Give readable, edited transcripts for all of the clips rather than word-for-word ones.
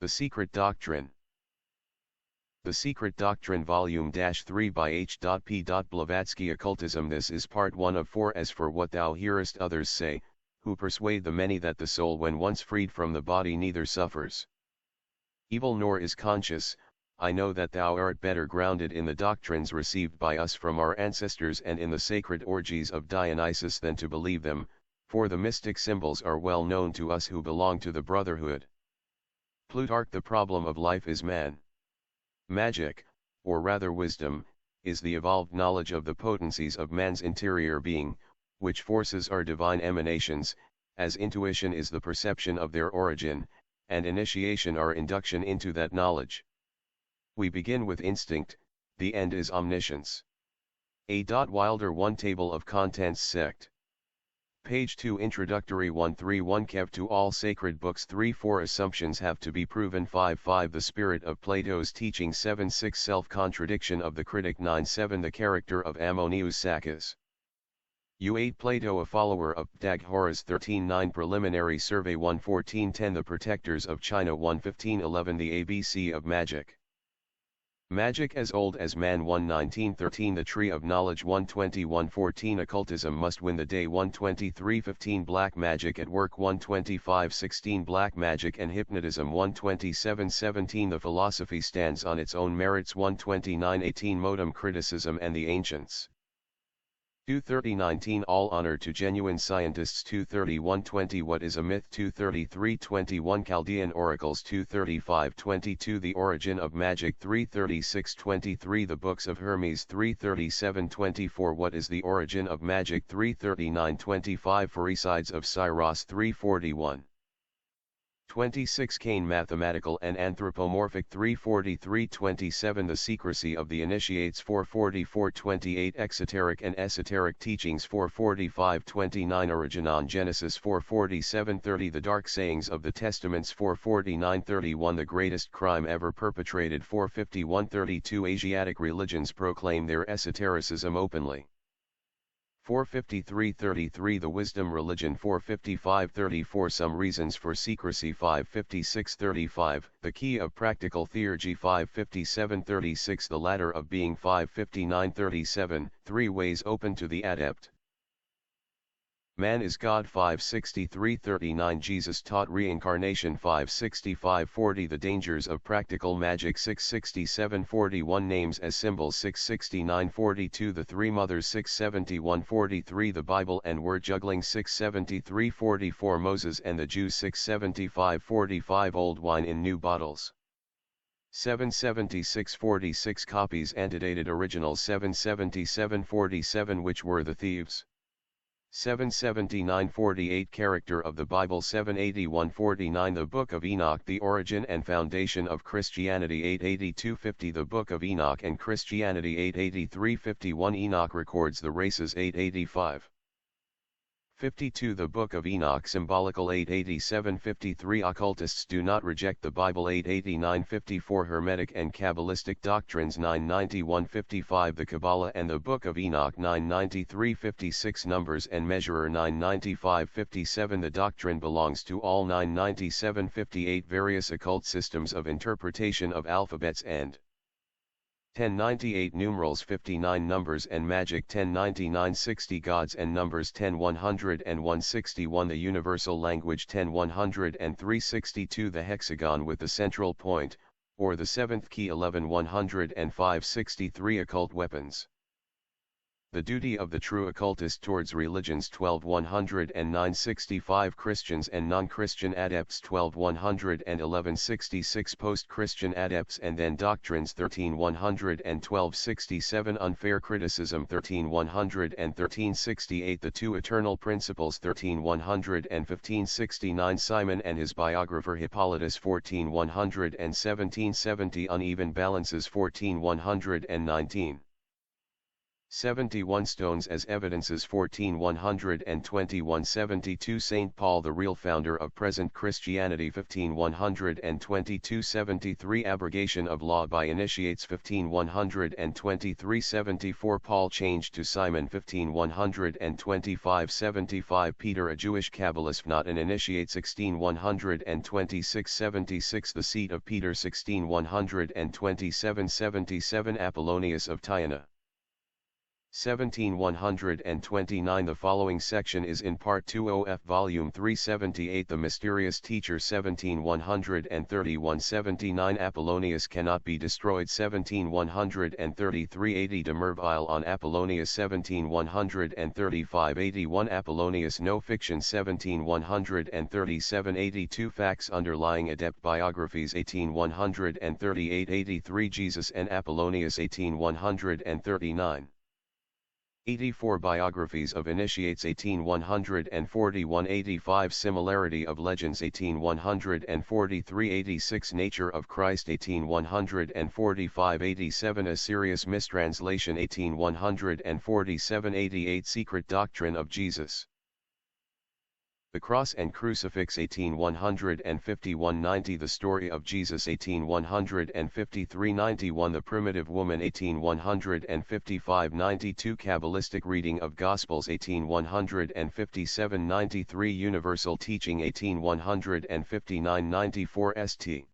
The Secret Doctrine. The Secret Doctrine Volume 3 by H.P. Blavatsky Occultism. This is part 1 of 4. As for what thou hearest others say, who persuade the many that the soul when once freed from the body neither suffers evil nor is conscious, I know that thou art better grounded in the doctrines received by us from our ancestors and in the sacred orgies of Dionysus than to believe them, for the mystic symbols are well known to us who belong to the brotherhood. Plutarch. The problem of life is man. Magic, or rather wisdom, is the evolved knowledge of the potencies of man's interior being, which forces are divine emanations, as intuition is the perception of their origin, and initiation are induction into that knowledge. We begin with instinct, the end is omniscience. A. Wilder 1 Table of Contents Sect. Page 2 Introductory 131 Kev to all sacred books 3-4 Assumptions have to be proven 5-5 The spirit of Plato's teaching 7-6 Self-contradiction of the critic 9-7 The character of Ammonius Saccas. U8 Plato a follower of Pythagoras 13-9 Preliminary Survey 114-10 The Protectors of China 115-11 The ABC of Magic. Magic as old as man 119-13 The Tree of Knowledge 120-114 Occultism must win the day 123-15 Black Magic at Work 125-16 Black Magic and Hypnotism 127-17 The Philosophy stands on its own merits 129-18 Modem Criticism and the Ancients 230-19 All honor to genuine scientists 231-20 What is a myth 233-21 Chaldean oracles 235-22 The origin of magic 336-23 The books of Hermes 337-24 What is the origin of magic 339-25 Pherecydes of Syros 341 26 Cain mathematical and anthropomorphic 343-27 The secrecy of the initiates 444-28 Exoteric and esoteric teachings 445-29 Origin on Genesis 447-30 The dark sayings of the testaments 449-31 The greatest crime ever perpetrated 451-32 Asiatic religions proclaim their esotericism openly 453-33 The wisdom religion 455-34 Some reasons for secrecy 556-35 The key of practical theurgy 557-36 The ladder of being 559-37 Three ways open to the adept. Man is God 563-39 Jesus taught reincarnation 565-40 The dangers of practical magic 667-41 Names as symbols 669-42 The three mothers 671-43 The Bible and word juggling 673-44 Moses and the Jews 675-45 Old wine in new bottles 776-46 Copies antedated originals 777-47 Which were the thieves 779-48 Character of the Bible 781-49 The Book of Enoch The origin and foundation of Christianity 882-50 The Book of Enoch and Christianity 883-51 Enoch records the races 885 52 The Book of Enoch Symbolical 887-53 Occultists do not reject the Bible 889-54 Hermetic and Kabbalistic doctrines 991-55 The Kabbalah and the Book of Enoch 993-56 Numbers and Measurer 995-57 The doctrine belongs to all 997-58 Various occult systems of interpretation of alphabets and 1098 Numerals 59 Numbers and Magic 1099 60 Gods and Numbers 10-100 and 161 The Universal Language 10-100 and 362 The Hexagon with the central point, or the seventh key 11-100 and 563 Occult Weapons. The duty of the true occultist towards religions 12-100 and 965 Christians and non-Christian adepts 12-100 and 1166 Post-Christian adepts and then doctrines 13-100 and 1267 Unfair criticism 13-100 and 1368 The two eternal principles 13-100 and 1569 Simon and his biographer Hippolytus 14-100 and 1770 Uneven balances 14-100 and 19 71 stones as evidences 14 121 72 St. Paul the real founder of present Christianity 15 122 73 Abrogation of law by initiates 15 123 74 Paul changed to Simon 15 125 75 Peter a Jewish Kabbalist not an initiate 16 126 76 The seat of Peter 16 127 77 Apollonius of Tyana 17 129 The following section is in Part 2 OF Volume 378 The Mysterious Teacher 17 131 79 Apollonius cannot be destroyed 17 133 80 De Merville on Apollonius 17 135 81 Apollonius no fiction 17 137 82 Facts underlying adept biographies 18 138 83 Jesus and Apollonius 18 139 84 Biographies of Initiates 18 141 85 Similarity of Legends 18 143 86 Nature of Christ 18 145 87 A Serious Mistranslation 18 147 88 Secret Doctrine of Jesus The Cross and Crucifix 18 151 90 The Story of Jesus 18 153 91 The Primitive Woman 18 155 92 Kabbalistic Reading of Gospels 18 157 93 Universal Teaching 18 159 94 St.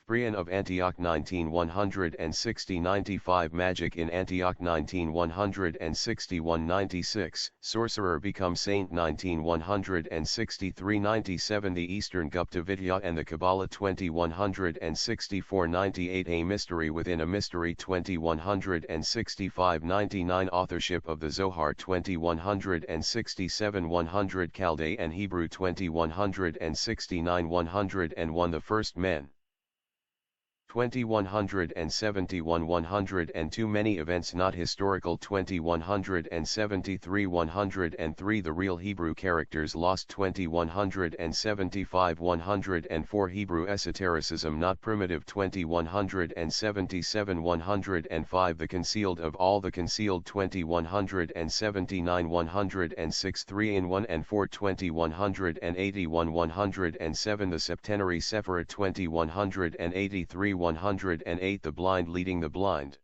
Brian of Antioch 19 160 95 Magic in Antioch 19 161 96 Sorcerer becomes Saint 19 163 97 The Eastern Gupta Vidya and the Kabbalah 20 164 98 A Mystery within a Mystery 20 165 99 Authorship of the Zohar 20 167 100 Chaldee and Hebrew 20 169 101 The First Men 20 171 102 Many events not historical 20 173 103 The real Hebrew characters lost 20 175 104 Hebrew esotericism not primitive 20 177 105 The concealed of all the concealed 20 179 106 3 in 1 and 4 20 181 107 The septenary Sephirot 20 183 108 The blind leading the blind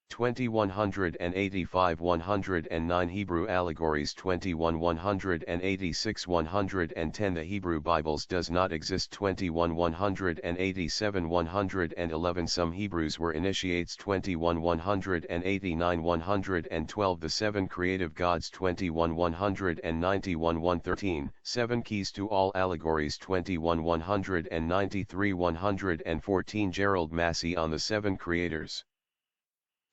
20 185 109 Hebrew allegories 21 186 110 The Hebrew Bibles does not exist 21 187 111 Some Hebrews were initiates 21 189 112 The Seven Creative Gods 21 191 113 Seven Keys to All Allegories 21 193 114 Gerald Massey on the Seven Creators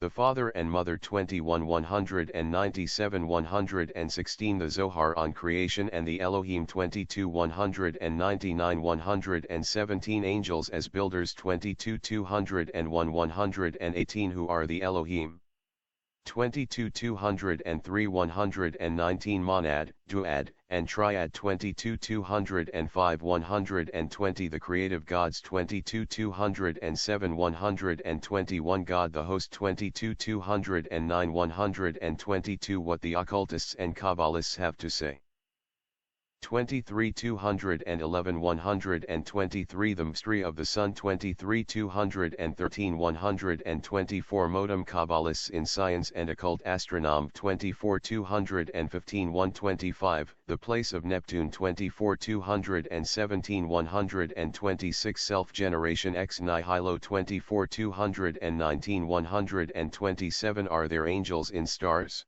The Father and Mother 21 197 116 The Zohar on Creation and the Elohim 22 199 117 Angels as Builders 22 201 118 Who are the Elohim 22 203 119 Monad, Duad, and Triad 22 205 120 The Creative Gods 22 207 121 God the Host 22 209 122 What the occultists and Kabbalists have to say 23 211 123 The Mystery of the Sun 23 213 124 Modem Kabbalists in Science and Occult Astronome 24 215 125 The Place of Neptune 24 217 126 Self-Generation ex nihilo 24 219 127 Are there angels in stars?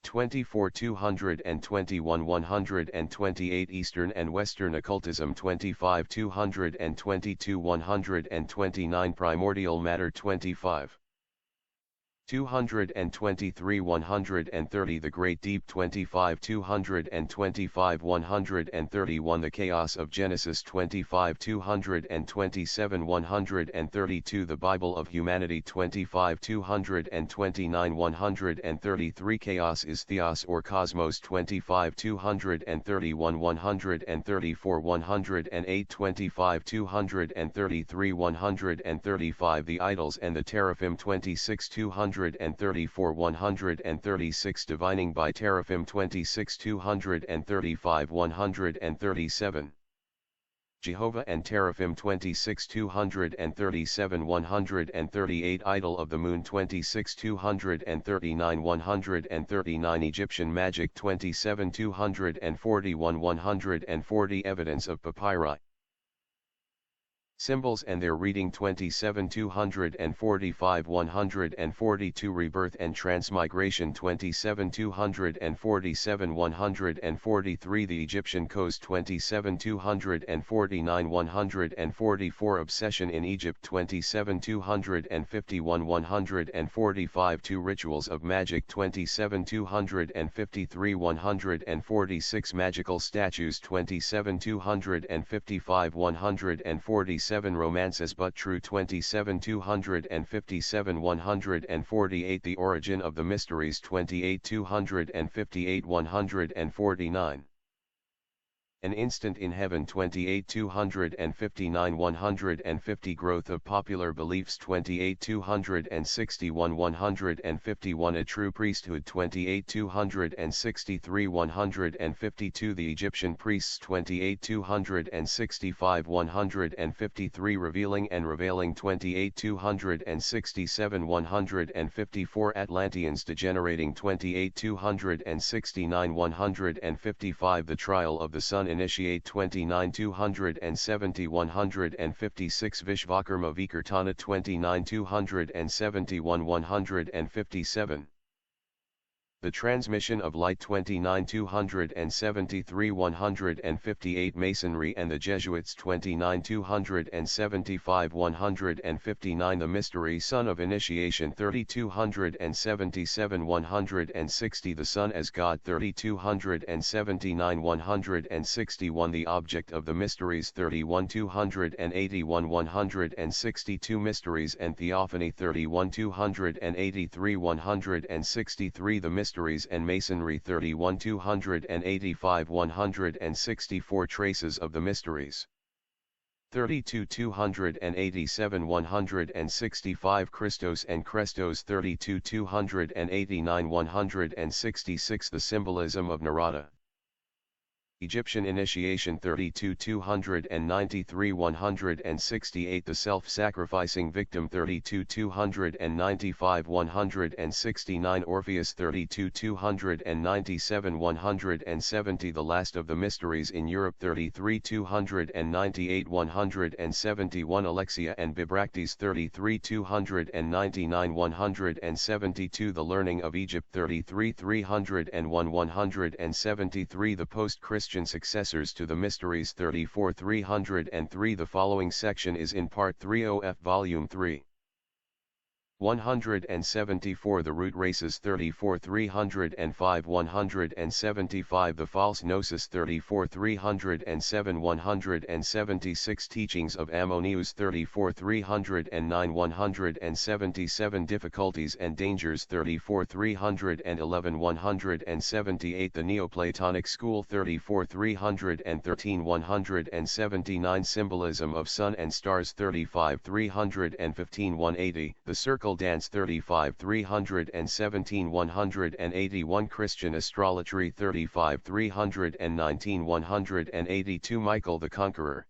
24 221 128 Eastern and Western Occultism 25 222 129 Primordial Matter 25 223 130 The Great Deep 25 225 131 The Chaos of Genesis 25 227 132 The Bible of Humanity 25 229 133 Chaos is Theos or Cosmos 25 231 134 108 25 233 135 The Idols and the Teraphim 26 200 134 136 Divining by Teraphim 26 235 137 Jehovah and Teraphim 26 237 138 Idol of the Moon 26 239 139 Egyptian Magic 27 241 140 Evidence of Papyri Symbols and their reading 27 245 142 Rebirth and Transmigration 27 247 143 The Egyptian Coast 27 249 144 Obsession in Egypt 27 251 145 Two Rituals of Magic 27 253 146 Magical Statues 27 255 146 Romances but True 27 257 148 The Origin of the Mysteries 28 258 149 An Instant in Heaven 28 259 150 Growth of Popular Beliefs 28 261 151 A True Priesthood 28 263 152 The Egyptian Priests 28 265 153 Revealing and Reveiling 28 267 154 Atlanteans Degenerating 28 269 155 The Trial of the Sun Initiate 29 270 156 Vishvakarma Vikartana 29 271 157 The Transmission of Light 29 273 158 Masonry and the Jesuits 29 275 159 The Mystery Sun of Initiation 30 277 160 The Sun as God 30 279 161 The Object of the Mysteries 31 281 162 Mysteries and Theophany 31 283 163 The Mysteries and Masonry 31 285 164 Traces of the Mysteries 32 287 165 Christos and Crestos 32 289 166 The Symbolism of Narada Egyptian Initiation 32 293 168 The Self-Sacrificing Victim 32 295 169 Orpheus 32 297 170 The Last of the Mysteries in Europe 33 298 171 Alexia and Bibractes 33 299 172 The Learning of Egypt 33 301 173 The Post-Christian Successors to the Mysteries 34 303 The following section is in Part 30F Volume 3 174 The Root Races 34 305 175 The False Gnosis 34 307 176 Teachings of Ammonius 34 309 177 Difficulties and Dangers 34 311 178 The Neoplatonic School 34 313 179 Symbolism of Sun and Stars 35 315 180 The Circle Dance 35 317 181 Christian Astrology 35 319 182 Michael the Conqueror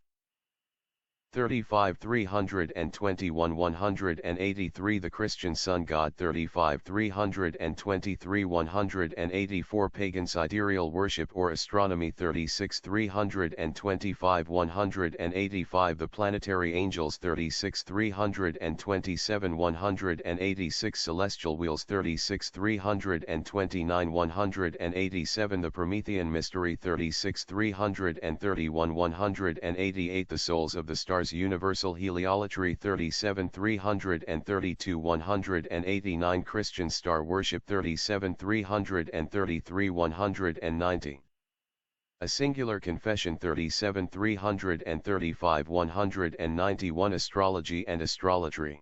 35 321 183 The Christian Sun God 35 323 184 Pagan Sidereal Worship or Astronomy 36 325 185 The Planetary Angels 36 327 186 Celestial Wheels 36 329 187 The Promethean Mystery 36 331 188 The Souls of the Stars Universal Heliolatry 37 332 189 Christian Star Worship 37 333 190 A Singular Confession 37 335 191 Astrology and Astrologry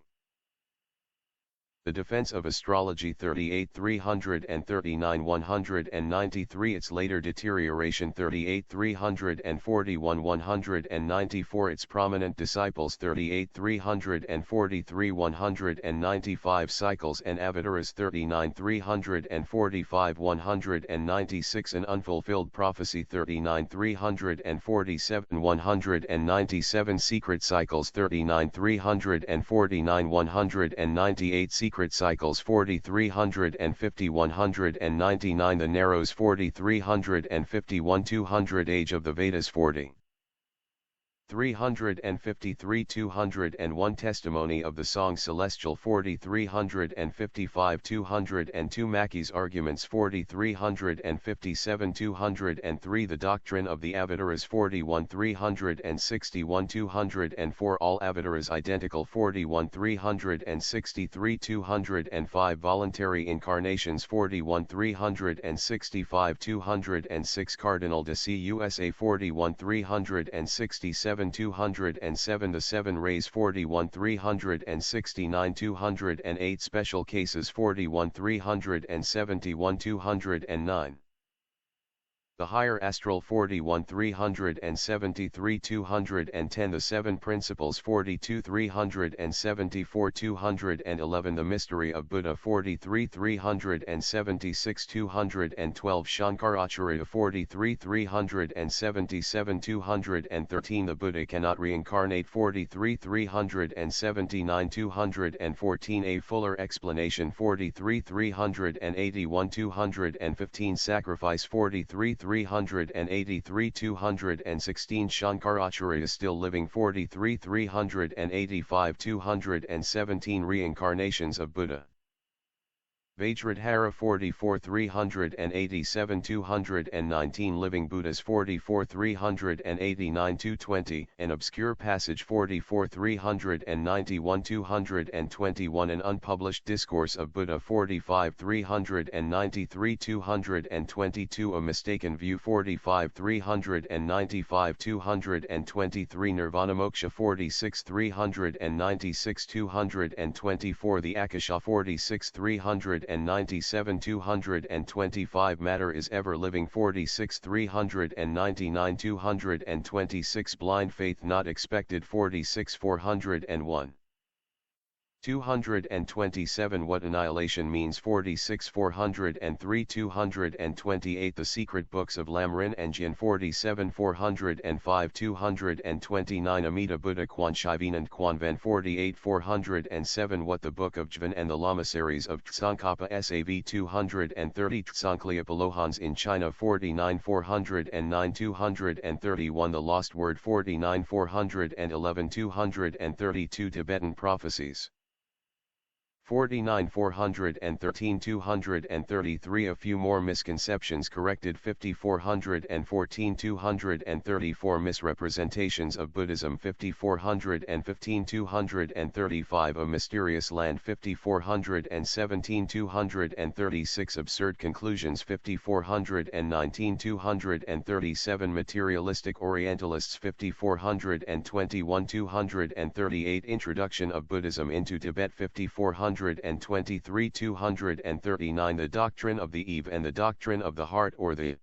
The Defense of Astrology 38 339 193 Its later deterioration 38 341 194 Its prominent disciples 38 343 195 Cycles and Avatars 39 345 196 An Unfulfilled Prophecy 39 347 197 Secret Cycles 39 349 198 Secret Cycles 4350 199 The Narrows 4351 200 Age of the Vedas 40 353 201 Testimony of the Song Celestial 4355 202 Mackey's Arguments 4357 203 The Doctrine of the Avatars 41 361 204 All Avatars Identical 41 363 205 Voluntary Incarnations 41 365 206 Cardinal de C USA 41 367 207 The Seven Rays 41 369 208 Special Cases 41 371 209 The Higher Astral 41 373 210 The Seven Principles 42 374 211 The Mystery of Buddha 43 376 212 Shankaracharya 43 377 213 The Buddha Cannot Reincarnate 43 379 214 A Fuller Explanation 43 381 215 Sacrifice 43 383 216 Shankaracharya Still Living 43 385 217 Reincarnations of Buddha Vajradhara 44 387 219 Living Buddhas 44 389 220 An Obscure Passage 44 391 221 An Unpublished Discourse of Buddha 45 393 222 A Mistaken View 45 395 223 Nirvana Moksha 46 396 224 The Akasha 46 397 225 Matter is Ever Living 46 399 226 Blind Faith Not Expected 46 401 227 What Annihilation Means 46 403 228 The Secret Books of Lamrin and Jin 47 405 229 Amida Buddha Quan Shivanand Quanven 48 407 What the Book of Jvan and the Lamaseries of Tsongkhapa Sav 230 Tsongkhapa Lohans in China 49 409 231 The Lost Word 49 411 232 Tibetan Prophecies 49 413 233 A few more misconceptions corrected 5414 234 Misrepresentations of Buddhism 5415 235 A Mysterious Land 5417 236 Absurd Conclusions 5419 237 Materialistic Orientalists 5421 238 Introduction of Buddhism into Tibet 5423 239 The Doctrine of the Eve and the Doctrine of the Heart or the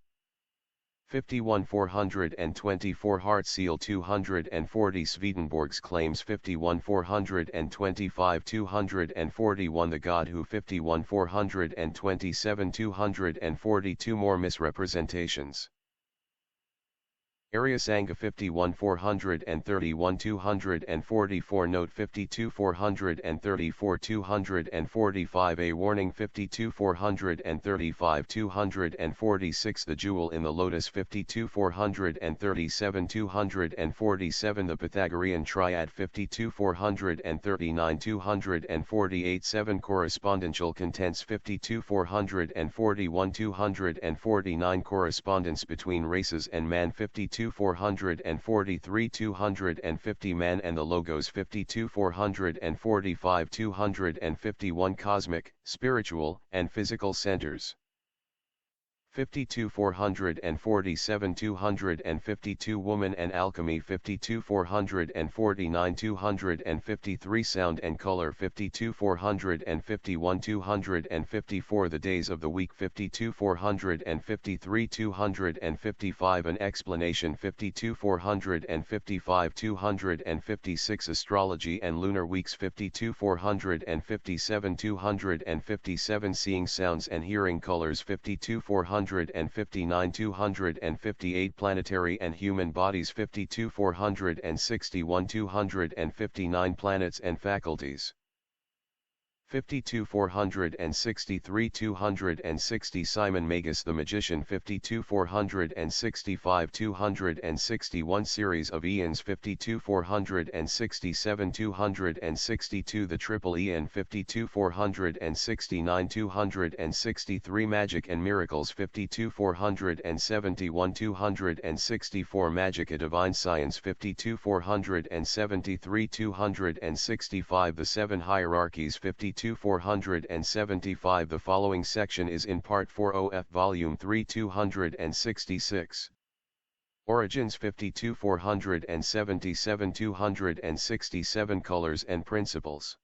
51 424 Heart Seal 240 Swedenborg's Claims 51 425 241 The God Who 51 427 242 More misrepresentations Arya Sangha 51 431 244 Note 52 434 245 A Warning 52 435 246 The Jewel in the Lotus 52 437 247 The Pythagorean Triad 52 439 248 7 Correspondential Contents 52 441 249 Correspondence between races and man 52 443 250 Man and the Logos 52 445 251 Cosmic, spiritual, and physical centers 52 447 252 Woman and Alchemy 52 449 253 Sound and Color 52 451 254 The Days of the Week 52 453 255 An Explanation 52 455 256 Astrology and Lunar Weeks 52 457 257 Seeing Sounds and Hearing Colors 52 459 258 Planetary and Human Bodies 52 461 259 Planets and Faculties 52 463 260 Simon Magus the Magician 52 465 261 Series of Eons 52 467 262 The Triple Eon 52 469 263 Magic and Miracles 52 471 264 Magic a Divine Science 52 473 265 The Seven Hierarchies 52 475 The following section is in Part 4 OF Volume 3 266. Origins 52 477 267 Colors and Principles.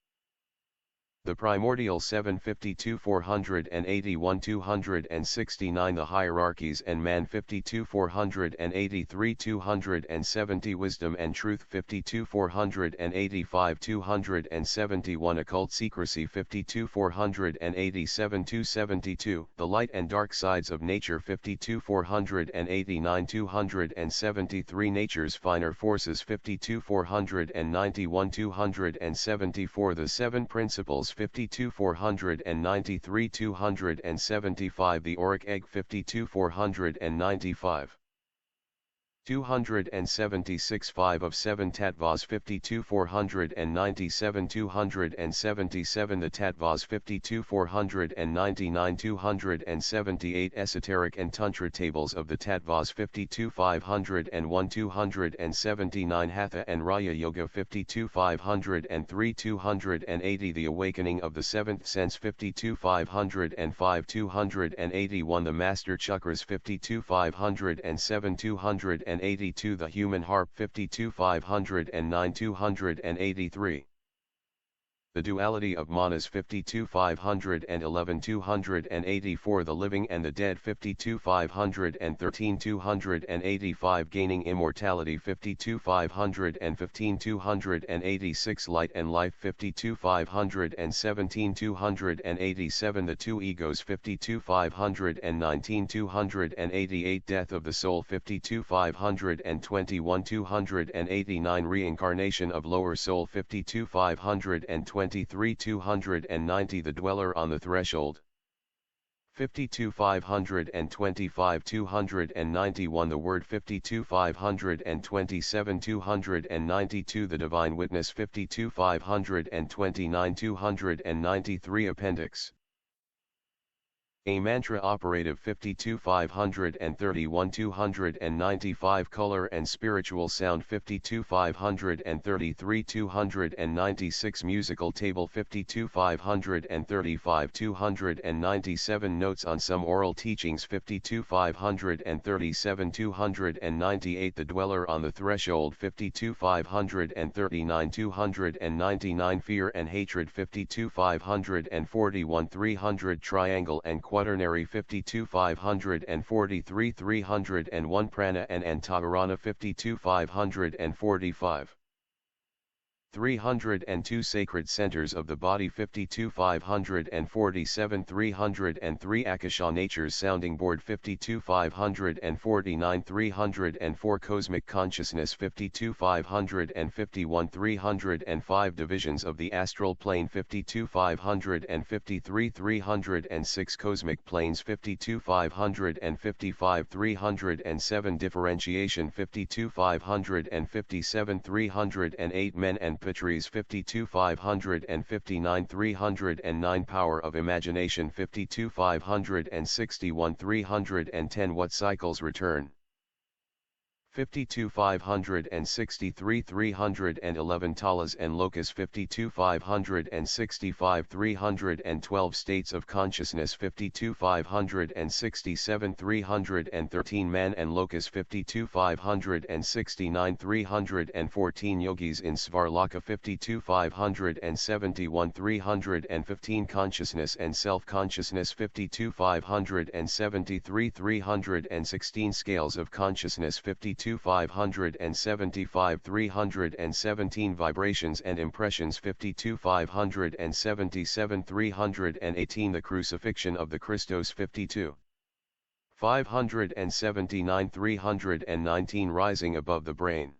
The Primordial 752 481 269 The Hierarchies and Man 52 483 270 Wisdom and Truth 52 485 271 Occult Secrecy 52 487 272 The Light and Dark Sides of Nature 52 489 273 Nature's Finer Forces 52 491 274 The Seven Principles 52 493 275 The Auric Egg 52 495 276 5 of 7 Tattvas 52 497 277 The Tattvas 52 499 278 Esoteric and Tantra Tables of the Tattvas 52 501 279 Hatha and Raya Yoga 52 503 280 The Awakening of the Seventh Sense 52 505 281 The Master Chakras 52 507 282 The Human Harp 52 509 283 The Duality of Manas 52 511 284 The Living and the Dead 52 513 285 Gaining Immortality 52 515 286 Light and Life 52 517 287 The Two Egos 52 519 288 Death of the Soul 52 521 289 Reincarnation of Lower Soul 52 523 290 The Dweller on the Threshold 52 525 291 The Word 52 527 292 The Divine Witness 52 529 293 Appendix A Mantra Operative 52 531 295 Color and Spiritual Sound 52 533 296 Musical Table 52 535 297 Notes on Some Oral Teachings 52 537 298 The Dweller on the Threshold 52 539 299 Fear and Hatred 52 541 300 Triangle and Quaternary 52 543 301 Prana and Antavarana 52 545 302 Sacred Centers of the Body 52 547 303 Akasha Nature's Sounding Board 52 549 304 Cosmic Consciousness 52 551 305 Divisions of the Astral Plane 52 553 306 Cosmic Planes 52 555 307 Differentiation 52 557 308 Men and Patries 52 559 309 Power of Imagination 52 561 310 What Cycles Return 52 563 311 talas and locus 52 565 312 states of consciousness 52 567 313 man and locus 52 569 314 yogis in Svarlaka 52 571 315 consciousness and self-consciousness 52 573 316 scales of consciousness 52 575 317 vibrations and impressions 52 577 318 the crucifixion of the Christos 52 579 319 rising above the brain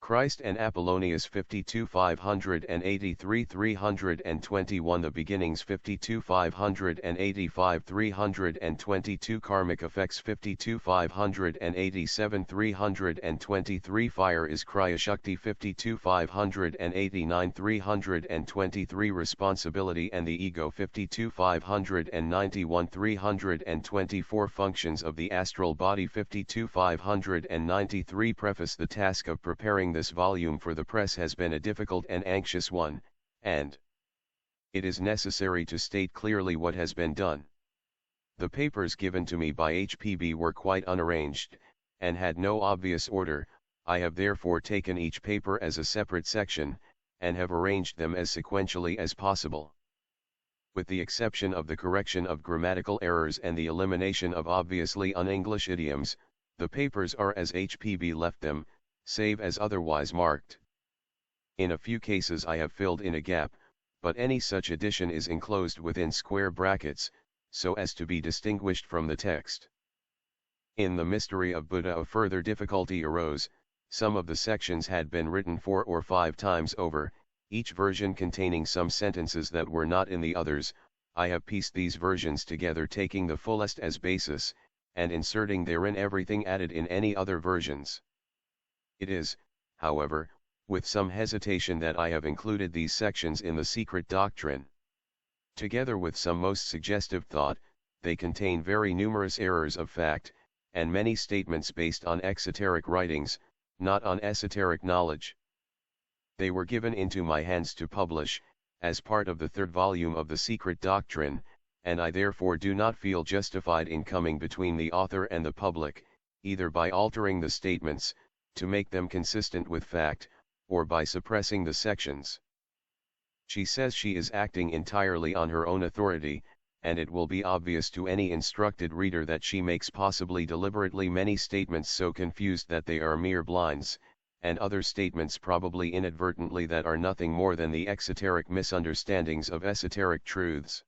Christ and Apollonius 52 583 321 the beginnings 52 585 322 karmic effects 52 587 323 fire is Kriya Shakti 52 589 323 responsibility and the ego 52 591 324 functions of the astral body 52 593 preface the task of preparing this volume for the press has been a difficult and anxious one, and it is necessary to state clearly what has been done. The papers given to me by HPB were quite unarranged, and had no obvious order. I have therefore taken each paper as a separate section, and have arranged them as sequentially as possible. With the exception of the correction of grammatical errors and the elimination of obviously un-English idioms, the papers are as HPB left them, save as otherwise marked. In a few cases I have filled in a gap, but any such addition is enclosed within square brackets, so as to be distinguished from the text. In the mystery of Buddha a further difficulty arose. Some of the sections had been written 4 or 5 times over, each version containing some sentences that were not in the others. I have pieced these versions together taking the fullest as basis, and inserting therein everything added in any other versions. It is, however, with some hesitation that I have included these sections in the secret doctrine. Together with some most suggestive thought, they contain very numerous errors of fact, and many statements based on exoteric writings, not on esoteric knowledge. They were given into my hands to publish, as part of the 3rd volume of the secret doctrine, and I therefore do not feel justified in coming between the author and the public, either by altering the statements, to make them consistent with fact, or by suppressing the sections. She says she is acting entirely on her own authority, and it will be obvious to any instructed reader that she makes possibly deliberately many statements so confused that they are mere blinds, and other statements probably inadvertently that are nothing more than the exoteric misunderstandings of esoteric truths.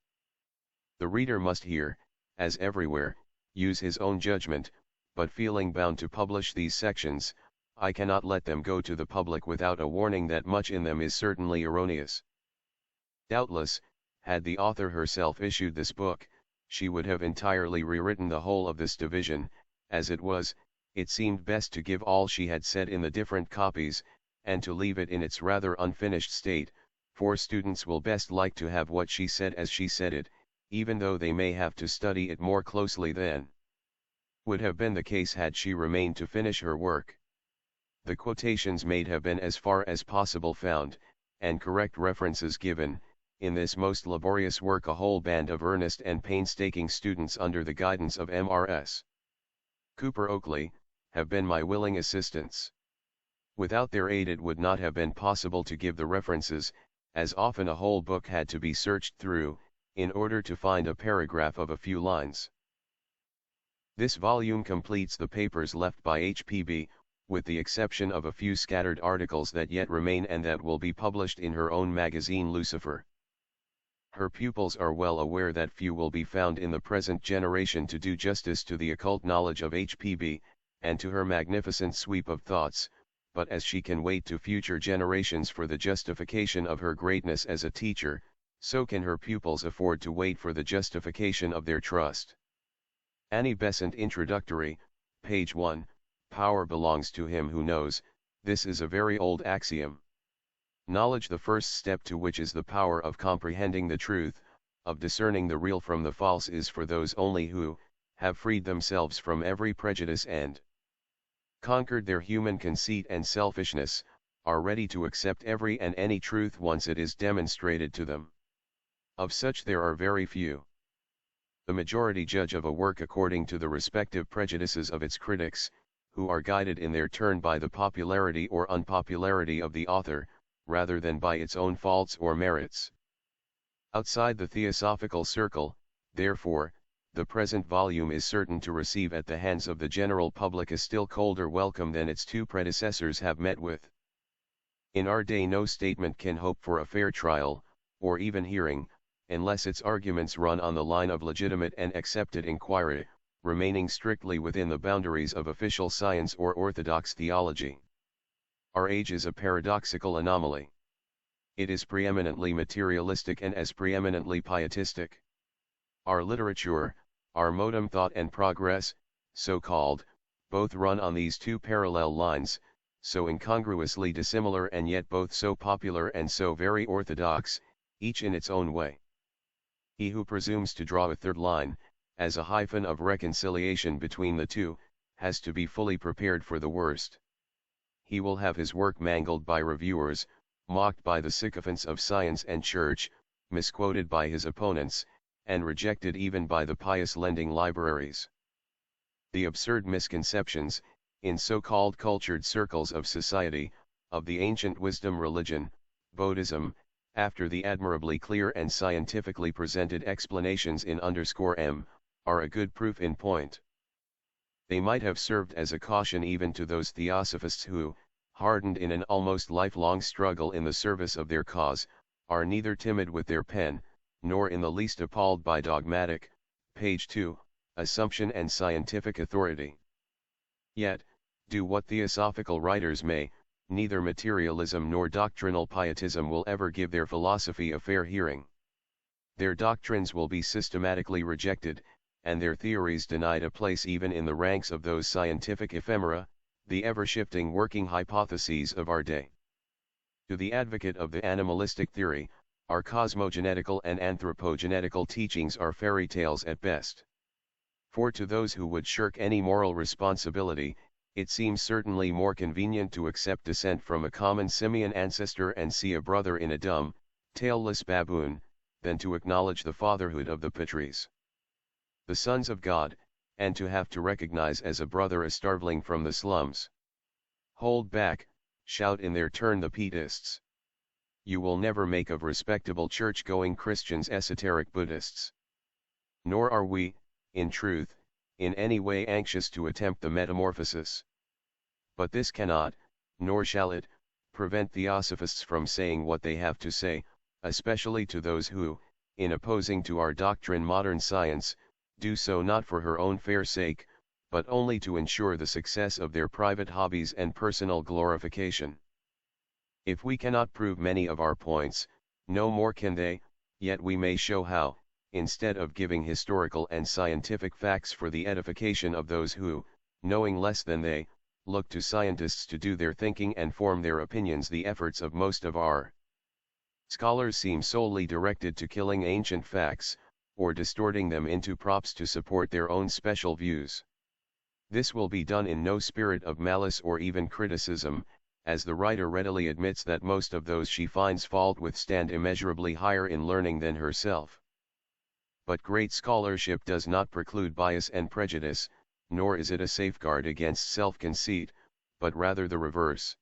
The reader must here, as everywhere, use his own judgment, but feeling bound to publish these sections, I cannot let them go to the public without a warning that much in them is certainly erroneous. Doubtless, had the author herself issued this book, she would have entirely rewritten the whole of this division. As it was, it seemed best to give all she had said in the different copies, and to leave it in its rather unfinished state, for students will best like to have what she said as she said it, even though they may have to study it more closely than would have been the case had she remained to finish her work. The quotations made have been as far as possible found, and correct references given. In this most laborious work a whole band of earnest and painstaking students under the guidance of Mrs. Cooper Oakley, have been my willing assistants. Without their aid it would not have been possible to give the references, as often a whole book had to be searched through, in order to find a paragraph of a few lines. This volume completes the papers left by HPB, with the exception of a few scattered articles that yet remain and that will be published in her own magazine Lucifer. Her pupils are well aware that few will be found in the present generation to do justice to the occult knowledge of HPB, and to her magnificent sweep of thoughts, but as she can wait to future generations for the justification of her greatness as a teacher, so can her pupils afford to wait for the justification of their trust. Annie Besant Introductory, page 1, Power belongs to him who knows. This is a very old axiom. Knowledge, the first step to which is the power of comprehending the truth, of discerning the real from the false, is for those only who have freed themselves from every prejudice and conquered their human conceit and selfishness, are ready to accept every and any truth once it is demonstrated to them. Of such there are very few. The majority judge of a work according to the respective prejudices of its critics, who are guided in their turn by the popularity or unpopularity of the author, rather than by its own faults or merits. Outside the theosophical circle, therefore, the present volume is certain to receive at the hands of the general public a still colder welcome than its two predecessors have met with. In our day no statement can hope for a fair trial, or even hearing, unless its arguments run on the line of legitimate and accepted inquiry, remaining strictly within the boundaries of official science or orthodox theology. Our age is a paradoxical anomaly. It is preeminently materialistic and as preeminently pietistic. Our literature, our modern thought and progress, so-called, both run on these two parallel lines, so incongruously dissimilar and yet both so popular and so very orthodox, each in its own way. He who presumes to draw a third line, as a hyphen of reconciliation between the two, has to be fully prepared for the worst. He will have his work mangled by reviewers, mocked by the sycophants of science and church, misquoted by his opponents, and rejected even by the pious lending libraries. The absurd misconceptions, in so-called cultured circles of society, of the ancient wisdom religion, Buddhism, after the admirably clear and scientifically presented explanations in _M, are a good proof in point. They might have served as a caution even to those theosophists who, hardened in an almost lifelong struggle in the service of their cause, are neither timid with their pen, nor in the least appalled by dogmatic, page 2, assumption and scientific authority. Yet, do what theosophical writers may, neither materialism nor doctrinal pietism will ever give their philosophy a fair hearing. Their doctrines will be systematically rejected, and their theories denied a place even in the ranks of those scientific ephemera, the ever-shifting working hypotheses of our day. To the advocate of the animalistic theory, our cosmogenetical and anthropogenetical teachings are fairy tales at best. For to those who would shirk any moral responsibility, it seems certainly more convenient to accept descent from a common simian ancestor and see a brother in a dumb, tailless baboon, than to acknowledge the fatherhood of the Pitris, the sons of God, and to have to recognize as a brother a starveling from the slums. Hold back, shout in their turn the Pietists. You will never make of respectable church-going Christians esoteric Buddhists. Nor are we, in truth, in any way anxious to attempt the metamorphosis. But this cannot, nor shall it, prevent theosophists from saying what they have to say, especially to those who, in opposing to our doctrine modern science, do so not for her own fair sake, but only to ensure the success of their private hobbies and personal glorification. If we cannot prove many of our points, no more can they, yet we may show how, instead of giving historical and scientific facts for the edification of those who, knowing less than they, look to scientists to do their thinking and form their opinions, the efforts of most of our scholars seem solely directed to killing ancient facts, or distorting them into props to support their own special views. This will be done in no spirit of malice or even criticism, as the writer readily admits that most of those she finds fault with stand immeasurably higher in learning than herself. But great scholarship does not preclude bias and prejudice, nor is it a safeguard against self-conceit, but rather the reverse.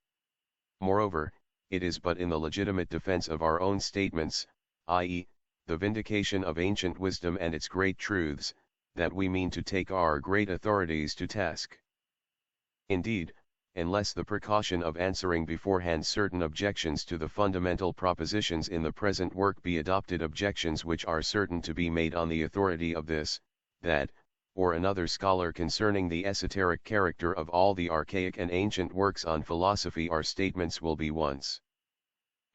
Moreover, it is but in the legitimate defense of our own statements, i.e., the vindication of ancient wisdom and its great truths, that we mean to take our great authorities to task. Indeed, unless the precaution of answering beforehand certain objections to the fundamental propositions in the present work be adopted, objections which are certain to be made on the authority of this, that, or another scholar concerning the esoteric character of all the archaic and ancient works on philosophy, our statements will be once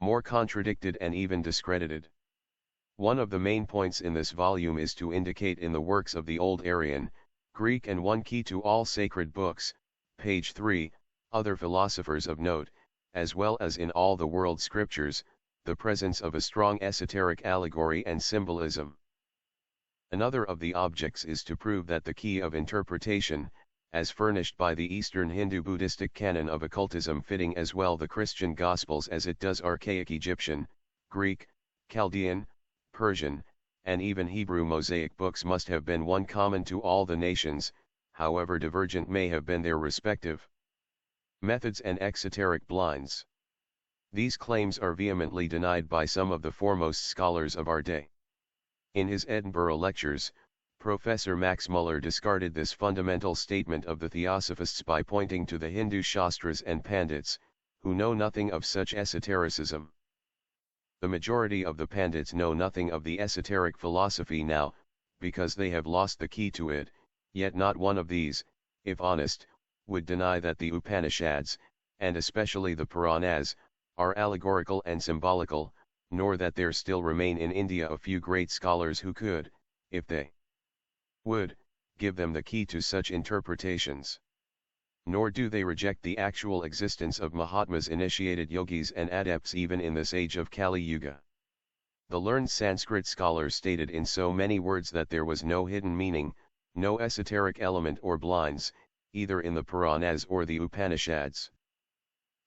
more contradicted and even discredited. One of the main points in this volume is to indicate in the works of the Old Aryan, Greek and one key to all sacred books, page 3, other philosophers of note, as well as in all the world scriptures, the presence of a strong esoteric allegory and symbolism. Another of the objects is to prove that the key of interpretation, as furnished by the Eastern Hindu-Buddhistic canon of occultism, fitting as well the Christian Gospels as it does archaic Egyptian, Greek, Chaldean, Persian, and even Hebrew Mosaic books, must have been one common to all the nations, however divergent may have been their respective methods and exoteric blinds. These claims are vehemently denied by some of the foremost scholars of our day. In his Edinburgh lectures, Professor Max Muller discarded this fundamental statement of the Theosophists by pointing to the Hindu Shastras and Pandits, who know nothing of such esotericism. The majority of the Pandits know nothing of the esoteric philosophy now, because they have lost the key to it, yet not one of these, if honest, would deny that the Upanishads, and especially the Puranas, are allegorical and symbolical, nor that there still remain in India a few great scholars who could, if they would, give them the key to such interpretations. Nor do they reject the actual existence of Mahatmas, initiated yogis and adepts even in this age of Kali Yuga. The learned Sanskrit scholars stated in so many words that there was no hidden meaning, no esoteric element or blinds, either in the Puranas or the Upanishads.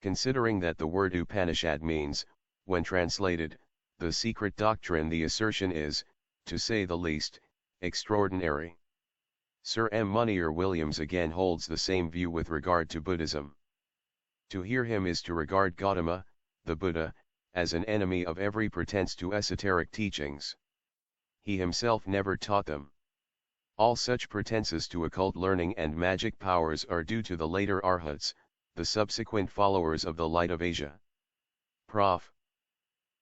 Considering that the word Upanishad means, when translated, the secret doctrine, the assertion is, to say the least, extraordinary. Sir M. Munier Williams again holds the same view with regard to Buddhism. To hear him is to regard Gautama, the Buddha, as an enemy of every pretense to esoteric teachings. He himself never taught them. All such pretenses to occult learning and magic powers are due to the later Arhats, the subsequent followers of the Light of Asia. Prof.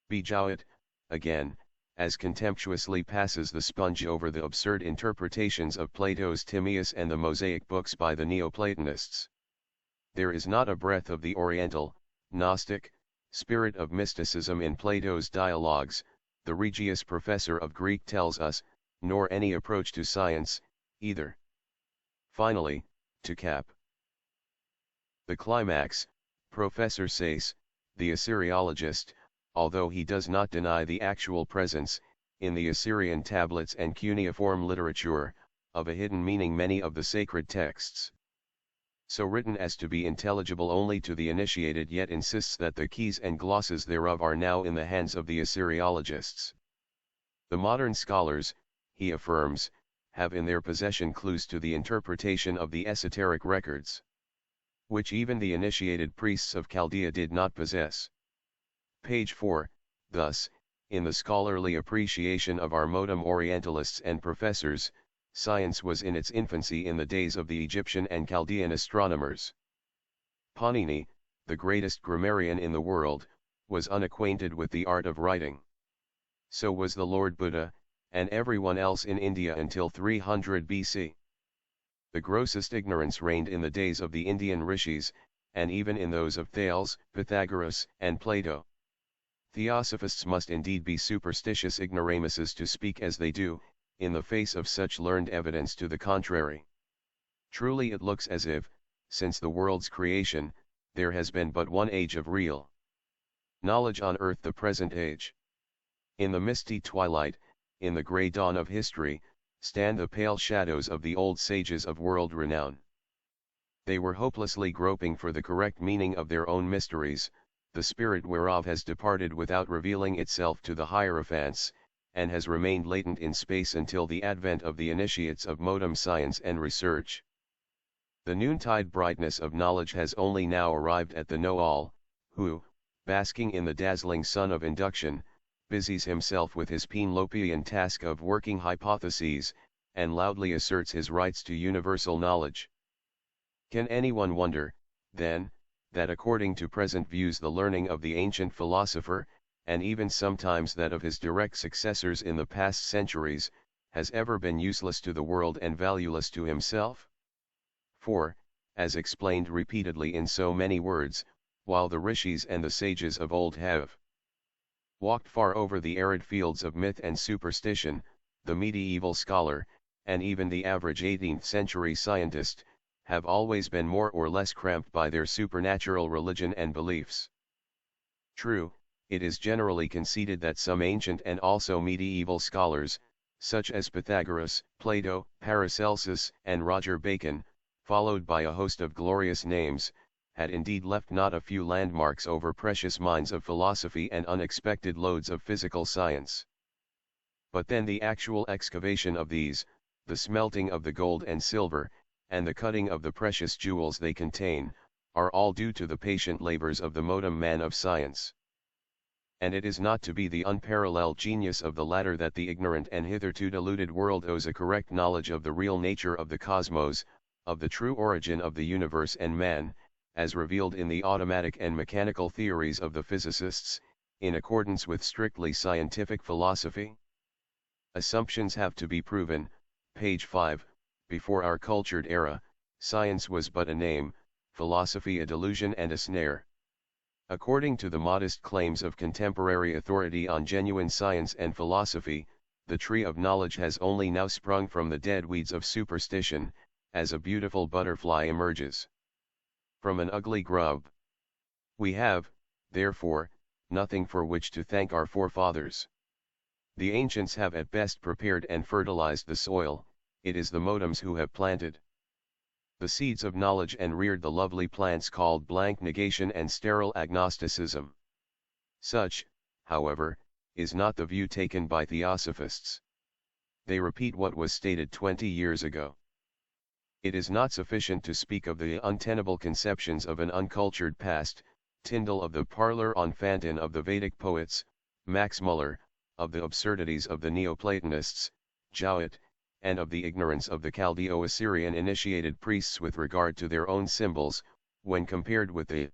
B. Jowett, again, as contemptuously passes the sponge over the absurd interpretations of Plato's Timaeus and the Mosaic books by the Neoplatonists. There is not a breath of the Oriental, Gnostic, spirit of mysticism in Plato's dialogues, the Regius Professor of Greek tells us, nor any approach to science, either. Finally, to cap the climax, Professor Sayce, the Assyriologist, although he does not deny the actual presence, in the Assyrian tablets and cuneiform literature, of a hidden meaning many of the sacred texts, so written as to be intelligible only to the initiated, yet insists that the keys and glosses thereof are now in the hands of the Assyriologists. The modern scholars, he affirms, have in their possession clues to the interpretation of the esoteric records, which even the initiated priests of Chaldea did not possess. Page 4, thus, in the scholarly appreciation of our modem Orientalists and professors, science was in its infancy in the days of the Egyptian and Chaldean astronomers. Panini, the greatest grammarian in the world, was unacquainted with the art of writing. So was the Lord Buddha, and everyone else in India until 300 BC. The grossest ignorance reigned in the days of the Indian rishis, and even in those of Thales, Pythagoras, and Plato. Theosophists must indeed be superstitious ignoramuses to speak as they do, in the face of such learned evidence to the contrary. Truly it looks as if, since the world's creation, there has been but one age of real knowledge on earth, the present age. In the misty twilight, in the grey dawn of history, stand the pale shadows of the old sages of world renown. They were hopelessly groping for the correct meaning of their own mysteries, the spirit whereof has departed without revealing itself to the Hierophants, and has remained latent in space until the advent of the initiates of modern science and research. The noontide brightness of knowledge has only now arrived at the know-all, who, basking in the dazzling sun of induction, busies himself with his Penelopean task of working hypotheses, and loudly asserts his rights to universal knowledge. Can anyone wonder, then, that according to present views the learning of the ancient philosopher, and even sometimes that of his direct successors in the past centuries, has ever been useless to the world and valueless to himself? For, as explained repeatedly in so many words, while the rishis and the sages of old have walked far over the arid fields of myth and superstition, the medieval scholar, and even the average 18th century scientist, have always been more or less cramped by their supernatural religion and beliefs. True, it is generally conceded that some ancient and also medieval scholars, such as Pythagoras, Plato, Paracelsus, and Roger Bacon, followed by a host of glorious names, had indeed left not a few landmarks over precious mines of philosophy and unexpected loads of physical science. But then the actual excavation of these, the smelting of the gold and silver, and the cutting of the precious jewels they contain, are all due to the patient labors of the modem man of science. And it is not to be the unparalleled genius of the latter that the ignorant and hitherto deluded world owes a correct knowledge of the real nature of the cosmos, of the true origin of the universe and man, as revealed in the automatic and mechanical theories of the physicists, in accordance with strictly scientific philosophy. Assumptions have to be proven. Page 5, before our cultured era, science was but a name, philosophy a delusion and a snare. According to the modest claims of contemporary authority on genuine science and philosophy, the tree of knowledge has only now sprung from the dead weeds of superstition, as a beautiful butterfly emerges from an ugly grub. We have, therefore, nothing for which to thank our forefathers. The ancients have at best prepared and fertilized the soil, it is the modems who have planted the seeds of knowledge and reared the lovely plants called blank negation and sterile agnosticism. Such, however, is not the view taken by theosophists. They repeat what was stated 20 years ago. It is not sufficient to speak of the untenable conceptions of an uncultured past, Tyndall of the parlor on Fantin of the Vedic poets, Max Muller, of the absurdities of the Neoplatonists, Jowett, and of the ignorance of the Chaldeo-Assyrian initiated priests with regard to their own symbols, when compared with the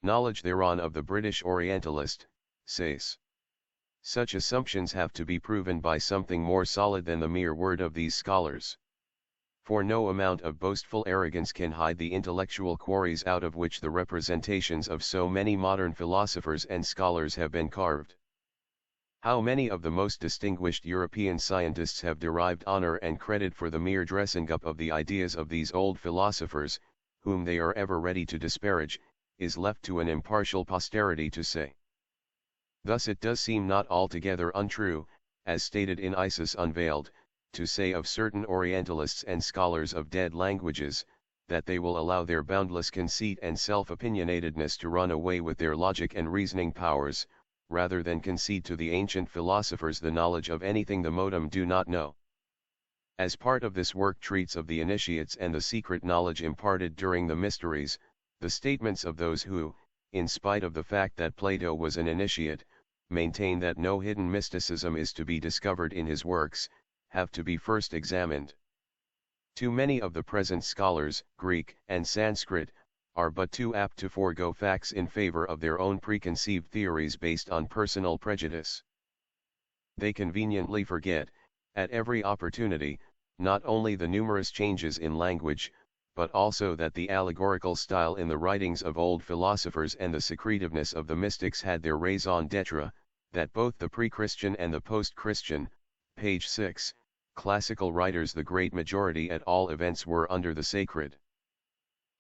knowledge thereon of the British Orientalist, Sayce. Such assumptions have to be proven by something more solid than the mere word of these scholars. For no amount of boastful arrogance can hide the intellectual quarries out of which the representations of so many modern philosophers and scholars have been carved. How many of the most distinguished European scientists have derived honor and credit for the mere dressing up of the ideas of these old philosophers, whom they are ever ready to disparage, is left to an impartial posterity to say. Thus it does seem not altogether untrue, as stated in Isis Unveiled, to say of certain Orientalists and scholars of dead languages, that they will allow their boundless conceit and self-opinionatedness to run away with their logic and reasoning powers, rather than concede to the ancient philosophers the knowledge of anything the modem do not know. As part of this work treats of the initiates and the secret knowledge imparted during the mysteries, the statements of those who, in spite of the fact that Plato was an initiate, maintain that no hidden mysticism is to be discovered in his works, have to be first examined. Too many of the present scholars, Greek and Sanskrit, are but too apt to forego facts in favor of their own preconceived theories based on personal prejudice. They conveniently forget, at every opportunity, not only the numerous changes in language, but also that the allegorical style in the writings of old philosophers and the secretiveness of the mystics had their raison d'etre, that both the pre-Christian and the post-Christian, page 6, classical writers, the great majority at all events, were under the sacred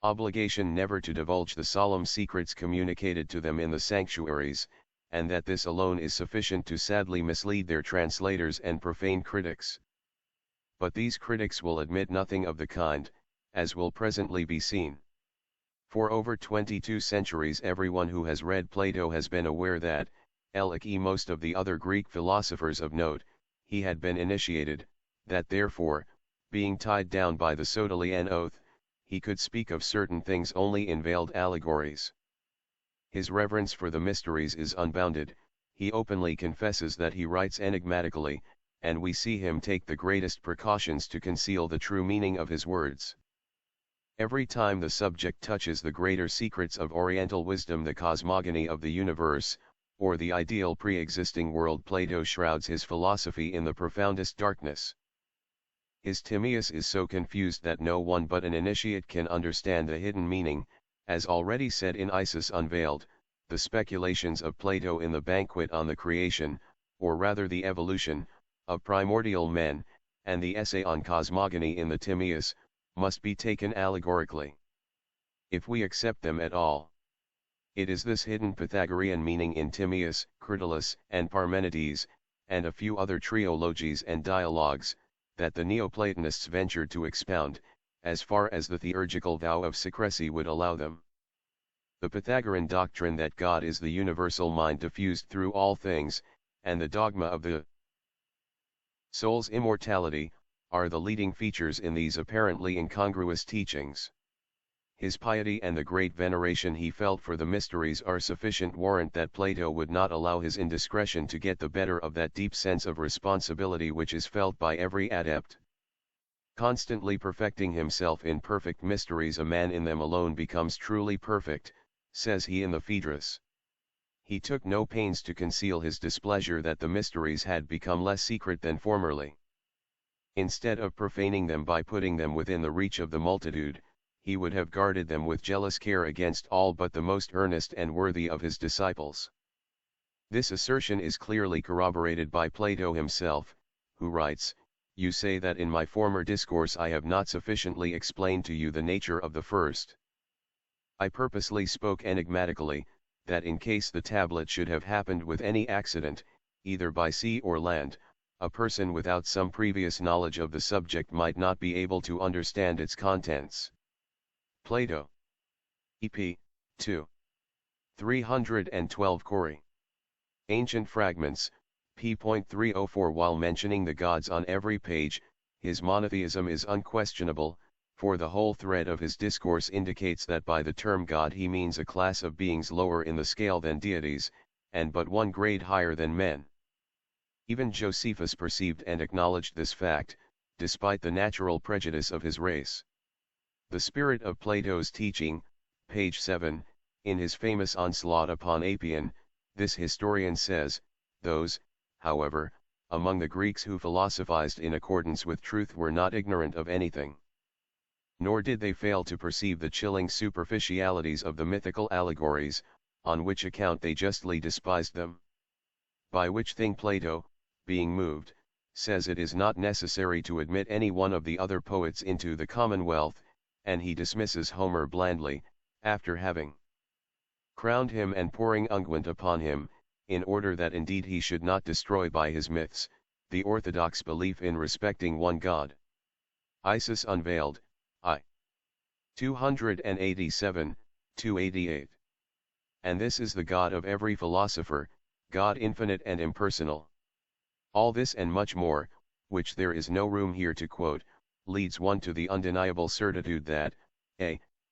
obligation never to divulge the solemn secrets communicated to them in the sanctuaries, and that this alone is sufficient to sadly mislead their translators and profane critics. But these critics will admit nothing of the kind, as will presently be seen. For over 22 centuries everyone who has read Plato has been aware that, like most of the other Greek philosophers of note, he had been initiated, that therefore, being tied down by the Sotelian oath, he could speak of certain things only in veiled allegories. His reverence for the mysteries is unbounded, he openly confesses that he writes enigmatically, and we see him take the greatest precautions to conceal the true meaning of his words. Every time the subject touches the greater secrets of Oriental wisdom, the cosmogony of the universe, or the ideal pre-existing world, Plato shrouds his philosophy in the profoundest darkness. His Timaeus is so confused that no one but an initiate can understand the hidden meaning, as already said in Isis Unveiled, the speculations of Plato in the Banquet on the creation, or rather the evolution, of primordial men, and the essay on cosmogony in the Timaeus, must be taken allegorically. If we accept them at all. It is this hidden Pythagorean meaning in Timaeus, Critolus, and Parmenides, and a few other triologies and dialogues, that the Neoplatonists ventured to expound, as far as the theurgical vow of secrecy would allow them. The Pythagorean doctrine that God is the universal mind diffused through all things, and the dogma of the soul's immortality, are the leading features in these apparently incongruous teachings. His piety and the great veneration he felt for the mysteries are sufficient warrant that Plato would not allow his indiscretion to get the better of that deep sense of responsibility which is felt by every adept. Constantly perfecting himself in perfect mysteries, a man in them alone becomes truly perfect, says he in the Phaedrus. He took no pains to conceal his displeasure that the mysteries had become less secret than formerly. Instead of profaning them by putting them within the reach of the multitude, he would have guarded them with jealous care against all but the most earnest and worthy of his disciples. This assertion is clearly corroborated by Plato himself, who writes, "You say that in my former discourse I have not sufficiently explained to you the nature of the first. I purposely spoke enigmatically, that in case the tablet should have happened with any accident, either by sea or land, a person without some previous knowledge of the subject might not be able to understand its contents." Plato. EP. 2. 312 Cori. Ancient Fragments, p.304. While mentioning the gods on every page, his monotheism is unquestionable, for the whole thread of his discourse indicates that by the term God he means a class of beings lower in the scale than deities, and but one grade higher than men. Even Josephus perceived and acknowledged this fact, despite the natural prejudice of his race. The spirit of Plato's teaching, page 7, in his famous onslaught upon Apion, this historian says, those, however, among the Greeks who philosophized in accordance with truth were not ignorant of anything. Nor did they fail to perceive the chilling superficialities of the mythical allegories, on which account they justly despised them. By which thing Plato, being moved, says it is not necessary to admit any one of the other poets into the commonwealth, and he dismisses Homer blandly, after having crowned him and pouring unguent upon him, in order that indeed he should not destroy by his myths, the orthodox belief in respecting one God. Isis Unveiled, I. 287, 288. And this is the God of every philosopher, God infinite and impersonal. All this and much more, which there is no room here to quote, leads one to the undeniable certitude that,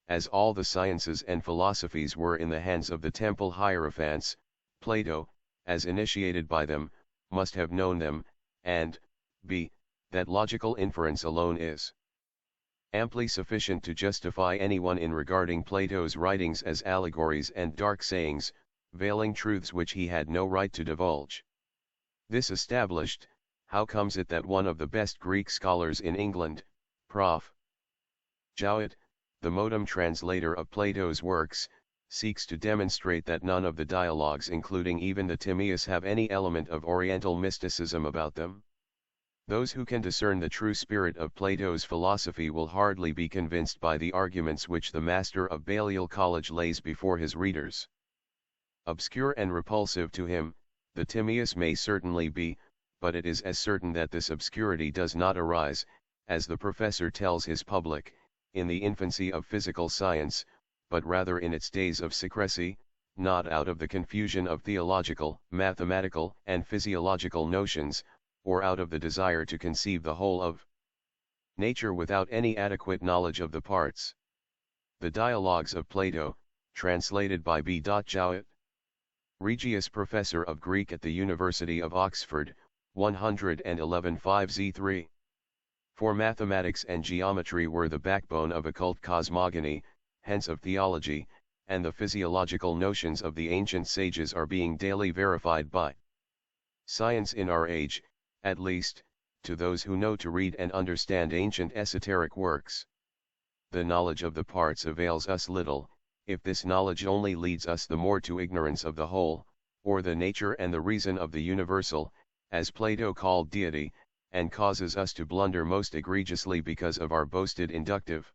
as all the sciences and philosophies were in the hands of the temple hierophants, Plato, as initiated by them, must have known them, and, b. that logical inference alone is amply sufficient to justify anyone in regarding Plato's writings as allegories and dark sayings, veiling truths which he had no right to divulge. This established, how comes it that one of the best Greek scholars in England, Prof. Jowett, the modem translator of Plato's works, seeks to demonstrate that none of the dialogues, including even the Timaeus, have any element of Oriental mysticism about them? Those who can discern the true spirit of Plato's philosophy will hardly be convinced by the arguments which the master of Balliol College lays before his readers. Obscure and repulsive to him, the Timaeus may certainly be, but it is as certain that this obscurity does not arise, as the professor tells his public, in the infancy of physical science, but rather in its days of secrecy, not out of the confusion of theological, mathematical, and physiological notions, or out of the desire to conceive the whole of nature without any adequate knowledge of the parts. The Dialogues of Plato, translated by B. Jowett, Regius Professor of Greek at the University of Oxford, 111 5z3. For mathematics and geometry were the backbone of occult cosmogony, hence of theology, and the physiological notions of the ancient sages are being daily verified by science in our age, at least, to those who know to read and understand ancient esoteric works. The knowledge of the parts avails us little, if this knowledge only leads us the more to ignorance of the whole, or the nature and the reason of the universal, as Plato called deity, and causes us to blunder most egregiously because of our boasted inductive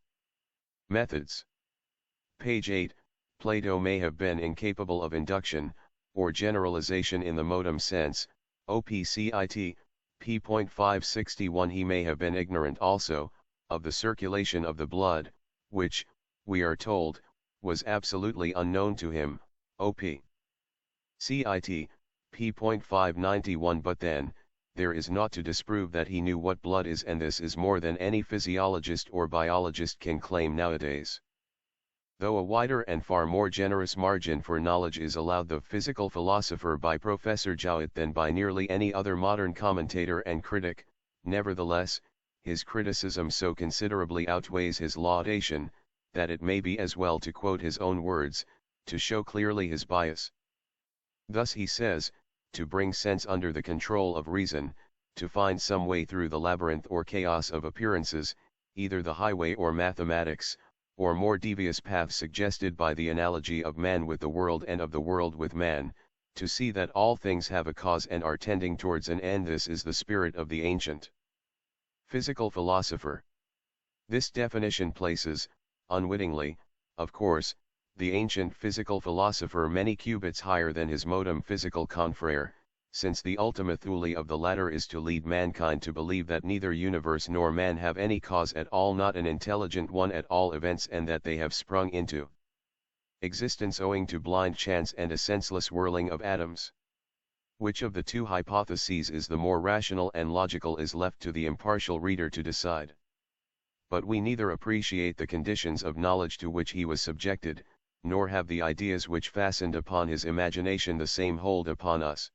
methods. Page 8, Plato may have been incapable of induction, or generalization in the modem sense, OPCIT, p.561. He may have been ignorant also, of the circulation of the blood, which, we are told, was absolutely unknown to him, op. Cit. p.591. But then, there is naught to disprove that he knew what blood is, and this is more than any physiologist or biologist can claim nowadays. Though a wider and far more generous margin for knowledge is allowed the physical philosopher by Professor Jowett than by nearly any other modern commentator and critic, nevertheless, his criticism so considerably outweighs his laudation, that it may be as well to quote his own words, to show clearly his bias. Thus he says, to bring sense under the control of reason, to find some way through the labyrinth or chaos of appearances, either the highway or mathematics, or more devious paths suggested by the analogy of man with the world and of the world with man, to see that all things have a cause and are tending towards an end. This is the spirit of the ancient physical philosopher. This definition places, unwittingly, of course, the ancient physical philosopher many cubits higher than his modern physical confrere, since the ultima thule of the latter is to lead mankind to believe that neither universe nor man have any cause at all, not an intelligent one at all events, and that they have sprung into existence owing to blind chance and a senseless whirling of atoms. Which of the two hypotheses is the more rational and logical is left to the impartial reader to decide. But we neither appreciate the conditions of knowledge to which he was subjected, nor have the ideas which fastened upon his imagination the same hold upon us.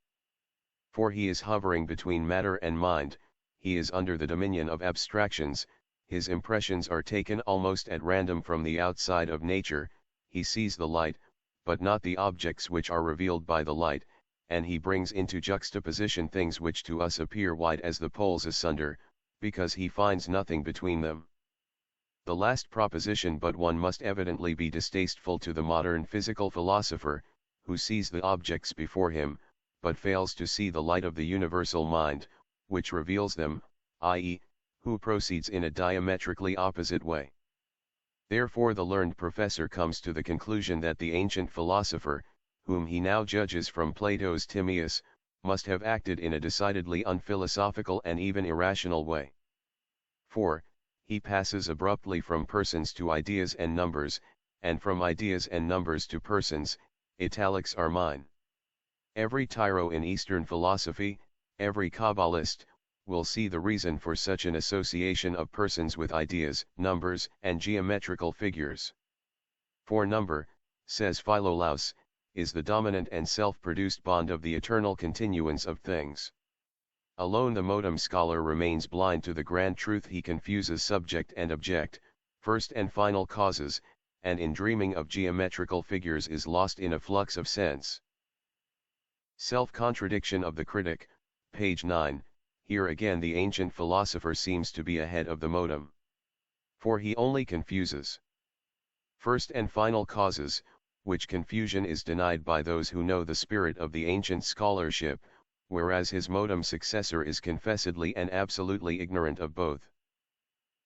For he is hovering between matter and mind, he is under the dominion of abstractions, his impressions are taken almost at random from the outside of nature, he sees the light, but not the objects which are revealed by the light, and he brings into juxtaposition things which to us appear wide as the poles asunder, because he finds nothing between them. The last proposition but one must evidently be distasteful to the modern physical philosopher, who sees the objects before him, but fails to see the light of the universal mind, which reveals them, i.e., who proceeds in a diametrically opposite way. Therefore the learned professor comes to the conclusion that the ancient philosopher, whom he now judges from Plato's Timaeus, must have acted in a decidedly unphilosophical and even irrational way. For, he passes abruptly from persons to ideas and numbers, and from ideas and numbers to persons, italics are mine. Every tyro in Eastern philosophy, every Kabbalist, will see the reason for such an association of persons with ideas, numbers, and geometrical figures. For number, says Philolaus, is the dominant and self-produced bond of the eternal continuance of things. Alone the modem scholar remains blind to the grand truth. He confuses subject and object, first and final causes, and in dreaming of geometrical figures is lost in a flux of sense. Self-contradiction of the critic, page 9, here again the ancient philosopher seems to be ahead of the modem. For he only confuses first and final causes, which confusion is denied by those who know the spirit of the ancient scholarship, whereas his modem successor is confessedly and absolutely ignorant of both.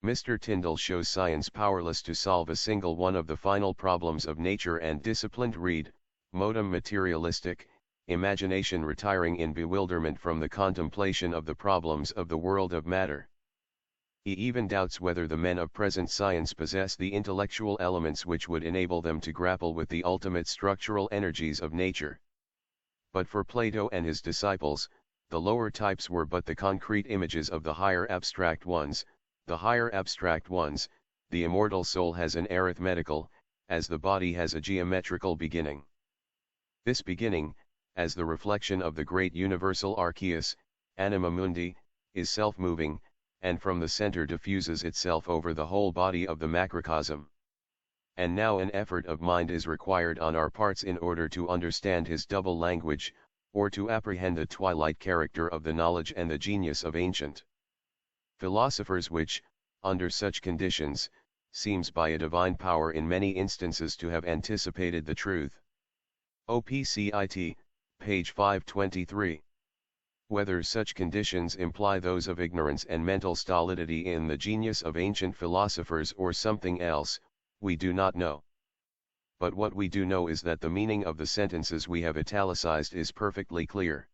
Mr. Tyndall shows science powerless to solve a single one of the final problems of nature and disciplined read, modem materialistic, imagination retiring in bewilderment from the contemplation of the problems of the world of matter. He even doubts whether the men of present science possess the intellectual elements which would enable them to grapple with the ultimate structural energies of nature. But for Plato and his disciples, the lower types were but the concrete images of the higher abstract ones. The higher abstract ones, the immortal soul has an arithmetical, as the body has a geometrical beginning. This beginning, as the reflection of the great universal archeus, anima mundi, is self-moving, and from the center diffuses itself over the whole body of the macrocosm. And now an effort of mind is required on our parts in order to understand his double language, or to apprehend the twilight character of the knowledge and the genius of ancient philosophers which, under such conditions, seems by a divine power in many instances to have anticipated the truth. OPCIT, page 523. Whether such conditions imply those of ignorance and mental stolidity in the genius of ancient philosophers or something else, we do not know. But what we do know is that the meaning of the sentences we have italicized is perfectly clear.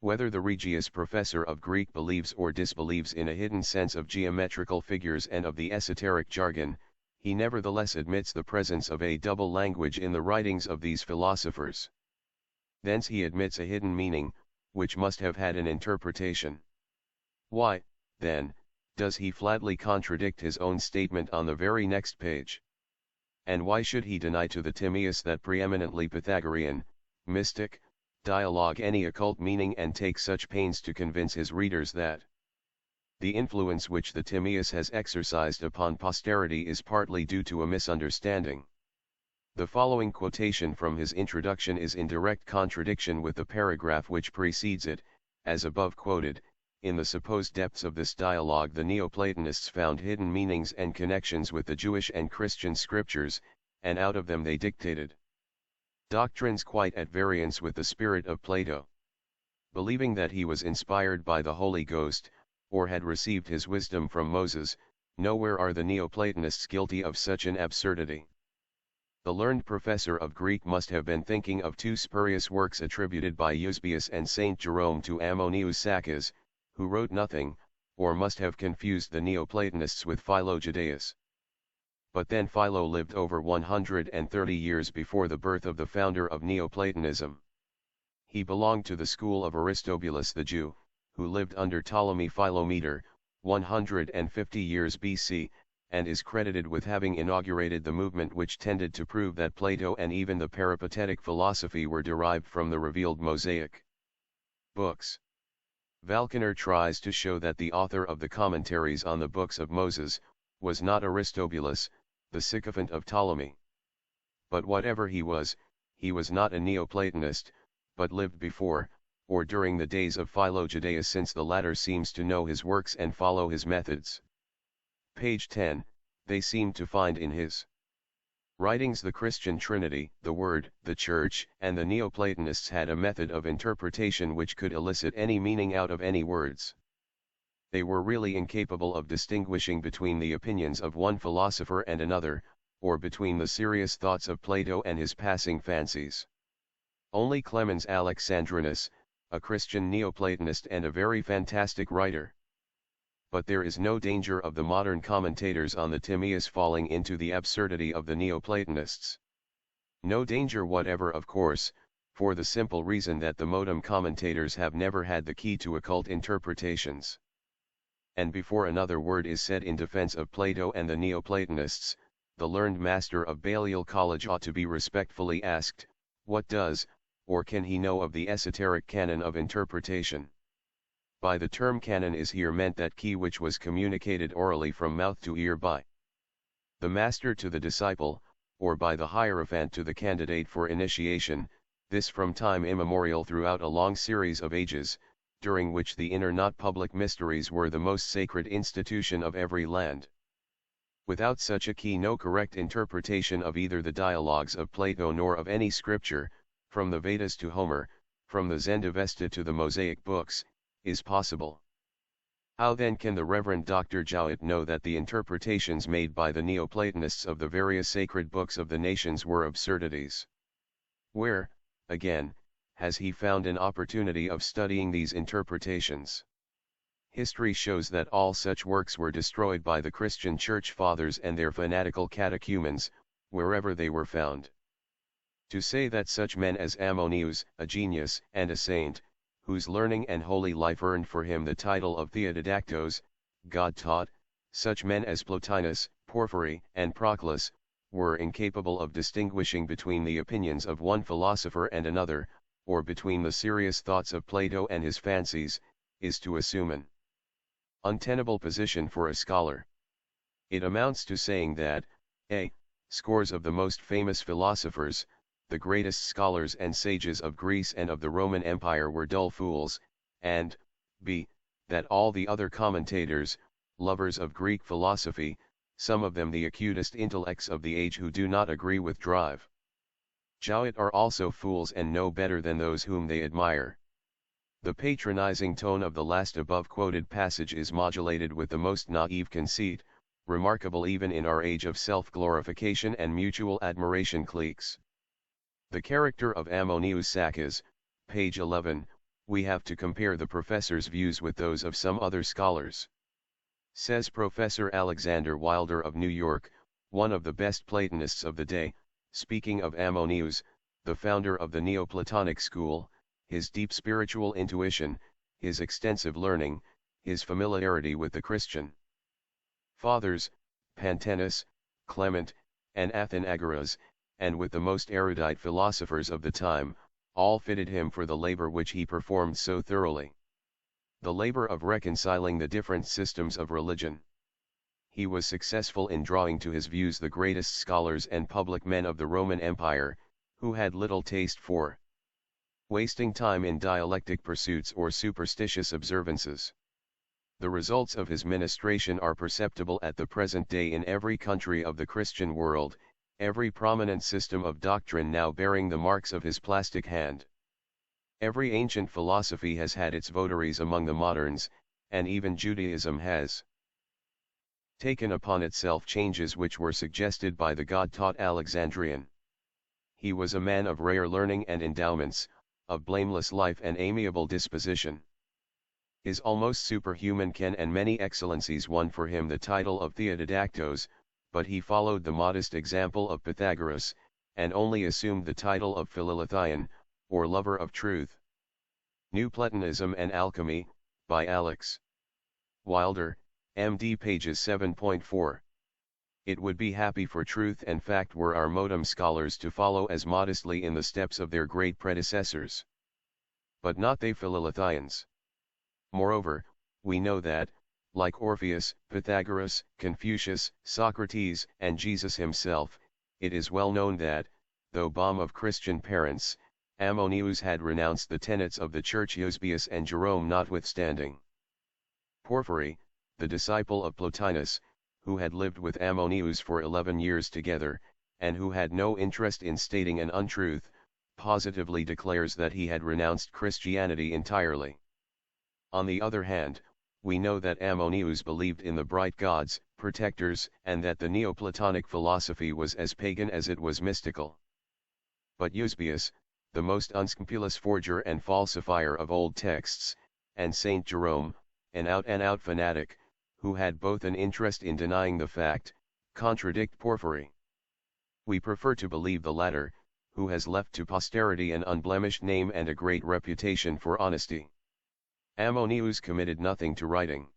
Whether the Regius professor of Greek believes or disbelieves in a hidden sense of geometrical figures and of the esoteric jargon, he nevertheless admits the presence of a double language in the writings of these philosophers. Thence he admits a hidden meaning, which must have had an interpretation. Why, then, does he flatly contradict his own statement on the very next page? And why should he deny to the Timaeus that preeminently Pythagorean, mystic, dialogue any occult meaning and take such pains to convince his readers that the influence which the Timaeus has exercised upon posterity is partly due to a misunderstanding? The following quotation from his introduction is in direct contradiction with the paragraph which precedes it. As above quoted, in the supposed depths of this dialogue the Neoplatonists found hidden meanings and connections with the Jewish and Christian scriptures, and out of them they dictated doctrines quite at variance with the spirit of Plato. Believing that he was inspired by the Holy Ghost, or had received his wisdom from Moses, nowhere are the Neoplatonists guilty of such an absurdity. The learned professor of Greek must have been thinking of two spurious works attributed by Eusebius and Saint Jerome to Ammonius Saccas, who wrote nothing, or must have confused the Neoplatonists with Philo Judaeus. But then Philo lived over 130 years before the birth of the founder of Neoplatonism. He belonged to the school of Aristobulus the Jew, who lived under Ptolemy Philometor, 150 years BC, and is credited with having inaugurated the movement which tended to prove that Plato and even the peripatetic philosophy were derived from the revealed Mosaic books. Valkener tries to show that the author of the commentaries on the books of Moses was not Aristobulus, the sycophant of Ptolemy. But whatever he was not a Neoplatonist, but lived before, or during the days of Philo Judaeus, since the latter seems to know his works and follow his methods. Page 10, they seem to find in his writings the Christian Trinity, the Word, the Church, and the Neoplatonists had a method of interpretation which could elicit any meaning out of any words. They were really incapable of distinguishing between the opinions of one philosopher and another, or between the serious thoughts of Plato and his passing fancies. Only Clemens Alexandrinus, a Christian Neoplatonist and a very fantastic writer. But there is no danger of the modern commentators on the Timaeus falling into the absurdity of the Neoplatonists. No danger whatever, of course, for the simple reason that the modern commentators have never had the key to occult interpretations. And before another word is said in defense of Plato and the Neoplatonists, the learned master of Balliol College ought to be respectfully asked, what does, or can he know of the esoteric canon of interpretation? By the term canon is here meant that key which was communicated orally from mouth to ear by the master to the disciple, or by the hierophant to the candidate for initiation, this from time immemorial throughout a long series of ages, during which the inner not public mysteries were the most sacred institution of every land. Without such a key no correct interpretation of either the dialogues of Plato nor of any scripture, from the Vedas to Homer, from the Zendavesta to the Mosaic books, is possible. How then can the Reverend Dr. Jowett know that the interpretations made by the Neoplatonists of the various sacred books of the nations were absurdities? Where, again, has he found an opportunity of studying these interpretations? History shows that all such works were destroyed by the Christian Church Fathers and their fanatical catechumens, wherever they were found. To say that such men as Ammonius, a genius and a saint, whose learning and holy life earned for him the title of Theodidactos, God-taught, such men as Plotinus, Porphyry, and Proclus, were incapable of distinguishing between the opinions of one philosopher and another, or between the serious thoughts of Plato and his fancies, is to assume an untenable position for a scholar. It amounts to saying that, a. Scores of the most famous philosophers, the greatest scholars and sages of Greece and of the Roman Empire were dull fools, and, b. That all the other commentators, lovers of Greek philosophy, some of them the acutest intellects of the age who do not agree with Drive Jowett, are also fools and no better than those whom they admire. The patronizing tone of the last above quoted passage is modulated with the most naive conceit, remarkable even in our age of self-glorification and mutual admiration cliques. The character of Ammonius Saccas, page 11, we have to compare the professor's views with those of some other scholars. Says Professor Alexander Wilder of New York, one of the best Platonists of the day, speaking of Ammonius, the founder of the Neoplatonic school, his deep spiritual intuition, his extensive learning, his familiarity with the Christian fathers, Pantaenus, Clement, and Athenagoras, and with the most erudite philosophers of the time, all fitted him for the labor which he performed so thoroughly. The labor of reconciling the different systems of religion. He was successful in drawing to his views the greatest scholars and public men of the Roman Empire, who had little taste for wasting time in dialectic pursuits or superstitious observances. The results of his ministration are perceptible at the present day in every country of the Christian world, every prominent system of doctrine now bearing the marks of his plastic hand. Every ancient philosophy has had its votaries among the moderns, and even Judaism has taken upon itself changes which were suggested by the God-taught Alexandrian. He was a man of rare learning and endowments, of blameless life and amiable disposition. His almost superhuman ken and many excellencies won for him the title of Theodidactos, but he followed the modest example of Pythagoras, and only assumed the title of Philelethean, or lover of truth. New Platonism and Alchemy, by Alex. Wilder, M.D. pages 7.4. It would be happy for truth and fact were our modem scholars to follow as modestly in the steps of their great predecessors. But not they Phileletheans. Moreover, we know that, like Orpheus, Pythagoras, Confucius, Socrates, and Jesus himself, it is well known that, though born of Christian parents, Ammonius had renounced the tenets of the Church Eusebius and Jerome notwithstanding. Porphyry, the disciple of Plotinus, who had lived with Ammonius for 11 years together, and who had no interest in stating an untruth, positively declares that he had renounced Christianity entirely. On the other hand, we know that Ammonius believed in the bright gods, protectors, and that the Neoplatonic philosophy was as pagan as it was mystical. But Eusebius, the most unscrupulous forger and falsifier of old texts, and Saint Jerome, an out-and-out fanatic, who had both an interest in denying the fact, contradict Porphyry. We prefer to believe the latter, who has left to posterity an unblemished name and a great reputation for honesty. Ammonius committed nothing to writing.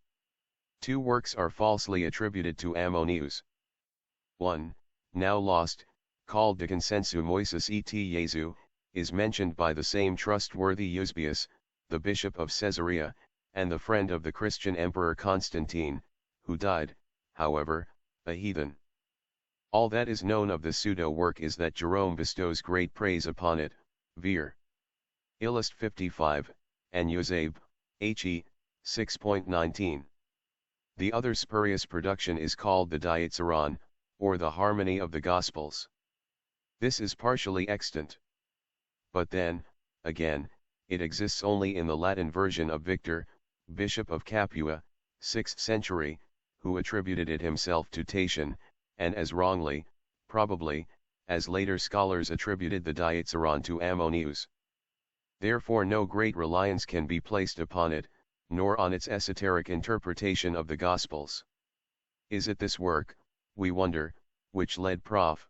2 works are falsely attributed to Ammonius. 1, now lost, called De Consensu Moises et Jesu, is mentioned by the same trustworthy Eusebius, the bishop of Caesarea, and the friend of the Christian emperor Constantine, who died, however, a heathen. All that is known of the pseudo-work is that Jerome bestows great praise upon it, Vir. Illust 55, and Euseb, He, 6.19. The other spurious production is called the Diatsaron, or the Harmony of the Gospels. This is partially extant. But then, again, it exists only in the Latin version of Victor, Bishop of Capua, 6th century, who attributed it himself to Tatian, and as wrongly, probably, as later scholars attributed the Diatsaron to Ammonius. Therefore no great reliance can be placed upon it, nor on its esoteric interpretation of the Gospels. Is it this work, we wonder, which led Prof.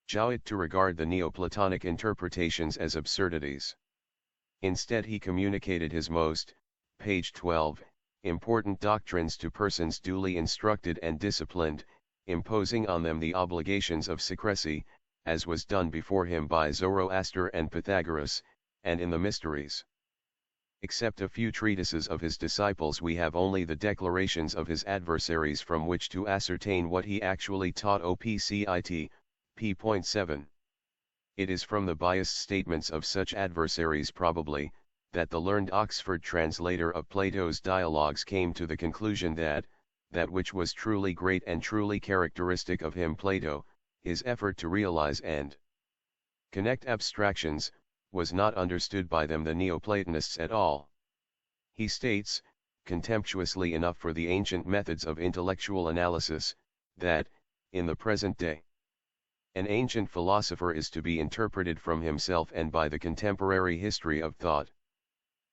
Jowett to regard the Neoplatonic interpretations as absurdities? Instead he communicated his most, page 12, important doctrines to persons duly instructed and disciplined, imposing on them the obligations of secrecy, as was done before him by Zoroaster and Pythagoras, and in the mysteries. Except a few treatises of his disciples we have only the declarations of his adversaries from which to ascertain what he actually taught OPCIT, p.7. It is from the biased statements of such adversaries probably, that the learned Oxford translator of Plato's dialogues came to the conclusion that which was truly great and truly characteristic of him Plato, his effort to realize and connect abstractions, was not understood by them the Neoplatonists at all. He states, contemptuously enough for the ancient methods of intellectual analysis, that, in the present day, an ancient philosopher is to be interpreted from himself and by the contemporary history of thought.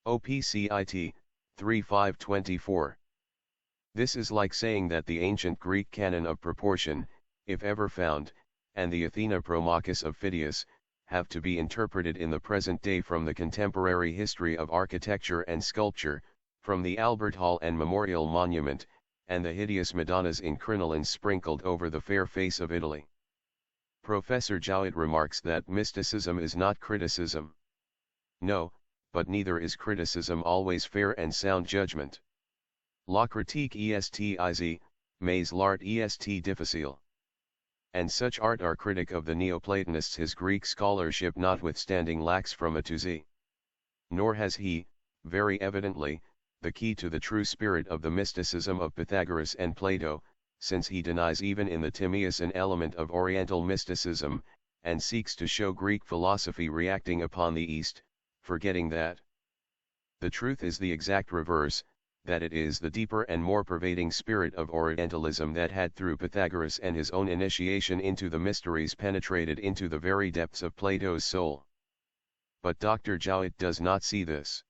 OPCIT, 3-5-24. This is like saying that the ancient Greek canon of proportion, if ever found, and the Athena Promachus of Phidias, have to be interpreted in the present day from the contemporary history of architecture and sculpture, from the Albert Hall and Memorial Monument, and the hideous Madonnas in crinolines sprinkled over the fair face of Italy. Professor Jowett remarks that mysticism is not criticism. No, but neither is criticism always fair and sound judgment. La critique est mais l'art est difficile. And such art our critic of the Neoplatonists his Greek scholarship notwithstanding lacks from A to Z. Nor has he, very evidently, the key to the true spirit of the mysticism of Pythagoras and Plato, since he denies even in the Timaeus an element of Oriental mysticism, and seeks to show Greek philosophy reacting upon the East, forgetting that the truth is the exact reverse, that it is the deeper and more pervading spirit of Orientalism that had through Pythagoras and his own initiation into the mysteries penetrated into the very depths of Plato's soul. But Dr. Jowett does not see this.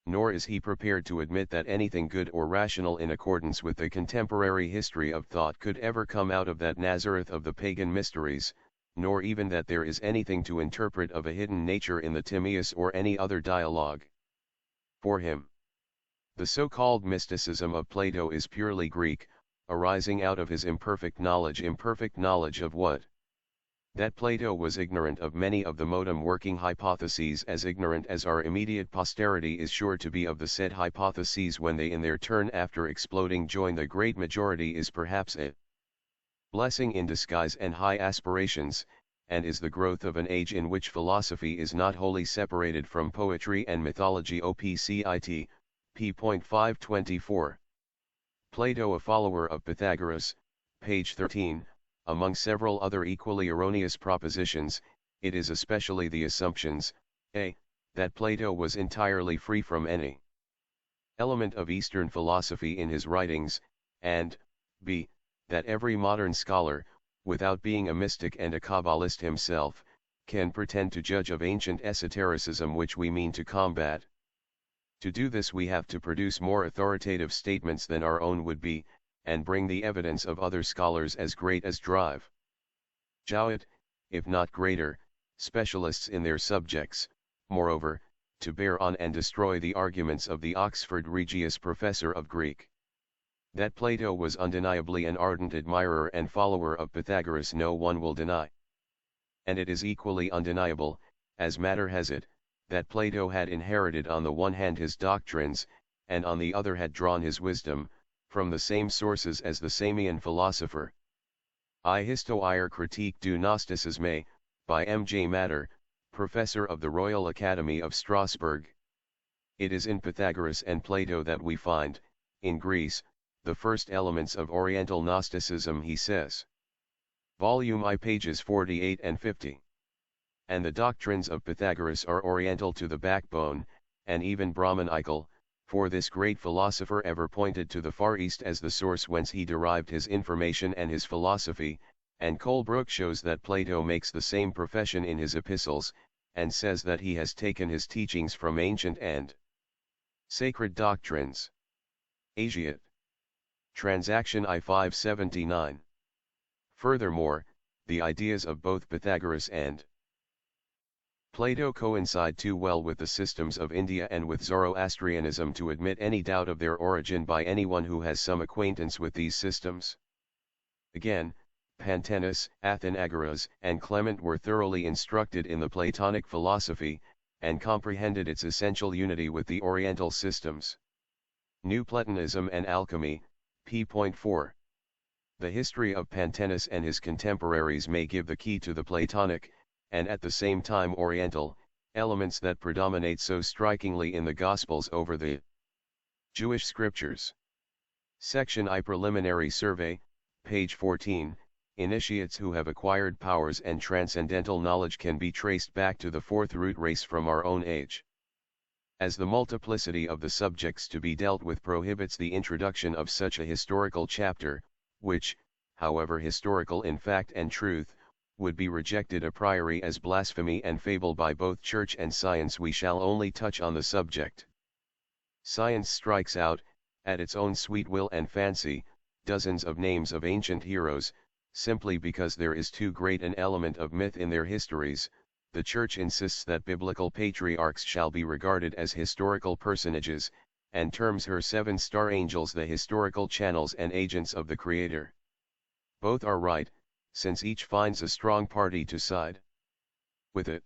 Nor is he prepared to admit that anything good or rational in accordance with the contemporary history of thought could ever come out of that Nazareth of the pagan mysteries, nor even that there is anything to interpret of a hidden nature in the Timaeus or any other dialogue. For him, the so-called mysticism of Plato is purely Greek, arising out of his imperfect knowledge of what? That Plato was ignorant of many of the modem working hypotheses, as ignorant as our immediate posterity is sure to be of the said hypotheses when they in their turn after exploding join the great majority, is perhaps a blessing in disguise and high aspirations, and is the growth of an age in which philosophy is not wholly separated from poetry and mythology. OPCIT, p.524. Plato, a follower of Pythagoras, page 13. Among several other equally erroneous propositions, it is especially the assumptions, a. that Plato was entirely free from any element of Eastern philosophy in his writings, and b. that every modern scholar, without being a mystic and a Kabbalist himself, can pretend to judge of ancient esotericism which we mean to combat. To do this we have to produce more authoritative statements than our own would be, and bring the evidence of other scholars as great as drive Jowett, if not greater, specialists in their subjects, moreover, to bear on and destroy the arguments of the Oxford Regius professor of Greek. That Plato was undeniably an ardent admirer and follower of Pythagoras no one will deny. And it is equally undeniable, as matter has it, that Plato had inherited on the one hand his doctrines, and on the other had drawn his wisdom, from the same sources as the Samian philosopher. I Histoire critique du Gnosticisme, by M. J. Matter, professor of the Royal Academy of Strasbourg. It is in Pythagoras and Plato that we find, in Greece, the first elements of Oriental Gnosticism, he says. Volume I, pages 48 and 50. And the doctrines of Pythagoras are Oriental to the backbone, and even Brahmanical, for this great philosopher ever pointed to the Far East as the source whence he derived his information and his philosophy, and Colebrooke shows that Plato makes the same profession in his epistles, and says that he has taken his teachings from ancient and sacred doctrines. Asiat. Transaction I 579. Furthermore, the ideas of both Pythagoras and Plato coincide too well with the systems of India and with Zoroastrianism to admit any doubt of their origin by anyone who has some acquaintance with these systems. Again, Pantaenus, Athenagoras, and Clement were thoroughly instructed in the Platonic philosophy, and comprehended its essential unity with the Oriental systems. New Platonism and Alchemy, p.4. The history of Pantaenus and his contemporaries may give the key to the Platonic, and at the same time Oriental, elements that predominate so strikingly in the Gospels over the Jewish scriptures. Section I, Preliminary Survey, page 14. Initiates who have acquired powers and transcendental knowledge can be traced back to the fourth root race from our own age. As the multiplicity of the subjects to be dealt with prohibits the introduction of such a historical chapter, which, however historical in fact and truth, would be rejected a priori as blasphemy and fable by both church and science, we shall only touch on the subject. Science strikes out, at its own sweet will and fancy, dozens of names of ancient heroes, simply because there is too great an element of myth in their histories. The Church insists that biblical patriarchs shall be regarded as historical personages, and terms her seven-star angels the historical channels and agents of the Creator. Both are right, since each finds a strong party to side with it.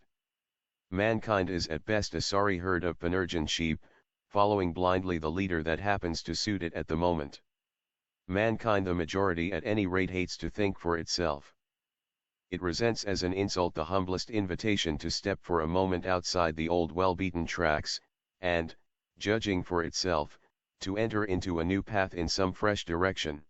Mankind is at best a sorry herd of Panurgian sheep, following blindly the leader that happens to suit it at the moment. Mankind, the majority at any rate, hates to think for itself. It resents as an insult the humblest invitation to step for a moment outside the old well-beaten tracks, and, judging for itself, to enter into a new path in some fresh direction.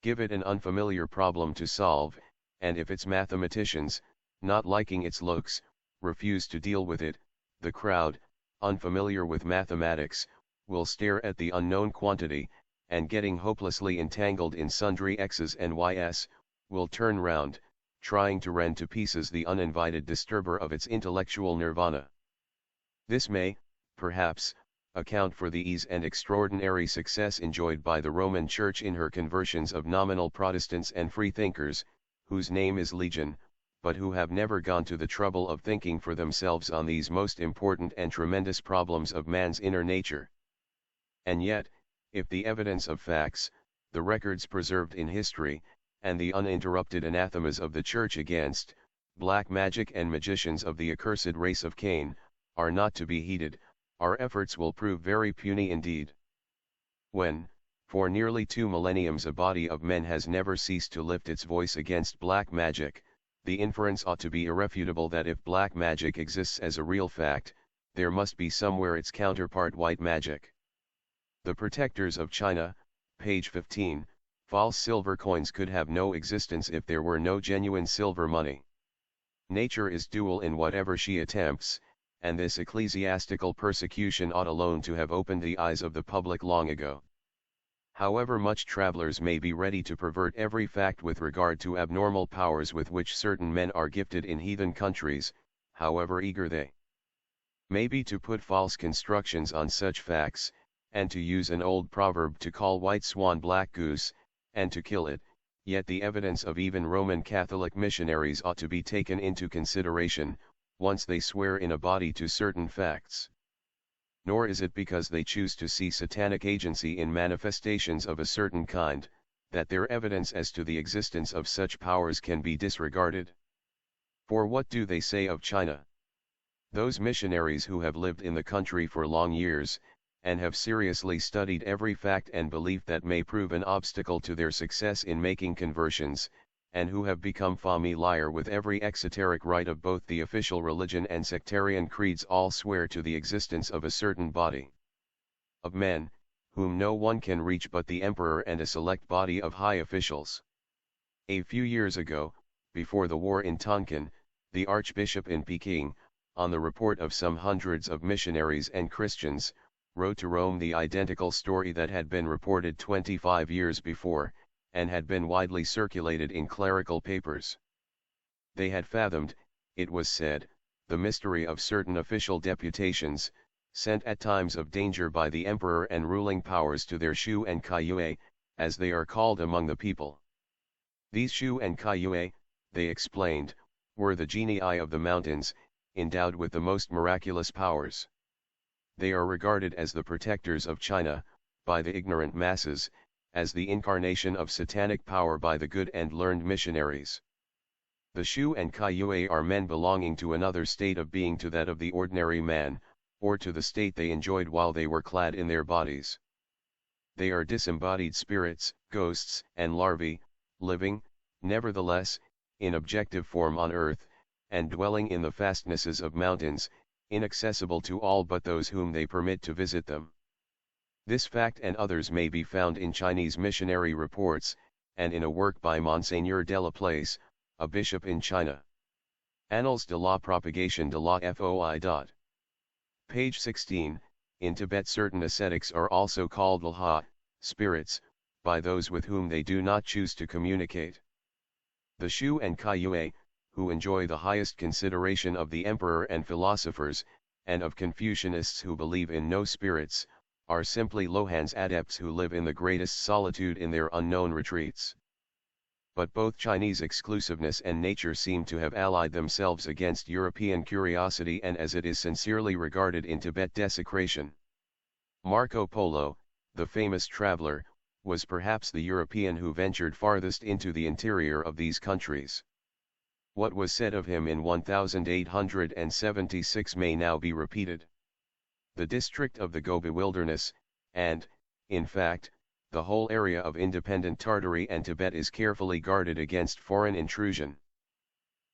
Give it an unfamiliar problem to solve, and if its mathematicians, not liking its looks, refuse to deal with it, the crowd, unfamiliar with mathematics, will stare at the unknown quantity, and getting hopelessly entangled in sundry x's and y's, will turn round, trying to rend to pieces the uninvited disturber of its intellectual nirvana. This may, perhaps, account for the ease and extraordinary success enjoyed by the Roman Church in her conversions of nominal Protestants and freethinkers, whose name is legion, but who have never gone to the trouble of thinking for themselves on these most important and tremendous problems of man's inner nature. And yet, if the evidence of facts, the records preserved in history, and the uninterrupted anathemas of the Church against black magic and magicians of the accursed race of Cain, are not to be heeded, our efforts will prove very puny indeed. When, for nearly 2 millenniums, a body of men has never ceased to lift its voice against black magic, the inference ought to be irrefutable that if black magic exists as a real fact, there must be somewhere its counterpart, white magic. The protectors of China, page 15, false silver coins could have no existence if there were no genuine silver money. Nature is dual in whatever she attempts, and this ecclesiastical persecution ought alone to have opened the eyes of the public long ago. However much travelers may be ready to pervert every fact with regard to abnormal powers with which certain men are gifted in heathen countries, however eager they may be to put false constructions on such facts, and to use an old proverb to call white swan black goose, and to kill it, yet the evidence of even Roman Catholic missionaries ought to be taken into consideration, once they swear in a body to certain facts. Nor is it because they choose to see satanic agency in manifestations of a certain kind, that their evidence as to the existence of such powers can be disregarded. For what do they say of China? Those missionaries who have lived in the country for long years, and have seriously studied every fact and belief that may prove an obstacle to their success in making conversions, and who have become familiar with every exoteric rite of both the official religion and sectarian creeds, all swear to the existence of a certain body of men, whom no one can reach but the emperor and a select body of high officials. A few years ago, before the war in Tonkin, the Archbishop in Peking, on the report of some hundreds of missionaries and Christians, wrote to Rome the identical story that had been reported 25 years before, and had been widely circulated in clerical papers. They had fathomed, it was said, the mystery of certain official deputations, sent at times of danger by the emperor and ruling powers to their Shu and Kaiyue, as they are called among the people. These Shu and Kaiyue, they explained, were the genii of the mountains, endowed with the most miraculous powers. They are regarded as the protectors of China, by the ignorant masses, as the incarnation of satanic power by the good and learned missionaries. The Shu and Kaiyue are men belonging to another state of being to that of the ordinary man, or to the state they enjoyed while they were clad in their bodies. They are disembodied spirits, ghosts, and larvae, living, nevertheless, in objective form on earth, and dwelling in the fastnesses of mountains, inaccessible to all but those whom they permit to visit them. This fact and others may be found in Chinese missionary reports, and in a work by Monseigneur de la Place, a bishop in China. Annales de la Propagation de la Foi. Page 16, in Tibet certain ascetics are also called Lha, spirits, by those with whom they do not choose to communicate. The Shu and Kaiyue, who enjoy the highest consideration of the emperor and philosophers, and of Confucianists who believe in no spirits, are simply Lohan's adepts who live in the greatest solitude in their unknown retreats. But both Chinese exclusiveness and nature seem to have allied themselves against European curiosity and, as it is sincerely regarded, in Tibet desecration. Marco Polo, the famous traveler, was perhaps the European who ventured farthest into the interior of these countries. What was said of him in 1876 may now be repeated. The district of the Gobi Wilderness, and, in fact, the whole area of independent Tartary and Tibet is carefully guarded against foreign intrusion.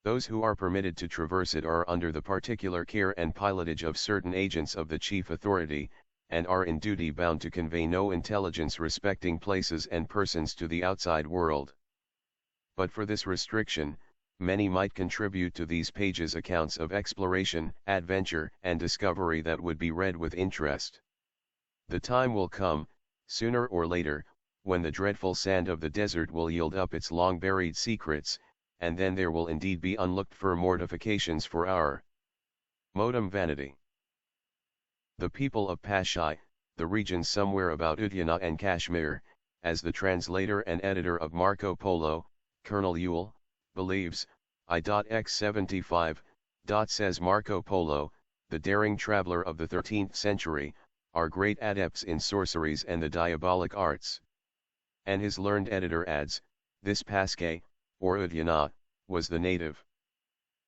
Those who are permitted to traverse it are under the particular care and pilotage of certain agents of the chief authority, and are in duty bound to convey no intelligence respecting places and persons to the outside world. But for this restriction, many might contribute to these pages accounts of exploration, adventure, and discovery that would be read with interest. The time will come, sooner or later, when the dreadful sand of the desert will yield up its long-buried secrets, and then there will indeed be unlooked-for mortifications for our modem vanity. The people of Pashai, the region somewhere about Udyana and Kashmir, as the translator and editor of Marco Polo, Colonel Ewell, believes, I.X75, says Marco Polo, the daring traveler of the 13th century, are great adepts in sorceries and the diabolic arts. And his learned editor adds, this Paske, or Udyana, was the native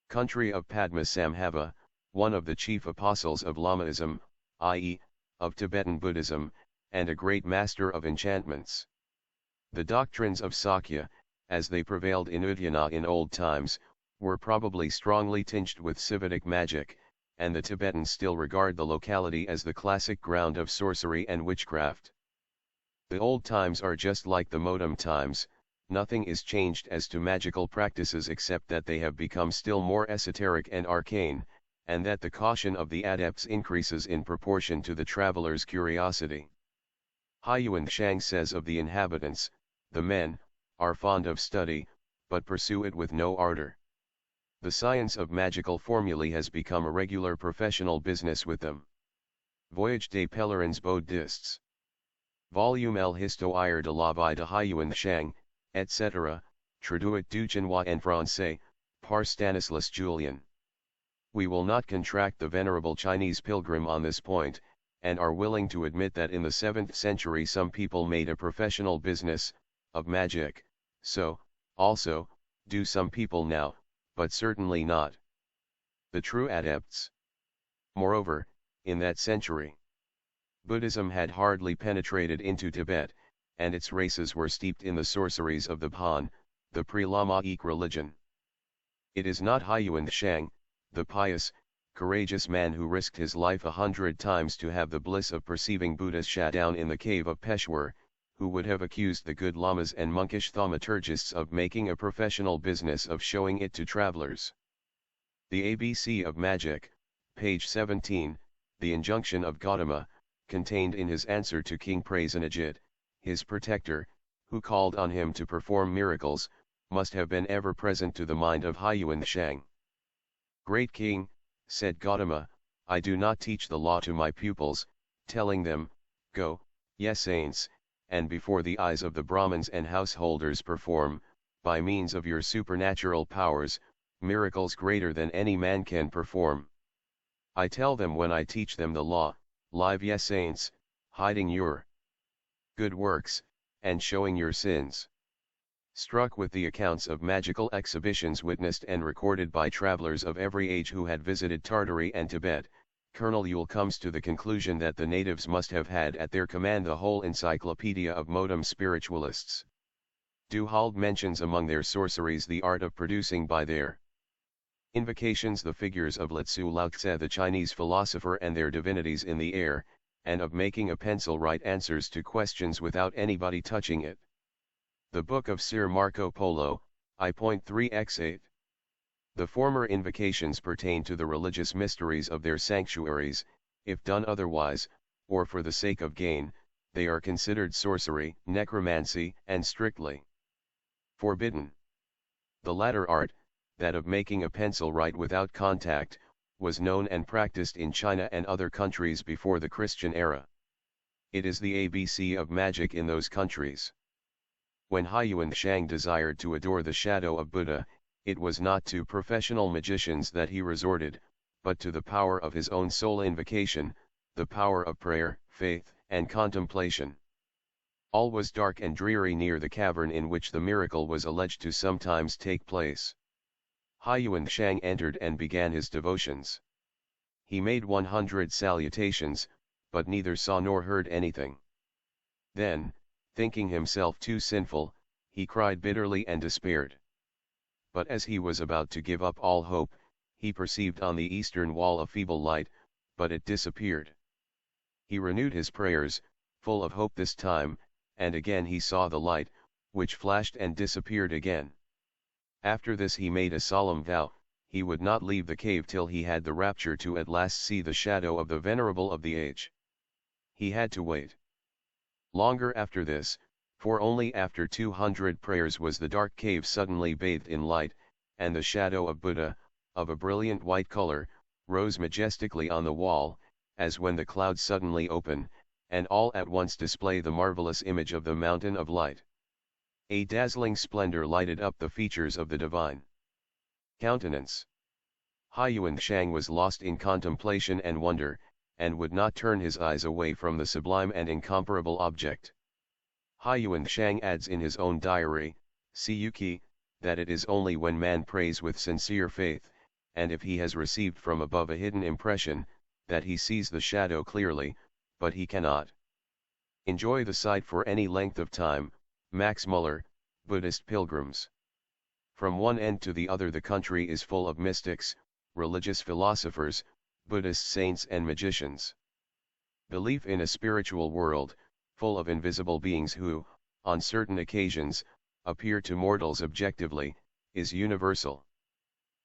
country of Padmasambhava, one of the chief apostles of Lamaism, i.e., of Tibetan Buddhism, and a great master of enchantments. The doctrines of Sakya, as they prevailed in Udyana in old times, were probably strongly tinged with Sivatic magic, and the Tibetans still regard the locality as the classic ground of sorcery and witchcraft. The old times are just like the modern times, nothing is changed as to magical practices except that they have become still more esoteric and arcane, and that the caution of the adepts increases in proportion to the traveler's curiosity. Haiyuan Shang says of the inhabitants, the men, are fond of study, but pursue it with no ardor. The science of magical formulae has become a regular professional business with them. Voyage des pèlerins bouddhistes. Volume L Histoire de la vie de Haiyuan Shang, etc., traduit du chinois en français, par Stanislas Julien. We will not contract the venerable Chinese pilgrim on this point, and are willing to admit that in the 7th century some people made a professional business of magic, so, also, do some people now, but certainly not the true adepts. Moreover, in that century, Buddhism had hardly penetrated into Tibet, and its races were steeped in the sorceries of the Pan, the pre-Lamaic religion. It is not Haiyuan Shang, the pious, courageous man who risked his life 100 times to have the bliss of perceiving Buddha's shadow in the cave of Peshawar, who would have accused the good lamas and monkish thaumaturgists of making a professional business of showing it to travelers. The ABC of Magic, page 17, the injunction of Gautama, contained in his answer to King Prasenajit, his protector, who called on him to perform miracles, must have been ever present to the mind of Haiyuan Shang. Great King, said Gautama, I do not teach the law to my pupils, telling them, go, ye saints, and before the eyes of the Brahmins and householders perform, by means of your supernatural powers, miracles greater than any man can perform. I tell them when I teach them the law, live ye saints, hiding your good works, and showing your sins. Struck with the accounts of magical exhibitions witnessed and recorded by travelers of every age who had visited Tartary and Tibet, Colonel Ewell comes to the conclusion that the natives must have had at their command the whole encyclopedia of modem spiritualists. Du Halde mentions among their sorceries the art of producing by their invocations the figures of Lao-Tzu Lao-Tse the Chinese philosopher and their divinities in the air, and of making a pencil write answers to questions without anybody touching it. The Book of Sir Marco Polo, I.3x8. The former invocations pertain to the religious mysteries of their sanctuaries. If done otherwise, or for the sake of gain, they are considered sorcery, necromancy, and strictly forbidden. The latter art, that of making a pencil write without contact, was known and practiced in China and other countries before the Christian era. It is the ABC of magic in those countries. When Huiyuan Shang desired to adore the shadow of Buddha, it was not to professional magicians that he resorted, but to the power of his own soul invocation, the power of prayer, faith, and contemplation. All was dark and dreary near the cavern in which the miracle was alleged to sometimes take place. Huiyuan Shang entered and began his devotions. He made 100 salutations, but neither saw nor heard anything. Then, thinking himself too sinful, he cried bitterly and despaired. But as he was about to give up all hope, he perceived on the eastern wall a feeble light, but it disappeared. He renewed his prayers, full of hope this time, and again he saw the light, which flashed and disappeared again. After this he made a solemn vow, he would not leave the cave till he had the rapture to at last see the shadow of the venerable of the age. He had to wait longer after this, for only after 200 prayers was the dark cave suddenly bathed in light, and the shadow of Buddha, of a brilliant white color, rose majestically on the wall, as when the clouds suddenly open, and all at once display the marvelous image of the mountain of light. A dazzling splendor lighted up the features of the divine countenance. Huiyuan Shang was lost in contemplation and wonder, and would not turn his eyes away from the sublime and incomparable object. Huiyuan Shang adds in his own diary, Siyuki, that it is only when man prays with sincere faith, and if he has received from above a hidden impression, that he sees the shadow clearly, but he cannot enjoy the sight for any length of time. Max Muller, Buddhist Pilgrims. From one end to the other the country is full of mystics, religious philosophers, Buddhist saints and magicians. Belief in a spiritual world, full of invisible beings who, on certain occasions, appear to mortals objectively, is universal.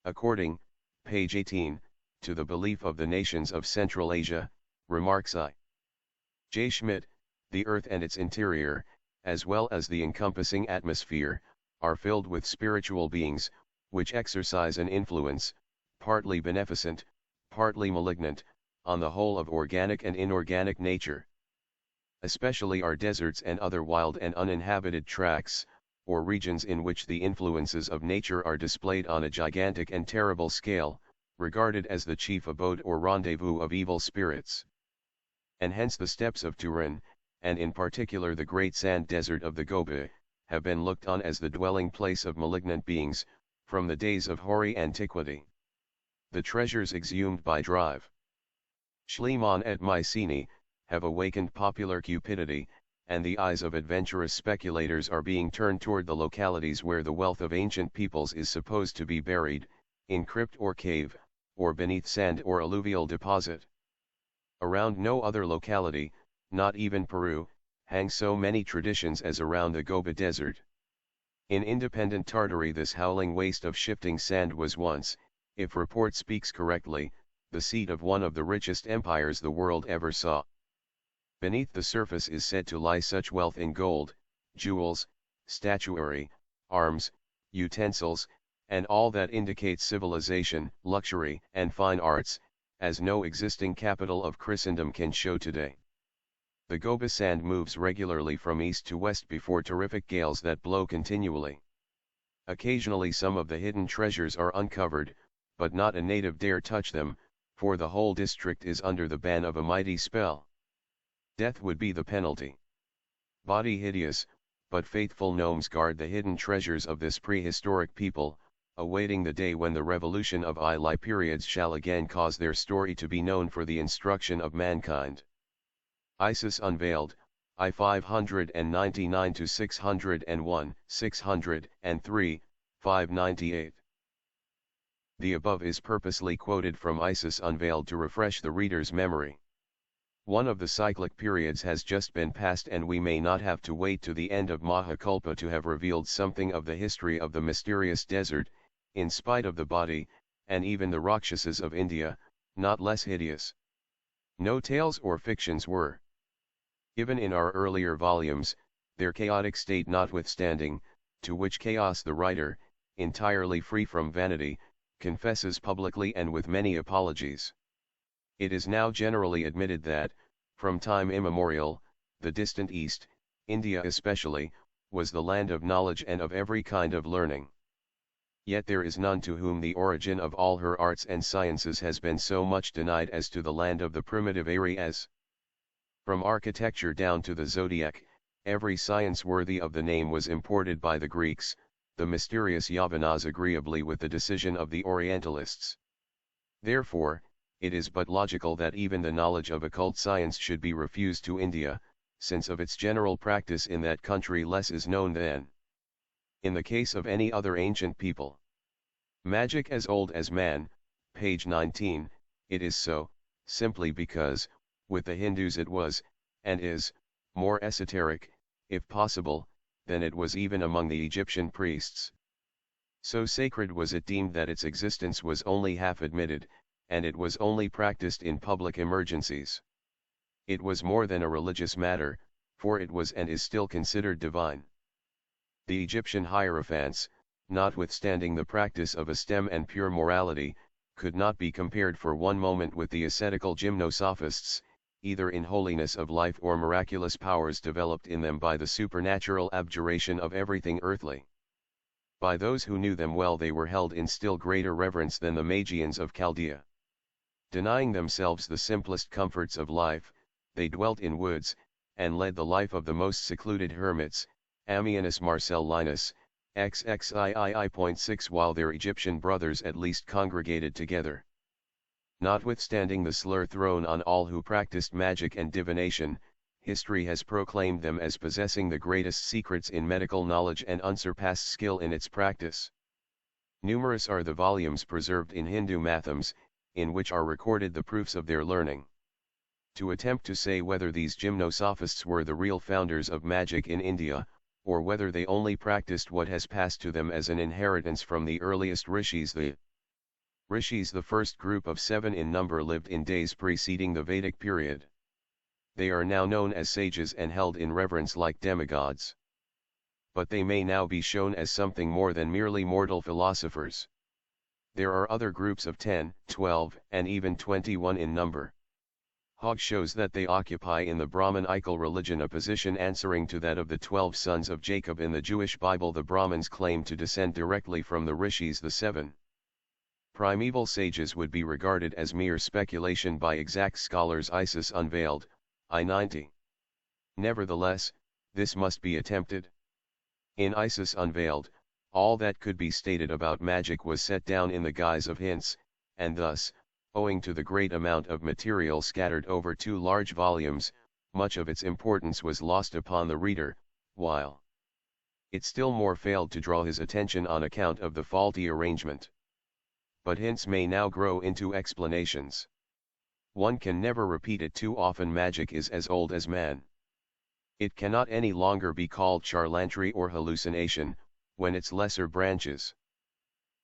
According, page 18, to the belief of the nations of Central Asia, remarks I. J. Schmidt, the earth and its interior, as well as the encompassing atmosphere, are filled with spiritual beings, which exercise an influence, partly beneficent, partly malignant, on the whole of organic and inorganic nature. Especially are deserts and other wild and uninhabited tracts, or regions in which the influences of nature are displayed on a gigantic and terrible scale, regarded as the chief abode or rendezvous of evil spirits. And hence the steppes of Turin, and in particular the great sand desert of the Gobi, have been looked on as the dwelling place of malignant beings, from the days of hoary antiquity. The treasures exhumed by Drive, Schliemann et Mycenae, have awakened popular cupidity, and the eyes of adventurous speculators are being turned toward the localities where the wealth of ancient peoples is supposed to be buried, in crypt or cave, or beneath sand or alluvial deposit. Around no other locality, not even Peru, hang so many traditions as around the Gobi Desert. In independent Tartary this howling waste of shifting sand was once, if report speaks correctly, the seat of one of the richest empires the world ever saw. Beneath the surface is said to lie such wealth in gold, jewels, statuary, arms, utensils, and all that indicates civilization, luxury, and fine arts, as no existing capital of Christendom can show today. The Gobi sand moves regularly from east to west before terrific gales that blow continually. Occasionally some of the hidden treasures are uncovered, but not a native dare touch them, for the whole district is under the ban of a mighty spell. Death would be the penalty. Body hideous, but faithful gnomes guard the hidden treasures of this prehistoric people, awaiting the day when the revolution of Ili periods shall again cause their story to be known for the instruction of mankind. Isis Unveiled, I 599-601, 603, 598. The above is purposely quoted from Isis Unveiled to refresh the reader's memory. One of the cyclic periods has just been passed and we may not have to wait to the end of Mahakulpa to have revealed something of the history of the mysterious desert, in spite of the body, and even the Rakshasas of India, not less hideous. No tales or fictions were given in our earlier volumes, their chaotic state notwithstanding, to which chaos the writer, entirely free from vanity, confesses publicly and with many apologies. It is now generally admitted that, from time immemorial, the distant East, India especially, was the land of knowledge and of every kind of learning. Yet there is none to whom the origin of all her arts and sciences has been so much denied as to the land of the primitive Aryas. From architecture down to the zodiac, every science worthy of the name was imported by the Greeks, the mysterious Yavanas agreeably with the decision of the Orientalists. Therefore, it is but logical that even the knowledge of occult science should be refused to India, since of its general practice in that country less is known than in the case of any other ancient people. Magic as old as man, page 19, it is so, simply because, with the Hindus it was, and is, more esoteric, if possible, than it was even among the Egyptian priests. So sacred was it deemed that its existence was only half admitted, and it was only practiced in public emergencies. It was more than a religious matter, for it was and is still considered divine. The Egyptian hierophants, notwithstanding the practice of austere and pure morality, could not be compared for one moment with the ascetical gymnosophists, either in holiness of life or miraculous powers developed in them by the supernatural abjuration of everything earthly. By those who knew them well they were held in still greater reverence than the Magians of Chaldea. Denying themselves the simplest comforts of life, they dwelt in woods, and led the life of the most secluded hermits, Ammianus Marcellinus, XXIII.6, while their Egyptian brothers at least congregated together. Notwithstanding the slur thrown on all who practiced magic and divination, history has proclaimed them as possessing the greatest secrets in medical knowledge and unsurpassed skill in its practice. Numerous are the volumes preserved in Hindu mathams, in which are recorded the proofs of their learning. To attempt to say whether these gymnosophists were the real founders of magic in India, or whether they only practiced what has passed to them as an inheritance from the earliest rishis. The rishis, the first group of 7 in number, lived in days preceding the Vedic period. They are now known as sages and held in reverence like demigods. But they may now be shown as something more than merely mortal philosophers. There are other groups of 10, 12, and even 21 in number. Hogg shows that they occupy in the Brahmanical religion a position answering to that of the 12 sons of Jacob in the Jewish Bible. The Brahmins claim to descend directly from the rishis. The 7 primeval sages would be regarded as mere speculation by exact scholars. Isis Unveiled, I-90. Nevertheless, this must be attempted. In Isis Unveiled, all that could be stated about magic was set down in the guise of hints, and thus, owing to the great amount of material scattered over 2 large volumes, much of its importance was lost upon the reader, while it still more failed to draw his attention on account of the faulty arrangement. But hints may now grow into explanations. One can never repeat it too often. Magic is as old as man. It cannot any longer be called charlatanry or hallucination, when its lesser branches,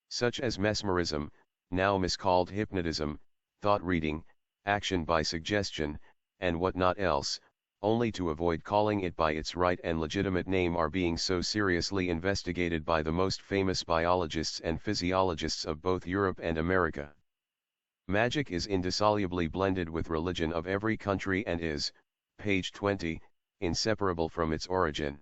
such as mesmerism, now miscalled hypnotism, thought reading, action by suggestion, and what not else, only to avoid calling it by its right and legitimate name, are being so seriously investigated by the most famous biologists and physiologists of both Europe and America. Magic is indissolubly blended with religion of every country and is, page 20, inseparable from its origin.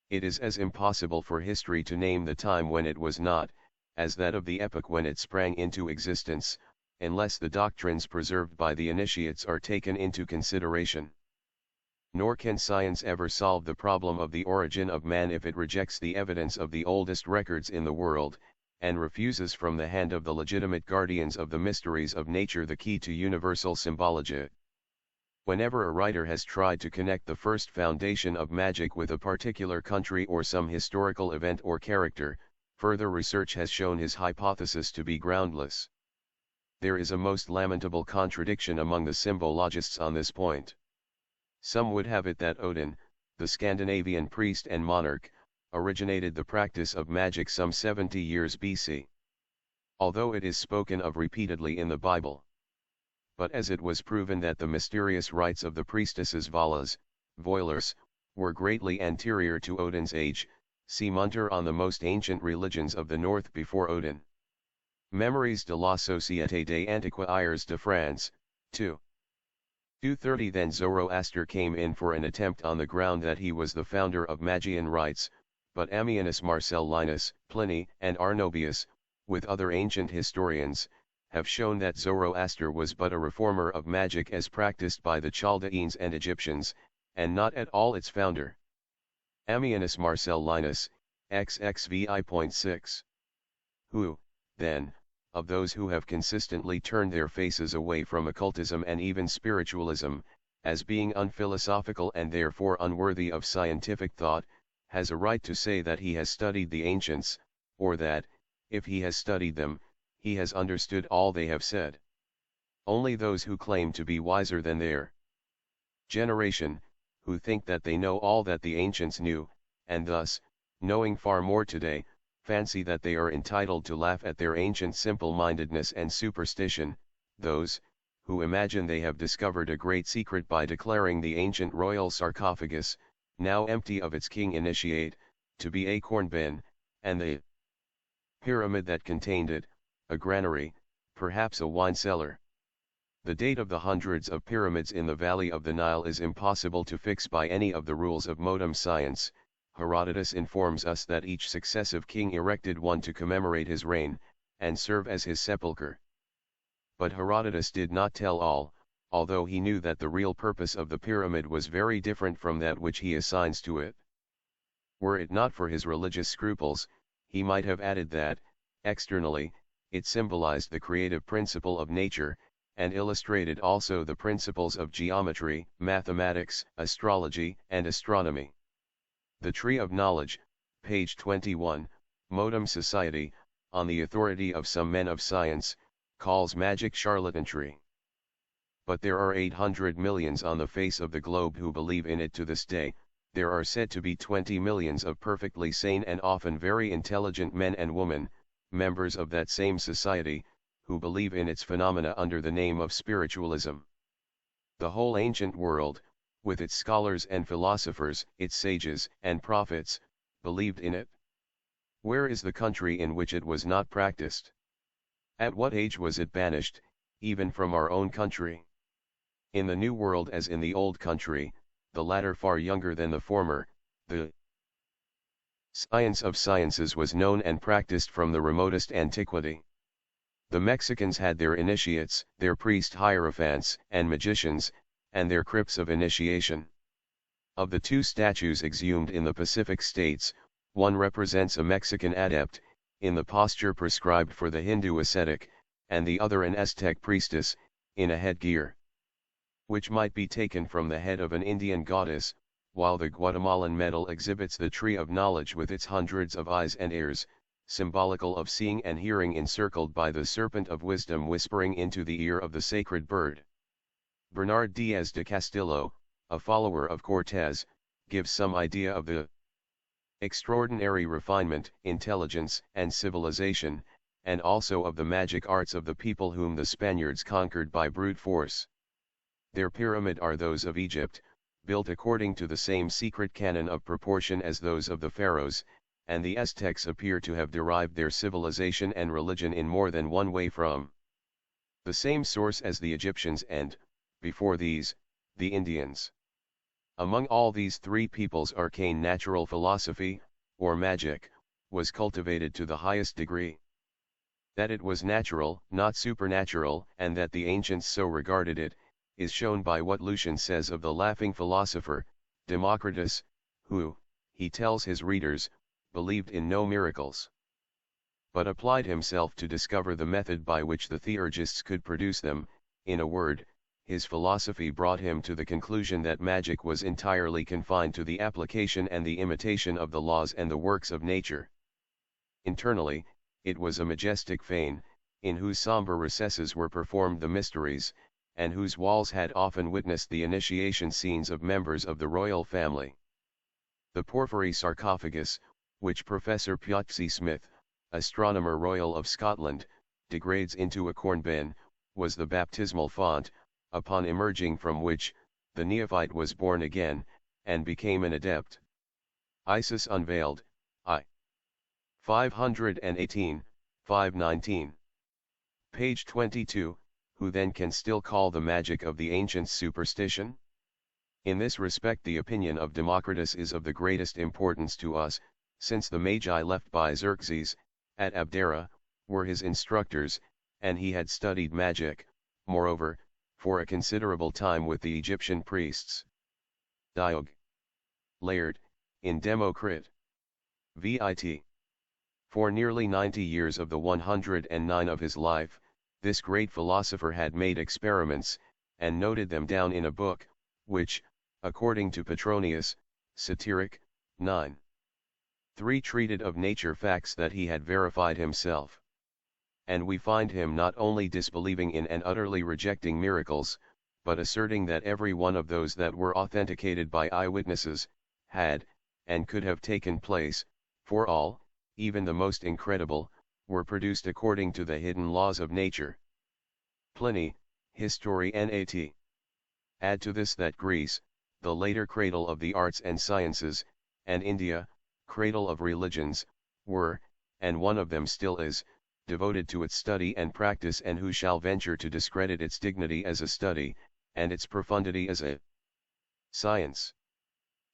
It is as impossible for history to name the time when it was not, as that of the epoch when it sprang into existence, unless the doctrines preserved by the initiates are taken into consideration. Nor can science ever solve the problem of the origin of man if it rejects the evidence of the oldest records in the world, and refuses from the hand of the legitimate guardians of the mysteries of nature the key to universal symbology. Whenever a writer has tried to connect the first foundation of magic with a particular country or some historical event or character, further research has shown his hypothesis to be groundless. There is a most lamentable contradiction among the symbologists on this point. Some would have it that Odin, the Scandinavian priest and monarch, originated the practice of magic some 70 years BC. Although it is spoken of repeatedly in the Bible. But as it was proven that the mysterious rites of the priestesses Valas, Voilers, were greatly anterior to Odin's age, see Munter on the most ancient religions of the North before Odin. Memories de la Société des Antiquaires de France, 2. 230 Then Zoroaster came in for an attempt on the ground that he was the founder of Magian rites, but Ammianus Marcellinus, Pliny, and Arnobius, with other ancient historians, have shown that Zoroaster was but a reformer of magic as practiced by the Chaldeans and Egyptians, and not at all its founder. Ammianus Marcellinus, XXVI.6. Who, then, of those who have consistently turned their faces away from occultism and even spiritualism, as being unphilosophical and therefore unworthy of scientific thought, has a right to say that he has studied the ancients, or that, if he has studied them, he has understood all they have said? Only those who claim to be wiser than their generation, who think that they know all that the ancients knew, and thus, knowing far more today, fancy that they are entitled to laugh at their ancient simple-mindedness and superstition, those, who imagine they have discovered a great secret by declaring the ancient royal sarcophagus, now empty of its king initiate, to be a corn bin, and the pyramid that contained it, a granary, perhaps a wine cellar. The date of the hundreds of pyramids in the valley of the Nile is impossible to fix by any of the rules of modern science. Herodotus informs us that each successive king erected one to commemorate his reign, and serve as his sepulchre. But Herodotus did not tell all, although he knew that the real purpose of the pyramid was very different from that which he assigns to it. Were it not for his religious scruples, he might have added that, externally, it symbolized the creative principle of nature, and illustrated also the principles of geometry, mathematics, astrology, and astronomy. The Tree of Knowledge, page 21, Modern Society, on the authority of some men of science, calls magic charlatanry. But there are 800 millions on the face of the globe who believe in it to this day. There are said to be 20 millions of perfectly sane and often very intelligent men and women, members of that same society, who believe in its phenomena under the name of spiritualism. The whole ancient world, with its scholars and philosophers, its sages and prophets, believed in it. Where is the country in which it was not practiced? At what age was it banished, even from our own country? In the New World as in the Old Country, the latter far younger than the former, the science of sciences was known and practiced from the remotest antiquity. The Mexicans had their initiates, their priest hierophants and magicians, and their crypts of initiation. Of the two statues exhumed in the Pacific states, one represents a Mexican adept, in the posture prescribed for the Hindu ascetic, and the other an Aztec priestess, in a headgear which might be taken from the head of an Indian goddess, while the Guatemalan medal exhibits the tree of knowledge with its hundreds of eyes and ears, symbolical of seeing and hearing, encircled by the serpent of wisdom whispering into the ear of the sacred bird. Bernard Diaz de Castillo, a follower of Cortés, gives some idea of the extraordinary refinement, intelligence, and civilization, and also of the magic arts of the people whom the Spaniards conquered by brute force. Their pyramid are those of Egypt, built according to the same secret canon of proportion as those of the pharaohs, and the Aztecs appear to have derived their civilization and religion in more than one way from the same source as the Egyptians and, before these, the Indians. Among all these three peoples arcane natural philosophy, or magic, was cultivated to the highest degree. That it was natural, not supernatural, and that the ancients so regarded it, is shown by what Lucian says of the laughing philosopher, Democritus, who, he tells his readers, believed in no miracles, but applied himself to discover the method by which the theurgists could produce them. In a word, his philosophy brought him to the conclusion that magic was entirely confined to the application and the imitation of the laws and the works of nature. Internally, it was a majestic fane, in whose somber recesses were performed the mysteries, and whose walls had often witnessed the initiation scenes of members of the royal family. The porphyry sarcophagus, which Professor Piazzi Smith, Astronomer Royal of Scotland, degrades into a corn bin, was the baptismal font, upon emerging from which, the neophyte was born again, and became an adept. Isis Unveiled, I. 518, 519. Page 22, who then can still call the magic of the ancients superstition? In this respect the opinion of Democritus is of the greatest importance to us, since the magi left by Xerxes, at Abdera, were his instructors, and he had studied magic, moreover, for a considerable time with the Egyptian priests. Diog. Laird, in Democrit. Vit. For nearly 90 years of the 109 of his life, this great philosopher had made experiments, and noted them down in a book, which, according to Petronius, Satiric, 9:3 treated of nature facts that he had verified himself. And we find him not only disbelieving in and utterly rejecting miracles, but asserting that every one of those that were authenticated by eyewitnesses, had, and could have taken place, for all, even the most incredible, were produced according to the hidden laws of nature. Pliny, History Nat. Add to this that Greece, the later cradle of the arts and sciences, and India, cradle of religions, were, and one of them still is, devoted to its study and practice, and who shall venture to discredit its dignity as a study, and its profundity as a science?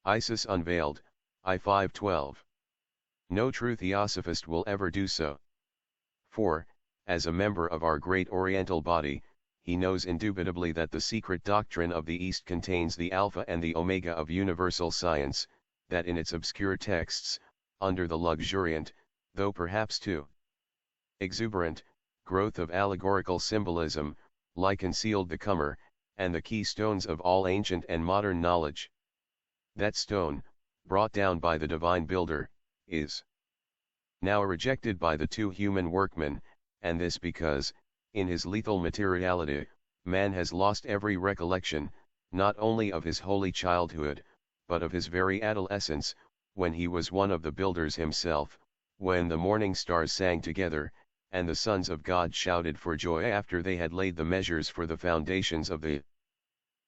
Isis Unveiled, I 5:12. No true theosophist will ever do so. For, as a member of our great Oriental body, he knows indubitably that the secret doctrine of the East contains the alpha and the omega of universal science, that in its obscure texts, under the luxuriant, though perhaps too exuberant, growth of allegorical symbolism, lie concealed the comer, and the keystones of all ancient and modern knowledge. That stone, brought down by the divine builder, is now rejected by the two human workmen, and this because, in his lethal materiality, man has lost every recollection, not only of his holy childhood, but of his very adolescence, when he was one of the builders himself, when the morning stars sang together, and the sons of God shouted for joy after they had laid the measures for the foundations of the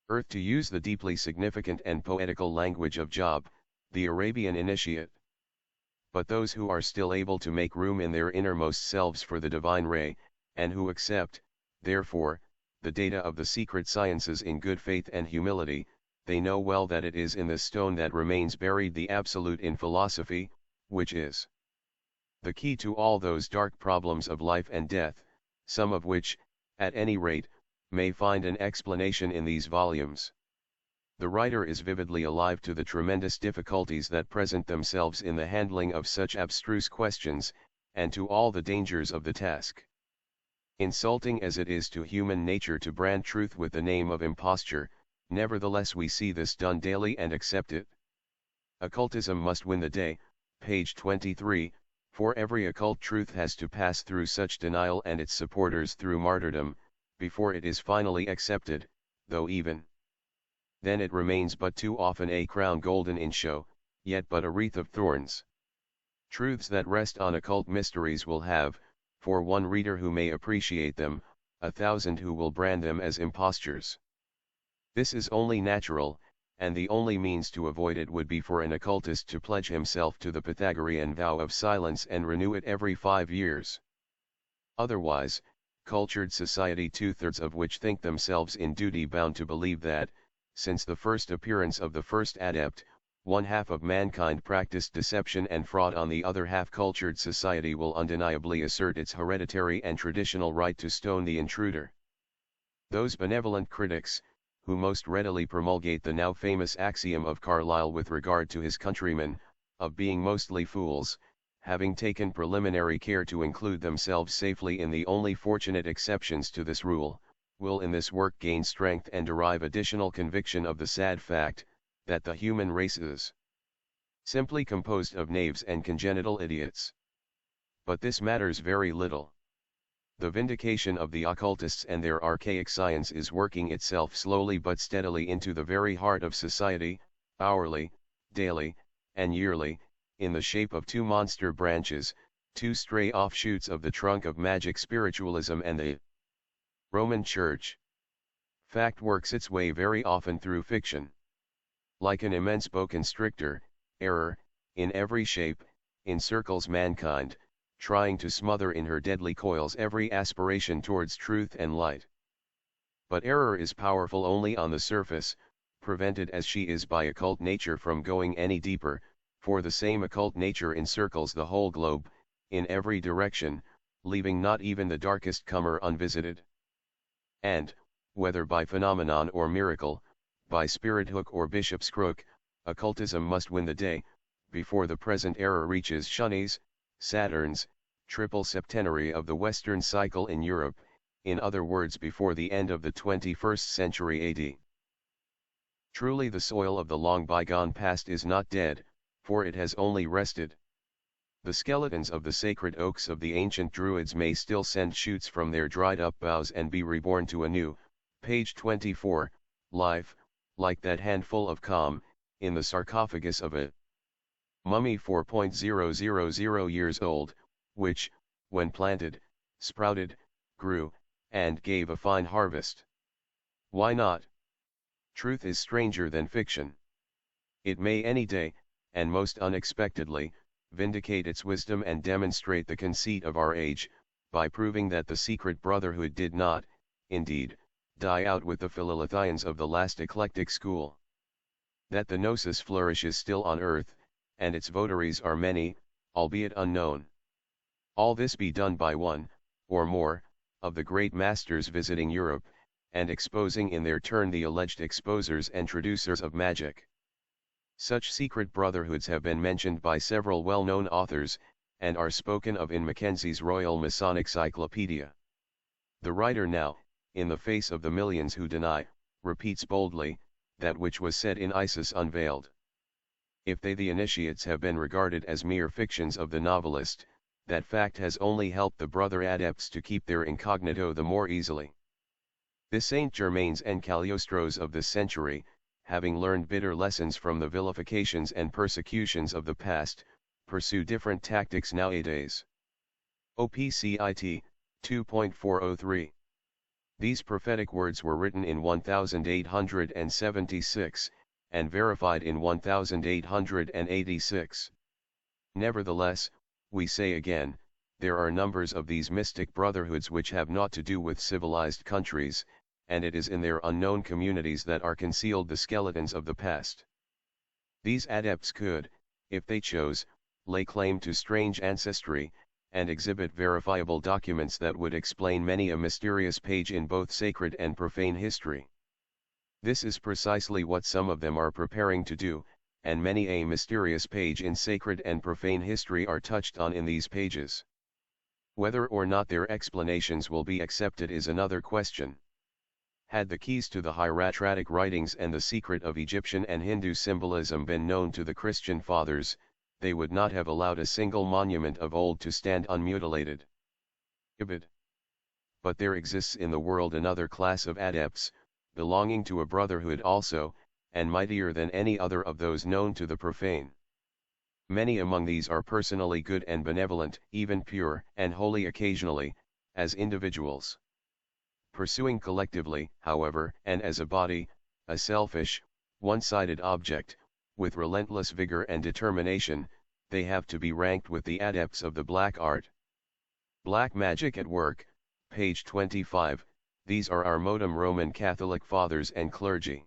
earth, to use the deeply significant and poetical language of Job, the Arabian initiate. But those who are still able to make room in their innermost selves for the divine ray, and who accept, therefore, the data of the secret sciences in good faith and humility, they know well that it is in this stone that remains buried the absolute in philosophy, which is the key to all those dark problems of life and death, some of which, at any rate, may find an explanation in these volumes. The writer is vividly alive to the tremendous difficulties that present themselves in the handling of such abstruse questions, and to all the dangers of the task. Insulting as it is to human nature to brand truth with the name of imposture, nevertheless we see this done daily and accept it. Occultism must win the day, page 23, for every occult truth has to pass through such denial and its supporters through martyrdom, before it is finally accepted, though even then it remains but too often a crown golden in show, yet but a wreath of thorns. Truths that rest on occult mysteries will have, for one reader who may appreciate them, 1,000 who will brand them as impostures. This is only natural, and the only means to avoid it would be for an occultist to pledge himself to the Pythagorean vow of silence and renew it every 5 years. Otherwise, cultured society, 2/3 of which think themselves in duty bound to believe that, since the first appearance of the first adept, 1/2 of mankind practiced deception and fraud, on the other half cultured society will undeniably assert its hereditary and traditional right to stone the intruder. Those benevolent critics, who most readily promulgate the now famous axiom of Carlyle with regard to his countrymen, of being mostly fools, having taken preliminary care to include themselves safely in the only fortunate exceptions to this rule, will in this work gain strength and derive additional conviction of the sad fact, that the human race is simply composed of knaves and congenital idiots. But this matters very little. The vindication of the occultists and their archaic science is working itself slowly but steadily into the very heart of society, hourly, daily, and yearly, in the shape of two monster branches, two stray offshoots of the trunk of magic spiritualism and the Roman Church. Fact works its way very often through fiction. Like an immense boa constrictor, error, in every shape, encircles mankind, trying to smother in her deadly coils every aspiration towards truth and light. But error is powerful only on the surface, prevented as she is by occult nature from going any deeper, for the same occult nature encircles the whole globe, in every direction, leaving not even the darkest comer unvisited. And, whether by phenomenon or miracle, by spirit hook or bishop's crook, occultism must win the day, before the present era reaches Shani's, Saturn's, triple septenary of the Western cycle in Europe, in other words before the end of the 21st century AD. Truly the soil of the long bygone past is not dead, for it has only rested. The skeletons of the sacred oaks of the ancient Druids may still send shoots from their dried-up boughs and be reborn to a new, page 24, life, like that handful of calm, in the sarcophagus of a mummy 4.000 years old, which, when planted, sprouted, grew, and gave a fine harvest. Why not? Truth is stranger than fiction. It may any day, and most unexpectedly, vindicate its wisdom and demonstrate the conceit of our age, by proving that the secret brotherhood did not, indeed, die out with the Philhellethians of the last eclectic school. That the gnosis flourishes still on earth, and its votaries are many, albeit unknown. All this be done by one, or more, of the great masters visiting Europe, and exposing in their turn the alleged exposers and traducers of magic. Such secret brotherhoods have been mentioned by several well-known authors, and are spoken of in Mackenzie's Royal Masonic Cyclopedia. The writer now, in the face of the millions who deny, repeats boldly, that which was said in Isis Unveiled. If they the initiates have been regarded as mere fictions of the novelist, that fact has only helped the brother adepts to keep their incognito the more easily. The Saint Germains and Cagliostros of this century, having learned bitter lessons from the vilifications and persecutions of the past, pursue different tactics nowadays. OPCIT, 2.403. These prophetic words were written in 1876, and verified in 1886. Nevertheless, we say again, there are numbers of these mystic brotherhoods which have naught to do with civilized countries, and it is in their unknown communities that are concealed the skeletons of the past. These adepts could, if they chose, lay claim to strange ancestry, and exhibit verifiable documents that would explain many a mysterious page in both sacred and profane history. This is precisely what some of them are preparing to do, and many a mysterious page in sacred and profane history are touched on in these pages. Whether or not their explanations will be accepted is another question. Had the keys to the hieratic writings and the secret of Egyptian and Hindu symbolism been known to the Christian fathers, they would not have allowed a single monument of old to stand unmutilated. But there exists in the world another class of adepts, belonging to a brotherhood also, and mightier than any other of those known to the profane. Many among these are personally good and benevolent, even pure and holy occasionally, as individuals. Pursuing collectively, however, and as a body, a selfish, one-sided object, with relentless vigor and determination, they have to be ranked with the adepts of the black art. Black magic at work, page 25, these are our modem Roman Catholic fathers and clergy.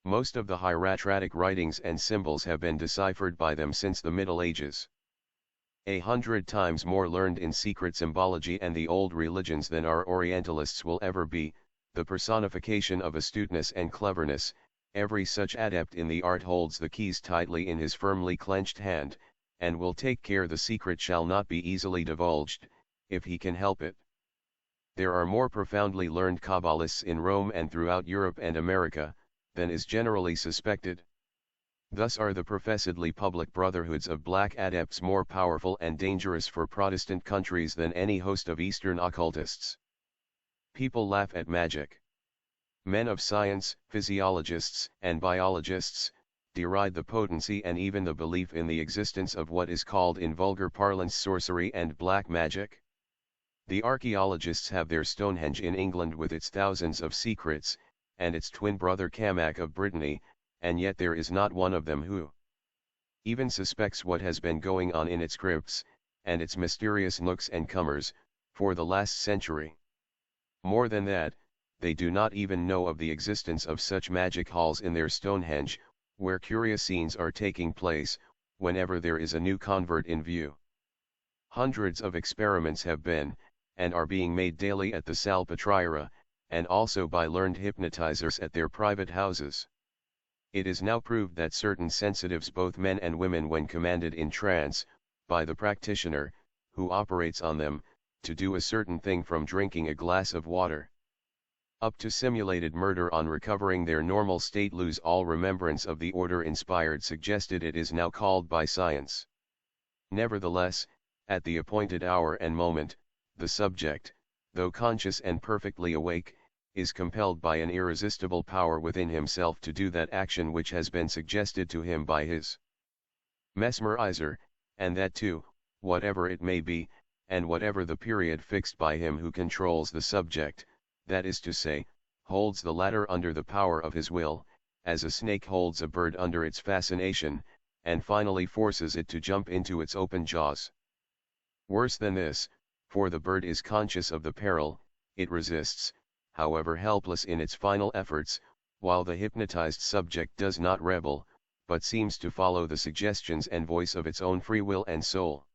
Most of the hieratic writings and symbols have been deciphered by them since the Middle Ages. 100 times more learned in secret symbology and the old religions than our Orientalists will ever be, the personification of astuteness and cleverness, every such adept in the art holds the keys tightly in his firmly clenched hand, and will take care the secret shall not be easily divulged, if he can help it. There are more profoundly learned Kabbalists in Rome and throughout Europe and America, than is generally suspected. Thus are the professedly public brotherhoods of black adepts more powerful and dangerous for Protestant countries than any host of Eastern occultists. People laugh at magic. Men of science, physiologists and biologists, deride the potency and even the belief in the existence of what is called in vulgar parlance sorcery and black magic. The archaeologists have their Stonehenge in England with its thousands of secrets, and its twin brother Camac of Brittany, and yet there is not one of them who even suspects what has been going on in its crypts, and its mysterious nooks and comers, for the last century. More than that, they do not even know of the existence of such magic halls in their Stonehenge, where curious scenes are taking place, whenever there is a new convert in view. Hundreds of experiments have been, and are being made daily at the Salpetriere, and also by learned hypnotizers at their private houses. It is now proved that certain sensitives, both men and women, when commanded in trance, by the practitioner, who operates on them, to do a certain thing, from drinking a glass of water up to simulated murder, on recovering their normal state lose all remembrance of the order inspired suggested. It is now called by science. Nevertheless, at the appointed hour and moment, the subject, though conscious and perfectly awake, is compelled by an irresistible power within himself to do that action which has been suggested to him by his mesmerizer, and that too, whatever it may be, and whatever the period fixed by him who controls the subject, that is to say, holds the latter under the power of his will, as a snake holds a bird under its fascination, and finally forces it to jump into its open jaws. Worse than this, for the bird is conscious of the peril, it resists, however helpless in its final efforts, while the hypnotized subject does not rebel, but seems to follow the suggestions and voice of its own free will and soul.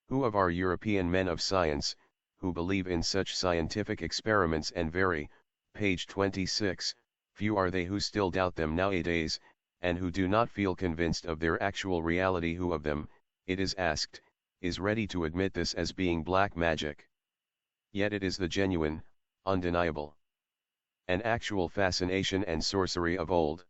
Who of our European men of science, who believe in such scientific experiments and very, page 26, few are they who still doubt them nowadays, and who do not feel convinced of their actual reality? Who of them, it is asked, is ready to admit this as being black magic? Yet it is the genuine, undeniable, and actual fascination and sorcery of old.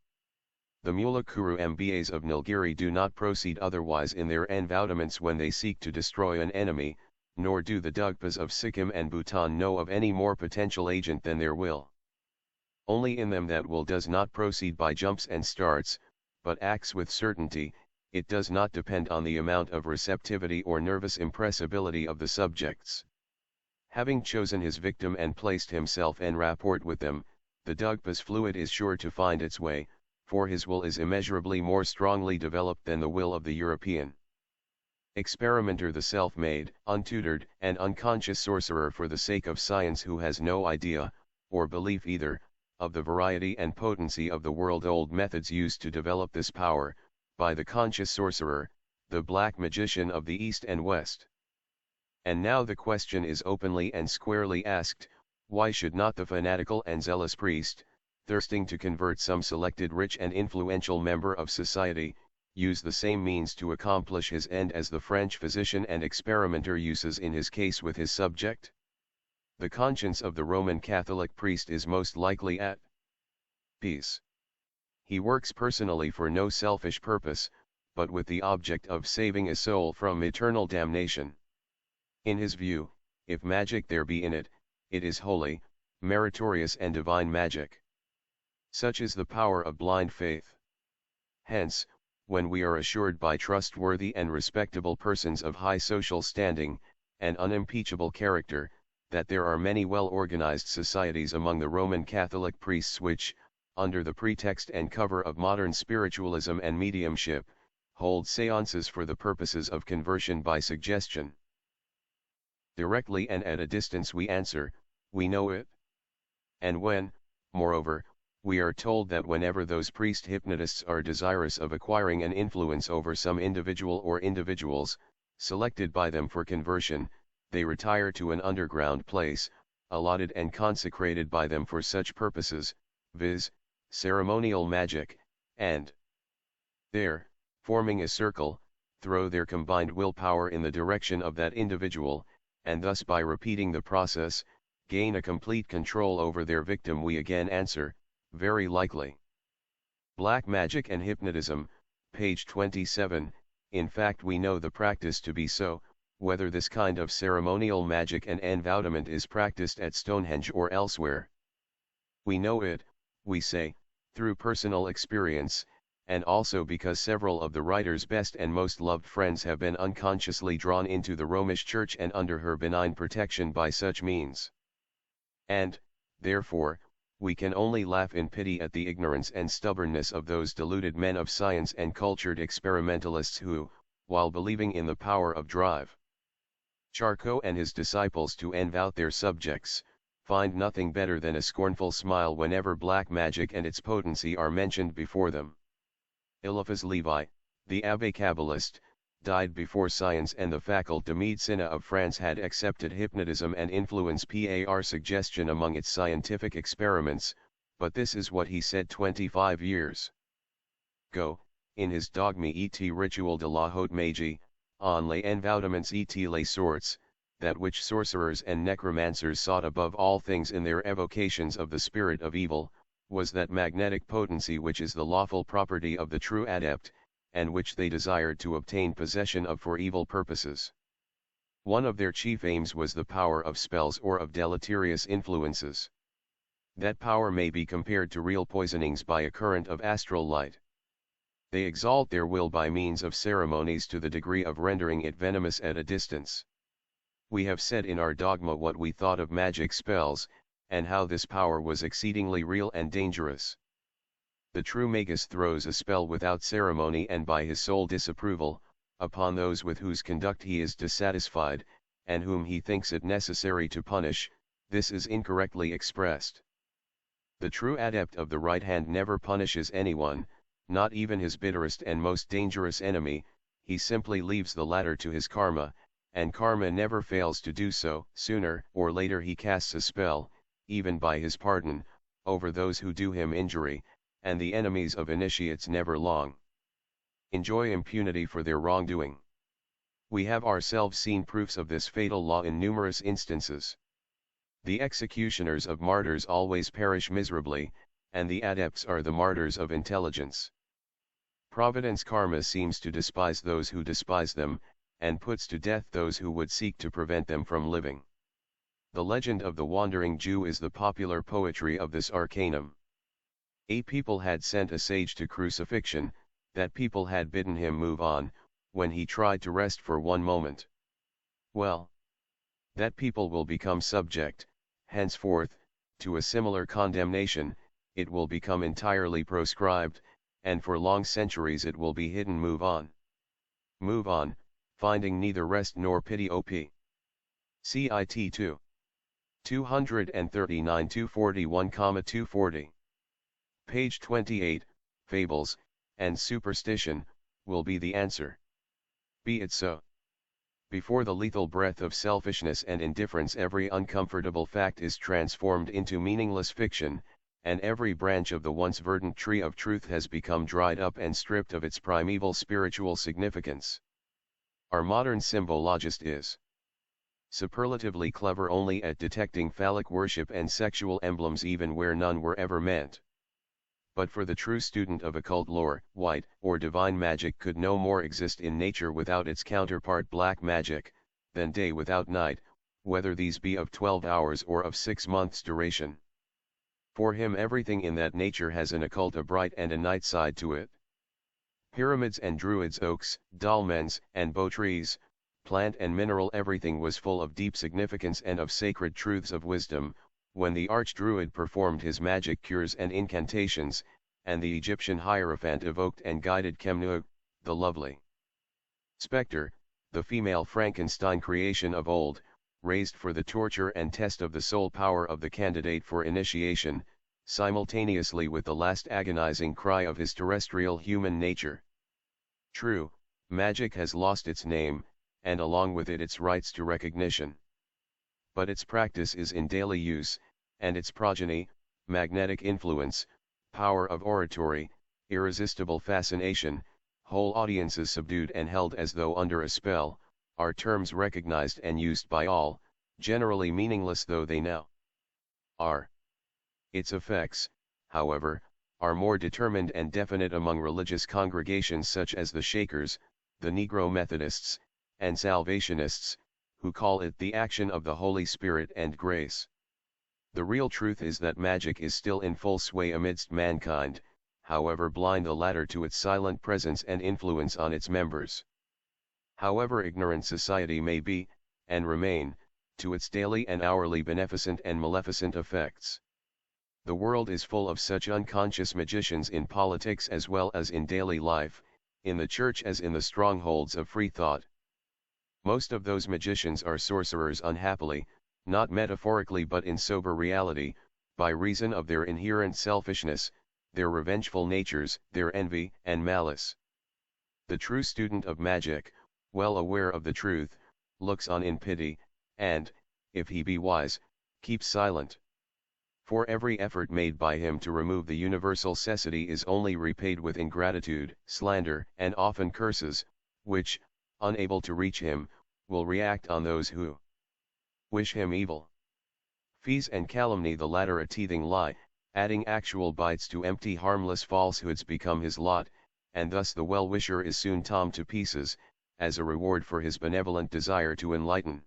The Mulakuru Mbas of Nilgiri do not proceed otherwise in their envoudements when they seek to destroy an enemy, nor do the Dugpas of Sikkim and Bhutan know of any more potential agent than their will. Only in them that will does not proceed by jumps and starts, but acts with certainty. It does not depend on the amount of receptivity or nervous impressibility of the subjects. Having chosen his victim and placed himself en rapport with them, the Dugpa's fluid is sure to find its way, for his will is immeasurably more strongly developed than the will of the European experimenter, the self-made, untutored, and unconscious sorcerer for the sake of science, who has no idea, or belief either, of the variety and potency of the world-old methods used to develop this power, by the conscious sorcerer, the black magician of the East and West. And now the question is openly and squarely asked, why should not the fanatical and zealous priest, thirsting to convert some selected rich and influential member of society, use the same means to accomplish his end as the French physician and experimenter uses in his case with his subject? The conscience of the Roman Catholic priest is most likely at peace. He works personally for no selfish purpose, but with the object of saving a soul from eternal damnation. In his view, if magic there be in it, it is holy, meritorious and divine magic. Such is the power of blind faith. Hence, when we are assured by trustworthy and respectable persons of high social standing, and unimpeachable character, that there are many well-organized societies among the Roman Catholic priests which, under the pretext and cover of modern spiritualism and mediumship, hold seances for the purposes of conversion by suggestion, directly and at a distance, we answer, we know it. And when, moreover, we are told that whenever those priest hypnotists are desirous of acquiring an influence over some individual or individuals, selected by them for conversion, they retire to an underground place, allotted and consecrated by them for such purposes, viz., ceremonial magic, and there, forming a circle, throw their combined willpower in the direction of that individual, and thus by repeating the process, gain a complete control over their victim. We again answer, very likely. Black magic and hypnotism, page 27, in fact we know the practice to be so. Whether this kind of ceremonial magic and envoudement is practiced at Stonehenge or elsewhere, we know it, we say, through personal experience, and also because several of the writer's best and most loved friends have been unconsciously drawn into the Romish Church and under her benign protection by such means. And, therefore, we can only laugh in pity at the ignorance and stubbornness of those deluded men of science and cultured experimentalists who, while believing in the power of drive Charcot and his disciples to envout their subjects, find nothing better than a scornful smile whenever black magic and its potency are mentioned before them. Eliphas Levi, the Abbé Kabbalist, died before science and the Faculté de Médecine of France had accepted hypnotism and influence par suggestion among its scientific experiments, but this is what he said 25 years ago, in his Dogme et rituel de la haute magie, on les envoûtements et les sorts, that which sorcerers and necromancers sought above all things in their evocations of the spirit of evil, was that magnetic potency which is the lawful property of the true adept, and which they desired to obtain possession of for evil purposes. One of their chief aims was the power of spells or of deleterious influences. That power may be compared to real poisonings by a current of astral light. They exalt their will by means of ceremonies to the degree of rendering it venomous at a distance. We have said in our dogma what we thought of magic spells, and how this power was exceedingly real and dangerous. The true magus throws a spell without ceremony and by his sole disapproval, upon those with whose conduct he is dissatisfied, and whom he thinks it necessary to punish. This is incorrectly expressed. The true adept of the right hand never punishes anyone, not even his bitterest and most dangerous enemy, he simply leaves the latter to his karma, and karma never fails to do so. Sooner or later he casts a spell, even by his pardon, over those who do him injury, and the enemies of initiates never long enjoy impunity for their wrongdoing. We have ourselves seen proofs of this fatal law in numerous instances. The executioners of martyrs always perish miserably, and the adepts are the martyrs of intelligence. Providence karma seems to despise those who despise them, and puts to death those who would seek to prevent them from living. The legend of the wandering Jew is the popular poetry of this arcanum. A people had sent a sage to crucifixion, that people had bidden him move on, when he tried to rest for one moment. Well, that people will become subject, henceforth, to a similar condemnation. It will become entirely proscribed, and for long centuries it will be hidden. Move on, finding neither rest nor pity. Op. Cit 2. 239 241,240. Page 28, Fables, and Superstition, will be the answer. Be it so. Before the lethal breath of selfishness and indifference every uncomfortable fact is transformed into meaningless fiction, and every branch of the once verdant tree of truth has become dried up and stripped of its primeval spiritual significance. Our modern symbologist is superlatively clever only at detecting phallic worship and sexual emblems even where none were ever meant. But for the true student of occult lore, white or divine magic could no more exist in nature without its counterpart black magic, than day without night, whether these be of 12 hours or of 6 months' duration. For him everything in that nature has an occult, a bright and a night side to it. Pyramids and druids, oaks, dolmens and bow trees, plant and mineral, everything was full of deep significance and of sacred truths of wisdom, when the arch-druid performed his magic cures and incantations, and the Egyptian hierophant evoked and guided Khemnu, the lovely spectre, the female Frankenstein creation of old, raised for the torture and test of the soul power of the candidate for initiation, simultaneously with the last agonizing cry of his terrestrial human nature. True, magic has lost its name, and along with it its rights to recognition. But its practice is in daily use, and its progeny, magnetic influence, power of oratory, irresistible fascination, whole audiences subdued and held as though under a spell, are terms recognized and used by all, generally meaningless though they now are. Its effects, however, are more determined and definite among religious congregations such as the Shakers, the Negro Methodists, and Salvationists, who call it the action of the Holy Spirit and grace. The real truth is that magic is still in full sway amidst mankind, however blind the latter to its silent presence and influence on its members. However ignorant society may be, and remain, to its daily and hourly beneficent and maleficent effects. The world is full of such unconscious magicians in politics as well as in daily life, in the church as in the strongholds of free thought. Most of those magicians are sorcerers, unhappily, not metaphorically but in sober reality, by reason of their inherent selfishness, their revengeful natures, their envy and malice. The true student of magic, well aware of the truth, looks on in pity, and, if he be wise, keeps silent. For every effort made by him to remove the universal cessity is only repaid with ingratitude, slander, and often curses, which, unable to reach him, will react on those who wish him evil. Fees and calumny, the latter a teething lie, adding actual bites to empty harmless falsehoods, become his lot, and thus the well-wisher is soon torn to pieces, as a reward for his benevolent desire to enlighten.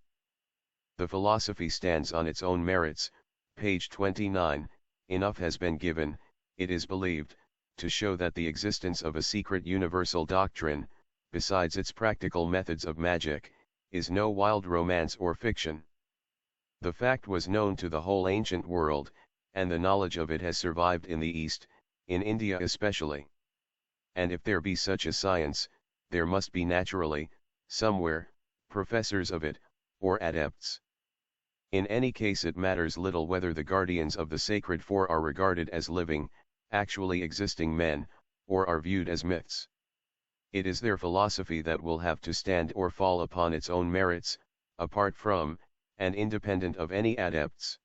The philosophy stands on its own merits. Page 29, enough has been given, it is believed, to show that the existence of a secret universal doctrine, besides its practical methods of magic, is no wild romance or fiction. The fact was known to the whole ancient world, and the knowledge of it has survived in the East, in India especially. And if there be such a science, there must be naturally, somewhere, professors of it, or adepts. In any case it matters little whether the guardians of the sacred four are regarded as living, actually existing men, or are viewed as myths. It is their philosophy that will have to stand or fall upon its own merits, apart from, and independent of any adepts.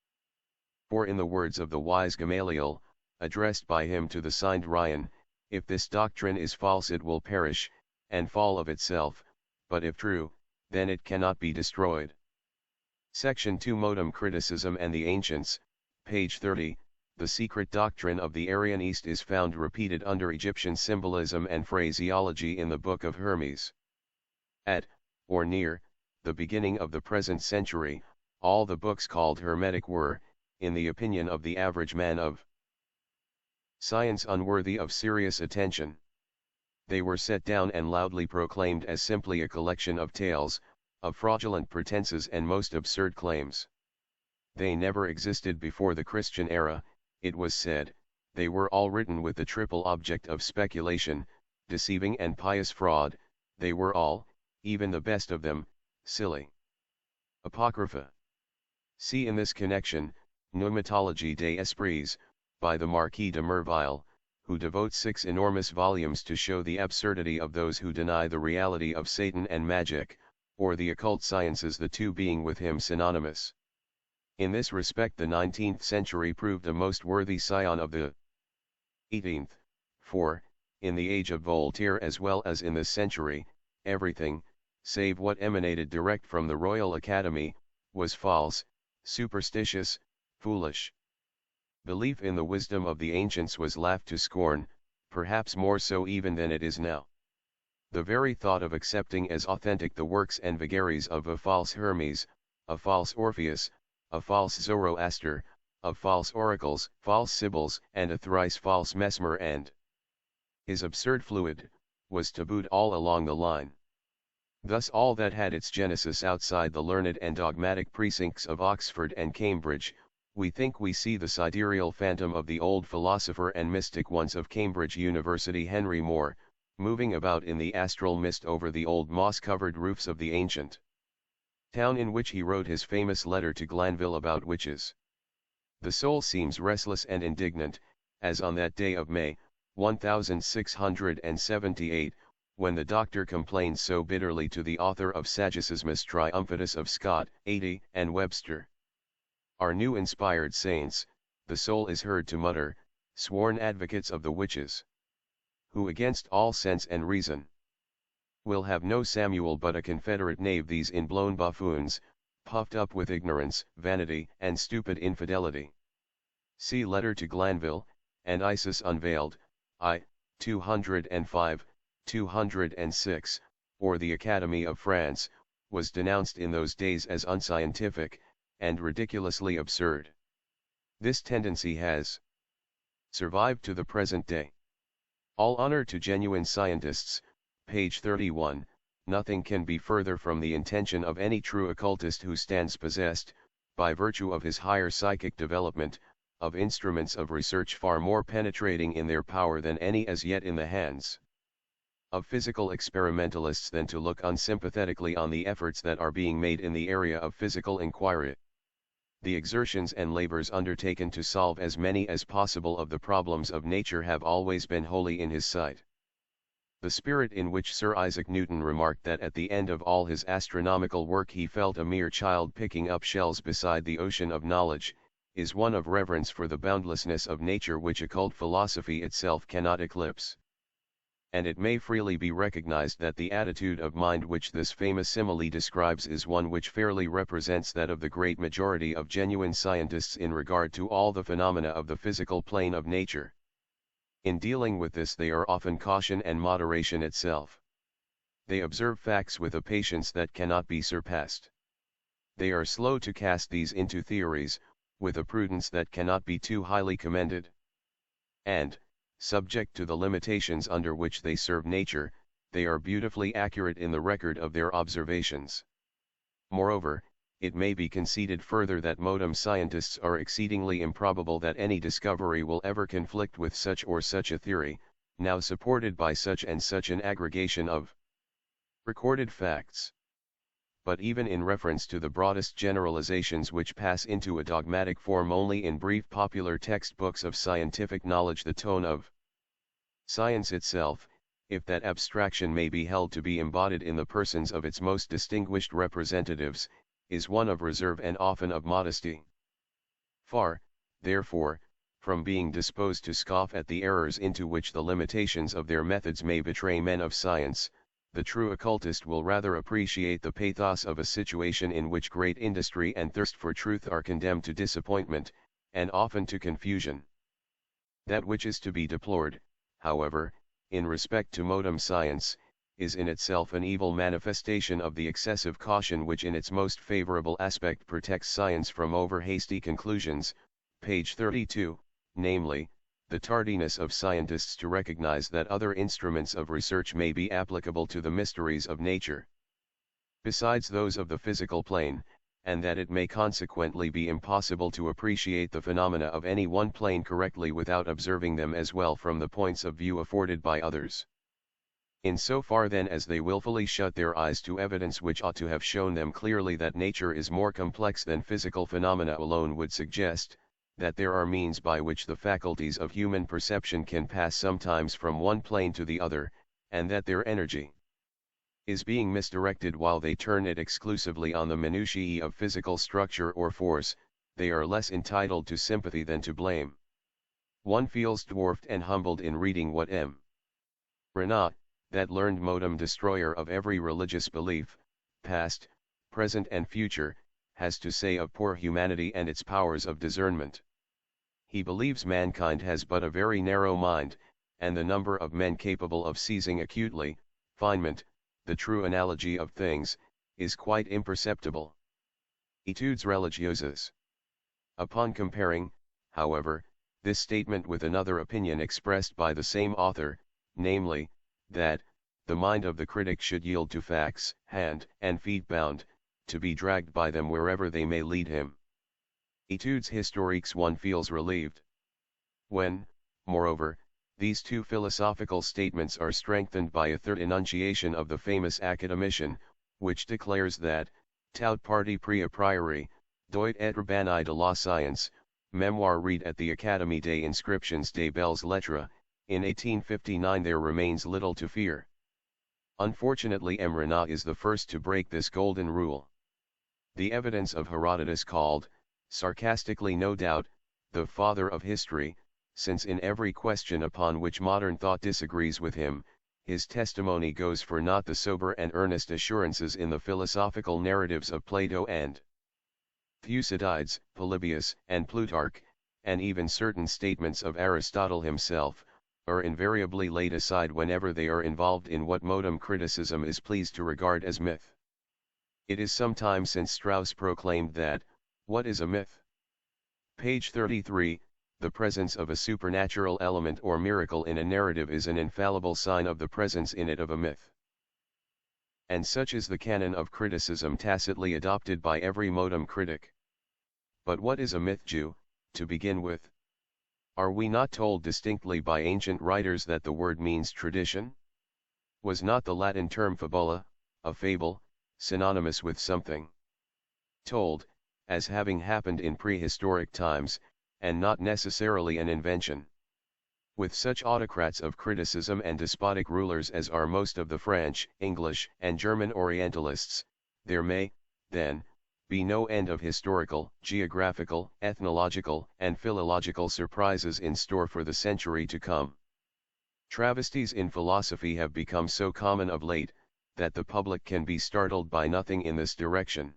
For in the words of the wise Gamaliel, addressed by him to the signed Ryan, if this doctrine is false it will perish, and fall of itself, but if true, then it cannot be destroyed. Section 2 Modem Criticism and the Ancients, page 30, the secret doctrine of the Aryan East is found repeated under Egyptian symbolism and phraseology in the Book of Hermes. At, or near, the beginning of the present century, all the books called Hermetic were, in the opinion of the average man of science, unworthy of serious attention. They were set down and loudly proclaimed as simply a collection of tales, of fraudulent pretenses and most absurd claims. They never existed before the Christian era, it was said, they were all written with the triple object of speculation, deceiving and pious fraud, they were all, even the best of them, silly. Apocrypha. See in this connection, Pneumatologie des Esprits, by the Marquis de Merville, who devotes 6 enormous volumes to show the absurdity of those who deny the reality of Satan and magic, or the occult sciences, the two being with him synonymous. In this respect the 19th century proved a most worthy scion of the 18th, for, in the age of Voltaire as well as in this century, everything, save what emanated direct from the Royal Academy, was false, superstitious, foolish. Belief in the wisdom of the ancients was laughed to scorn, perhaps more so even than it is now. The very thought of accepting as authentic the works and vagaries of a false Hermes, a false Orpheus, a false Zoroaster, of false oracles, false sibyls, and a thrice false Mesmer and his absurd fluid, was tabooed all along the line. Thus all that had its genesis outside the learned and dogmatic precincts of Oxford and Cambridge, we think we see the sidereal phantom of the old philosopher and mystic once of Cambridge University, Henry Moore, moving about in the astral mist over the old moss-covered roofs of the ancient town in which he wrote his famous letter to Glanville about witches. The soul seems restless and indignant, as on that day of May, 1678, when the doctor complained so bitterly to the author of Sagissimus Triumphatus of Scott, 80, and Webster. Our new inspired saints, the soul is heard to mutter, sworn advocates of the witches, who against all sense and reason will have no Samuel but a confederate knave, these inblown buffoons, puffed up with ignorance, vanity, and stupid infidelity. See Letter to Glanville, and Isis Unveiled, I, 205, 206, or the Academy of France, was denounced in those days as unscientific, and ridiculously absurd. This tendency has survived to the present day. All honor to genuine scientists, page 31, nothing can be further from the intention of any true occultist who stands possessed, by virtue of his higher psychic development, of instruments of research far more penetrating in their power than any as yet in the hands of physical experimentalists, than to look unsympathetically on the efforts that are being made in the area of physical inquiry. The exertions and labors undertaken to solve as many as possible of the problems of nature have always been holy in his sight. The spirit in which Sir Isaac Newton remarked that at the end of all his astronomical work he felt a mere child picking up shells beside the ocean of knowledge, is one of reverence for the boundlessness of nature which occult philosophy itself cannot eclipse. And it may freely be recognized that the attitude of mind which this famous simile describes is one which fairly represents that of the great majority of genuine scientists in regard to all the phenomena of the physical plane of nature. In dealing with this they are often caution and moderation itself. They observe facts with a patience that cannot be surpassed. They are slow to cast these into theories, with a prudence that cannot be too highly commended. And, subject to the limitations under which they serve nature, they are beautifully accurate in the record of their observations. Moreover, it may be conceded further that modern scientists are exceedingly improbable that any discovery will ever conflict with such or such a theory, now supported by such and such an aggregation of recorded facts. But even in reference to the broadest generalizations which pass into a dogmatic form only in brief popular textbooks of scientific knowledge, the tone of science itself, if that abstraction may be held to be embodied in the persons of its most distinguished representatives, is one of reserve and often of modesty. Far, therefore, from being disposed to scoff at the errors into which the limitations of their methods may betray men of science, the true occultist will rather appreciate the pathos of a situation in which great industry and thirst for truth are condemned to disappointment, and often to confusion. That which is to be deplored, however, in respect to modern science, is in itself an evil manifestation of the excessive caution which in its most favorable aspect protects science from over-hasty conclusions, page 32, namely, the tardiness of scientists to recognize that other instruments of research may be applicable to the mysteries of nature, besides those of the physical plane, and that it may consequently be impossible to appreciate the phenomena of any one plane correctly without observing them as well from the points of view afforded by others. In so far then as they willfully shut their eyes to evidence which ought to have shown them clearly that nature is more complex than physical phenomena alone would suggest, that there are means by which the faculties of human perception can pass sometimes from one plane to the other, and that their energy is being misdirected while they turn it exclusively on the minutiae of physical structure or force, they are less entitled to sympathy than to blame. One feels dwarfed and humbled in reading what M. Renan, that learned modem destroyer of every religious belief, past, present and future, has to say of poor humanity and its powers of discernment. He believes mankind has but a very narrow mind, and the number of men capable of seizing acutely, finement, the true analogy of things, is quite imperceptible. Etudes religieuses. Upon comparing, however, this statement with another opinion expressed by the same author, namely, that, the mind of the critic should yield to facts, hand and feet bound, to be dragged by them wherever they may lead him. Etudes historiques, one feels relieved. When, moreover, these two philosophical statements are strengthened by a third enunciation of the famous academician, which declares that, tout parti pris a priori, doit être banni de la science, memoir read at the Académie des Inscriptions des Belles Lettres, in 1859, there remains little to fear. Unfortunately, M. Renan is the first to break this golden rule. The evidence of Herodotus, called, sarcastically no doubt, the father of history, since in every question upon which modern thought disagrees with him, his testimony goes for naught. The sober and earnest assurances in the philosophical narratives of Plato and Thucydides, Polybius and Plutarch, and even certain statements of Aristotle himself, are invariably laid aside whenever they are involved in what modern criticism is pleased to regard as myth. It is some time since Strauss proclaimed that, what is a myth? Page 33, the presence of a supernatural element or miracle in a narrative is an infallible sign of the presence in it of a myth. And such is the canon of criticism tacitly adopted by every modern critic. But what is a myth, Jew, to begin with? Are we not told distinctly by ancient writers that the word means tradition? Was not the Latin term fabula, a fable, synonymous with something told, as having happened in prehistoric times, and not necessarily an invention. With such autocrats of criticism and despotic rulers as are most of the French, English, and German Orientalists, there may, then, be no end of historical, geographical, ethnological, and philological surprises in store for the century to come. Travesties in philosophy have become so common of late, that the public can be startled by nothing in this direction.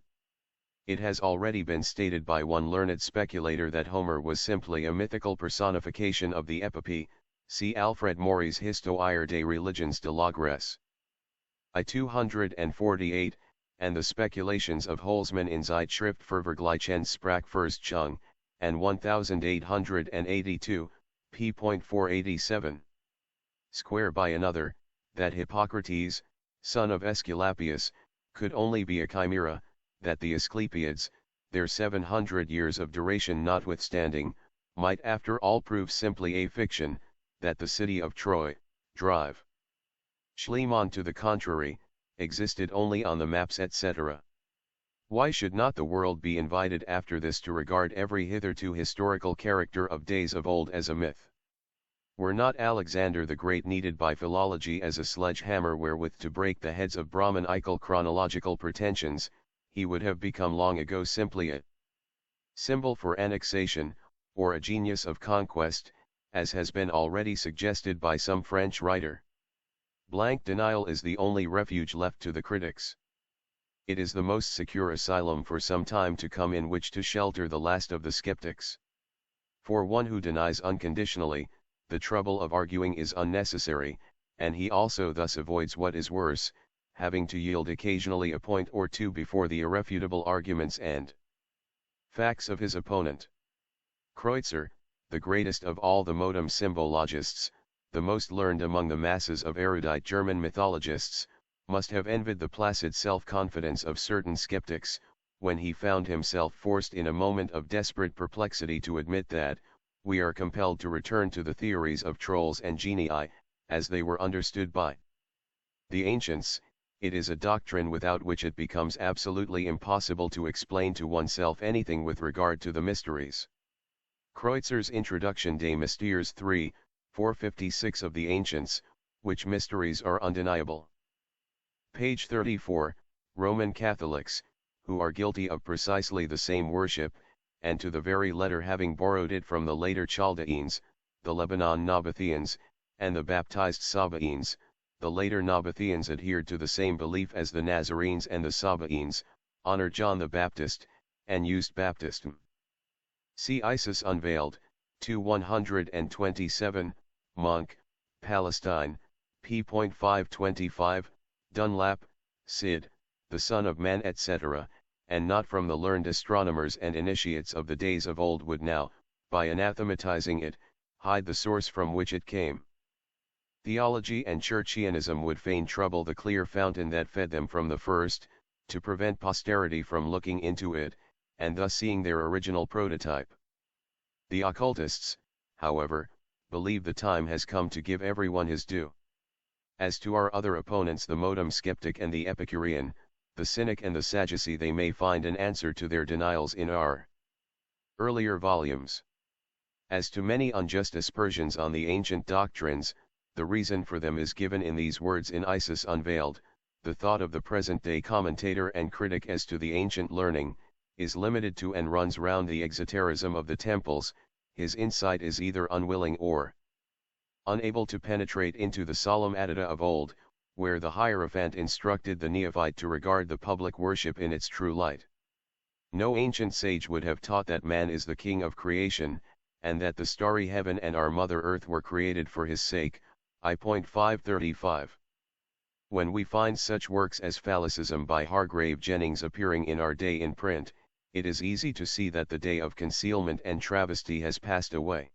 It has already been stated by one learned speculator that Homer was simply a mythical personification of the epopee, see Alfred Maury's Histoire des religions de la Grèce. I 248, and the speculations of Holzmann in Zeitschrift für Vergleichende Sprachforschung, and 1882, p.487. Square by another, that Hippocrates, son of Aesculapius, could only be a chimera, that the Asclepiads, their 700 years of duration notwithstanding, might after all prove simply a fiction, that the city of Troy, Drive, Schliemann to the contrary, existed only on the maps etc. Why should not the world be invited after this to regard every hitherto historical character of days of old as a myth? Were not Alexander the Great needed by philology as a sledgehammer wherewith to break the heads of Brahmanical chronological pretensions, he would have become long ago simply a symbol for annexation, or a genius of conquest, as has been already suggested by some French writer. Blank denial is the only refuge left to the critics. It is the most secure asylum for some time to come in which to shelter the last of the skeptics. For one who denies unconditionally, the trouble of arguing is unnecessary, and he also thus avoids what is worse, having to yield occasionally a point or two before the irrefutable arguments and facts of his opponent. Kreutzer, the greatest of all the modem symbologists, the most learned among the masses of erudite German mythologists, must have envied the placid self-confidence of certain skeptics, when he found himself forced in a moment of desperate perplexity to admit that, we are compelled to return to the theories of trolls and genii, as they were understood by the ancients. It is a doctrine without which it becomes absolutely impossible to explain to oneself anything with regard to the mysteries. Kreutzer's Introduction des Mystères 3, 456 of the Ancients, which mysteries are undeniable. Page 34, Roman Catholics, who are guilty of precisely the same worship, and to the very letter having borrowed it from the later Chaldeans, the Lebanon Nabateans, and the baptized Sabaeans. The later Nabateans adhered to the same belief as the Nazarenes and the Sabaeans, honored John the Baptist, and used baptism. See Isis Unveiled, 2-127, Monk, Palestine, p.525, Dunlap, Sid, the Son of Man etc., and not from the learned astronomers and initiates of the days of old would now, by anathematizing it, hide the source from which it came. Theology and Churchianism would fain trouble the clear fountain that fed them from the first, to prevent posterity from looking into it, and thus seeing their original prototype. The occultists, however, believe the time has come to give everyone his due. As to our other opponents, the modem skeptic and the Epicurean, the cynic and the Sadducee, they may find an answer to their denials in our earlier volumes. As to many unjust aspersions on the ancient doctrines, the reason for them is given in these words in Isis Unveiled. The thought of the present-day commentator and critic as to the ancient learning, is limited to and runs round the exoterism of the temples. His insight is either unwilling or unable to penetrate into the solemn addita of old, where the Hierophant instructed the neophyte to regard the public worship in its true light. No ancient sage would have taught that man is the king of creation, and that the starry heaven and our mother earth were created for his sake. I.535. When we find such works as Phallicism by Hargrave Jennings appearing in our day in print, it is easy to see that the day of concealment and travesty has passed away.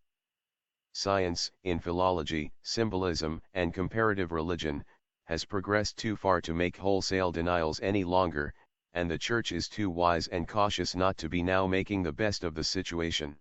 Science, in philology, symbolism, and comparative religion, has progressed too far to make wholesale denials any longer, and the Church is too wise and cautious not to be now making the best of the situation.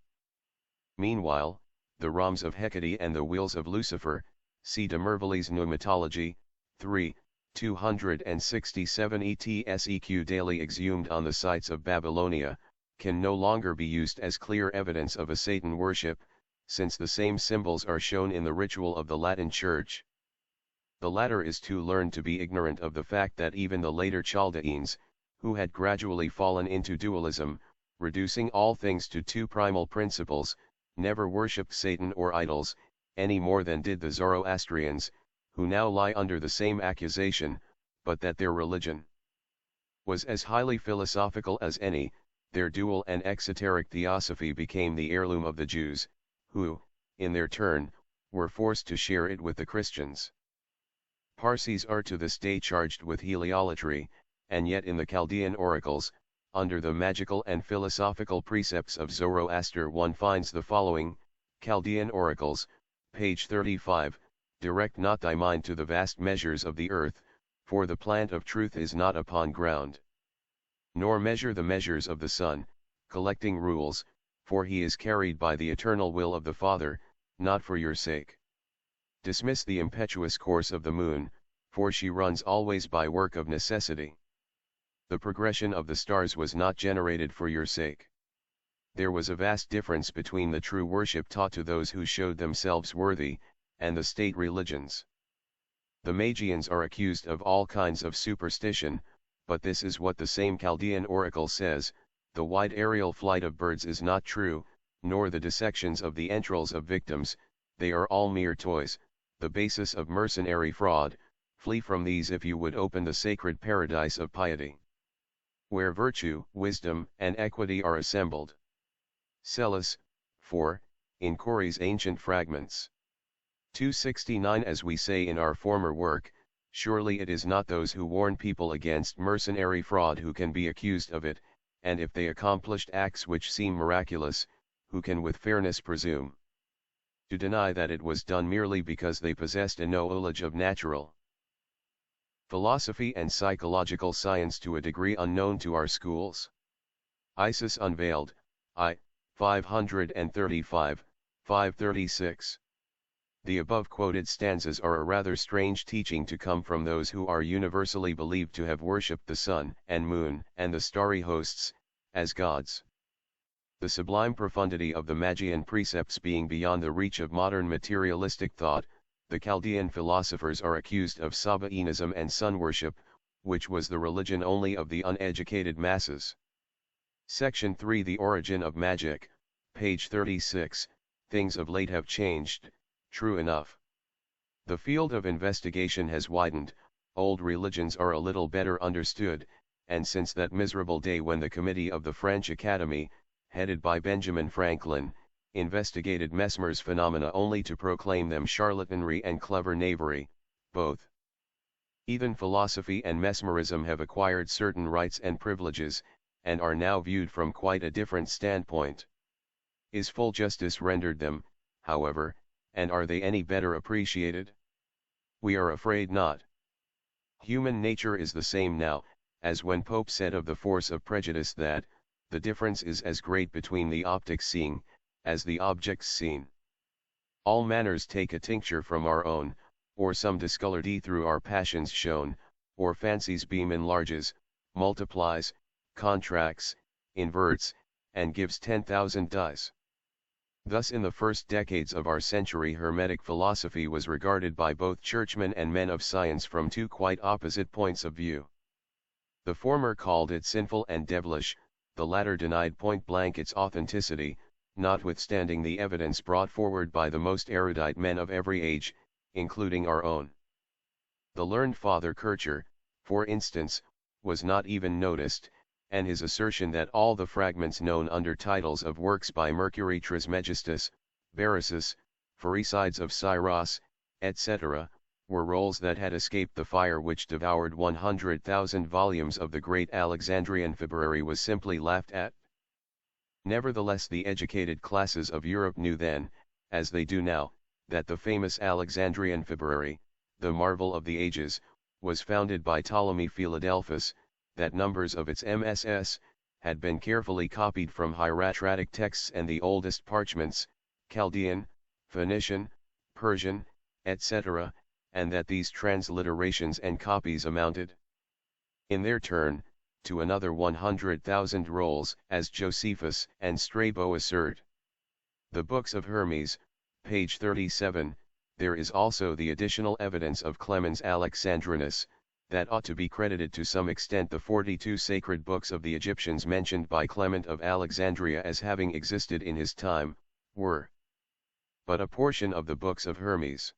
Meanwhile, the Rhombs of Hecate and the Wheels of Lucifer, see de Mervelly's Pneumatology, 3, 267 ETSEQ daily exhumed on the sites of Babylonia, can no longer be used as clear evidence of a Satan worship, since the same symbols are shown in the ritual of the Latin Church. The latter is too learned to be ignorant of the fact that even the later Chaldeans, who had gradually fallen into dualism, reducing all things to two primal principles, never worshipped Satan or idols, any more than did the Zoroastrians, who now lie under the same accusation, but that their religion was as highly philosophical as any. Their dual and exoteric theosophy became the heirloom of the Jews, who, in their turn, were forced to share it with the Christians. Parsis are to this day charged with heliolatry, and yet in the Chaldean oracles, under the magical and philosophical precepts of Zoroaster one finds the following: Chaldean oracles, page 35, direct not thy mind to the vast measures of the earth, for the plant of truth is not upon ground. Nor measure the measures of the sun, collecting rules, for he is carried by the eternal will of the Father, not for your sake. Dismiss the impetuous course of the moon, for she runs always by work of necessity. The progression of the stars was not generated for your sake. There was a vast difference between the true worship taught to those who showed themselves worthy, and the state religions. The Magians are accused of all kinds of superstition, but this is what the same Chaldean oracle says: the wide aerial flight of birds is not true, nor the dissections of the entrails of victims, they are all mere toys, the basis of mercenary fraud. Flee from these if you would open the sacred paradise of piety, where virtue, wisdom, and equity are assembled. Celis, 4, in Corey's Ancient Fragments. 269. As we say in our former work, surely it is not those who warn people against mercenary fraud who can be accused of it, and if they accomplished acts which seem miraculous, who can with fairness presume to deny that it was done merely because they possessed a knowledge of natural philosophy and psychological science to a degree unknown to our schools. Isis Unveiled, I. 535, 536. The above quoted stanzas are a rather strange teaching to come from those who are universally believed to have worshipped the sun and moon and the starry hosts as gods. The sublime profundity of the Magian precepts being beyond the reach of modern materialistic thought, the Chaldean philosophers are accused of Sabaeanism and sun worship, which was the religion only of the uneducated masses. Section 3. The Origin of Magic, page 36. Things of late have changed, true enough. The field of investigation has widened, old religions are a little better understood, and since that miserable day when the committee of the French Academy, headed by Benjamin Franklin, investigated Mesmer's phenomena only to proclaim them charlatanry and clever knavery, both heathen philosophy and mesmerism have acquired certain rights and privileges, and are now viewed from quite a different standpoint. Is full justice rendered them, however, and are they any better appreciated? We are afraid not. Human nature is the same now, as when Pope said of the force of prejudice that, the difference is as great between the optics seeing, as the objects seen. All manners take a tincture from our own, or some discolority through our passions shown, or fancy's beam enlarges, multiplies, contracts, inverts, and gives 10,000 dyes. Thus in the first decades of our century Hermetic philosophy was regarded by both churchmen and men of science from two quite opposite points of view. The former called it sinful and devilish, the latter denied point-blank its authenticity, notwithstanding the evidence brought forward by the most erudite men of every age, including our own. The learned Father Kircher, for instance, was not even noticed, and his assertion that all the fragments known under titles of works by Mercury Trismegistus, Beresus, Pheresides of Syros, etc., were rolls that had escaped the fire which devoured 100,000 volumes of the great Alexandrian Fibray was simply laughed at. Nevertheless the educated classes of Europe knew then, as they do now, that the famous Alexandrian Fibray, the marvel of the ages, was founded by Ptolemy Philadelphus, that numbers of its MSS, had been carefully copied from hieratic texts and the oldest parchments, Chaldean, Phoenician, Persian, etc., and that these transliterations and copies amounted, in their turn, to another 100,000 rolls, as Josephus and Strabo assert. The Books of Hermes, page 37, there is also the additional evidence of Clemens Alexandrinus, that ought to be credited to some extent the 42 sacred books of the Egyptians mentioned by Clement of Alexandria as having existed in his time, were but a portion of the Books of Hermes.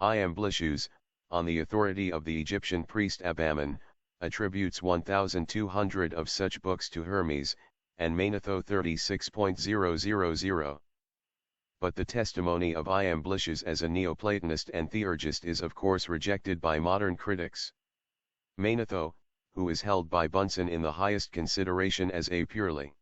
Iamblichus, on the authority of the Egyptian priest Abammon, attributes 1,200 of such books to Hermes, and Manetho 36.000. But the testimony of Iamblichus as a Neoplatonist and theurgist is of course rejected by modern critics. Manetho, who is held by Bunsen in the highest consideration as a purely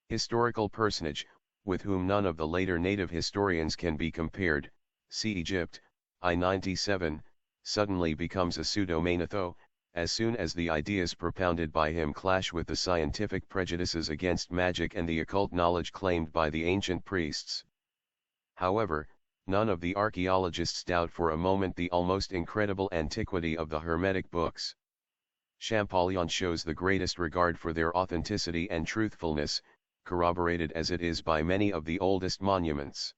historical personage, with whom none of the later native historians can be compared, see Egypt, I-97, suddenly becomes a pseudo-Manetho, as soon as the ideas propounded by him clash with the scientific prejudices against magic and the occult knowledge claimed by the ancient priests. However, none of the archaeologists doubt for a moment the almost incredible antiquity of the Hermetic books. Champollion shows the greatest regard for their authenticity and truthfulness, corroborated as it is by many of the oldest monuments.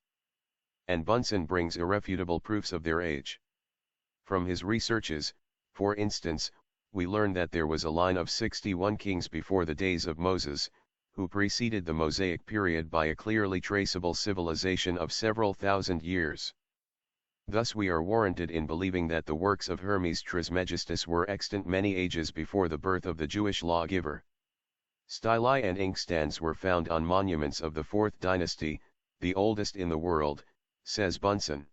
And Bunsen brings irrefutable proofs of their age. From his researches, for instance, we learn that there was a line of 61 kings before the days of Moses, who preceded the Mosaic period by a clearly traceable civilization of several thousand years. Thus we are warranted in believing that the works of Hermes Trismegistus were extant many ages before the birth of the Jewish lawgiver. Stelae and inkstands were found on monuments of the 4th dynasty, the oldest in the world, says Bunsen.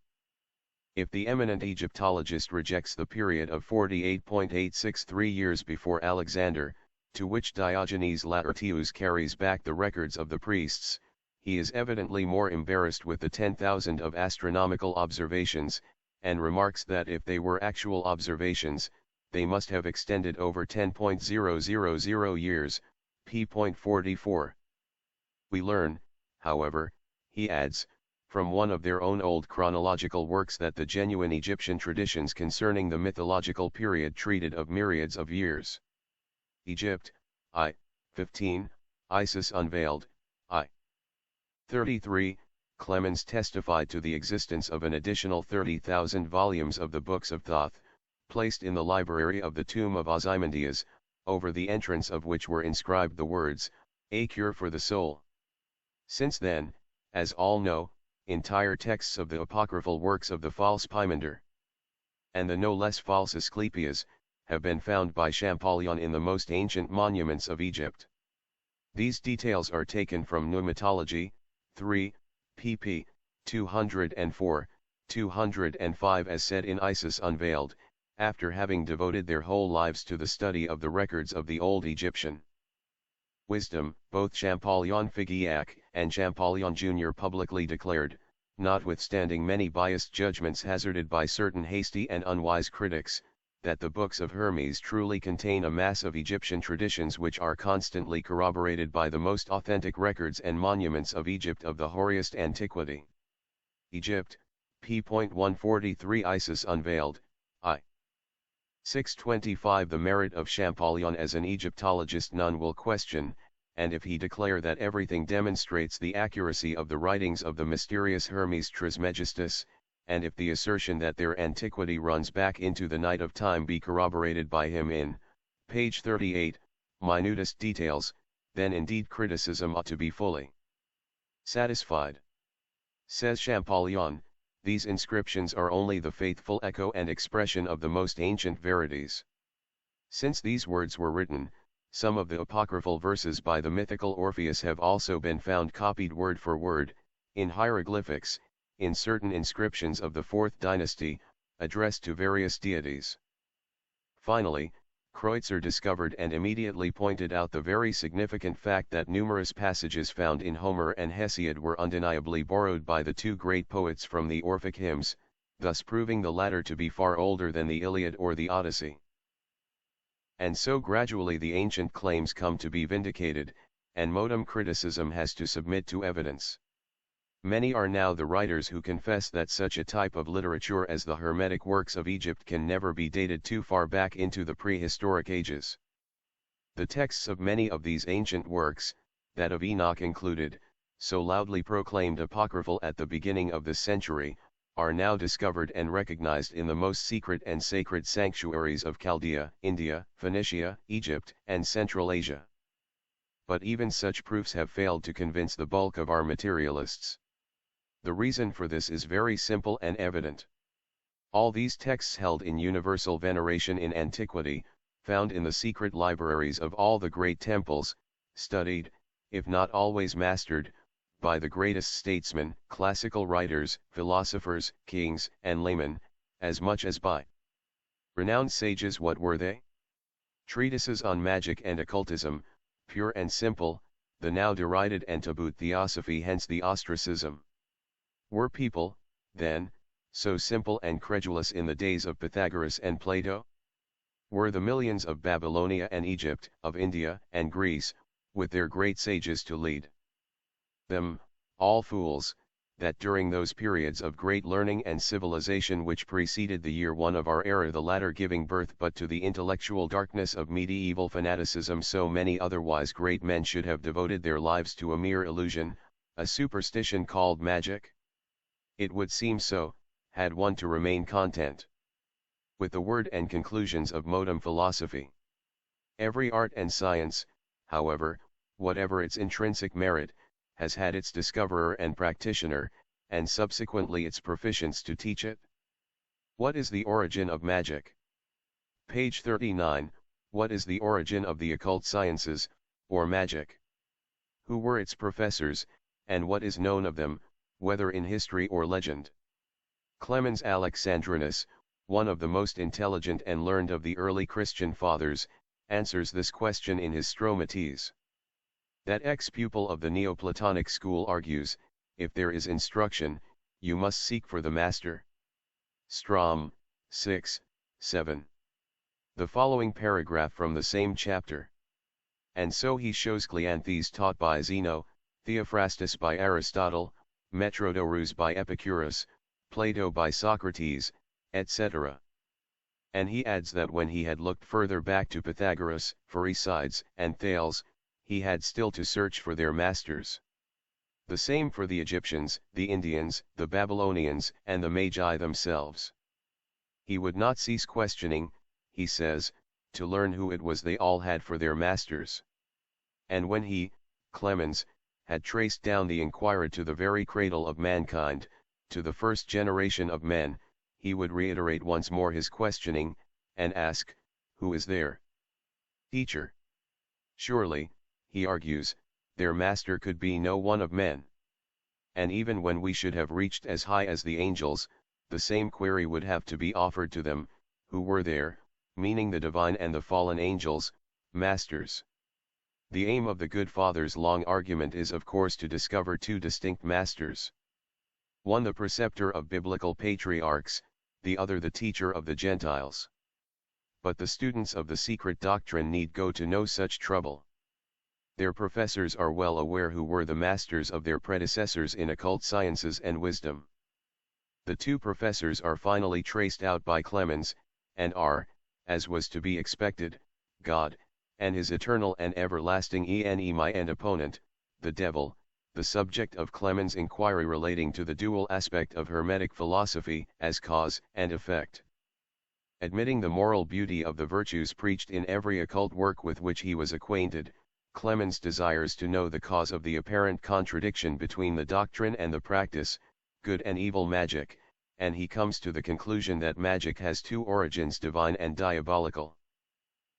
If the eminent Egyptologist rejects the period of 48.863 years before Alexander, to which Diogenes Laertius carries back the records of the priests, he is evidently more embarrassed with the 10,000 of astronomical observations, and remarks that if they were actual observations, they must have extended over 10.000 years, p.44. We learn, however, he adds, from one of their own old chronological works that the genuine Egyptian traditions concerning the mythological period treated of myriads of years. Egypt, I. 15, Isis Unveiled, I. 33, Clemens testified to the existence of an additional 30,000 volumes of the Books of Thoth, placed in the library of the tomb of Ozymandias, over the entrance of which were inscribed the words, "A cure for the soul." Since then, as all know, entire texts of the apocryphal works of the false Pymander and the no less false Asclepius have been found by Champollion in the most ancient monuments of Egypt. These details are taken from Pneumatology, 3, pp. 204, 205 as said in Isis Unveiled, after having devoted their whole lives to the study of the records of the old Egyptian wisdom. Both Champollion Figeac and Champollion Jr. publicly declared, notwithstanding many biased judgments hazarded by certain hasty and unwise critics, that the Books of Hermes truly contain a mass of Egyptian traditions which are constantly corroborated by the most authentic records and monuments of Egypt of the hoariest antiquity. Egypt, p.143 Isis Unveiled, I. 625 The merit of Champollion as an Egyptologist none will question, and if he declare that everything demonstrates the accuracy of the writings of the mysterious Hermes Trismegistus, and if the assertion that their antiquity runs back into the night of time be corroborated by him in, page 38, minutest details, then indeed criticism ought to be fully satisfied. Says Champollion, these inscriptions are only the faithful echo and expression of the most ancient verities. Since these words were written, some of the apocryphal verses by the mythical Orpheus have also been found copied word for word, in hieroglyphics, in certain inscriptions of the 4th dynasty, addressed to various deities. Finally, Kreutzer discovered and immediately pointed out the very significant fact that numerous passages found in Homer and Hesiod were undeniably borrowed by the two great poets from the Orphic hymns, thus proving the latter to be far older than the Iliad or the Odyssey. And so gradually the ancient claims come to be vindicated, and modern criticism has to submit to evidence. Many are now the writers who confess that such a type of literature as the Hermetic works of Egypt can never be dated too far back into the prehistoric ages. The texts of many of these ancient works, that of Enoch included, so loudly proclaimed apocryphal at the beginning of the century, are now discovered and recognized in the most secret and sacred sanctuaries of Chaldea, India, Phoenicia, Egypt, and Central Asia. But even such proofs have failed to convince the bulk of our materialists. The reason for this is very simple and evident. All these texts held in universal veneration in antiquity, found in the secret libraries of all the great temples, studied, if not always mastered, by the greatest statesmen, classical writers, philosophers, kings, and laymen, as much as by renowned sages. What were they? Treatises on magic and occultism, pure and simple, the now derided and tabooed theosophy, hence the ostracism. Were people, then, so simple and credulous in the days of Pythagoras and Plato? Were the millions of Babylonia and Egypt, of India and Greece, with their great sages to lead them, all fools, that during those periods of great learning and civilization which preceded the year 1 of our era, the latter giving birth but to the intellectual darkness of medieval fanaticism, so many otherwise great men should have devoted their lives to a mere illusion, a superstition called magic? It would seem so, had one to remain content with the word and conclusions of modern philosophy. Every art and science, however, whatever its intrinsic merit, has had its discoverer and practitioner, and subsequently its proficients to teach it. What is the origin of magic? Page 39, what is the origin of the occult sciences, or magic? Who were its professors, and what is known of them, whether in history or legend? Clemens Alexandrinus, one of the most intelligent and learned of the early Christian fathers, answers this question in his Stromates. That ex-pupil of the Neoplatonic school argues, if there is instruction, you must seek for the master. Strom, 6, 7. The following paragraph from the same chapter. And so he shows Cleanthes taught by Zeno, Theophrastus by Aristotle, Metrodorus by Epicurus, Plato by Socrates, etc. And he adds that when he had looked further back to Pythagoras, Pherecydes, and Thales, he had still to search for their masters. The same for the Egyptians, the Indians, the Babylonians, and the Magi themselves. He would not cease questioning, he says, to learn who it was they all had for their masters. And when he, Clemens, had traced down the inquirer to the very cradle of mankind, to the first generation of men, he would reiterate once more his questioning, and ask, who is their teacher? Surely, he argues, their master could be no one of men. And even when we should have reached as high as the angels, the same query would have to be offered to them, who were their, meaning the divine and the fallen angels, masters. The aim of the good father's long argument is of course to discover two distinct masters. One the preceptor of biblical patriarchs, the other the teacher of the Gentiles. But the students of the secret doctrine need go to no such trouble. Their professors are well aware who were the masters of their predecessors in occult sciences and wisdom. The two professors are finally traced out by Clemens, and are, as was to be expected, God, and his eternal and everlasting enemy and opponent, the devil, the subject of Clemens' inquiry relating to the dual aspect of Hermetic philosophy as cause and effect. Admitting the moral beauty of the virtues preached in every occult work with which he was acquainted, Clemens desires to know the cause of the apparent contradiction between the doctrine and the practice, good and evil magic, and he comes to the conclusion that magic has two origins, divine and diabolical.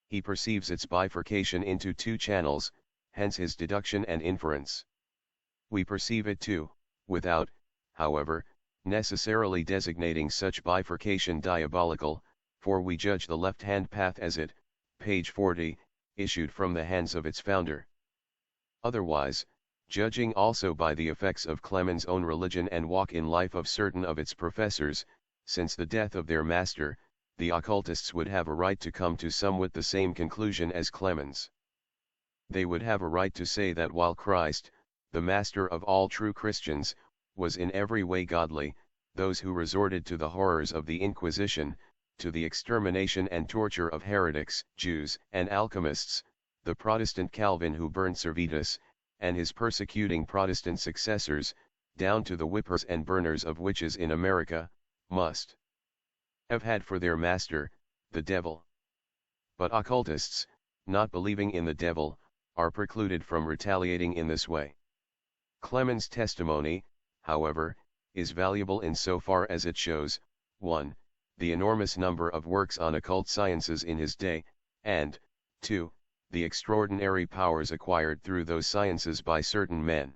He perceives its bifurcation into two channels, hence his deduction and inference. We perceive it too, without, however, necessarily designating such bifurcation diabolical, for we judge the left-hand path as it, page 40, issued from the hands of its founder. Otherwise, judging also by the effects of Clemens' own religion and walk in life of certain of its professors, since the death of their master, the occultists would have a right to come to somewhat the same conclusion as Clemens. They would have a right to say that while Christ, the master of all true Christians, was in every way godly, those who resorted to the horrors of the Inquisition, to the extermination and torture of heretics, Jews, and alchemists, the Protestant Calvin who burned Servetus, and his persecuting Protestant successors, down to the whippers and burners of witches in America, must have had for their master, the devil. But occultists, not believing in the devil, are precluded from retaliating in this way. Clement's testimony, however, is valuable in so far as it shows, 1. The enormous number of works on occult sciences in his day, and, 2. The extraordinary powers acquired through those sciences by certain men.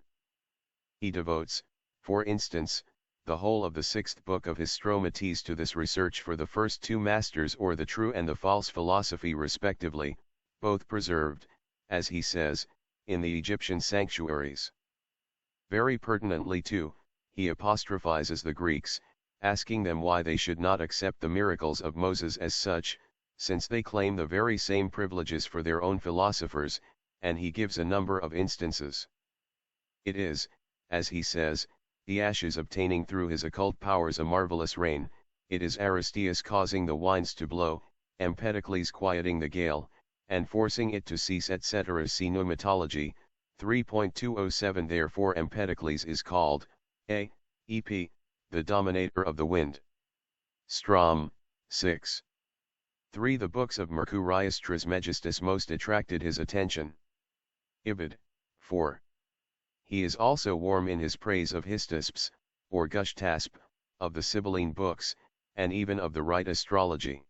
He devotes, for instance, the whole of the 6th book of his Stromates to this research for the first 2 masters or the true and the false philosophy respectively, both preserved, as he says, in the Egyptian sanctuaries. Very pertinently too, he apostrophizes the Greeks, asking them why they should not accept the miracles of Moses as such, since they claim the very same privileges for their own philosophers, and he gives a number of instances. It is, as he says, the ashes obtaining through his occult powers a marvelous rain, it is Aristeas causing the winds to blow, Empedocles quieting the gale, and forcing it to cease etc. See Pneumatology, 3.207. Therefore Empedocles is called, a. E.P., the dominator of the wind. Strom, 6. 3. The books of Mercurius Trismegistus most attracted his attention. Ibid. 4. He is also warm in his praise of Hystasps, or Gushtasp, of the Sibylline books, and even of the right astrology.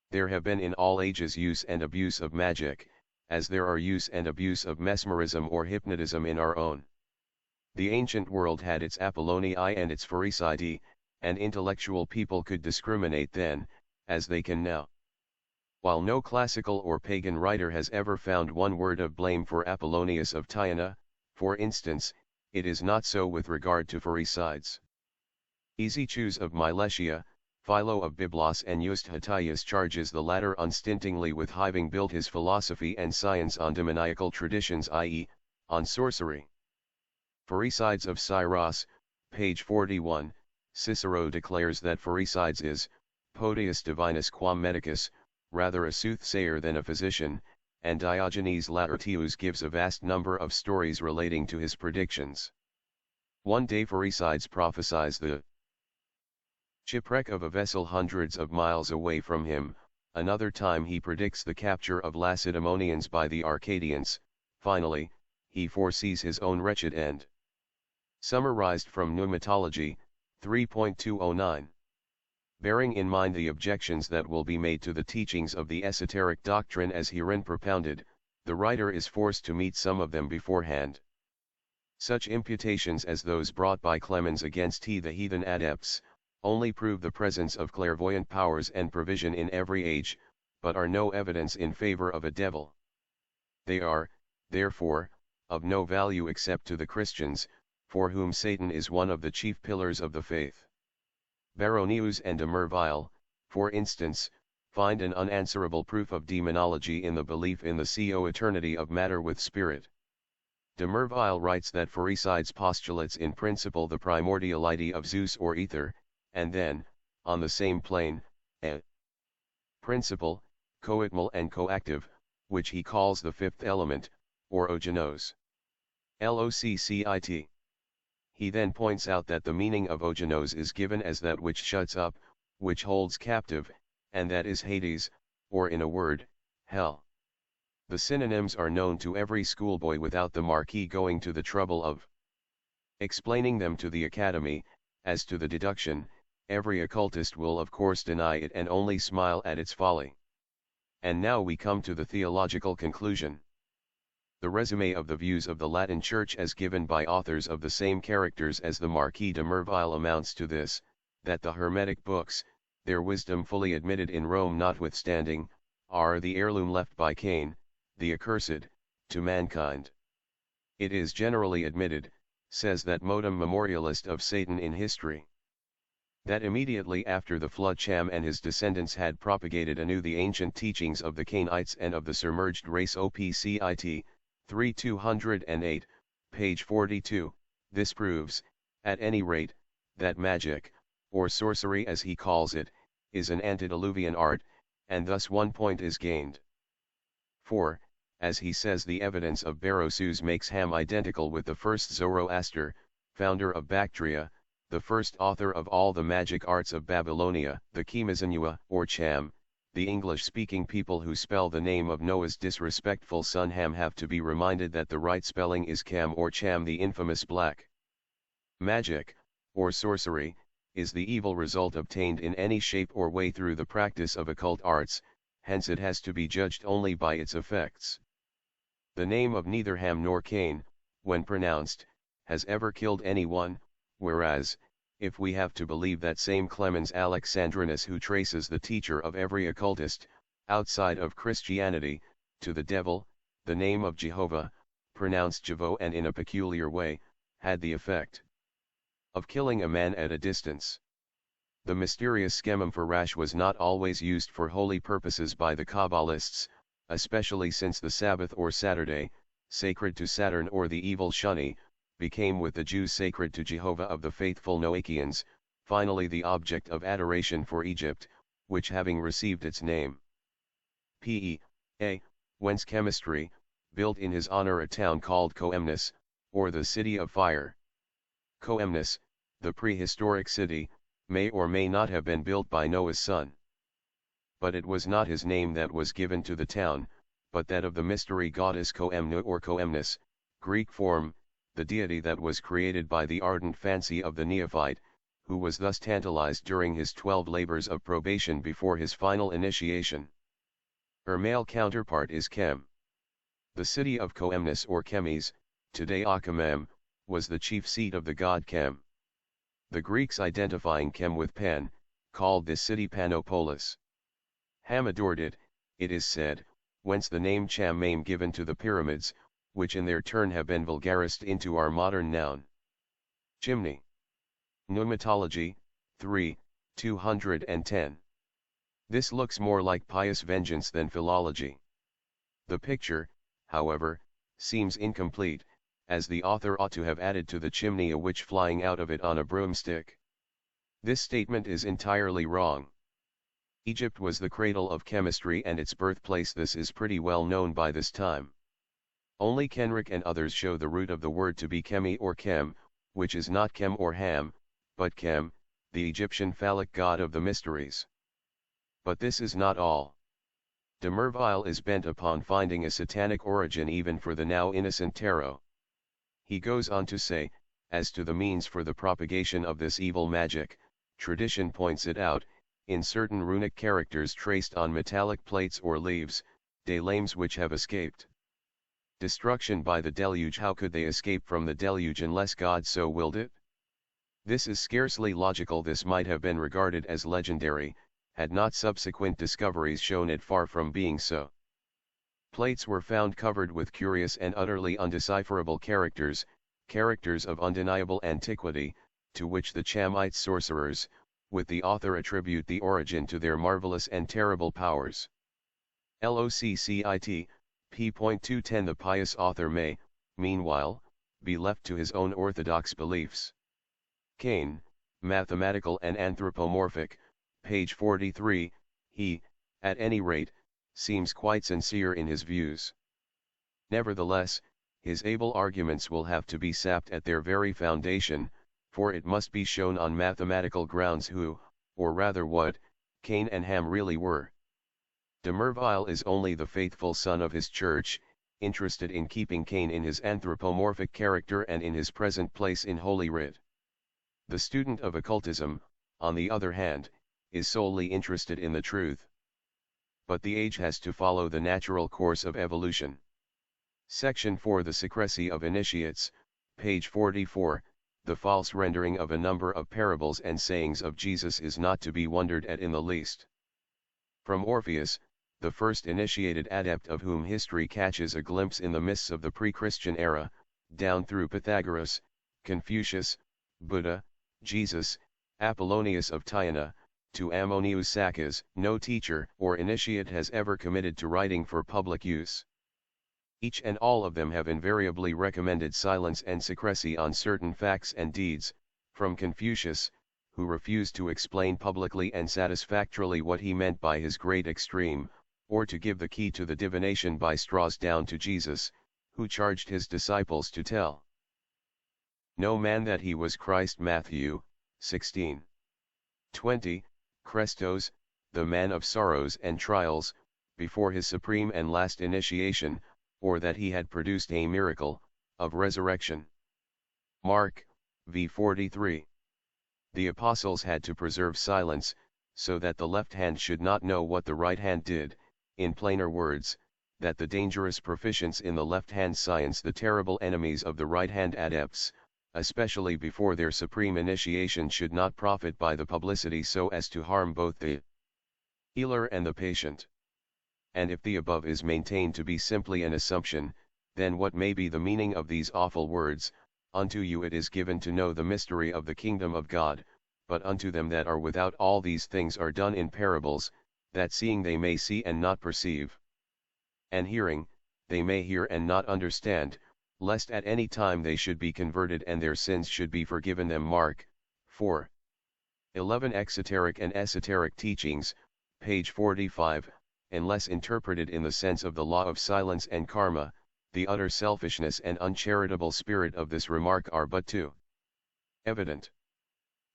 There have been in all ages use and abuse of magic, as there are use and abuse of mesmerism or hypnotism in our own. The ancient world had its Apollonii and its Pharisidi, and intellectual people could discriminate then, as they can now. While no classical or pagan writer has ever found one word of blame for Apollonius of Tyana, for instance, it is not so with regard to Pharisides. Easychoose of Miletia, Philo of Byblos and Eustathius charges the latter unstintingly with having built his philosophy and science on demoniacal traditions, i.e., on sorcery. Pharisides of Syros, page 41, Cicero declares that Pharisides is, potius divinus quam medicus, rather a soothsayer than a physician, and Diogenes Laertius gives a vast number of stories relating to his predictions. One day Pharisides prophesies the shipwreck of a vessel hundreds of miles away from him, another time he predicts the capture of Lacedaemonians by the Arcadians, finally, he foresees his own wretched end. Summarized from Pneumatology, 3.209. Bearing in mind the objections that will be made to the teachings of the esoteric doctrine as herein propounded, the writer is forced to meet some of them beforehand. Such imputations as those brought by Clemens against the heathen adepts, only prove the presence of clairvoyant powers and provision in every age, but are no evidence in favor of a devil. They are, therefore, of no value except to the Christians, for whom Satan is one of the chief pillars of the faith. Baronius and de Merville, for instance, find an unanswerable proof of demonology in the belief in the co-eternity of matter with spirit. De Merville writes that Pharisides postulates in principle the primordiality of Zeus or ether, and then, on the same plane, a principle, coetmal and coactive, which he calls the fifth element, or ogenos. Loccit. He then points out that the meaning of ogenos is given as that which shuts up, which holds captive, and that is Hades, or in a word, hell. The synonyms are known to every schoolboy without the Marquis going to the trouble of explaining them to the Academy. As to the deduction, every occultist will of course deny it and only smile at its folly. And now we come to the theological conclusion. The resume of the views of the Latin Church as given by authors of the same characters as the Marquis de Merville amounts to this, that the Hermetic books, their wisdom fully admitted in Rome notwithstanding, are the heirloom left by Cain, the accursed, to mankind. It is generally admitted, says that modem memorialist of Satan in history, that immediately after the flood Cham and his descendants had propagated anew the ancient teachings of the Cainites and of the submerged race OPCIT, 3208, page 42, this proves, at any rate, that magic, or sorcery as he calls it, is an antediluvian art, and thus one point is gained. 4. as he says the evidence of Berosus makes Ham identical with the first Zoroaster, founder of Bactria, the first author of all the magic arts of Babylonia. The Chemizanua, or Cham, the English-speaking people who spell the name of Noah's disrespectful son Ham have to be reminded that the right spelling is Cam or Cham. The infamous black magic, or sorcery, is the evil result obtained in any shape or way through the practice of occult arts, hence it has to be judged only by its effects. The name of neither Ham nor Cain, when pronounced, has ever killed anyone, whereas, if we have to believe that same Clemens Alexandrinus who traces the teacher of every occultist, outside of Christianity, to the devil, the name of Jehovah, pronounced Jevo and in a peculiar way, had the effect of killing a man at a distance. The mysterious Skemum Farash was not always used for holy purposes by the Kabbalists, especially since the Sabbath or Saturday, sacred to Saturn or the evil Shani, became with the Jews sacred to Jehovah of the faithful Noachians, finally the object of adoration for Egypt, which having received its name, P.E.A., whence chemistry, built in his honor a town called Coemnus, or the City of Fire. Coemnus, the prehistoric city, may or may not have been built by Noah's son. But it was not his name that was given to the town, but that of the mystery goddess Coemnu or Coemnus, Greek form, the deity that was created by the ardent fancy of the neophyte, who was thus tantalized during his 12 labors of probation before his final initiation. Her male counterpart is Chem. The city of Coemnus or Chemis, today Achaem, was the chief seat of the god Chem. The Greeks identifying Chem with Pan, called this city Panopolis. Ham adored it, it is said, whence the name Cham given to the pyramids, which in their turn have been vulgarised into our modern noun. Chimney. Pneumatology, 3, 210. This looks more like pious vengeance than philology. The picture, however, seems incomplete, as the author ought to have added to the chimney a witch flying out of it on a broomstick. This statement is entirely wrong. Egypt was the cradle of chemistry and its birthplace. This is pretty well known by this time. Only Kenrick and others show the root of the word to be Chemi or Chem, which is not Chem or Ham, but Chem, the Egyptian phallic god of the mysteries. But this is not all. De Merville is bent upon finding a satanic origin even for the now innocent tarot. He goes on to say, as to the means for the propagation of this evil magic, tradition points it out, in certain runic characters traced on metallic plates or leaves, de lames which have escaped destruction by the deluge. How could they escape from the deluge unless God so willed it? This is scarcely logical. This might have been regarded as legendary, had not subsequent discoveries shown it far from being so. Plates were found covered with curious and utterly undecipherable characters, characters of undeniable antiquity, to which the Chamite sorcerers, with the author, attribute the origin to their marvelous and terrible powers. Loccit, p.210. The pious author may, meanwhile, be left to his own orthodox beliefs. Cain, Mathematical and Anthropomorphic, page 43, he, at any rate, seems quite sincere in his views. Nevertheless, his able arguments will have to be sapped at their very foundation, for it must be shown on mathematical grounds who, or rather what, Cain and Ham really were. De Merville is only the faithful son of his church, interested in keeping Cain in his anthropomorphic character and in his present place in Holy Writ. The student of occultism, on the other hand, is solely interested in the truth. But the age has to follow the natural course of evolution. Section 4. The secrecy of initiates, page 44. The false rendering of a number of parables and sayings of Jesus is not to be wondered at in the least. From Orpheus, the first initiated adept of whom history catches a glimpse in the mists of the pre-Christian era, down through Pythagoras, Confucius, Buddha, Jesus, Apollonius of Tyana, to Ammonius Saccas, no teacher or initiate has ever committed to writing for public use. Each and all of them have invariably recommended silence and secrecy on certain facts and deeds, from Confucius, who refused to explain publicly and satisfactorily what he meant by his great extreme, or to give the key to the divination by straws down to Jesus, who charged his disciples to tell no man that he was Christ. Matthew 16:20, Christos, the man of sorrows and trials, before his supreme and last initiation, or that he had produced a miracle of resurrection. Mark v 43. The apostles had to preserve silence, so that the left hand should not know what the right hand did, in plainer words, that the dangerous proficients in the left hand science, the terrible enemies of the right hand adepts, especially before their supreme initiation, should not profit by the publicity so as to harm both the healer and the patient. And if the above is maintained to be simply an assumption, then what may be the meaning of these awful words, "Unto you it is given to know the mystery of the kingdom of God, but unto them that are without all these things are done in parables, that seeing they may see and not perceive, and hearing, they may hear and not understand, lest at any time they should be converted and their sins should be forgiven them." Mark 4:11. Exoteric and esoteric teachings, page 45, unless interpreted in the sense of the law of silence and karma, the utter selfishness and uncharitable spirit of this remark are but too evident.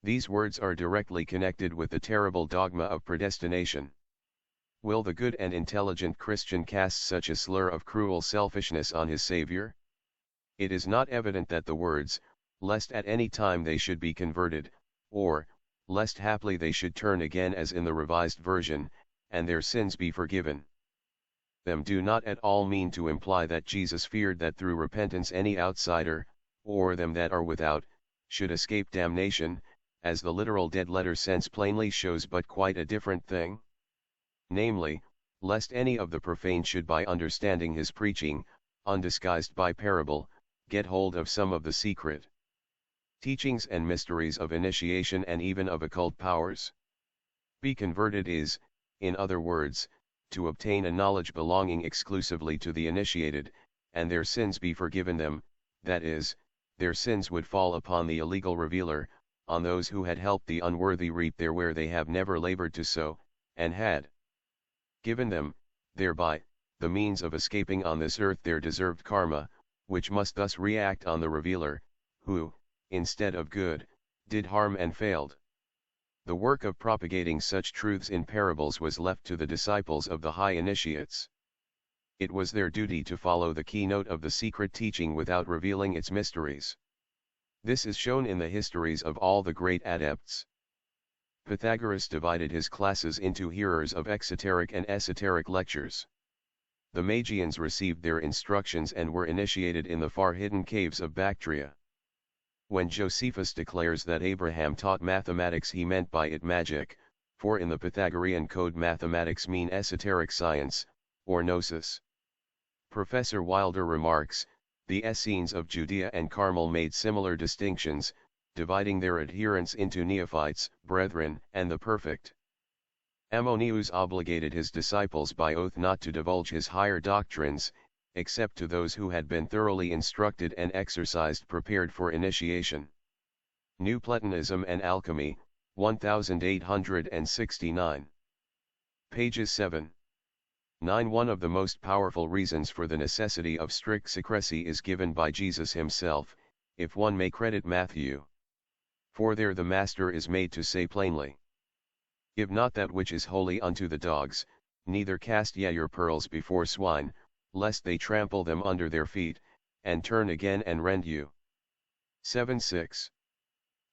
These words are directly connected with the terrible dogma of predestination. Will the good and intelligent Christian cast such a slur of cruel selfishness on his Savior? It is not evident that the words, "lest at any time they should be converted," or, "lest haply they should turn again," as in the Revised Version, "and their sins be forgiven," them do not at all mean to imply that Jesus feared that through repentance any outsider, or them that are without, should escape damnation, as the literal dead letter sense plainly shows, but quite a different thing. Namely, lest any of the profane should, by understanding his preaching, undisguised by parable, get hold of some of the secret teachings and mysteries of initiation and even of occult powers. Be converted is, in other words, to obtain a knowledge belonging exclusively to the initiated, and their sins be forgiven them, that is, their sins would fall upon the illegal revealer, on those who had helped the unworthy reap there where they have never labored to sow, and had given them, thereby, the means of escaping on this earth their deserved karma, which must thus react on the revealer, who, instead of good, did harm and failed. The work of propagating such truths in parables was left to the disciples of the high initiates. It was their duty to follow the keynote of the secret teaching without revealing its mysteries. This is shown in the histories of all the great adepts. Pythagoras divided his classes into hearers of exoteric and esoteric lectures. The Magians received their instructions and were initiated in the far-hidden caves of Bactria. When Josephus declares that Abraham taught mathematics, he meant by it magic, for in the Pythagorean code mathematics mean esoteric science, or gnosis. Professor Wilder remarks, the Essenes of Judea and Carmel made similar distinctions, dividing their adherents into neophytes, brethren, and the perfect. Ammonius obligated his disciples by oath not to divulge his higher doctrines, except to those who had been thoroughly instructed and exercised prepared for initiation. New Platonism and Alchemy, 1869. Pages 7. 9. One of the most powerful reasons for the necessity of strict secrecy is given by Jesus himself, if one may credit Matthew. For there the Master is made to say plainly, "Give not that which is holy unto the dogs, neither cast ye your pearls before swine, lest they trample them under their feet, and turn again and rend you." 7:6.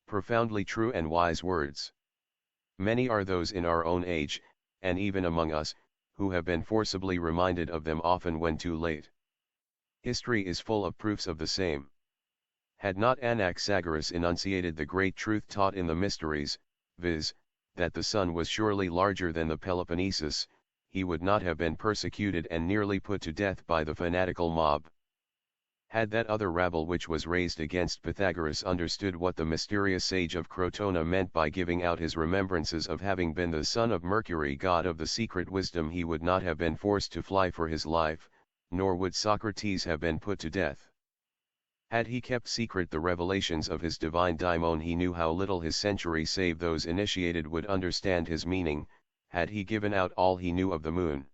Profoundly true and wise words. Many are those in our own age, and even among us, who have been forcibly reminded of them often when too late. History is full of proofs of the same. Had not Anaxagoras enunciated the great truth taught in the Mysteries, viz., that the sun was surely larger than the Peloponnesus, he would not have been persecuted and nearly put to death by the fanatical mob. Had that other rabble which was raised against Pythagoras understood what the mysterious sage of Crotona meant by giving out his remembrances of having been the son of Mercury, god of the secret wisdom, he would not have been forced to fly for his life, nor would Socrates have been put to death. Had he kept secret the revelations of his divine daimon, he knew how little his century save those initiated would understand his meaning. Had he given out all he knew of the moon,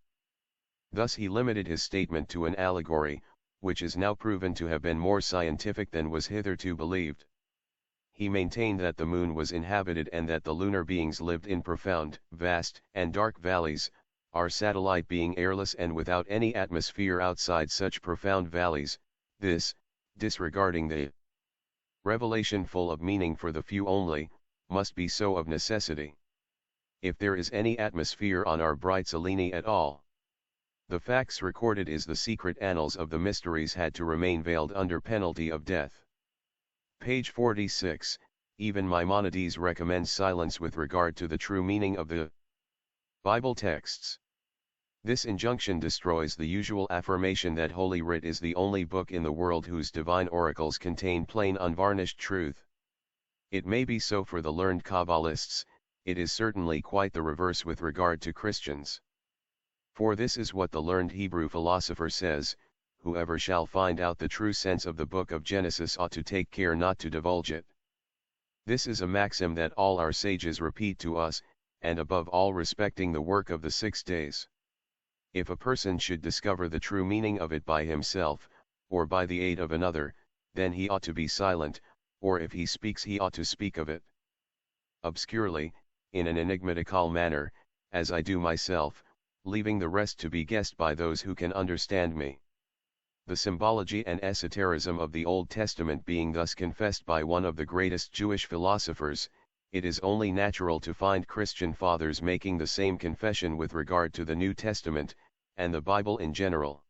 Thus he limited his statement to an allegory, which is now proven to have been more scientific than was hitherto believed. He maintained that the moon was inhabited and that the lunar beings lived in profound, vast, and dark valleys, our satellite being airless and without any atmosphere outside such profound valleys. This, disregarding the revelation full of meaning for the few only, must be so of necessity. If there is any atmosphere on our bright Selene at all, the facts recorded is the secret annals of the mysteries had to remain veiled under penalty of death. Page 46, even Maimonides recommends silence with regard to the true meaning of the Bible texts. This injunction destroys the usual affirmation that Holy Writ is the only book in the world whose divine oracles contain plain unvarnished truth. It may be so for the learned Kabbalists, it is certainly quite the reverse with regard to Christians. For this is what the learned Hebrew philosopher says: whoever shall find out the true sense of the book of Genesis ought to take care not to divulge it. This is a maxim that all our sages repeat to us, and above all respecting the work of the 6 days. If a person should discover the true meaning of it by himself, or by the aid of another, then he ought to be silent, or if he speaks he ought to speak of it obscurely, in an enigmatical manner, as I do myself, leaving the rest to be guessed by those who can understand me. The symbology and esotericism of the Old Testament being thus confessed by one of the greatest Jewish philosophers, it is only natural to find Christian fathers making the same confession with regard to the New Testament, and the Bible in general.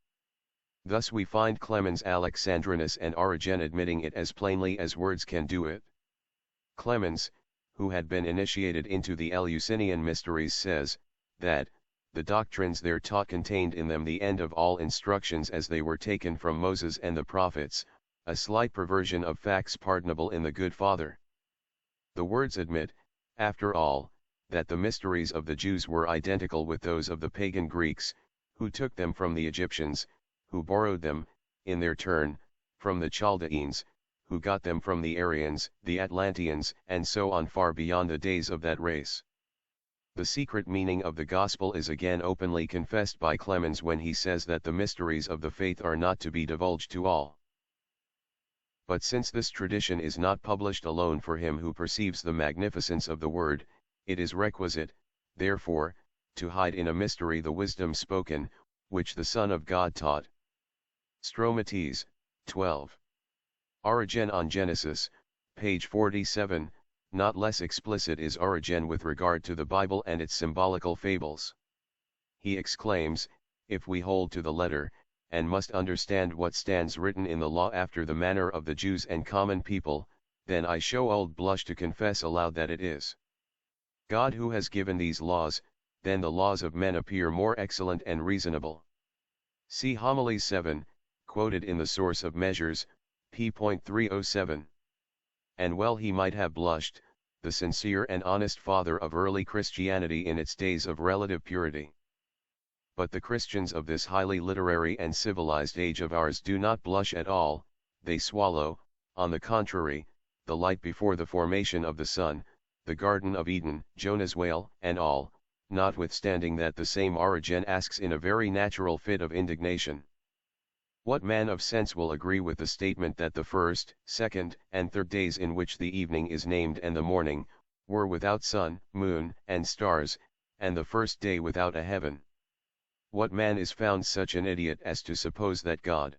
Thus we find Clemens Alexandrinus and Origen admitting it as plainly as words can do it. Clemens, who had been initiated into the Eleusinian mysteries, says, that, the doctrines there taught contained in them the end of all instructions as they were taken from Moses and the prophets, a slight perversion of facts pardonable in the good Father. The words admit, after all, that the mysteries of the Jews were identical with those of the pagan Greeks, who took them from the Egyptians, who borrowed them, in their turn, from the Chaldeans, who got them from the Aryans, the Atlanteans, and so on far beyond the days of that race. The secret meaning of the gospel is again openly confessed by Clemens when he says that the mysteries of the faith are not to be divulged to all. But since this tradition is not published alone for him who perceives the magnificence of the word, it is requisite, therefore, to hide in a mystery the wisdom spoken, which the Son of God taught. Stromates, 12. Origen on Genesis, page 47. Not less explicit is Origen with regard to the Bible and its symbolical fables. He exclaims, if we hold to the letter, and must understand what stands written in the law after the manner of the Jews and common people, then I show old blush to confess aloud that it is God who has given these laws, then the laws of men appear more excellent and reasonable. See Homily 7, quoted in the Source of Measures, p.307. And well he might have blushed, the sincere and honest father of early Christianity in its days of relative purity. But the Christians of this highly literary and civilized age of ours do not blush at all, they swallow, on the contrary, the light before the formation of the sun, the Garden of Eden, Jonah's whale, and all, notwithstanding that the same Origen asks in a very natural fit of indignation. What man of sense will agree with the statement that the first, second, and third days in which the evening is named and the morning, were without sun, moon, and stars, and the first day without a heaven? What man is found such an idiot as to suppose that God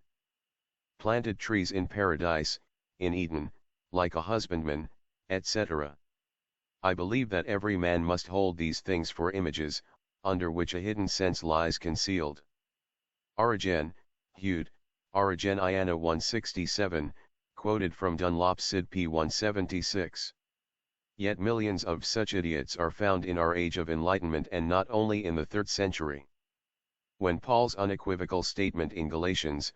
planted trees in paradise, in Eden, like a husbandman, etc.? I believe that every man must hold these things for images, under which a hidden sense lies concealed. Origen, Hud, Origeniana 167, quoted from Dunlop Sid p. 176. Yet millions of such idiots are found in our age of enlightenment, and not only in the 3rd century. When Paul's unequivocal statement in Galatians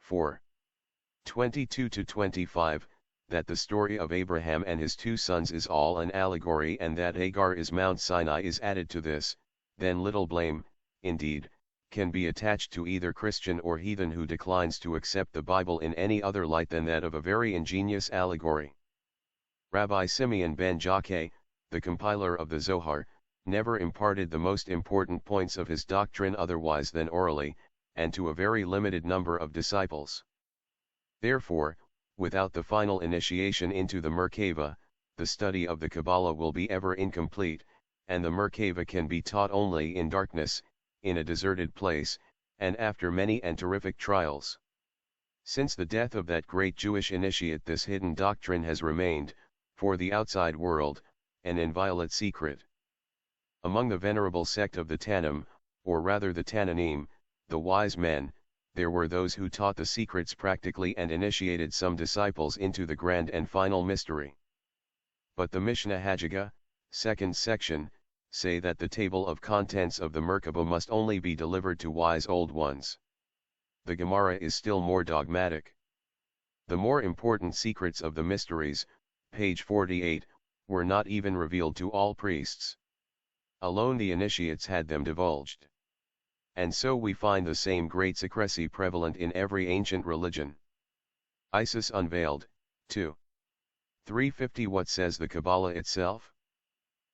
4:22-25, that the story of Abraham and his 2 sons is all an allegory and that Hagar is Mount Sinai is added to this, then little blame, indeed, can be attached to either Christian or heathen who declines to accept the Bible in any other light than that of a very ingenious allegory. Rabbi Simeon ben Jaquet, the compiler of the Zohar, never imparted the most important points of his doctrine otherwise than orally, and to a very limited number of disciples. Therefore, without the final initiation into the Merkava, the study of the Kabbalah will be ever incomplete, and the Merkava can be taught only in darkness, in a deserted place, and after many and terrific trials. Since the death of that great Jewish initiate, this hidden doctrine has remained, for the outside world, an inviolate secret. Among the venerable sect of the Tannim, or rather the Tannanim, the wise men, there were those who taught the secrets practically and initiated some disciples into the grand and final mystery. But the Mishnah Haggadah, second section, say that the table of contents of the Merkava must only be delivered to wise old ones. The Gemara is still more dogmatic. The more important secrets of the mysteries, page 48, were not even revealed to all priests. Alone the initiates had them divulged. And so we find the same great secrecy prevalent in every ancient religion. Isis Unveiled, 2. 350. What says the Kabbalah itself?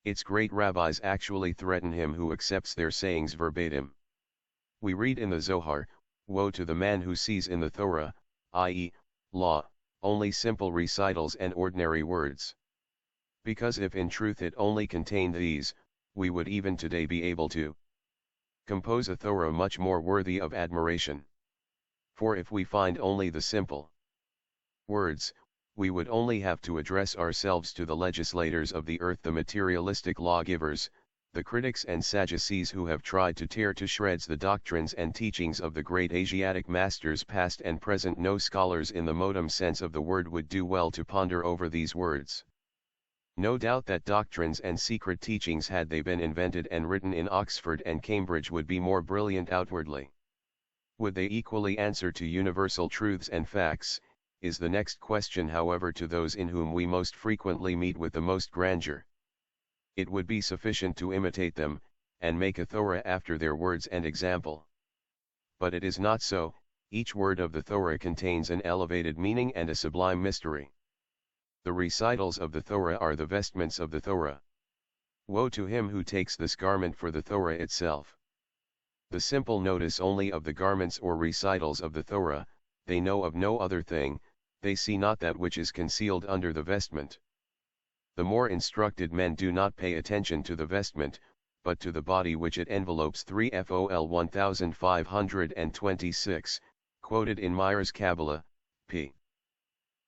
Its great rabbis actually threaten him who accepts their sayings verbatim. We read in the Zohar, "Woe to the man who sees in the Torah, i.e., law, only simple recitals and ordinary words." Because if in truth it only contained these, we would even today be able to compose a Torah much more worthy of admiration. For if we find only the simple words, we would only have to address ourselves to the legislators of the earth, the materialistic lawgivers, the critics and Sadducees who have tried to tear to shreds the doctrines and teachings of the great Asiatic masters past and present. No scholars in the modern sense of the word would do well to ponder over these words. No doubt that doctrines and secret teachings, had they been invented and written in Oxford and Cambridge, would be more brilliant outwardly. Would they equally answer to universal truths and facts, is the next question, however, to those in whom we most frequently meet with the most grandeur. It would be sufficient to imitate them, and make a Torah after their words and example. But it is not so. Each word of the Torah contains an elevated meaning and a sublime mystery. The recitals of the Torah are the vestments of the Torah. Woe to him who takes this garment for the Torah itself. The simple notice only of the garments or recitals of the Torah, they know of no other thing, they see not that which is concealed under the vestment. The more instructed men do not pay attention to the vestment, but to the body which it envelopes. 3 FOL 1526, quoted in Meyer's Kabbalah, p.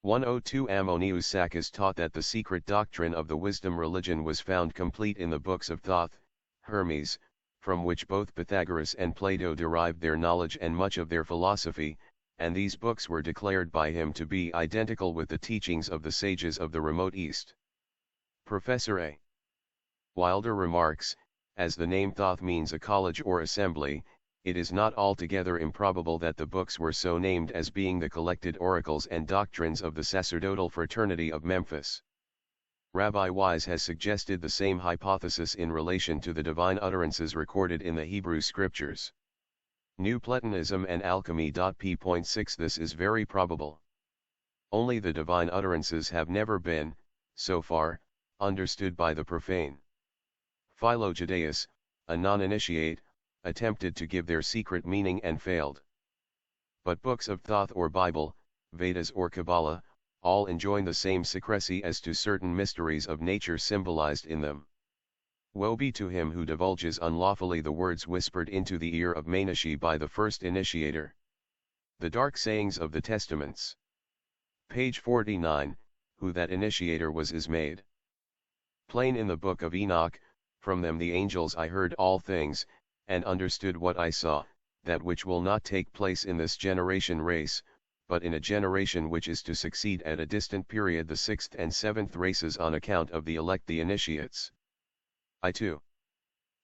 102. Ammonius Saccas taught that the secret doctrine of the wisdom religion was found complete in the books of Thoth, Hermes, from which both Pythagoras and Plato derived their knowledge and much of their philosophy, and these books were declared by him to be identical with the teachings of the sages of the remote East. Professor A. Wilder remarks, as the name Thoth means a college or assembly, it is not altogether improbable that the books were so named as being the collected oracles and doctrines of the sacerdotal fraternity of Memphis. Rabbi Wise has suggested the same hypothesis in relation to the divine utterances recorded in the Hebrew Scriptures. New Platonism and Alchemy. p.6 This is very probable. Only the divine utterances have never been, so far, understood by the profane. Philo-Judaeus, a non-initiate, attempted to give their secret meaning and failed. But books of Thoth or Bible, Vedas or Kabbalah, all enjoin the same secrecy as to certain mysteries of nature symbolized in them. Woe be to him who divulges unlawfully the words whispered into the ear of Manishi by the first initiator. The dark sayings of the Testaments. Page 49, who that initiator was is made plain in the book of Enoch. From them the angels I heard all things, and understood what I saw, that which will not take place in this generation race, but in a generation which is to succeed at a distant period, the sixth and seventh races, on account of the elect, the initiates. I too.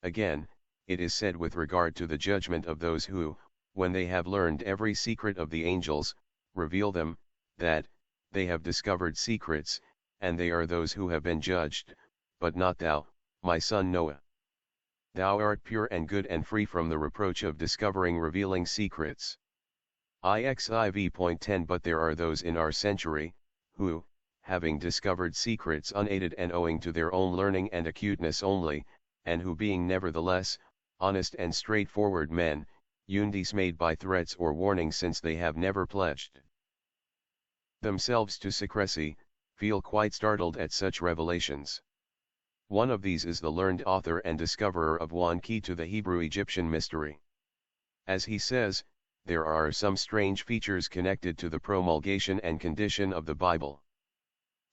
Again, it is said with regard to the judgment of those who, when they have learned every secret of the angels, reveal them, that they have discovered secrets, and they are those who have been judged, but not thou, my son Noah. Thou art pure and good and free from the reproach of discovering revealing secrets. IXIV.10 But there are those in our century, who, having discovered secrets unaided and owing to their own learning and acuteness only, and who being nevertheless, honest and straightforward men, undismayed by threats or warnings since they have never pledged themselves to secrecy, feel quite startled at such revelations. One of these is the learned author and discoverer of one key to the Hebrew-Egyptian mystery. As he says, there are some strange features connected to the promulgation and condition of the Bible.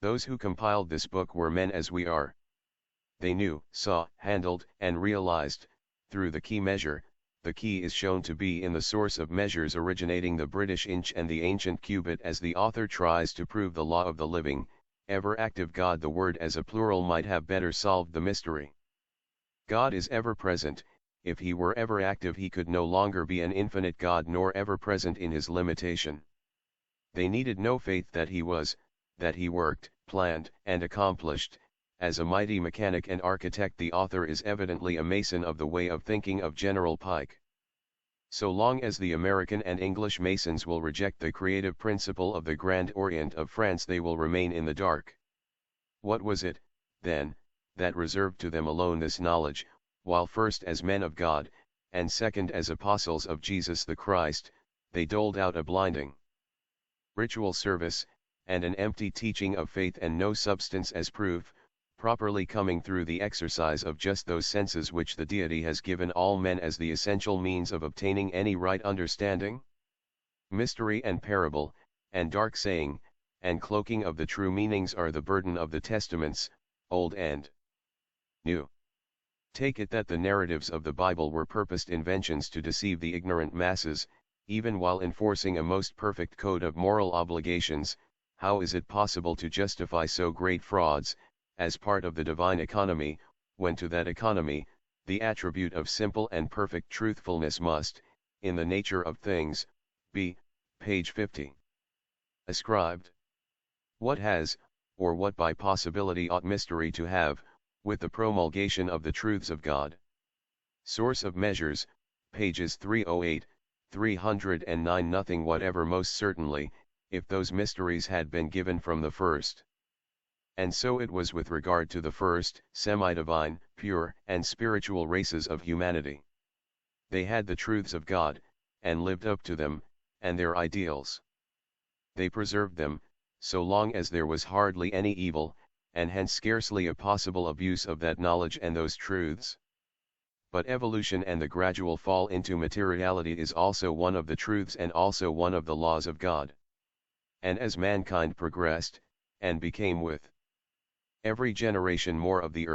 Those who compiled this book were men as we are. They knew, saw, handled, and realized, through the key measure. The key is shown to be in the source of measures originating the British inch and the ancient cubit, as the author tries to prove the law of the living, ever active God. The word as a plural might have better solved the mystery. God is ever present. If he were ever active he could no longer be an infinite God nor ever present in his limitation. They needed no faith that he was, that he worked, planned, and accomplished. As a mighty mechanic and architect, the author is evidently a mason of the way of thinking of General Pike. So long as the American and English masons will reject the creative principle of the Grand Orient of France, they will remain in the dark. What was it, then, that reserved to them alone this knowledge, while first as men of God, and second as apostles of Jesus the Christ, they doled out a blinding ritual service, and an empty teaching of faith and no substance as proof, properly coming through the exercise of just those senses which the Deity has given all men as the essential means of obtaining any right understanding? Mystery and parable, and dark saying, and cloaking of the true meanings are the burden of the Testaments, Old and New. Take it that the narratives of the Bible were purposed inventions to deceive the ignorant masses, even while enforcing a most perfect code of moral obligations. How is it possible to justify so great frauds, as part of the divine economy, when to that economy, the attribute of simple and perfect truthfulness must, in the nature of things, be, page 50, ascribed? What has, or what by possibility ought mystery to have, with the promulgation of the truths of God? Source of measures, pages 308, 309. Nothing whatever, most certainly, if those mysteries had been given from the first. And so it was with regard to the first, semi-divine, pure, and spiritual races of humanity. They had the truths of God, and lived up to them, and their ideals. They preserved them, so long as there was hardly any evil, and hence scarcely a possible abuse of that knowledge and those truths. But evolution and the gradual fall into materiality is also one of the truths and also one of the laws of God. And as mankind progressed, and became with every generation more of the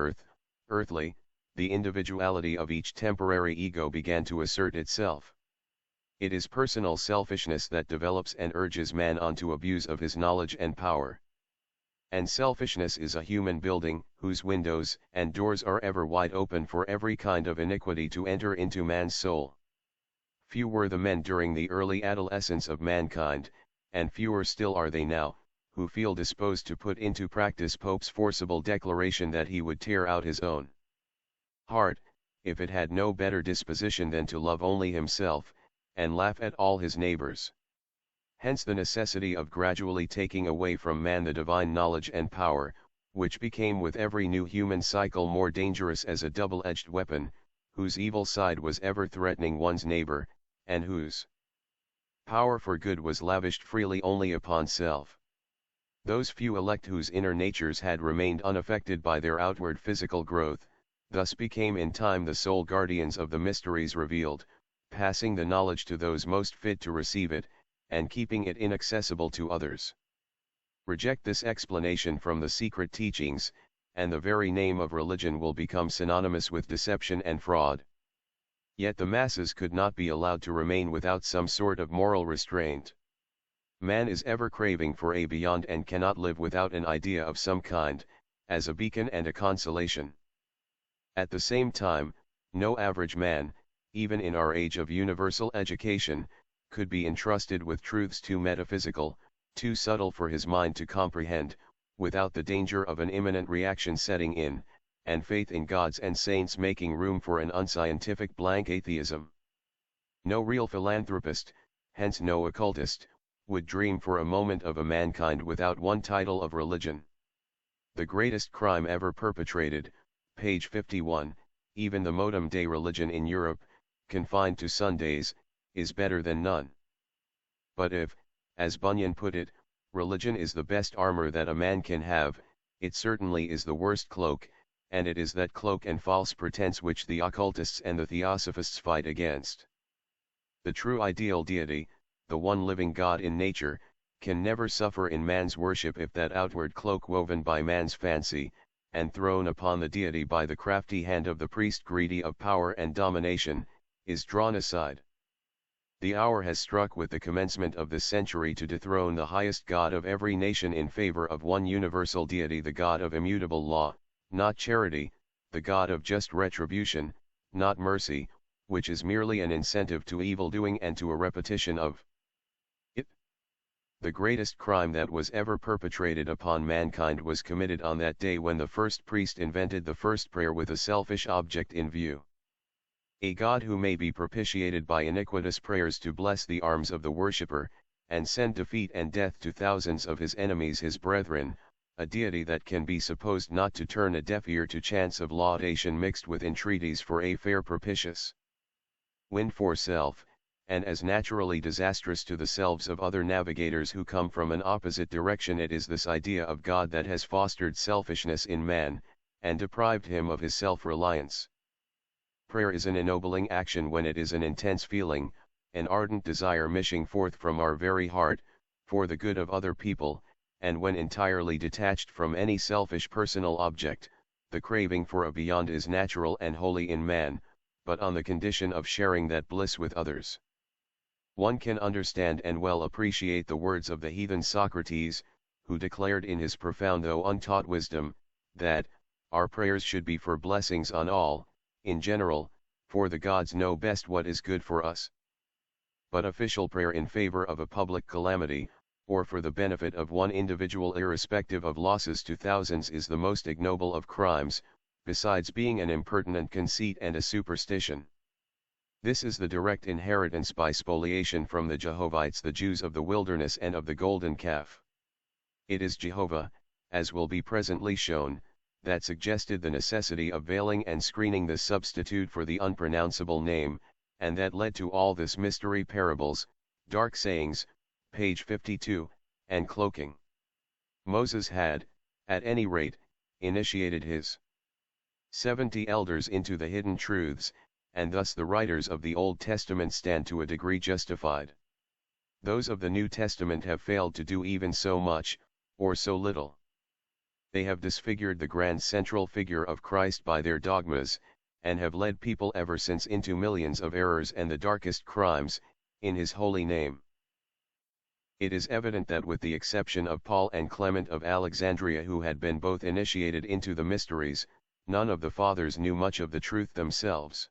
earthly, the individuality of each temporary ego began to assert itself. It is personal selfishness that develops and urges man on to abuse of his knowledge and power. And selfishness is a human building, whose windows and doors are ever wide open for every kind of iniquity to enter into man's soul. Few were the men during the early adolescence of mankind, and fewer still are they now, who feel disposed to put into practice Pope's forcible declaration that he would tear out his own heart, if it had no better disposition than to love only himself, and laugh at all his neighbors. Hence the necessity of gradually taking away from man the divine knowledge and power, which became with every new human cycle more dangerous as a double-edged weapon, whose evil side was ever threatening one's neighbor, and whose power for good was lavished freely only upon self. Those few elect whose inner natures had remained unaffected by their outward physical growth, thus became in time the sole guardians of the mysteries revealed, passing the knowledge to those most fit to receive it, and keeping it inaccessible to others. Reject this explanation from the secret teachings, and the very name of religion will become synonymous with deception and fraud. Yet the masses could not be allowed to remain without some sort of moral restraint. Man is ever craving for a beyond and cannot live without an idea of some kind, as a beacon and a consolation. At the same time, no average man, even in our age of universal education, could be entrusted with truths too metaphysical, too subtle for his mind to comprehend, without the danger of an imminent reaction setting in, and faith in gods and saints making room for an unscientific blank atheism. No real philanthropist, hence no occultist, would dream for a moment of a mankind without one title of religion. The greatest crime ever perpetrated, page 51, even the modem day religion in Europe, confined to Sundays, is better than none. But if, as Bunyan put it, religion is the best armor that a man can have, it certainly is the worst cloak, and it is that cloak and false pretense which the occultists and the theosophists fight against. The true ideal deity, the one living God in nature, can never suffer in man's worship if that outward cloak woven by man's fancy, and thrown upon the deity by the crafty hand of the priest greedy of power and domination, is drawn aside. The hour has struck with the commencement of this century to dethrone the highest God of every nation in favor of one universal deity, the God of immutable law, not charity, the God of just retribution, not mercy, which is merely an incentive to evil-doing and to a repetition of it. The greatest crime that was ever perpetrated upon mankind was committed on that day when the first priest invented the first prayer with a selfish object in view. A God who may be propitiated by iniquitous prayers to bless the arms of the worshipper, and send defeat and death to thousands of his enemies his brethren, a deity that can be supposed not to turn a deaf ear to chants of laudation mixed with entreaties for a fair propitious wind for self, and as naturally disastrous to the selves of other navigators who come from an opposite direction. It is this idea of God that has fostered selfishness in man, and deprived him of his self-reliance. Prayer is an ennobling action when it is an intense feeling, an ardent desire mishing forth from our very heart, for the good of other people, and when entirely detached from any selfish personal object. The craving for a beyond is natural and holy in man, but on the condition of sharing that bliss with others. One can understand and well appreciate the words of the heathen Socrates, who declared in his profound though untaught wisdom, that our prayers should be for blessings on all, in general, for the gods know best what is good for us. But official prayer in favor of a public calamity, or for the benefit of one individual irrespective of losses to thousands, is the most ignoble of crimes, besides being an impertinent conceit and a superstition. This is the direct inheritance by spoliation from the Jehovites, the Jews of the wilderness and of the golden calf. It is Jehovah, as will be presently shown, that suggested the necessity of veiling and screening this substitute for the unpronounceable name, and that led to all this mystery, parables, dark sayings, page 52, and cloaking. Moses had, at any rate, initiated his 70 elders into the hidden truths, and thus the writers of the Old Testament stand to a degree justified. Those of the New Testament have failed to do even so much, or so little. They have disfigured the grand central figure of Christ by their dogmas, and have led people ever since into millions of errors and the darkest crimes, in his holy name. It is evident that with the exception of Paul and Clement of Alexandria, who had been both initiated into the mysteries, none of the fathers knew much of the truth themselves.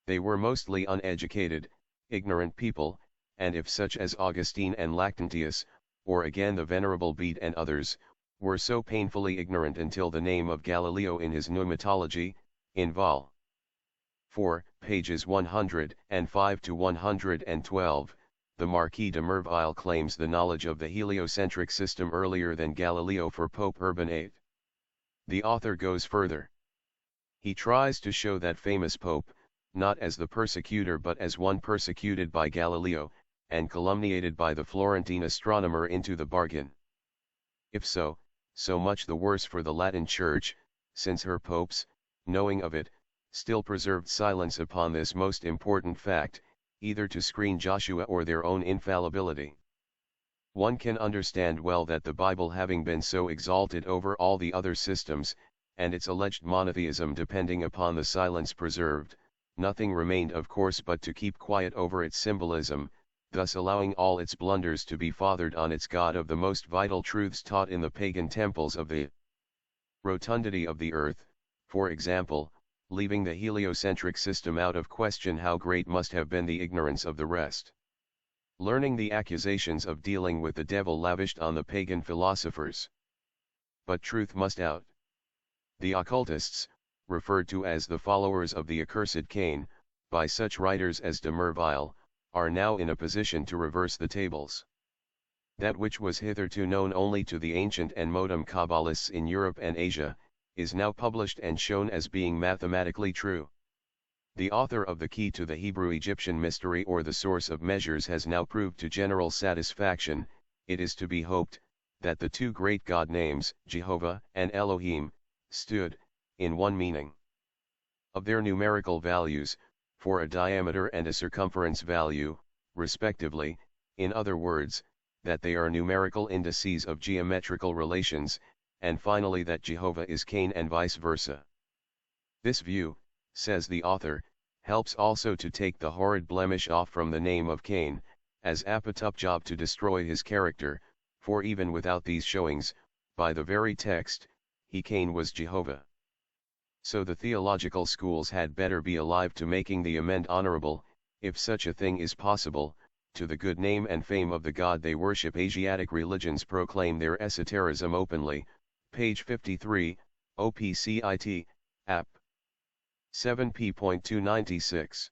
They were mostly uneducated, ignorant people, and if such as Augustine and Lactantius, or again the Venerable Bede and others, were so painfully ignorant until the name of Galileo in his Pneumatology, in Vol. 4, pages 105 to 112, the Marquis de Merville claims the knowledge of the heliocentric system earlier than Galileo for Pope Urban VIII. The author goes further. He tries to show that famous Pope, not as the persecutor but as one persecuted by Galileo, and calumniated by the Florentine astronomer into the bargain. If so, so much the worse for the Latin Church, since her popes, knowing of it, still preserved silence upon this most important fact, either to screen Joshua or their own infallibility. One can understand well that the Bible having been so exalted over all the other systems, and its alleged monotheism depending upon the silence preserved, nothing remained of course but to keep quiet over its symbolism, thus allowing all its blunders to be fathered on its God of the most vital truths taught in the pagan temples of the rotundity of the earth, for example, leaving the heliocentric system out of question. How great must have been the ignorance of the rest. Learning the accusations of dealing with the devil lavished on the pagan philosophers. But truth must out. The occultists, referred to as the followers of the accursed Cain, by such writers as de Merville, are now in a position to reverse the tables. That which was hitherto known only to the ancient and modem Kabbalists in Europe and Asia, is now published and shown as being mathematically true. The author of the Key to the Hebrew-Egyptian Mystery or the Source of Measures has now proved to general satisfaction. It is to be hoped that the two great God names, Jehovah and Elohim, stood, in one meaning, of their numerical values, for a diameter and a circumference value, respectively, in other words, that they are numerical indices of geometrical relations, and finally that Jehovah is Cain and vice versa. This view, says the author, helps also to take the horrid blemish off from the name of Cain, as Apatow job to destroy his character, for even without these showings, by the very text, Cain was Jehovah. So the theological schools had better be alive to making the amend honorable, if such a thing is possible, to the good name and fame of the God they worship. Asiatic religions proclaim their esotericism openly, page 53, OPCIT, App. 7p.296.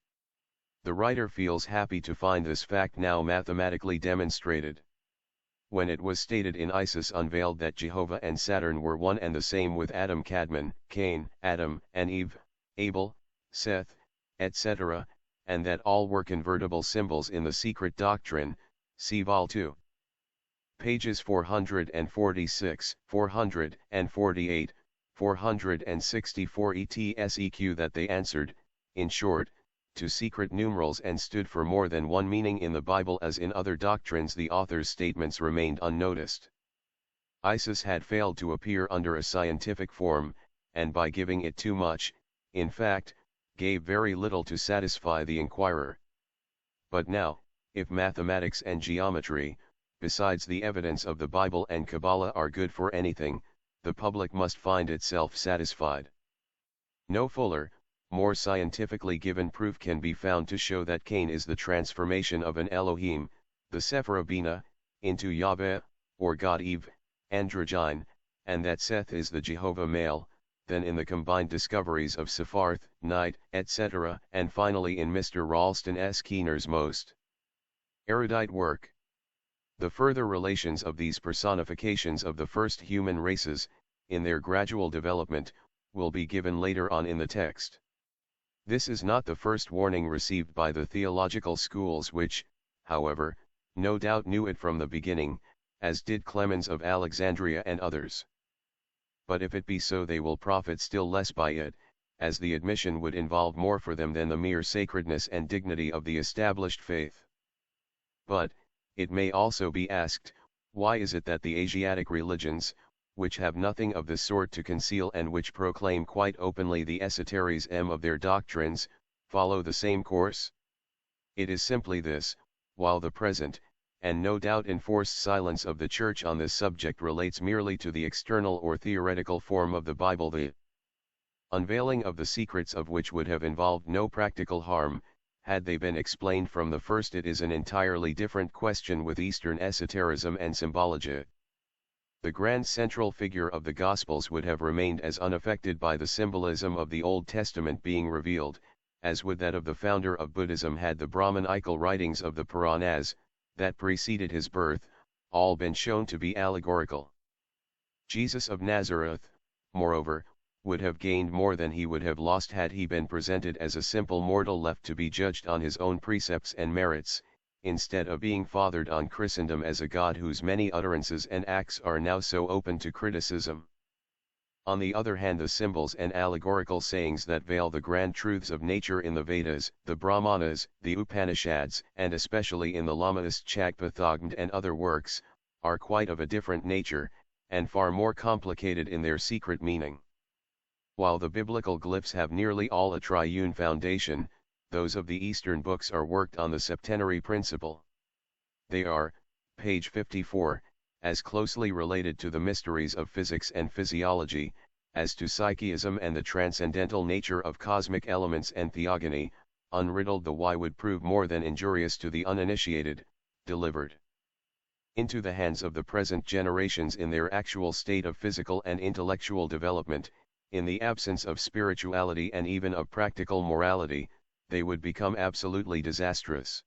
The writer feels happy to find this fact now mathematically demonstrated. When it was stated in Isis unveiled that Jehovah and Saturn were one and the same with Adam Cadmon, Cain, Adam and Eve, Abel, Seth, etc., and that all were convertible symbols in the secret doctrine, see Vol. 2. Pages 446, 448, 464 etseq that they answered, in short, to secret numerals and stood for more than one meaning in the Bible as in other doctrines. The author's statements remained unnoticed. Isis had failed to appear under a scientific form, and by giving it too much, in fact, gave very little to satisfy the inquirer. But now, if mathematics and geometry, besides the evidence of the Bible and Kabbalah, are good for anything, the public must find itself satisfied. No fuller, more scientifically given proof can be found to show that Cain is the transformation of an Elohim, the Sephira Bina, into Yahweh, or God Eve, androgyne, and that Seth is the Jehovah male, than in the combined discoveries of Sepharth, Night, etc., and finally in Mr. Ralston S. Keener's most erudite work. The further relations of these personifications of the first human races, in their gradual development, will be given later on in the text. This is not the first warning received by the theological schools which, however, no doubt knew it from the beginning, as did Clemens of Alexandria and others. But if it be so, they will profit still less by it, as the admission would involve more for them than the mere sacredness and dignity of the established faith. But, it may also be asked, why is it that the Asiatic religions, which have nothing of the sort to conceal and which proclaim quite openly the esotericism of their doctrines, follow the same course? It is simply this: while the present, and no doubt enforced silence of the Church on this subject relates merely to the external or theoretical form of the Bible, the unveiling of the secrets of which would have involved no practical harm, had they been explained from the first. It is an entirely different question with Eastern esotericism and symbology. The grand central figure of the Gospels would have remained as unaffected by the symbolism of the Old Testament being revealed, as would that of the founder of Buddhism had the Brahmanical writings of the Puranas, that preceded his birth, all been shown to be allegorical. Jesus of Nazareth, moreover, would have gained more than he would have lost had he been presented as a simple mortal left to be judged on his own precepts and merits, instead of being fathered on Christendom as a God whose many utterances and acts are now so open to criticism. On the other hand, the symbols and allegorical sayings that veil the grand truths of nature in the Vedas, the Brahmanas, the Upanishads, and especially in the Lamaist Chakpathognd and other works, are quite of a different nature, and far more complicated in their secret meaning. While the biblical glyphs have nearly all a triune foundation, those of the Eastern books are worked on the septenary principle. They are, page 54, as closely related to the mysteries of physics and physiology, as to psychism and the transcendental nature of cosmic elements and theogony. Unriddled the why would prove more than injurious to the uninitiated, delivered into the hands of the present generations in their actual state of physical and intellectual development, in the absence of spirituality and even of practical morality, they would become absolutely disastrous.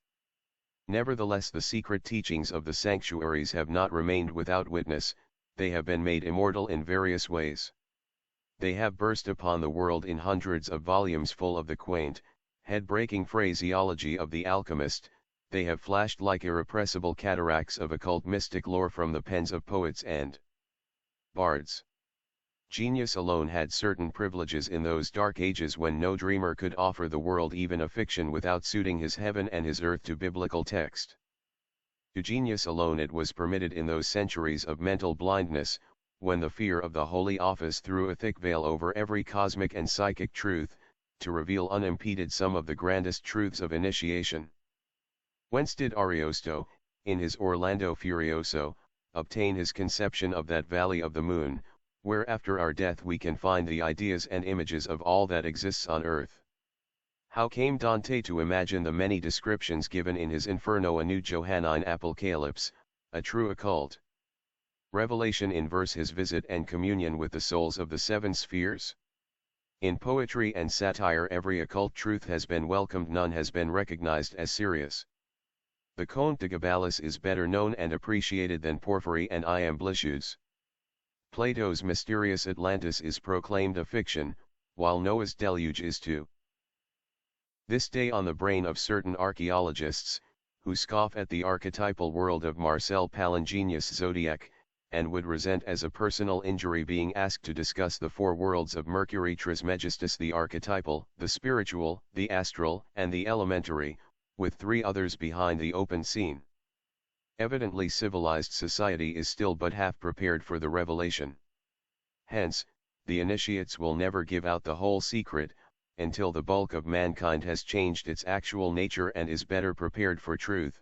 Nevertheless, the secret teachings of the sanctuaries have not remained without witness. They have been made immortal in various ways. They have burst upon the world in hundreds of volumes full of the quaint, head-breaking phraseology of the alchemist. They have flashed like irrepressible cataracts of occult mystic lore from the pens of poets and bards. Genius alone had certain privileges in those dark ages when no dreamer could offer the world even a fiction without suiting his heaven and his earth to biblical text. To genius alone it was permitted in those centuries of mental blindness, when the fear of the Holy Office threw a thick veil over every cosmic and psychic truth, to reveal unimpeded some of the grandest truths of initiation. Whence did Ariosto, in his Orlando Furioso, obtain his conception of that valley of the moon, where after our death we can find the ideas and images of all that exists on earth? How came Dante to imagine the many descriptions given in his Inferno a new Johannine Apocalypse, a true occult revelation in verse, his visit and communion with the souls of the seven spheres? In poetry and satire every occult truth has been welcomed, none has been recognized as serious. The Conte de Gabalus is better known and appreciated than Porphyry and Iamblichus. Plato's mysterious Atlantis is proclaimed a fiction, while Noah's deluge is too. This day on the brain of certain archaeologists, who scoff at the archetypal world of Marcel Palingenius' zodiac, and would resent as a personal injury being asked to discuss the four worlds of Mercury Trismegistus, the archetypal, the spiritual, the astral, and the elementary, with three others behind the open scene. Evidently civilized society is still but half prepared for the revelation. Hence, the initiates will never give out the whole secret, until the bulk of mankind has changed its actual nature and is better prepared for truth.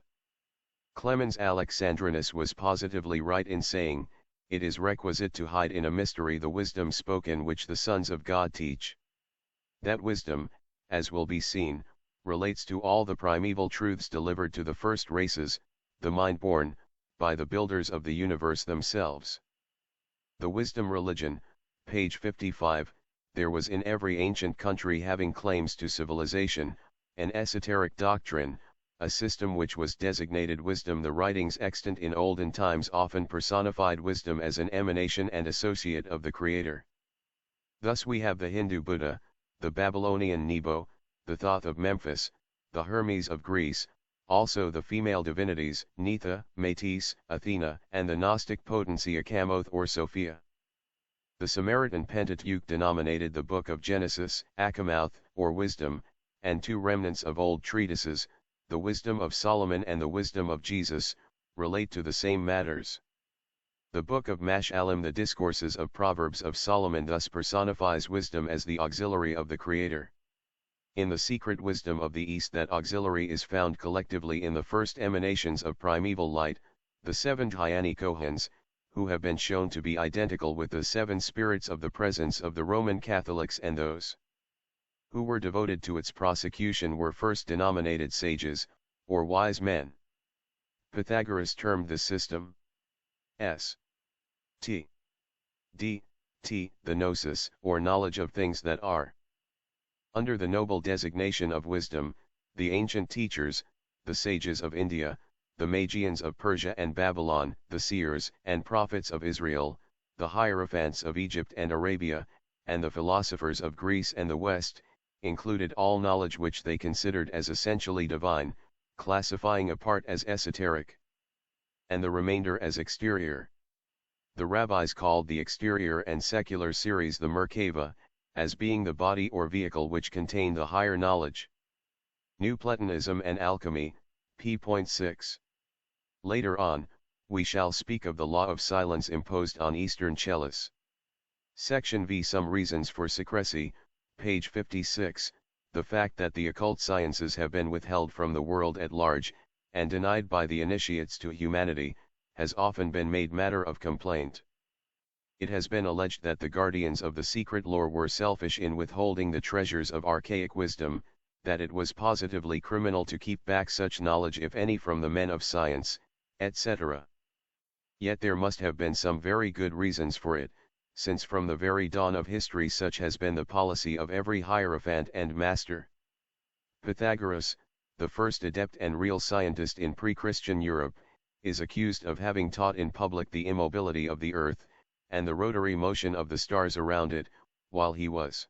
Clemens Alexandrinus was positively right in saying, "It is requisite to hide in a mystery the wisdom spoken which the sons of God teach." That wisdom, as will be seen, relates to all the primeval truths delivered to the first races, the mind-born, by the builders of the universe themselves. The wisdom religion, page 55, there was in every ancient country having claims to civilization, an esoteric doctrine, a system which was designated wisdom. The writings extant in olden times often personified wisdom as an emanation and associate of the Creator. Thus we have the Hindu Buddha, the Babylonian Nebo, the Thoth of Memphis, the Hermes of Greece, also the female divinities, Netha, Metis, Athena, and the Gnostic potency Achamoth or Sophia. The Samaritan Pentateuch denominated the book of Genesis, Achamoth, or Wisdom, and two remnants of old treatises, the Wisdom of Solomon and the Wisdom of Jesus, relate to the same matters. The book of Mash'alim, the Discourses of Proverbs of Solomon, thus personifies wisdom as the auxiliary of the Creator. In the secret wisdom of the East, that auxiliary is found collectively in the first emanations of primeval light, the seven Dhyani Kohans, who have been shown to be identical with the seven spirits of the presence of the Roman Catholics, and those who were devoted to its prosecution were first denominated sages, or wise men. Pythagoras termed this system S-T-D-T, the gnosis, or knowledge of things that are. Under the noble designation of wisdom, the ancient teachers, the sages of India, the Magians of Persia and Babylon, the seers and prophets of Israel, the hierophants of Egypt and Arabia, and the philosophers of Greece and the West, included all knowledge which they considered as essentially divine, classifying a part as esoteric, and the remainder as exterior. The rabbis called the exterior and secular series the Merkava, as being the body or vehicle which contained the higher knowledge. New Platonism and Alchemy, p.6. Later on, we shall speak of the law of silence imposed on Eastern Chelists. Section V. Some reasons for secrecy, page 56. The fact that the occult sciences have been withheld from the world at large, and denied by the initiates to humanity, has often been made matter of complaint. It has been alleged that the guardians of the secret lore were selfish in withholding the treasures of archaic wisdom, that it was positively criminal to keep back such knowledge, if any, from the men of science, etc. Yet there must have been some very good reasons for it, since from the very dawn of history such has been the policy of every hierophant and master. Pythagoras, the first adept and real scientist in pre-Christian Europe, is accused of having taught in public the immobility of the earth, and the rotary motion of the stars around it, while he was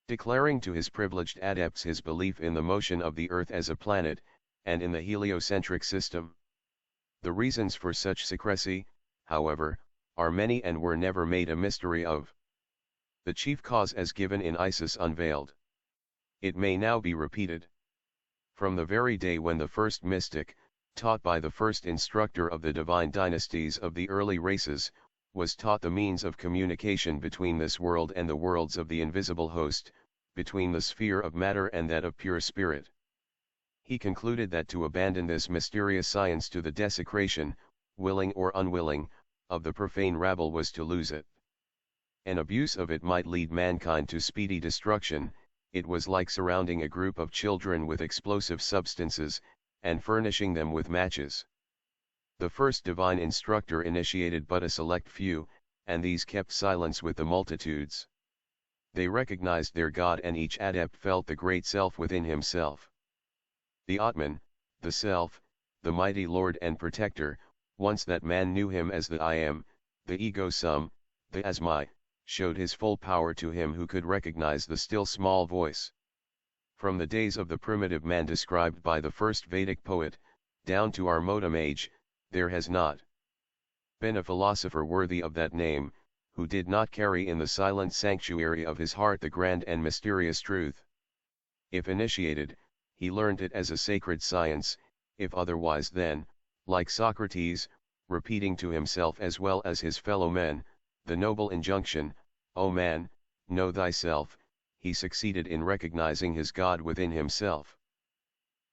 declaring to his privileged adepts his belief in the motion of the Earth as a planet, and in the heliocentric system. The reasons for such secrecy, however, are many and were never made a mystery of. The chief cause as given in Isis Unveiled. It may now be repeated. From the very day when the first mystic, taught by the first instructor of the divine dynasties of the early races, was taught the means of communication between this world and the worlds of the invisible host, between the sphere of matter and that of pure spirit. He concluded that to abandon this mysterious science to the desecration, willing or unwilling, of the profane rabble was to lose it. An abuse of it might lead mankind to speedy destruction. It was like surrounding a group of children with explosive substances, and furnishing them with matches. The first divine instructor initiated but a select few, and these kept silence with the multitudes. They recognized their God, and each adept felt the great self within himself. The Atman, the Self, the mighty Lord and Protector, once that man knew him as the I Am, the Ego Sum, the Asmi, showed his full power to him who could recognize the still small voice. From the days of the primitive man described by the first Vedic poet, down to our modern age, there has not been a philosopher worthy of that name, who did not carry in the silent sanctuary of his heart the grand and mysterious truth. If initiated, he learned it as a sacred science; if otherwise, then, like Socrates, repeating to himself as well as his fellow men, the noble injunction, "O man, know thyself," he succeeded in recognizing his God within himself.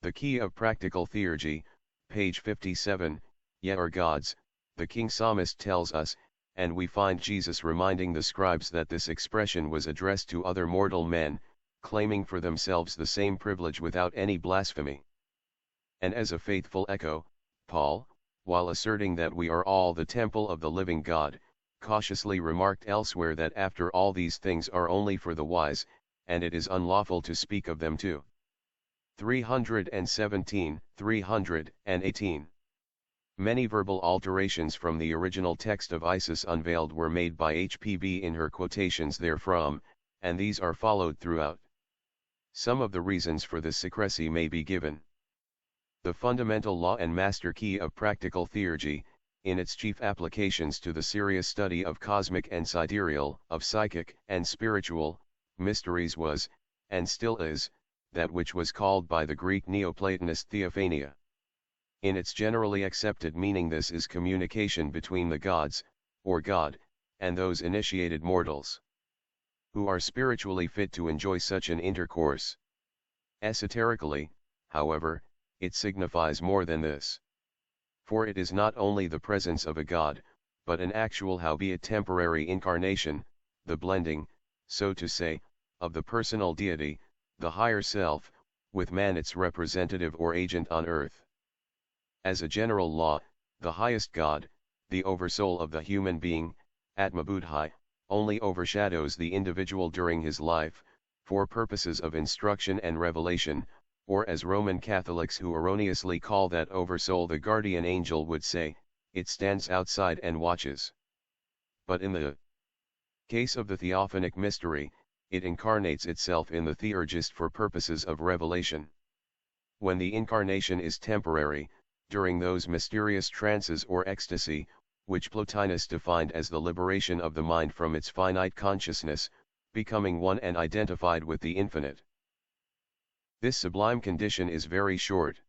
The Key of Practical Theurgy, page 57, "Ye are gods," the King Psalmist tells us, and we find Jesus reminding the scribes that this expression was addressed to other mortal men, claiming for themselves the same privilege without any blasphemy. And as a faithful echo, Paul, while asserting that we are all the temple of the living God, cautiously remarked elsewhere that after all these things are only for the wise, and it is unlawful to speak of them too. 317, 318. Many verbal alterations from the original text of Isis Unveiled were made by HPB in her quotations therefrom, and these are followed throughout. Some of the reasons for this secrecy may be given. The fundamental law and master key of practical theurgy, in its chief applications to the serious study of cosmic and sidereal, of psychic and spiritual mysteries was, and still is, that which was called by the Greek Neoplatonist theophania. In its generally accepted meaning, this is communication between the gods, or God, and those initiated mortals who are spiritually fit to enjoy such an intercourse. Esoterically, however, it signifies more than this. For it is not only the presence of a God, but an actual howbeit temporary incarnation, the blending, so to say, of the personal deity, the higher self, with man its representative or agent on earth. As a general law, the highest God, the oversoul of the human being, Atma Buddhi, only overshadows the individual during his life, for purposes of instruction and revelation, or as Roman Catholics who erroneously call that oversoul the guardian angel would say, it stands outside and watches. But in the case of the theophanic mystery, it incarnates itself in the theurgist for purposes of revelation. When the incarnation is temporary, during those mysterious trances or ecstasy, which Plotinus defined as the liberation of the mind from its finite consciousness, becoming one and identified with the infinite. This sublime condition is very short.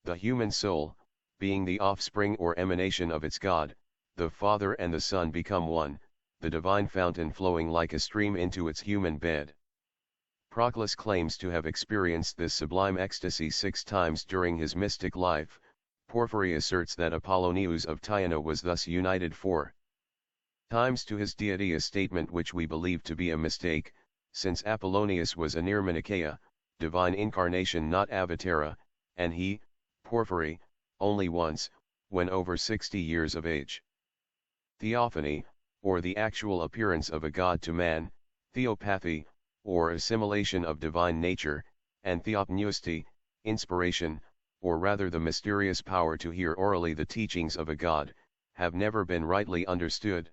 The human soul, being the offspring or emanation of its God, the Father and the Son become one, the divine fountain flowing like a stream into its human bed. Proclus claims to have experienced this sublime ecstasy 6 times during his mystic life. Porphyry asserts that Apollonius of Tyana was thus united 4 times to his deity, a statement which we believe to be a mistake, since Apollonius was a Nirmanikeya, divine incarnation not Avatara, and he, Porphyry, only once, when over 60 years of age. Theophany, or the actual appearance of a god to man, theopathy, or assimilation of divine nature, and theopneusty, inspiration, or rather the mysterious power to hear orally the teachings of a god, have never been rightly understood.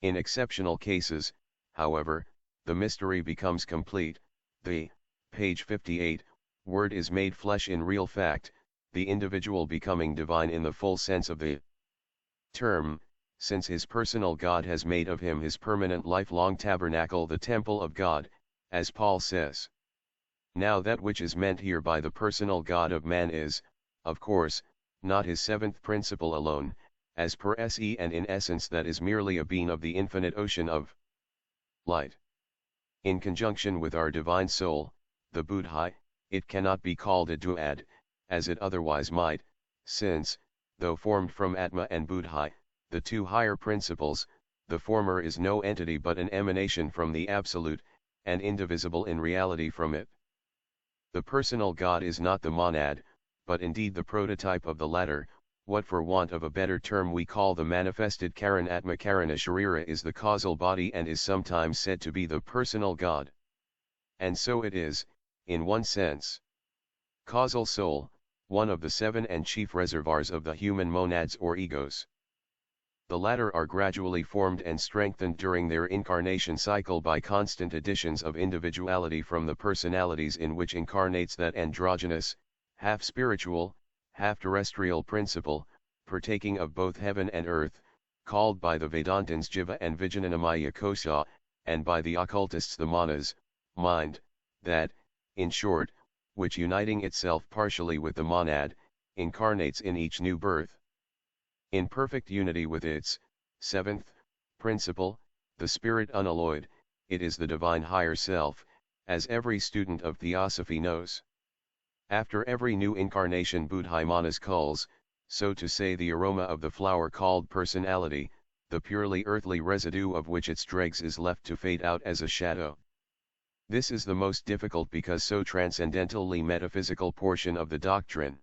In exceptional cases, however, the mystery becomes complete. The, page 58, Word is made flesh in real fact, the individual becoming divine in the full sense of the term, since his personal God has made of him his permanent lifelong tabernacle, the temple of God, as Paul says. Now that which is meant here by the personal God of man is, of course, not his seventh principle alone, as per se and in essence that is merely a being of the infinite ocean of light. In conjunction with our divine soul, the Buddhi, it cannot be called a duad, as it otherwise might, since, though formed from Atma and Buddhi, the two higher principles, the former is no entity but an emanation from the Absolute, and indivisible in reality from it. The personal God is not the monad, but indeed the prototype of the latter, what for want of a better term we call the manifested Karan Atma Karana Sharira is the causal body and is sometimes said to be the personal God. And so it is, in one sense. Causal soul, one of the seven and chief reservoirs of the human monads or egos. The latter are gradually formed and strengthened during their incarnation cycle by constant additions of individuality from the personalities in which incarnates that androgynous, half-spiritual, half-terrestrial principle, partaking of both heaven and earth, called by the Vedantins Jiva and Vijnanamaya Kosa, and by the occultists the Manas, mind, that, in short, which uniting itself partially with the monad, incarnates in each new birth. In perfect unity with its seventh principle, the spirit unalloyed, it is the divine higher self, as every student of theosophy knows. After every new incarnation Buddhi Manas culls, so to say the aroma of the flower called personality, the purely earthly residue of which its dregs is left to fade out as a shadow. This is the most difficult because so transcendentally metaphysical portion of the doctrine.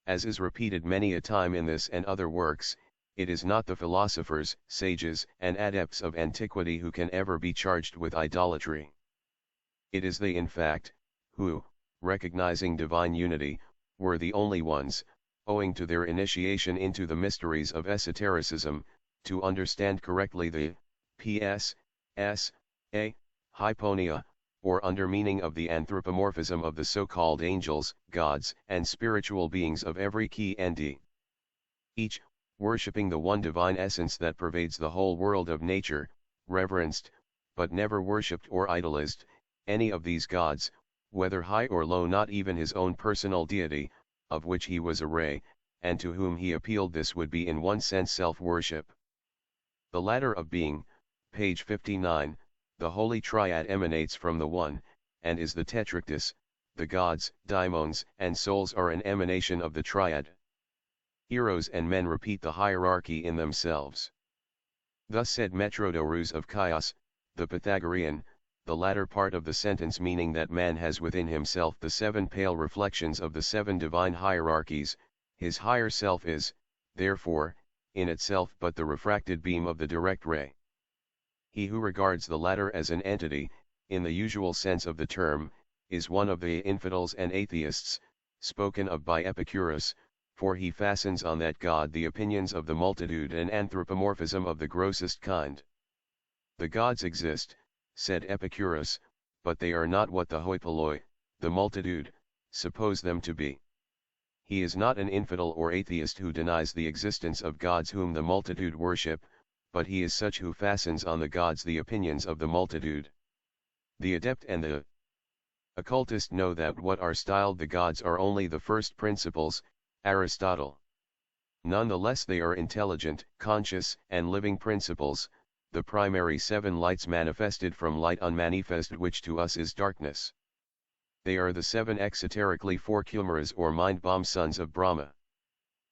As is repeated many a time in this and other works, it is not the philosophers, sages, and adepts of antiquity who can ever be charged with idolatry. It is they in fact, who, recognizing divine unity, were the only ones, owing to their initiation into the mysteries of esotericism, to understand correctly the hyponia, or undermeaning of the anthropomorphism of the so-called angels, gods, and spiritual beings of every key entity. Each, worshipping the one divine essence that pervades the whole world of nature, reverenced, but never worshipped or idolized, any of these gods, whether high or low, not even his own personal deity, of which he was a ray, and to whom he appealed. This would be in one sense self-worship. The ladder of being, page 59, the Holy Triad emanates from the One, and is the Tetractys, the gods, daimons, and souls are an emanation of the Triad. Heroes and men repeat the hierarchy in themselves. Thus said Metrodorus of Chios, the Pythagorean, the latter part of the sentence meaning that man has within himself the seven pale reflections of the seven divine hierarchies, his higher self is, therefore, in itself but the refracted beam of the direct ray. He who regards the latter as an entity, in the usual sense of the term, is one of the infidels and atheists, spoken of by Epicurus, for he fastens on that God the opinions of the multitude and anthropomorphism of the grossest kind. The gods exist, said Epicurus, but they are not what the hoi polloi, the multitude, suppose them to be. He is not an infidel or atheist who denies the existence of gods whom the multitude worship, but he is such who fastens on the gods the opinions of the multitude. The adept and the occultist know that what are styled the gods are only the first principles, Aristotle. Nonetheless they are intelligent, conscious, and living principles, the primary seven lights manifested from light unmanifest which to us is darkness. They are the seven exoterically four Kumaras or mind-bomb sons of Brahma.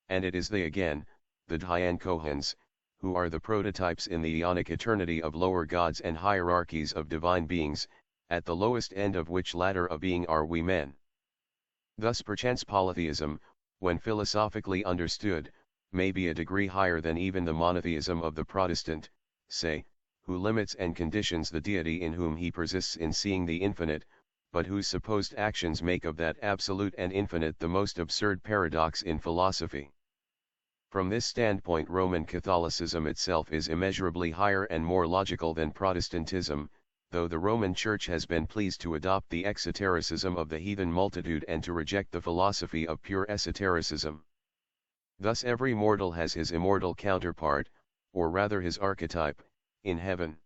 And it is they again, the Dhyan Kohans, who are the prototypes in the eonic eternity of lower gods and hierarchies of divine beings, at the lowest end of which ladder of being are we men. Thus perchance polytheism, when philosophically understood, may be a degree higher than even the monotheism of the Protestant, say, who limits and conditions the deity in whom he persists in seeing the infinite, but whose supposed actions make of that absolute and infinite the most absurd paradox in philosophy. From this standpoint, Roman Catholicism itself is immeasurably higher and more logical than Protestantism, though the Roman Church has been pleased to adopt the exotericism of the heathen multitude and to reject the philosophy of pure esotericism. Thus every mortal has his immortal counterpart, or rather his archetype, in heaven.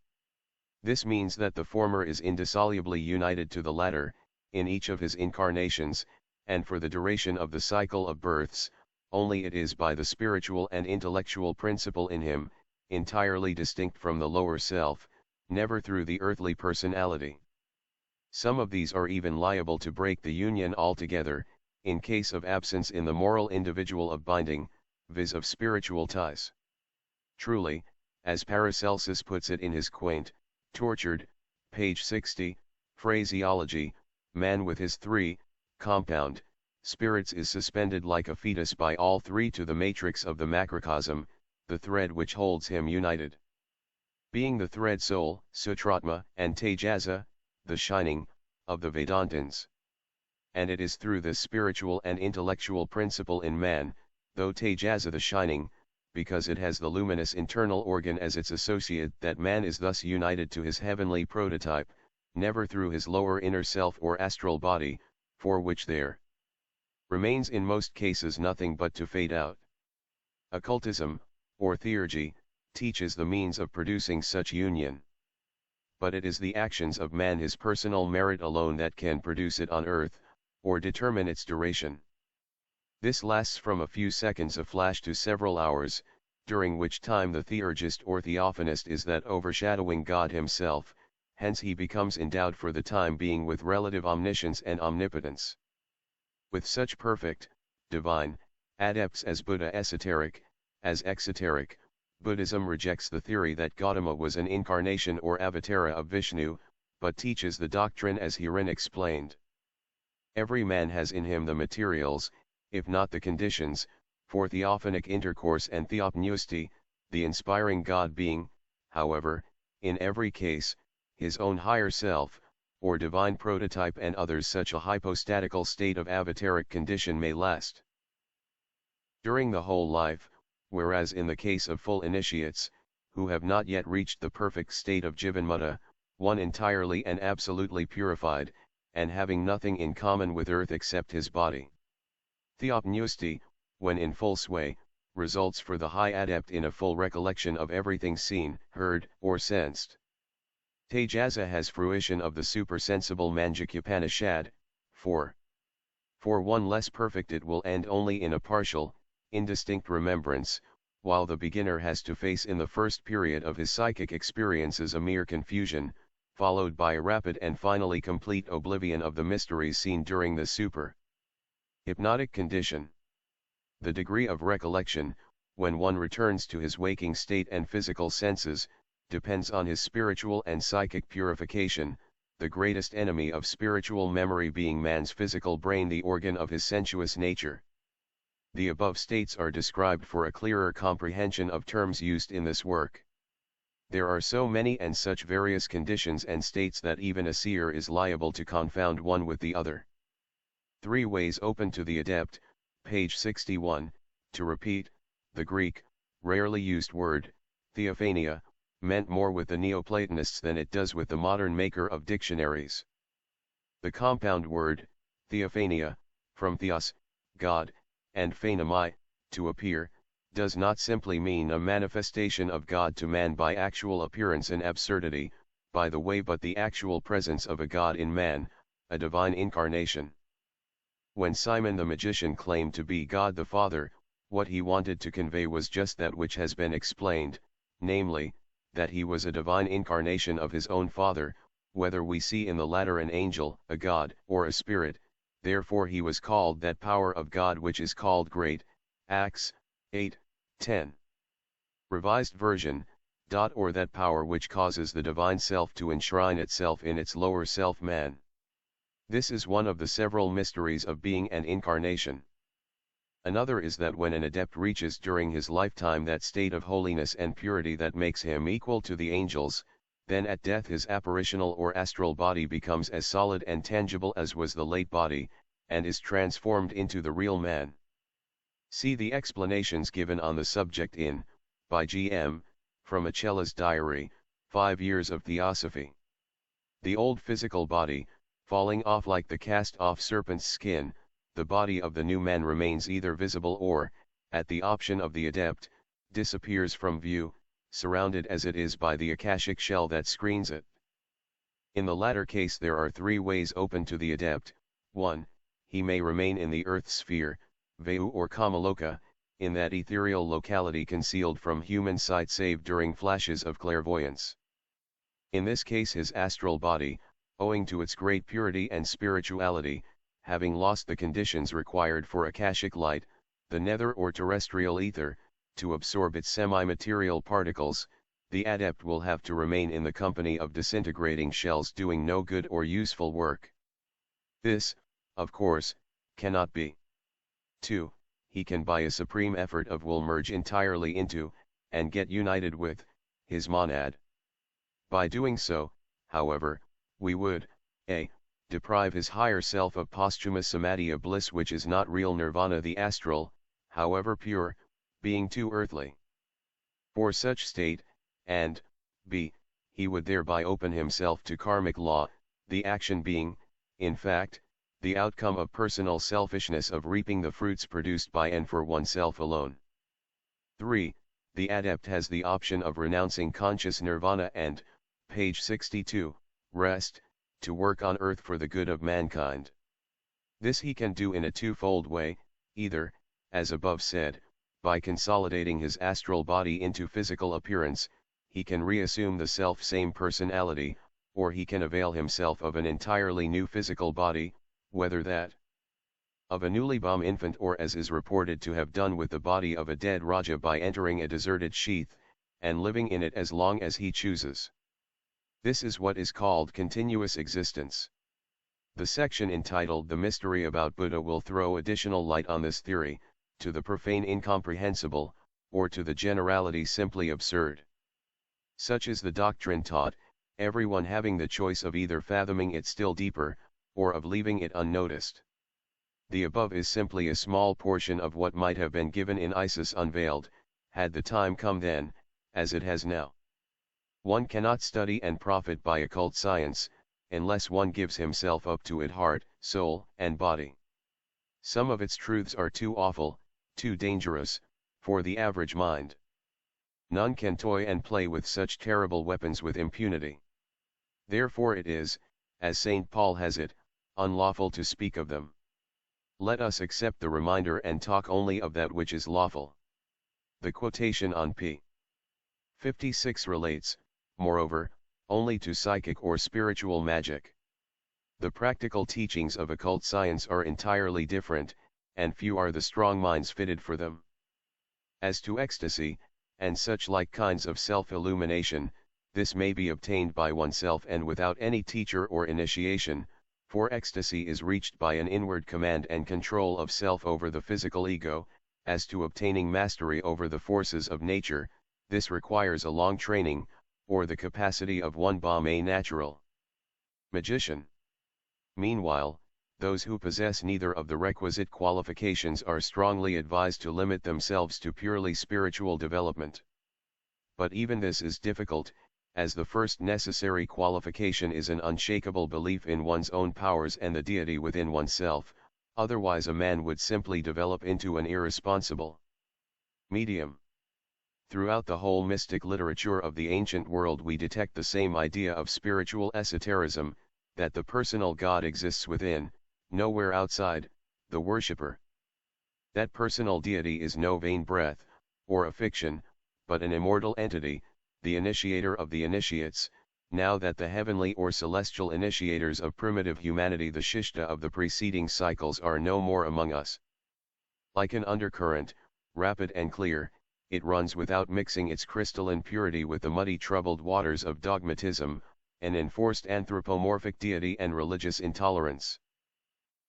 This means that the former is indissolubly united to the latter, in each of his incarnations, and for the duration of the cycle of births, only it is by the spiritual and intellectual principle in him, entirely distinct from the lower self, never through the earthly personality. Some of these are even liable to break the union altogether, in case of absence in the moral individual of binding, viz. Of spiritual ties. Truly, as Paracelsus puts it in his quaint, tortured, page 60, phraseology, man with his three, compound, spirits is suspended like a fetus by all three to the matrix of the macrocosm, the thread which holds him united. Being the thread soul, Sutratma, and Tejasa, the shining, of the Vedantins. And it is through this spiritual and intellectual principle in man, though Tejasa the shining, because it has the luminous internal organ as its associate, that man is thus united to his heavenly prototype, never through his lower inner self or astral body, for which there remains in most cases nothing but to fade out. Occultism, or theurgy, teaches the means of producing such union. But it is the actions of man, his personal merit alone, that can produce it on earth, or determine its duration. This lasts from a few seconds, a flash, to several hours, during which time the theurgist or theophanist is that overshadowing God himself, hence he becomes endowed for the time being with relative omniscience and omnipotence. With such perfect, divine, adepts as Buddha esoteric, as exoteric, Buddhism rejects the theory that Gautama was an incarnation or avatara of Vishnu, but teaches the doctrine as herein explained. Every man has in him the materials, if not the conditions, for theophanic intercourse and theopneusty, the inspiring God being, however, in every case, his own higher self, or divine prototype, and others. Such a hypostatical state of avataric condition may last during the whole life, whereas in the case of full initiates, who have not yet reached the perfect state of Jivanmutta, one entirely and absolutely purified, and having nothing in common with earth except his body. Theopneusty, when in full sway, results for the high adept in a full recollection of everything seen, heard, or sensed. Tejasa has fruition of the supersensible Manjukupanishad, for one less perfect it will end only in a partial, indistinct remembrance, while the beginner has to face in the first period of his psychic experiences a mere confusion, followed by a rapid and finally complete oblivion of the mysteries seen during the hypnotic condition. The degree of recollection, when one returns to his waking state and physical senses, depends on his spiritual and psychic purification, the greatest enemy of spiritual memory being man's physical brain, the organ of his sensuous nature. The above states are described for a clearer comprehension of terms used in this work. There are so many and such various conditions and states that even a seer is liable to confound one with the other. 3 ways open to the adept, page 61, to repeat, the Greek, rarely used word, theophania, meant more with the Neoplatonists than it does with the modern maker of dictionaries. The compound word, theophania, from theos, God, and phanomai, to appear, does not simply mean a manifestation of God to man by actual appearance and absurdity, by the way, but the actual presence of a God in man, a divine incarnation. When Simon the magician claimed to be God the Father, what he wanted to convey was just that which has been explained, namely, that he was a divine incarnation of his own Father, whether we see in the latter an angel, a god, or a spirit. Therefore he was called that power of God which is called great, Acts 8:10. Revised version, or that power which causes the divine self to enshrine itself in its lower self man. This is one of the several mysteries of being and incarnation. Another is that when an adept reaches during his lifetime that state of holiness and purity that makes him equal to the angels, then at death his apparitional or astral body becomes as solid and tangible as was the late body, and is transformed into the real man. See the explanations given on the subject in, by G.M., from Achella's Diary, 5 Years of Theosophy. The old physical body, falling off like the cast-off serpent's skin, the body of the new man remains either visible or, at the option of the adept, disappears from view, surrounded as it is by the akashic shell that screens it. In the latter case there are 3 ways open to the adept. 1. He may remain in the earth sphere, Vayu or Kamaloka, in that ethereal locality concealed from human sight save during flashes of clairvoyance. In this case his astral body, owing to its great purity and spirituality, having lost the conditions required for akashic light, the nether or terrestrial ether, to absorb its semi-material particles, the adept will have to remain in the company of disintegrating shells doing no good or useful work. This, of course, cannot be. 2. He can by a supreme effort of will merge entirely into, and get united with, his monad. By doing so, however, we would, a. deprive his higher self of posthumous samadhi of bliss which is not real nirvana, the astral, however pure, being too earthly for such state, and, b. he would thereby open himself to karmic law, the action being, in fact, the outcome of personal selfishness of reaping the fruits produced by and for oneself alone. 3. The adept has the option of renouncing conscious nirvana and, page 62, rest, to work on earth for the good of mankind. This he can do in a twofold way, either, as above said, by consolidating his astral body into physical appearance, he can reassume the self-same personality, or he can avail himself of an entirely new physical body, whether that of a newly born infant or as is reported to have done with the body of a dead Raja by entering a deserted sheath, and living in it as long as he chooses. This is what is called continuous existence. The section entitled The Mystery About Buddha will throw additional light on this theory, to the profane incomprehensible, or to the generality simply absurd. Such is the doctrine taught, everyone having the choice of either fathoming it still deeper, or of leaving it unnoticed. The above is simply a small portion of what might have been given in Isis Unveiled, had the time come then, as it has now. One cannot study and profit by occult science, unless one gives himself up to it heart, soul, and body. Some of its truths are too awful, too dangerous, for the average mind. None can toy and play with such terrible weapons with impunity. Therefore it is, as St. Paul has it, unlawful to speak of them. Let us accept the reminder and talk only of that which is lawful. The quotation on p. 56 relates, moreover, only to psychic or spiritual magic. The practical teachings of occult science are entirely different, and few are the strong minds fitted for them. As to ecstasy, and such like kinds of self-illumination, this may be obtained by oneself and without any teacher or initiation, for ecstasy is reached by an inward command and control of self over the physical ego. As to obtaining mastery over the forces of nature, this requires a long training, or the capacity of one Brahma natural magician. Meanwhile, those who possess neither of the requisite qualifications are strongly advised to limit themselves to purely spiritual development. But even this is difficult, as the first necessary qualification is an unshakable belief in one's own powers and the deity within oneself, otherwise a man would simply develop into an irresponsible medium. Throughout the whole mystic literature of the ancient world we detect the same idea of spiritual esotericism, that the personal God exists within, nowhere outside, the worshipper. That personal deity is no vain breath, or a fiction, but an immortal entity, the initiator of the initiates, now that the heavenly or celestial initiators of primitive humanity, the Shishta of the preceding cycles, are no more among us. Like an undercurrent, rapid and clear, it runs without mixing its crystalline purity with the muddy troubled waters of dogmatism, an enforced anthropomorphic deity and religious intolerance.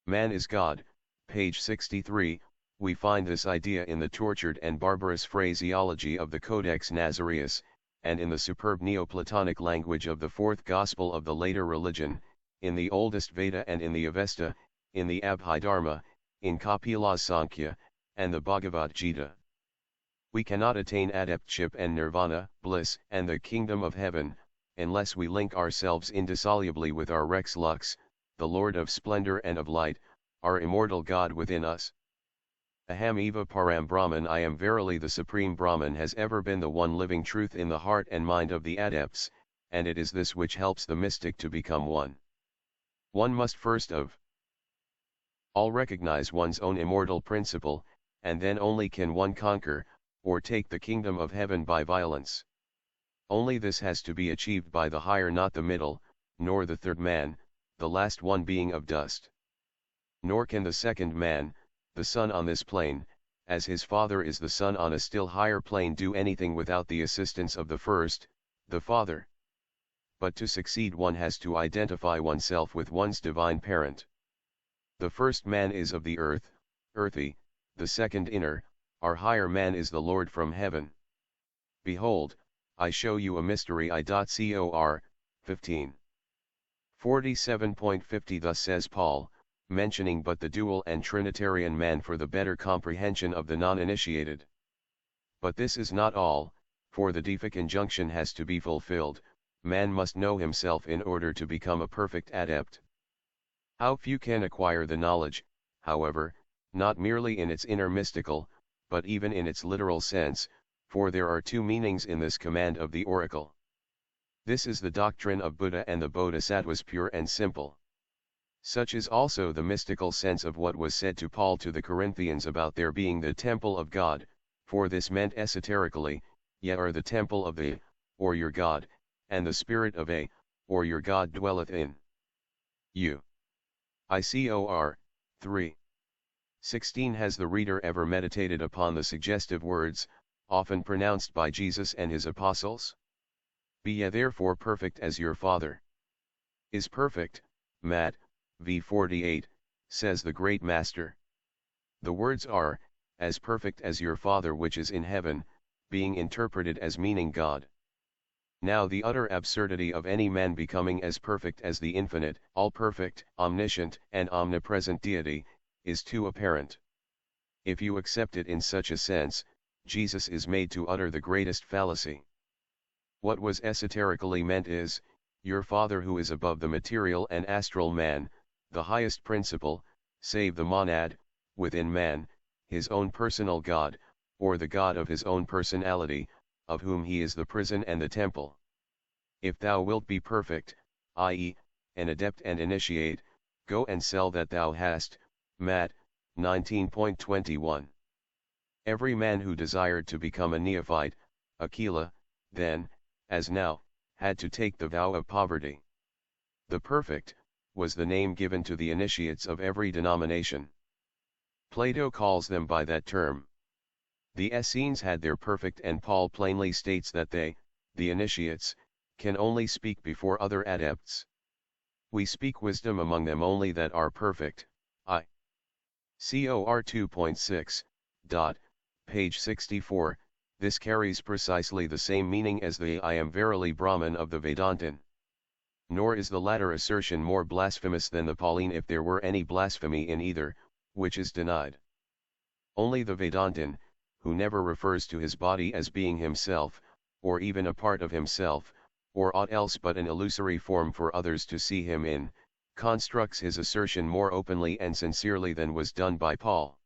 Man is God, page 63, we find this idea in the tortured and barbarous phraseology of the Codex Nazareus, and in the superb Neoplatonic language of the fourth gospel of the later religion, in the oldest Veda and in the Avesta, in the Abhidharma, in Kapila's Sankhya, and the Bhagavad Gita. We cannot attain adeptship and nirvana, bliss, and the kingdom of heaven, unless we link ourselves indissolubly with our Rex Lux, the Lord of splendor and of light, our immortal God within us. Aham eva param Brahman, I am verily the supreme Brahman, has ever been the one living truth in the heart and mind of the adepts, and it is this which helps the mystic to become one. One must first of all recognize one's own immortal principle, and then only can one conquer, or take the kingdom of heaven by violence. Only this has to be achieved by the higher, not the middle, nor the third man, the last one being of dust. Nor can the second man, the son on this plane, as his father is the son on a still higher plane, do anything without the assistance of the first, the father. But to succeed one has to identify oneself with one's divine parent. The first man is of the earth, earthy, the second inner, our higher man is the Lord from heaven. Behold, I show you a mystery. I.Cor. 15. 47.50. Thus says Paul, mentioning but the dual and Trinitarian man for the better comprehension of the non-initiated. But this is not all, for the deific injunction has to be fulfilled. Man must know himself in order to become a perfect adept. How few can acquire the knowledge, however, not merely in its inner mystical, but even in its literal sense, for there are two meanings in this command of the oracle. This is the doctrine of Buddha and the Bodhisattvas, pure and simple. Such is also the mystical sense of what was said to Paul to the Corinthians about their being the temple of God, for this meant esoterically, ye are the temple of the, or your God, and the Spirit of a, or your God dwelleth in you. Icor. 3. 16. Has the reader ever meditated upon the suggestive words, often pronounced by Jesus and his apostles? Be ye therefore perfect as your Father is perfect, Matt. v. 48, says the great Master. The words are, as perfect as your Father which is in heaven, being interpreted as meaning God. Now the utter absurdity of any man becoming as perfect as the infinite, all-perfect, omniscient, and omnipresent deity, is too apparent. If you accept it in such a sense, Jesus is made to utter the greatest fallacy. What was esoterically meant is, your Father who is above the material and astral man, the highest principle, save the monad, within man, his own personal God, or the God of his own personality, of whom he is the prison and the temple. If thou wilt be perfect, i.e., an adept and initiate, go and sell that thou hast, Matt. 19.21. Every man who desired to become a neophyte, Aquila, then, as now, had to take the vow of poverty. The perfect, was the name given to the initiates of every denomination. Plato calls them by that term. The Essenes had their perfect, and Paul plainly states that they, the initiates, can only speak before other adepts. We speak wisdom among them only that are perfect. Cor 2.6. Page 64. This carries precisely the same meaning as the I am verily Brahman of the Vedantin. Nor is the latter assertion more blasphemous than the Pauline, if there were any blasphemy in either, which is denied. Only the Vedantin, who never refers to his body as being himself, or even a part of himself, or aught else but an illusory form for others to see him in, constructs his assertion more openly and sincerely than was done by Paul.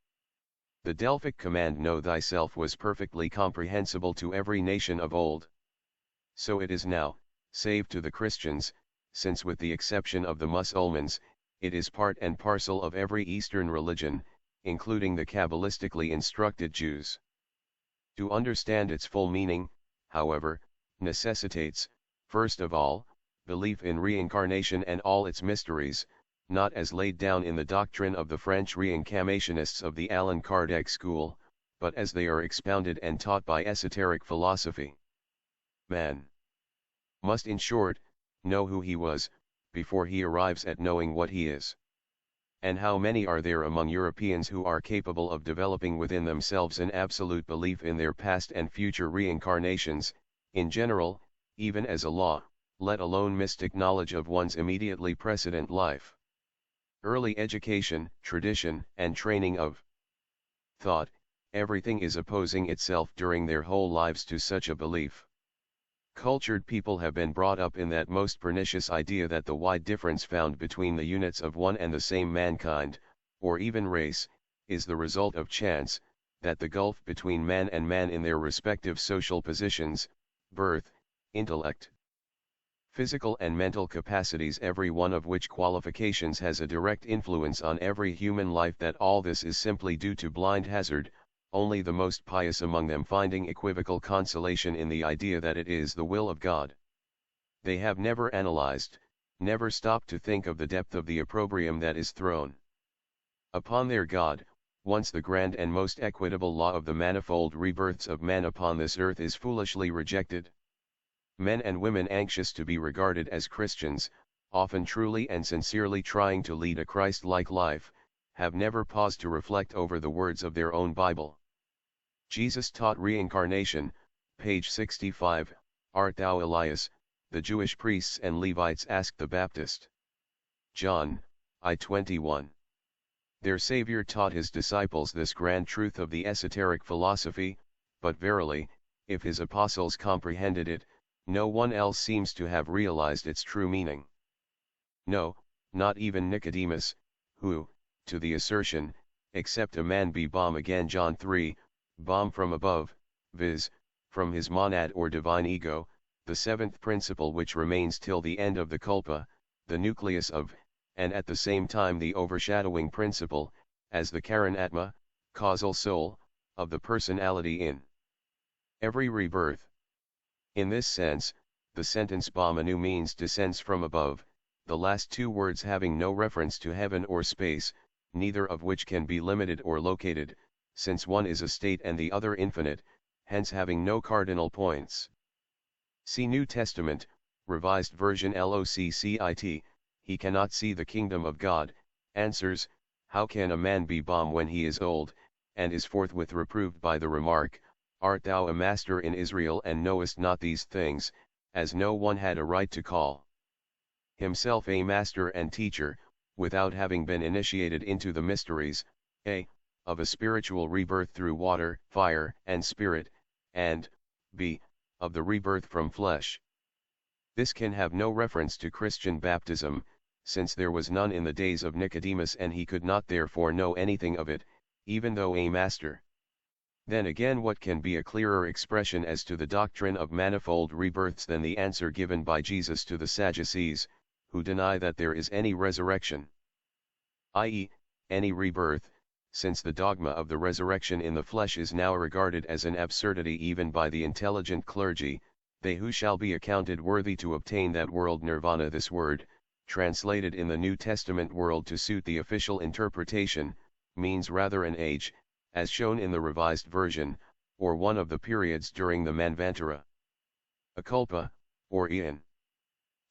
The Delphic command, know thyself, was perfectly comprehensible to every nation of old. So it is now, save to the Christians, since with the exception of the Mussulmans, it is part and parcel of every Eastern religion, including the Kabbalistically instructed Jews. To understand its full meaning, however, necessitates, first of all, belief in reincarnation and all its mysteries, not as laid down in the doctrine of the French reincarnationists of the Allan Kardec school, but as they are expounded and taught by esoteric philosophy. Man must, in short, know who he was, before he arrives at knowing what he is. And how many are there among Europeans who are capable of developing within themselves an absolute belief in their past and future reincarnations, in general, even as a law, let alone mystic knowledge of one's immediately precedent life? Early education, tradition, and training of thought, everything is opposing itself during their whole lives to such a belief. Cultured people have been brought up in that most pernicious idea that the wide difference found between the units of one and the same mankind, or even race, is the result of chance, that the gulf between man and man in their respective social positions, birth, intellect, physical and mental capacities, every one of which qualifications has a direct influence on every human life, that all this is simply due to blind hazard, only the most pious among them finding equivocal consolation in the idea that it is the will of God. They have never analyzed, never stopped to think of the depth of the opprobrium that is thrown upon their God, once the grand and most equitable law of the manifold rebirths of man upon this earth is foolishly rejected. Men and women anxious to be regarded as Christians, often truly and sincerely trying to lead a Christ-like life, have never paused to reflect over the words of their own Bible. Jesus taught reincarnation, page 65, "Art thou Elias?" the Jewish priests and Levites asked the Baptist. John, I-21. Their Savior taught his disciples this grand truth of the esoteric philosophy, but verily, if his apostles comprehended it, no one else seems to have realized its true meaning. No, not even Nicodemus, who, to the assertion, "Except a man be born again," John 3, born from above, viz., from his monad or divine ego, the seventh principle which remains till the end of the culpa, the nucleus of, and at the same time the overshadowing principle, as the Karan Atma, causal soul, of the personality in every rebirth. In this sense, the sentence Bhamanu means descends from above, the last two words having no reference to heaven or space, neither of which can be limited or located, since one is a state and the other infinite, hence having no cardinal points. See New Testament, Revised Version LOCCIT, "He cannot see the kingdom of God," answers, "How can a man be born when he is old?" and is forthwith reproved by the remark, "Art thou a master in Israel and knowest not these things?" as no one had a right to call himself a master and teacher, without having been initiated into the mysteries, a. of a spiritual rebirth through water, fire, and spirit, and b. of the rebirth from flesh. This can have no reference to Christian baptism, since there was none in the days of Nicodemus and he could not therefore know anything of it, even though a master. Then again, what can be a clearer expression as to the doctrine of manifold rebirths than the answer given by Jesus to the Sadducees, who deny that there is any resurrection, i.e., any rebirth, since the dogma of the resurrection in the flesh is now regarded as an absurdity even by the intelligent clergy, they who shall be accounted worthy to obtain that world nirvana. This word, translated in the New Testament world to suit the official interpretation, means rather an age, as shown in the Revised Version, or one of the periods during the Manvantara. A kalpa, or eon.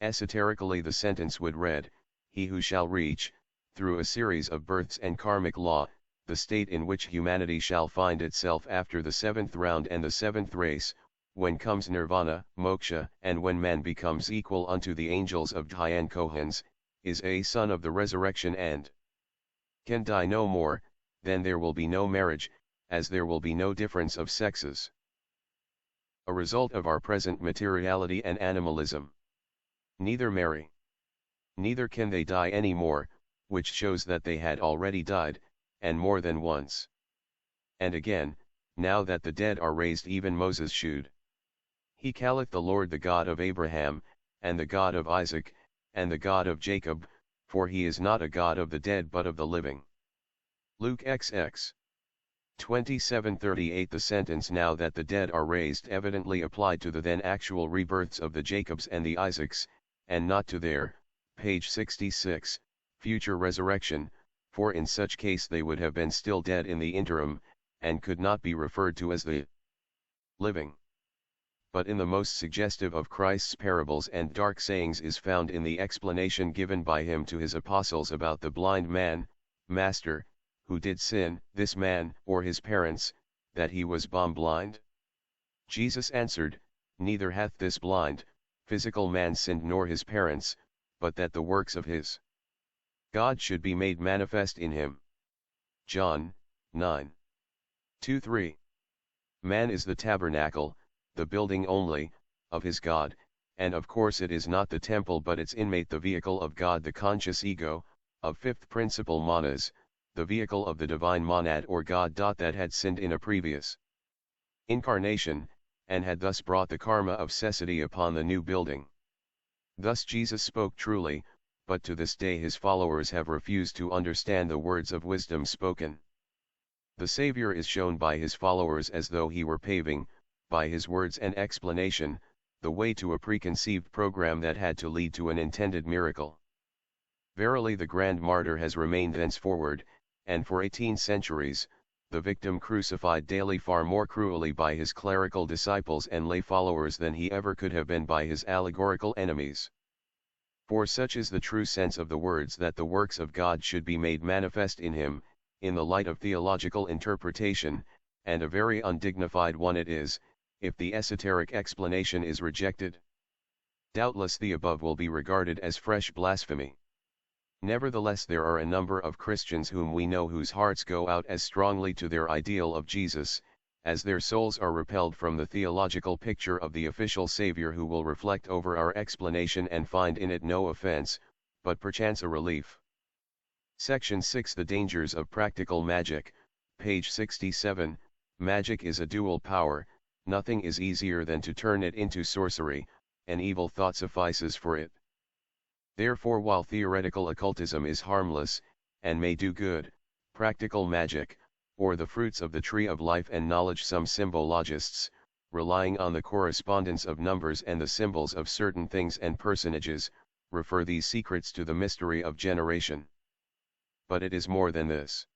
Esoterically the sentence would read, "He who shall reach, through a series of births and karmic law, the state in which humanity shall find itself after the seventh round and the seventh race, when comes nirvana, moksha, and when man becomes equal unto the angels of Dhyan Kohans, is a son of the resurrection and can die no more, then there will be no marriage, as there will be no difference of sexes." A result of our present materiality and animalism. Neither marry. Neither can they die any more, which shows that they had already died, and more than once. And again, now that the dead are raised, even Moses should. "He calleth the Lord the God of Abraham, and the God of Isaac, and the God of Jacob, for he is not a God of the dead but of the living." Luke XX 27:38. The sentence "now that the dead are raised" evidently applied to the then actual rebirths of the Jacobs and the Isaacs, and not to their, page 66, future resurrection, for in such case they would have been still dead in the interim, and could not be referred to as the living. But in the most suggestive of Christ's parables and dark sayings is found in the explanation given by him to his apostles about the blind man, "Master, who did sin, this man or his parents, that he was born blind?" Jesus answered, "Neither hath this blind, physical man sinned nor his parents, but that the works of his God should be made manifest in him." John 9. 2-3. Man is the tabernacle, the building only, of his God, and of course it is not the temple but its inmate, the vehicle of God, the conscious ego, of fifth principle monas, the vehicle of the divine monad or God. That had sinned in a previous incarnation, and had thus brought the karma of cessity upon the new building. Thus Jesus spoke truly, but to this day his followers have refused to understand the words of wisdom spoken. The Savior is shown by his followers as though he were paving, by his words and explanation, the way to a preconceived program that had to lead to an intended miracle. Verily the grand martyr has remained thenceforward, and for 18 centuries, the victim crucified daily far more cruelly by his clerical disciples and lay followers than he ever could have been by his allegorical enemies. For such is the true sense of the words that the works of God should be made manifest in him, in the light of theological interpretation, and a very undignified one it is, if the esoteric explanation is rejected. Doubtless the above will be regarded as fresh blasphemy. Nevertheless there are a number of Christians whom we know whose hearts go out as strongly to their ideal of Jesus, as their souls are repelled from the theological picture of the official Savior, who will reflect over our explanation and find in it no offense, but perchance a relief. Section 6, The Dangers of Practical Magic, page 67. Magic is a dual power, nothing is easier than to turn it into sorcery, an evil thought suffices for it. Therefore while theoretical occultism is harmless, and may do good, practical magic, or the fruits of the tree of life and knowledge, some symbologists, relying on the correspondence of numbers and the symbols of certain things and personages, refer these secrets to the mystery of generation. But it is more than this.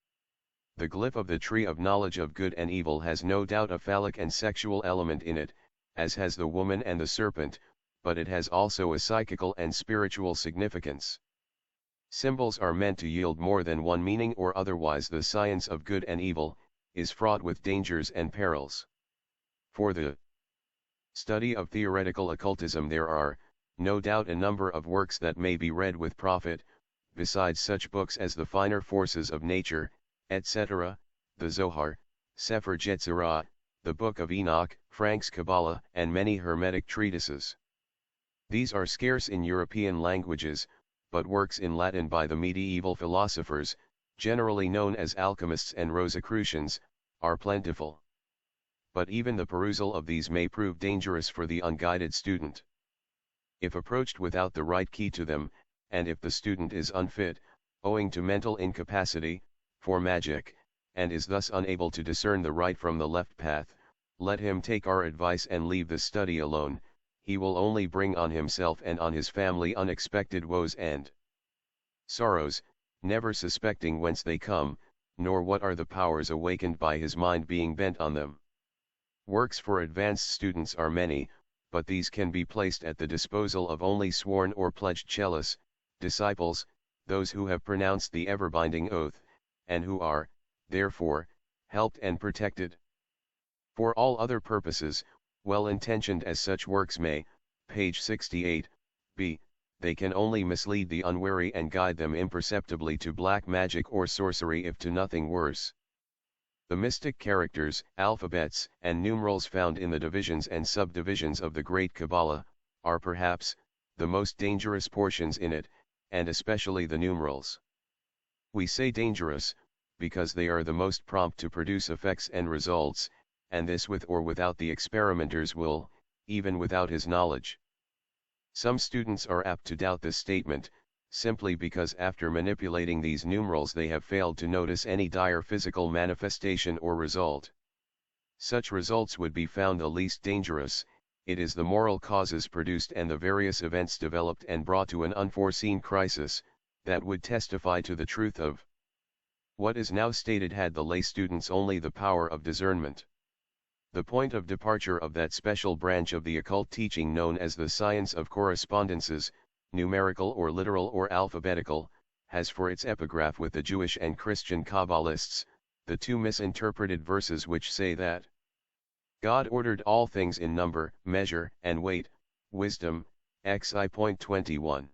The glyph of the tree of knowledge of good and evil has no doubt a phallic and sexual element in it, as has the woman and the serpent, but it has also a psychical and spiritual significance. Symbols are meant to yield more than one meaning, or otherwise the science of good and evil is fraught with dangers and perils. For the study of theoretical occultism there are, no doubt, a number of works that may be read with profit, besides such books as The Finer Forces of Nature, etc., the Zohar, Sefer Yetzirah, the Book of Enoch, Frank's Kabbalah, and many Hermetic treatises. These are scarce in European languages, but works in Latin by the medieval philosophers, generally known as alchemists and Rosicrucians, are plentiful. But even the perusal of these may prove dangerous for the unguided student. If approached without the right key to them, and if the student is unfit, owing to mental incapacity, for magic, and is thus unable to discern the right from the left path, let him take our advice and leave the study alone. He will only bring on himself and on his family unexpected woes and sorrows, never suspecting whence they come, nor what are the powers awakened by his mind being bent on them. Works for advanced students are many, but these can be placed at the disposal of only sworn or pledged chelas, disciples, those who have pronounced the ever-binding oath, and who are, therefore, helped and protected. For all other purposes, well-intentioned as such works may, page 68, be, they can only mislead the unwary and guide them imperceptibly to black magic or sorcery, if to nothing worse. The mystic characters, alphabets, and numerals found in the divisions and subdivisions of the Great Kabbalah, are perhaps, the most dangerous portions in it, and especially the numerals. We say dangerous, because they are the most prompt to produce effects and results, and this with or without the experimenter's will, even without his knowledge. Some students are apt to doubt this statement, simply because after manipulating these numerals they have failed to notice any dire physical manifestation or result. Such results would be found the least dangerous. It is the moral causes produced and the various events developed and brought to an unforeseen crisis, that would testify to the truth of what is now stated had the lay students only the power of discernment. The point of departure of that special branch of the occult teaching known as the science of correspondences, numerical or literal or alphabetical, has for its epigraph with the Jewish and Christian Kabbalists, the two misinterpreted verses which say that God ordered all things in number, measure, and weight, Wisdom, xi.21.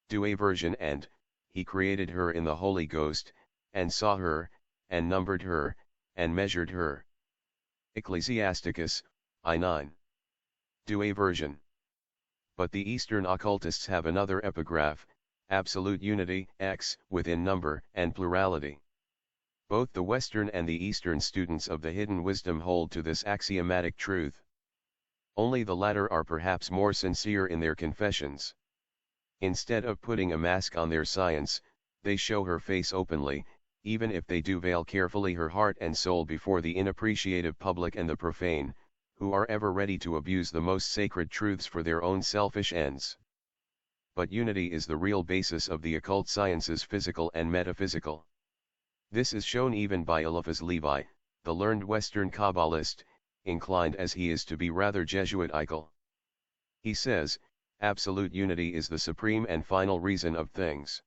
Douay version, and, He created her in the Holy Ghost, and saw her, and numbered her, and measured her. Ecclesiasticus, I9. Douay version. But the Eastern occultists have another epigraph, absolute unity, X, within number, and plurality. Both the Western and the Eastern students of the hidden wisdom hold to this axiomatic truth. Only the latter are perhaps more sincere in their confessions. Instead of putting a mask on their science, they show her face openly, even if they do veil carefully her heart and soul before the inappreciative public and the profane, who are ever ready to abuse the most sacred truths for their own selfish ends. But unity is the real basis of the occult sciences, physical and metaphysical. This is shown even by Eliphas Levi, the learned Western Kabbalist, inclined as he is to be rather Jesuitical. He says, absolute unity is the supreme and final reason of things.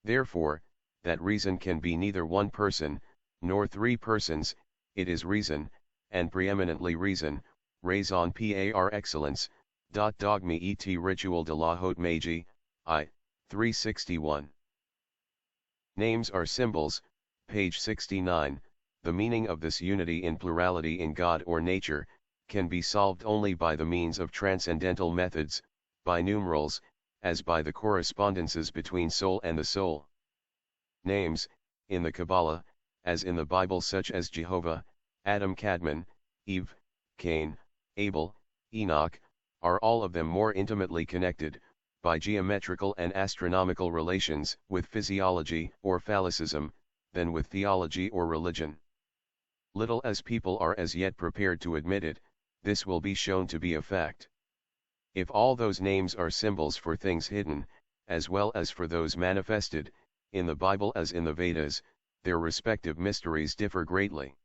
Therefore, that reason can be neither one person, nor three persons, it is reason, and preeminently reason, raison par excellence. Dogme et ritual de la haute magie, I. 361. Names are symbols, page 69. The meaning of this unity in plurality in God or nature, can be solved only by the means of transcendental methods, by numerals, as by the correspondences between soul and the soul. Names, in the Kabbalah, as in the Bible, such as Jehovah, Adam, Cadmon, Eve, Cain, Abel, Enoch, are all of them more intimately connected, by geometrical and astronomical relations, with physiology or phallicism, than with theology or religion. Little as people are as yet prepared to admit it, this will be shown to be a fact. If all those names are symbols for things hidden, as well as for those manifested, in the Bible as in the Vedas, their respective mysteries differ greatly.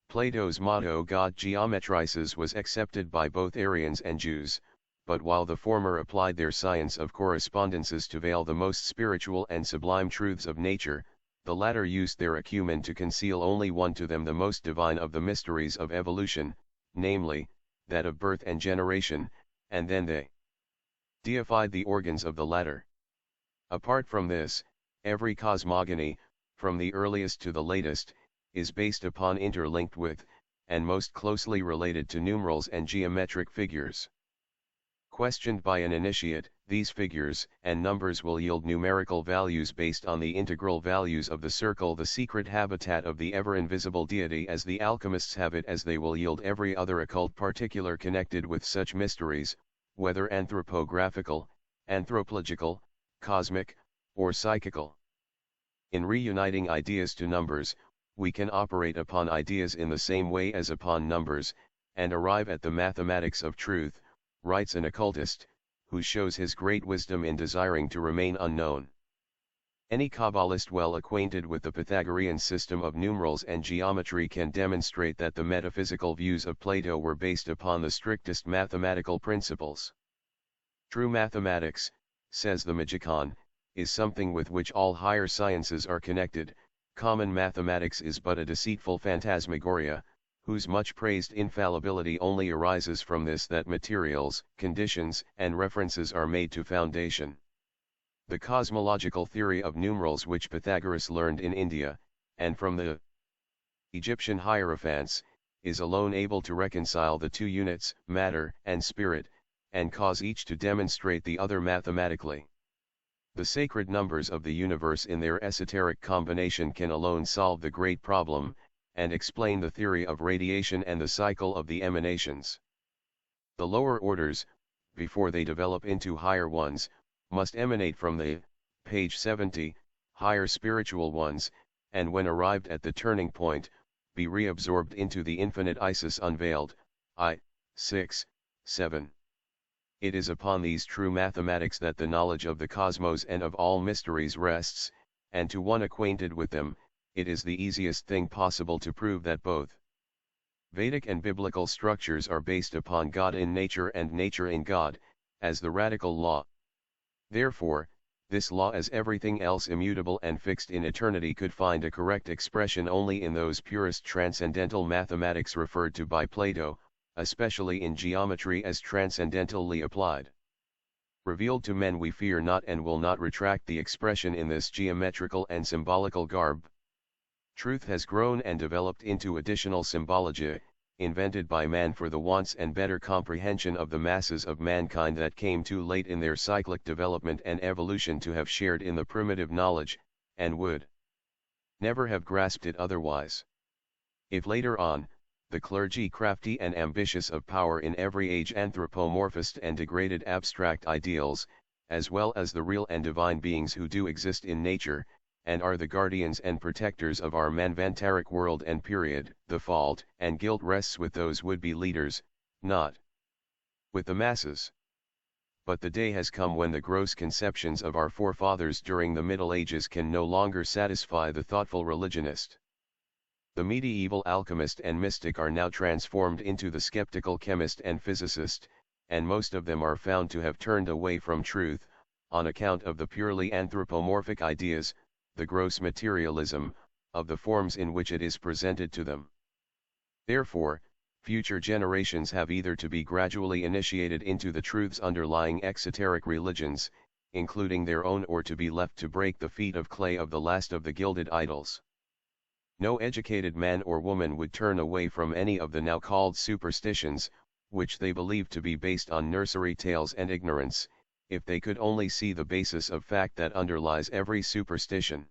Plato's motto God geometrizes was accepted by both Aryans and Jews, but while the former applied their science of correspondences to veil the most spiritual and sublime truths of nature, the latter used their acumen to conceal only one to them the most divine of the mysteries of evolution, namely, that of birth and generation, and then they deified the organs of the latter. Apart from this, every cosmogony, from the earliest to the latest, is based upon, interlinked with, and most closely related to numerals and geometric figures. Questioned by an initiate, these figures and numbers will yield numerical values based on the integral values of the circle, the secret habitat of the ever-invisible deity as the alchemists have it, as they will yield every other occult particular connected with such mysteries, whether anthropographical, anthropological, cosmic, or psychical. In reuniting ideas to numbers, we can operate upon ideas in the same way as upon numbers, and arrive at the mathematics of truth, writes an occultist, who shows his great wisdom in desiring to remain unknown. Any Kabbalist well acquainted with the Pythagorean system of numerals and geometry can demonstrate that the metaphysical views of Plato were based upon the strictest mathematical principles. True mathematics, says the Magicon, is something with which all higher sciences are connected. Common mathematics is but a deceitful phantasmagoria, whose much praised infallibility only arises from this, that materials, conditions, and references are made to foundation. The cosmological theory of numerals which Pythagoras learned in India, and from the Egyptian hierophants, is alone able to reconcile the two units, matter and spirit, and cause each to demonstrate the other mathematically. The sacred numbers of the universe in their esoteric combination can alone solve the great problem, and explain the theory of radiation and the cycle of the emanations. The lower orders, before they develop into higher ones, must emanate from the, page 70, higher spiritual ones, and when arrived at the turning point, be reabsorbed into the infinite Isis unveiled, I. 6, 7. It is upon these true mathematics that the knowledge of the cosmos and of all mysteries rests, and to one acquainted with them, it is the easiest thing possible to prove that both Vedic and biblical structures are based upon God in nature and nature in God, as the radical law. Therefore, this law, as everything else immutable and fixed in eternity, could find a correct expression only in those purest transcendental mathematics referred to by Plato, especially in geometry as transcendentally applied. Revealed to men, we fear not and will not retract the expression in this geometrical and symbolical garb. Truth has grown and developed into additional symbology, invented by man for the wants and better comprehension of the masses of mankind that came too late in their cyclic development and evolution to have shared in the primitive knowledge, and would never have grasped it otherwise. If later on, the clergy, crafty and ambitious of power in every age, anthropomorphized and degraded abstract ideals, as well as the real and divine beings who do exist in nature, and are the guardians and protectors of our manvantaric world and period, the fault and guilt rests with those would-be leaders, not with the masses. But the day has come when the gross conceptions of our forefathers during the Middle Ages can no longer satisfy the thoughtful religionist. The medieval alchemist and mystic are now transformed into the skeptical chemist and physicist, and most of them are found to have turned away from truth, on account of the purely anthropomorphic ideas, the gross materialism, of the forms in which it is presented to them. Therefore, future generations have either to be gradually initiated into the truths underlying exoteric religions, including their own, or to be left to break the feet of clay of the last of the gilded idols. No educated man or woman would turn away from any of the now called superstitions, which they believe to be based on nursery tales and ignorance, if they could only see the basis of fact that underlies every superstition.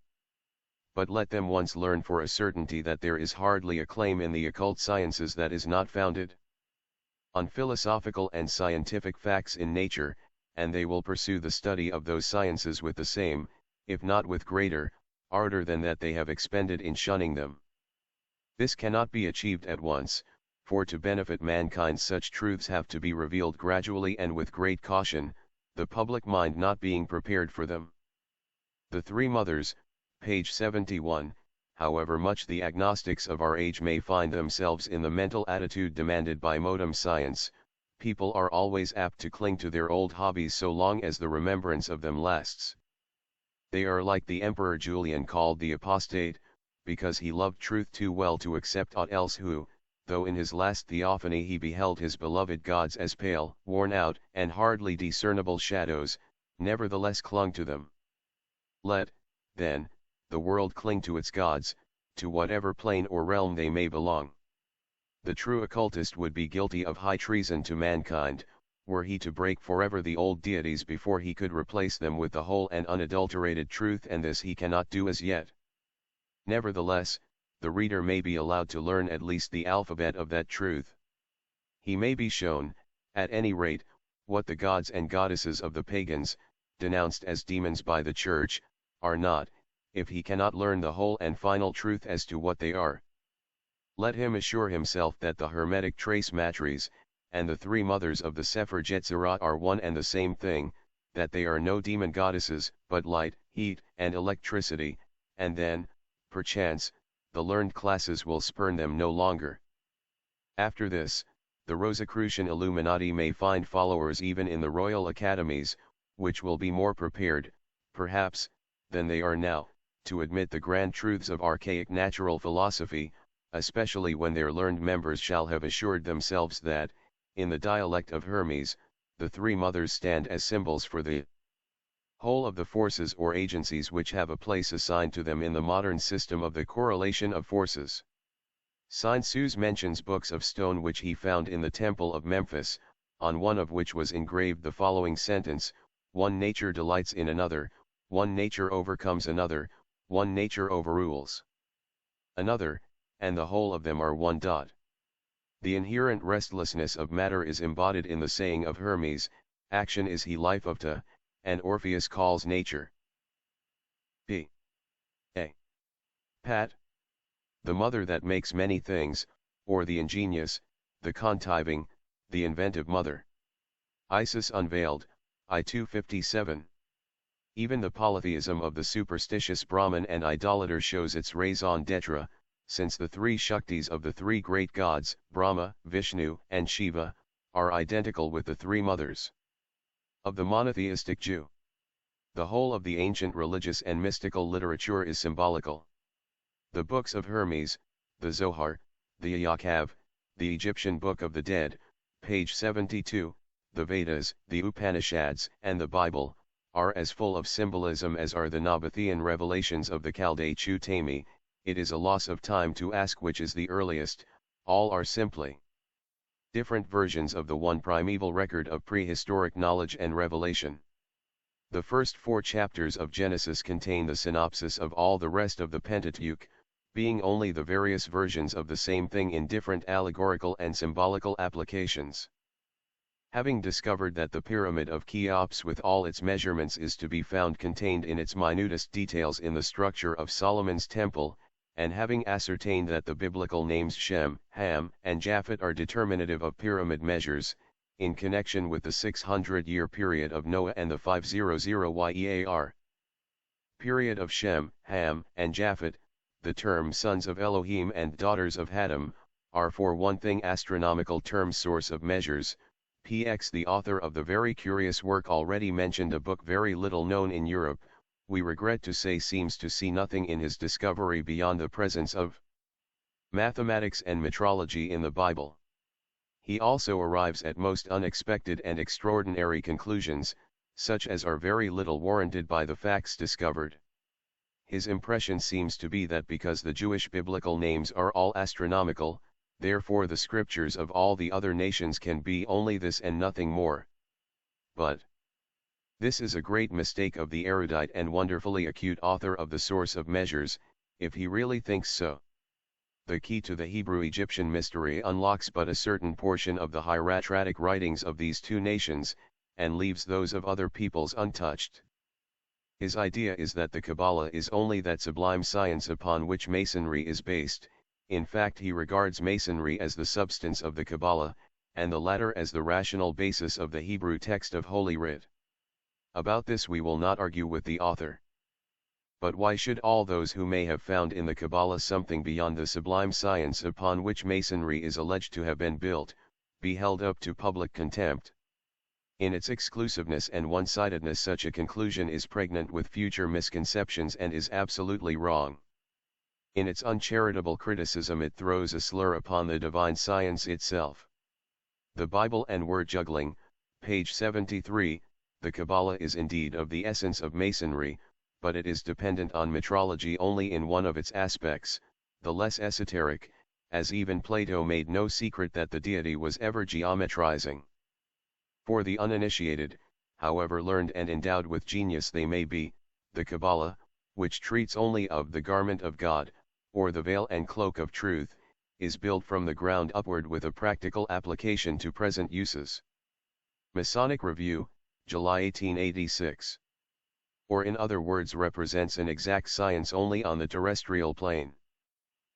But let them once learn for a certainty that there is hardly a claim in the occult sciences that is not founded on philosophical and scientific facts in nature, and they will pursue the study of those sciences with the same, if not with greater, ardor than that they have expended in shunning them. This cannot be achieved at once, for to benefit mankind such truths have to be revealed gradually and with great caution, the public mind not being prepared for them. The Three Mothers, page 71, however much the agnostics of our age may find themselves in the mental attitude demanded by modern science, people are always apt to cling to their old hobbies so long as the remembrance of them lasts. They are like the Emperor Julian, called the apostate, because he loved truth too well to accept aught else, who, though in his last theophany he beheld his beloved gods as pale, worn out, and hardly discernible shadows, nevertheless clung to them. Let, then, the world cling to its gods, to whatever plane or realm they may belong. The true occultist would be guilty of high treason to mankind, were he to break forever the old deities before he could replace them with the whole and unadulterated truth, and this he cannot do as yet. Nevertheless, the reader may be allowed to learn at least the alphabet of that truth. He may be shown, at any rate, what the gods and goddesses of the pagans, denounced as demons by the Church, are not, if he cannot learn the whole and final truth as to what they are. Let him assure himself that the Hermetic Trace Matrices, and the Three Mothers of the Sefer Yetzirah are one and the same thing, that they are no demon goddesses, but light, heat, and electricity, and then, perchance, the learned classes will spurn them no longer. After this, the Rosicrucian Illuminati may find followers even in the royal academies, which will be more prepared, perhaps, than they are now, to admit the grand truths of archaic natural philosophy, especially when their learned members shall have assured themselves that, in the dialect of Hermes, the Three Mothers stand as symbols for the whole of the forces or agencies which have a place assigned to them in the modern system of the correlation of forces. Saint-Sus mentions books of stone which he found in the temple of Memphis, on one of which was engraved the following sentence: one nature delights in another, one nature overcomes another, one nature overrules another, and the whole of them are one. The inherent restlessness of matter is embodied in the saying of Hermes, action is he life of ta, and Orpheus calls nature p. a. Pat, the mother that makes many things, or the ingenious, the contriving, the inventive mother. Isis unveiled, I 257. Even the polytheism of the superstitious Brahmin and idolater shows its raison d'etre, since the three Shaktis of the three great gods, Brahma, Vishnu, and Shiva, are identical with the Three Mothers of the monotheistic Jew. The whole of the ancient religious and mystical literature is symbolical. The books of Hermes, the Zohar, the Yaakov, the Egyptian Book of the Dead, page 72, the Vedas, the Upanishads, and the Bible, are as full of symbolism as are the Nabatean revelations of the Chaldei Chutami, it is a loss of time to ask which is the earliest, all are simply different versions of the one primeval record of prehistoric knowledge and revelation. The first 4 chapters of Genesis contain the synopsis of all the rest of the Pentateuch, being only the various versions of the same thing in different allegorical and symbolical applications. Having discovered that the pyramid of Cheops with all its measurements is to be found contained in its minutest details in the structure of Solomon's temple, and having ascertained that the biblical names Shem, Ham, and Japhet are determinative of pyramid measures, in connection with the 600-year period of Noah and the 500-year period of Shem, Ham, and Japhet, the term sons of Elohim and daughters of Hadam, are for one thing astronomical terms source of measures. Px the author of the very curious work already mentioned, a book very little known in Europe, we regret to say seems to see nothing in his discovery beyond the presence of mathematics and metrology in the Bible. He also arrives at most unexpected and extraordinary conclusions, such as are very little warranted by the facts discovered. His impression seems to be that because the Jewish biblical names are all astronomical, therefore the scriptures of all the other nations can be only this and nothing more. But this is a great mistake of the erudite and wonderfully acute author of the Source of Measures, if he really thinks so. The key to the Hebrew-Egyptian mystery unlocks but a certain portion of the hieratic writings of these 2 nations, and leaves those of other peoples untouched. His idea is that the Kabbalah is only that sublime science upon which Masonry is based. In fact, he regards Masonry as the substance of the Kabbalah, and the latter as the rational basis of the Hebrew text of Holy Writ. About this we will not argue with the author. But why should all those who may have found in the Kabbalah something beyond the sublime science upon which Masonry is alleged to have been built, be held up to public contempt? In its exclusiveness and one-sidedness, such a conclusion is pregnant with future misconceptions and is absolutely wrong. In its uncharitable criticism, it throws a slur upon the divine science itself. The Bible and Word Juggling, page 73. The Kabbalah is indeed of the essence of Masonry, but it is dependent on metrology only in one of its aspects, the less esoteric, as even Plato made no secret that the deity was ever geometrizing. For the uninitiated, however learned and endowed with genius they may be, the Kabbalah, which treats only of the garment of God, or the veil and cloak of truth, is built from the ground upward with a practical application to present uses. Masonic Review, July 1886. Or in other words, represents an exact science only on the terrestrial plane.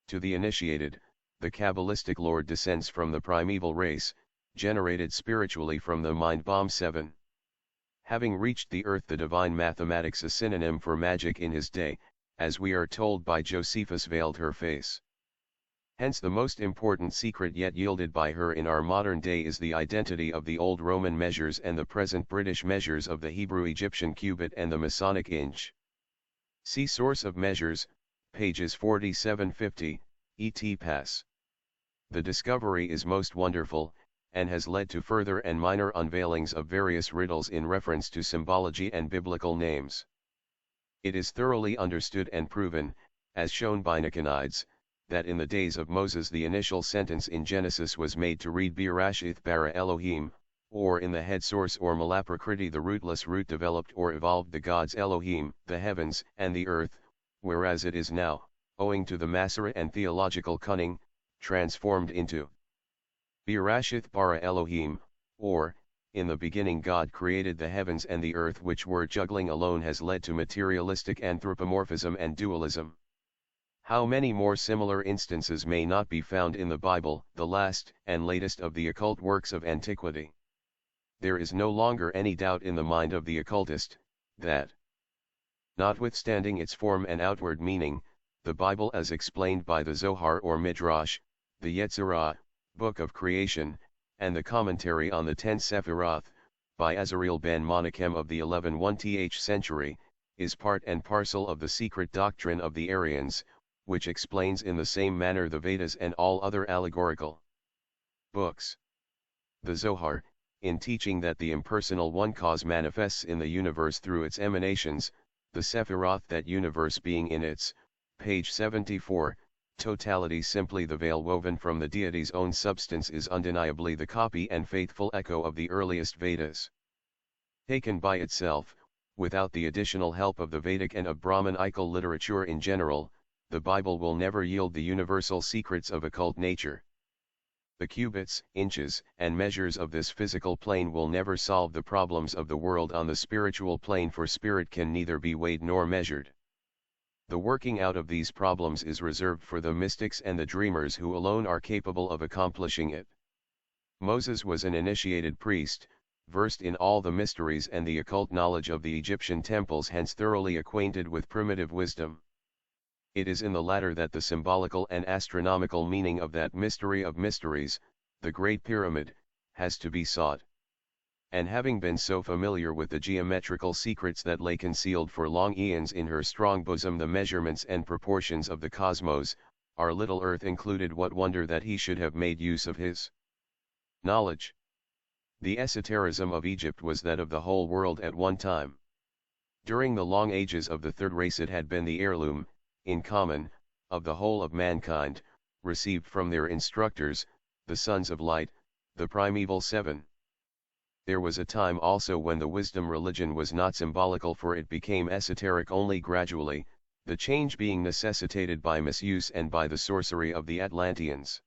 To the initiated, the Kabbalistic Lord descends from the primeval race, generated spiritually from the mind bomb 7. Having reached the earth, the divine mathematics, a synonym for magic in his day, as we are told by Josephus, veiled her face. Hence the most important secret yet yielded by her in our modern day is the identity of the old Roman measures and the present British measures of the Hebrew-Egyptian cubit and the Masonic inch. See Source of Measures, pages 47-50, et pass. The discovery is most wonderful, and has led to further and minor unveilings of various riddles in reference to symbology and biblical names. It is thoroughly understood and proven, as shown by Nichonides, that in the days of Moses the initial sentence in Genesis was made to read Bereshith bara Elohim, or in the head source or Malaprakriti the rootless root developed or evolved the gods Elohim, the heavens and the earth, whereas it is now, owing to the Masorah and theological cunning, transformed into Bereshith bara Elohim, or, in the beginning God created the heavens and the earth, which word juggling alone has led to materialistic anthropomorphism and dualism. How many more similar instances may not be found in the Bible, the last and latest of the occult works of antiquity? There is no longer any doubt in the mind of the occultist, that, notwithstanding its form and outward meaning, the Bible as explained by the Zohar or Midrash, the Yetzirah, Book of Creation, and the commentary on the 10 Sephiroth, by Azariel ben Menachem of the 11th century, is part and parcel of the secret doctrine of the Aryans, which explains in the same manner the Vedas and all other allegorical books. The Zohar, in teaching that the impersonal one cause manifests in the universe through its emanations, the Sephiroth that universe being in its page 74, totality simply the veil woven from the deity's own substance is undeniably the copy and faithful echo of the earliest Vedas. Taken by itself, without the additional help of the Vedic and of Brahmanical literature in general, the Bible will never yield the universal secrets of occult nature. The cubits, inches, and measures of this physical plane will never solve the problems of the world on the spiritual plane, for spirit can neither be weighed nor measured. The working out of these problems is reserved for the mystics and the dreamers who alone are capable of accomplishing it. Moses was an initiated priest, versed in all the mysteries and the occult knowledge of the Egyptian temples, hence thoroughly acquainted with primitive wisdom. It is in the latter that the symbolical and astronomical meaning of that mystery of mysteries, the Great Pyramid, has to be sought. And having been so familiar with the geometrical secrets that lay concealed for long eons in her strong bosom, the measurements and proportions of the cosmos, our little earth included, what wonder that he should have made use of his knowledge. The esotericism of Egypt was that of the whole world at one time. During the long ages of the third race it had been the heirloom, in common, of the whole of mankind, received from their instructors, the sons of light, the primeval seven. There was a time also when the wisdom religion was not symbolical, for it became esoteric only gradually, the change being necessitated by misuse and by the sorcery of the Atlanteans.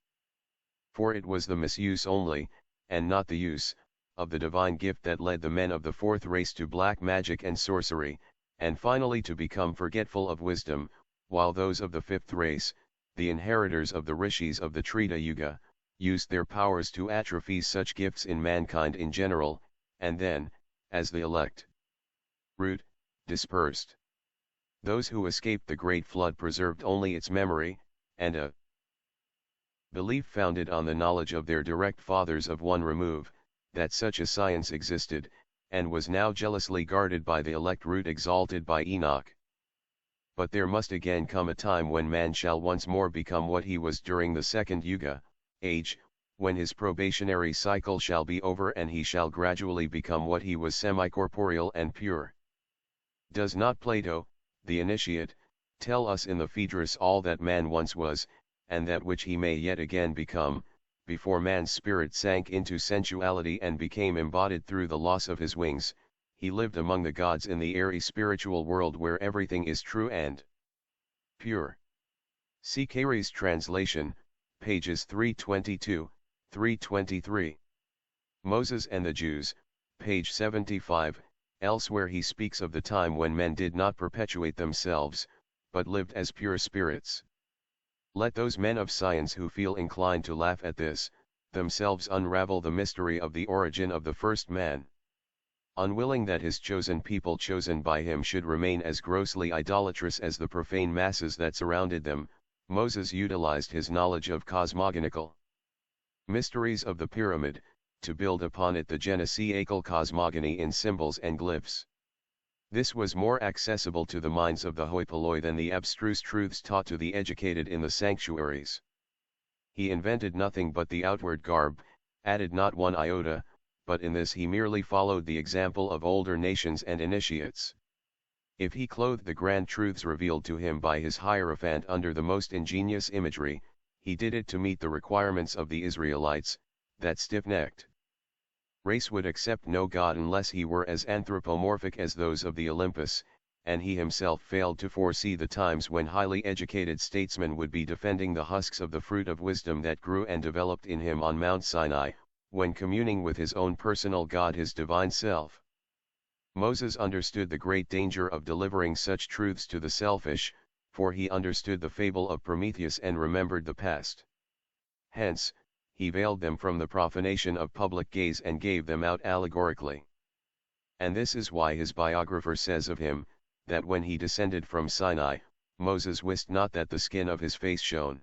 For it was the misuse only, and not the use, of the divine gift that led the men of the fourth race to black magic and sorcery, and finally to become forgetful of wisdom, while those of the fifth race, the inheritors of the rishis of the Treta Yuga, used their powers to atrophy such gifts in mankind in general, and then, as the elect root, dispersed. Those who escaped the great flood preserved only its memory, and a belief founded on the knowledge of their direct fathers of one remove, that such a science existed, and was now jealously guarded by the elect root exalted by Enoch. But there must again come a time when man shall once more become what he was during the second Yuga, age, when his probationary cycle shall be over and he shall gradually become what he was, semi-corporeal and pure. Does not Plato, the initiate, tell us in the Phaedrus all that man once was, and that which he may yet again become, before man's spirit sank into sensuality and became embodied through the loss of his wings? He lived among the gods in the airy spiritual world where everything is true and pure. See Carey's translation, pages 322, 323. Moses and the Jews, page 75, elsewhere he speaks of the time when men did not perpetuate themselves, but lived as pure spirits. Let those men of science who feel inclined to laugh at this, themselves unravel the mystery of the origin of the first man. Unwilling that his chosen people chosen by him should remain as grossly idolatrous as the profane masses that surrounded them, Moses utilized his knowledge of cosmogonical mysteries of the pyramid, to build upon it the genesiacal cosmogony in symbols and glyphs. This was more accessible to the minds of the hoi polloi than the abstruse truths taught to the educated in the sanctuaries. He invented nothing but the outward garb, added not one iota, but in this he merely followed the example of older nations and initiates. If he clothed the grand truths revealed to him by his Hierophant under the most ingenious imagery, he did it to meet the requirements of the Israelites, that stiff-necked race would accept no god unless he were as anthropomorphic as those of the Olympus, and he himself failed to foresee the times when highly educated statesmen would be defending the husks of the fruit of wisdom that grew and developed in him on Mount Sinai, when communing with his own personal God, his divine self. Moses understood the great danger of delivering such truths to the selfish, for he understood the fable of Prometheus and remembered the past. Hence, he veiled them from the profanation of public gaze and gave them out allegorically. And this is why his biographer says of him, that when he descended from Sinai, Moses wist not that the skin of his face shone.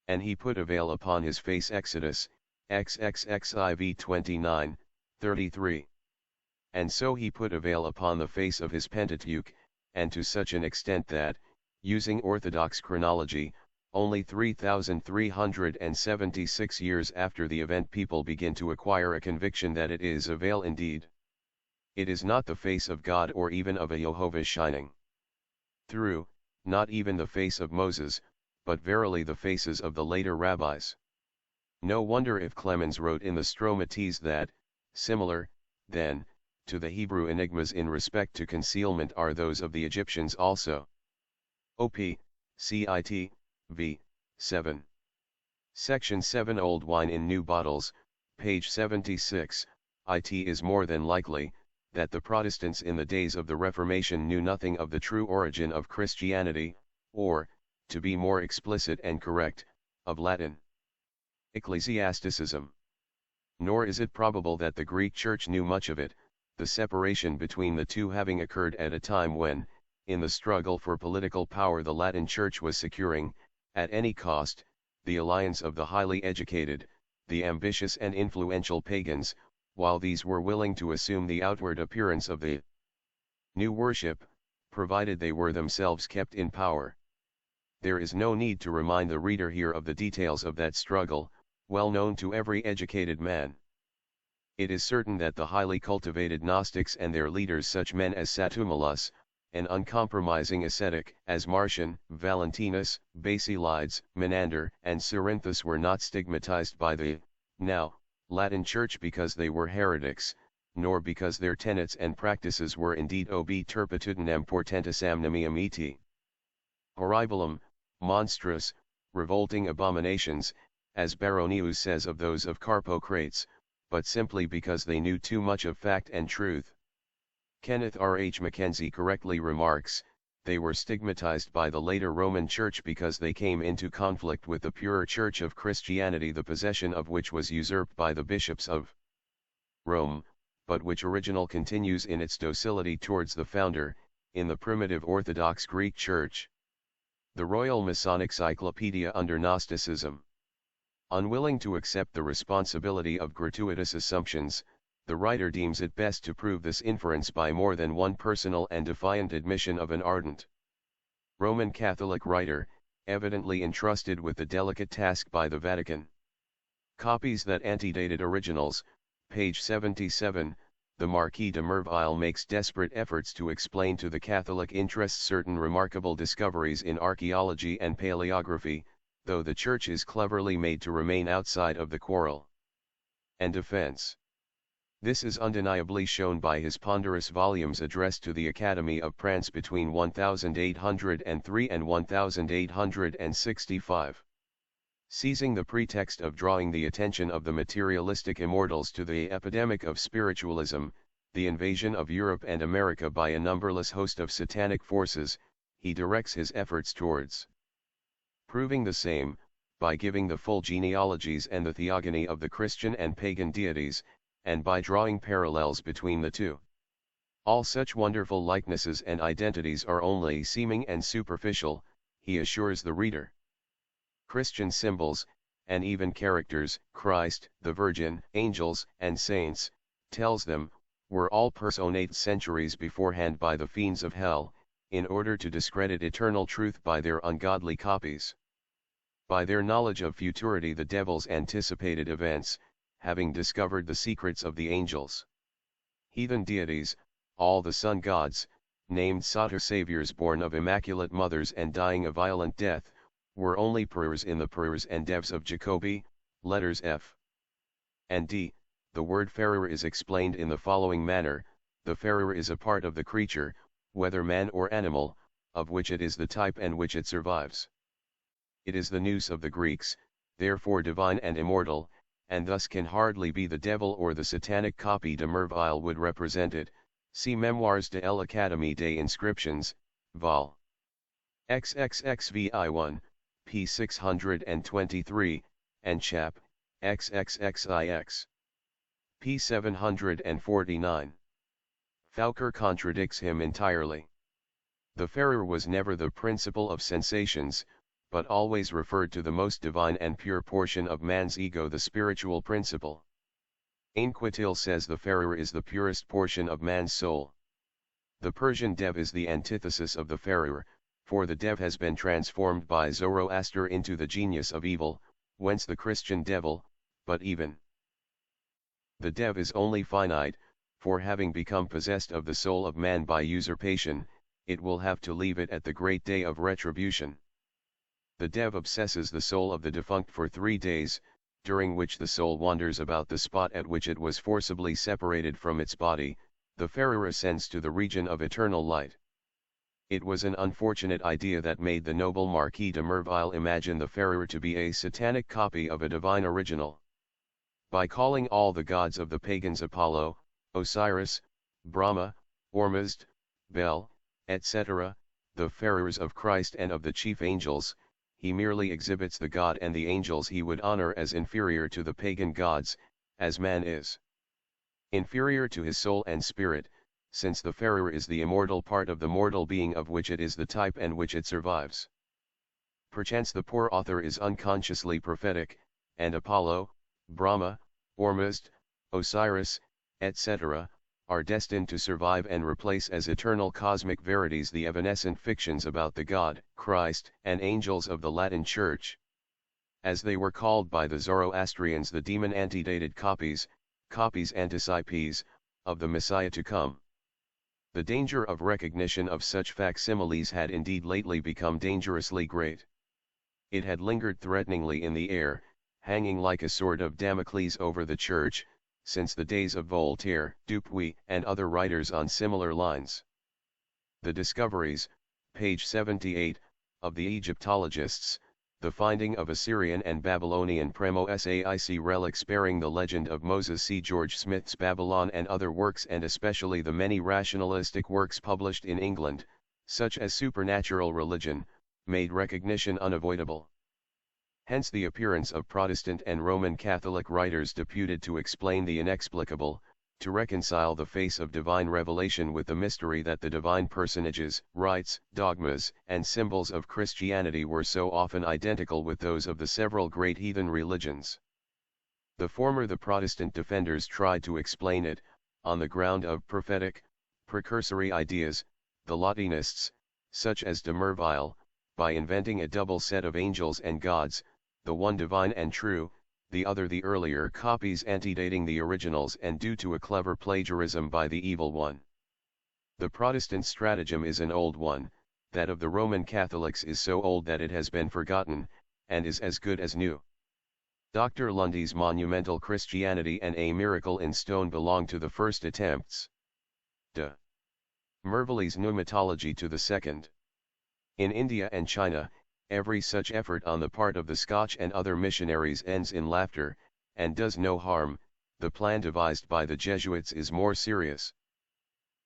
And he put a veil upon his face. Exodus, XXXIV 29, 33. And so he put a veil upon the face of his Pentateuch, and to such an extent that, using orthodox chronology, only 3,376 years after the event people begin to acquire a conviction that it is a veil indeed. It is not the face of God or even of a Jehovah shining through, not even the face of Moses, but verily the faces of the later rabbis. No wonder if Clemens wrote in the Stromates that, similar, then, to the Hebrew enigmas in respect to concealment are those of the Egyptians also. Op. Cit. v. 7. Section 7 Old wine in new bottles, page 76, it is more than likely, that the Protestants in the days of the Reformation knew nothing of the true origin of Christianity, or, to be more explicit and correct, of Latin ecclesiasticism. Nor is it probable that the Greek Church knew much of it, the separation between the two having occurred at a time when, in the struggle for political power, the Latin Church was securing, at any cost, the alliance of the highly educated, the ambitious and influential pagans, while these were willing to assume the outward appearance of the new worship, provided they were themselves kept in power. There is no need to remind the reader here of the details of that struggle, well known to every educated man. It is certain that the highly cultivated Gnostics and their leaders, such men as Saturninus, an uncompromising ascetic, as Marcion, Valentinus, Basilides, Menander, and Cerinthus, were not stigmatized by the, now, Latin Church because they were heretics, nor because their tenets and practices were indeed ob turpitudinem portentisam nemium et horribilum, monstrous, revolting abominations, as Baronius says of those of Carpocrates, but simply because they knew too much of fact and truth. Kenneth R. H. Mackenzie correctly remarks, they were stigmatized by the later Roman Church because they came into conflict with the purer Church of Christianity, the possession of which was usurped by the bishops of Rome, but which original continues in its docility towards the founder, in the primitive Orthodox Greek Church. The Royal Masonic Cyclopedia under Gnosticism. Unwilling to accept the responsibility of gratuitous assumptions, the writer deems it best to prove this inference by more than one personal and defiant admission of an ardent Roman Catholic writer, evidently entrusted with the delicate task by the Vatican. Copies that antedated originals, page 77, the Marquis de Merville makes desperate efforts to explain to the Catholic interest certain remarkable discoveries in archaeology and paleography, though the Church is cleverly made to remain outside of the quarrel and defense. This is undeniably shown by his ponderous volumes addressed to the Academy of France between 1803 and 1865. Seizing the pretext of drawing the attention of the materialistic immortals to the epidemic of spiritualism, the invasion of Europe and America by a numberless host of satanic forces, he directs his efforts towards proving the same, by giving the full genealogies and the theogony of the Christian and pagan deities, and by drawing parallels between the two. All such wonderful likenesses and identities are only seeming and superficial, he assures the reader. Christian symbols, and even characters, Christ, the Virgin, angels, and saints, tells them, were all personated centuries beforehand by the fiends of hell, in order to discredit eternal truth by their ungodly copies. By their knowledge of futurity the devils anticipated events, having discovered the secrets of the angels. Heathen deities, all the sun gods, named Satyr saviors born of immaculate mothers and dying a violent death, were only perers in the perers and devs of Jacobi, letters F and D. The word Ferrer is explained in the following manner: the Ferrer is a part of the creature, whether man or animal, of which it is the type and which it survives. It is the nous of the Greeks, therefore divine and immortal, and thus can hardly be the devil or the satanic copy de Merville would represent it. See Memoires de l'Académie des Inscriptions, vol. XXXVI1, p. 623, and chap. XXXIX. p. 749. Fouquer contradicts him entirely. The Ferrer was never the principle of sensations, but always referred to the most divine and pure portion of man's ego, the spiritual principle. Anquetil says the Ferrer is the purest portion of man's soul. The Persian dev is the antithesis of the Ferrer, for the dev has been transformed by Zoroaster into the genius of evil, whence the Christian devil, but even the dev is only finite, for having become possessed of the soul of man by usurpation, it will have to leave it at the great day of retribution. The dev obsesses the soul of the defunct for 3 days, during which the soul wanders about the spot at which it was forcibly separated from its body. The Ferrer ascends to the region of eternal light. It was an unfortunate idea that made the noble Marquis de Merville imagine the Ferrer to be a satanic copy of a divine original. By calling all the gods of the pagans Apollo, Osiris, Brahma, Ormuzd, Bel, etc., the Ferrers of Christ and of the chief angels, he merely exhibits the God and the angels he would honor as inferior to the pagan gods, as man is inferior to his soul and spirit, since the Ferrer is the immortal part of the mortal being of which it is the type and which it survives. Perchance the poor author is unconsciously prophetic, and Apollo, Brahma, Ormuzd, Osiris, etc., are destined to survive and replace as eternal cosmic verities the evanescent fictions about the God, Christ, and angels of the Latin Church. As they were called by the Zoroastrians, the demon antedated copies anticypes, of the Messiah to come. The danger of recognition of such facsimiles had indeed lately become dangerously great. It had lingered threateningly in the air, hanging like a sword of Damocles over the Church, since the days of Voltaire, Dupuy, and other writers on similar lines. The discoveries, page 78, of the Egyptologists, the finding of Assyrian and Babylonian Premo-Saic relics bearing the legend of Moses, C. George Smith's Babylon, and other works, and especially the many rationalistic works published in England, such as Supernatural Religion, made recognition unavoidable. Hence the appearance of Protestant and Roman Catholic writers deputed to explain the inexplicable, to reconcile the face of divine revelation with the mystery that the divine personages, rites, dogmas, and symbols of Christianity were so often identical with those of the several great heathen religions. The former, the Protestant defenders, tried to explain it, on the ground of prophetic, precursory ideas; the Latinists, such as de Merville, by inventing a double set of angels and gods, the one divine and true, the other the earlier copies antedating the originals and due to a clever plagiarism by the evil one. The Protestant stratagem is an old one, that of the Roman Catholics is so old that it has been forgotten, and is as good as new. Dr. Lundy's monumental Christianity and A Miracle in Stone belong to the first attempts. De Merville's Pneumatology to the second. In India and China, every such effort on the part of the Scotch and other missionaries ends in laughter, and does no harm. The plan devised by the Jesuits is more serious.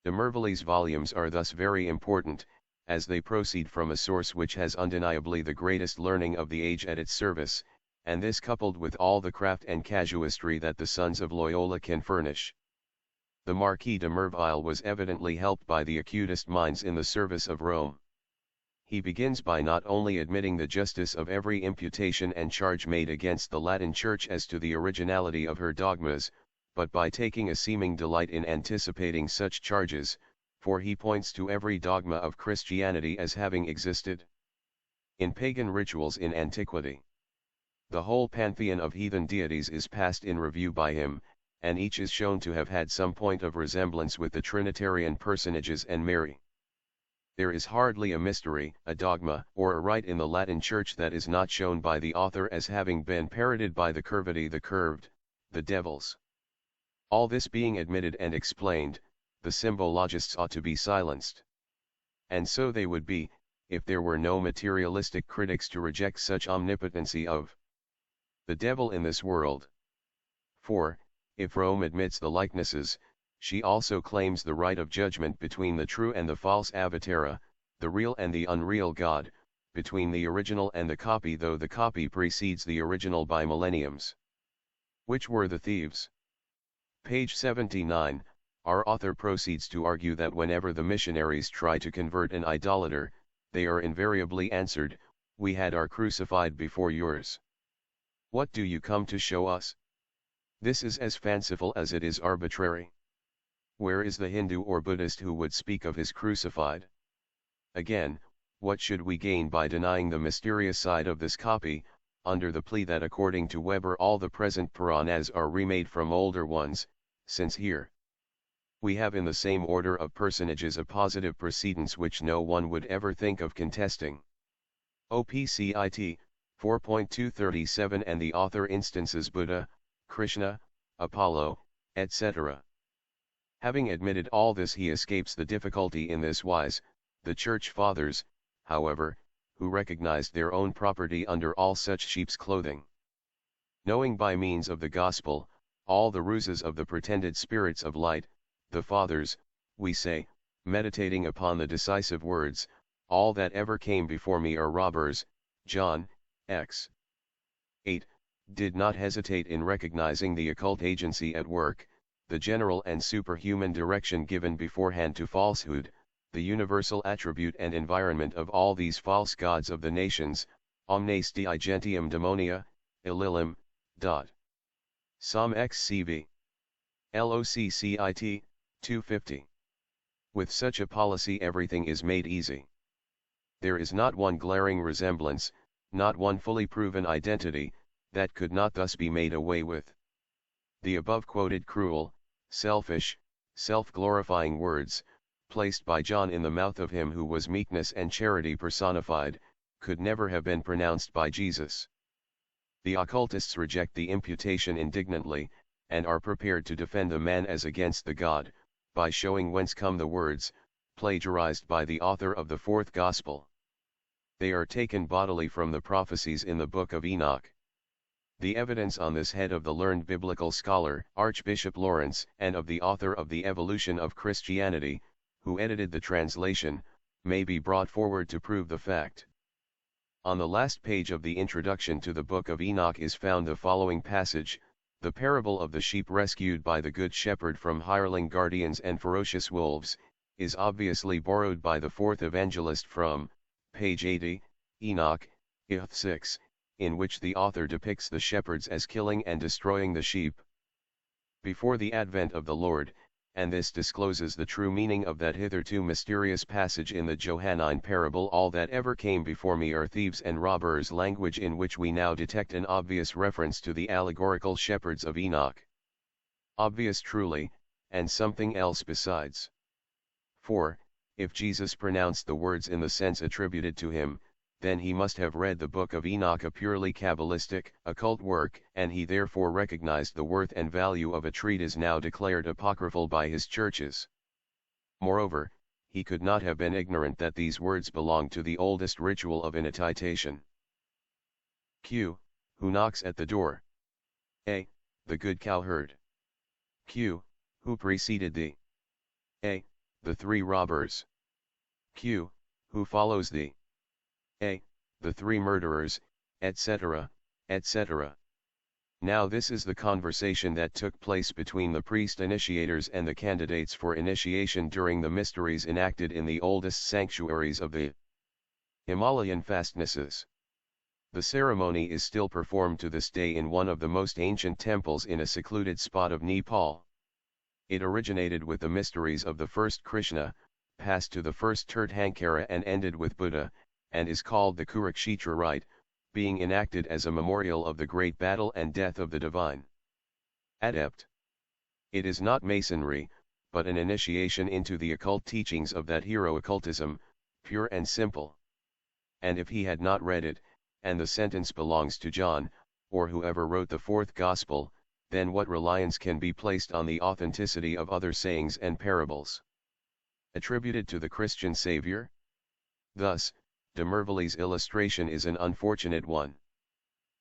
De Merville's volumes are thus very important, as they proceed from a source which has undeniably the greatest learning of the age at its service, and this coupled with all the craft and casuistry that the sons of Loyola can furnish. The Marquis de Merville was evidently helped by the acutest minds in the service of Rome. He begins by not only admitting the justice of every imputation and charge made against the Latin Church as to the originality of her dogmas, but by taking a seeming delight in anticipating such charges, for he points to every dogma of Christianity as having existed in pagan rituals in antiquity. The whole pantheon of heathen deities is passed in review by him, and each is shown to have had some point of resemblance with the Trinitarian personages and Mary. There is hardly a mystery, a dogma, or a rite in the Latin Church that is not shown by the author as having been parroted by the curvity, the curved, the devils. All this being admitted and explained, the symbologists ought to be silenced. And so they would be, if there were no materialistic critics to reject such omnipotency of the devil in this world. For, if Rome admits the likenesses, she also claims the right of judgment between the true and the false avatara, the real and the unreal God, between the original and the copy, though the copy precedes the original by millenniums. Which were the thieves? Page 79, our author proceeds to argue that whenever the missionaries try to convert an idolater, they are invariably answered, "We had our crucified before yours. What do you come to show us?" This is as fanciful as it is arbitrary. Where is the Hindu or Buddhist who would speak of his crucified? Again, what should we gain by denying the mysterious side of this copy, under the plea that according to Weber all the present Puranas are remade from older ones, since here We have in the same order of personages a positive precedence which no one would ever think of contesting. OPCIT, 4.237, and the author instances Buddha, Krishna, Apollo, etc. Having admitted all this, he escapes the difficulty in this wise: the Church Fathers, however, who recognized their own property under all such sheep's clothing, knowing by means of the gospel all the ruses of the pretended spirits of light, the Fathers, we say, meditating upon the decisive words, "All that ever came before me are robbers," John, x. 8, did not hesitate in recognizing the occult agency at work, the general and superhuman direction given beforehand to falsehood, the universal attribute and environment of all these false gods of the nations, omnes dei gentium demonia, illilum, Psalm XCV. LOCCIT, 250. With such a policy everything is made easy. There is not one glaring resemblance, not one fully proven identity, that could not thus be made away with. The above quoted cruel, selfish, self-glorifying words, placed by John in the mouth of him who was meekness and charity personified, could never have been pronounced by Jesus. The occultists reject the imputation indignantly, and are prepared to defend the man as against the God, by showing whence come the words, plagiarized by the author of the fourth Gospel. They are taken bodily from the prophecies in the Book of Enoch. The evidence on this head of the learned biblical scholar, Archbishop Lawrence, and of the author of The Evolution of Christianity, who edited the translation, may be brought forward to prove the fact. On the last page of the introduction to the Book of Enoch is found the following passage: "The parable of the sheep rescued by the Good Shepherd from hireling guardians and ferocious wolves, is obviously borrowed by the fourth evangelist from, page 80, Enoch, Ith 6, in which the author depicts the shepherds as killing and destroying the sheep before the advent of the Lord, and this discloses the true meaning of that hitherto mysterious passage in the Johannine parable, 'All that ever came before me are thieves and robbers,' language in which we now detect an obvious reference to the allegorical shepherds of Enoch. Obvious truly, and something else besides. For, if Jesus pronounced the words in the sense attributed to him, then he must have read the Book of Enoch, a purely Kabbalistic, occult work, and he therefore recognized the worth and value of a treatise now declared apocryphal by his churches. Moreover, he could not have been ignorant that these words belong to the oldest ritual of initiation. Q. Who knocks at the door? A. The good cowherd. Q. Who preceded thee? A. The three robbers. Q. Who follows thee? A. The three murderers, etc., etc. Now this is the conversation that took place between the priest initiators and the candidates for initiation during the mysteries enacted in the oldest sanctuaries of the Himalayan fastnesses. The ceremony is still performed to this day in one of the most ancient temples in a secluded spot of Nepal. It originated with the mysteries of the first Krishna, passed to the first Tirthankara and ended with Buddha, and is called the Kurukshetra rite, being enacted as a memorial of the great battle and death of the divine adept. It is not masonry, but an initiation into the occult teachings of that hero occultism, pure and simple. And if he had not read it, and the sentence belongs to John, or whoever wrote the fourth Gospel, then what reliance can be placed on the authenticity of other sayings and parables attributed to the Christian Savior? Thus, de Mervelly's illustration is an unfortunate one.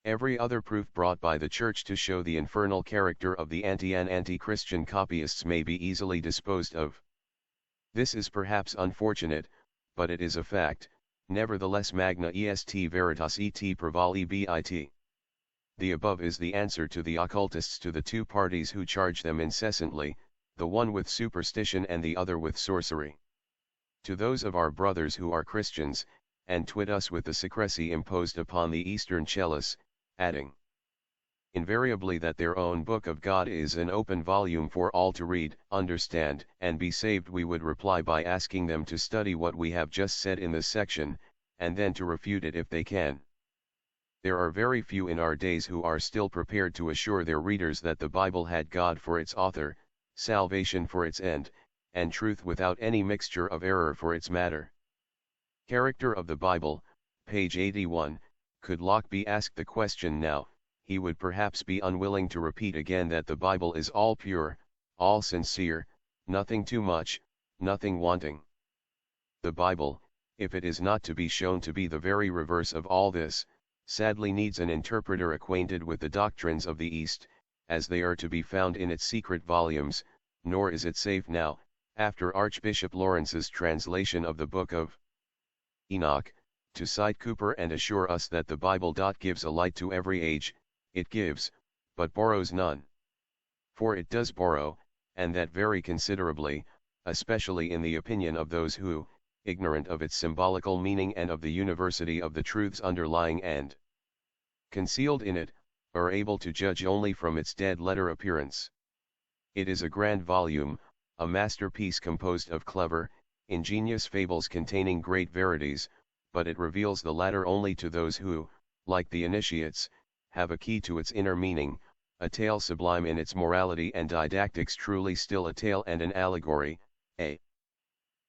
Every other proof brought by the Church to show the infernal character of the anti-Christian copyists may be easily disposed of. This is perhaps unfortunate, but it is a fact, nevertheless. Magna est veritas et pravali bit. The above is the answer to the occultists, to the two parties who charge them incessantly, the one with superstition and the other with sorcery. To those of our brothers who are Christians, and twit us with the secrecy imposed upon the Eastern Chalice, adding invariably that their own Book of God is an open volume for all to read, understand, and be saved, we would reply by asking them to study what we have just said in this section, and then to refute it if they can. There are very few in our days who are still prepared to assure their readers that the Bible had God for its author, salvation for its end, and truth without any mixture of error for its matter. Character of the Bible, page 81. Could Locke be asked the question now, he would perhaps be unwilling to repeat again that the Bible is all pure, all sincere, nothing too much, nothing wanting. The Bible, if it is not to be shown to be the very reverse of all this, sadly needs an interpreter acquainted with the doctrines of the East, as they are to be found in its secret volumes, nor is it safe now, after Archbishop Lawrence's translation of the Book of Enoch, to cite Cooper and assure us that the Bible gives a light to every age, it gives, but borrows none. For it does borrow, and that very considerably, especially in the opinion of those who, ignorant of its symbolical meaning and of the university of the truths underlying and concealed in it, are able to judge only from its dead-letter appearance. It is a grand volume, a masterpiece composed of clever, ingenious fables containing great verities, but it reveals the latter only to those who, like the initiates, have a key to its inner meaning, a tale sublime in its morality and didactics, truly still a tale and an allegory, a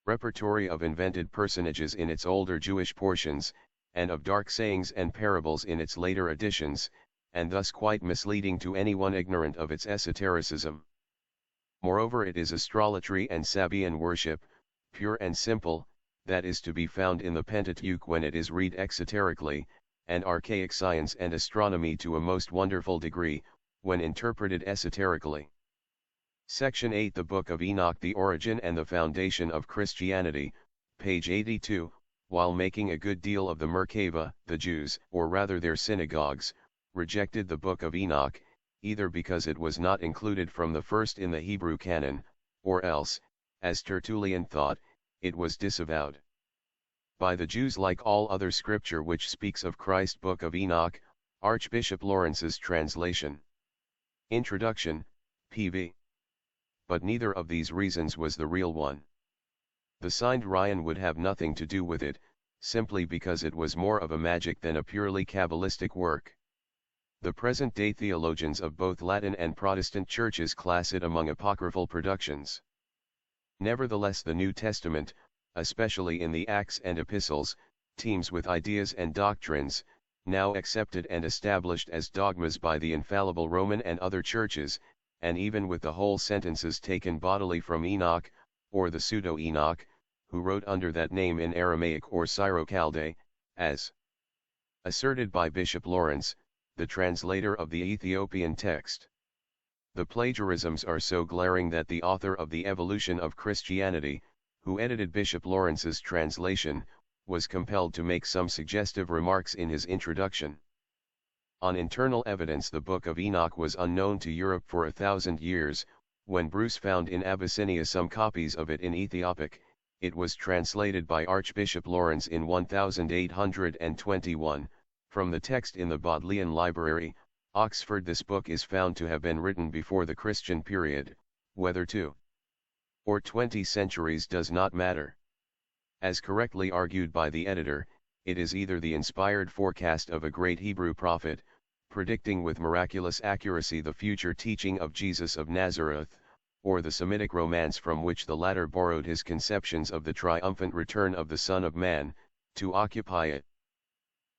repertory of invented personages in its older Jewish portions, and of dark sayings and parables in its later editions, and thus quite misleading to anyone ignorant of its esotericism. Moreover, it is astrology and Sabaean worship, pure and simple, that is to be found in the Pentateuch when it is read exoterically, and archaic science and astronomy to a most wonderful degree, when interpreted esoterically. Section 8, The Book of Enoch, the Origin and the Foundation of Christianity, page 82. While making a good deal of the Merkava, the Jews, or rather their synagogues, rejected the Book of Enoch, either because it was not included from the first in the Hebrew canon, or else, as Tertullian thought, it was disavowed by the Jews like all other scripture which speaks of Christ's Book of Enoch, Archbishop Lawrence's translation. Introduction, P.V. But neither of these reasons was the real one. The signed Ryan would have nothing to do with it, simply because it was more of a magic than a purely Kabbalistic work. The present-day theologians of both Latin and Protestant churches class it among apocryphal productions. Nevertheless, the New Testament, especially in the Acts and Epistles, teems with ideas and doctrines, now accepted and established as dogmas by the infallible Roman and other churches, and even with the whole sentences taken bodily from Enoch, or the pseudo-Enoch, who wrote under that name in Aramaic or Syro-Chaldee, as asserted by Bishop Lawrence, the translator of the Ethiopian text. The plagiarisms are so glaring that the author of The Evolution of Christianity, who edited Bishop Lawrence's translation, was compelled to make some suggestive remarks in his introduction. On internal evidence, the Book of Enoch was unknown to Europe for 1,000 years. When Bruce found in Abyssinia some copies of it in Ethiopic, it was translated by Archbishop Lawrence in 1821, from the text in the Bodleian Library, Oxford. This book is found to have been written before the Christian period, whether 2 or 20 centuries does not matter. As correctly argued by the editor, it is either the inspired forecast of a great Hebrew prophet, predicting with miraculous accuracy the future teaching of Jesus of Nazareth, or the Semitic romance from which the latter borrowed his conceptions of the triumphant return of the Son of Man, to occupy it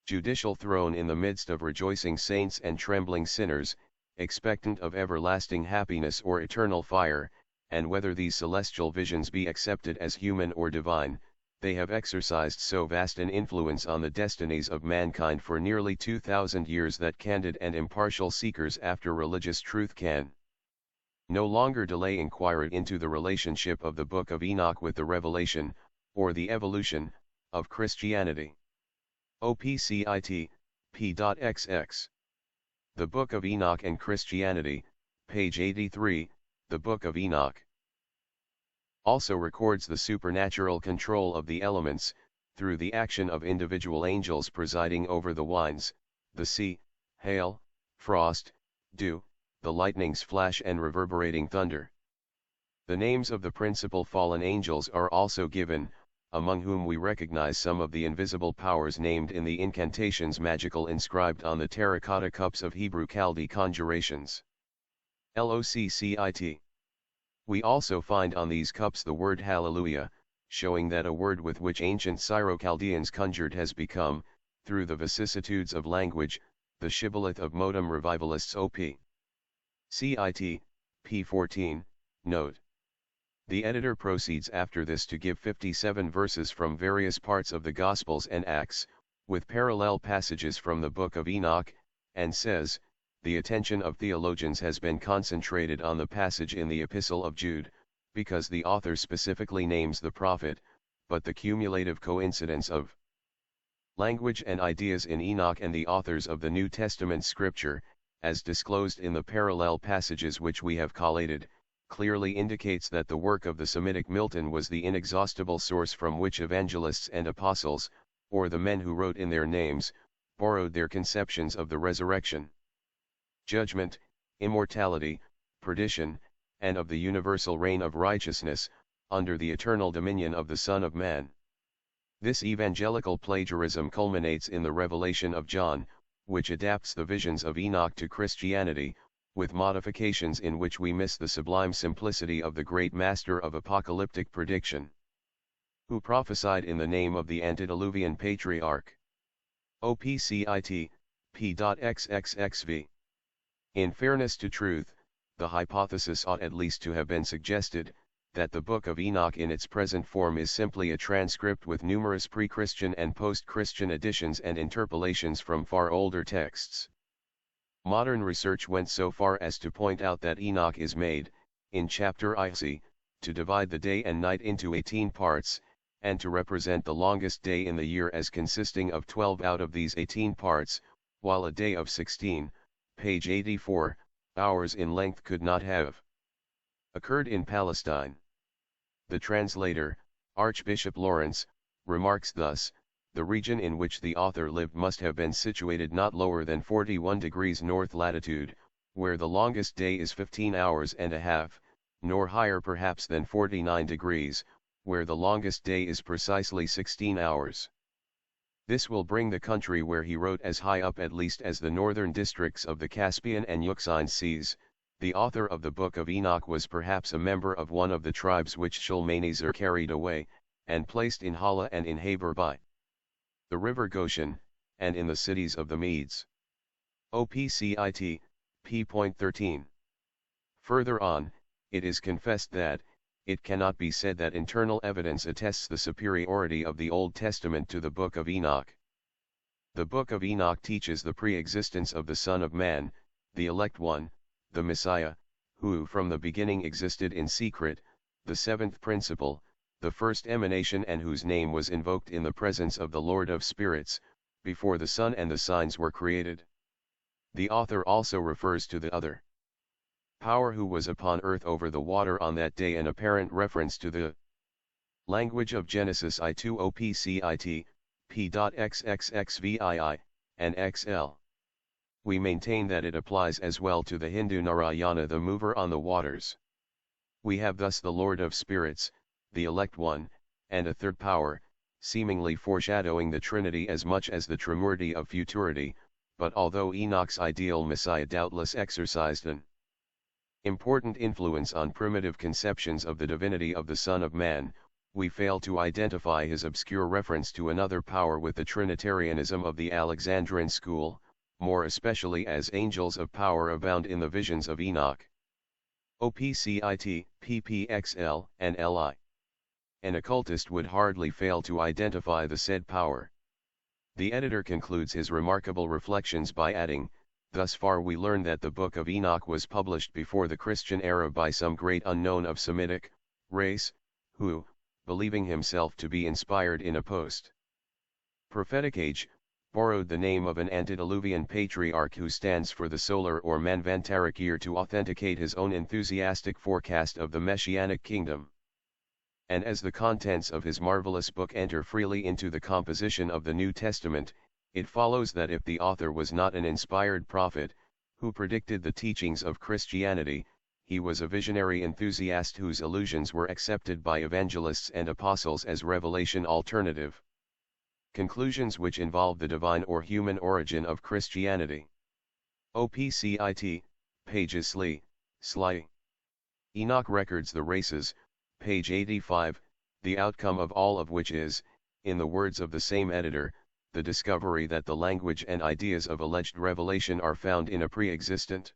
judicial throne in the midst of rejoicing saints and trembling sinners, expectant of everlasting happiness or eternal fire. And whether these celestial visions be accepted as human or divine, they have exercised so vast an influence on the destinies of mankind for nearly 2,000 years that candid and impartial seekers after religious truth can no longer delay inquiry into the relationship of the Book of Enoch with the revelation, or the evolution, of Christianity. OPCIT, p.xx. The Book of Enoch and Christianity, page 83, The Book of Enoch also records the supernatural control of the elements, through the action of individual angels presiding over the winds, the sea, hail, frost, dew, the lightning's flash and reverberating thunder. The names of the principal fallen angels are also given, among whom we recognize some of the invisible powers named in the incantations magical inscribed on the terracotta cups of Hebrew Chaldee conjurations. LOCCIT. We also find on these cups the word hallelujah, showing that a word with which ancient Syro-Chaldeans conjured has become, through the vicissitudes of language, the shibboleth of modem revivalists op. Cit. p. 14, note. The editor proceeds after this to give 57 verses from various parts of the Gospels and Acts, with parallel passages from the Book of Enoch, and says, the attention of theologians has been concentrated on the passage in the Epistle of Jude, because the author specifically names the prophet, but the cumulative coincidence of language and ideas in Enoch and the authors of the New Testament scripture, as disclosed in the parallel passages which we have collated, clearly indicates that the work of the Semitic Milton was the inexhaustible source from which evangelists and apostles, or the men who wrote in their names, borrowed their conceptions of the resurrection, judgment, immortality, perdition, and of the universal reign of righteousness, under the eternal dominion of the Son of Man. This evangelical plagiarism culminates in the Revelation of John, which adapts the visions of Enoch to Christianity, with modifications in which we miss the sublime simplicity of the great master of apocalyptic prediction, who prophesied in the name of the antediluvian patriarch. OPCIT, p.xxxv. In fairness to truth, the hypothesis ought at least to have been suggested, that the Book of Enoch in its present form is simply a transcript with numerous pre-Christian and post-Christian additions and interpolations from far older texts. Modern research went so far as to point out that Enoch is made, in chapter IC, to divide the day and night into 18 parts, and to represent the longest day in the year as consisting of 12 out of these 18 parts, while a day of 16, page 84, hours in length could not have occurred in Palestine. The translator, Archbishop Lawrence, remarks thus, the region in which the author lived must have been situated not lower than 41 degrees north latitude, where the longest day is 15 hours and a half, nor higher perhaps than 49 degrees, where the longest day is precisely 16 hours. This will bring the country where he wrote as high up at least as the northern districts of the Caspian and Euxine seas. The author of the Book of Enoch was perhaps a member of one of the tribes which Shalmaneser carried away, and placed in Hala and in Habor by the river Goshen, and in the cities of the Medes. OPCIT, p.13. Further on, it is confessed that, it cannot be said that internal evidence attests the superiority of the Old Testament to the Book of Enoch. The Book of Enoch teaches the pre-existence of the Son of Man, the elect one, the Messiah, who from the beginning existed in secret, the seventh principle, the first emanation, and whose name was invoked in the presence of the Lord of Spirits, before the sun and the signs were created. The author also refers to the other power who was upon earth over the water on that day, an apparent reference to the language of Genesis I2 OPCIT, p.xxxvii, and xl. We maintain that it applies as well to the Hindu Narayana, the mover on the waters. We have thus the Lord of Spirits, the elect one, and a third power, seemingly foreshadowing the Trinity as much as the Trimurti of futurity, but although Enoch's ideal Messiah doubtless exercised an important influence on primitive conceptions of the divinity of the Son of Man, we fail to identify his obscure reference to another power with the Trinitarianism of the Alexandrine school, more especially as angels of power abound in the visions of Enoch. OPCIT, PPXL, and LI. An occultist would hardly fail to identify the said power. The editor concludes his remarkable reflections by adding, thus far we learn that the Book of Enoch was published before the Christian era by some great unknown of Semitic race, who, believing himself to be inspired in a post-prophetic age, borrowed the name of an antediluvian patriarch who stands for the solar or manvantaric year to authenticate his own enthusiastic forecast of the Messianic kingdom. And as the contents of his marvelous book enter freely into the composition of the New Testament, it follows that if the author was not an inspired prophet, who predicted the teachings of Christianity, he was a visionary enthusiast whose allusions were accepted by evangelists and apostles as revelation alternative conclusions which involve the divine or human origin of Christianity. OPCIT, pages Sly. Enoch records the races, page 85, the outcome of all of which is, in the words of the same editor, the discovery that the language and ideas of alleged revelation are found in a pre-existent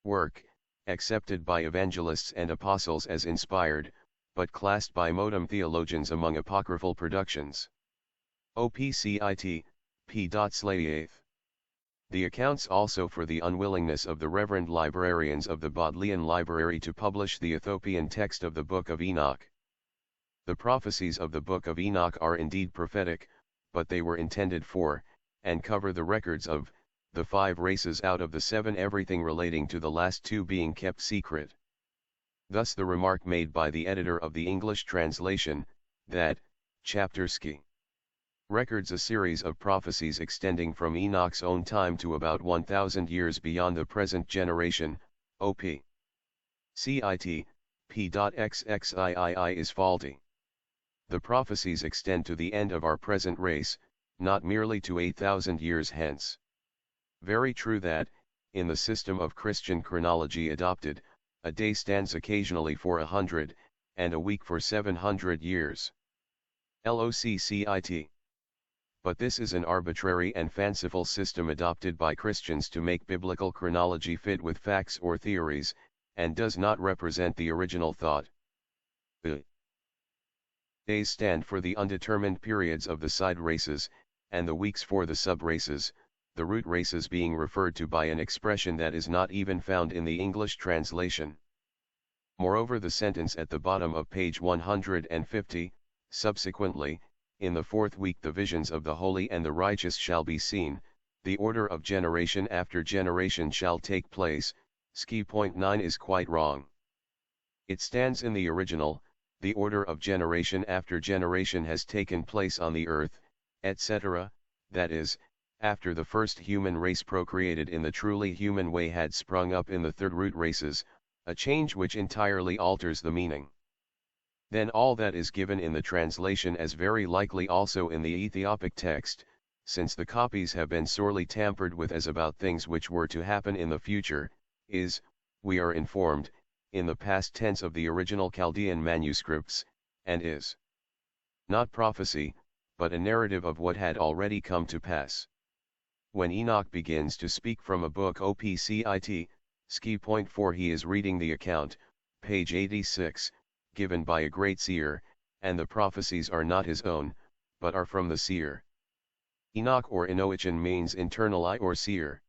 work, accepted by evangelists and apostles as inspired, but classed by modem theologians among apocryphal productions. OPCIT, P. Slayath. The accounts also for the unwillingness of the reverend librarians of the Bodleian Library to publish the Ethiopian text of the Book of Enoch. The prophecies of the Book of Enoch are indeed prophetic, but they were intended for, and cover the records of, the 5 races out of the 7, everything relating to the last 2 being kept secret. Thus the remark made by the editor of the English translation, that, Chaptersky records a series of prophecies extending from Enoch's own time to about 1,000 years beyond the present generation, O.P. CIT, P.XXIII is faulty. The prophecies extend to the end of our present race, not merely to 8,000 years hence. Very true that, in the system of Christian chronology adopted, a day stands occasionally for 100, and a week for 700 years. LOCCIT. But this is an arbitrary and fanciful system adopted by Christians to make biblical chronology fit with facts or theories, and does not represent the original thought. The days stand for the undetermined periods of the side races, and the weeks for the sub-races, the root races being referred to by an expression that is not even found in the English translation. Moreover, the sentence at the bottom of page 150, subsequently, in the 4th week the visions of the holy and the righteous shall be seen, the order of generation after generation shall take place, ski point 9 is quite wrong. It stands in the original, the order of generation after generation has taken place on the earth, etc., that is, after the first human race procreated in the truly human way had sprung up in the 3rd root races, a change which entirely alters the meaning. Then all that is given in the translation as very likely also in the Ethiopic text, since the copies have been sorely tampered with as about things which were to happen in the future, is, we are informed, in the past tense of the original Chaldean manuscripts, and is not prophecy, but a narrative of what had already come to pass. When Enoch begins to speak from a book OPCIT, ski point 4 he is reading the account, page 86, given by a great seer, and the prophecies are not his own, but are from the seer. Enoch or Enochian means internal eye or seer.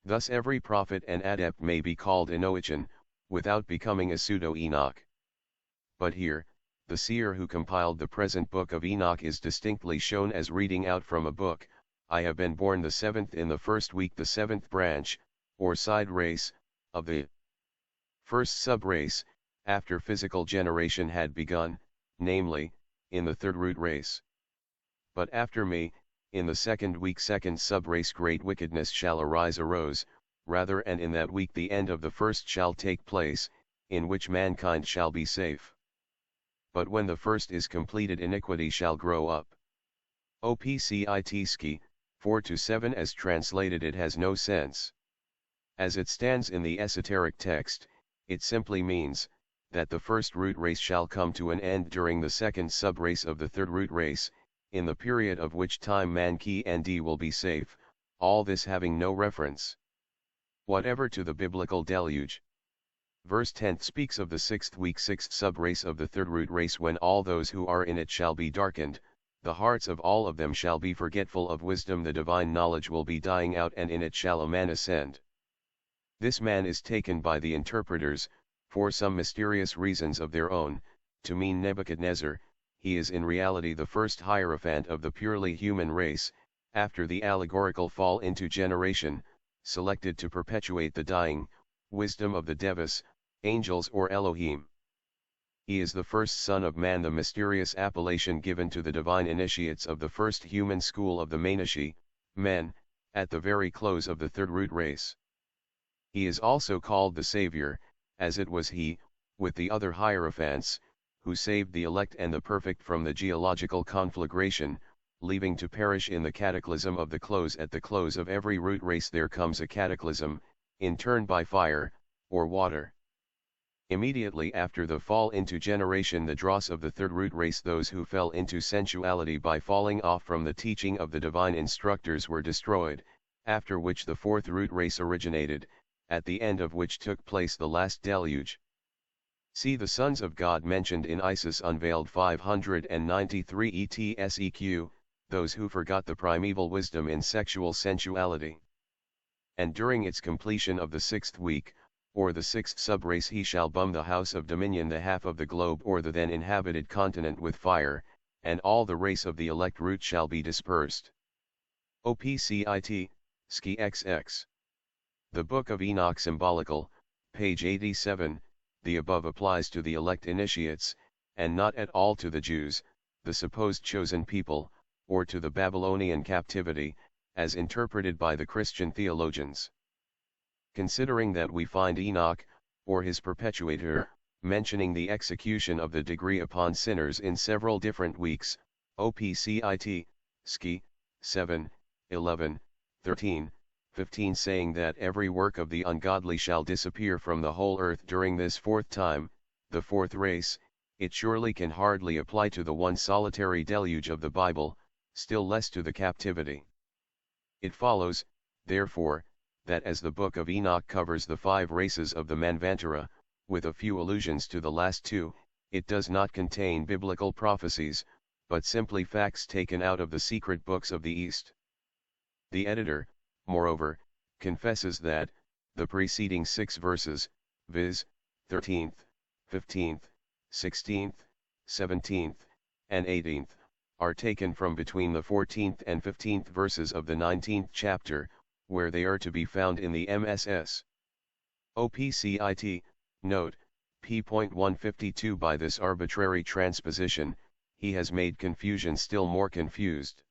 Thus every prophet and adept may be called Enochian, without becoming a pseudo-Enoch. But here, the seer who compiled the present book of Enoch is distinctly shown as reading out from a book, I have been born the 7th in the 1st week, the 7th branch, or side race, of the first sub-race, after physical generation had begun, namely, in the 3rd root race. But after me, in the 2nd week 2nd sub-race great wickedness shall arose, rather, and in that week the end of the first shall take place, in which mankind shall be safe. But when the first is completed iniquity shall grow up. OPCIT 4-7 as translated it has no sense. As it stands in the esoteric text, it simply means, that the first root race shall come to an end during the 2nd sub-race of the 3rd root race, in the period of which time man and D will be safe, all this having no reference whatever to the biblical deluge. Verse 10 speaks of the 6th week 6th sub-race of the 3rd root race, when all those who are in it shall be darkened, the hearts of all of them shall be forgetful of wisdom, the divine knowledge will be dying out, and in it shall a man ascend. This man is taken by the interpreters, for some mysterious reasons of their own, to mean Nebuchadnezzar. He is in reality the first hierophant of the purely human race, after the allegorical fall into generation, selected to perpetuate the dying wisdom of the Devas, angels or Elohim. He is the first son of man, the mysterious appellation given to the divine initiates of the first human school of the Manishi, men, at the very close of the 3rd root race. He is also called the Savior, as it was he, with the other hierophants, who saved the elect and the perfect from the geological conflagration, leaving to perish in the cataclysm of the close. At the close of every root race there comes a cataclysm, in turn by fire, or water. Immediately after the fall into generation, the dross of the third root race, those who fell into sensuality by falling off from the teaching of the divine instructors, were destroyed, after which the fourth root race originated, at the end of which took place the last deluge. See the sons of God mentioned in Isis Unveiled 593 ETSEQ, those who forgot the primeval wisdom in sexual sensuality. And during its completion of the sixth week, or the sixth subrace, he shall bum the house of dominion, the half of the globe or the then inhabited continent, with fire, and all the race of the elect root shall be dispersed. OPCIT, Ski XX. The Book of Enoch Symbolical, page 87, the above applies to the elect initiates, and not at all to the Jews, the supposed chosen people, or to the Babylonian captivity, as interpreted by the Christian theologians. Considering that we find Enoch, or his perpetuator, mentioning the execution of the decree upon sinners in several different weeks, OPCIT, Ski, 7, 11, 13, 15, saying that every work of the ungodly shall disappear from the whole earth during this fourth time, the fourth race, it surely can hardly apply to the one solitary deluge of the Bible, still less to the captivity. It follows, therefore, that as the Book of Enoch covers the 5 races of the Manvantara, with a few allusions to the last 2, it does not contain biblical prophecies, but simply facts taken out of the secret books of the East. The editor, moreover, confesses that the preceding 6 verses, viz., 13th, 15th, 16th, 17th, and 18th, are taken from between the 14th and 15th verses of the 19th chapter, where they are to be found in the MSS. OPCIT, note, p.152. By this arbitrary transposition, he has made confusion still more confused.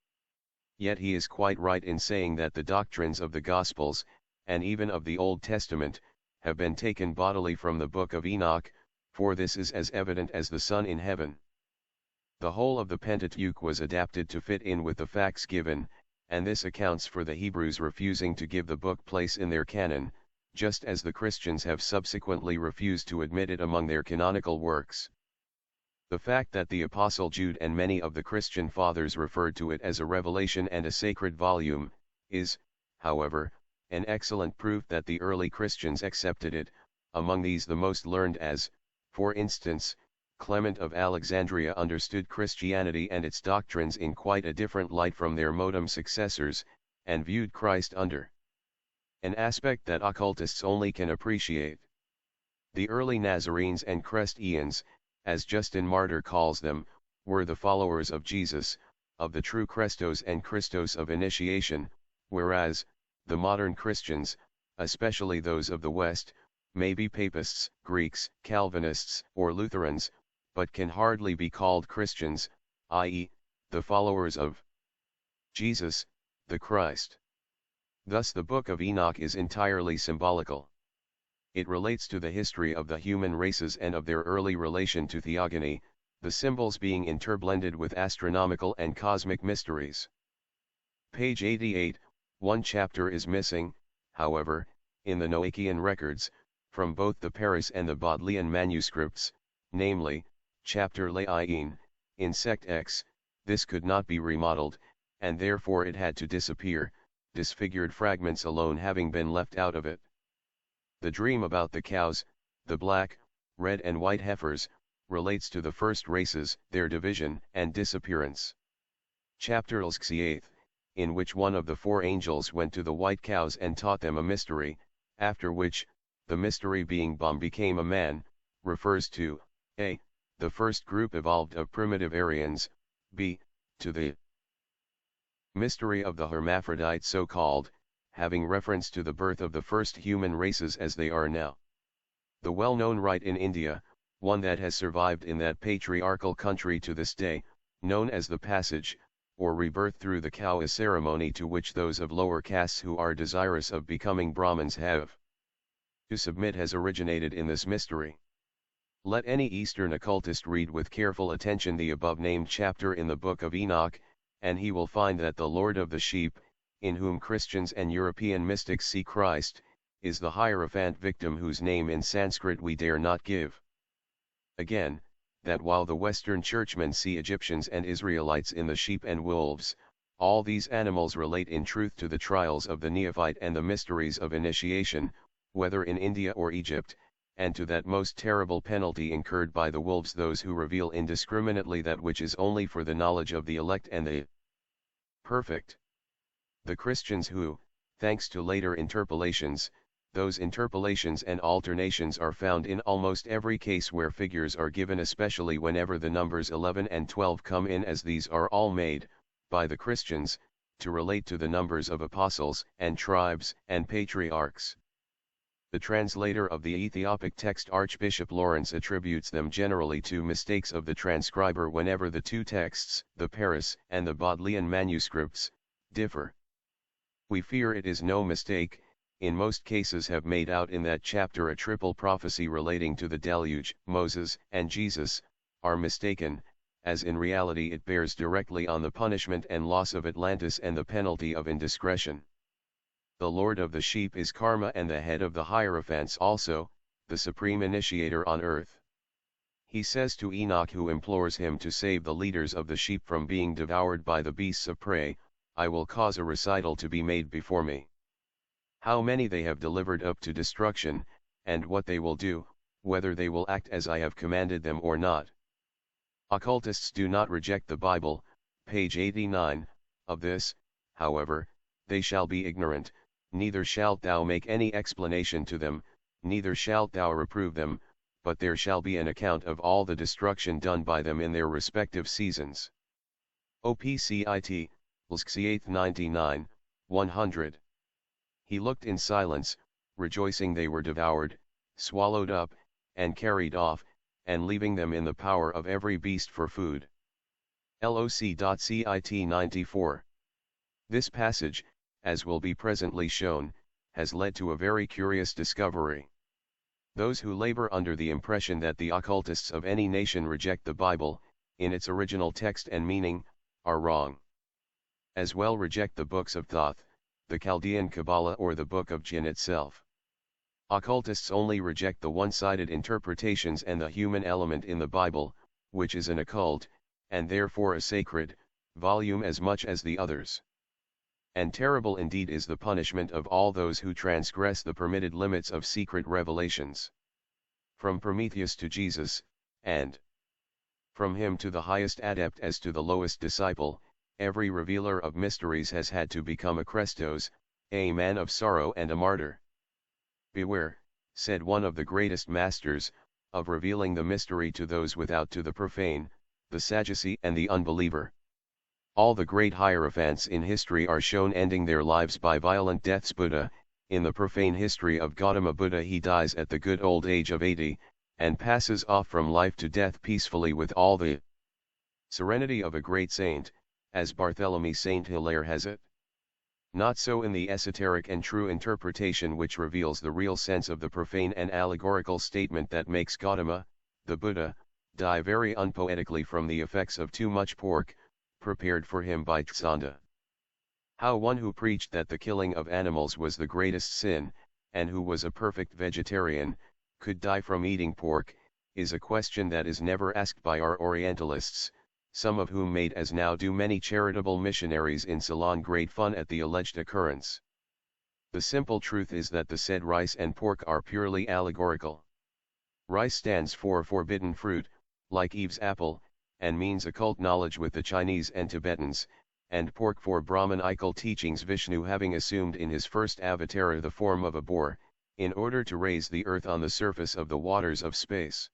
Yet he is quite right in saying that the doctrines of the Gospels, and even of the Old Testament, have been taken bodily from the Book of Enoch, for this is as evident as the sun in heaven. The whole of the Pentateuch was adapted to fit in with the facts given, and this accounts for the Hebrews refusing to give the book place in their canon, just as the Christians have subsequently refused to admit it among their canonical works. The fact that the Apostle Jude and many of the Christian fathers referred to it as a revelation and a sacred volume, is, however, an excellent proof that the early Christians accepted it, among these the most learned, as, for instance, Clement of Alexandria understood Christianity and its doctrines in quite a different light from their modem successors, and viewed Christ under an aspect that occultists only can appreciate. The early Nazarenes and Christians, as Justin Martyr calls them, were the followers of Jesus, of the true Christos and Christos of initiation, whereas, the modern Christians, especially those of the West, may be Papists, Greeks, Calvinists, or Lutherans, but can hardly be called Christians, i.e., the followers of Jesus, the Christ. Thus the Book of Enoch is entirely symbolical. It relates to the history of the human races and of their early relation to theogony, the symbols being interblended with astronomical and cosmic mysteries. Page 88, one chapter is missing, however, in the Noachian records, from both the Paris and the Bodleian manuscripts, namely, chapter Le'ayin, in sect X. This could not be remodeled, and therefore it had to disappear, disfigured fragments alone having been left out of it. The dream about the cows, the black, red and white heifers, relates to the first races, their division and disappearance. Chapter Lxviii, in which one of the 4 angels went to the white cows and taught them a mystery, after which, the mystery being bomb became a man, refers to, a. the first group evolved of primitive Aryans, b. to the mystery of the hermaphrodite so called, having reference to the birth of the first human races as they are now. The well-known rite in India, one that has survived in that patriarchal country to this day, known as the passage, or rebirth through the cow, is ceremony to which those of lower castes who are desirous of becoming Brahmins have to submit, has originated in this mystery. Let any Eastern occultist read with careful attention the above-named chapter in the Book of Enoch, and he will find that the Lord of the sheep, in whom Christians and European mystics see Christ, is the Hierophant victim whose name in Sanskrit we dare not give. Again, that while the Western churchmen see Egyptians and Israelites in the sheep and wolves, all these animals relate in truth to the trials of the neophyte and the mysteries of initiation, whether in India or Egypt, and to that most terrible penalty incurred by the wolves, those who reveal indiscriminately that which is only for the knowledge of the elect and the perfect. The Christians who, thanks to later interpolations, those interpolations and alternations are found in almost every case where figures are given, especially whenever the numbers 11 and 12 come in, as these are all made, by the Christians, to relate to the numbers of apostles, and tribes, and patriarchs. The translator of the Ethiopic text, Archbishop Lawrence, attributes them generally to mistakes of the transcriber whenever the two texts, the Paris and the Bodleian manuscripts, differ. We fear it is no mistake, in most cases have made out in that chapter a triple prophecy relating to the deluge, Moses, and Jesus, are mistaken, as in reality it bears directly on the punishment and loss of Atlantis and the penalty of indiscretion. The Lord of the sheep is Karma, and the head of the Hierophants also, the supreme initiator on earth. He says to Enoch, who implores him to save the leaders of the sheep from being devoured by the beasts of prey, I will cause a recital to be made before me. How many they have delivered up to destruction, and what they will do, whether they will act as I have commanded them or not. Occultists do not reject the Bible, page 89, of this, however, they shall be ignorant, neither shalt thou make any explanation to them, neither shalt thou reprove them, but there shall be an account of all the destruction done by them in their respective seasons. OPCIT, LSC 99, 100. He looked in silence, rejoicing they were devoured, swallowed up, and carried off, and leaving them in the power of every beast for food. LOC.CIT 94. This passage, as will be presently shown, has led to a very curious discovery. Those who labor under the impression that the occultists of any nation reject the Bible, in its original text and meaning, are wrong. As well reject the books of Thoth, the Chaldean Kabbalah, or the Book of Jinn itself. Occultists only reject the one-sided interpretations and the human element in the Bible, which is an occult, and therefore a sacred, volume as much as the others. And terrible indeed is the punishment of all those who transgress the permitted limits of secret revelations. From Prometheus to Jesus, and from him to the highest adept as to the lowest disciple, every revealer of mysteries has had to become a Christos, a man of sorrow and a martyr. Beware, said one of the greatest masters, of revealing the mystery to those without, to the profane, the Sadducee and the unbeliever. All the great hierophants in history are shown ending their lives by violent deaths. Buddha, in the profane history of Gautama Buddha, he dies at the good old age of 80, and passes off from life to death peacefully with all the serenity of a great saint, as Barthélemy Saint Hilaire has it. Not so in the esoteric and true interpretation which reveals the real sense of the profane and allegorical statement that makes Gautama, the Buddha, die very unpoetically from the effects of too much pork, prepared for him by Tsanda. How one who preached that the killing of animals was the greatest sin, and who was a perfect vegetarian, could die from eating pork, is a question that is never asked by our Orientalists, some of whom made, as now do many charitable missionaries in Ceylon, great fun at the alleged occurrence. The simple truth is that the said rice and pork are purely allegorical. Rice stands for forbidden fruit, like Eve's apple, and means occult knowledge with the Chinese and Tibetans, and pork for Brahmanical teachings, Vishnu having assumed in his first avatar the form of a boar, in order to raise the earth on the surface of the waters of space.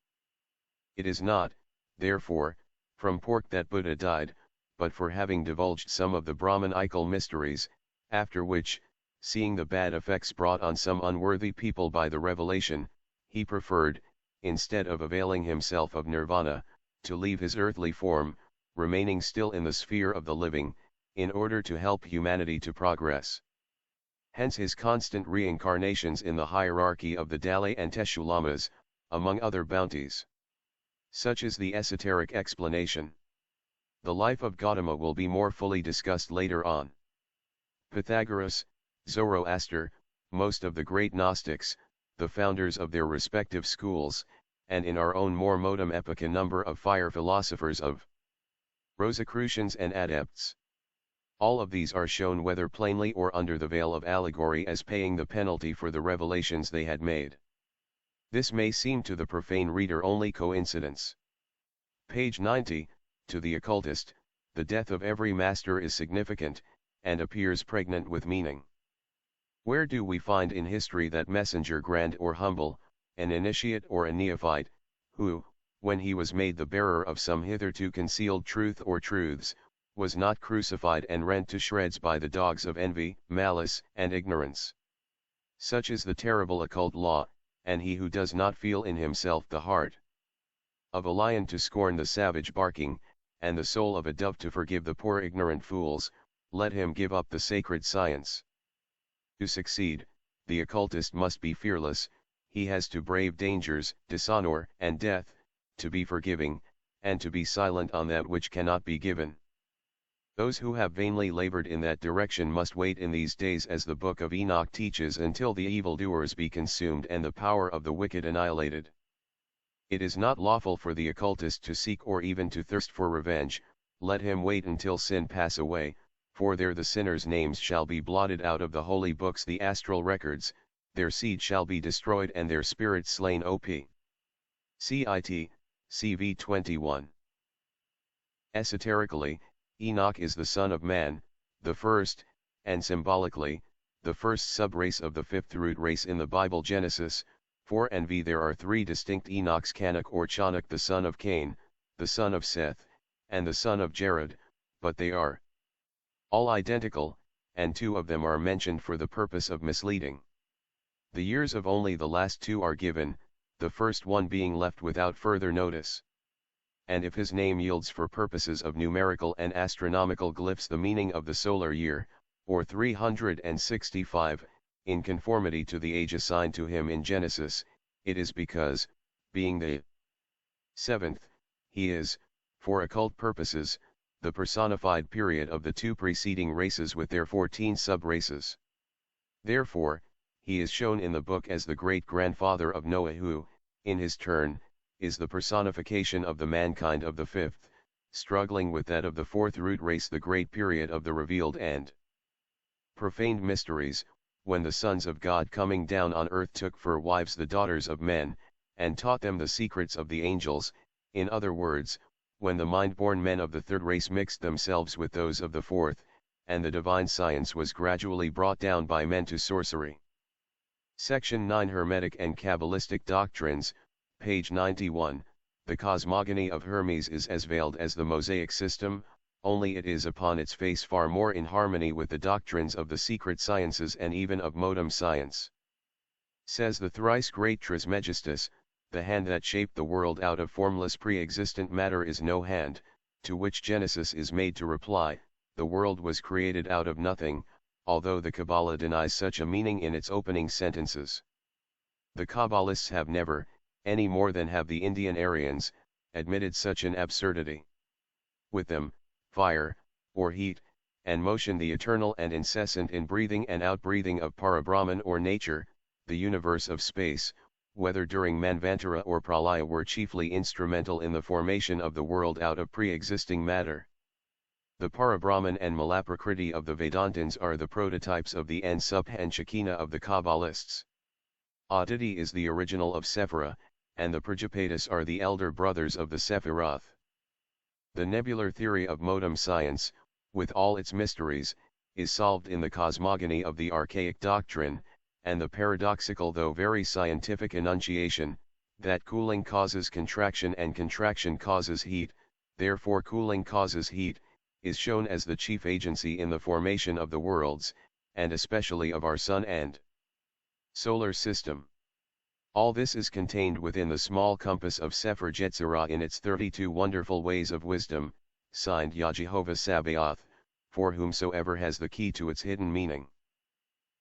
It is not, therefore, from pork that Buddha died, but for having divulged some of the Brahmanical mysteries, after which, seeing the bad effects brought on some unworthy people by the revelation, he preferred, instead of availing himself of nirvana, to leave his earthly form, remaining still in the sphere of the living, in order to help humanity to progress. Hence his constant reincarnations in the hierarchy of the Dalai and Teshu Lamas, among other bounties. Such is the esoteric explanation. The life of Gautama will be more fully discussed later on. Pythagoras, Zoroaster, most of the great Gnostics, the founders of their respective schools, and in our own more modem epoch a number of fire philosophers of Rosicrucians and adepts. All of these are shown whether plainly or under the veil of allegory as paying the penalty for the revelations they had made. This may seem to the profane reader only coincidence. Page 90, to the occultist, the death of every master is significant, and appears pregnant with meaning. Where do we find in history that messenger grand or humble, an initiate or a neophyte, who, when he was made the bearer of some hitherto concealed truth or truths, was not crucified and rent to shreds by the dogs of envy, malice, and ignorance? Such is the terrible occult law, and he who does not feel in himself the heart of a lion to scorn the savage barking, and the soul of a dove to forgive the poor ignorant fools, let him give up the sacred science. To succeed, the occultist must be fearless, he has to brave dangers, dishonor, and death, to be forgiving, and to be silent on that which cannot be given. Those who have vainly labored in that direction must wait in these days, as the Book of Enoch teaches, until the evildoers be consumed and the power of the wicked annihilated. It is not lawful for the occultist to seek or even to thirst for revenge, let him wait until sin pass away, for there the sinners' names shall be blotted out of the holy books, the astral records, their seed shall be destroyed and their spirits slain. Op. Cit. CV 21. Esoterically, Enoch is the son of man, the first, and symbolically, the first subrace of the fifth root race in the Bible. Genesis 4 and V. There are three distinct Enochs: Canuck or Chanuk, the son of Cain, the son of Seth, and the son of Jared, but they are all identical, and two of them are mentioned for the purpose of misleading. The years of only the last two are given, the first one being left without further notice. And if his name yields for purposes of numerical and astronomical glyphs the meaning of the solar year, or 365, in conformity to the age assigned to him in Genesis, it is because, being the seventh, he is, for occult purposes, the personified period of the two preceding races with their 14 sub-races. Therefore, he is shown in the book as the great-grandfather of Noah, who, in his turn, is the personification of the mankind of the fifth, struggling with that of the fourth root race, the great period of the revealed and profaned mysteries, when the sons of God coming down on earth took for wives the daughters of men, and taught them the secrets of the angels. In other words, when the mind-born men of the third race mixed themselves with those of the fourth, and the divine science was gradually brought down by men to sorcery. Section 9, Hermetic and Kabbalistic Doctrines, page 91. The cosmogony of Hermes is as veiled as the Mosaic system, only it is upon its face far more in harmony with the doctrines of the secret sciences and even of modem science. Says the thrice great Trismegistus, the hand that shaped the world out of formless pre-existent matter is no hand, to which Genesis is made to reply, the world was created out of nothing, although the Kabbalah denies such a meaning in its opening sentences. The Kabbalists have never, any more than have the Indian Aryans, admitted such an absurdity. With them, fire, or heat, and motion, the eternal and incessant in-breathing and out-breathing of Parabrahman or nature, the universe of space, whether during Manvantara or Pralaya, were chiefly instrumental in the formation of the world out of pre-existing matter. The Parabrahman and Malaprakriti of the Vedantins are the prototypes of the Subh and Shekinah of the Kabbalists. Aditi is the original of Sephira, and the Prajapatis are the elder brothers of the Sephiroth. The nebular theory of modem science, with all its mysteries, is solved in the cosmogony of the archaic doctrine, and the paradoxical though very scientific enunciation, that cooling causes contraction and contraction causes heat, therefore cooling causes heat, is shown as the chief agency in the formation of the worlds, and especially of our Sun and solar system. All this is contained within the small compass of Sefer Yetzirah in its 32 wonderful ways of wisdom, signed Yah Jehovah Sabaoth, for whomsoever has the key to its hidden meaning.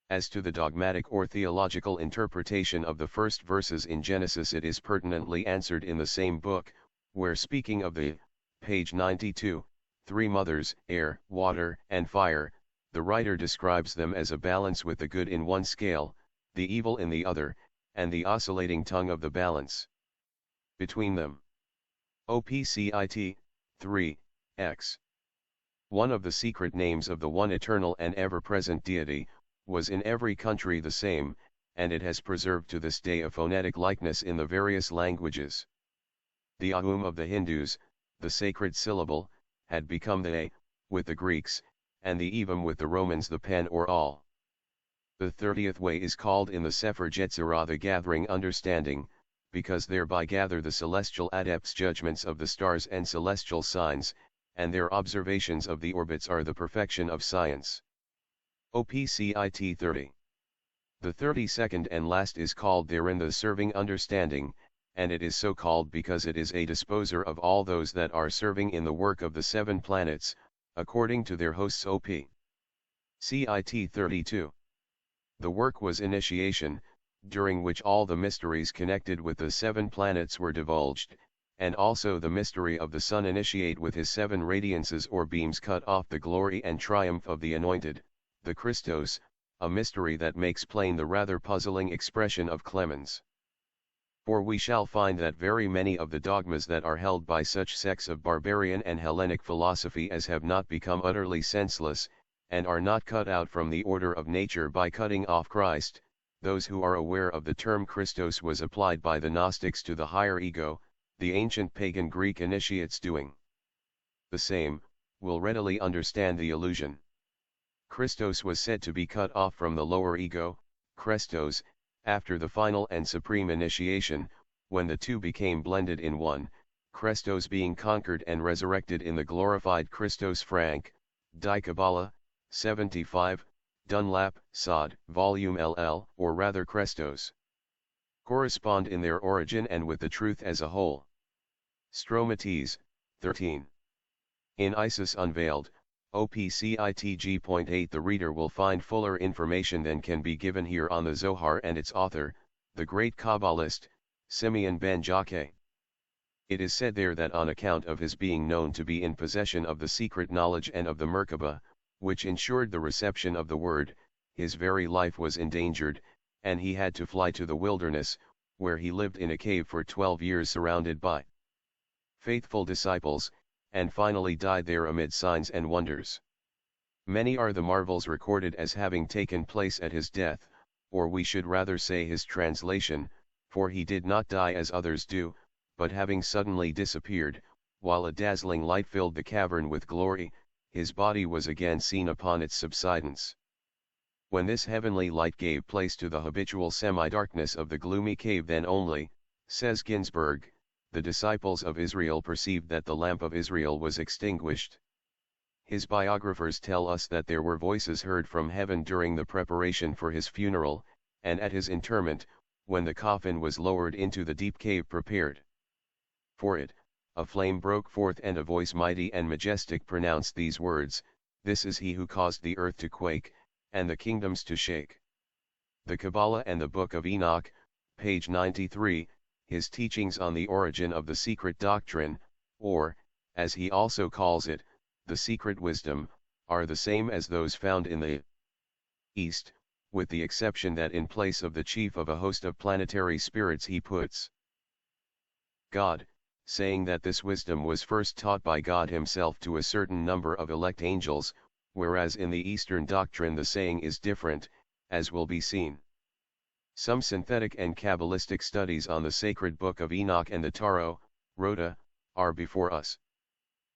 As to the dogmatic or theological interpretation of the first verses in Genesis, it is pertinently answered in the same book, where speaking of the, page 92, three mothers, air, water, and fire, the writer describes them as a balance with the good in one scale, the evil in the other, and the oscillating tongue of the balance between them. OPCIT, 3, X. One of the secret names of the one eternal and ever-present deity, was in every country the same, and it has preserved to this day a phonetic likeness in the various languages. The Ahum of the Hindus, the sacred syllable, had become the A, with the Greeks, and the Evam with the Romans the pen or all. The 30th way is called in the Sefer Yetzirah the gathering understanding, because thereby gather the celestial adepts judgments of the stars and celestial signs, and their observations of the orbits are the perfection of science. OPCIT 30. The 32nd and last is called therein the serving understanding, and it is so called because it is a disposer of all those that are serving in the work of the 7 planets, according to their hosts. CIT 32. The work was initiation, during which all the mysteries connected with the 7 planets were divulged, and also the mystery of the sun initiate with his 7 radiances or beams cut off the glory and triumph of the anointed, the Christos, a mystery that makes plain the rather puzzling expression of Clemens. For we shall find that very many of the dogmas that are held by such sects of barbarian and Hellenic philosophy as have not become utterly senseless, and are not cut out from the order of nature by cutting off Christ. Those who are aware of the term Christos was applied by the Gnostics to the higher ego, the ancient pagan Greek initiates doing the same, will readily understand the allusion. Christos was said to be cut off from the lower ego, Krestos, after the final and supreme initiation, when the two became blended in one, Krestos being conquered and resurrected in the glorified Christos Frank, Die Kabbalah, 75, Dunlap, Sod, Volume LL, or rather Krestos, correspond in their origin and with the truth as a whole. Stromates, 13. In Isis Unveiled, OPCITG.8 the reader will find fuller information than can be given here on the Zohar and its author, the great Kabbalist, Simeon ben Jaquet. It is said there that on account of his being known to be in possession of the secret knowledge and of the Merkabah, which ensured the reception of the word, his very life was endangered, and he had to fly to the wilderness, where he lived in a cave for 12 years surrounded by faithful disciples, and finally died there amid signs and wonders. Many are the marvels recorded as having taken place at his death, or we should rather say his translation, for he did not die as others do, but having suddenly disappeared, while a dazzling light filled the cavern with glory, his body was again seen upon its subsidence. When this heavenly light gave place to the habitual semi-darkness of the gloomy cave, then only, says Ginsberg, the disciples of Israel perceived that the lamp of Israel was extinguished. His biographers tell us that there were voices heard from heaven during the preparation for his funeral, and at his interment, when the coffin was lowered into the deep cave prepared for it, a flame broke forth and a voice mighty and majestic pronounced these words, "This is he who caused the earth to quake, and the kingdoms to shake." The Kabbalah and the Book of Enoch, page 93, his teachings on the origin of the secret doctrine, or, as he also calls it, the secret wisdom, are the same as those found in the East, with the exception that in place of the chief of a host of planetary spirits he puts God, saying that this wisdom was first taught by God himself to a certain number of elect angels, whereas in the Eastern doctrine the saying is different, as will be seen. Some synthetic and Kabbalistic studies on the sacred book of Enoch and the Tarot, Rota, are before us.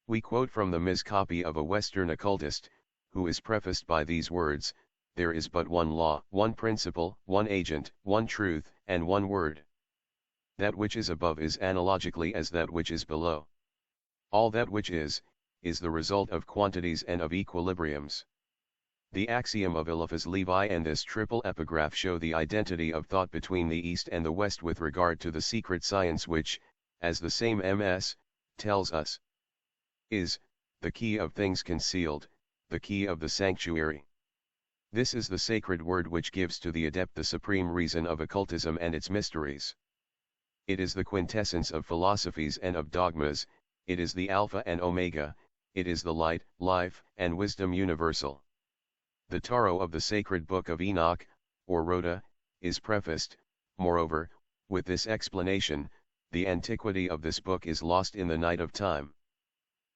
We quote from the Ms. copy of a Western occultist, who is prefaced by these words, "There is but one law, one principle, one agent, one truth, and one word. That which is above is analogically as that which is below. All that which is the result of quantities and of equilibriums." The axiom of Eliphas Levi and this triple epigraph show the identity of thought between the East and the West with regard to the secret science which, as the same MS, tells us, is the key of things concealed, the key of the sanctuary. This is the sacred word which gives to the adept the supreme reason of occultism and its mysteries. It is the quintessence of philosophies and of dogmas, it is the Alpha and Omega, it is the light, life, and wisdom universal. The Tarot of the sacred book of Enoch, or Rhoda, is prefaced, moreover, with this explanation: the antiquity of this book is lost in the night of time.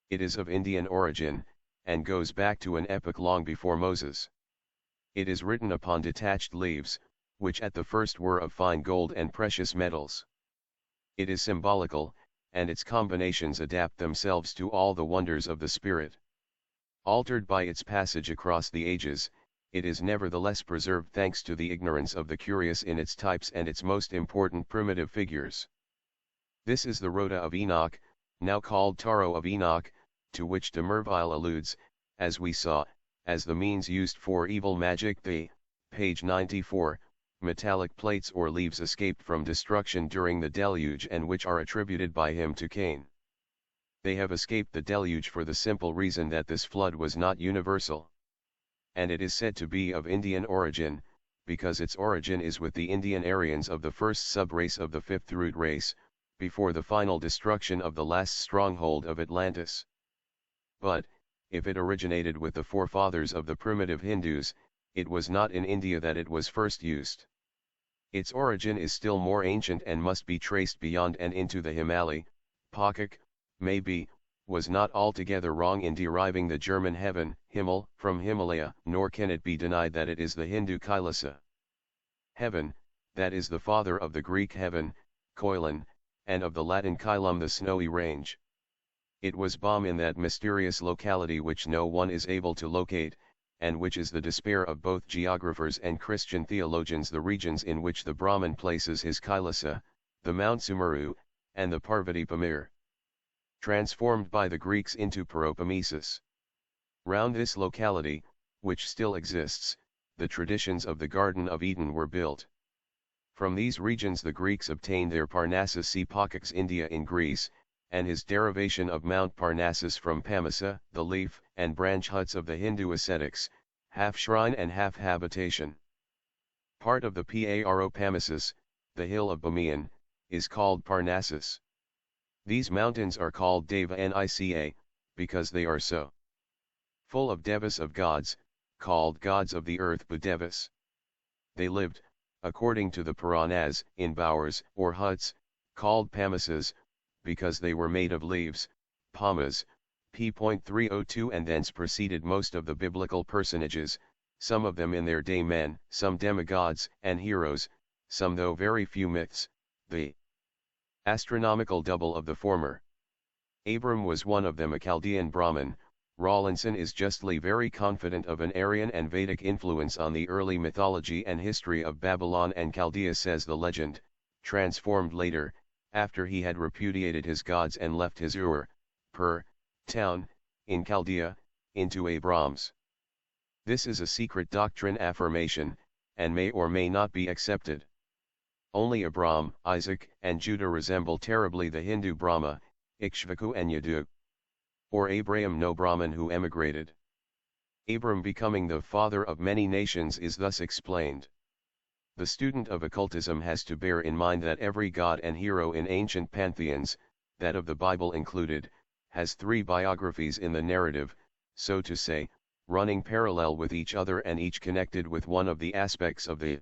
It is of Indian origin, and goes back to an epoch long before Moses. It is written upon detached leaves, which at the first were of fine gold and precious metals. It is symbolical, and its combinations adapt themselves to all the wonders of the Spirit. Altered by its passage across the ages, it is nevertheless preserved thanks to the ignorance of the curious in its types and its most important primitive figures. This is the Rota of Enoch, now called Tarot of Enoch, to which de Merville alludes, as we saw, as the means used for evil magic. Page 94, metallic plates or leaves escaped from destruction during the deluge and which are attributed by him to Cain. They have escaped the deluge for the simple reason that this flood was not universal. And it is said to be of Indian origin, because its origin is with the Indian Aryans of the first subrace of the fifth root race, before the final destruction of the last stronghold of Atlantis. But, if it originated with the forefathers of the primitive Hindus, it was not in India that it was first used. Its origin is still more ancient and must be traced beyond and into the Himalaya. Pakak, maybe, was not altogether wrong in deriving the German heaven, Himmel, from Himalaya, nor can it be denied that it is the Hindu Kailasa. Heaven, that is the father of the Greek heaven, Koilan, and of the Latin Caelum, the snowy range. It was balm in that mysterious locality which no one is able to locate, and which is the despair of both geographers and Christian theologians, the regions in which the Brahman places his Kailasa, the Mount Sumeru, and the Parvati Pamir, transformed by the Greeks into Peloponnesus. Round this locality, which still exists, the traditions of the Garden of Eden were built. From these regions the Greeks obtained their Parnassus. See Pakak's India in Greece, and his derivation of Mount Parnassus from Pamasa, the leaf and branch huts of the Hindu ascetics, half shrine and half habitation. Part of the Paro Pamasus, the hill of Bamiyan, is called Parnassus. These mountains are called Deva Nica, because they are so full of devas of gods, called gods of the earth Budevas. They lived, according to the Puranas, in bowers or huts, called Pamasas, because they were made of leaves, Pamas, p.302, and thence proceeded most of the biblical personages, some of them in their day men, some demigods and heroes, some though very few myths, the astronomical double of the former. Abram was one of them, a Chaldean Brahmin. Rawlinson is justly very confident of an Aryan and Vedic influence on the early mythology and history of Babylon and Chaldea, says the legend, transformed later, after he had repudiated his gods and left his town, in Chaldea, into Abrams. This is a secret doctrine affirmation, and may or may not be accepted. Only Abram, Isaac, and Judah resemble terribly the Hindu Brahma, Ikshvaku and Yadu. Or Abraham, no Brahman who emigrated. Abram becoming the father of many nations is thus explained. The student of occultism has to bear in mind that every god and hero in ancient pantheons, that of the Bible included, has three biographies in the narrative, so to say, running parallel with each other and each connected with one of the aspects of the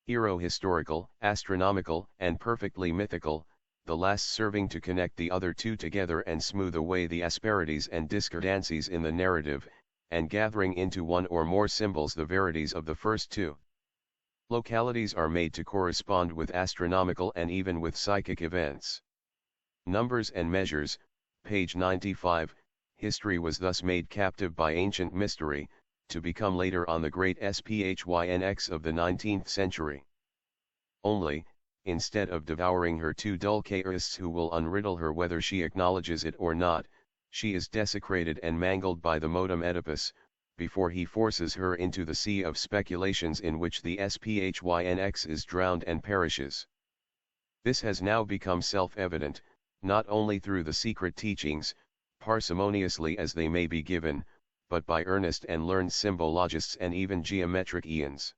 hero: historical, astronomical, and perfectly mythical, the last serving to connect the other two together and smooth away the asperities and discordancies in the narrative, and gathering into one or more symbols the verities of the first two. Localities are made to correspond with astronomical and even with psychic events. Numbers and measures, page 95, history was thus made captive by ancient mystery, to become later on the great SPHYNX of the 19th century. Only, instead of devouring her two dull chaosists who will unriddle her whether she acknowledges it or not, she is desecrated and mangled by the modem Oedipus, before he forces her into the sea of speculations in which the SPHYNX is drowned and perishes. This has now become self-evident, not only through the secret teachings, parsimoniously as they may be given, but by earnest and learned symbologists and even geometric eons.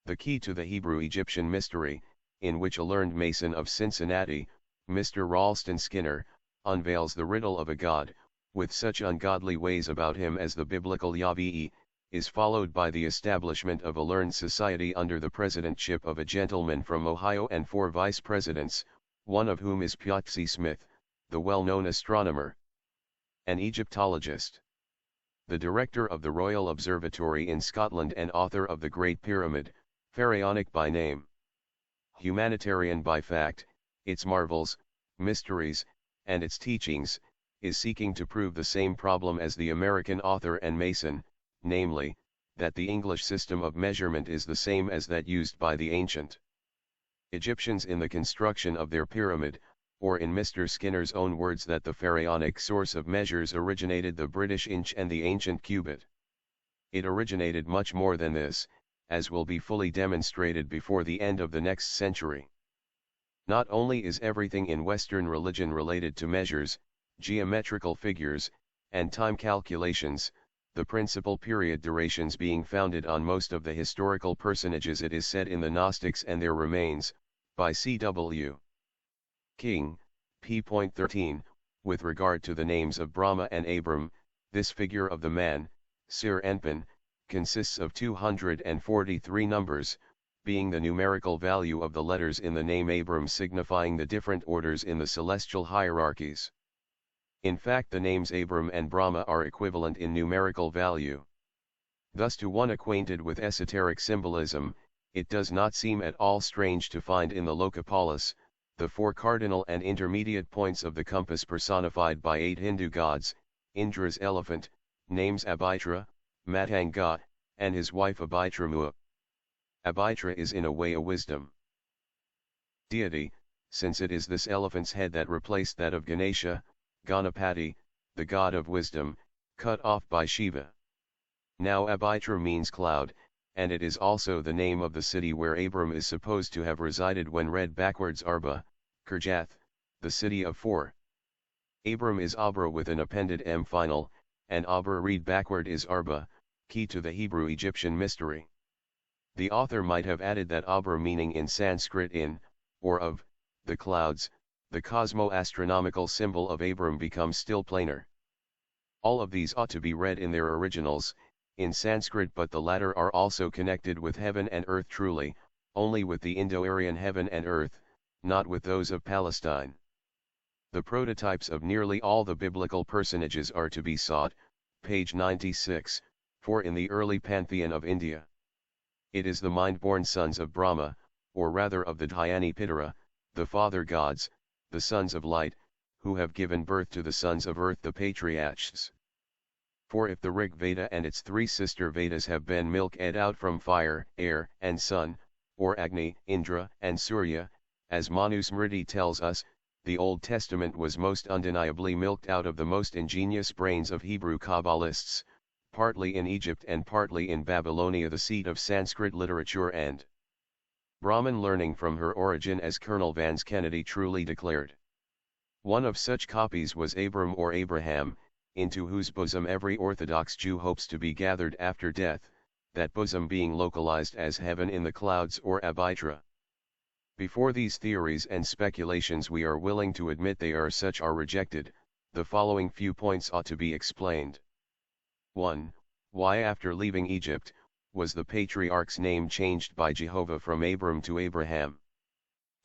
The key to the Hebrew-Egyptian mystery, in which a learned mason of Cincinnati, Mr. Ralston Skinner, unveils the riddle of a god, with such ungodly ways about him as the biblical Yahweh, is followed by the establishment of a learned society under the presidentship of a gentleman from Ohio and 4 vice presidents, one of whom is Piotr Smith, the well-known astronomer, an Egyptologist, the director of the Royal Observatory in Scotland and author of the Great Pyramid, pharaonic by name, humanitarian by fact, its marvels, mysteries, and its teachings, is seeking to prove the same problem as the American author and Mason, namely, that the English system of measurement is the same as that used by the ancient Egyptians in the construction of their pyramid, or in Mr. Skinner's own words that the pharaonic source of measures originated the British inch and the ancient cubit. It originated much more than this, as will be fully demonstrated before the end of the next century. Not only is everything in Western religion related to measures, geometrical figures, and time calculations, the principal period durations being founded on most of the historical personages it is said in the Gnostics and their remains, by C.W. King, p.13, with regard to the names of Brahma and Abram, this figure of the man, Sir Enpin, consists of 243 numbers, being the numerical value of the letters in the name Abram signifying the different orders in the celestial hierarchies. In fact, the names Abram and Brahma are equivalent in numerical value. Thus, to one acquainted with esoteric symbolism, it does not seem at all strange to find in the Lokopolis, the 4 cardinal and intermediate points of the compass personified by 8 Hindu gods, Indra's elephant, names Abhitra, Matanga, and his wife Abhitramua. Abhitra is in a way a wisdom deity, since it is this elephant's head that replaced that of Ganesha, Ganapati, the god of wisdom, cut off by Shiva. Now Abhitra means cloud, and it is also the name of the city where Abram is supposed to have resided when read backwards Arba, Kirjath, the city of 4. Abram is Abra with an appended M final, and Abra read backward is Arba, key to the Hebrew-Egyptian mystery. The author might have added that Abra meaning in Sanskrit in, or of, the clouds, the cosmo-astronomical symbol of Abram becomes still plainer. All of these ought to be read in their originals, in Sanskrit, but the latter are also connected with heaven and earth truly, only with the Indo-Aryan heaven and earth, not with those of Palestine. The prototypes of nearly all the biblical personages are to be sought, page 96, for in the early pantheon of India. It is the mind-born sons of Brahma, or rather of the Dhyani Pitara, the father gods, the sons of light, who have given birth to the sons of earth, the patriarchs. For if the Rig Veda and its 3 sister Vedas have been milk ed out from fire, air, and sun, or Agni, Indra, and Surya, as Manusmriti tells us, the Old Testament was most undeniably milked out of the most ingenious brains of Hebrew Kabbalists, partly in Egypt and partly in Babylonia, the seat of Sanskrit literature and Brahmin learning from her origin, as Colonel Vance Kennedy truly declared. One of such copies was Abram or Abraham, into whose bosom every Orthodox Jew hopes to be gathered after death, that bosom being localized as heaven in the clouds or Abhitra. Before these theories and speculations we are willing to admit they are such are rejected, the following few points ought to be explained. 1. Why after leaving Egypt, was the patriarch's name changed by Jehovah from Abram to Abraham?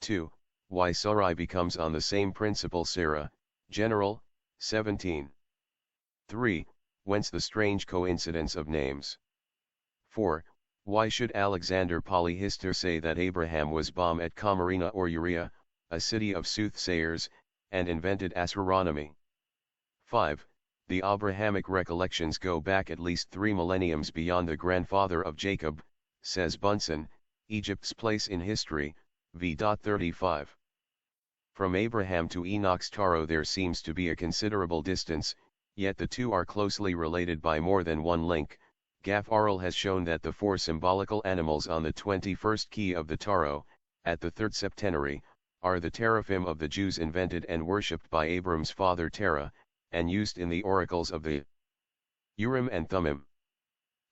2. Why Sarai becomes on the same principle Sarah, General, 17. 3. Whence the strange coincidence of names? 4. Why should Alexander Polyhistor say that Abraham was born at Camarina or Urea, a city of soothsayers, and invented astronomy? 5. The Abrahamic recollections go back at least 3 millenniums beyond the grandfather of Jacob, says Bunsen, Egypt's place in history, v.35. From Abraham to Enoch's Taro there seems to be a considerable distance, yet the two are closely related by more than one link. Gaff Arl has shown that the 4 symbolical animals on the 21st key of the Taro, at the 3rd septenary, are the teraphim of the Jews invented and worshipped by Abram's father Terah, and used in the oracles of the Urim and Thummim.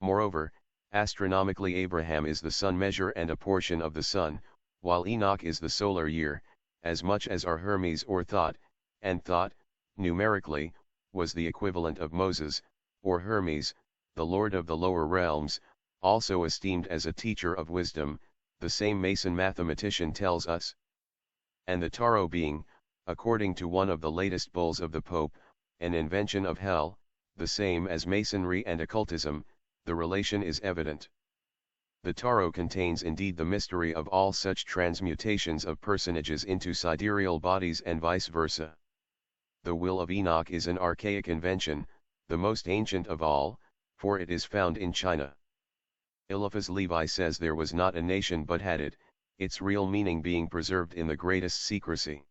Moreover, astronomically Abraham is the sun measure and a portion of the sun, while Enoch is the solar year, as much as are Hermes or Thot, and Thot, numerically, was the equivalent of Moses, or Hermes, the lord of the lower realms, also esteemed as a teacher of wisdom, the same Mason mathematician tells us. And the tarot being, according to one of the latest bulls of the Pope, an invention of hell, the same as Masonry and occultism, the relation is evident. The tarot contains indeed the mystery of all such transmutations of personages into sidereal bodies and vice versa. The Will of Enoch is an archaic invention, the most ancient of all, for it is found in China. Eliphas Levi says there was not a nation but had it, its real meaning being preserved in the greatest secrecy.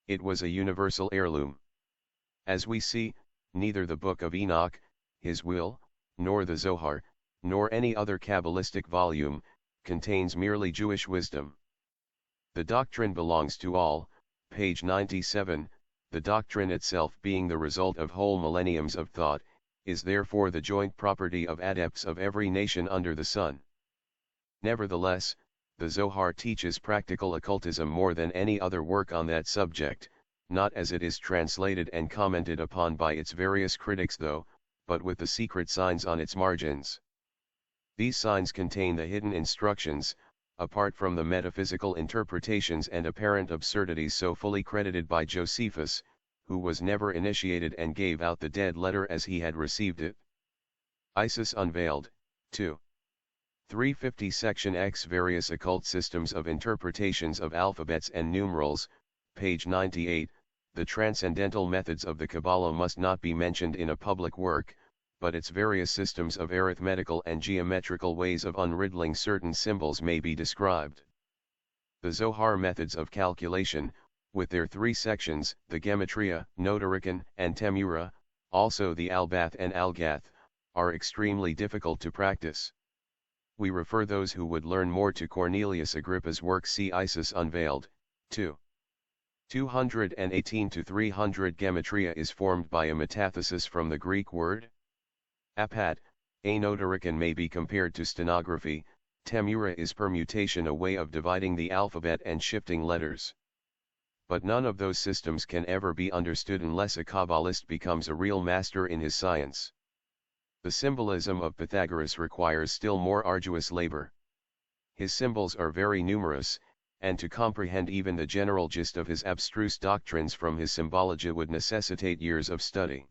It was a universal heirloom. As we see, neither the Book of Enoch, his will, nor the Zohar, nor any other Kabbalistic volume, contains merely Jewish wisdom. The doctrine belongs to all, page 97, the doctrine itself being the result of whole millenniums of thought, is therefore the joint property of adepts of every nation under the sun. Nevertheless, the Zohar teaches practical occultism more than any other work on that subject, not as it is translated and commented upon by its various critics though, but with the secret signs on its margins. These signs contain the hidden instructions, apart from the metaphysical interpretations and apparent absurdities so fully credited by Josephus, who was never initiated and gave out the dead letter as he had received it. Isis Unveiled, 2. 350 Section X Various Occult Systems of Interpretations of Alphabets and Numerals, page 98, the transcendental methods of the Kabbalah must not be mentioned in a public work, but its various systems of arithmetical and geometrical ways of unriddling certain symbols may be described. The Zohar methods of calculation, with their three sections, the Gematria, Notarikan, and Temura, also the Albath and Algath, are extremely difficult to practice. We refer those who would learn more to Cornelius Agrippa's work See Isis Unveiled, 2. 218 to 300 Gematria is formed by a metathesis from the Greek word apat. A notarikan may be compared to stenography. Temura is permutation, a way of dividing the alphabet and shifting letters. But none of those systems can ever be understood unless a Kabbalist becomes a real master in his science. The symbolism of Pythagoras requires still more arduous labor. His symbols are very numerous, and to comprehend even the general gist of his abstruse doctrines from his symbology would necessitate years of study.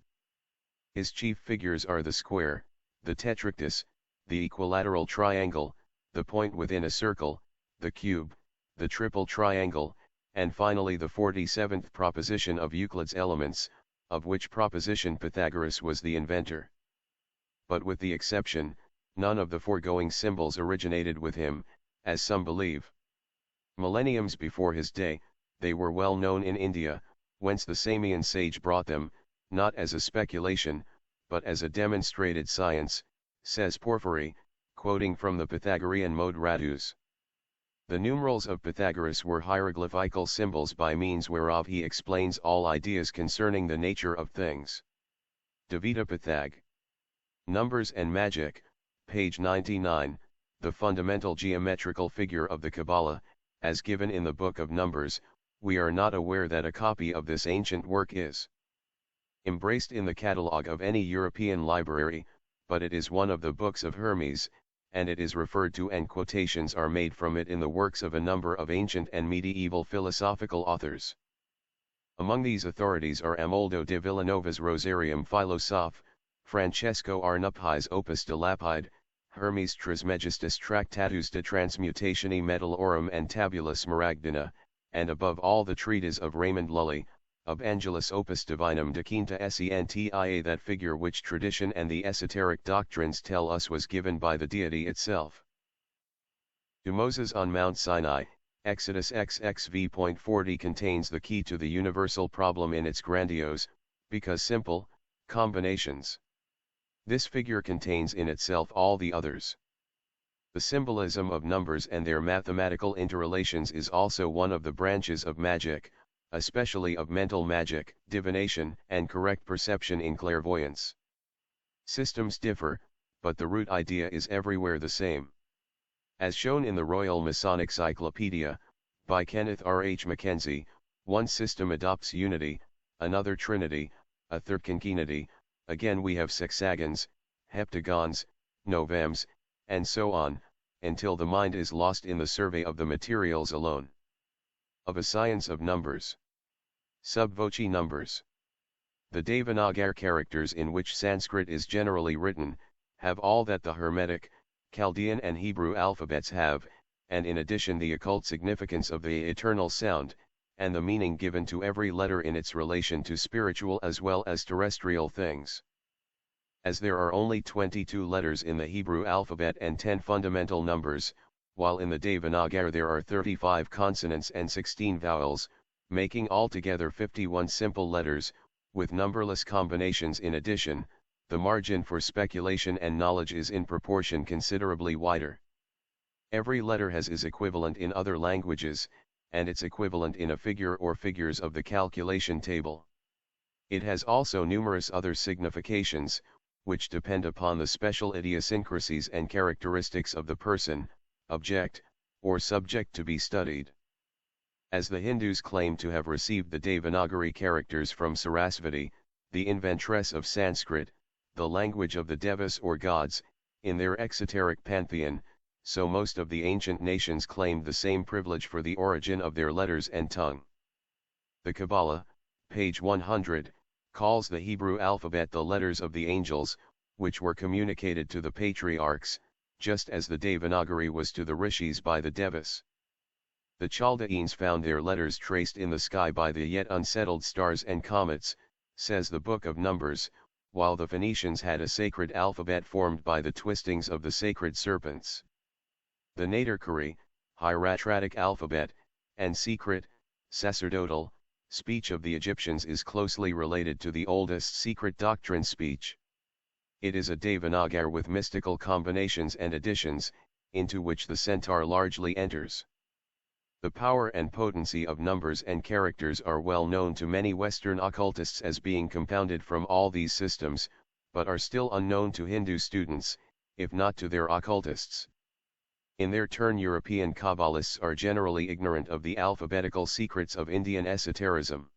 His chief figures are the square, the tetractys, the equilateral triangle, the point within a circle, the cube, the triple triangle, and finally the 47th proposition of Euclid's Elements, of which proposition Pythagoras was the inventor. But with the exception, none of the foregoing symbols originated with him, as some believe. Millenniums before his day, they were well known in India, whence the Samian sage brought them, not as a speculation, but as a demonstrated science, says Porphyry, quoting from the Pythagorean mode Radus. The numerals of Pythagoras were hieroglyphical symbols by means whereof he explains all ideas concerning the nature of things. Davida Pythag. Numbers and Magic, page 99, the fundamental geometrical figure of the Kabbalah, as given in the Book of Numbers. We are not aware that a copy of this ancient work is embraced in the catalogue of any European library, but it is one of the books of Hermes, and it is referred to and quotations are made from it in the works of a number of ancient and medieval philosophical authors. Among these authorities are Amoldo de Villanova's Rosarium Philosophe, Francesco Arnuppi's Opus de Lapide, Hermes Trismegistus Tractatus de Transmutatione Metallorum and Tabula Smaragdina, and above all the treatise of Raymond Lully, Ob Angelus Opus Divinum de Quinta Scientia, that figure which tradition and the esoteric doctrines tell us was given by the deity itself. To Moses on Mount Sinai, Exodus XXV.40 contains the key to the universal problem in its grandiose, because simple, combinations. This figure contains in itself all the others. The symbolism of numbers and their mathematical interrelations is also one of the branches of magic, especially of mental magic, divination, and correct perception in clairvoyance. Systems differ, but the root idea is everywhere the same. As shown in the Royal Masonic Cyclopedia, by Kenneth R. H. Mackenzie, one system adopts unity, another trinity, a third concunity, again we have sexagons, heptagons, novems, and so on, until the mind is lost in the survey of the materials alone. Of a science of numbers. Subvoci numbers. The Devanagari characters in which Sanskrit is generally written, have all that the Hermetic, Chaldean and Hebrew alphabets have, and in addition the occult significance of the eternal sound, and the meaning given to every letter in its relation to spiritual as well as terrestrial things. As there are only 22 letters in the Hebrew alphabet and 10 fundamental numbers, while in the Devanagari there are 35 consonants and 16 vowels, making altogether 51 simple letters, with numberless combinations in addition, the margin for speculation and knowledge is in proportion considerably wider. Every letter has its equivalent in other languages, and its equivalent in a figure or figures of the calculation table. It has also numerous other significations, which depend upon the special idiosyncrasies and characteristics of the person, object, or subject to be studied. As the Hindus claim to have received the Devanagari characters from Sarasvati, the inventress of Sanskrit, the language of the Devas or gods, in their exoteric pantheon, so most of the ancient nations claimed the same privilege for the origin of their letters and tongue. The Kabbalah, page 100, calls the Hebrew alphabet the letters of the angels, which were communicated to the patriarchs, just as the Devanagari was to the rishis by the Devas. The Chaldeans found their letters traced in the sky by the yet unsettled stars and comets, says the Book of Numbers, while the Phoenicians had a sacred alphabet formed by the twistings of the sacred serpents. The Nadarkari, hieratic alphabet, and secret, sacerdotal, speech of the Egyptians is closely related to the oldest secret doctrine speech. It is a Devanagari with mystical combinations and additions, into which the centaur largely enters. The power and potency of numbers and characters are well known to many Western occultists as being compounded from all these systems, but are still unknown to Hindu students, if not to their occultists. In their turn, European Kabbalists are generally ignorant of the alphabetical secrets of Indian esotericism.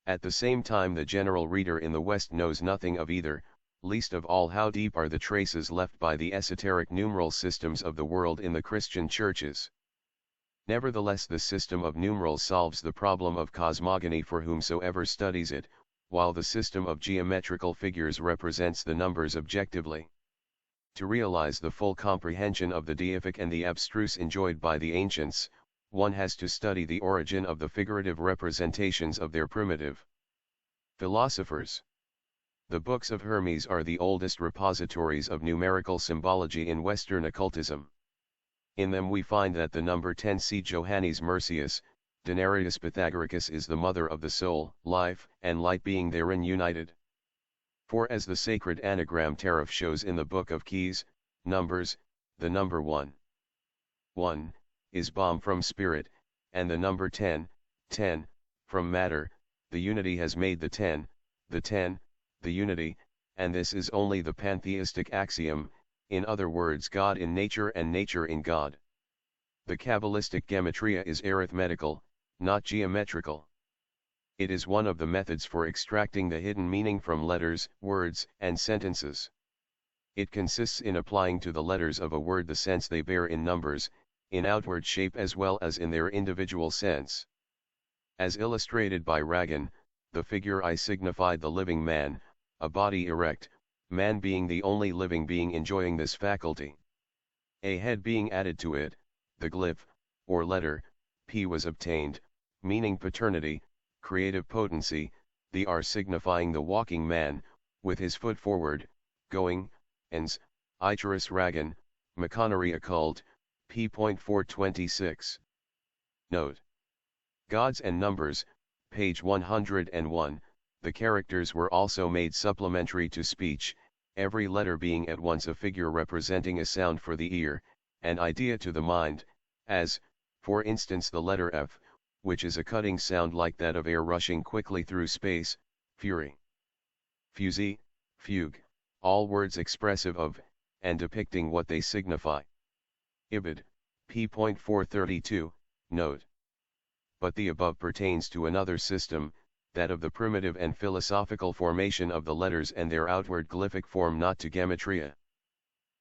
At the same time, the general reader in the West knows nothing of either, least of all how deep are the traces left by the esoteric numeral systems of the world in the Christian churches. Nevertheless, the system of numerals solves the problem of cosmogony for whomsoever studies it, while the system of geometrical figures represents the numbers objectively. To realize the full comprehension of the deific and the abstruse enjoyed by the ancients, one has to study the origin of the figurative representations of their primitive philosophers. The books of Hermes are the oldest repositories of numerical symbology in Western occultism. In them we find that the number 10 C. Johannes Mercius, Denarius Pythagoricus is the mother of the soul, life, and light being therein united. For as the sacred anagram tariff shows in the Book of Keys, Numbers, the number 1, 1, is bomb from spirit, and the number 10, 10, from matter, the unity has made the 10, the unity, and this is only the pantheistic axiom, in other words God in nature and nature in God. The Kabbalistic gematria is arithmetical, not geometrical. It is one of the methods for extracting the hidden meaning from letters, words, and sentences. It consists in applying to the letters of a word the sense they bear in numbers, in outward shape as well as in their individual sense. As illustrated by Ragan, the figure I signified the living man, a body erect, man being the only living being enjoying this faculty. A head being added to it, the glyph, or letter, P was obtained, meaning paternity, creative potency, the R signifying the walking man, with his foot forward, going, ens, iteris Ragan, Maconary occult, p.426. Note. Gods and Numbers, page 101, the characters were also made supplementary to speech, every letter being at once a figure representing a sound for the ear, an idea to the mind, as, for instance the letter F, which is a cutting sound like that of air rushing quickly through space, fury. Fusee, fugue, all words expressive of, and depicting what they signify. Ibid, p.432, note. But the above pertains to another system, that of the primitive and philosophical formation of the letters and their outward glyphic form, not to gematria.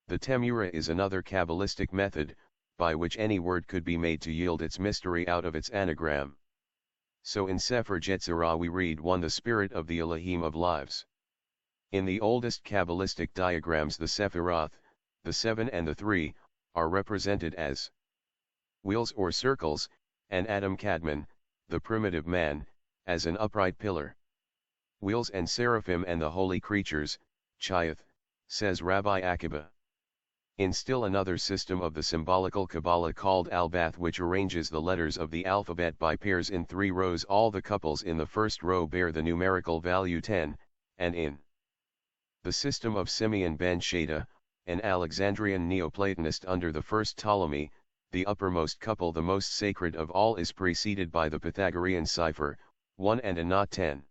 The temura is another Kabbalistic method, by which any word could be made to yield its mystery out of its anagram. So in Sefer Yetzirah we read 1, the spirit of the Elohim of lives. In the oldest Kabbalistic diagrams the Sephiroth, the 7 and the 3, are represented as wheels or circles, and Adam Kadmon, the primitive man, as an upright pillar. Wheels and seraphim and the holy creatures, Chiath, says Rabbi Akiba. In still another system of the symbolical Kabbalah called Albath, which arranges the letters of the alphabet by pairs in 3 rows, all the couples in the first row bear the numerical value 10, and in the system of Simeon ben Shada, an Alexandrian Neoplatonist under the first Ptolemy, the uppermost couple, the most sacred of all, is preceded by the Pythagorean cipher, 1 and a not 10.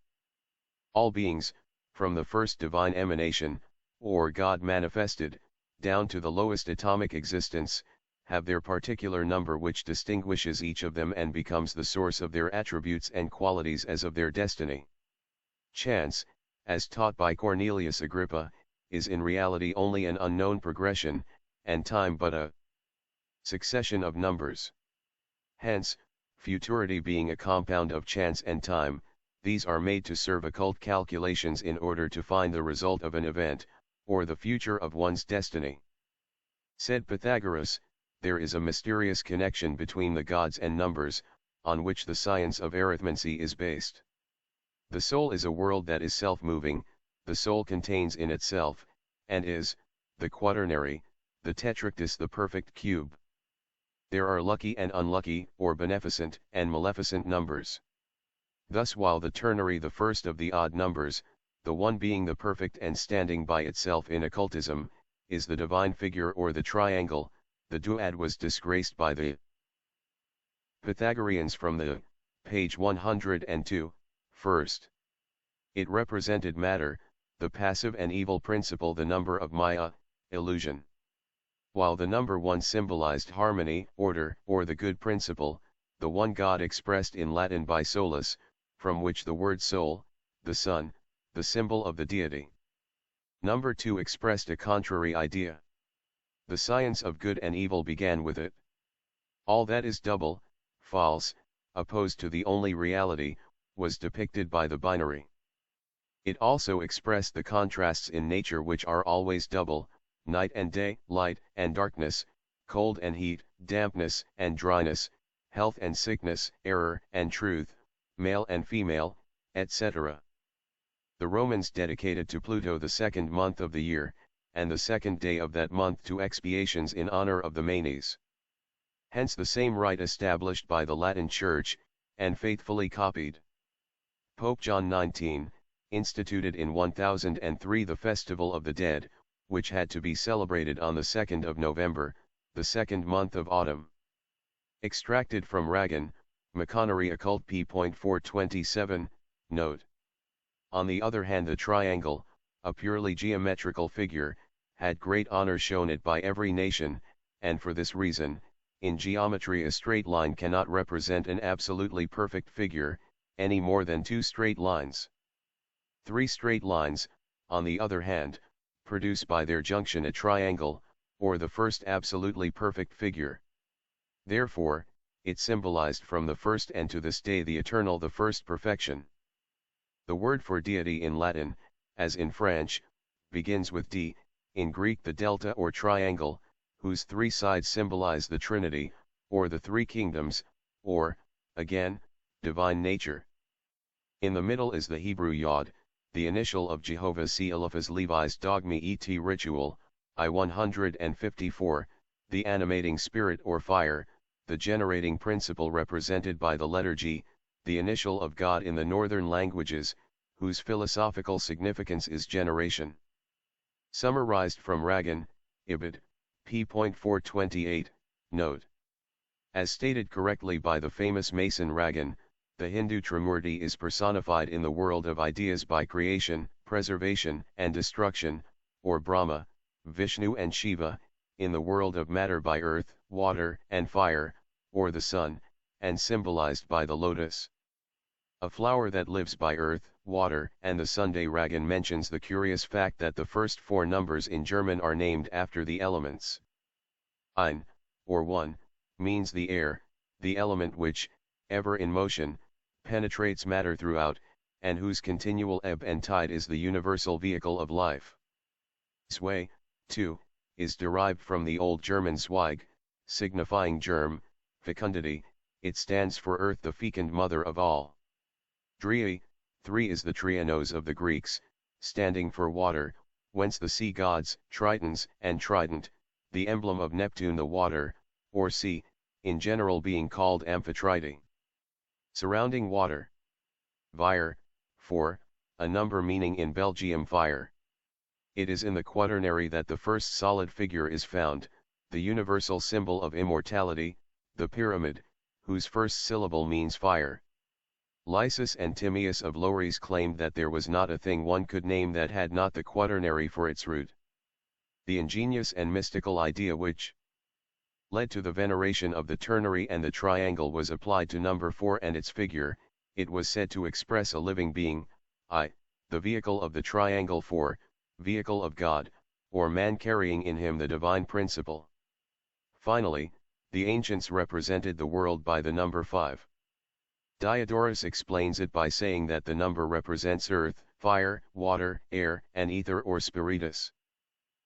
All beings, from the first divine emanation, or God manifested, down to the lowest atomic existence, have their particular number which distinguishes each of them and becomes the source of their attributes and qualities as of their destiny. Chance, as taught by Cornelius Agrippa, is in reality only an unknown progression, and time but a succession of numbers. Hence, futurity being a compound of chance and time, these are made to serve occult calculations in order to find the result of an event, or the future of one's destiny. Said Pythagoras, there is a mysterious connection between the gods and numbers, on which the science of arithmancy is based. The soul is a world that is self-moving, the soul contains in itself, and is, the quaternary, the tetractys, the perfect cube. There are lucky and unlucky, or beneficent and maleficent numbers. Thus while the ternary, the first of the odd numbers, the one being the perfect and standing by itself in occultism, is the divine figure or the triangle, the duad was disgraced by the Pythagoreans from the page 102, first. It represented matter, the passive and evil principle, the number of Maya, illusion. While the number 1 symbolized harmony, order, or the good principle, the one God expressed in Latin by solus, from which the word soul, the sun, the symbol of the deity. Number 2 expressed a contrary idea. The science of good and evil began with it. All that is double, false, opposed to the only reality, was depicted by the binary. It also expressed the contrasts in nature which are always double, night and day, light and darkness, cold and heat, dampness and dryness, health and sickness, error and truth, male and female, etc. The Romans dedicated to Pluto the 2nd month of the year, and the 2nd day of that month to expiations in honor of the Manes. Hence the same rite established by the Latin Church, and faithfully copied. Pope John XIX instituted in 1003 the Festival of the Dead, which had to be celebrated on the 2nd of November, the 2nd month of autumn. Extracted from Ragan, Maconnery Occult p.427, note. On the other hand, the triangle, a purely geometrical figure, had great honor shown it by every nation, and for this reason, in geometry a straight line cannot represent an absolutely perfect figure, any more than 2 straight lines. 3 straight lines, on the other hand, produce by their junction a triangle, or the first absolutely perfect figure. Therefore, it symbolized from the first and to this day the eternal, the first perfection. The word for deity in Latin, as in French, begins with D, in Greek the delta or triangle, whose 3 sides symbolize the Trinity, or the 3 kingdoms, or, again, divine nature. In the middle is the Hebrew Yod, the initial of Jehovah's Eliphaz Levi's Dogmi et Ritual, I-154, the animating spirit or fire, the generating principle represented by the letter G, the initial of God in the northern languages, whose philosophical significance is generation. Summarized from Ragan, Ibid, p.428, note. As stated correctly by the famous Mason Ragan, the Hindu Trimurti is personified in the world of ideas by creation, preservation, and destruction, or Brahma, Vishnu and Shiva, in the world of matter by earth, water, and fire, or the sun, and symbolized by the lotus. A flower that lives by earth, water, and the Sunday Ragan mentions the curious fact that the first four numbers in German are named after the elements. Ein, or one, means the air, the element which, ever in motion, penetrates matter throughout, and whose continual ebb and tide is the universal vehicle of life. Zwei, two, is derived from the Old German Zweig, signifying germ, fecundity. It stands for earth, the fecund mother of all. Drei, three is the trianos of the Greeks, standing for water, whence the sea gods, Tritons and Trident, the emblem of Neptune the water, or sea, in general being called Amphitrite. Surrounding water. Vier, 4, a number meaning in Belgium fire. It is in the quaternary that the first solid figure is found, the universal symbol of immortality, the pyramid, whose first syllable means fire. Lysis and Timaeus of Lores claimed that there was not a thing one could name that had not the quaternary for its root. The ingenious and mystical idea which led to the veneration of the ternary and the triangle was applied to number 4 and its figure. It was said to express a living being, the vehicle of the triangle 4, vehicle of God, or man carrying in him the divine principle. Finally, the ancients represented the world by the number 5. Diodorus explains it by saying that the number represents earth, fire, water, air, and ether or spiritus.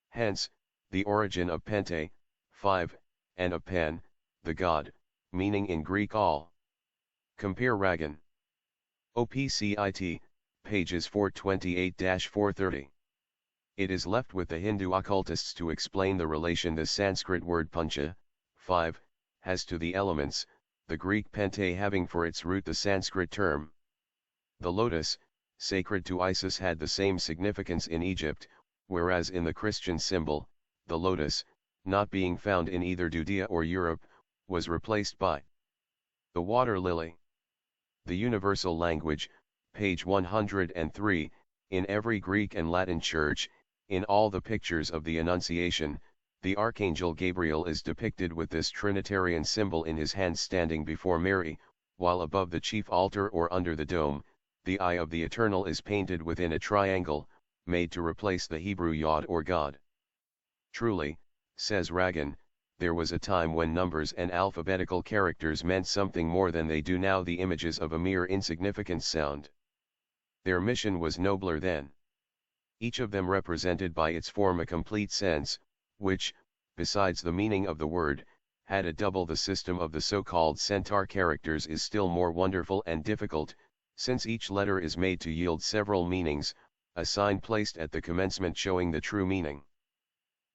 Hence, the origin of pente, 5, and of pen, the god, meaning in Greek all. Compare Ragan. OPCIT, pages 428-430. It is left with the Hindu occultists to explain the relation the Sanskrit word pancha, 5, has to the elements, the Greek pente having for its root the Sanskrit term. The lotus, sacred to Isis, had the same significance in Egypt, whereas in the Christian symbol, the lotus, not being found in either Judea or Europe, was replaced by the water lily. The universal language, page 103, in every Greek and Latin church, in all the pictures of the Annunciation, the Archangel Gabriel is depicted with this Trinitarian symbol in his hand standing before Mary, while above the chief altar or under the dome, the eye of the Eternal is painted within a triangle, made to replace the Hebrew Yod or God. Truly, says Ragan, there was a time when numbers and alphabetical characters meant something more than they do now, the images of a mere insignificant sound. Their mission was nobler then. Each of them represented by its form a complete sense, which, besides the meaning of the word, had a double. The system of the so-called centaur characters is still more wonderful and difficult, since each letter is made to yield several meanings, a sign placed at the commencement showing the true meaning.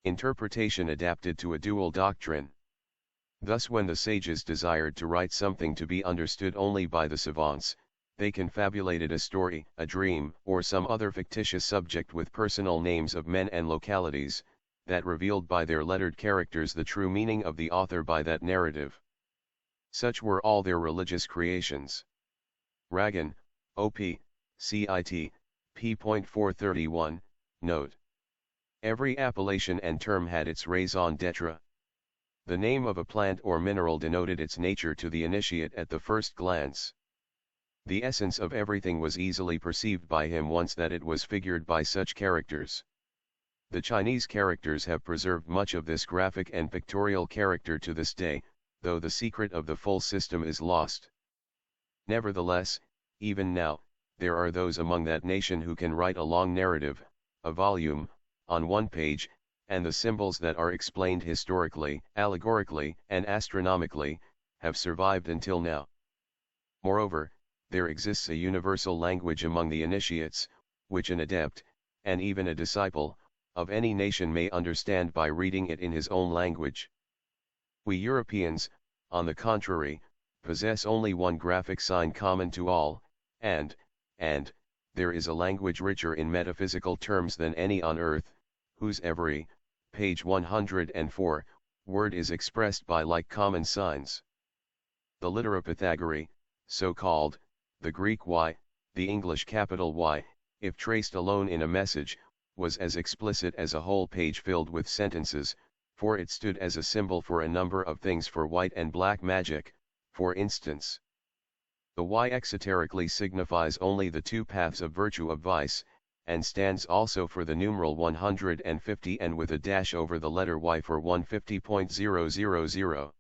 Interpretation adapted to a dual doctrine. Thus when the sages desired to write something to be understood only by the savants, they confabulated a story, a dream, or some other fictitious subject with personal names of men and localities, that revealed by their lettered characters the true meaning of the author by that narrative. Such were all their religious creations. Ragan, O.P., CIT, p.431, note. Every appellation and term had its raison d'etre. The name of a plant or mineral denoted its nature to the initiate at the first glance. The essence of everything was easily perceived by him once that it was figured by such characters. The Chinese characters have preserved much of this graphic and pictorial character to this day, though the secret of the full system is lost. Nevertheless, even now, there are those among that nation who can write a long narrative, a volume, on one page, and the symbols that are explained historically, allegorically, and astronomically, have survived until now. Moreover, there exists a universal language among the initiates, which an adept, and even a disciple, of any nation may understand by reading it in his own language. We Europeans, on the contrary, possess only one graphic sign common to all, and, there is a language richer in metaphysical terms than any on earth, whose every, page 104, word is expressed by like common signs. The littera Pythagoreae, so called, the Greek Y, the English capital Y, if traced alone in a message, was as explicit as a whole page filled with sentences, for it stood as a symbol for a number of things, for white and black magic, for instance. The Y exoterically signifies only the two paths of virtue of vice, and stands also for the numeral 150 and with a dash over the letter Y for 150.000.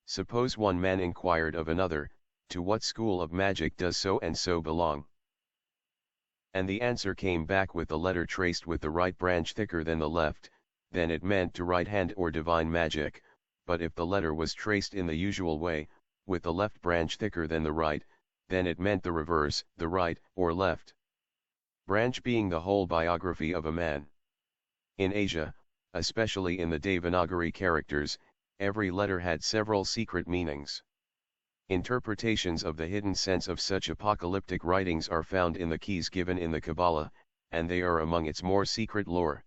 Suppose one man inquired of another, to what school of magic does so and so belong? And the answer came back with the letter traced with the right branch thicker than the left, then it meant to right hand or divine magic, but if the letter was traced in the usual way, with the left branch thicker than the right, then it meant the reverse, the right, or left branch being the whole biography of a man. In Asia, especially in the Devanagari characters, every letter had several secret meanings. Interpretations of the hidden sense of such apocalyptic writings are found in the keys given in the Kabbalah, and they are among its more secret lore.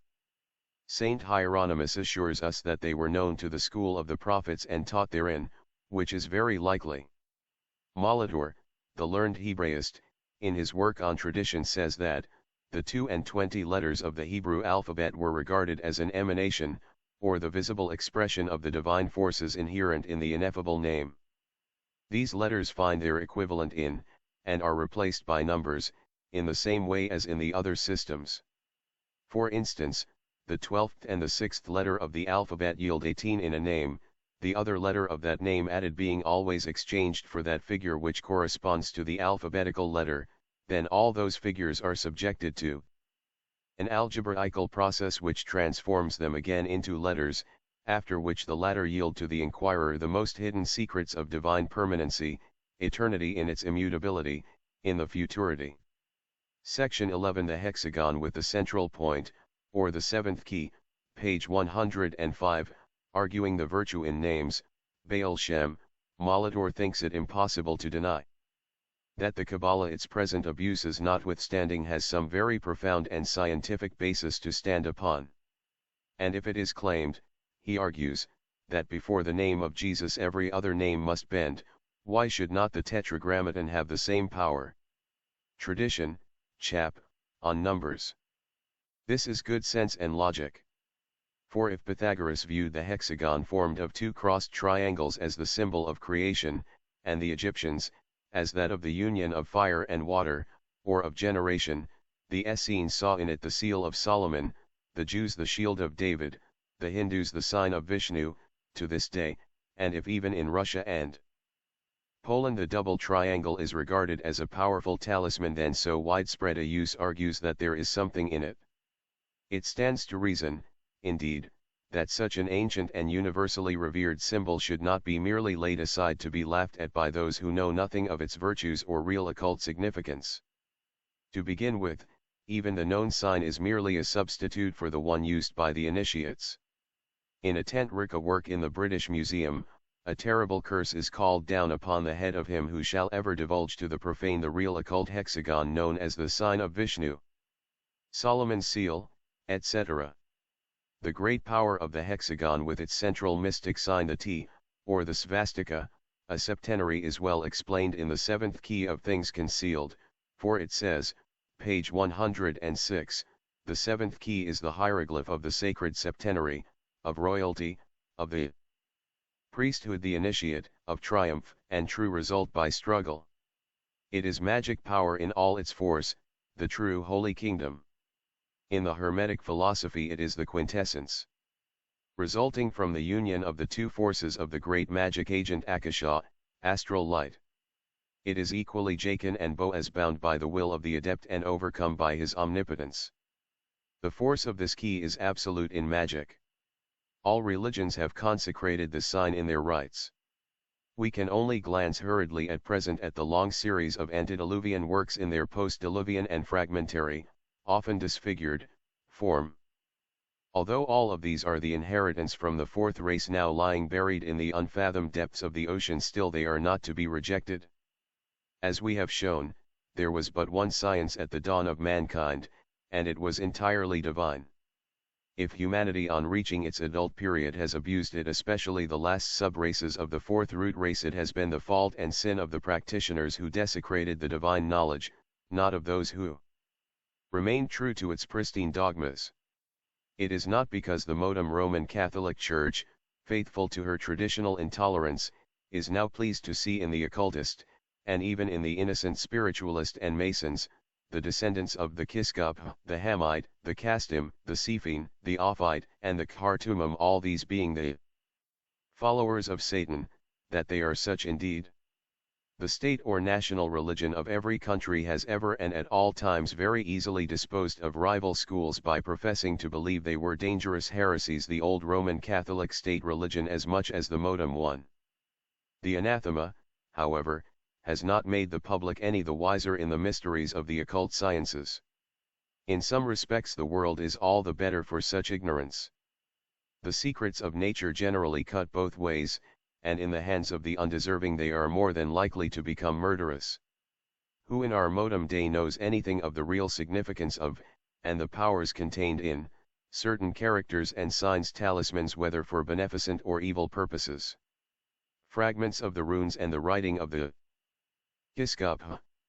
Saint Hieronymus assures us that they were known to the school of the prophets and taught therein, which is very likely. Molitor, the learned Hebraist, in his work on tradition says that, the 22 letters of the Hebrew alphabet were regarded as an emanation, or the visible expression of the divine forces inherent in the ineffable name. These letters find their equivalent in, and are replaced by numbers, in the same way as in the other systems. For instance, the 12th and the 6th letter of the alphabet yield 18 in a name, the other letter of that name added being always exchanged for that figure which corresponds to the alphabetical letter, then all those figures are subjected to an algebraical process which transforms them again into letters, after which the latter yield to the inquirer the most hidden secrets of divine permanency, eternity in its immutability, in the futurity. Section 11. The hexagon with the central point, or the seventh key, page 105, arguing the virtue in names, Baal Shem, Molitor thinks it impossible to deny that the Kabbalah its present abuses notwithstanding has some very profound and scientific basis to stand upon. And if it is claimed, he argues, that before the name of Jesus every other name must bend, why should not the Tetragrammaton have the same power? Tradition, chap, on numbers. This is good sense and logic. For if Pythagoras viewed the hexagon formed of two crossed triangles as the symbol of creation, and the Egyptians, as that of the union of fire and water, or of generation, the Essenes saw in it the seal of Solomon, the Jews the shield of David, the Hindus the sign of Vishnu, to this day, and if even in Russia and Poland the double triangle is regarded as a powerful talisman, then so widespread a use argues that there is something in it. It stands to reason, indeed, that such an ancient and universally revered symbol should not be merely laid aside to be laughed at by those who know nothing of its virtues or real occult significance. To begin with, even the known sign is merely a substitute for the one used by the initiates. In a Tentrika work in the British Museum, a terrible curse is called down upon the head of him who shall ever divulge to the profane the real occult hexagon known as the sign of Vishnu, Solomon's seal, etc. The great power of the hexagon with its central mystic sign the T, or the svastika, a septenary, is well explained in the seventh key of Things Concealed, for it says, page 106, the seventh key is the hieroglyph of the sacred septenary, of royalty, of the priesthood, the initiate, of triumph and true result by struggle. It is magic power in all its force, the true holy kingdom. In the Hermetic philosophy it is the quintessence, resulting from the union of the two forces of the great magic agent Akasha, astral light. It is equally Jachin and Boaz, bound by the will of the adept and overcome by his omnipotence. The force of this key is absolute in magic. All religions have consecrated this sign in their rites. We can only glance hurriedly at present at the long series of antediluvian works in their post-diluvian and fragmentary, often disfigured, form. Although all of these are the inheritance from the fourth race now lying buried in the unfathomed depths of the ocean, still they are not to be rejected. As we have shown, there was but one science at the dawn of mankind, and it was entirely divine. If humanity on reaching its adult period has abused it, especially the last sub-races of the fourth root race, it has been the fault and sin of the practitioners who desecrated the divine knowledge, not of those who remained true to its pristine dogmas. It is not because the modem Roman Catholic Church, faithful to her traditional intolerance, is now pleased to see in the occultist, and even in the innocent spiritualist and Masons, the descendants of the Kiskop, the Hamite, the Kastim, the Siphine, the Ophite, and the Khartoumim, all these being the followers of Satan, that they are such indeed. The state or national religion of every country has ever and at all times very easily disposed of rival schools by professing to believe they were dangerous heresies, the old Roman Catholic state religion as much as the modern one. The anathema, however, has not made the public any the wiser in the mysteries of the occult sciences. In some respects the world is all the better for such ignorance. The secrets of nature generally cut both ways, and in the hands of the undeserving they are more than likely to become murderous. Who in our modern day knows anything of the real significance of, and the powers contained in, certain characters and signs, talismans, whether for beneficent or evil purposes? Fragments of the runes and the writing of the Kiskop,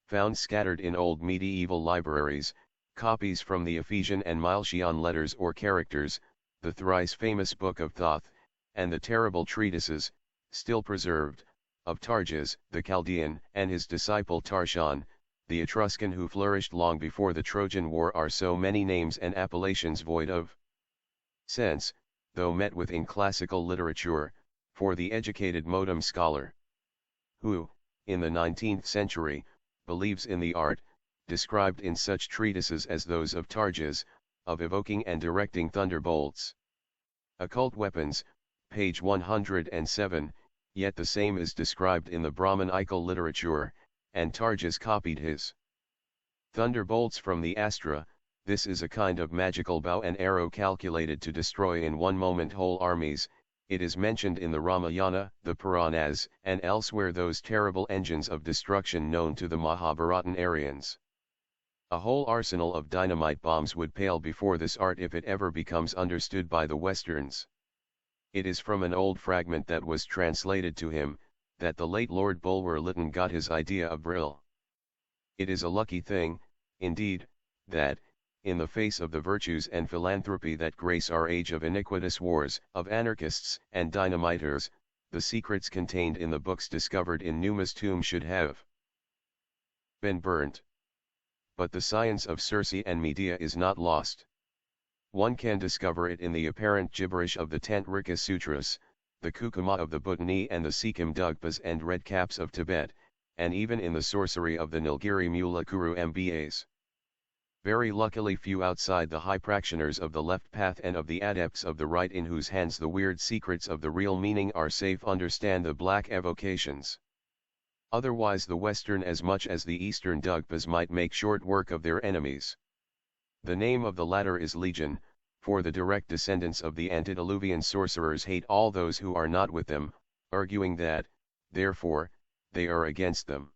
found scattered in old medieval libraries, copies from the Ephesian and Milesian letters or characters, the thrice famous Book of Thoth, and the terrible treatises, still preserved, of Targes, the Chaldean, and his disciple Tarshan, the Etruscan who flourished long before the Trojan War, are so many names and appellations void of sense, though met with in classical literature, for the educated modern scholar, who, in the 19th century, believes in the art, described in such treatises as those of Targes, of evoking and directing thunderbolts. Occult weapons, page 107, yet the same is described in the Brahmanical literature, and Targes copied his thunderbolts from the Astra. This is a kind of magical bow and arrow calculated to destroy in one moment whole armies. It is mentioned in the Ramayana, the Puranas, and elsewhere, those terrible engines of destruction known to the Mahabharatan Aryans. A whole arsenal of dynamite bombs would pale before this art if it ever becomes understood by the Westerns. It is from an old fragment that was translated to him, that the late Lord Bulwer Lytton got his idea of Brill. It is a lucky thing, indeed, that, in the face of the virtues and philanthropy that grace our age of iniquitous wars, of anarchists and dynamiters, the secrets contained in the books discovered in Numa's tomb should have been burnt. But the science of Circe and Medea is not lost. One can discover it in the apparent gibberish of the Tantrika Sutras, the Kukuma of the Bhutanese and the Sikkim Dugpas and Red Caps of Tibet, and even in the sorcery of the Nilgiri Mulakuru Mbas. Very luckily few outside the high practitioners of the left path and of the adepts of the right, in whose hands the weird secrets of the real meaning are safe, understand the black evocations. Otherwise the Western as much as the Eastern Dugpas might make short work of their enemies. The name of the latter is Legion, for the direct descendants of the antediluvian sorcerers hate all those who are not with them, arguing that, therefore, they are against them.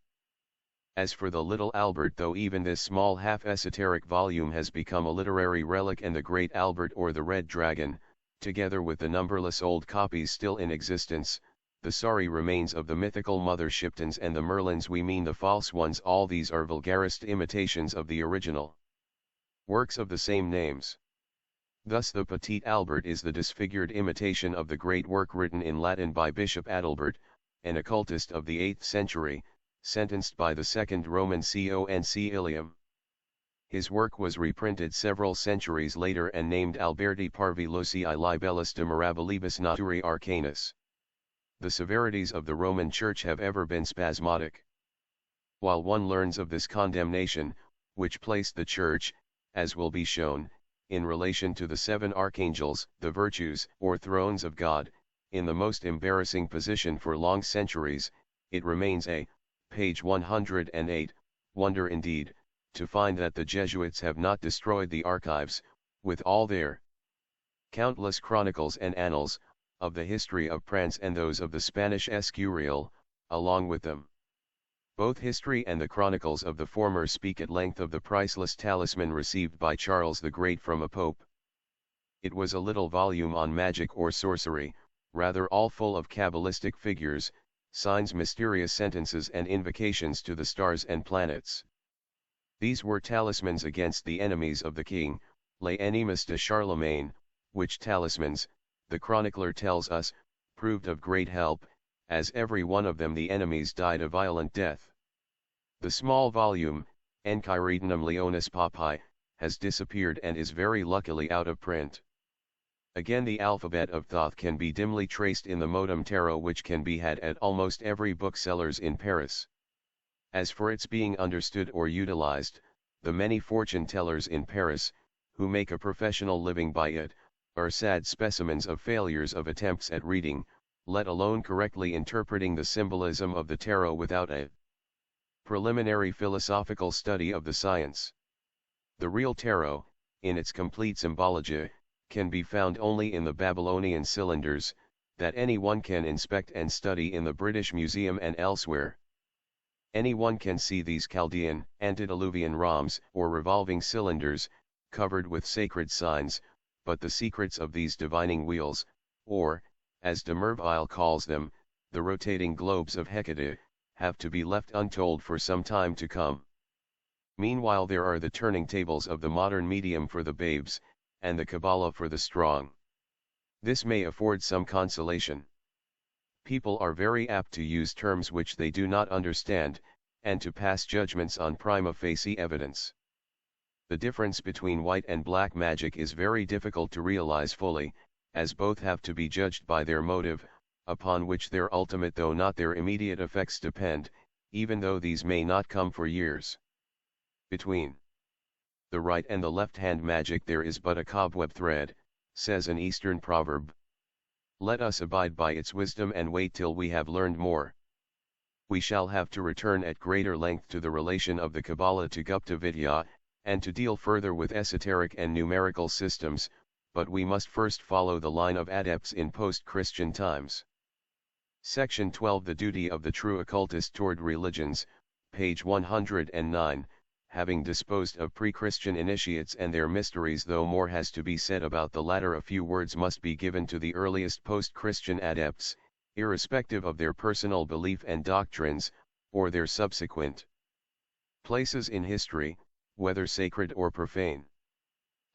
As for the little Albert, though even this small half-esoteric volume has become a literary relic, and the Great Albert or the Red Dragon, together with the numberless old copies still in existence, the sorry remains of the mythical Mother Shiptons and the Merlins, we mean the false ones, all these are vulgarist imitations of the original works of the same names. Thus the Petit Albert is the disfigured imitation of the great work written in Latin by Bishop Adalbert, an occultist of the 8th century, sentenced by the Second Roman Concilium. His work was reprinted several centuries later and named Alberti Parvi Locii Libellus de Mirabilibus Naturae Arcanis. The severities of the Roman Church have ever been spasmodic. While one learns of this condemnation, which placed the Church, as will be shown, in relation to the 7 archangels, the virtues, or thrones of God, in the most embarrassing position for long centuries, it remains a, page 108, wonder indeed, to find that the Jesuits have not destroyed the archives, with all their countless chronicles and annals, of the history of France and those of the Spanish Escurial, along with them. Both history and the chronicles of the former speak at length of the priceless talisman received by Charles the Great from a pope. It was a little volume on magic or sorcery, rather all full of cabalistic figures, signs, mysterious sentences and invocations to the stars and planets. These were talismans against the enemies of the king, les ennemis de Charlemagne, which talismans, the chronicler tells us, proved of great help, as every one of them the enemies died a violent death. The small volume, Enchiridium Leonis Papae, has disappeared and is very luckily out of print. Again, the alphabet of Thoth can be dimly traced in the Modem Tarot, which can be had at almost every bookseller's in Paris. As for its being understood or utilized, the many fortune tellers in Paris, who make a professional living by it, are sad specimens of failures of attempts at reading, let alone correctly interpreting the symbolism of the tarot without a preliminary philosophical study of the science. The real tarot, in its complete symbology, can be found only in the Babylonian cylinders, that anyone can inspect and study in the British Museum and elsewhere. Anyone can see these Chaldean, antediluvian rhombs, or revolving cylinders, covered with sacred signs, but the secrets of these divining wheels, or, as de Merville calls them, the rotating globes of Hecate, have to be left untold for some time to come. Meanwhile, there are the turning tables of the modern medium for the babes, and the Kabbalah for the strong. This may afford some consolation. People are very apt to use terms which they do not understand, and to pass judgments on prima facie evidence. The difference between white and black magic is very difficult to realize fully, as both have to be judged by their motive, upon which their ultimate though not their immediate effects depend, even though these may not come for years. Between the right and the left-hand magic there is but a cobweb thread, says an Eastern proverb. Let us abide by its wisdom and wait till we have learned more. We shall have to return at greater length to the relation of the Kabbalah to Gupta Vidya, and to deal further with esoteric and numerical systems, but we must first follow the line of adepts in post-Christian times. Section 12, The Duty of the True Occultist Toward Religions, page 109. Having disposed of pre-Christian initiates and their mysteries, though more has to be said about the latter, a few words must be given to the earliest post-Christian adepts, irrespective of their personal belief and doctrines, or their subsequent places in history, whether sacred or profane.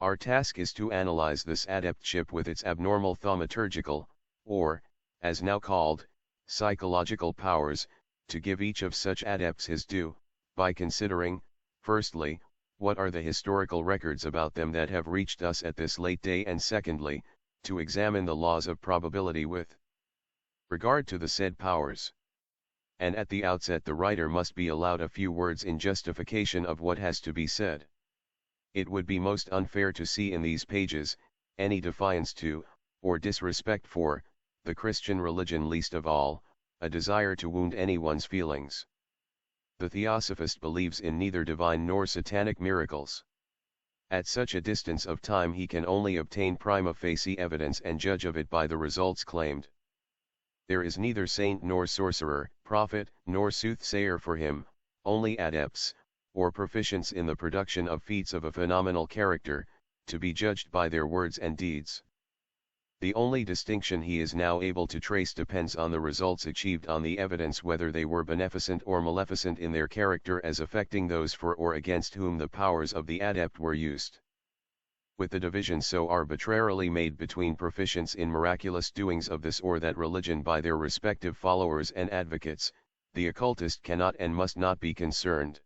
Our task is to analyze this adeptship with its abnormal thaumaturgical, or, as now called, psychological powers, to give each of such adepts his due, by considering, firstly, what are the historical records about them that have reached us at this late day, and secondly, to examine the laws of probability with regard to the said powers. And at the outset the writer must be allowed a few words in justification of what has to be said. It would be most unfair to see in these pages any defiance to, or disrespect for, the Christian religion, least of all, a desire to wound anyone's feelings. The Theosophist believes in neither divine nor satanic miracles. At such a distance of time he can only obtain prima facie evidence and judge of it by the results claimed. There is neither saint nor sorcerer, prophet, nor soothsayer for him, only adepts, or proficients in the production of feats of a phenomenal character, to be judged by their words and deeds. The only distinction he is now able to trace depends on the results achieved on the evidence whether they were beneficent or maleficent in their character as affecting those for or against whom the powers of the adept were used. With the division so arbitrarily made between proficients in miraculous doings of this or that religion by their respective followers and advocates, the occultist cannot and must not be concerned.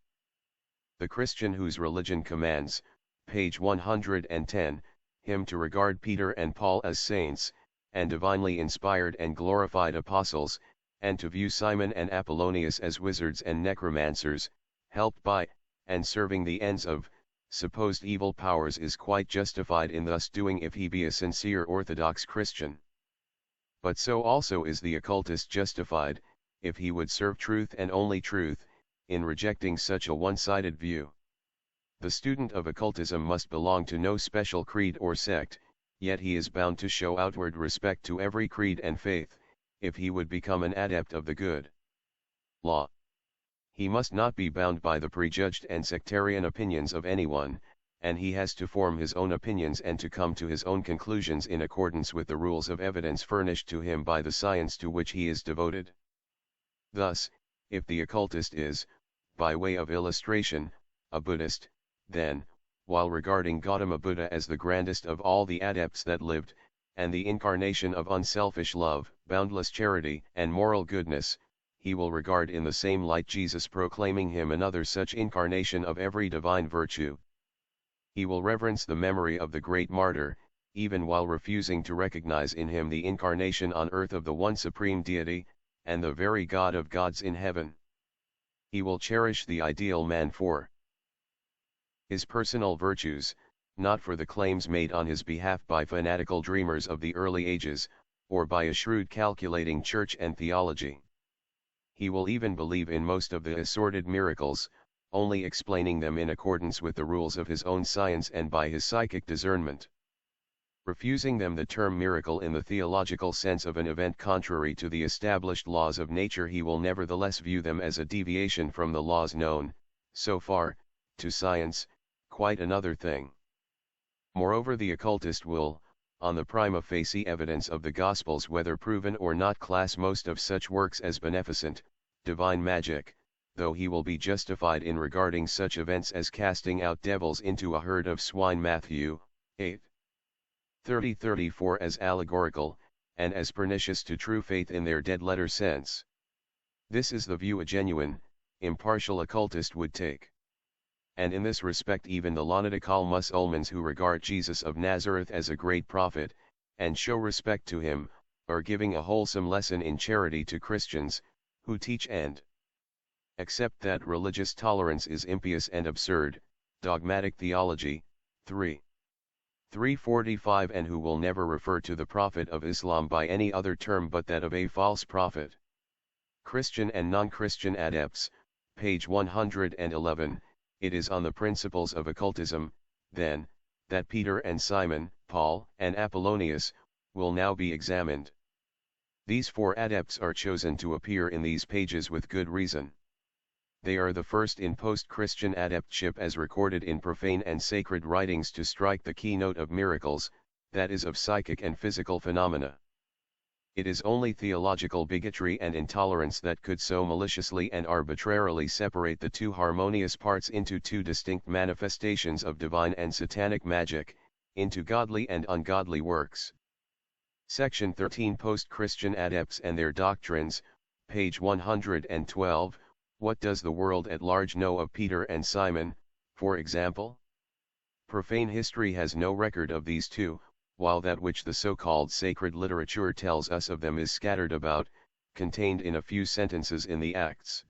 The Christian whose religion commands, page 110, him to regard Peter and Paul as saints, and divinely inspired and glorified apostles, and to view Simon and Apollonius as wizards and necromancers, helped by, and serving the ends of, supposed evil powers, is quite justified in thus doing if he be a sincere orthodox Christian. But so also is the occultist justified, if he would serve truth and only truth, in rejecting such a one-sided view. The student of occultism must belong to no special creed or sect, yet he is bound to show outward respect to every creed and faith, if he would become an adept of the good law. He must not be bound by the prejudged and sectarian opinions of anyone, and he has to form his own opinions and to come to his own conclusions in accordance with the rules of evidence furnished to him by the science to which he is devoted. Thus, if the occultist is, by way of illustration, a Buddhist, then, while regarding Gautama Buddha as the grandest of all the adepts that lived, and the incarnation of unselfish love, boundless charity, and moral goodness, he will regard in the same light Jesus, proclaiming him another such incarnation of every divine virtue. He will reverence the memory of the great martyr, even while refusing to recognize in him the incarnation on earth of the one supreme deity, and the very God of gods in heaven. He will cherish the ideal man for his personal virtues, not for the claims made on his behalf by fanatical dreamers of the early ages, or by a shrewd calculating church and theology. He will even believe in most of the assorted miracles, only explaining them in accordance with the rules of his own science and by his psychic discernment. Refusing them the term miracle in the theological sense of an event contrary to the established laws of nature, he will nevertheless view them as a deviation from the laws known, so far, to science, quite another thing. Moreover, the occultist will, on the prima facie evidence of the Gospels whether proven or not, class most of such works as beneficent, divine magic, though he will be justified in regarding such events as casting out devils into a herd of swine Matthew 8:30-34 as allegorical, and as pernicious to true faith in their dead-letter sense. This is the view a genuine, impartial occultist would take. And in this respect even the Lonadical Mussulmans who regard Jesus of Nazareth as a great prophet, and show respect to him, are giving a wholesome lesson in charity to Christians, who teach and accept that religious tolerance is impious and absurd, dogmatic theology, 3:45, and who will never refer to the Prophet of Islam by any other term but that of a false prophet. Christian and non-Christian adepts, page 111. It is on the principles of occultism, then, that Peter and Simon, Paul and Apollonius, will now be examined. These four adepts are chosen to appear in these pages with good reason. They are the first in post-Christian adeptship as recorded in profane and sacred writings to strike the keynote of miracles, that is of psychic and physical phenomena. It is only theological bigotry and intolerance that could so maliciously and arbitrarily separate the two harmonious parts into two distinct manifestations of divine and satanic magic, into godly and ungodly works. Section 13, Post-Christian Adepts and Their Doctrines, page 112. What does the world at large know of Peter and Simon, for example? Profane history has no record of these two, while that which the so-called sacred literature tells us of them is scattered about, contained in a few sentences in the Acts.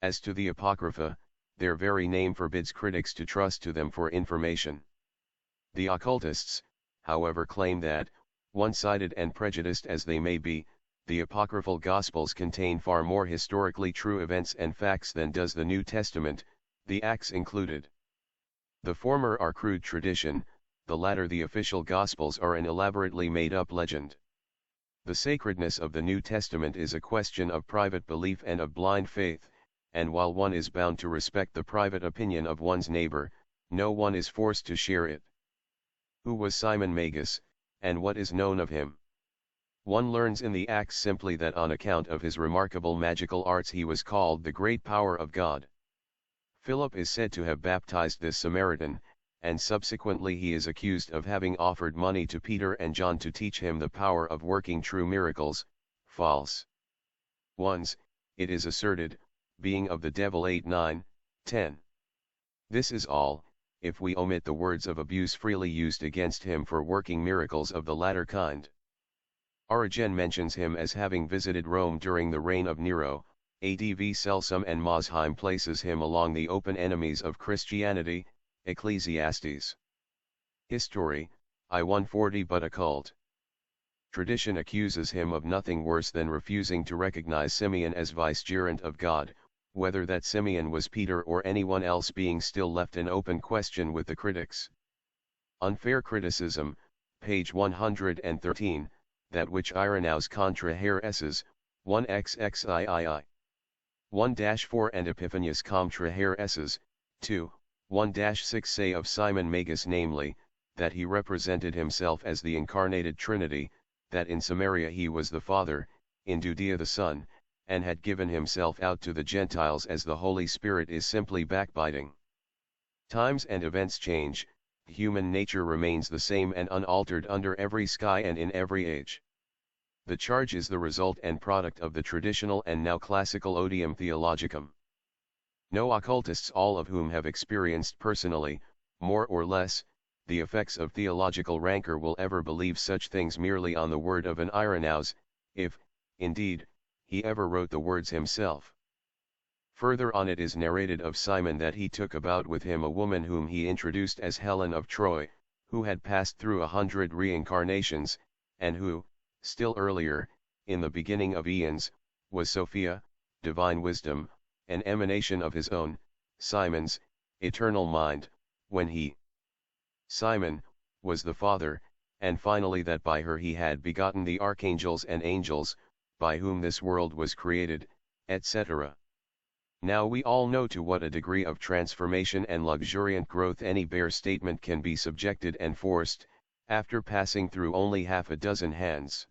As to the Apocrypha, their very name forbids critics to trust to them for information. The occultists, however, claim that, one-sided and prejudiced as they may be, the apocryphal Gospels contain far more historically true events and facts than does the New Testament, the Acts included. The former are crude tradition, the latter the official Gospels are an elaborately made-up legend. The sacredness of the New Testament is a question of private belief and of blind faith, and while one is bound to respect the private opinion of one's neighbor, no one is forced to share it. Who was Simon Magus, and what is known of him? One learns in the Acts simply that on account of his remarkable magical arts he was called the great power of God. Philip is said to have baptized this Samaritan, and subsequently he is accused of having offered money to Peter and John to teach him the power of working true miracles, false ones, it is asserted, being of the devil 8:9-10. This is all, if we omit the words of abuse freely used against him for working miracles of the latter kind. Origen mentions him as having visited Rome during the reign of Nero, ADV Celsum, and Mosheim places him along the open enemies of Christianity, Ecclesiastes. History, I-140, but occult. Tradition accuses him of nothing worse than refusing to recognize Simeon as vicegerent of God, whether that Simeon was Peter or anyone else being still left an open question with the critics. Unfair criticism, page 113, that which Irenaeus contra Hereses, 1xxii. 1-4 and Epiphanius contra Hereses, 2. 1-6 say of Simon Magus, namely, that he represented himself as the incarnated Trinity, that in Samaria he was the Father, in Judea the Son, and had given himself out to the Gentiles as the Holy Spirit, is simply backbiting. Times and events change, human nature remains the same and unaltered under every sky and in every age. The charge is the result and product of the traditional and now classical odium theologicum. No occultists, all of whom have experienced personally, more or less, the effects of theological rancor, will ever believe such things merely on the word of an Irenaeus, if, indeed, he ever wrote the words himself. Further on, it is narrated of Simon that he took about with him a woman whom he introduced as Helen of Troy, who had passed through 100 reincarnations, and who, still earlier, in the beginning of eons, was Sophia, divine wisdom, an emanation of his own, Simon's, eternal mind, when he, Simon, was the Father, and finally that by her he had begotten the archangels and angels, by whom this world was created, etc. Now we all know to what a degree of transformation and luxuriant growth any bare statement can be subjected and forced, after passing through only half a dozen hands.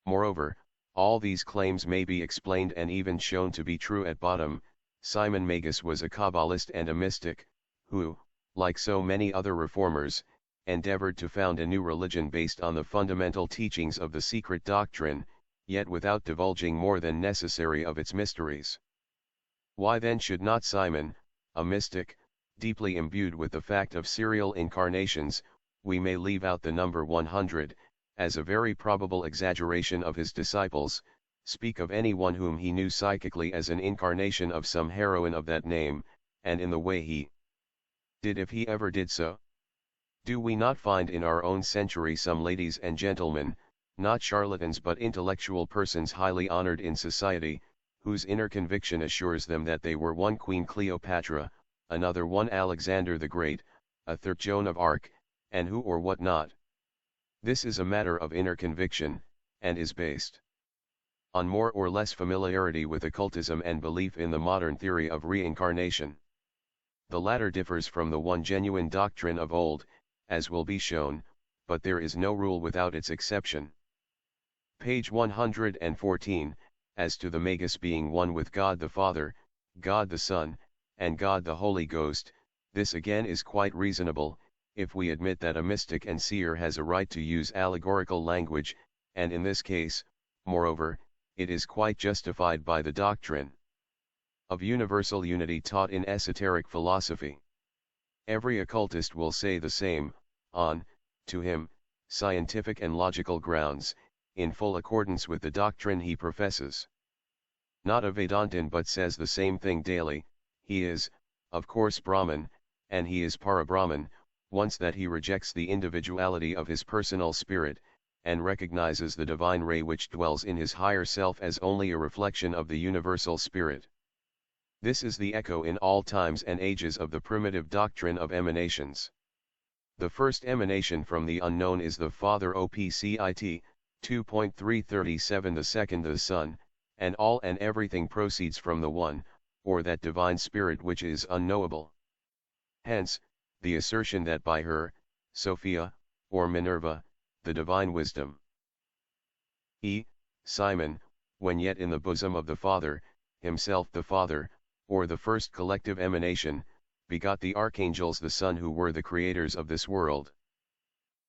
Moreover, all these claims may be explained and even shown to be true at bottom. Simon Magus was a Kabbalist and a mystic, who, like so many other reformers, endeavored to found a new religion based on the fundamental teachings of the secret doctrine, yet without divulging more than necessary of its mysteries. Why then should not Simon, a mystic, deeply imbued with the fact of serial incarnations, we may leave out the number 100, as a very probable exaggeration of his disciples, speak of any one whom he knew psychically as an incarnation of some heroine of that name, and in the way he did, if he ever did so? Do we not find in our own century some ladies and gentlemen, not charlatans but intellectual persons highly honored in society, whose inner conviction assures them that they were one Queen Cleopatra, another one Alexander the Great, a third Joan of Arc, and who or what not? This is a matter of inner conviction, and is based on more or less familiarity with occultism and belief in the modern theory of reincarnation. The latter differs from the one genuine doctrine of old, as will be shown, but there is no rule without its exception. Page 114, as to the Magus being one with God the Father, God the Son, and God the Holy Ghost, this again is quite reasonable, if we admit that a mystic and seer has a right to use allegorical language, and in this case, moreover, it is quite justified by the doctrine of universal unity taught in esoteric philosophy. Every occultist will say the same, on, to him, scientific and logical grounds, in full accordance with the doctrine he professes. Not a Vedantin but says the same thing daily. He is, of course, Brahman, and he is Para-Brahman, once that he rejects the individuality of his personal spirit, and recognizes the divine ray which dwells in his higher self as only a reflection of the universal spirit. This is the echo in all times and ages of the primitive doctrine of emanations. The first emanation from the unknown is the Father OPCIT, 2.337, the second the Son, and all and everything proceeds from the one, or that divine spirit which is unknowable. Hence, the assertion that by her, Sophia, or Minerva, the divine wisdom, Simon, when yet in the bosom of the Father, himself the Father, or the first collective emanation, begot the archangels the Son who were the creators of this world.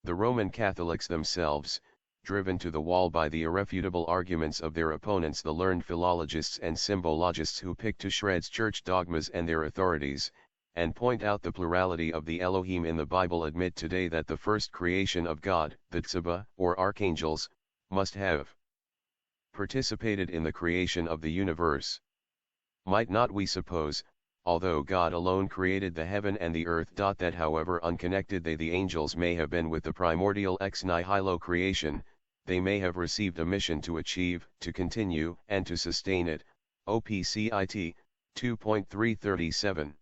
The Roman Catholics themselves, driven to the wall by the irrefutable arguments of their opponents, the learned philologists and symbologists who pick to shreds church dogmas and their authorities, and point out the plurality of the Elohim in the Bible, admit today that the first creation of God, the Tzaba, or archangels, must have participated in the creation of the universe. Might not we suppose, although God alone created the heaven and the earth, that however unconnected they the angels may have been with the primordial ex nihilo creation, they may have received a mission to achieve, to continue, and to sustain it, OPCIT, 2.337.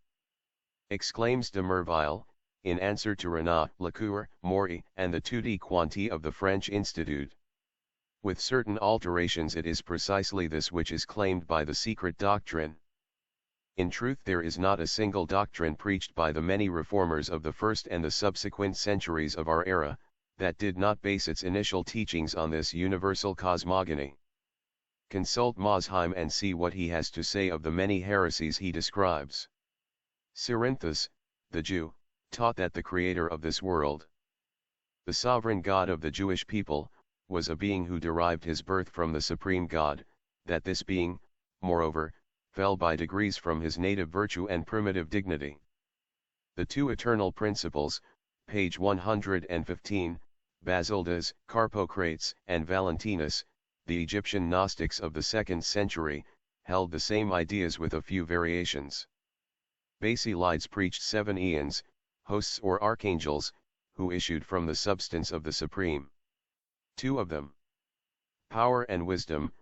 Exclaims de Merville, in answer to Renat Lecour, Maury, and the Tutti Quanti of the French Institute. With certain alterations, it is precisely this which is claimed by the secret doctrine. In truth, there is not a single doctrine preached by the many reformers of the first and the subsequent centuries of our era, that did not base its initial teachings on this universal cosmogony. Consult Mosheim and see what he has to say of the many heresies he describes. Cerinthus, the Jew, taught that the creator of this world, the sovereign God of the Jewish people, was a being who derived his birth from the Supreme God, that this being, moreover, fell by degrees from his native virtue and primitive dignity. The two eternal principles, page 115, Basildas, Carpocrates, and Valentinus, the Egyptian Gnostics of the 2nd century, held the same ideas with a few variations. Basilides preached 7 aeons, hosts or archangels, who issued from the substance of the Supreme. 2 of them, power and wisdom,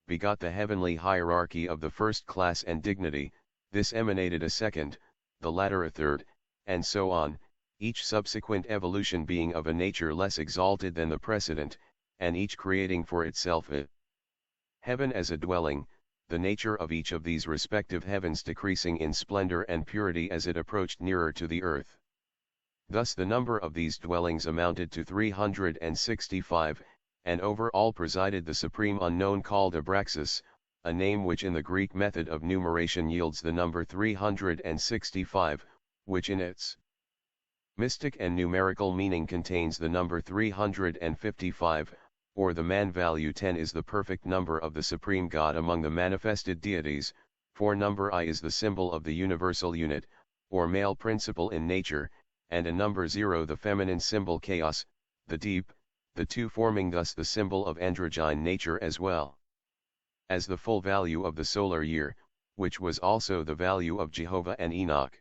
begot the heavenly hierarchy of the first class and dignity, this emanated a second, the latter a third, and so on, each subsequent evolution being of a nature less exalted than the precedent, and each creating for itself a heaven as a dwelling, the nature of each of these respective heavens decreasing in splendor and purity as it approached nearer to the earth. Thus the number of these dwellings amounted to 365, and over all presided the supreme unknown called Abraxas, a name which in the Greek method of numeration yields the number 365, which in its mystic and numerical meaning contains the number 355, or the man value 10 is the perfect number of the Supreme God among the manifested deities, for number I is the symbol of the universal unit, or male principle in nature, and a number 0 the feminine symbol chaos, the deep, the two forming thus the symbol of androgyne nature as well as the full value of the solar year, which was also the value of Jehovah and Enoch.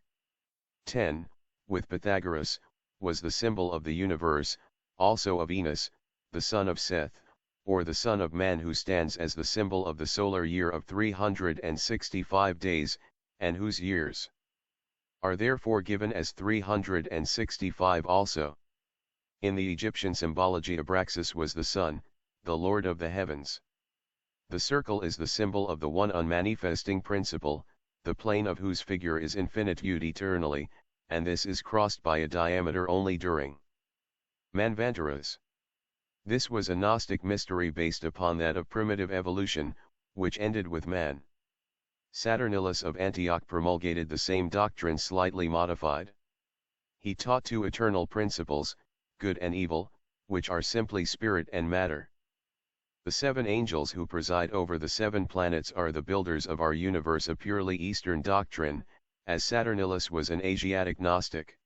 10, with Pythagoras, was the symbol of the universe, also of Enos, the son of Seth, or the son of man, who stands as the symbol of the solar year of 365 days, and whose years are therefore given as 365 also. In the Egyptian symbology, Abraxas was the sun, the Lord of the heavens. The circle is the symbol of the one unmanifesting principle, the plane of whose figure is infinitude eternally, and this is crossed by a diameter only during Manvantaras. This was a Gnostic mystery based upon that of primitive evolution, which ended with man. Saturnillus of Antioch promulgated the same doctrine slightly modified. He taught 2 eternal principles, good and evil, which are simply spirit and matter. The 7 angels who preside over the 7 planets are the builders of our universe, a purely Eastern doctrine, as Saturnillus was an Asiatic Gnostic.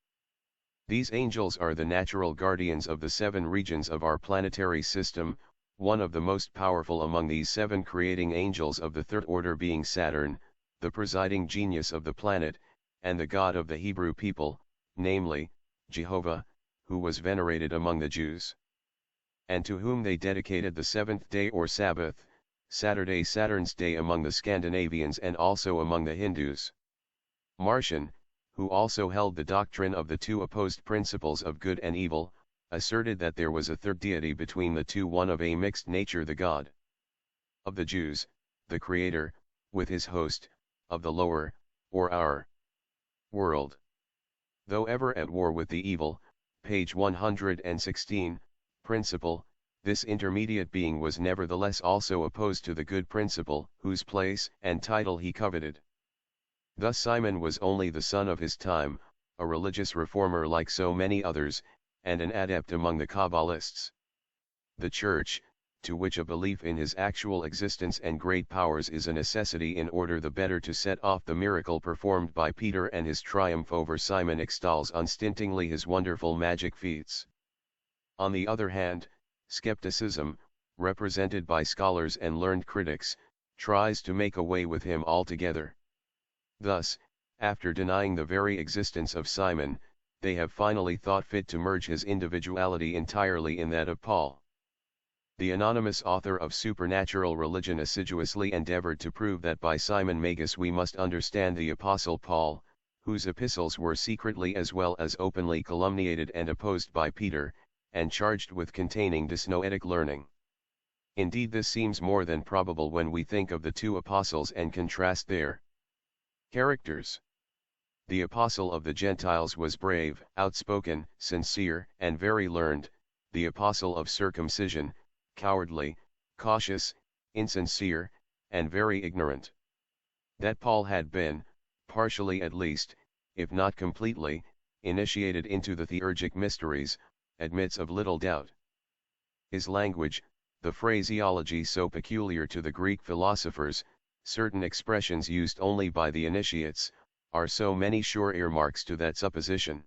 These angels are the natural guardians of the 7 regions of our planetary system, one of the most powerful among these 7 creating angels of the 3rd order being Saturn, the presiding genius of the planet, and the god of the Hebrew people, namely, Jehovah, who was venerated among the Jews, and to whom they dedicated the 7th day or Sabbath, Saturday, Saturn's day among the Scandinavians and also among the Hindus. Martian, who also held the doctrine of the 2 opposed principles of good and evil, asserted that there was a third deity between the two, one of a mixed nature, the God of the Jews, the Creator, with his host, of the lower, or our world. Though ever at war with the evil, page 116, principle, this intermediate being was nevertheless also opposed to the good principle, whose place and title he coveted. Thus Simon was only the son of his time, a religious reformer like so many others, and an adept among the Kabbalists. The Church, to which a belief in his actual existence and great powers is a necessity in order the better to set off the miracle performed by Peter and his triumph over Simon, extols unstintingly his wonderful magic feats. On the other hand, skepticism, represented by scholars and learned critics, tries to make away with him altogether. Thus, after denying the very existence of Simon, they have finally thought fit to merge his individuality entirely in that of Paul. The anonymous author of Supernatural Religion assiduously endeavored to prove that by Simon Magus we must understand the Apostle Paul, whose epistles were secretly as well as openly calumniated and opposed by Peter, and charged with containing disnoetic learning. Indeed, this seems more than probable when we think of the 2 apostles and contrast their characters. The apostle of the Gentiles was brave, outspoken, sincere, and very learned; the apostle of circumcision, cowardly, cautious, insincere, and very ignorant. That Paul had been, partially at least, if not completely, initiated into the theurgic mysteries, admits of little doubt. His language, the phraseology so peculiar to the Greek philosophers, certain expressions used only by the initiates, are so many sure earmarks to that supposition.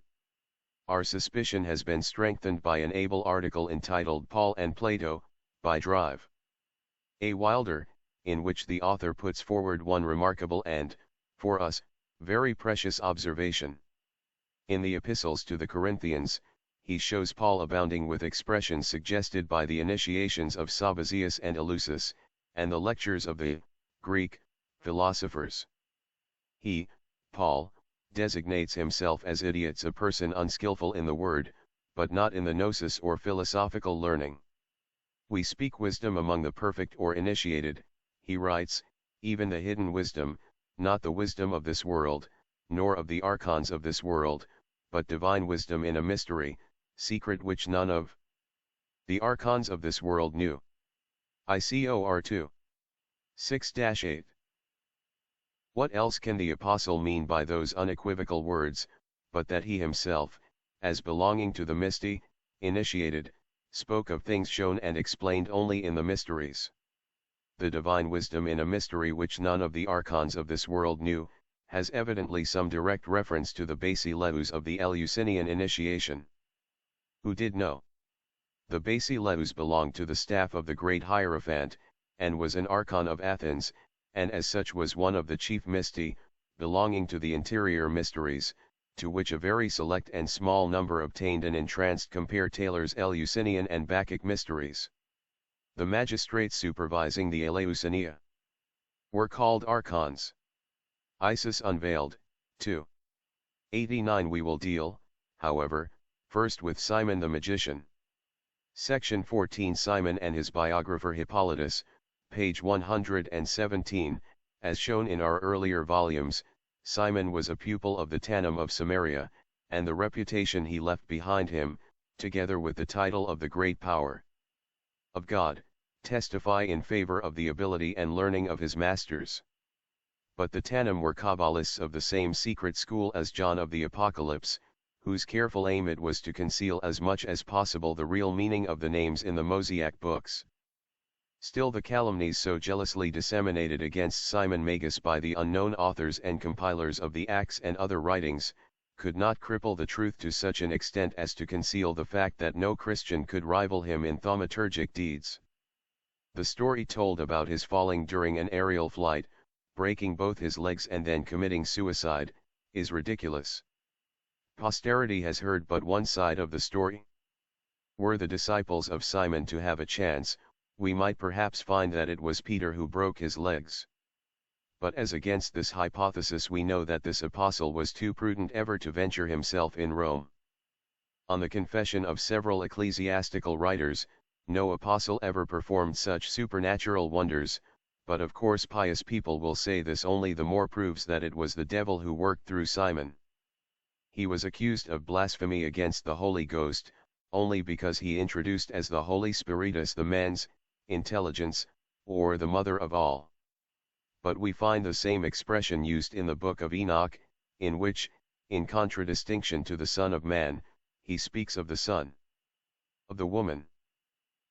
Our suspicion has been strengthened by an able article entitled Paul and Plato, by Drive. A. Wilder, in which the author puts forward one remarkable and, for us, very precious observation. In the epistles to the Corinthians, he shows Paul abounding with expressions suggested by the initiations of Sabazius and Eleusis, and the lectures of the Greek philosophers. He, Paul, designates himself as idiots, a person unskillful in the word, but not in the gnosis or philosophical learning. We speak wisdom among the perfect or initiated, he writes, even the hidden wisdom, not the wisdom of this world, nor of the archons of this world, but divine wisdom in a mystery, secret which none of the archons of this world knew. ICOR 2. 6-8. What else can the apostle mean by those unequivocal words, but that he himself, as belonging to the mysty, initiated, spoke of things shown and explained only in the mysteries? The divine wisdom in a mystery which none of the archons of this world knew, has evidently some direct reference to the basileus of the Eleusinian initiation. Who did know? The basileus belonged to the staff of the great Hierophant, and was an archon of Athens, and as such was one of the chief mysti, belonging to the interior mysteries, to which a very select and small number obtained an entranced. Compare Taylor's Eleusinian and Bacchic mysteries. The magistrates supervising the Eleusinia were called archons. Isis Unveiled, 2. 89. We will deal, however, first with Simon the magician. Section 14. Simon and his biographer Hippolytus, page 117, as shown in our earlier volumes. Simon was a pupil of the Tanum of Samaria, and the reputation he left behind him, together with the title of the great power of God, testify in favor of the ability and learning of his masters. But the Tanum were Kabbalists of the same secret school as John of the Apocalypse, whose careful aim it was to conceal as much as possible the real meaning of the names in the Mosaic books. Still, the calumnies so jealously disseminated against Simon Magus by the unknown authors and compilers of the Acts and other writings, could not cripple the truth to such an extent as to conceal the fact that no Christian could rival him in thaumaturgic deeds. The story told about his falling during an aerial flight, breaking both his legs and then committing suicide, is ridiculous. Posterity has heard but one side of the story. Were the disciples of Simon to have a chance, we might perhaps find that it was Peter who broke his legs. But as against this hypothesis, we know that this apostle was too prudent ever to venture himself in Rome. On the confession of several ecclesiastical writers, no apostle ever performed such supernatural wonders, but of course pious people will say this only the more proves that it was the devil who worked through Simon. He was accused of blasphemy against the Holy Ghost, only because he introduced as the Holy Spiritus the mens, intelligence, or the mother of all. But we find the same expression used in the book of Enoch, in which, in contradistinction to the Son of Man, he speaks of the Son of the woman.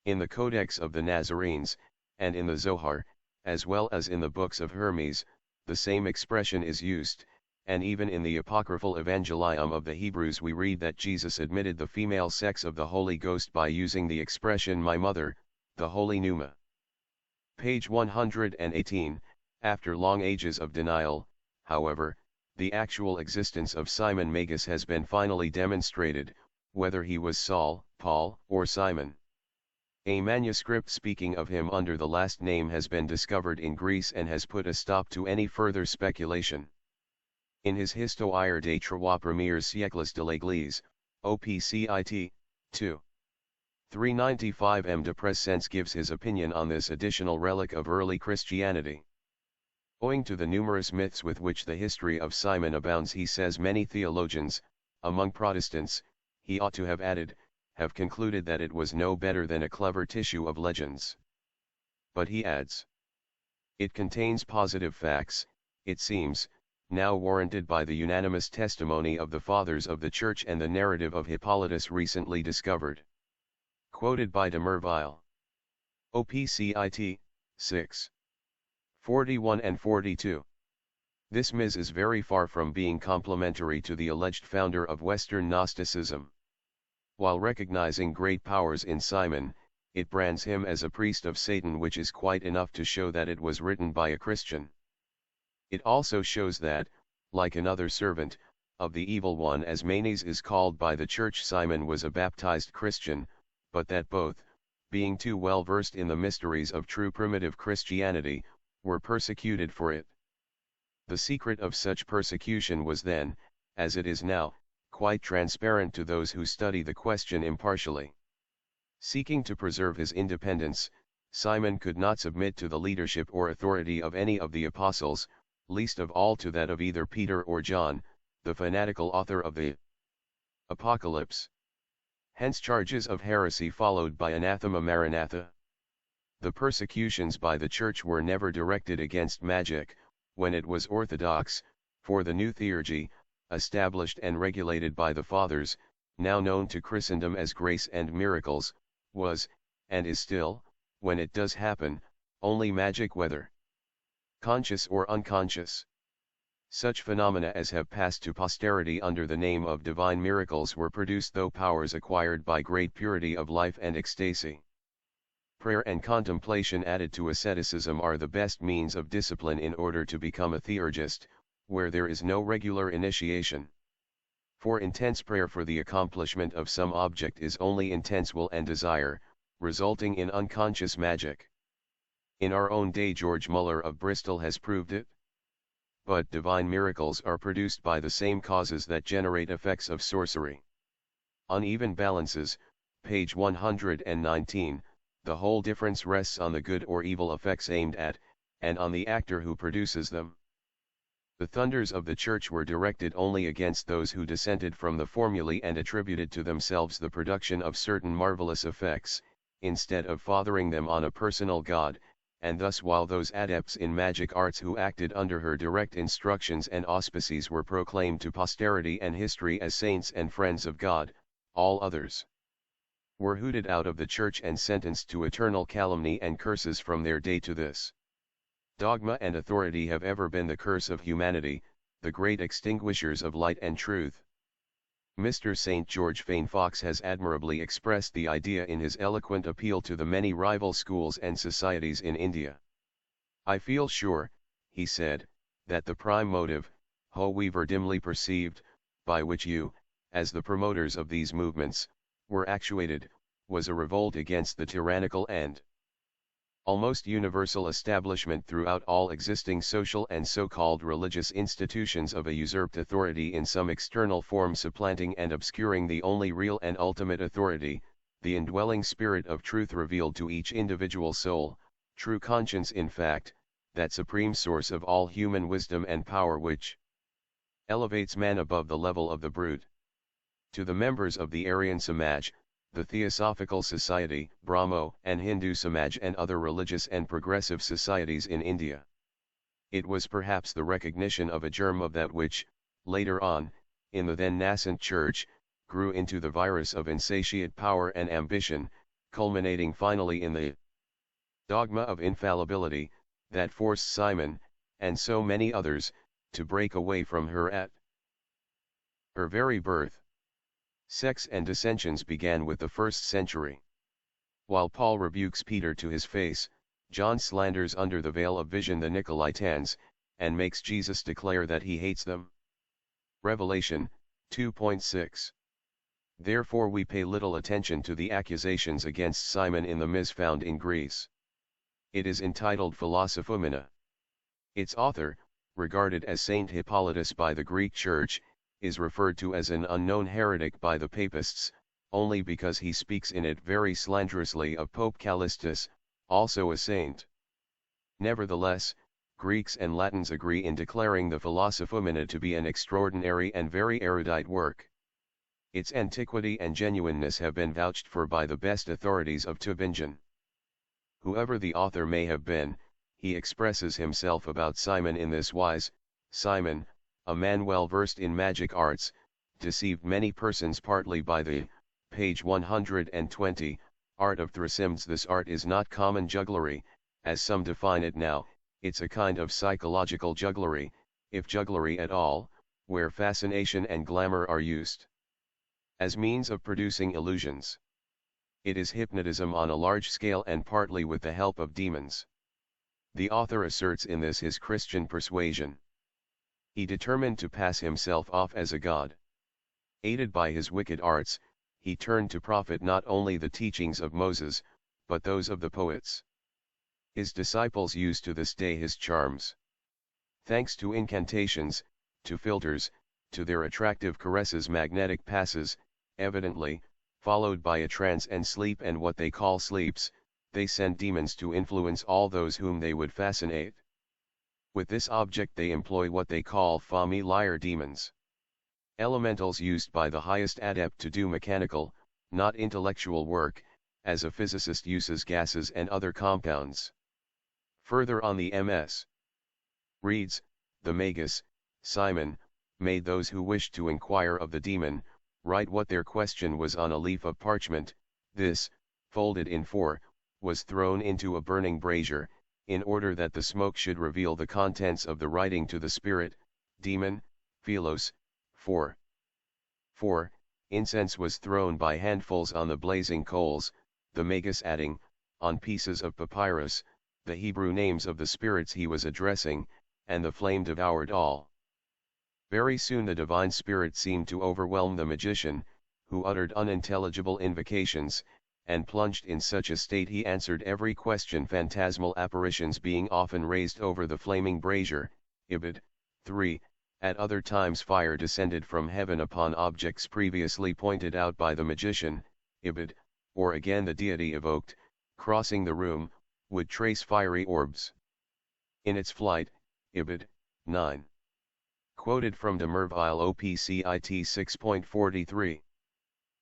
In the Codex of the Nazarenes, and in the Zohar, as well as in the books of Hermes, the same expression is used, and even in the apocryphal Evangelium of the Hebrews we read that Jesus admitted the female sex of the Holy Ghost by using the expression "my mother," the Holy Pneuma. Page 118. After long ages of denial, however, the actual existence of Simon Magus has been finally demonstrated, whether he was Saul, Paul, or Simon. A manuscript speaking of him under the last name has been discovered in Greece and has put a stop to any further speculation. In his Histoire des trois premiers siècles de l'Église, OPCIT, 2. 395 M. de Pressense gives his opinion on this additional relic of early Christianity. Owing to the numerous myths with which the history of Simon abounds, he says many theologians, among Protestants, he ought to have added, have concluded that it was no better than a clever tissue of legends. But he adds, it contains positive facts, it seems, now warranted by the unanimous testimony of the Fathers of the Church and the narrative of Hippolytus recently discovered. Quoted by de Merville. OPCIT, 6. 41 and 42. This ms is very far from being complimentary to the alleged founder of Western Gnosticism. While recognizing great powers in Simon, it brands him as a priest of Satan, which is quite enough to show that it was written by a Christian. It also shows that, like another servant of the evil one as Manes is called by the church, Simon was a baptized Christian, but that both, being too well versed in the mysteries of true primitive Christianity, were persecuted for it. The secret of such persecution was then, as it is now, quite transparent to those who study the question impartially. Seeking to preserve his independence, Simon could not submit to the leadership or authority of any of the apostles, least of all to that of either Peter or John, the fanatical author of the Apocalypse. Hence charges of heresy followed by anathema maranatha. The persecutions by the church were never directed against magic, when it was orthodox, for the new theurgy, established and regulated by the Fathers, now known to Christendom as grace and miracles, was, and is still, when it does happen, only magic, whether conscious or unconscious. Such phenomena as have passed to posterity under the name of divine miracles were produced through powers acquired by great purity of life and ecstasy. Prayer and contemplation added to asceticism are the best means of discipline in order to become a theurgist, where there is no regular initiation. For intense prayer for the accomplishment of some object is only intense will and desire, resulting in unconscious magic. In our own day George Muller of Bristol has proved it. But divine miracles are produced by the same causes that generate effects of sorcery. Uneven balances, page 119, the whole difference rests on the good or evil effects aimed at, and on the actor who produces them. The thunders of the Church were directed only against those who dissented from the formulae and attributed to themselves the production of certain marvelous effects, instead of fathering them on a personal God, and thus while those adepts in magic arts who acted under her direct instructions and auspices were proclaimed to posterity and history as saints and friends of God, all others were hooted out of the Church and sentenced to eternal calumny and curses from their day to this. Dogma and authority have ever been the curse of humanity, the great extinguishers of light and truth. Mr. St. George Fane Fox has admirably expressed the idea in his eloquent appeal to the many rival schools and societies in India. I feel sure, he said, that the prime motive, however dimly perceived, by which you, as the promoters of these movements, were actuated, was a revolt against the tyrannical and almost universal establishment throughout all existing social and so-called religious institutions of a usurped authority in some external form, supplanting and obscuring the only real and ultimate authority, the indwelling spirit of truth revealed to each individual soul, true conscience in fact, that supreme source of all human wisdom and power which elevates man above the level of the brute. To the members of the Aryan Samaj, the Theosophical Society, Brahmo, and Hindu Samaj and other religious and progressive societies in India, it was perhaps the recognition of a germ of that which, later on, in the then nascent church, grew into the virus of insatiate power and ambition, culminating finally in the dogma of infallibility, that forced Simon, and so many others, to break away from her at her very birth. Sects and dissensions began with the 1st century. While Paul rebukes Peter to his face, John slanders under the veil of vision the Nicolaitans, and makes Jesus declare that he hates them. Revelation 2.6. Therefore we pay little attention to the accusations against Simon in the ms found in Greece. It is entitled Philosophumena. Its author, regarded as Saint Hippolytus by the Greek Church, is referred to as an unknown heretic by the Papists, only because he speaks in it very slanderously of Pope Callistus, also a saint. Nevertheless, Greeks and Latins agree in declaring the Philosophumena to be an extraordinary and very erudite work. Its antiquity and genuineness have been vouched for by the best authorities of Tübingen. Whoever the author may have been, he expresses himself about Simon in this wise: Simon, a man well versed in magic arts, deceived many persons partly by the, page 120, Art of Thresemds. This art is not common jugglery, as some define it now, it's a kind of psychological jugglery, if jugglery at all, where fascination and glamour are used as means of producing illusions. It is hypnotism on a large scale and partly with the help of demons. The author asserts in this his Christian persuasion. He determined to pass himself off as a god. Aided by his wicked arts, he turned to profit not only the teachings of Moses, but those of the poets. His disciples use to this day his charms. Thanks to incantations, to philters, to their attractive caresses, magnetic passes, evidently, followed by a trance and sleep and what they call sleeps, they send demons to influence all those whom they would fascinate. With this object they employ what they call familiar demons. Elementals used by the highest adept to do mechanical, not intellectual work, as a physicist uses gases and other compounds. Further on the MS. reads, the Magus, Simon, made those who wished to inquire of the demon, write what their question was on a leaf of parchment. This, folded in four, was thrown into a burning brazier, in order that the smoke should reveal the contents of the writing to the spirit, demon, Philos. 4. Incense was thrown by handfuls on the blazing coals, the Magus adding, on pieces of papyrus, the Hebrew names of the spirits he was addressing, and the flame devoured all. Very soon the divine spirit seemed to overwhelm the magician, who uttered unintelligible invocations, and plunged in such a state he answered every question, phantasmal apparitions being often raised over the flaming brazier. Ibid. 3. At other times fire descended from heaven upon objects previously pointed out by the magician. Ibid. Or again the deity evoked, crossing the room, would trace fiery orbs in its flight. Ibid. 9. Quoted from de Merville OPCIT 6.43.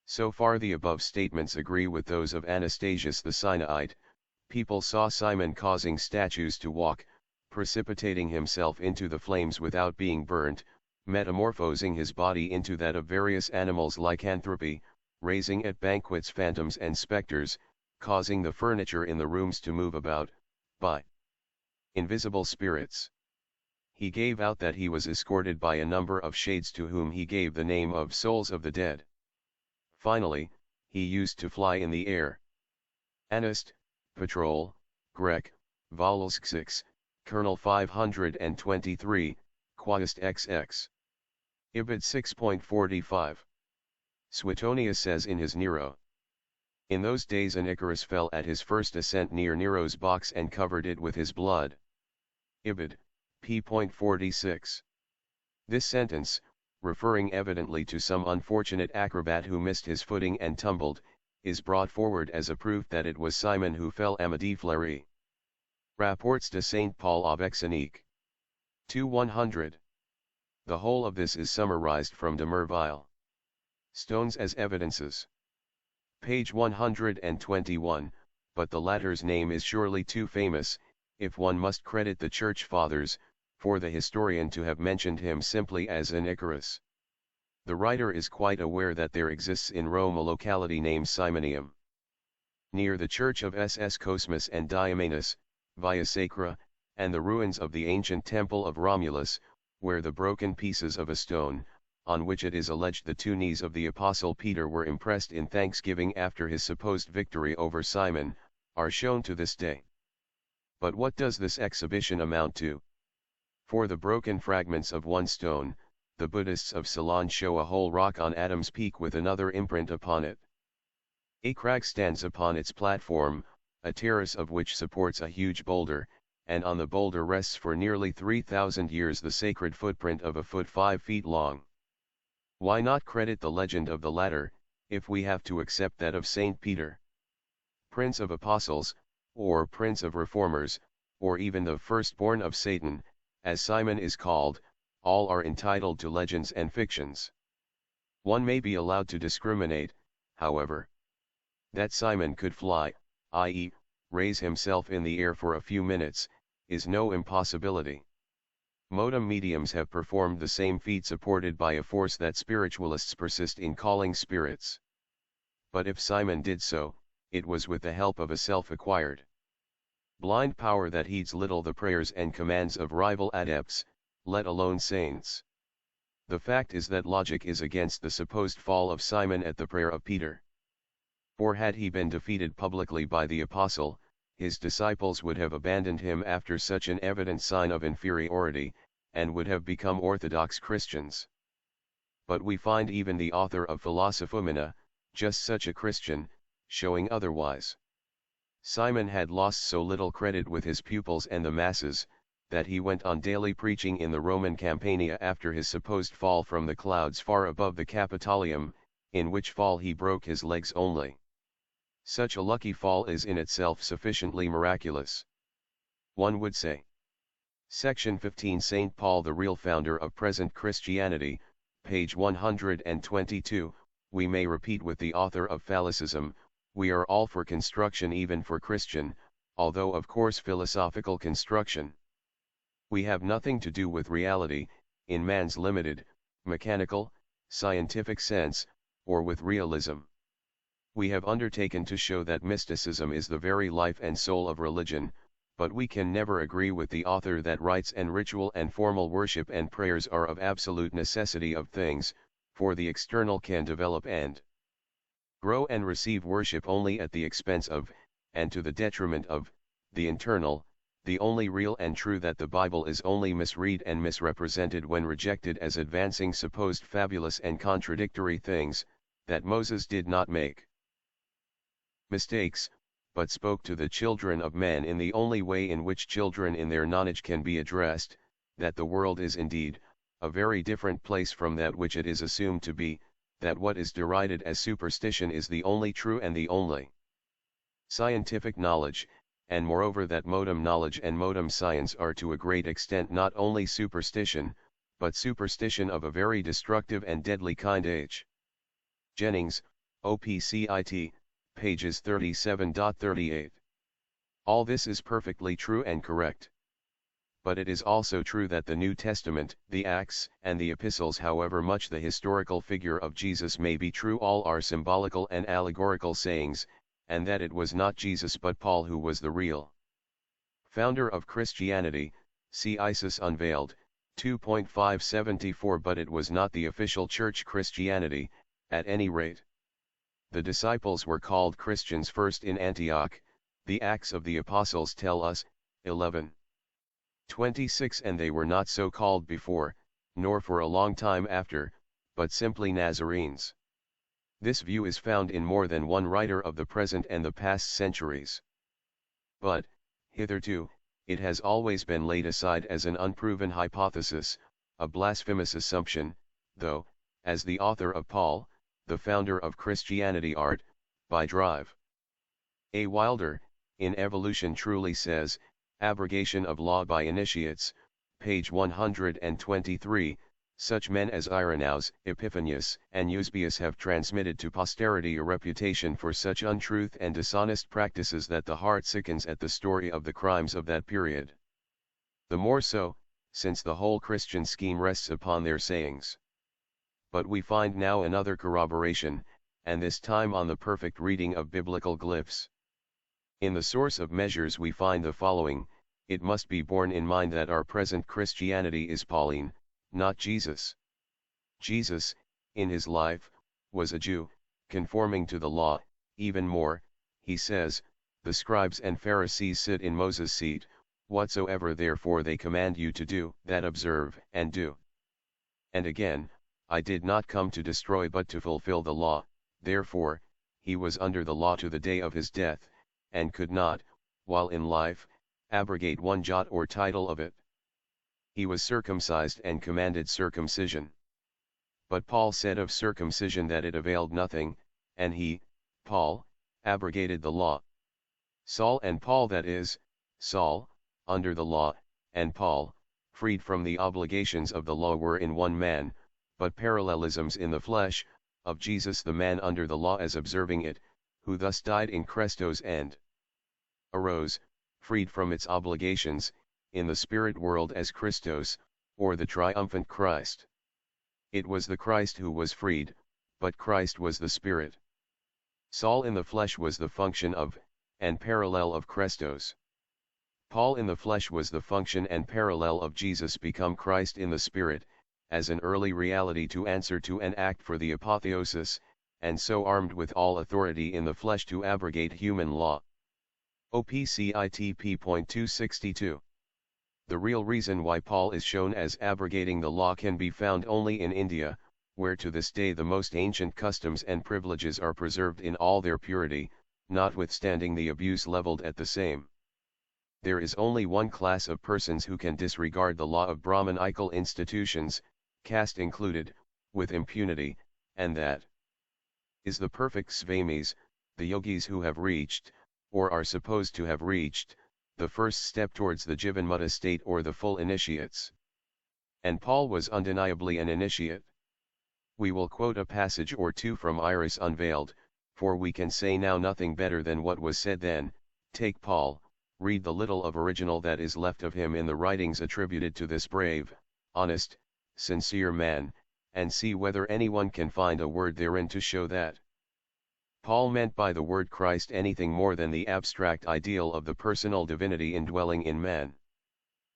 So far the above statements agree with those of Anastasius the Sinaiite. People saw Simon causing statues to walk, precipitating himself into the flames without being burnt, metamorphosing his body into that of various animals, lycanthropy, raising at banquets phantoms and specters, causing the furniture in the rooms to move about, by invisible spirits. He gave out that he was escorted by a number of shades to whom he gave the name of souls of the dead. Finally, he used to fly in the air. Anast, Patrol, Grek, Volsks, Kernel 523, Quaest XX. Ibid 6.45. Suetonius says in his Nero. In those days an Icarus fell at his first ascent near Nero's box and covered it with his blood. Ibid, p.46. This sentence, referring evidently to some unfortunate acrobat who missed his footing and tumbled, is brought forward as a proof that it was Simon who fell Amédée Fleury. Rapports de Saint Paul of Exonique. 2:100. The whole of this is summarized from de Merville. Stones as evidences. Page 121, but the latter's name is surely too famous, if one must credit the Church Fathers, for the historian to have mentioned him simply as an Icarus. The writer is quite aware that there exists in Rome a locality named Simonium, near the church of SS Cosmas and Diomedes, Via Sacra, and the ruins of the ancient temple of Romulus, where the broken pieces of a stone, on which it is alleged the two knees of the Apostle Peter were impressed in thanksgiving after his supposed victory over Simon, are shown to this day. But what does this exhibition amount to? For the broken fragments of one stone, the Buddhists of Ceylon show a whole rock on Adam's Peak with another imprint upon it. A crag stands upon its platform, a terrace of which supports a huge boulder, and on the boulder rests for nearly 3,000 years the sacred footprint of a foot 5 feet long. Why not credit the legend of the latter, if we have to accept that of Saint Peter? Prince of Apostles, or Prince of Reformers, or even the firstborn of Satan, as Simon is called, all are entitled to legends and fictions. One may be allowed to discriminate, however. That Simon could fly, i.e., raise himself in the air for a few minutes, is no impossibility. Modem mediums have performed the same feat supported by a force that spiritualists persist in calling spirits. But if Simon did so, it was with the help of a self-acquired blind power that heeds little the prayers and commands of rival adepts, let alone saints. The fact is that logic is against the supposed fall of Simon at the prayer of Peter. For had he been defeated publicly by the apostle, his disciples would have abandoned him after such an evident sign of inferiority, and would have become orthodox Christians. But we find even the author of Philosophomena, just such a Christian, showing otherwise. Simon had lost so little credit with his pupils and the masses, that he went on daily preaching in the Roman Campania after his supposed fall from the clouds far above the Capitolium, in which fall he broke his legs only. Such a lucky fall is in itself sufficiently miraculous, one would say. Section 15. St. Paul, the real founder of present Christianity, page 122, we may repeat with the author of Phallicism, we are all for construction, even for Christian, although of course philosophical construction. We have nothing to do with reality, in man's limited, mechanical, scientific sense, or with realism. We have undertaken to show that mysticism is the very life and soul of religion, but we can never agree with the author that rites and ritual and formal worship and prayers are of absolute necessity of things, for the external can develop and grow and receive worship only at the expense of, and to the detriment of, the internal. The only real and true that the Bible is only misread and misrepresented when rejected as advancing supposed fabulous and contradictory things, that Moses did not make mistakes, but spoke to the children of men in the only way in which children in their knowledge can be addressed, that the world is indeed a very different place from that which it is assumed to be, that what is derided as superstition is the only true and the only scientific knowledge, and moreover that modem knowledge and modem science are to a great extent not only superstition, but superstition of a very destructive and deadly kind. H. Jennings, OPCIT, pages 37-38. All this is perfectly true and correct. But it is also true that the New Testament, the Acts, and the Epistles, however much the historical figure of Jesus may be true, all are symbolical and allegorical sayings, and that it was not Jesus but Paul who was the real founder of Christianity, see Isis Unveiled, 2.574. But it was not the official church Christianity, at any rate. The disciples were called Christians first in Antioch, the Acts of the Apostles tell us, 11:26, and they were not so called before, nor for a long time after, but simply Nazarenes. This view is found in more than one writer of the present and the past centuries. But, hitherto, it has always been laid aside as an unproven hypothesis, a blasphemous assumption, though, as the author of Paul, the founder of Christianity art, by Drive. A. Wilder, in Evolution truly says, abrogation of law by initiates, page 123, such men as Irenaeus, Epiphanius, and Eusebius have transmitted to posterity a reputation for such untruth and dishonest practices that the heart sickens at the story of the crimes of that period. The more so, since the whole Christian scheme rests upon their sayings. But we find now another corroboration, and this time on the perfect reading of biblical glyphs. In the source of measures we find the following: it must be borne in mind that our present Christianity is Pauline, not Jesus. Jesus, in his life, was a Jew, conforming to the law. Even more, he says, the scribes and Pharisees sit in Moses' seat, whatsoever therefore they command you to do, that observe and do. And again, I did not come to destroy but to fulfill the law. Therefore, he was under the law to the day of his death, and could not, while in life, abrogate one jot or tittle of it. He was circumcised and commanded circumcision. But Paul said of circumcision that it availed nothing, and he, Paul, abrogated the law. Saul and Paul, that is, Saul, under the law, and Paul, freed from the obligations of the law, were in one man, but parallelisms in the flesh, of Jesus the man under the law as observing it, who thus died in Christos and arose, freed from its obligations, in the spirit world as Christos, or the triumphant Christ. It was the Christ who was freed, but Christ was the Spirit. Saul in the flesh was the function of, and parallel of Christos. Paul in the flesh was the function and parallel of Jesus become Christ in the Spirit, as an early reality to answer to and act for the apotheosis, and so armed with all authority in the flesh to abrogate human law. OPCITP.262. The real reason why Paul is shown as abrogating the law can be found only in India, where to this day the most ancient customs and privileges are preserved in all their purity, notwithstanding the abuse leveled at the same. There is only one class of persons who can disregard the law of Brahmanical institutions, caste included, with impunity, and that is the perfect svamis, the yogis who have reached, or are supposed to have reached, the first step towards the Jivanmukta state or the full initiates. And Paul was undeniably an initiate. We will quote a passage or two from Iris Unveiled, for we can say now nothing better than what was said then. Take Paul, read the little of original that is left of him in the writings attributed to this brave, honest, sincere man, and see whether anyone can find a word therein to show that Paul meant by the word Christ anything more than the abstract ideal of the personal divinity indwelling in man.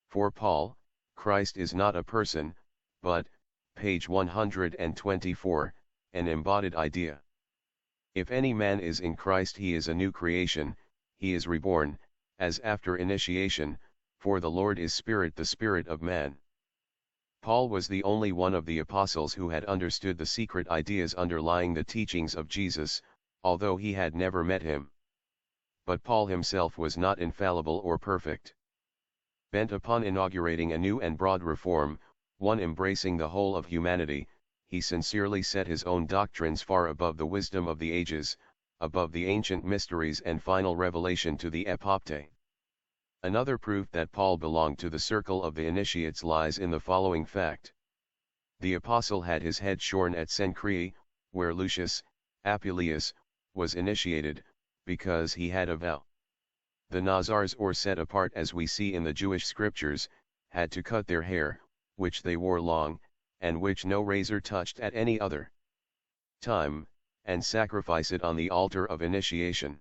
For Paul, Christ is not a person, but, page 124, an embodied idea. If any man is in Christ, he is a new creation, he is reborn, as after initiation, for the Lord is Spirit, the Spirit of man. Paul was the only one of the apostles who had understood the secret ideas underlying the teachings of Jesus, although he had never met him. But Paul himself was not infallible or perfect. Bent upon inaugurating a new and broad reform, one embracing the whole of humanity, he sincerely set his own doctrines far above the wisdom of the ages, above the ancient mysteries and final revelation to the epopte. Another proof that Paul belonged to the circle of the initiates lies in the following fact. The apostle had his head shorn at Cenchreae, where Lucius, Apuleius, was initiated, because he had a vow. The Nazars, or set apart as we see in the Jewish scriptures, had to cut their hair, which they wore long, and which no razor touched at any other time, and sacrifice it on the altar of initiation.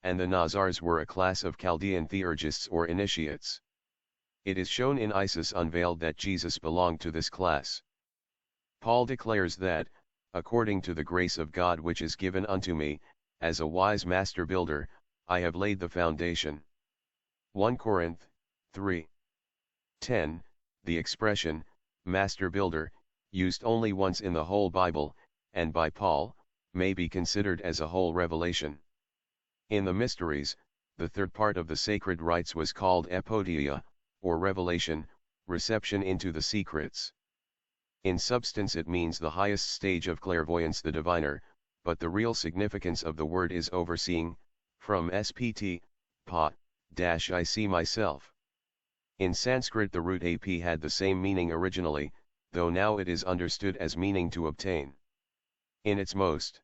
And the Nazars were a class of Chaldean theurgists or initiates. It is shown in Isis Unveiled that Jesus belonged to this class. Paul declares that, according to the grace of God which is given unto me, as a wise master builder, I have laid the foundation. 1 Corinth 3:10. The expression, master builder, used only once in the whole Bible, and by Paul, may be considered as a whole revelation. In the mysteries, the third part of the sacred rites was called epodia, or revelation, reception into the secrets. In substance it means the highest stage of clairvoyance, the diviner, but the real significance of the word is overseeing, from spt, I see myself. In Sanskrit the root ap had the same meaning originally, though now it is understood as meaning to obtain. In its most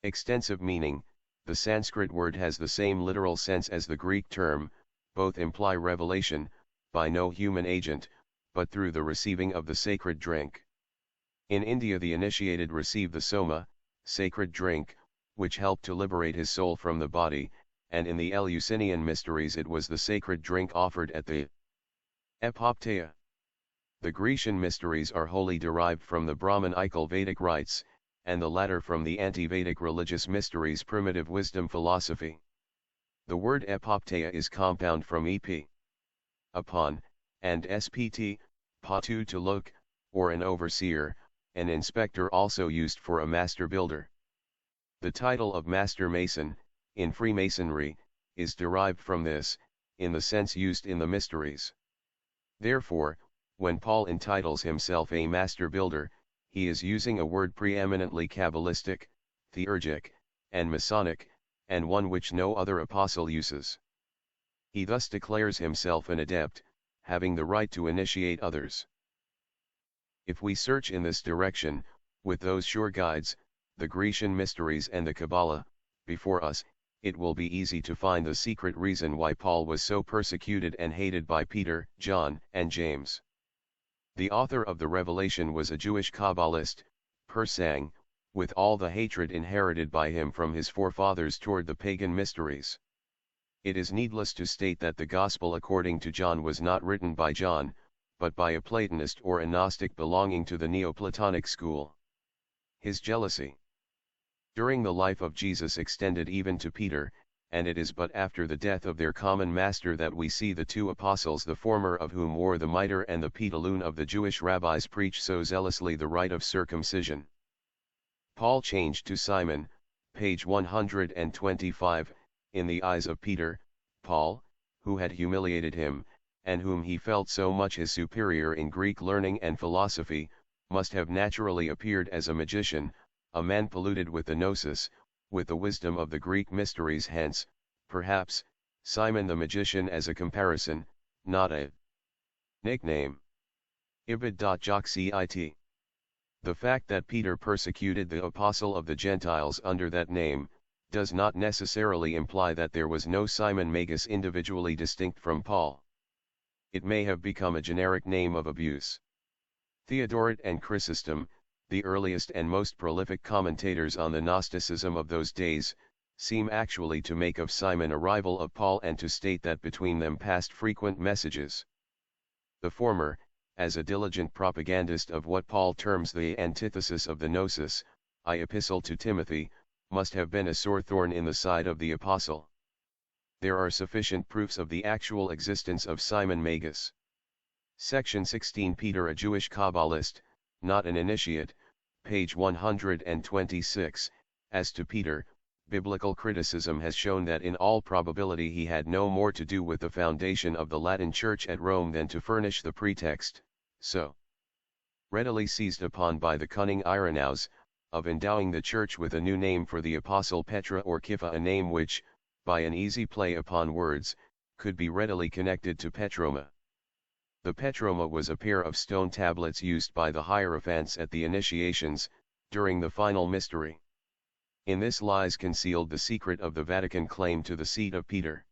extensive meaning, the Sanskrit word has the same literal sense as the Greek term, both imply revelation, by no human agent, but through the receiving of the sacred drink. In India the initiated receive the soma, sacred drink, which helped to liberate his soul from the body, and in the Eleusinian mysteries it was the sacred drink offered at the epopteia. The Grecian mysteries are wholly derived from the Brahmanical Vedic rites, and the latter from the anti-Vedic religious mysteries, primitive wisdom philosophy. The word epopteia is compound from ep, upon, and spt, patu, to look, or an overseer, an inspector, also used for a master builder. The title of master mason, in Freemasonry, is derived from this, in the sense used in the mysteries. Therefore, when Paul entitles himself a master builder, he is using a word preeminently Kabbalistic, theurgic, and Masonic, and one which no other apostle uses. He thus declares himself an adept, having the right to initiate others. If we search in this direction, with those sure guides, the Grecian mysteries and the Kabbalah, before us, it will be easy to find the secret reason why Paul was so persecuted and hated by Peter, John, and James. The author of the Revelation was a Jewish Kabbalist, Persang, with all the hatred inherited by him from his forefathers toward the pagan mysteries. It is needless to state that the Gospel according to John was not written by John, but by a Platonist or a Gnostic belonging to the Neoplatonic school. His jealousy during the life of Jesus extended even to Peter, and it is but after the death of their common master that we see the two apostles, the former of whom wore the mitre and the pantaloon of the Jewish rabbis, preach so zealously the rite of circumcision. Paul changed to Simon, page 125, in the eyes of Peter, Paul, who had humiliated him, and whom he felt so much his superior in Greek learning and philosophy, must have naturally appeared as a magician, a man polluted with the gnosis, with the wisdom of the Greek mysteries. Hence, perhaps, Simon the magician as a comparison, not a nickname. Ibid.joxit. The fact that Peter persecuted the apostle of the Gentiles under that name, does not necessarily imply that there was no Simon Magus individually distinct from Paul. It may have become a generic name of abuse. Theodoret and Chrysostom, the earliest and most prolific commentators on the Gnosticism of those days, seem actually to make of Simon a rival of Paul and to state that between them passed frequent messages. The former, as a diligent propagandist of what Paul terms the antithesis of the gnosis, I Epistle to Timothy, must have been a sore thorn in the side of the apostle. There are sufficient proofs of the actual existence of Simon Magus. Section 16. Peter, a Jewish Kabbalist, not an initiate, page 126. As to Peter, biblical criticism has shown that in all probability he had no more to do with the foundation of the Latin Church at Rome than to furnish the pretext, so readily seized upon by the cunning Irenaeus, of endowing the Church with a new name for the apostle Petra or Kipha, a name which, by an easy play upon words, could be readily connected to Petroma. The Petroma was a pair of stone tablets used by the Hierophants at the initiations, during the final mystery. In this lies concealed the secret of the Vatican claim to the seat of Peter.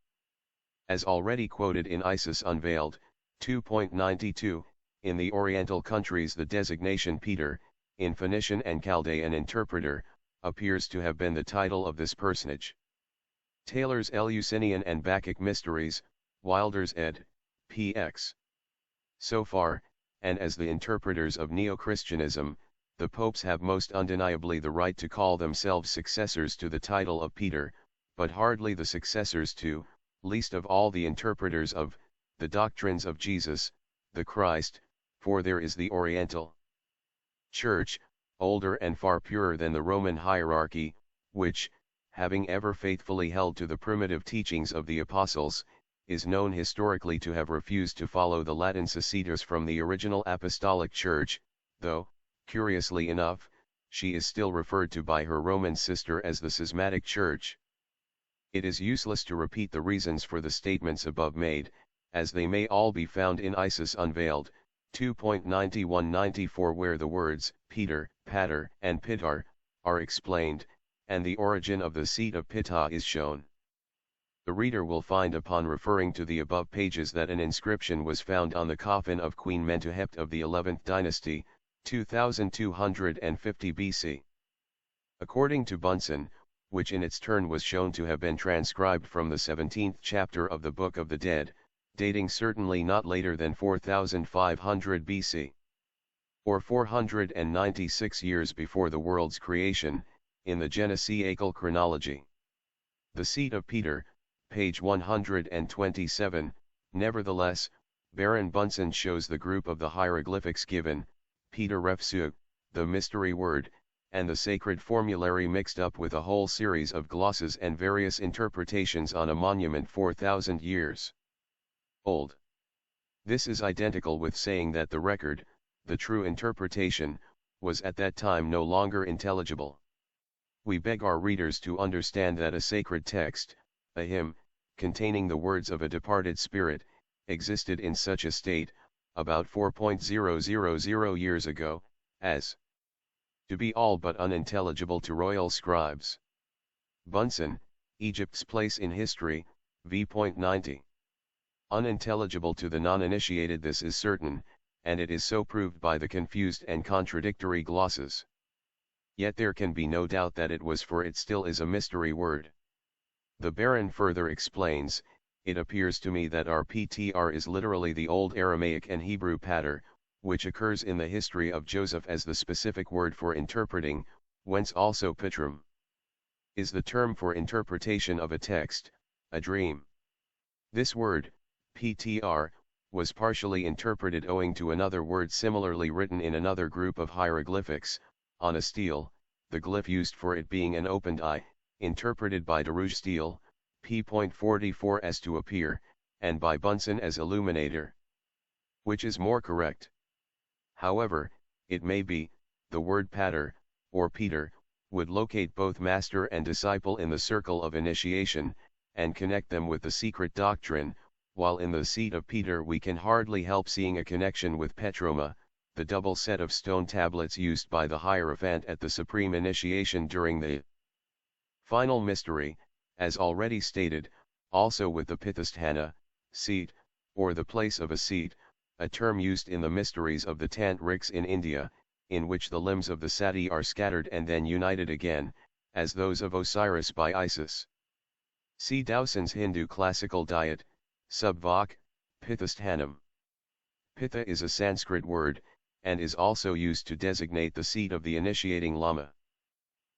As already quoted in Isis Unveiled, 2.92, in the Oriental countries the designation Peter, in Phoenician and Chaldean interpreter, appears to have been the title of this personage. Taylor's Eleusinian and Bacchic Mysteries, Wilder's ed., px. So far, and as the interpreters of Neo-Christianism, the popes have most undeniably the right to call themselves successors to the title of Peter, but hardly the successors to, least of all the interpreters of, the doctrines of Jesus, the Christ, for there is the Oriental Church, older and far purer than the Roman hierarchy, which, having ever faithfully held to the primitive teachings of the apostles, is known historically to have refused to follow the Latin Societas from the original Apostolic Church, though, curiously enough, she is still referred to by her Roman sister as the Schismatic Church. It is useless to repeat the reasons for the statements above made, as they may all be found in Isis Unveiled, 2.91-94, where the words Peter, Pater, and Pitar are explained, and the origin of the seat of Pittah is shown. The reader will find upon referring to the above pages that an inscription was found on the coffin of Queen Mentuhepet of the 11th dynasty, 2250 BC. According to Bunsen, which in its turn was shown to have been transcribed from the 17th chapter of the Book of the Dead, dating certainly not later than 4500 BC, or 496 years before the world's creation, in the Genesiacal chronology. The seat of Peter, page 127, nevertheless, Baron Bunsen shows the group of the hieroglyphics given, Peter Refsug, the mystery word, and the sacred formulary mixed up with a whole series of glosses and various interpretations on a monument 4,000 years old. This is identical with saying that the record, the true interpretation, was at that time no longer intelligible. We beg our readers to understand that a sacred text, a hymn, containing the words of a departed spirit, existed in such a state, about 4,000 years ago, as to be all but unintelligible to royal scribes. Bunsen, Egypt's Place in History, v.90. Unintelligible to the non-initiated, this is certain, and it is so proved by the confused and contradictory glosses. Yet there can be no doubt that it was, for it still is a mystery word. The Baron further explains, it appears to me that RPTR is literally the old Aramaic and Hebrew pater, which occurs in the history of Joseph as the specific word for interpreting, whence also Pitrum is the term for interpretation of a text, a dream. This word, PTR, was partially interpreted owing to another word similarly written in another group of hieroglyphics, on a stele, the glyph used for it being an opened eye, interpreted by Darouge stele, p.44 as to appear, and by Bunsen as illuminator. Which is more correct? However, it may be, the word pater, or Peter, would locate both master and disciple in the circle of initiation, and connect them with the secret doctrine, while in the seat of Peter we can hardly help seeing a connection with Petroma, the double set of stone tablets used by the Hierophant at the supreme initiation during the final mystery, as already stated, also with the Pithasthana, seat, or the place of a seat, a term used in the mysteries of the Tantrics in India, in which the limbs of the Sati are scattered and then united again, as those of Osiris by Isis. See Dowson's Hindu classical diet, Subvak, Pithasthanam. Pitha is a Sanskrit word, and is also used to designate the seat of the initiating Lama.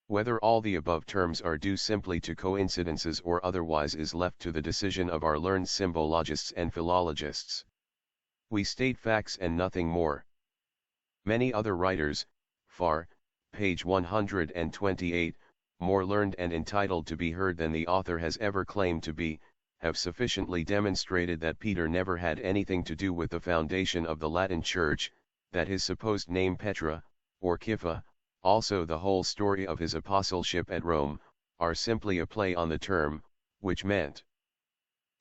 Whether all the above terms are due simply to coincidences or otherwise is left to the decision of our learned symbologists and philologists. We state facts and nothing more. Many other writers, far, page 128, more learned and entitled to be heard than the author has ever claimed to be, have sufficiently demonstrated that Peter never had anything to do with the foundation of the Latin Church, that his supposed name Petra, or Kipha, also the whole story of his apostleship at Rome, are simply a play on the term, which meant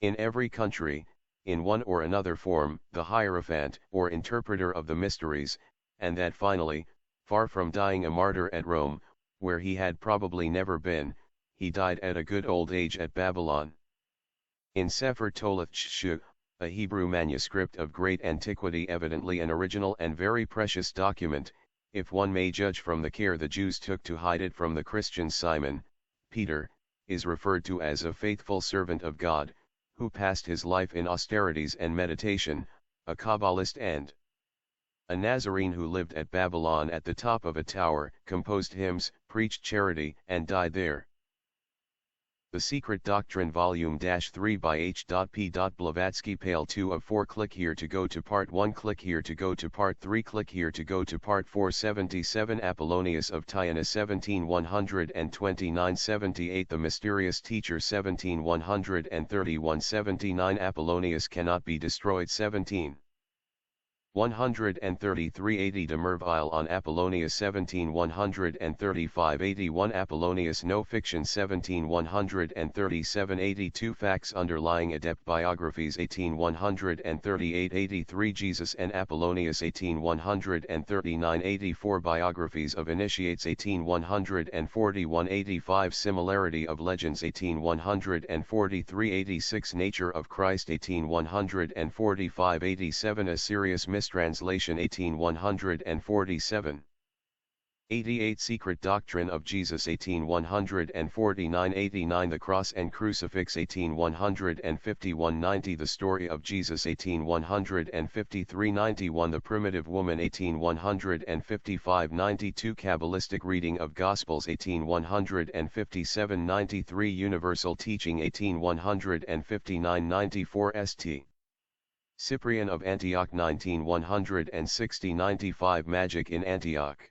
in every country, in one or another form, the Hierophant or interpreter of the mysteries, and that finally, far from dying a martyr at Rome, where he had probably never been, he died at a good old age at Babylon. In Sefer Toleth Shu, a Hebrew manuscript of great antiquity, evidently an original and very precious document, if one may judge from the care the Jews took to hide it from the Christian Simon, Peter, is referred to as a faithful servant of God, who passed his life in austerities and meditation, a Kabbalist and a Nazarene who lived at Babylon at the top of a tower, composed hymns, preached charity, and died there. The Secret Doctrine Volume 3 by H.P. Blavatsky Pale 2 of 4. Click here to go to Part 1. Click here to go to Part 3. Click here to go to Part 477. Apollonius of Tyana 1729-78. The Mysterious Teacher 1731-79. Apollonius cannot be destroyed 133 de Merville on Apollonius 17135-81. Apollonius No Fiction 17137-82. Facts underlying adept biographies 18138-83. Jesus and Apollonius 18139-84. Biographies of Initiates 18141-85. Similarity of Legends 18143-86. Nature of Christ 18145-87. A Serious Translation 18147. 88. Secret Doctrine of Jesus 18149-89. The Cross and Crucifix 18151-90. The Story of Jesus 18153-91. The Primitive Woman 18155-92. Kabbalistic Reading of Gospels 18157-93. Universal Teaching 18159-94. St. Cyprian of Antioch 19160-95. Magic in Antioch.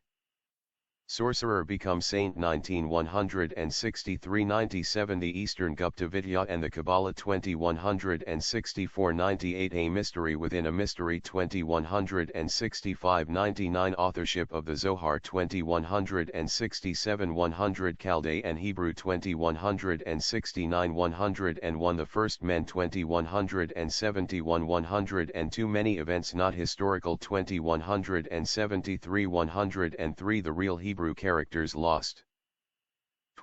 Sorcerer becomes saint 19163-97. The Eastern Gupta Vidya and the Kabbalah 2164-98. A Mystery Within a Mystery 2165-99. Authorship of the Zohar 2167-100. Chaldee and Hebrew 2169-101. The First Men 2171-102. Many events not historical 2173-103. The Real Hebrew characters lost.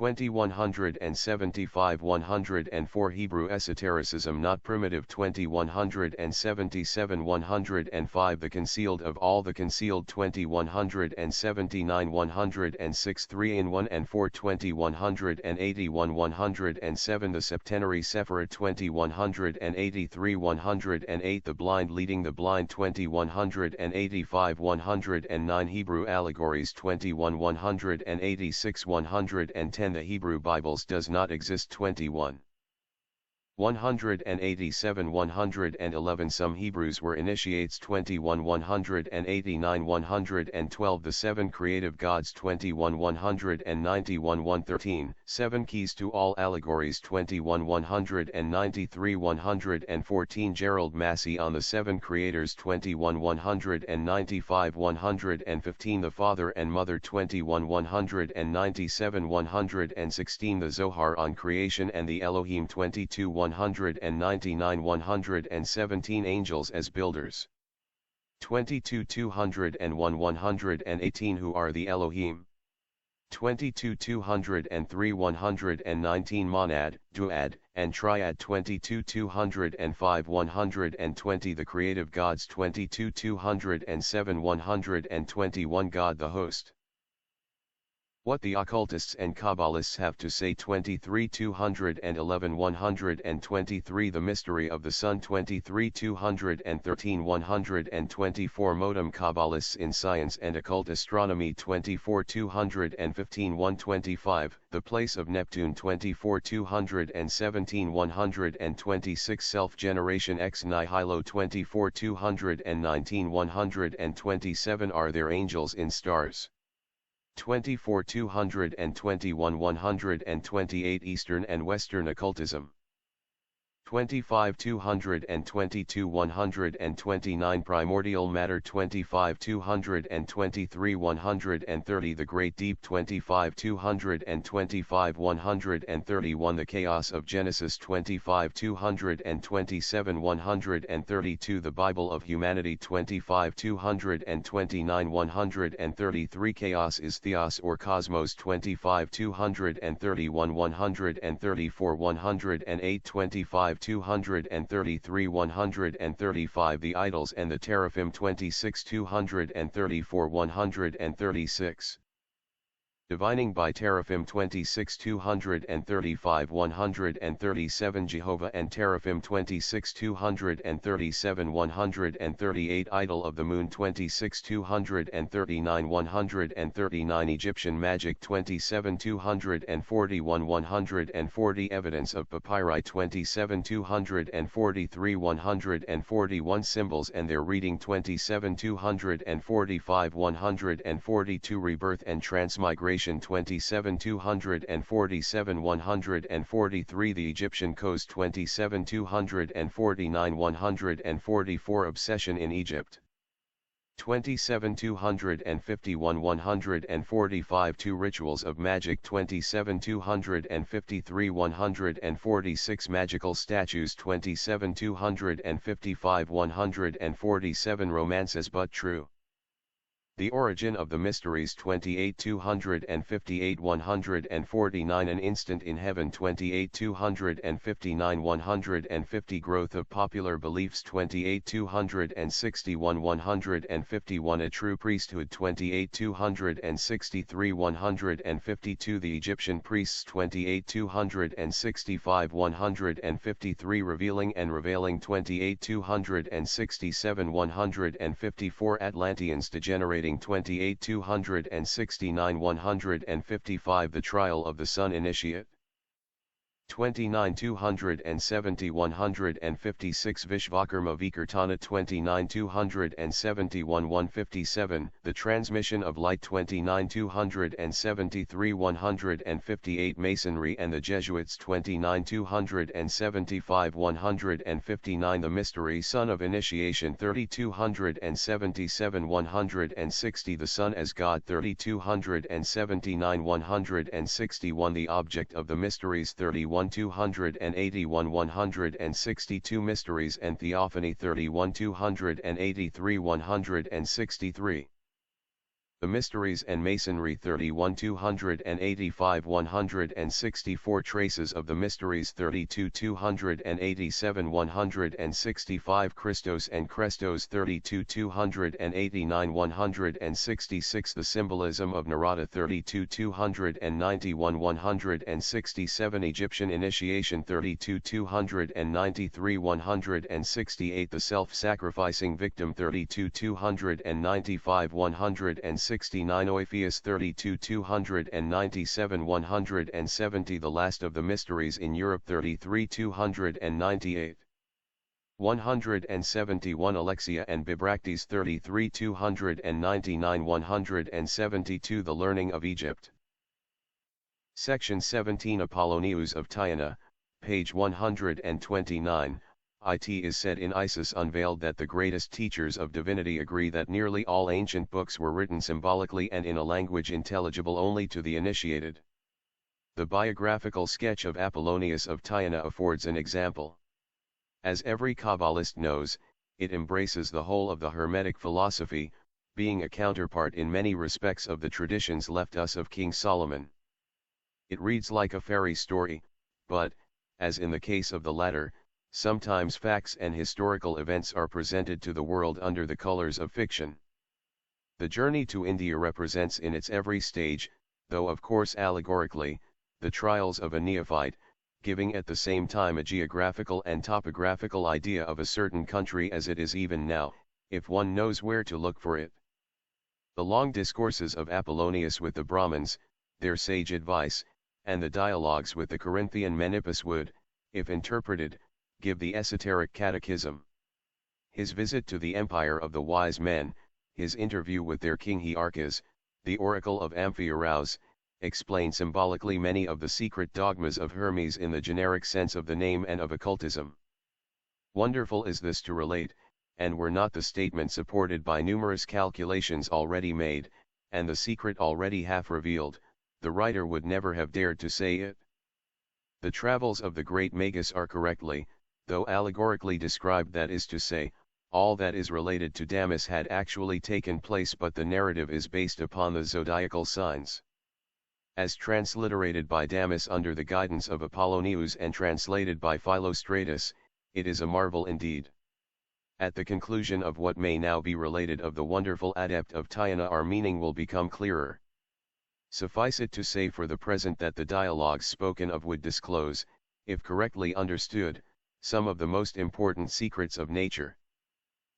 2175 104 Hebrew esotericism not primitive 2177 105 The concealed of all the concealed 2179 106 3 in 1 and 4 2181 107 The septenary Sephirot 2183 108 The blind leading the blind 2185 109 Hebrew allegories 21 186 110 The Hebrew Bibles does not exist 21 187 111 Some Hebrews were initiates 21 189 112 The seven creative gods 21 191 113 Seven keys to all allegories 21 193 114 Gerald Massey on the seven creators 21 195 115 The father and mother 21 197 116 The Zohar on creation and the Elohim 22 199 117 Angels as builders 22 201 118 Who are the Elohim 22 203 119 Monad, Duad, and Triad 22 205 120 The creative gods 22 207 121 God the host. What the occultists and Kabbalists have to say 23 211 123 The mystery of the sun 23 213 124 Modem Kabbalists in science and occult astronomy 24 215 125 The place of Neptune 24 217 126 Self-generation ex nihilo 24 219 127 Are there angels in stars? 24 221 128 Eastern and Western occultism 25 222 129 Primordial matter 25 223 130 The great deep 25 225 131 The chaos of Genesis 25 227 132 The Bible of humanity 25 229 133 Chaos is theos or cosmos 25 231 134 108 25 233 135 The idols and the teraphim 26 234 136 Divining by teraphim 26 235 137 Jehovah and teraphim 26 237 138 Idol of the moon 26 239 139 Egyptian magic 27 241 140 Evidence of papyri 27 243 141 Symbols and their reading 27 245 142 Rebirth and transmigration 27 247 143 The Egyptian coast 27 249 144 Obsession in Egypt 27 251 145 Two rituals of magic 27 253 146 Magical statues 27 255 147 Romances but true The origin of the mysteries 28 258 149 An instant in heaven 28 259 150 Growth of popular beliefs 28 261 151 A true priesthood 28 263 152 The Egyptian priests 28 265 153 Revealing and reveiling 28 267 154 Atlanteans degenerating 28 269 155 The trial of the sun initiate 29 270 156 Vishvakarma Vikartana 29 271 157 The transmission of light 29 273 158 Masonry and the Jesuits 29 275 159 The mystery Son of Initiation 3277 160 The Son as God 3279 161 The object of the mysteries 31 281 162 Mysteries and Theophany 31 283 163 The Mysteries and Masonry 31 285 164 Traces of the Mysteries 32 287 165 Christos and Crestos 32 289 166 The Symbolism of Narada 32 291 167 Egyptian Initiation 32 293 168 The Self-Sacrificing Victim 32 295 169 Orpheus 32 297 170 The Last of the Mysteries in Europe 33 298 171 Alexia and Bibractes 33 299 172 The Learning of Egypt. Section 17 Apollonius of Tyana, page 129. It is said in Isis Unveiled that the greatest teachers of divinity agree that nearly all ancient books were written symbolically and in a language intelligible only to the initiated. The biographical sketch of Apollonius of Tyana affords an example. As every Kabbalist knows, it embraces the whole of the Hermetic philosophy, being a counterpart in many respects of the traditions left us of King Solomon. It reads like a fairy story, but, as in the case of the latter, sometimes facts and historical events are presented to the world under the colors of fiction. The journey to India represents in its every stage, though of course allegorically, the trials of a neophyte, giving at the same time a geographical and topographical idea of a certain country as it is even now, if one knows where to look for it. The long discourses of Apollonius with the Brahmins, their sage advice, and the dialogues with the Corinthian Menippus would, if interpreted, give the esoteric catechism. His visit to the empire of the wise men, his interview with their king Hierarchus, the oracle of Amphiaraus, explain symbolically many of the secret dogmas of Hermes in the generic sense of the name and of occultism. Wonderful is this to relate, and were not the statement supported by numerous calculations already made, and the secret already half revealed, the writer would never have dared to say it. The travels of the great Magus are correctly, though allegorically described, that is to say, all that is related to Damis had actually taken place, but the narrative is based upon the zodiacal signs. As transliterated by Damis under the guidance of Apollonius and translated by Philostratus, it is a marvel indeed. At the conclusion of what may now be related of the wonderful adept of Tyana our meaning will become clearer. Suffice it to say for the present that the dialogues spoken of would disclose, if correctly understood, some of the most important secrets of nature.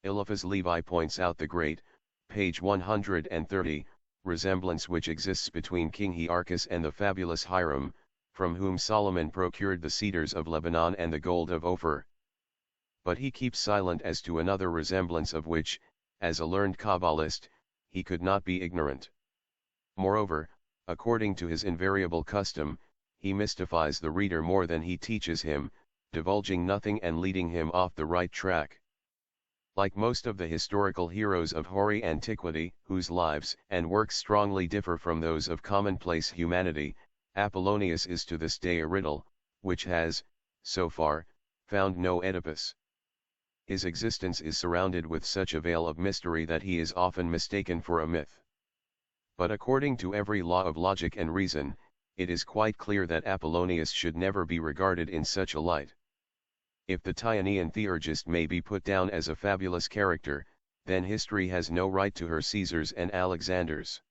Eliphas Levi points out the great, page 130, resemblance which exists between King Hierarchus and the fabulous Hiram, from whom Solomon procured the cedars of Lebanon and the gold of Ophir. But he keeps silent as to another resemblance of which, as a learned Kabbalist, he could not be ignorant. Moreover, according to his invariable custom, he mystifies the reader more than he teaches him, divulging nothing and leading him off the right track. Like most of the historical heroes of hoary antiquity, whose lives and works strongly differ from those of commonplace humanity, Apollonius is to this day a riddle, which has, so far, found no Oedipus. His existence is surrounded with such a veil of mystery that he is often mistaken for a myth. But according to every law of logic and reason, it is quite clear that Apollonius should never be regarded in such a light. If the Tyanean theurgist may be put down as a fabulous character, then history has no right to her Caesars and Alexanders.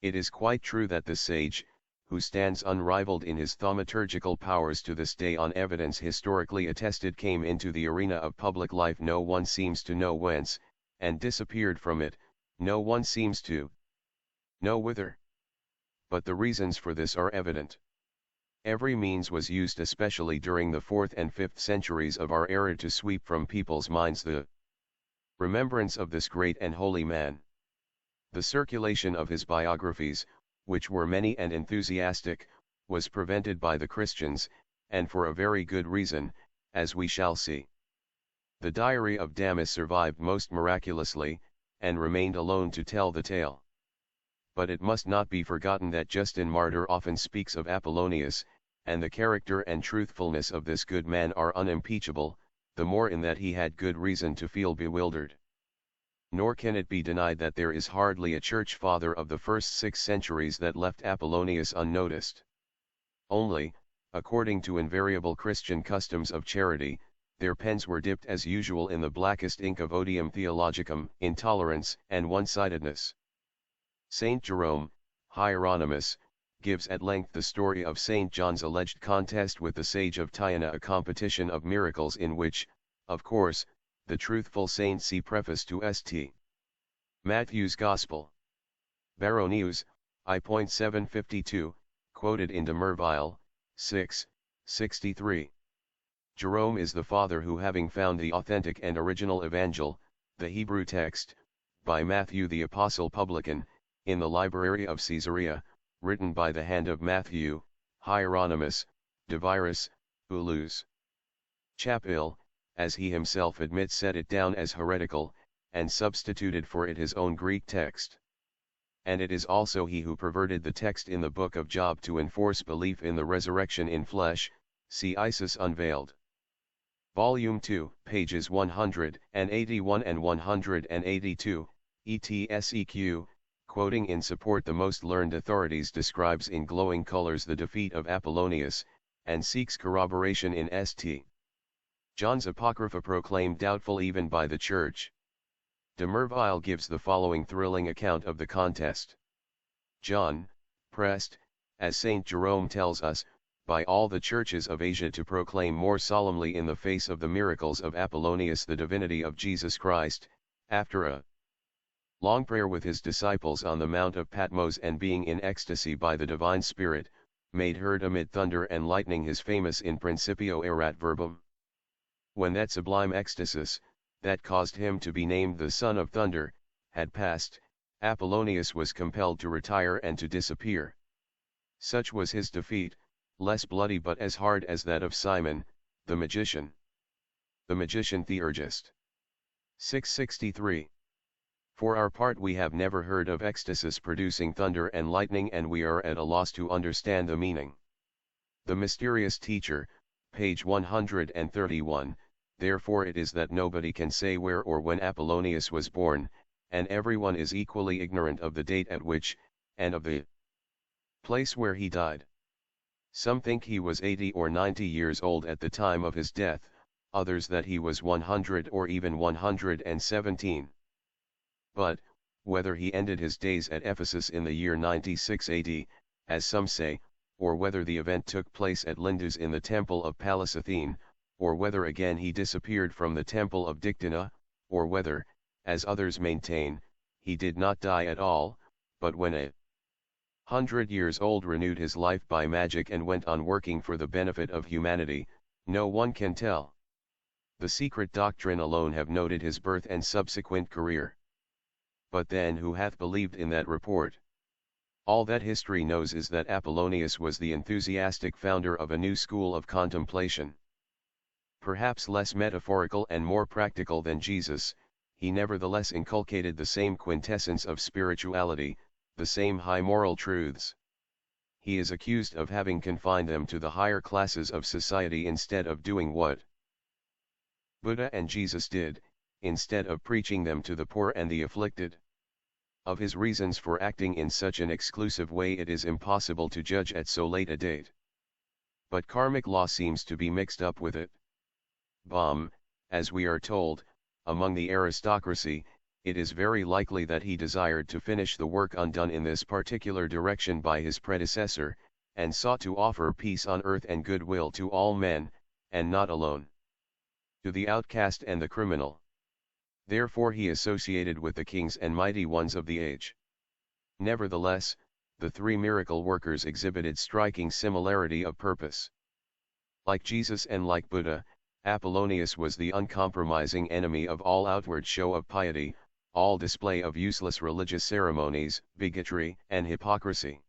It is quite true that the sage, who stands unrivaled in his thaumaturgical powers to this day on evidence historically attested, came into the arena of public life no one seems to know whence, and disappeared from it, no one seems to know whither. But the reasons for this are evident. Every means was used especially during the 4th and 5th centuries of our era to sweep from people's minds the remembrance of this great and holy man. The circulation of his biographies, which were many and enthusiastic, was prevented by the Christians, and for a very good reason, as we shall see. The diary of Damis survived most miraculously, and remained alone to tell the tale. But it must not be forgotten that Justin Martyr often speaks of Apollonius, and the character and truthfulness of this good man are unimpeachable, the more in that he had good reason to feel bewildered. Nor can it be denied that there is hardly a church father of the first 6 centuries that left Apollonius unnoticed. Only, according to invariable Christian customs of charity, their pens were dipped as usual in the blackest ink of odium theologicum, intolerance, and one-sidedness. Saint Jerome, Hieronymus, gives at length the story of Saint John's alleged contest with the sage of Tyana, a competition of miracles in which, of course, the truthful saint see preface to St. Matthew's Gospel. Baronius, I.752, quoted in de Merville, 6:63. Jerome is the father who, having found the authentic and original Evangel, the Hebrew text, by Matthew the Apostle Publican, in the library of Caesarea, written by the hand of Matthew, Hieronymus, de Virus, Ulus. Chapil, as he himself admits, set it down as heretical, and substituted for it his own Greek text. And it is also he who perverted the text in the book of Job to enforce belief in the resurrection in flesh, see Isis Unveiled. Volume 2, pages 181 and 182, ETSEQ, quoting in support the most learned authorities, describes in glowing colors the defeat of Apollonius, and seeks corroboration in St. John's Apocrypha, proclaimed doubtful even by the Church. De Merville gives the following thrilling account of the contest. John, pressed, as Saint Jerome tells us, by all the churches of Asia to proclaim more solemnly in the face of the miracles of Apollonius the divinity of Jesus Christ, after a long prayer with his disciples on the Mount of Patmos, and being in ecstasy by the divine Spirit, made heard amid thunder and lightning his famous in principio erat verbum. When that sublime ecstasis, that caused him to be named the Son of Thunder, had passed, Apollonius was compelled to retire and to disappear. Such was his defeat, less bloody but as hard as that of Simon, the magician. The magician theurgist. 663. For our part, we have never heard of ecstasis producing thunder and lightning, and we are at a loss to understand the meaning. The mysterious teacher, page 131, therefore it is that nobody can say where or when Apollonius was born, and everyone is equally ignorant of the date at which, and of the place where he died. Some think he was 80 or 90 years old at the time of his death, others that he was 100 or even 117. But, whether he ended his days at Ephesus in the year 96 AD, as some say, or whether the event took place at Lindus in the temple of Pallas Athene, or whether again he disappeared from the temple of Dictynna, or whether, as others maintain, he did not die at all, but when 100 years old renewed his life by magic and went on working for the benefit of humanity, no one can tell. The secret doctrine alone have noted his birth and subsequent career. But then who hath believed in that report? All that history knows is that Apollonius was the enthusiastic founder of a new school of contemplation. Perhaps less metaphorical and more practical than Jesus, he nevertheless inculcated the same quintessence of spirituality, the same high moral truths. He is accused of having confined them to the higher classes of society instead of doing what Buddha and Jesus did, instead of preaching them to the poor and the afflicted. Of his reasons for acting in such an exclusive way it is impossible to judge at so late a date. But karmic law seems to be mixed up with it. As we are told, among the aristocracy, it is very likely that he desired to finish the work undone in this particular direction by his predecessor, and sought to offer peace on earth and goodwill to all men, and not alone to the outcast and the criminal. Therefore he associated with the kings and mighty ones of the age. Nevertheless, the three miracle workers exhibited striking similarity of purpose. Like Jesus and like Buddha, Apollonius was the uncompromising enemy of all outward show of piety, all display of useless religious ceremonies, bigotry, and hypocrisy.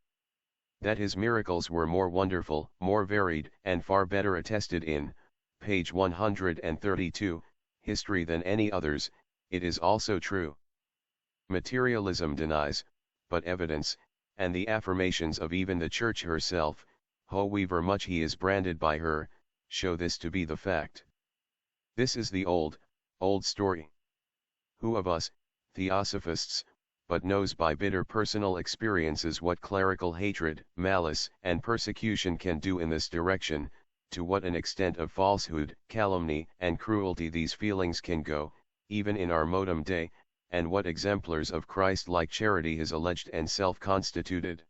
That his miracles were more wonderful, more varied, and far better attested in, page 132, history than any others, it is also true. Materialism denies, but evidence, and the affirmations of even the Church herself, however much he is branded by her, show this to be the fact. This is the old story. Who of us, theosophists, but knows by bitter personal experiences what clerical hatred, malice, and persecution can do in this direction, to what an extent of falsehood, calumny, and cruelty these feelings can go, even in our modern day, and what exemplars of Christ-like charity his alleged and self-constituted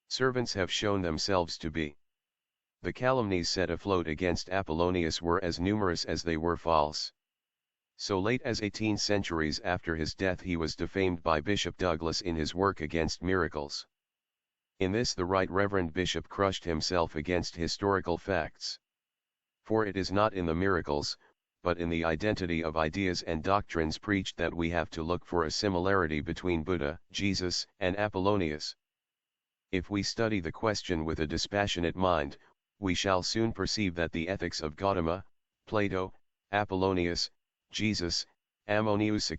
servants have shown themselves to be. The calumnies set afloat against Apollonius were as numerous as they were false. So late as 18 centuries after his death he was defamed by Bishop Douglas in his work against miracles. In this the Right Reverend Bishop crushed himself against historical facts. For it is not in the miracles, but in the identity of ideas and doctrines preached that we have to look for a similarity between Buddha, Jesus, and Apollonius. If we study the question with a dispassionate mind, we shall soon perceive that the ethics of Gautama, Plato, Apollonius, Jesus, Ammonius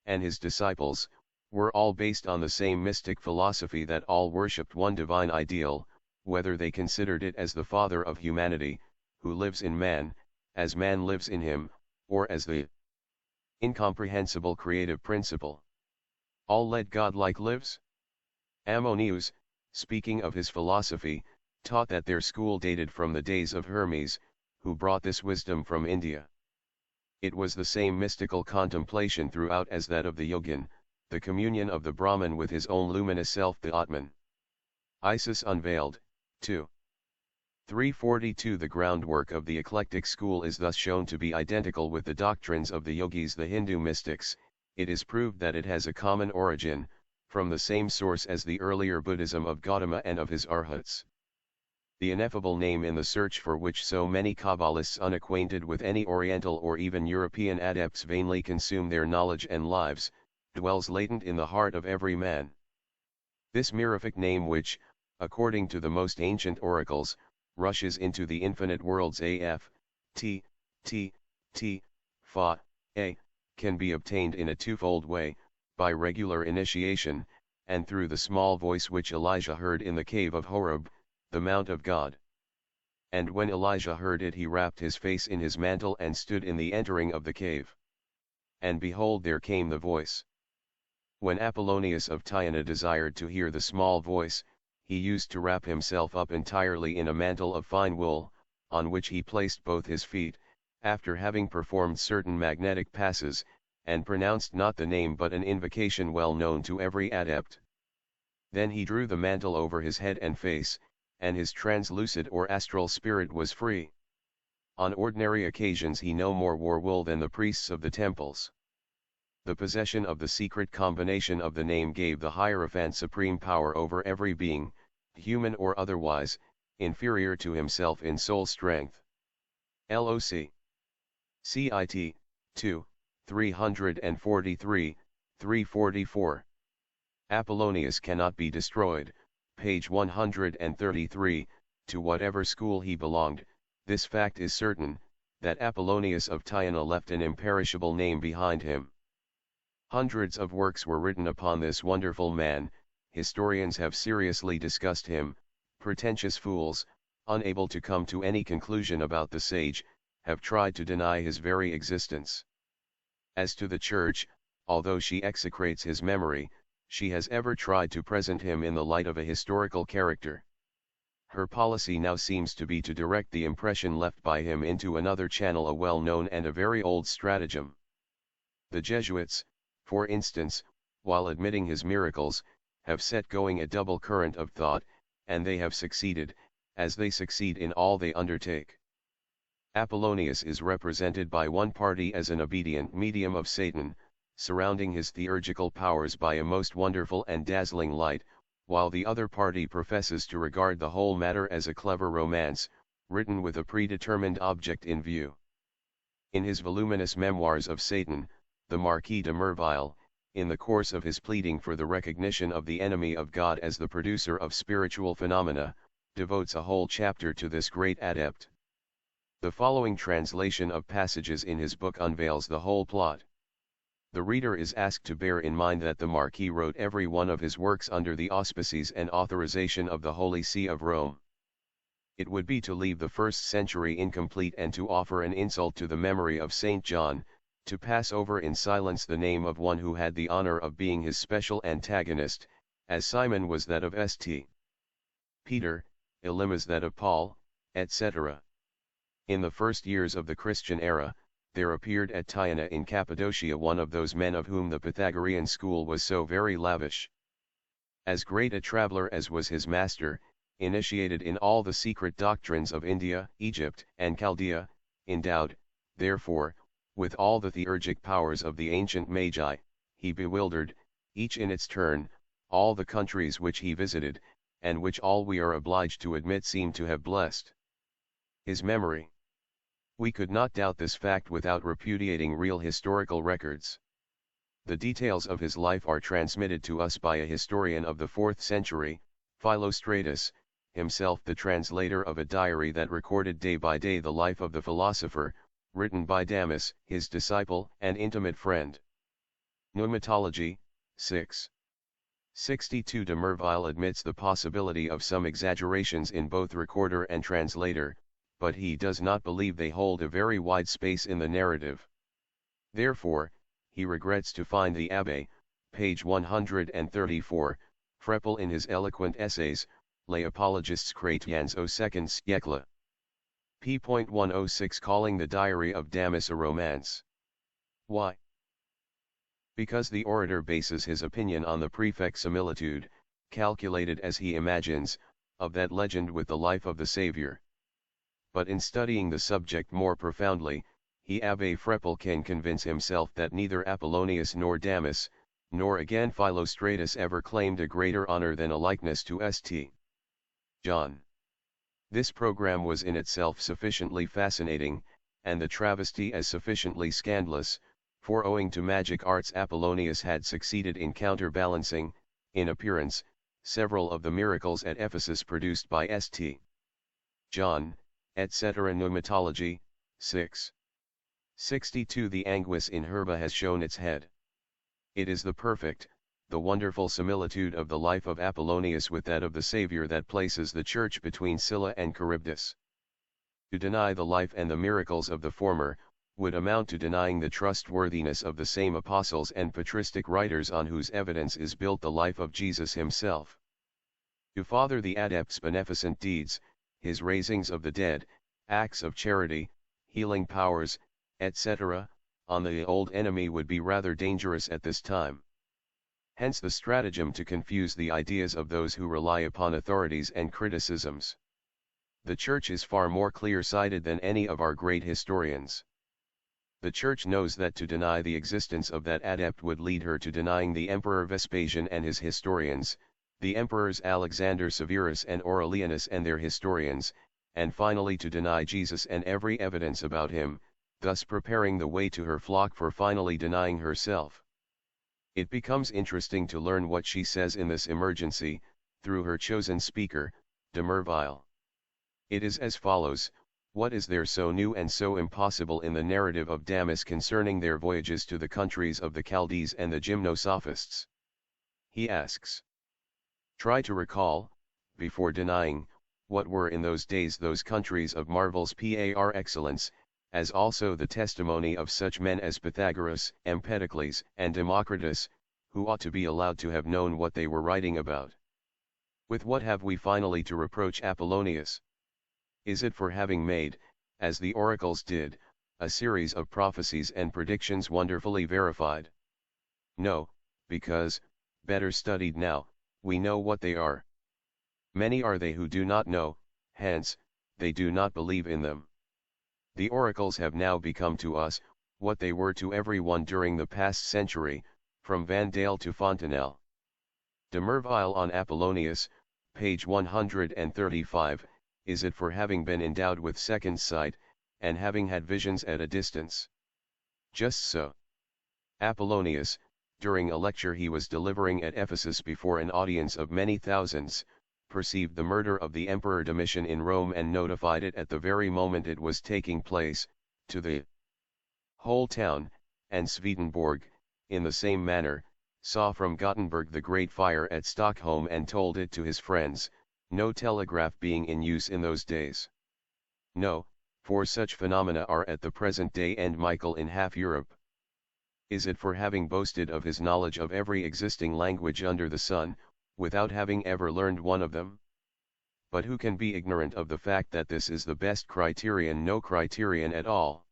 and his disciples, were all based on the same mystic philosophy, that all worshipped one divine ideal, whether they considered it as the Father of humanity, who lives in man, as man lives in him, or as the incomprehensible creative principle. All led God-like lives? Ammonius, speaking of his philosophy, taught that their school dated from the days of Hermes, who brought this wisdom from India. It was the same mystical contemplation throughout as that of the yogin, the communion of the Brahman with his own luminous self, the Atman. Isis Unveiled, 2. 342. The groundwork of the eclectic school is thus shown to be identical with the doctrines of the yogis, the Hindu mystics. It is proved that it has a common origin, from the same source as the earlier Buddhism of Gautama and of his arhats. The ineffable name in the search for which so many Kabbalists unacquainted with any Oriental or even European adepts vainly consume their knowledge and lives, dwells latent in the heart of every man. This mirific name which, according to the most ancient oracles, rushes into the infinite worlds af, t, fa, a, can be obtained in a twofold way, by regular initiation, and through the small voice which Elijah heard in the cave of Horeb, the mount of God. And when Elijah heard it, he wrapped his face in his mantle and stood in the entering of the cave. And behold, there came the voice. When Apollonius of Tyana desired to hear the small voice, he used to wrap himself up entirely in a mantle of fine wool, on which he placed both his feet, after having performed certain magnetic passes, and pronounced not the name but an invocation well known to every adept. Then he drew the mantle over his head and face, and his translucid or astral spirit was free. On ordinary occasions he no more wore wool than the priests of the temples. The possession of the secret combination of the name gave the Hierophant supreme power over every being, human or otherwise, inferior to himself in soul strength. LOC. CIT, 2, 343, 344. Apollonius cannot be destroyed, page 133, to whatever school he belonged. This fact is certain, that Apollonius of Tyana left an imperishable name behind him. Hundreds of works were written upon this wonderful man. Historians have seriously discussed him. Pretentious fools, unable to come to any conclusion about the sage, have tried to deny his very existence. As to the Church, although she execrates his memory, she has ever tried to present him in the light of a historical character. Her policy now seems to be to direct the impression left by him into another channel, a well-known and a very old stratagem. The Jesuits, for instance, while admitting his miracles, have set going a double current of thought, and they have succeeded, as they succeed in all they undertake. Apollonius is represented by one party as an obedient medium of Satan, surrounding his theurgical powers by a most wonderful and dazzling light, while the other party professes to regard the whole matter as a clever romance, written with a predetermined object in view. In his voluminous Memoirs of Satan, the Marquis de Merville, in the course of his pleading for the recognition of the enemy of God as the producer of spiritual phenomena, devotes a whole chapter to this great adept. The following translation of passages in his book unveils the whole plot. The reader is asked to bear in mind that the Marquis wrote every one of his works under the auspices and authorization of the Holy See of Rome. It would be to leave the 1st century incomplete and to offer an insult to the memory of St. John, to pass over in silence the name of one who had the honor of being his special antagonist, as Simon was that of St. Peter, Elymas that of Paul, etc. In the first years of the Christian era, there appeared at Tyana in Cappadocia one of those men of whom the Pythagorean school was so very lavish. As great a traveler as was his master, initiated in all the secret doctrines of India, Egypt, and Chaldea, endowed, therefore, with all the theurgic powers of the ancient Magi, he bewildered, each in its turn, all the countries which he visited, and which all we are obliged to admit seem to have blessed his memory. We could not doubt this fact without repudiating real historical records. The details of his life are transmitted to us by a historian of the 4th century, Philostratus, himself the translator of a diary that recorded day by day the life of the philosopher, written by Damas, his disciple and intimate friend. Pneumatology, 6. 62 de Merville admits the possibility of some exaggerations in both recorder and translator, but he does not believe they hold a very wide space in the narrative. Therefore, he regrets to find the Abbé, page 134, Freppel in his eloquent essays, Les Apologistes Chrétiens au second siècle. p.106 calling the diary of Damas a romance. Why? Because the orator bases his opinion on the prefect similitude, calculated as he imagines, of that legend with the life of the Saviour. But in studying the subject more profoundly, he Abbé Freppel can convince himself that neither Apollonius nor Damas, nor again Philostratus ever claimed a greater honor than a likeness to St. John. This program was in itself sufficiently fascinating, and the travesty as sufficiently scandalous, for owing to magic arts Apollonius had succeeded in counterbalancing, in appearance, several of the miracles at Ephesus produced by St. John, etc. Pneumatology, 6. 62 The anguis in herba has shown its head. It is the perfect, the wonderful similitude of the life of Apollonius with that of the Saviour that places the Church between Scylla and Charybdis. To deny the life and the miracles of the former, would amount to denying the trustworthiness of the same apostles and patristic writers on whose evidence is built the life of Jesus himself. To father the adept's beneficent deeds, his raisings of the dead, acts of charity, healing powers, etc., on the old enemy would be rather dangerous at this time. Hence the stratagem to confuse the ideas of those who rely upon authorities and criticisms. The Church is far more clear-sighted than any of our great historians. The Church knows that to deny the existence of that adept would lead her to denying the Emperor Vespasian and his historians, the Emperors Alexander Severus and Aurelianus and their historians, and finally to deny Jesus and every evidence about him, thus preparing the way to her flock for finally denying herself. It becomes interesting to learn what she says in this emergency, through her chosen speaker, de Merville. It is as follows: what is there so new and so impossible in the narrative of Damas concerning their voyages to the countries of the Chaldees and the Gymnosophists? He asks. Try to recall, before denying, what were in those days those countries of marvels par excellence, as also the testimony of such men as Pythagoras, Empedocles, and Democritus, who ought to be allowed to have known what they were writing about. With what have we finally to reproach Apollonius? Is it for having made, as the oracles did, a series of prophecies and predictions wonderfully verified? No, because, better studied now, we know what they are. Many are they who do not know, hence, they do not believe in them. The oracles have now become to us, what they were to everyone during the past century, from Vandale to Fontenelle. De Merville on Apollonius, page 135, is it for having been endowed with second sight, and having had visions at a distance? Just so. Apollonius, during a lecture he was delivering at Ephesus before an audience of many thousands, perceived the murder of the Emperor Domitian in Rome and notified it at the very moment it was taking place, to the whole town, and Swedenborg, in the same manner, saw from Gothenburg the great fire at Stockholm and told it to his friends, no telegraph being in use in those days. No, for such phenomena are at the present day endemical in half Europe. Is it for having boasted of his knowledge of every existing language under the sun, without having ever learned one of them? But who can be ignorant of the fact that this is the best criterion, no criterion at all?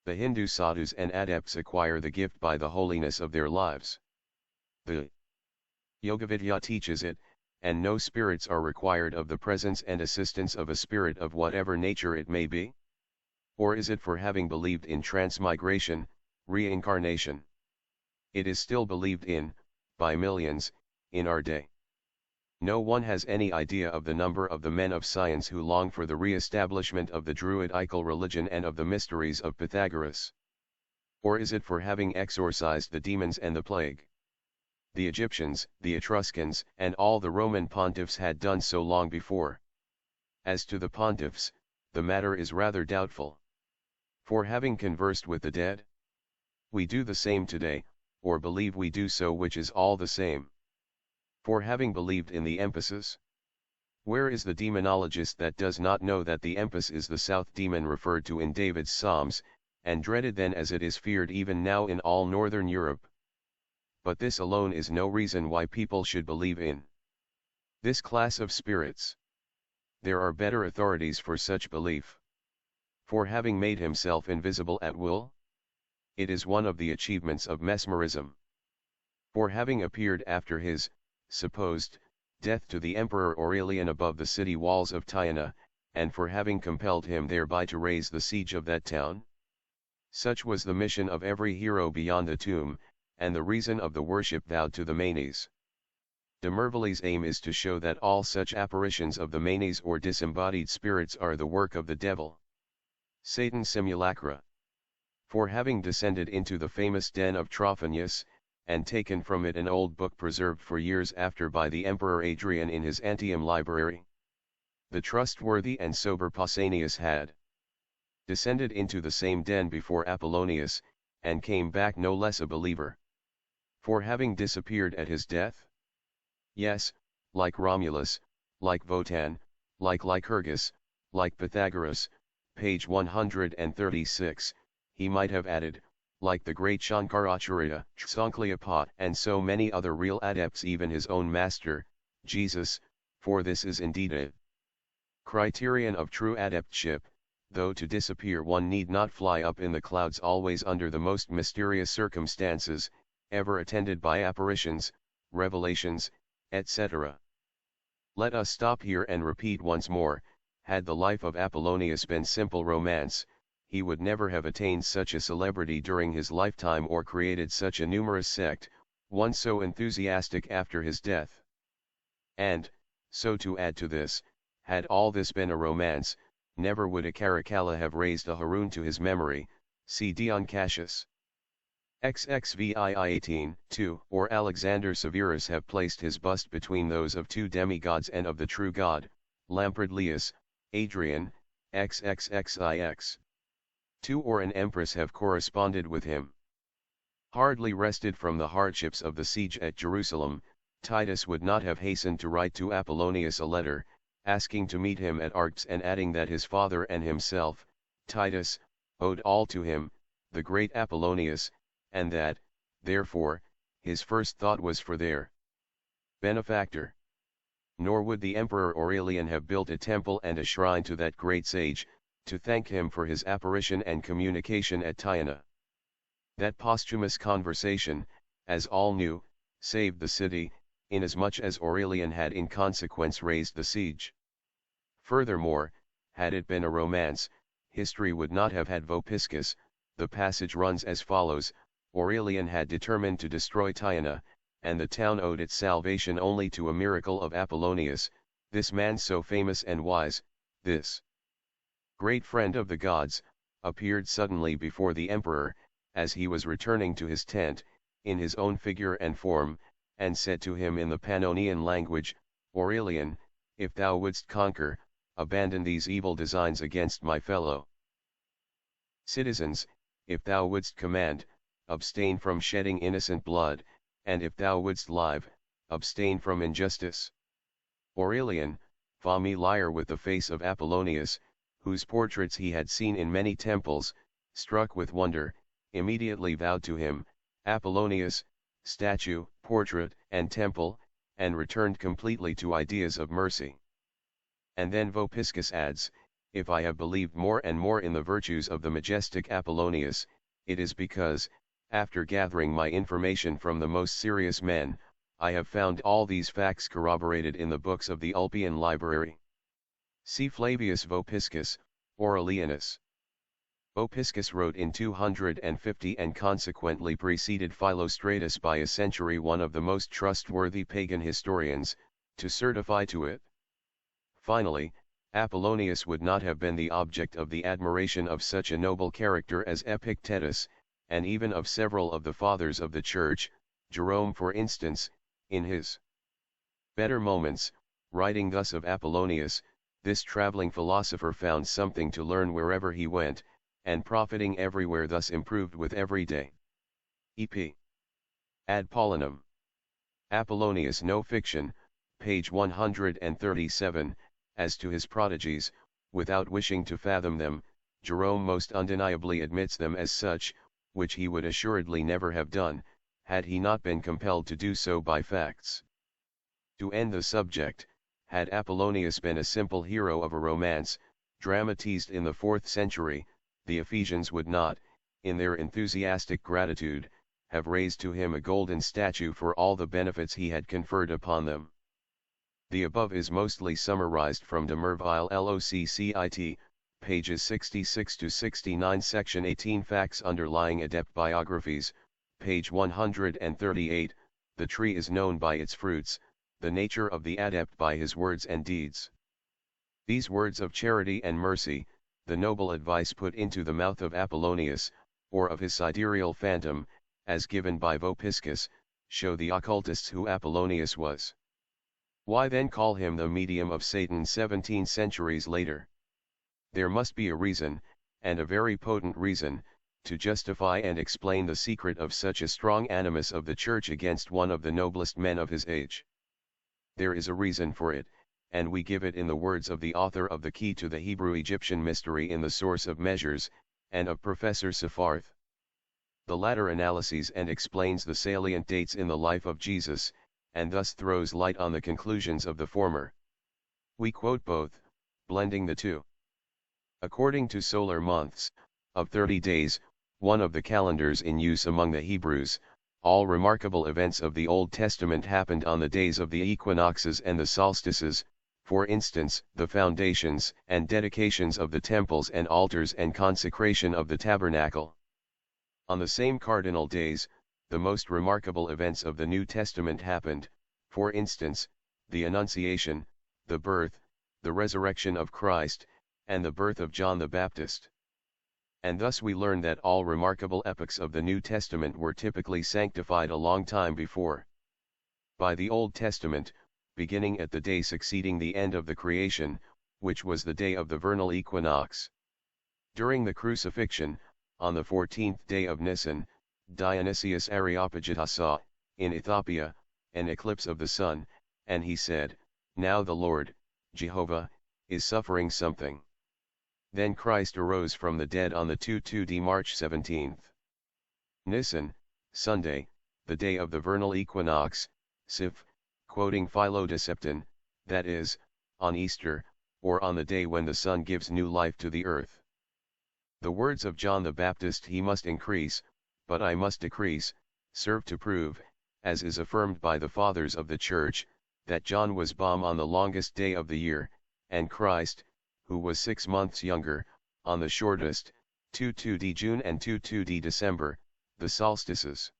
The Hindu sadhus and adepts acquire the gift by the holiness of their lives. The Yogavidya teaches it, and no spirits are required of the presence and assistance of a spirit of whatever nature it may be? Or is it for having believed in transmigration, reincarnation? It is still believed in, by millions, in our day. No one has any idea of the number of the men of science who long for the re-establishment of the Druidical religion and of the mysteries of Pythagoras. Or is it for having exorcised the demons and the plague? The Egyptians, the Etruscans, and all the Roman pontiffs had done so long before. As to the pontiffs, the matter is rather doubtful. For having conversed with the dead? We do the same today, or believe we do so, which is all the same. For having believed in the emphasis? Where is the demonologist that does not know that the emphasis is the south demon referred to in David's Psalms, and dreaded then as it is feared even now in all northern Europe? But this alone is no reason why people should believe in this class of spirits. There are better authorities for such belief. For having made himself invisible at will? It is one of the achievements of mesmerism. For having appeared after his supposed death to the Emperor Aurelian above the city walls of Tyana, and for having compelled him thereby to raise the siege of that town? Such was the mission of every hero beyond the tomb, and the reason of the worship vowed to the Manes. De Merville's aim is to show that all such apparitions of the Manes or disembodied spirits are the work of the devil. Satan's simulacra. For having descended into the famous den of Trophonius, and taken from it an old book preserved for years after by the Emperor Adrian in his Antium library, the trustworthy and sober Pausanias had descended into the same den before Apollonius, and came back no less a believer. For having disappeared at his death? Yes, like Romulus, like Wotan, like Lycurgus, like Pythagoras, page 136, he might have added, like the great Shankaracharya, Sankliyapat, and so many other real adepts, even his own master, Jesus, for this is indeed a criterion of true adeptship, though to disappear one need not fly up in the clouds always under the most mysterious circumstances, ever attended by apparitions, revelations, etc. Let us stop here and repeat once more, had the life of Apollonius been simple romance, he would never have attained such a celebrity during his lifetime or created such a numerous sect, one so enthusiastic after his death. And, so to add to this, had all this been a romance, never would a Caracalla have raised a Harun to his memory, see Dion Cassius. XXVII 18, 2, or Alexander Severus have placed his bust between those of two demigods and of the true God, Lampertlius, Adrian, XXXIX. 2 or an empress have corresponded with him. Hardly rested from the hardships of the siege at Jerusalem, Titus would not have hastened to write to Apollonius a letter, asking to meet him at Arcs and adding that his father and himself, Titus, owed all to him, the great Apollonius, and that, therefore, his first thought was for their benefactor. Nor would the Emperor Aurelian have built a temple and a shrine to that great sage, to thank him for his apparition and communication at Tyana. That posthumous conversation, as all knew, saved the city, inasmuch as Aurelian had in consequence raised the siege. Furthermore, had it been a romance, history would not have had Vopiscus. The passage runs as follows: Aurelian had determined to destroy Tyana, and the town owed its salvation only to a miracle of Apollonius, this man so famous and wise, this great friend of the gods, appeared suddenly before the emperor, as he was returning to his tent, in his own figure and form, and said to him in the Pannonian language, Aurelian, if thou wouldst conquer, abandon these evil designs against my fellow citizens, if thou wouldst command, abstain from shedding innocent blood, and if thou wouldst live, abstain from injustice. Aurelian, familiar with the face of Apollonius, whose portraits he had seen in many temples, struck with wonder, immediately vowed to him, Apollonius, statue, portrait, and temple, and returned completely to ideas of mercy. And then Vopiscus adds, if I have believed more and more in the virtues of the majestic Apollonius, it is because, after gathering my information from the most serious men, I have found all these facts corroborated in the books of the Ulpian Library. See Flavius Vopiscus, Aurelianus. Vopiscus wrote in 250 and consequently preceded Philostratus by a century, one of the most trustworthy pagan historians, to certify to it. Finally, Apollonius would not have been the object of the admiration of such a noble character as Epictetus, and even of several of the fathers of the Church, Jerome for instance, in his better moments, writing thus of Apollonius, this traveling philosopher found something to learn wherever he went, and profiting everywhere thus improved with every day. E.P. Ad Pollinum. Apollonius no fiction, page 137, as to his prodigies, without wishing to fathom them, Jerome most undeniably admits them as such, which he would assuredly never have done, had he not been compelled to do so by facts. To end the subject, had Apollonius been a simple hero of a romance, dramatized in the 4th century, the Ephesians would not, in their enthusiastic gratitude, have raised to him a golden statue for all the benefits he had conferred upon them. The above is mostly summarized from de Merville Loccit, pages 66 to 69, section 18, facts underlying adept biographies, page 138, the tree is known by its fruits, the nature of the adept by his words and deeds. These words of charity and mercy, the noble advice put into the mouth of Apollonius, or of his sidereal phantom, as given by Vopiscus, show the occultists who Apollonius was. Why then call him the medium of Satan 17 centuries later? There must be a reason, and a very potent reason, to justify and explain the secret of such a strong animus of the Church against one of the noblest men of his age. There is a reason for it, and we give it in the words of the author of the Key to the Hebrew-Egyptian Mystery in the Source of Measures, and of Professor Sepharth. The latter analyses and explains the salient dates in the life of Jesus, and thus throws light on the conclusions of the former. We quote both, blending the two. According to solar months, of 30 days, one of the calendars in use among the Hebrews, all remarkable events of the Old Testament happened on the days of the equinoxes and the solstices, for instance, the foundations and dedications of the temples and altars and consecration of the tabernacle. On the same cardinal days, the most remarkable events of the New Testament happened, for instance, the Annunciation, the birth, the resurrection of Christ, and the birth of John the Baptist. And thus we learn that all remarkable epochs of the New Testament were typically sanctified a long time before. By the Old Testament, beginning at the day succeeding the end of the creation, which was the day of the vernal equinox. During the crucifixion, on the 14th day of Nisan, Dionysius Areopagitus saw, in Ethiopia, an eclipse of the sun, and he said, "Now the Lord, Jehovah, is suffering something." Then Christ arose from the dead on the 2-2d March 17th. Nisan, Sunday, the day of the vernal equinox, Sif, quoting Philodesepton, that is, on Easter, or on the day when the sun gives new life to the earth. The words of John the Baptist, "He must increase, but I must decrease," serve to prove, as is affirmed by the Fathers of the Church, that John was born on the longest day of the year, and Christ, who was 6 months younger, on the shortest, 2-2d June and 2-2d December, the solstices.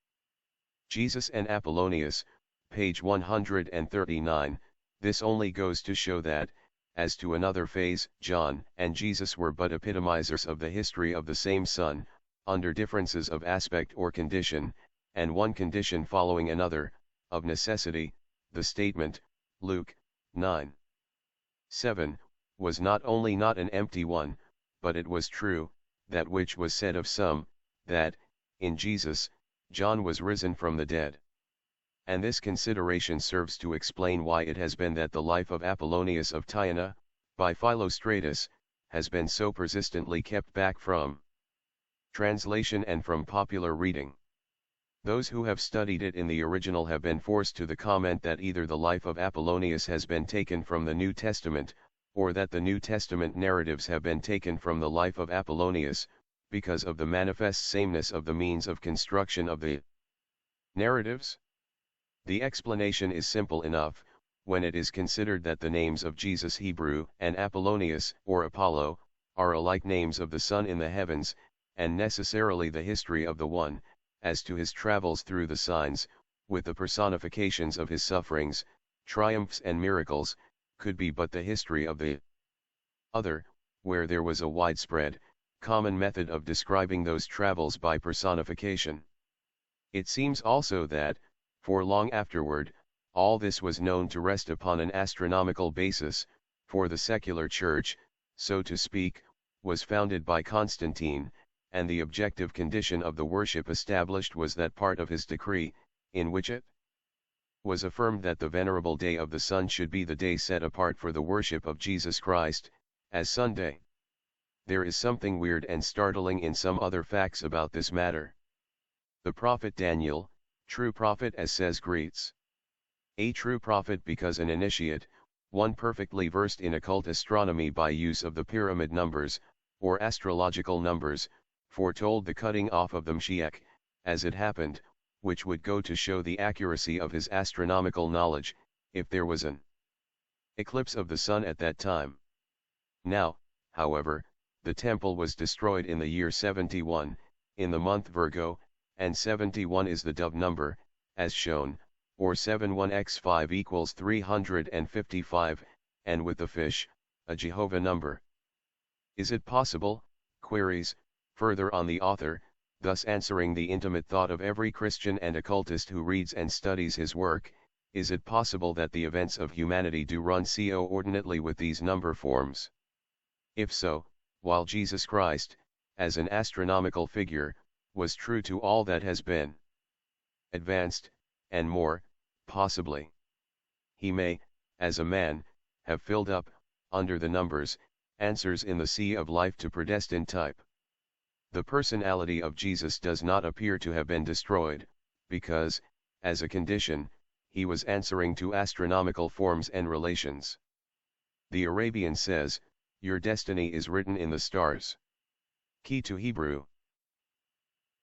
Jesus and Apollonius, page 139, this only goes to show that, as to another phase, John and Jesus were but epitomizers of the history of the same Son, under differences of aspect or condition, and one condition following another, of necessity. The statement, Luke 9:7, was not only not an empty one, but it was true, that which was said of some, that, in Jesus, John was risen from the dead. And this consideration serves to explain why it has been that the life of Apollonius of Tyana, by Philostratus, has been so persistently kept back from Translation and from popular reading. Those who have studied it in the original have been forced to the comment that either the life of Apollonius has been taken from the New Testament, or that the New Testament narratives have been taken from the life of Apollonius, because of the manifest sameness of the means of construction of the narratives. The explanation is simple enough, when it is considered that the names of Jesus Hebrew and Apollonius, or Apollo, are alike names of the sun in the heavens, and necessarily the history of the one, as to his travels through the signs, with the personifications of his sufferings, triumphs and miracles, could be but the history of the other, where there was a widespread, common method of describing those travels by personification. It seems also that, for long afterward, all this was known to rest upon an astronomical basis, for the secular church, so to speak, was founded by Constantine, and the objective condition of the worship established was that part of his decree, in which it was affirmed that the venerable day of the sun should be the day set apart for the worship of Jesus Christ, as Sunday. There is something weird and startling in some other facts about this matter. The prophet Daniel, true prophet as says Greets. A true prophet because an initiate, one perfectly versed in occult astronomy by use of the pyramid numbers, or astrological numbers, foretold the cutting off of the Mashiach, as it happened, which would go to show the accuracy of his astronomical knowledge, if there was an eclipse of the sun at that time. Now, however, the temple was destroyed in the year 71, in the month Virgo, and 71 is the dove number, as shown, or 71x5 equals 355, and with the fish, a Jehovah number. Is it possible, queries, further on the author, thus answering the intimate thought of every Christian and occultist who reads and studies his work, is it possible that the events of humanity do run coordinately with these number forms? If so, while Jesus Christ, as an astronomical figure, was true to all that has been advanced, and more, possibly, he may, as a man, have filled up, under the numbers, answers in the sea of life to predestined type. The personality of Jesus does not appear to have been destroyed, because, as a condition, he was answering to astronomical forms and relations. The Arabian says, "Your destiny is written in the stars." Key to Hebrew.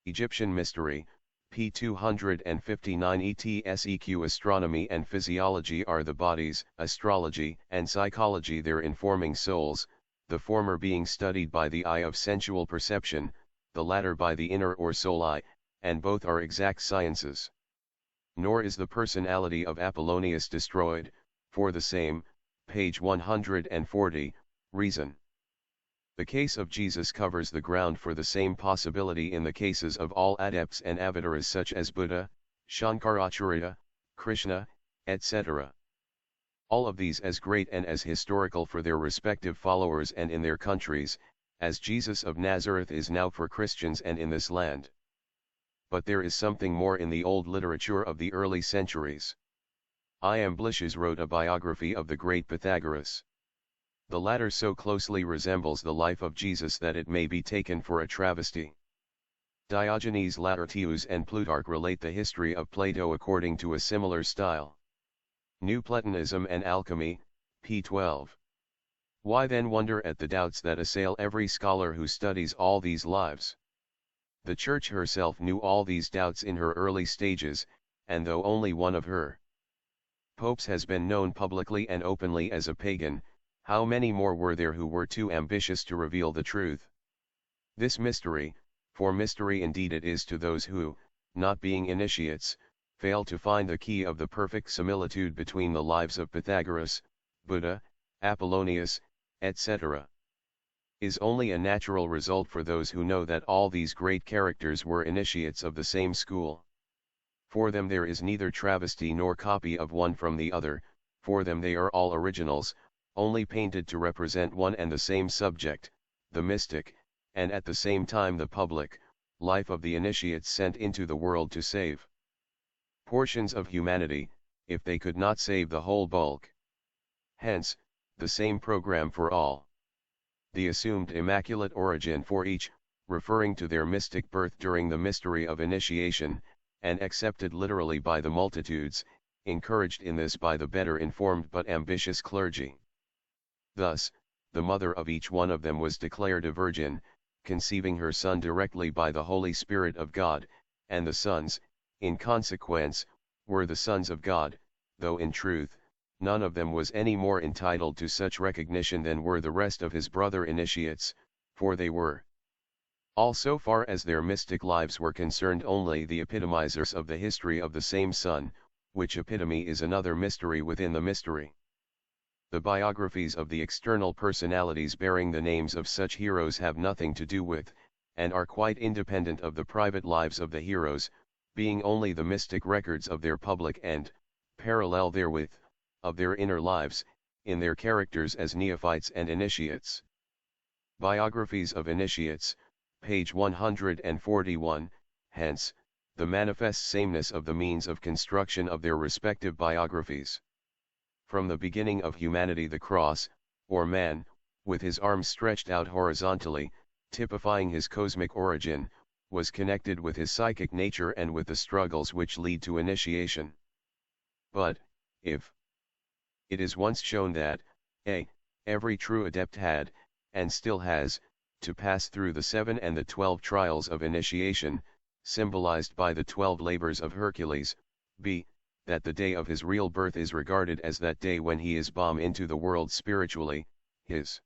Egyptian Mystery, p. 259 ETSEQ. Astronomy and physiology are the bodies, astrology and psychology their informing souls, the former being studied by the eye of sensual perception, the latter by the inner or soul eye, and both are exact sciences. Nor is the personality of Apollonius destroyed, for the same, page 140, reason. The case of Jesus covers the ground for the same possibility in the cases of all adepts and avatars such as Buddha, Shankaracharya, Krishna, etc. All of these as great and as historical for their respective followers and in their countries, as Jesus of Nazareth is now for Christians and in this land. But there is something more in the old literature of the early centuries. Iamblichus wrote a biography of the great Pythagoras. The latter so closely resembles the life of Jesus that it may be taken for a travesty. Diogenes Laertius and Plutarch relate the history of Plato according to a similar style. New Platonism and Alchemy, p. 12. Why then wonder at the doubts that assail every scholar who studies all these lives? The Church herself knew all these doubts in her early stages, and though only one of her popes has been known publicly and openly as a pagan, how many more were there who were too ambitious to reveal the truth? This mystery, for mystery indeed it is to those who, not being initiates, fail to find the key of the perfect similitude between the lives of Pythagoras, Buddha, Apollonius, etc., is only a natural result for those who know that all these great characters were initiates of the same school. For them there is neither travesty nor copy of one from the other, for them they are all originals, only painted to represent one and the same subject, the mystic, and at the same time the public, life of the initiates sent into the world to save portions of humanity, if they could not save the whole bulk. Hence, the same program for all. The assumed immaculate origin for each, referring to their mystic birth during the mystery of initiation, and accepted literally by the multitudes, encouraged in this by the better informed but ambitious clergy. Thus, the mother of each one of them was declared a virgin, conceiving her son directly by the Holy Spirit of God, and the sons, in consequence, were the sons of God, though in truth, none of them was any more entitled to such recognition than were the rest of his brother initiates, for they were all, so far as their mystic lives were concerned, only the epitomizers of the history of the same Son, which epitome is another mystery within the mystery. The biographies of the external personalities bearing the names of such heroes have nothing to do with, and are quite independent of the private lives of the heroes, being only the mystic records of their public and, parallel therewith, of their inner lives, in their characters as neophytes and initiates. Biographies of Initiates, page 141, hence, the manifest sameness of the means of construction of their respective biographies. From the beginning of humanity the cross, or man, with his arms stretched out horizontally, typifying his cosmic origin, was connected with his psychic nature and with the struggles which lead to initiation. But, if it is once shown that, every true adept had, and still has, to pass through the 7 and the 12 trials of initiation, symbolized by the 12 labors of Hercules, b. that the day of his real birth is regarded as that day when he is born into the world spiritually, his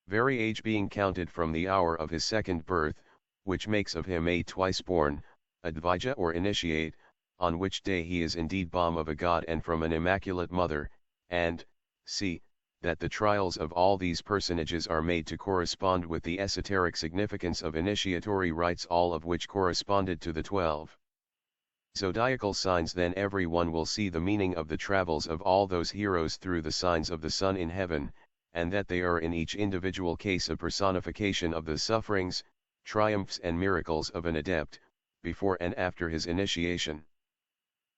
very age being counted from the hour of his second birth, which makes of him a twice-born, a dvija or initiate, on which day he is indeed born of a god and from an immaculate mother, and, c. that the trials of all these personages are made to correspond with the esoteric significance of initiatory rites, all of which corresponded to the 12 zodiacal signs. Then every one will see the meaning of the travels of all those heroes through the signs of the sun in heaven, and that they are in each individual case a personification of the sufferings, triumphs and miracles of an adept, before and after his initiation.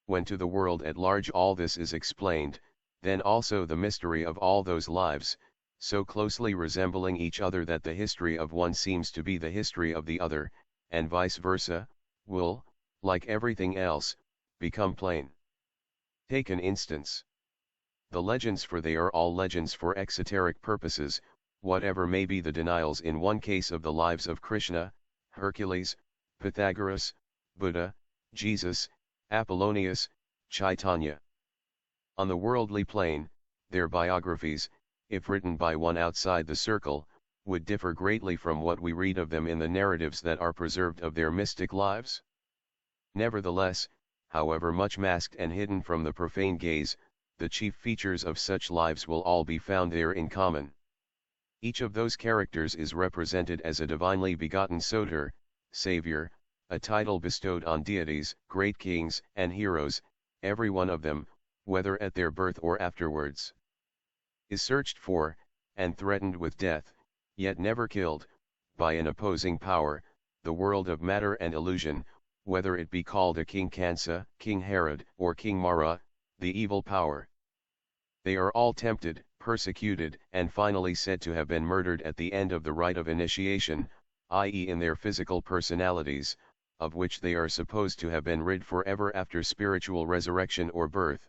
When to the world at large all this is explained, then also the mystery of all those lives, so closely resembling each other that the history of one seems to be the history of the other, and vice versa, will, like everything else, become plain. Take an instance. The legends, for they are all legends for exoteric purposes, whatever may be the denials in one case of the lives of Krishna, Hercules, Pythagoras, Buddha, Jesus, Apollonius, Chaitanya. On the worldly plane, their biographies, if written by one outside the circle, would differ greatly from what we read of them in the narratives that are preserved of their mystic lives. Nevertheless, however much masked and hidden from the profane gaze, the chief features of such lives will all be found there in common. Each of those characters is represented as a divinely begotten Soter, Savior, a title bestowed on deities, great kings, and heroes. Every one of them, whether at their birth or afterwards, is searched for, and threatened with death, yet never killed, by an opposing power, the world of matter and illusion, whether it be called a King Kansa, King Herod, or King Mara, the evil power. They are all tempted, persecuted, and finally said to have been murdered at the end of the rite of initiation, i.e. in their physical personalities, of which they are supposed to have been rid forever after spiritual resurrection or birth.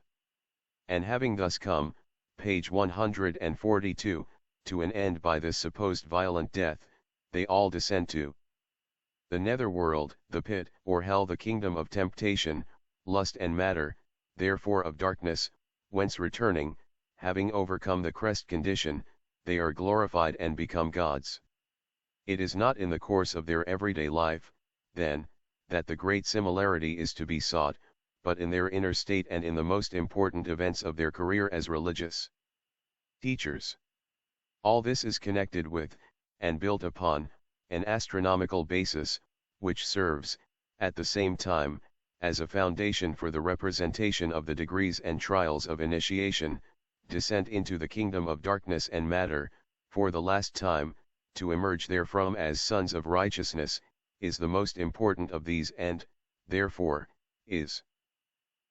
And having thus come, page 142, to an end by this supposed violent death, they all descend to the netherworld, the pit, or hell, the kingdom of temptation, lust and matter, therefore of darkness, whence returning, having overcome the crest condition, they are glorified and become gods. It is not in the course of their everyday life, then, that the great similarity is to be sought, but in their inner state and in the most important events of their career as religious teachers. All this is connected with, and built upon, an astronomical basis, which serves, at the same time, as a foundation for the representation of the degrees and trials of initiation, descent into the kingdom of darkness and matter, for the last time, to emerge therefrom as sons of righteousness, is the most important of these and, therefore, is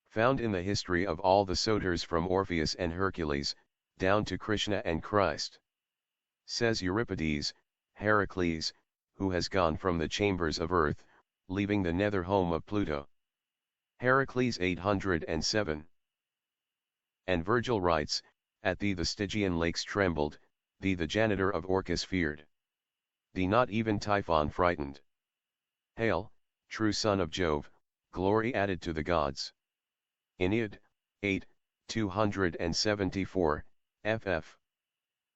found in the history of all the Soters from Orpheus and Hercules, down to Krishna and Christ. Says Euripides, Heracles, who has gone from the chambers of earth, leaving the nether home of Pluto. Heracles 807. And Virgil writes, at thee the Stygian lakes trembled, thee the janitor of Orcus feared. Thee not even Typhon frightened. Hail, true son of Jove, glory added to the gods. Aeneid, 8, 274, ff.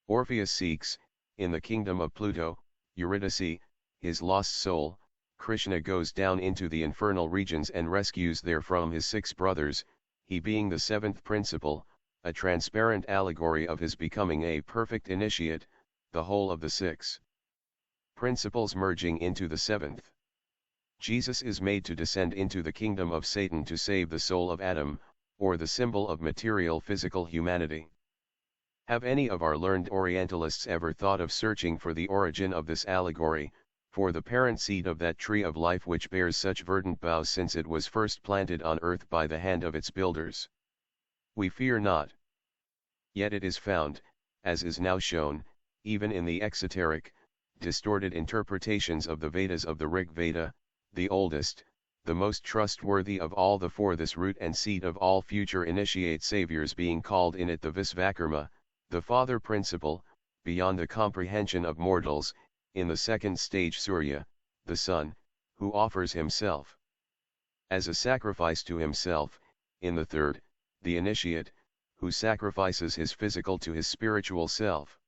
Orpheus seeks, in the kingdom of Pluto, Eurydice, his lost soul. Krishna goes down into the infernal regions and rescues therefrom his 6 brothers, he being the 7th principle, a transparent allegory of his becoming a perfect initiate, the whole of the 6 principles merging into the 7th. Jesus is made to descend into the kingdom of Satan to save the soul of Adam, or the symbol of material physical humanity. Have any of our learned Orientalists ever thought of searching for the origin of this allegory, for the parent seed of that tree of life which bears such verdant boughs since it was first planted on earth by the hand of its builders? We fear not. Yet it is found, as is now shown, even in the exoteric, distorted interpretations of the Vedas of the Rig Veda, the oldest, the most trustworthy of all the 4, this root and seed of all future initiate saviors being called in it the Visvakarma, the father principle, beyond the comprehension of mortals, in the 2nd stage Surya, the sun, who offers himself as a sacrifice to himself, in the 3rd, the initiate, who sacrifices his physical to his spiritual self.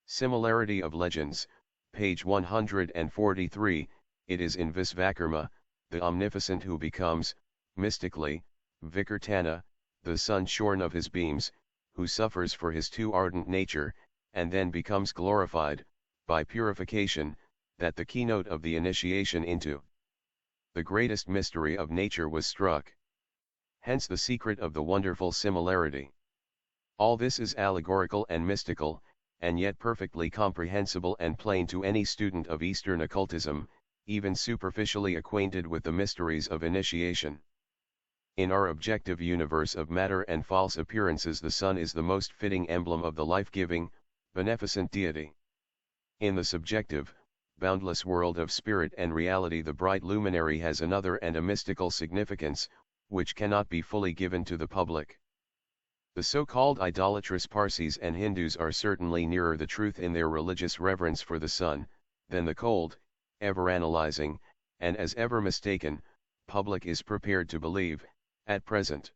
Similarity of legends, page 143, it is in Visvakarma, the omnificent who becomes, mystically, Vikartana, the sun shorn of his beams, who suffers for his too ardent nature, and then becomes glorified, by purification, that the keynote of the initiation into the greatest mystery of nature was struck. Hence the secret of the wonderful similarity. All this is allegorical and mystical, and yet perfectly comprehensible and plain to any student of Eastern occultism, even superficially acquainted with the mysteries of initiation. In our objective universe of matter and false appearances, the sun is the most fitting emblem of the life-giving, beneficent deity. In the subjective, boundless world of spirit and reality, the bright luminary has another and a mystical significance, which cannot be fully given to the public. The so-called idolatrous Parsis and Hindus are certainly nearer the truth in their religious reverence for the sun, than the cold, ever analyzing, and as ever mistaken, public is prepared to believe, at present.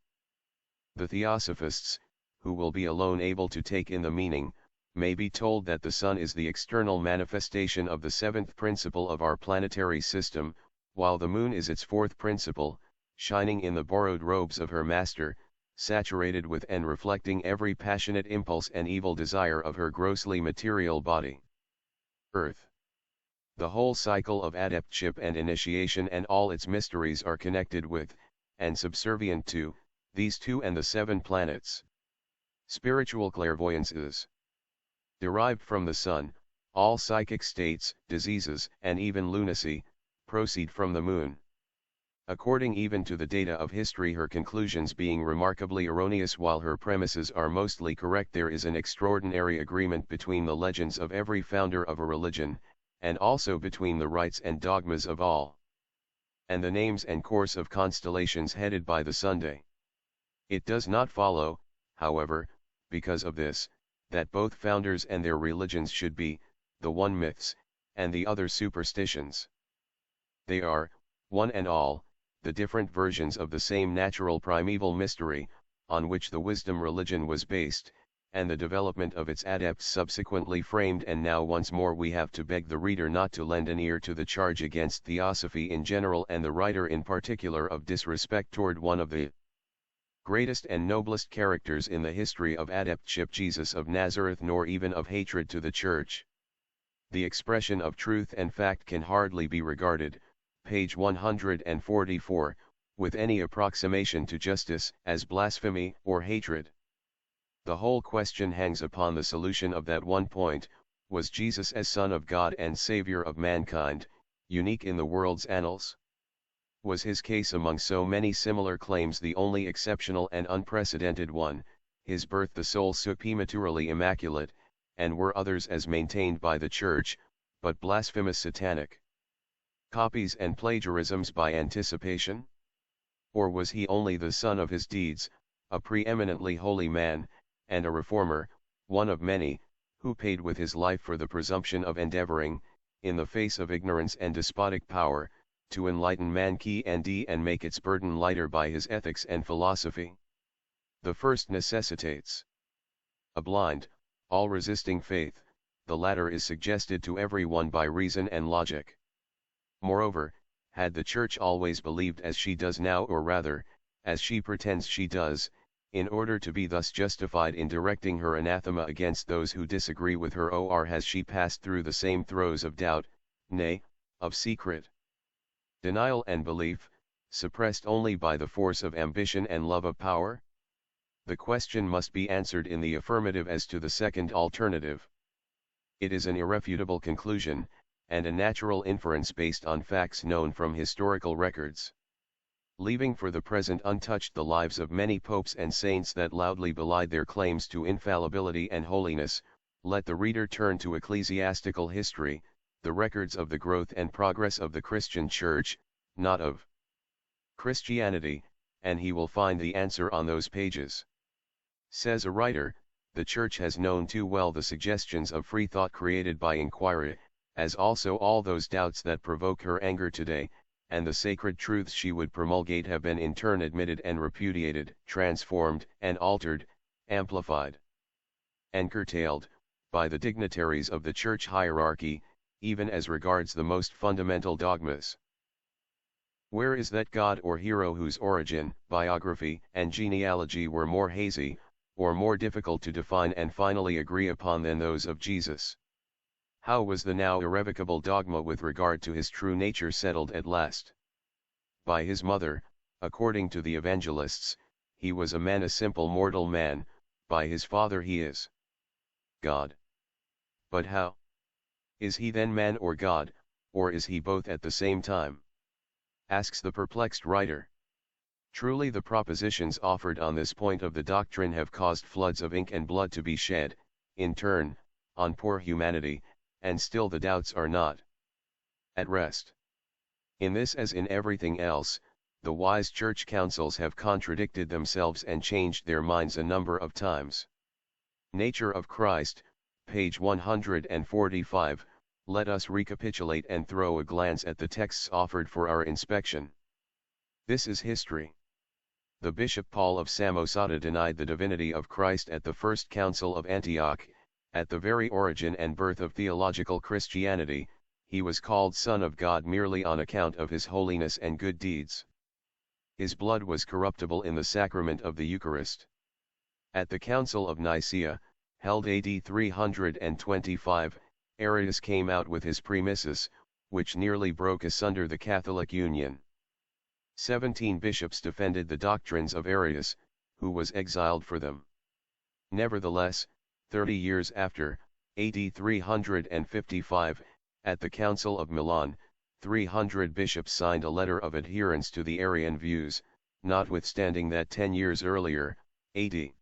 The Theosophists, who will be alone able to take in the meaning, may be told that the sun is the external manifestation of the 7th principle of our planetary system, while the moon is its 4th principle, shining in the borrowed robes of her master, saturated with and reflecting every passionate impulse and evil desire of her grossly material body. Earth. The whole cycle of adeptship and initiation and all its mysteries are connected with, and subservient to, these 2 and the 7 planets. Spiritual clairvoyance is derived from the sun. All psychic states, diseases, and even lunacy, proceed from the moon. According even to the data of history, her conclusions being remarkably erroneous while her premises are mostly correct, there is an extraordinary agreement between the legends of every founder of a religion, and also between the rites and dogmas of all, and the names and course of constellations headed by the Sunday. It does not follow, however, because of this, that both founders and their religions should be, the one myths, and the other superstitions. They are, one and all, the different versions of the same natural primeval mystery, on which the wisdom religion was based, and the development of its adepts subsequently framed. And now once more we have to beg the reader not to lend an ear to the charge against Theosophy in general and the writer in particular of disrespect toward one of the greatest and noblest characters in the history of adeptship, Jesus of Nazareth, nor even of hatred to the Church. The expression of truth and fact can hardly be regarded, page 144, with any approximation to justice, as blasphemy or hatred. The whole question hangs upon the solution of that one point: was Jesus as Son of God and Savior of mankind, unique in the world's annals? Was his case among so many similar claims the only exceptional and unprecedented one, his birth the sole supernaturally immaculate, and were others, as maintained by the Church, but blasphemous satanic copies and plagiarisms by anticipation? Or was he only the son of his deeds, a preeminently holy man, and a reformer, one of many, who paid with his life for the presumption of endeavoring, in the face of ignorance and despotic power, to enlighten mankind and make its burden lighter by his ethics and philosophy? The first necessitates a blind, all-resisting faith, the latter is suggested to everyone by reason and logic. Moreover, had the Church always believed as she does now, or rather, as she pretends she does, in order to be thus justified in directing her anathema against those who disagree with her, or has she passed through the same throes of doubt, nay, of secret denial and belief, suppressed only by the force of ambition and love of power? The question must be answered in the affirmative as to the second alternative. It is an irrefutable conclusion, and a natural inference based on facts known from historical records. Leaving for the present untouched the lives of many popes and saints that loudly belied their claims to infallibility and holiness, let the reader turn to ecclesiastical history, the records of the growth and progress of the Christian Church, not of Christianity, and he will find the answer on those pages. Says a writer, the Church has known too well the suggestions of free thought created by inquiry, as also all those doubts that provoke her anger today, and the sacred truths she would promulgate have been in turn admitted and repudiated, transformed and altered, amplified and curtailed, by the dignitaries of the Church hierarchy, even as regards the most fundamental dogmas. Where is that God or hero whose origin, biography, and genealogy were more hazy, or more difficult to define and finally agree upon than those of Jesus? How was the now irrevocable dogma with regard to his true nature settled at last? By his mother, according to the evangelists, he was a man, a simple mortal man; by his father he is God. But how? Is he then man or God, or is he both at the same time? Asks the perplexed writer. Truly the propositions offered on this point of the doctrine have caused floods of ink and blood to be shed, in turn, on poor humanity, and still the doubts are not at rest. In this as in everything else, the wise church councils have contradicted themselves and changed their minds a number of times. Nature of Christ, page 145, let us recapitulate and throw a glance at the texts offered for our inspection. This is history. The Bishop Paul of Samosata denied the divinity of Christ at the First Council of Antioch. At the very origin and birth of theological Christianity, he was called Son of God merely on account of his holiness and good deeds. His blood was corruptible in the sacrament of the Eucharist. At the Council of Nicaea, held AD 325, Arius came out with his premises, which nearly broke asunder the Catholic Union. 17 bishops defended the doctrines of Arius, who was exiled for them. Nevertheless, 30 years after, AD 355, at the Council of Milan, 300 bishops signed a letter of adherence to the Arian views, notwithstanding that 10 years earlier, AD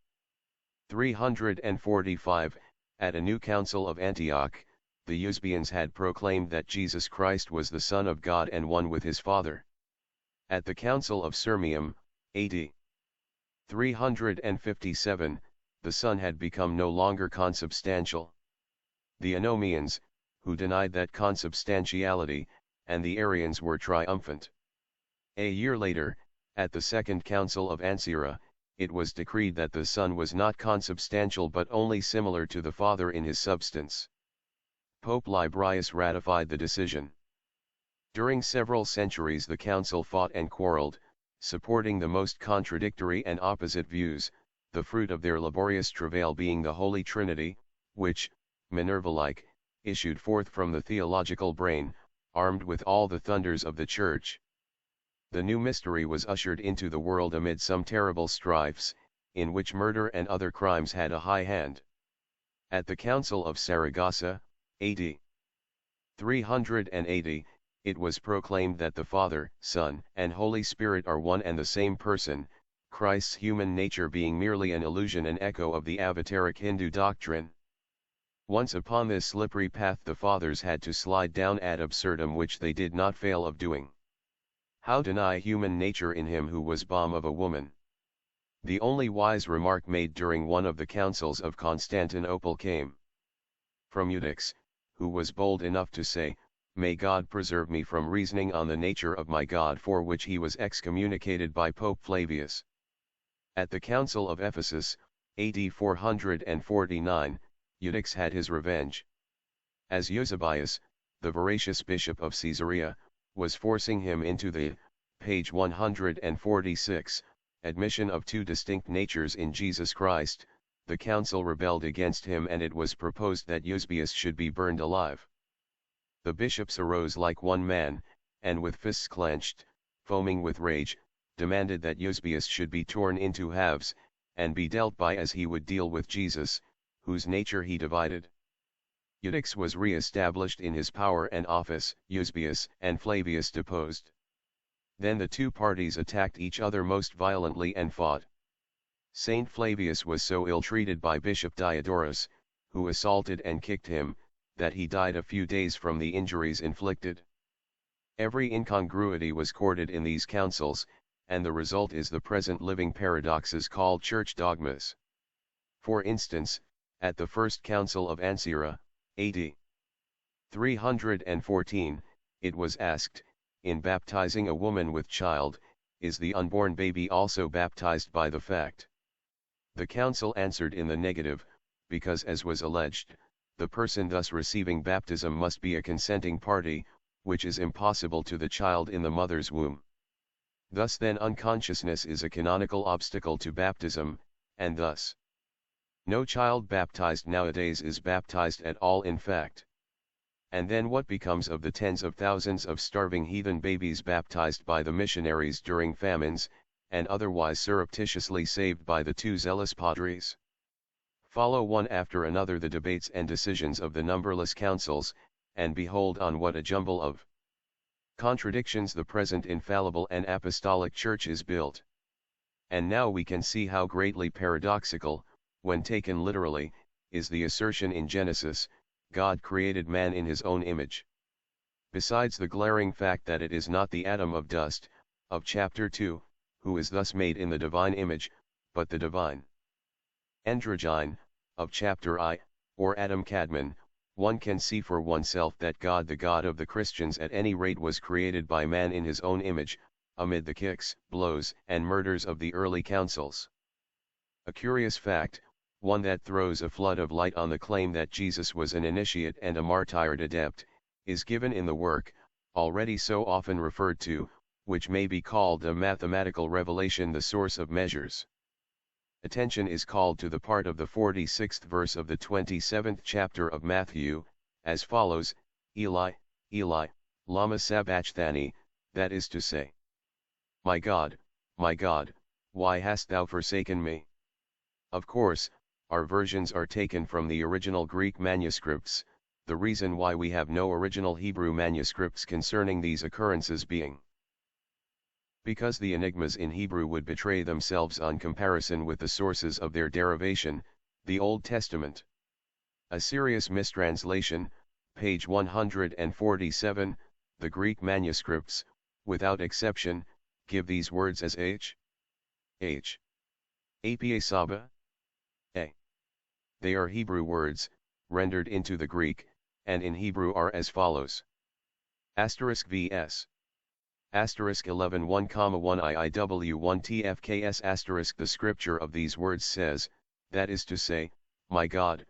345, at a new Council of Antioch, the Eusebians had proclaimed that Jesus Christ was the Son of God and one with his Father. At the Council of Sirmium, AD 357, the Son had become no longer consubstantial. The Anomians, who denied that consubstantiality, and the Arians were triumphant. A year later, at the Second Council of Ancyra, it was decreed that the Son was not consubstantial but only similar to the Father in his substance. Pope Librius ratified the decision. During several centuries the council fought and quarreled, supporting the most contradictory and opposite views, the fruit of their laborious travail being the Holy Trinity, which, Minerva-like, issued forth from the theological brain, armed with all the thunders of the Church. The new mystery was ushered into the world amid some terrible strifes, in which murder and other crimes had a high hand. At the Council of Saragossa, AD 380, it was proclaimed that the Father, Son, and Holy Spirit are one and the same person, Christ's human nature being merely an illusion and echo of the avataric Hindu doctrine. Once upon this slippery path the fathers had to slide down ad absurdum, which they did not fail of doing. How deny human nature in him who was bom of a woman? The only wise remark made during one of the councils of Constantinople came from Eutychus, who was bold enough to say, "May God preserve me from reasoning on the nature of my God," for which he was excommunicated by Pope Flavius. At the Council of Ephesus, AD 449, Eutychus had his revenge. As Eusebius, the voracious bishop of Caesarea, was forcing him into the, page 146, admission of two distinct natures in Jesus Christ, the council rebelled against him, and it was proposed that Eusebius should be burned alive. The bishops arose like one man, and with fists clenched, foaming with rage, demanded that Eusebius should be torn into halves, and be dealt by as he would deal with Jesus, whose nature he divided. Eutychus was re-established in his power and office, Eusebius and Flavius deposed. Then the two parties attacked each other most violently and fought. Saint Flavius was so ill-treated by Bishop Diodorus, who assaulted and kicked him, that he died a few days from the injuries inflicted. Every incongruity was courted in these councils, and the result is the present living paradoxes called church dogmas. For instance, at the First Council of Ancyra, AD 314, it was asked, in baptizing a woman with child, is the unborn baby also baptized by the fact? The council answered in the negative, because, as was alleged, the person thus receiving baptism must be a consenting party, which is impossible to the child in the mother's womb. Thus then unconsciousness is a canonical obstacle to baptism, and thus no child baptized nowadays is baptized at all in fact. And then what becomes of the tens of thousands of starving heathen babies baptized by the missionaries during famines, and otherwise surreptitiously saved by the two zealous padres? Follow one after another the debates and decisions of the numberless councils, and behold on what a jumble of contradictions the present infallible and apostolic church is built. And now we can see how greatly paradoxical, when taken literally, is the assertion in Genesis, God created man in his own image. Besides the glaring fact that it is not the atom of dust, of chapter 2, who is thus made in the divine image, but the divine androgyne, of chapter I, or Adam Kadmon, one can see for oneself that God, the God of the Christians at any rate, was created by man in his own image, amid the kicks, blows, and murders of the early councils. A curious fact, one that throws a flood of light on the claim that Jesus was an initiate and a martyred adept, is given in the work, already so often referred to, which may be called a mathematical revelation, The Source of Measures. Attention is called to the part of the 46th verse of the 27th chapter of Matthew, as follows: Eli, Eli, lama sabachthani, that is to say, my God, why hast thou forsaken me? Of course, our versions are taken from the original Greek manuscripts, the reason why we have no original Hebrew manuscripts concerning these occurrences being because the enigmas in Hebrew would betray themselves on comparison with the sources of their derivation, the Old Testament. A serious mistranslation, page 147, the Greek manuscripts, without exception, give these words as Apa Saba. They are Hebrew words, rendered into the Greek, and in Hebrew are as follows. *vs. *11 1,1 IIW1 TFKS*. The scripture of these words says, that is to say, my God,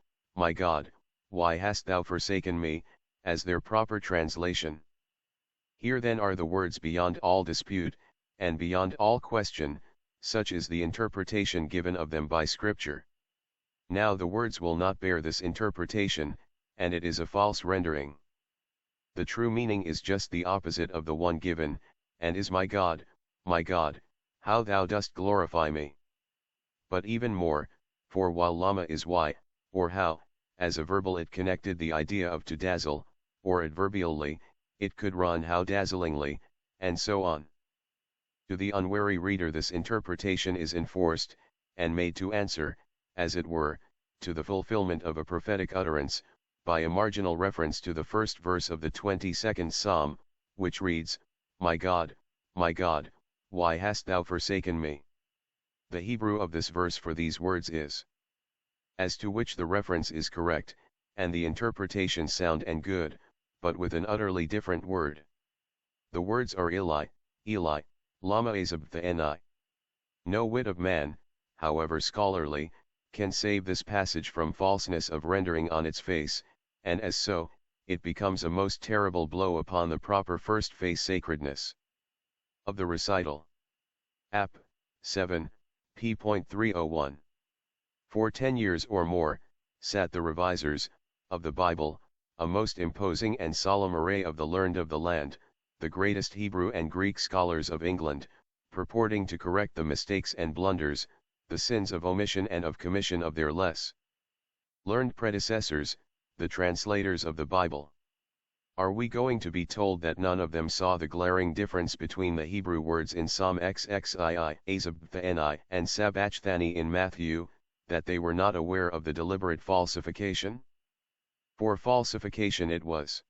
why hast thou forsaken me, as their proper translation. Here then are the words beyond all dispute, and beyond all question, such is the interpretation given of them by scripture. Now the words will not bear this interpretation, and it is a false rendering. The true meaning is just the opposite of the one given, and is my God, how thou dost glorify me. But even more, for while lama is why, or how, as a verbal it connected the idea of to dazzle, or adverbially, it could run how dazzlingly, and so on. To the unwary reader this interpretation is enforced, and made to answer, as it were, to the fulfillment of a prophetic utterance, by a marginal reference to the first verse of the 22nd Psalm, which reads, my God, why hast thou forsaken me? The Hebrew of this verse for these words is, as to which the reference is correct, and the interpretation sound and good, but with an utterly different word. The words are Eli, Eli, lama sabachthani. No wit of man, however scholarly, can save this passage from falseness of rendering on its face, and as so, it becomes a most terrible blow upon the proper first face sacredness of the recital. App. 7, p.301. For 10 years or more, sat the revisers, of the Bible, a most imposing and solemn array of the learned of the land, the greatest Hebrew and Greek scholars of England, purporting to correct the mistakes and blunders, the sins of omission and of commission of their less learned predecessors, the translators of the Bible. Are we going to be told that none of them saw the glaring difference between the Hebrew words in Psalm XXII, Azabthani, and Sabachthani in Matthew, that they were not aware of the deliberate falsification? For falsification it was.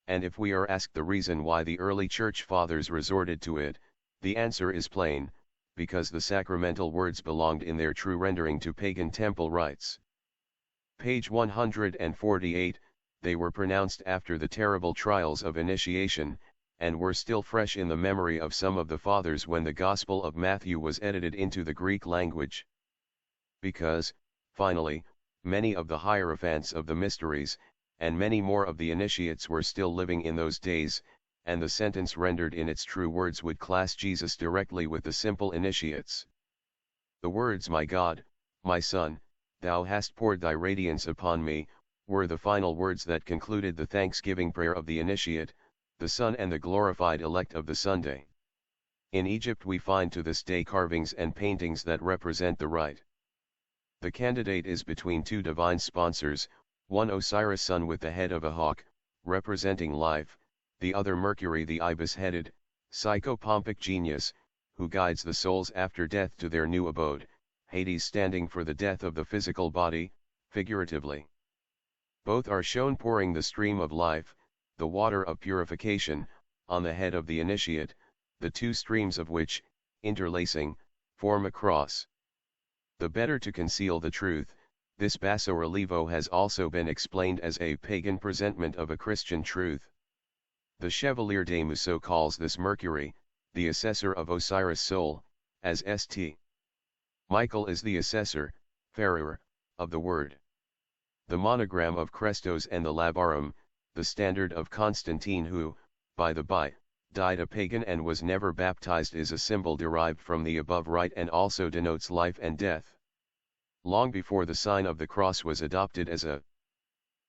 And if we are asked the reason why the early church fathers resorted to it, the answer is plain, because the sacramental words belonged in their true rendering to pagan temple rites. Page 148, they were pronounced after the terrible trials of initiation, and were still fresh in the memory of some of the fathers when the Gospel of Matthew was edited into the Greek language. Because, finally, many of the hierophants of the mysteries, and many more of the initiates were still living in those days, and the sentence rendered in its true words would class Jesus directly with the simple initiates. The words, my God, my Son, thou hast poured thy radiance upon me, were the final words that concluded the thanksgiving prayer of the initiate, the Son and the glorified elect of the Sunday. In Egypt we find to this day carvings and paintings that represent the rite. The candidate is between two divine sponsors, one Osiris sun with the head of a hawk, representing life, the other Mercury the ibis-headed, psychopompic genius, who guides the souls after death to their new abode, Hades standing for the death of the physical body, figuratively. Both are shown pouring the stream of life, the water of purification, on the head of the initiate, the two streams of which, interlacing, form a cross. The better to conceal the truth, this basso-relievo has also been explained as a pagan presentment of a Christian truth. The Chevalier de Musso calls this Mercury, the assessor of Osiris' soul, as St. Michael is the assessor, Ferrer, of the word. The monogram of Crestos and the Labarum, the standard of Constantine who, by the by, died a pagan and was never baptized, is a symbol derived from the above rite and also denotes life and death. Long before the sign of the cross was adopted as a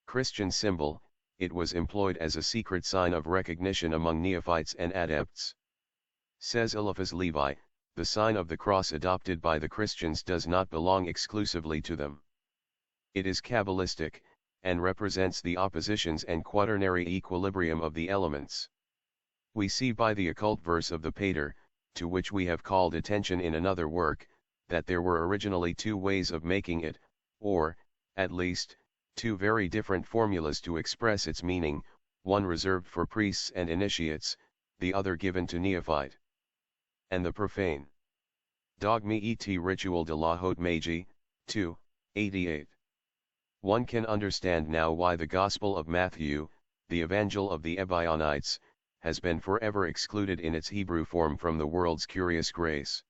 Christian symbol, it was employed as a secret sign of recognition among neophytes and adepts. Says Eliphas Levi, the sign of the cross adopted by the Christians does not belong exclusively to them. It is Kabbalistic, and represents the oppositions and quaternary equilibrium of the elements. We see by the occult verse of the Pater, to which we have called attention in another work, that there were originally two ways of making it, or, at least, two very different formulas to express its meaning, one reserved for priests and initiates, the other given to neophyte and the profane. Dogme et ritual de la haute magie, 2, 88. One can understand now why the Gospel of Matthew, the Evangel of the Ebionites, has been forever excluded in its Hebrew form from the world's curious grace.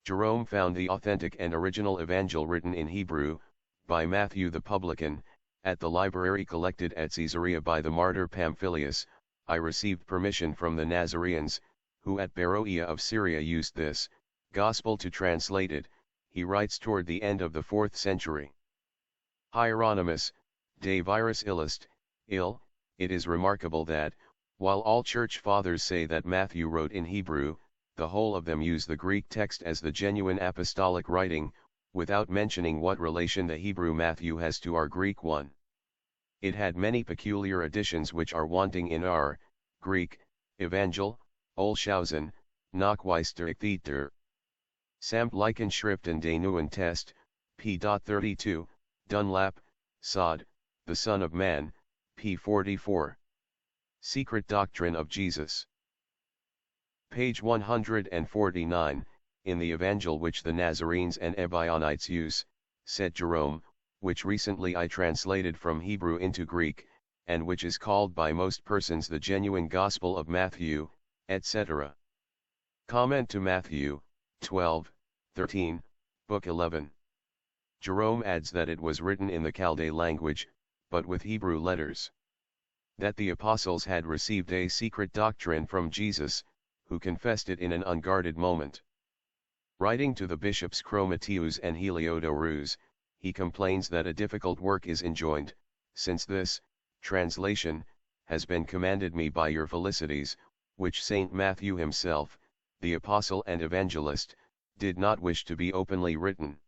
Jerome found the authentic and original Evangel written in Hebrew, by Matthew the publican, at the library collected at Caesarea by the martyr Pamphilius. I received permission from the Nazareans, who at Beroea of Syria used this Gospel to translate it, he writes toward the end of the 4th century. Hieronymus, De Virus Illust, ill, it is remarkable that, while all church fathers say that Matthew wrote in Hebrew, the whole of them use the Greek text as the genuine apostolic writing, without mentioning what relation the Hebrew Matthew has to our Greek one. It had many peculiar additions which are wanting in our Greek Evangel, Olshausen, Nachweisterichtiter. Samt Leichenschriften des Neuen Test, p. 32, Dunlap, Sod, the Son of Man, p. 44. Secret Doctrine of Jesus. Page 149, in the Evangel which the Nazarenes and Ebionites use, said Jerome, which recently I translated from Hebrew into Greek, and which is called by most persons the genuine Gospel of Matthew, etc. Comment to Matthew, 12:13, Book 11. Jerome adds that it was written in the Chaldee language, but with Hebrew letters. That the apostles had received a secret doctrine from Jesus, who confessed it in an unguarded moment. Writing to the bishops Chromatius and Heliodorus, he complains that a difficult work is enjoined, since this, translation, has been commanded me by your felicities, which Saint Matthew himself, the apostle and evangelist, did not wish to be openly written.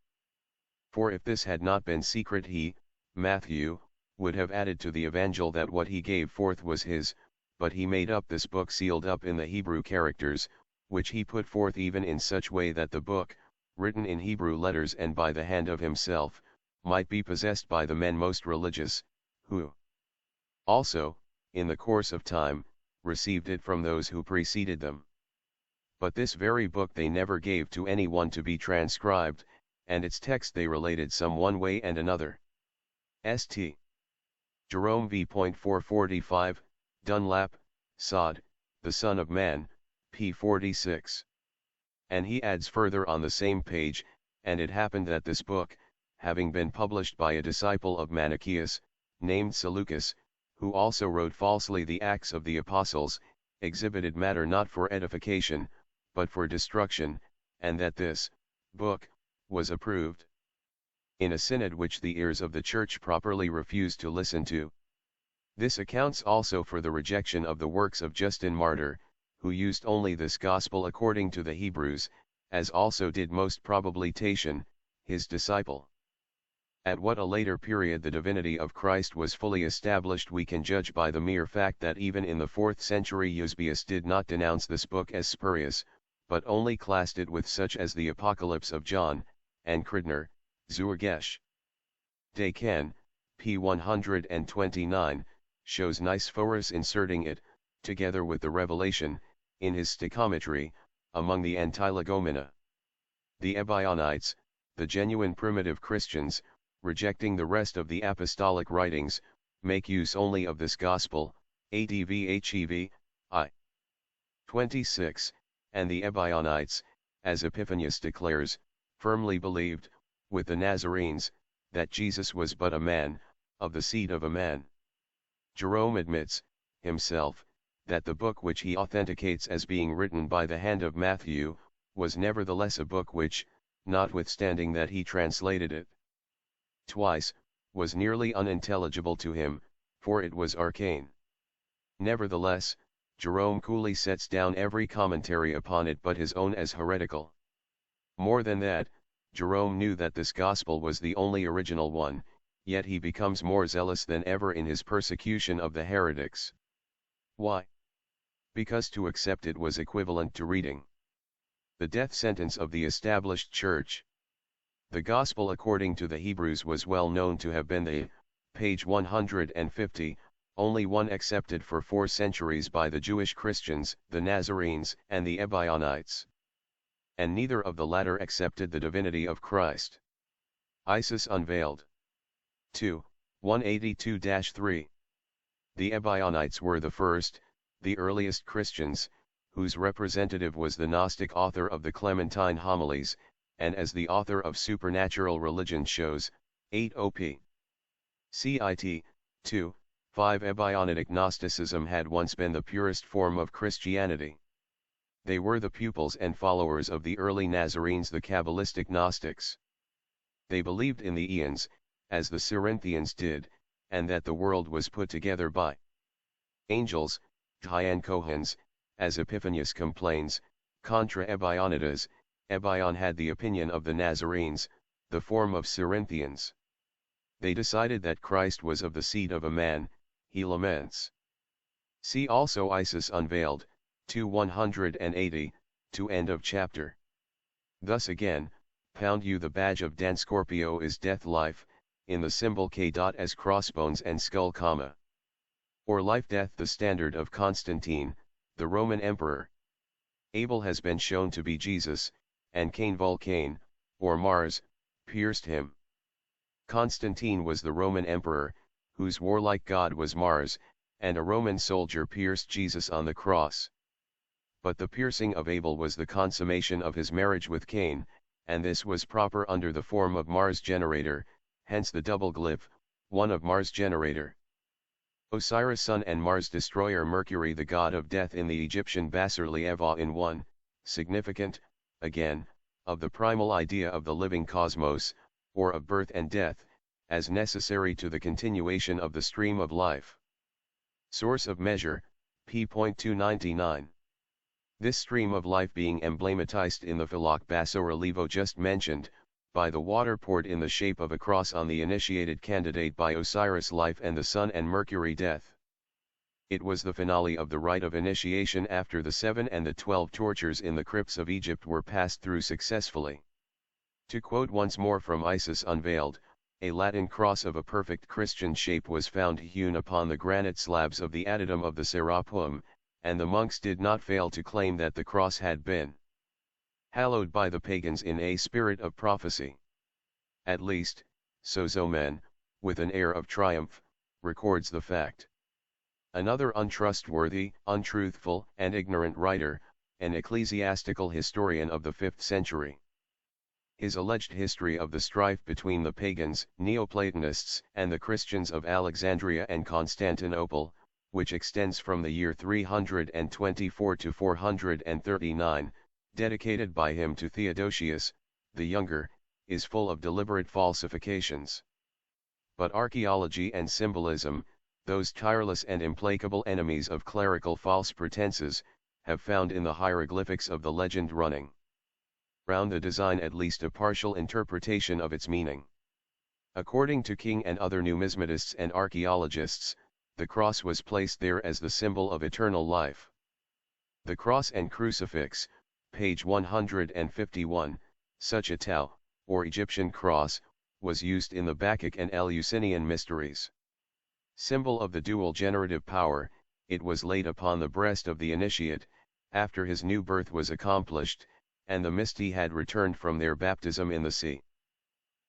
For if this had not been secret he, Matthew, would have added to the Evangel that what he gave forth was his, but he made up this book sealed up in the Hebrew characters, which he put forth even in such way that the book, written in Hebrew letters and by the hand of himself, might be possessed by the men most religious, who also, in the course of time, received it from those who preceded them. But this very book they never gave to any one to be transcribed, and its text they related some one way and another. St. Jerome v. 445, Dunlap, Sod, the Son of Man, p. 46. And he adds further on the same page, and it happened that this book, having been published by a disciple of Manichaeus, named Seleucus, who also wrote falsely the Acts of the Apostles, exhibited matter not for edification, but for destruction, and that this book was approved in a synod which the ears of the Church properly refused to listen to. This accounts also for the rejection of the works of Justin Martyr, who used only this gospel according to the Hebrews, as also did most probably Tatian, his disciple. At what a later period the divinity of Christ was fully established we can judge by the mere fact that even in the 4th century Eusebius did not denounce this book as spurious, but only classed it with such as the Apocalypse of John, and Cridner, Zurgesh. Descan, p. 129, shows Nicephorus inserting it, together with the Revelation, in his stichometry, among the Antilegomena. The Ebionites, the genuine primitive Christians, rejecting the rest of the apostolic writings, make use only of this gospel, advhev, I. 26, and the Ebionites, as Epiphanius declares, firmly believed, with the Nazarenes, that Jesus was but a man, of the seed of a man. Jerome admits, himself, that the book which he authenticates as being written by the hand of Matthew, was nevertheless a book which, notwithstanding that he translated it twice, was nearly unintelligible to him, for it was arcane. Nevertheless, Jerome coolly sets down every commentary upon it but his own as heretical. More than that, Jerome knew that this gospel was the only original one, yet he becomes more zealous than ever in his persecution of the heretics. Why? Because to accept it was equivalent to reading the death sentence of the established church. The gospel according to the Hebrews was well known to have been the, page 150, only one accepted for 4 centuries by the Jewish Christians, the Nazarenes, and the Ebionites. And neither of the latter accepted the divinity of Christ. Isis Unveiled. 2, 182-3. The Ebionites were the first, the earliest Christians, whose representative was the Gnostic author of the Clementine Homilies, and as the author of Supernatural Religion shows, 8 op. Cit. 2, 5 Ebionitic Gnosticism had once been the purest form of Christianity. They were the pupils and followers of the early Nazarenes, the Kabbalistic Gnostics. They believed in the eons, as the Cerinthians did, and that the world was put together by angels, Dhyan Kohans, as Epiphanius complains, contra Ebionidas. Ebion had the opinion of the Nazarenes, the form of Cerinthians. They decided that Christ was of the seed of a man, he laments. See also Isis Unveiled, 2 to end of chapter. Thus again, pound you the badge of Dan Scorpio is death life, in the symbol K. As crossbones and skull, or life-death, the standard of Constantine, the Roman emperor. Abel has been shown to be Jesus, and Cain Vulcane, or Mars, pierced him. Constantine was the Roman emperor, whose warlike god was Mars, and a Roman soldier pierced Jesus on the cross. But the piercing of Abel was the consummation of his marriage with Cain, and this was proper under the form of Mars generator, hence the double glyph, one of Mars generator. Osiris, sun and Mars destroyer, Mercury the god of death in the Egyptian bas-relief in one, significant, again, of the primal idea of the living cosmos, or of birth and death, as necessary to the continuation of the stream of life. Source of measure, p.299. This stream of life being emblematized in the Phalok basso-relievo just mentioned, by the water poured in the shape of a cross on the initiated candidate by Osiris life and the Sun and Mercury death. It was the finale of the rite of initiation after the 7 and the 12 tortures in the crypts of Egypt were passed through successfully. To quote once more from Isis Unveiled, a Latin cross of a perfect Christian shape was found hewn upon the granite slabs of the adytum of the Serapeum, and the monks did not fail to claim that the cross had been hallowed by the pagans in a spirit of prophecy. At least, so Zomen, with an air of triumph, records the fact. Another untrustworthy, untruthful, and ignorant writer, an ecclesiastical historian of the 5th century. His alleged history of the strife between the pagans, Neoplatonists, and the Christians of Alexandria and Constantinople, which extends from the year 324 to 439, dedicated by him to Theodosius, the Younger, is full of deliberate falsifications. But archaeology and symbolism, those tireless and implacable enemies of clerical false pretenses, have found in the hieroglyphics of the legend running round the design at least a partial interpretation of its meaning. According to King and other numismatists and archaeologists, the cross was placed there as the symbol of eternal life. The cross and crucifix, page 151, such a tau, or Egyptian cross, was used in the Bacchic and Eleusinian mysteries. Symbol of the dual generative power, it was laid upon the breast of the initiate, after his new birth was accomplished, and the mystii had returned from their baptism in the sea.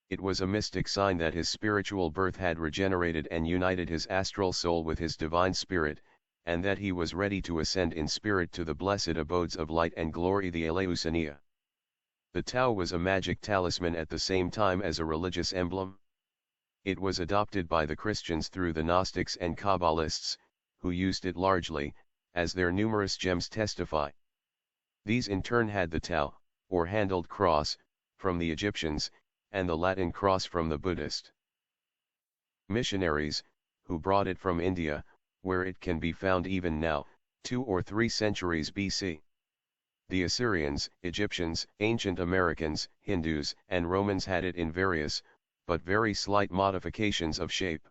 It was a mystic sign that his spiritual birth had regenerated and united his astral soul with his divine spirit, and that he was ready to ascend in spirit to the blessed abodes of light and glory, the Eleusinia. The tau was a magic talisman at the same time as a religious emblem. It was adopted by the Christians through the Gnostics and Kabbalists, who used it largely, as their numerous gems testify. These in turn had the tau, or handled cross, from the Egyptians, and the Latin cross from the Buddhist missionaries, who brought it from India, where it can be found even now, 2 or 3 centuries BC. The Assyrians, Egyptians, ancient Americans, Hindus, and Romans had it in various, but very slight modifications of shape.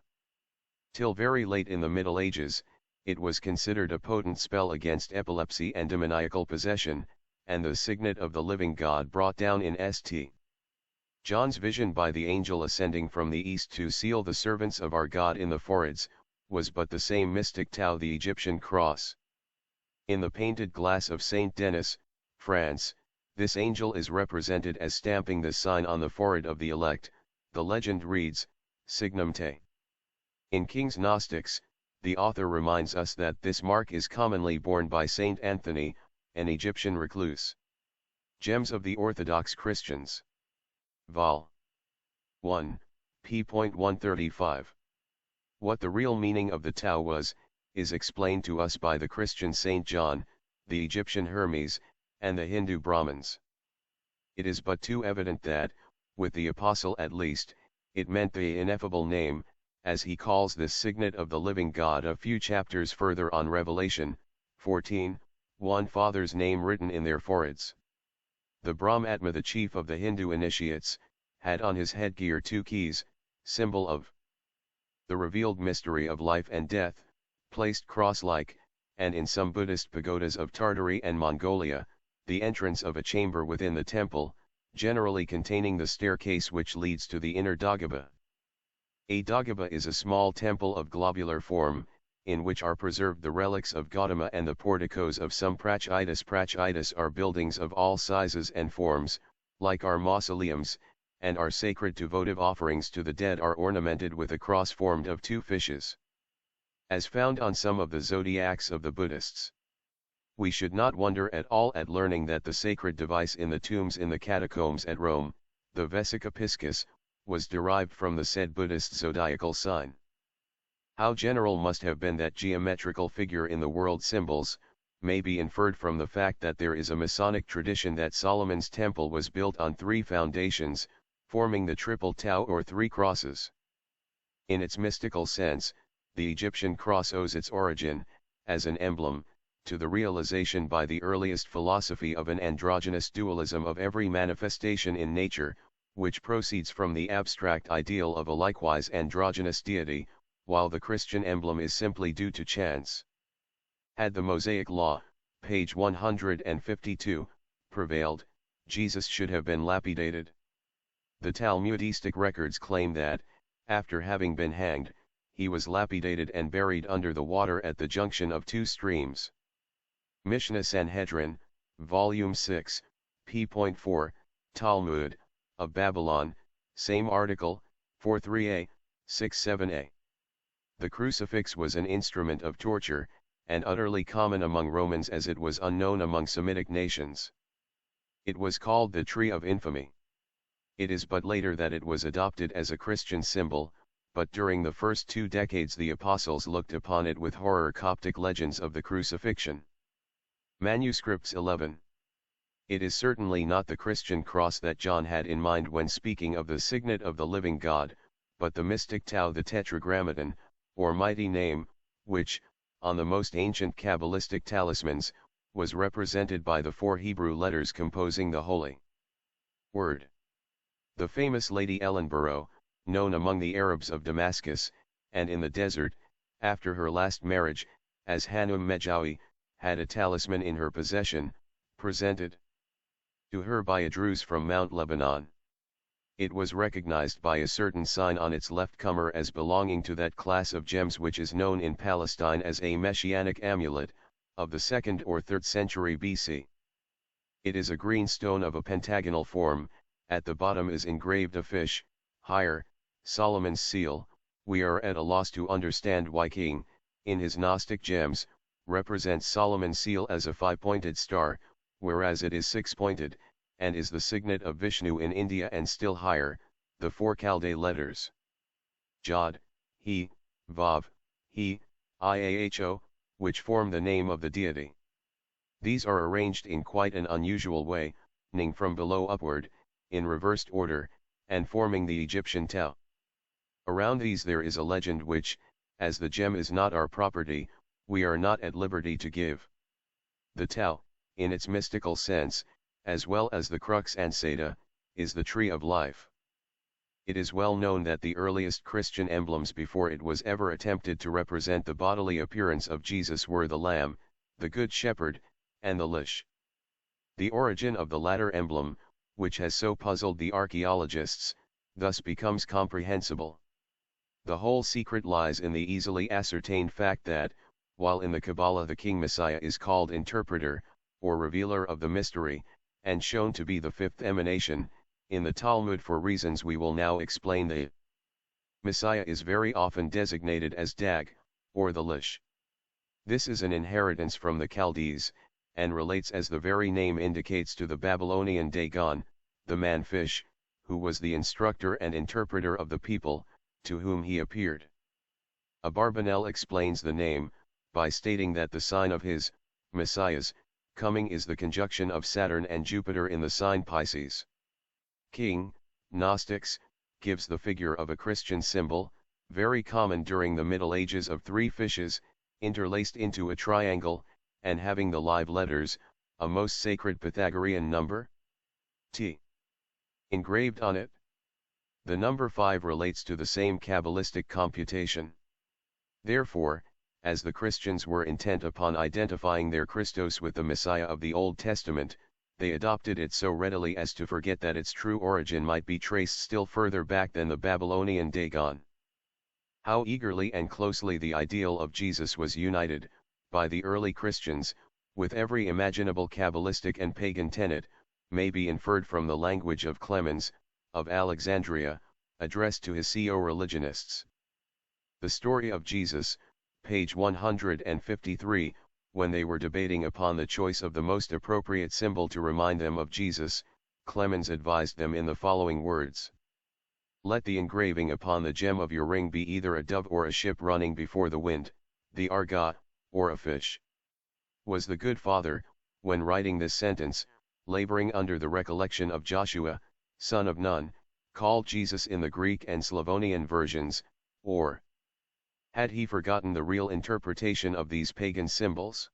Till very late in the Middle Ages, it was considered a potent spell against epilepsy and demoniacal possession, and the signet of the living God brought down in St. John's vision by the angel ascending from the east to seal the servants of our God in the foreheads, was but the same mystic tau, the Egyptian cross. In the painted glass of Saint Denis, France, this angel is represented as stamping this sign on the forehead of the elect. The legend reads, Signum Te. In King's Gnostics, the author reminds us that this mark is commonly borne by Saint Anthony, an Egyptian recluse. Gems of the Orthodox Christians. Vol. 1, p.135. What the real meaning of the tau was, is explained to us by the Christian Saint John, the Egyptian Hermes, and the Hindu Brahmins. It is but too evident that, with the apostle at least, it meant the ineffable name, as he calls this signet of the living God a few chapters further on Revelation 14, one Father's name written in their foreheads. The Brahmatma, the chief of the Hindu initiates, had on his headgear 2 keys, symbol of the revealed mystery of life and death, placed cross-like, and in some Buddhist pagodas of Tartary and Mongolia, the entrance of a chamber within the temple, generally containing the staircase which leads to the inner Dagyaba. A Dagaba is a small temple of globular form, in which are preserved the relics of Gautama, and the porticos of some prachitis. Prachitis are buildings of all sizes and forms, like our mausoleums, and our sacred to votive offerings to the dead are ornamented with a cross formed of two fishes, as found on some of the zodiacs of the Buddhists. We should not wonder at all at learning that the sacred device in the tombs in the catacombs at Rome, the vesica piscis, was derived from the said Buddhist zodiacal sign. How general must have been that geometrical figure in the world symbols, may be inferred from the fact that there is a Masonic tradition that Solomon's temple was built on three foundations, forming the triple Tau or three crosses. In its mystical sense, the Egyptian cross owes its origin, as an emblem, to the realization by the earliest philosophy of an androgynous dualism of every manifestation in nature, which proceeds from the abstract ideal of a likewise androgynous deity, while the Christian emblem is simply due to chance. Had the Mosaic Law, page 152, prevailed, Jesus should have been lapidated. The Talmudistic records claim that, after having been hanged, he was lapidated and buried under the water at the junction of two streams. Mishnah Sanhedrin, Volume 6, p.4, Talmud, of Babylon, same article, 43a, 67a. The crucifix was an instrument of torture, and utterly common among Romans as it was unknown among Semitic nations. It was called the Tree of Infamy. It is but later that it was adopted as a Christian symbol, but during the first 2 decades the apostles looked upon it with horror. Coptic legends of the crucifixion. Manuscripts 11. It is certainly not the Christian cross that John had in mind when speaking of the signet of the living God, but the mystic Tau, the tetragrammaton, or mighty name, which, on the most ancient Kabbalistic talismans, was represented by the 4 Hebrew letters composing the Holy Word. The famous Lady Ellenborough, known among the Arabs of Damascus, and in the desert, after her last marriage, as Hanum Mejawi, had a talisman in her possession, presented to her by a Druze from Mount Lebanon. It was recognized by a certain sign on its left comer as belonging to that class of gems which is known in Palestine as a messianic amulet, of the 2nd or 3rd century BC. It is a green stone of a pentagonal form, at the bottom is engraved a fish, higher, Solomon's seal. We are at a loss to understand why King, in his Gnostic gems, represents Solomon's seal as a 5-pointed star, whereas it is 6-pointed, and is the signet of Vishnu in India, and still higher, the 4 Chaldee letters Jod, He, Vav, He, Iaho, which form the name of the deity. These are arranged in quite an unusual way, ning from below upward, in reversed order, and forming the Egyptian Tau. Around these there is a legend which, as the gem is not our property, we are not at liberty to give. The Tau, in its mystical sense, as well as the crux ansata, is the tree of life. It is well known that the earliest Christian emblems before it was ever attempted to represent the bodily appearance of Jesus were the lamb, the good shepherd, and the leash. The origin of the latter emblem, which has so puzzled the archaeologists, thus becomes comprehensible. The whole secret lies in the easily ascertained fact that, while in the Kabbalah the King Messiah is called interpreter, or revealer of the mystery, and shown to be the 5th emanation, in the Talmud for reasons we will now explain the Messiah is very often designated as Dag, or the Lish. This is an inheritance from the Chaldees, and relates as the very name indicates to the Babylonian Dagon, the man-fish, who was the instructor and interpreter of the people, to whom he appeared. Abarbanel explains the name, by stating that the sign of his, Messiah's, coming is the conjunction of Saturn and Jupiter in the sign Pisces. King, Gnostics, gives the figure of a Christian symbol, very common during the Middle Ages, of 3 fishes, interlaced into a triangle, and having the live letters, a most sacred Pythagorean number, T, engraved on it. The number 5 relates to the same Kabbalistic computation. Therefore, as the Christians were intent upon identifying their Christos with the Messiah of the Old Testament, they adopted it so readily as to forget that its true origin might be traced still further back than the Babylonian Dagon. How eagerly and closely the ideal of Jesus was united, by the early Christians, with every imaginable Kabbalistic and pagan tenet, may be inferred from the language of Clemens, of Alexandria, addressed to his co-religionists. The story of Jesus, page 153, when they were debating upon the choice of the most appropriate symbol to remind them of Jesus, Clemens advised them in the following words. Let the engraving upon the gem of your ring be either a dove or a ship running before the wind, the arga, or a fish. Was the good father, when writing this sentence, laboring under the recollection of Joshua, son of Nun, called Jesus in the Greek and Slavonian versions, or had he forgotten the real interpretation of these pagan symbols?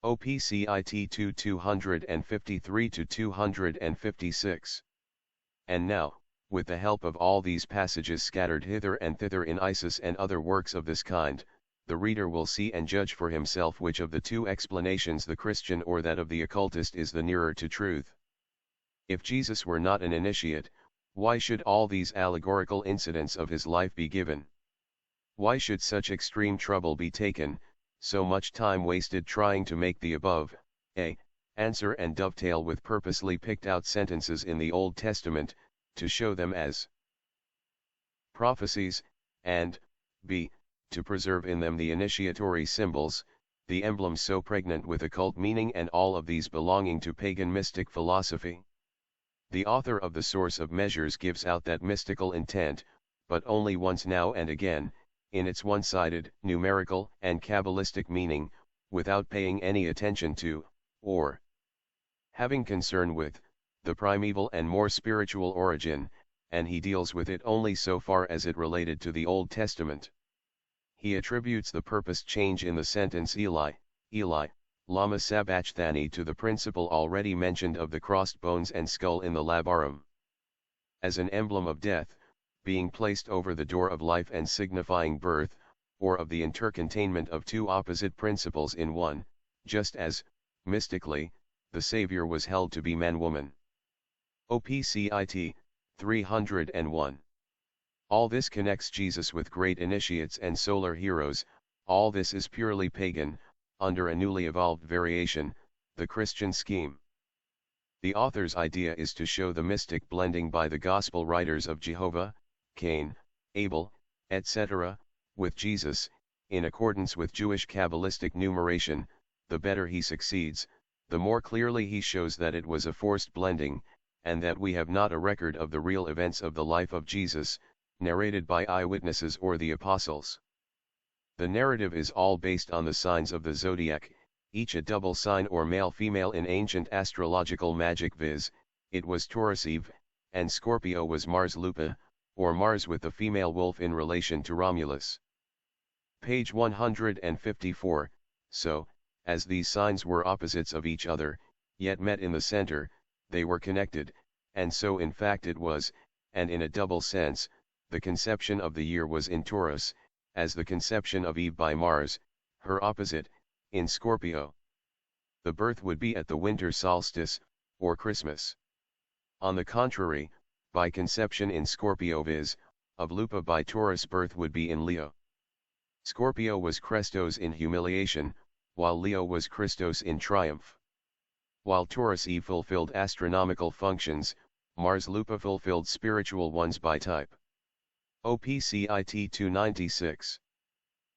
OPCIT 253-256. And now, with the help of all these passages scattered hither and thither in Isis and other works of this kind, the reader will see and judge for himself which of the two explanations the Christian or that of the occultist is the nearer to truth. If Jesus were not an initiate, why should all these allegorical incidents of his life be given? Why should such extreme trouble be taken, so much time wasted trying to make the above, answer and dovetail with purposely picked out sentences in the Old Testament, to show them as prophecies, and, b. to preserve in them the initiatory symbols, the emblems so pregnant with occult meaning and all of these belonging to pagan mystic philosophy? The author of The Source of Measures gives out that mystical intent, but only once now and again, in its one-sided, numerical, and Kabbalistic meaning, without paying any attention to, or having concern with, the primeval and more spiritual origin, and he deals with it only so far as it related to the Old Testament. He attributes the purposed change in the sentence Eli, Eli, lama sabachthani to the principle already mentioned of the crossed bones and skull in the Labarum. As an emblem of death, being placed over the door of life and signifying birth, or of the intercontainment of two opposite principles in one, just as, mystically, the Savior was held to be man-woman. OPCIT, 301. All this connects Jesus with great initiates and solar heroes. All this is purely pagan, under a newly evolved variation, the Christian scheme. The author's idea is to show the mystic blending by the Gospel writers of Jehovah, Cain, Abel, etc., with Jesus, in accordance with Jewish Kabbalistic numeration. The better he succeeds, the more clearly he shows that it was a forced blending, and that we have not a record of the real events of the life of Jesus, narrated by eyewitnesses or the apostles. The narrative is all based on the signs of the zodiac, each a double sign or male-female in ancient astrological magic, viz., it was Taurus Eve, and Scorpio was Mars Lupa, or Mars with the female wolf in relation to Romulus. Page 154, so, as these signs were opposites of each other, yet met in the center, they were connected, and so in fact it was, and in a double sense, the conception of the year was in Taurus, as the conception of Eve by Mars, her opposite, in Scorpio. The birth would be at the winter solstice, or Christmas. On the contrary, by conception in Scorpio, viz., of Lupa by Taurus, birth would be in Leo. Scorpio was Christos in humiliation, while Leo was Christos in triumph. While Taurus Eve fulfilled astronomical functions, Mars Lupa fulfilled spiritual ones by type. OPCIT 296.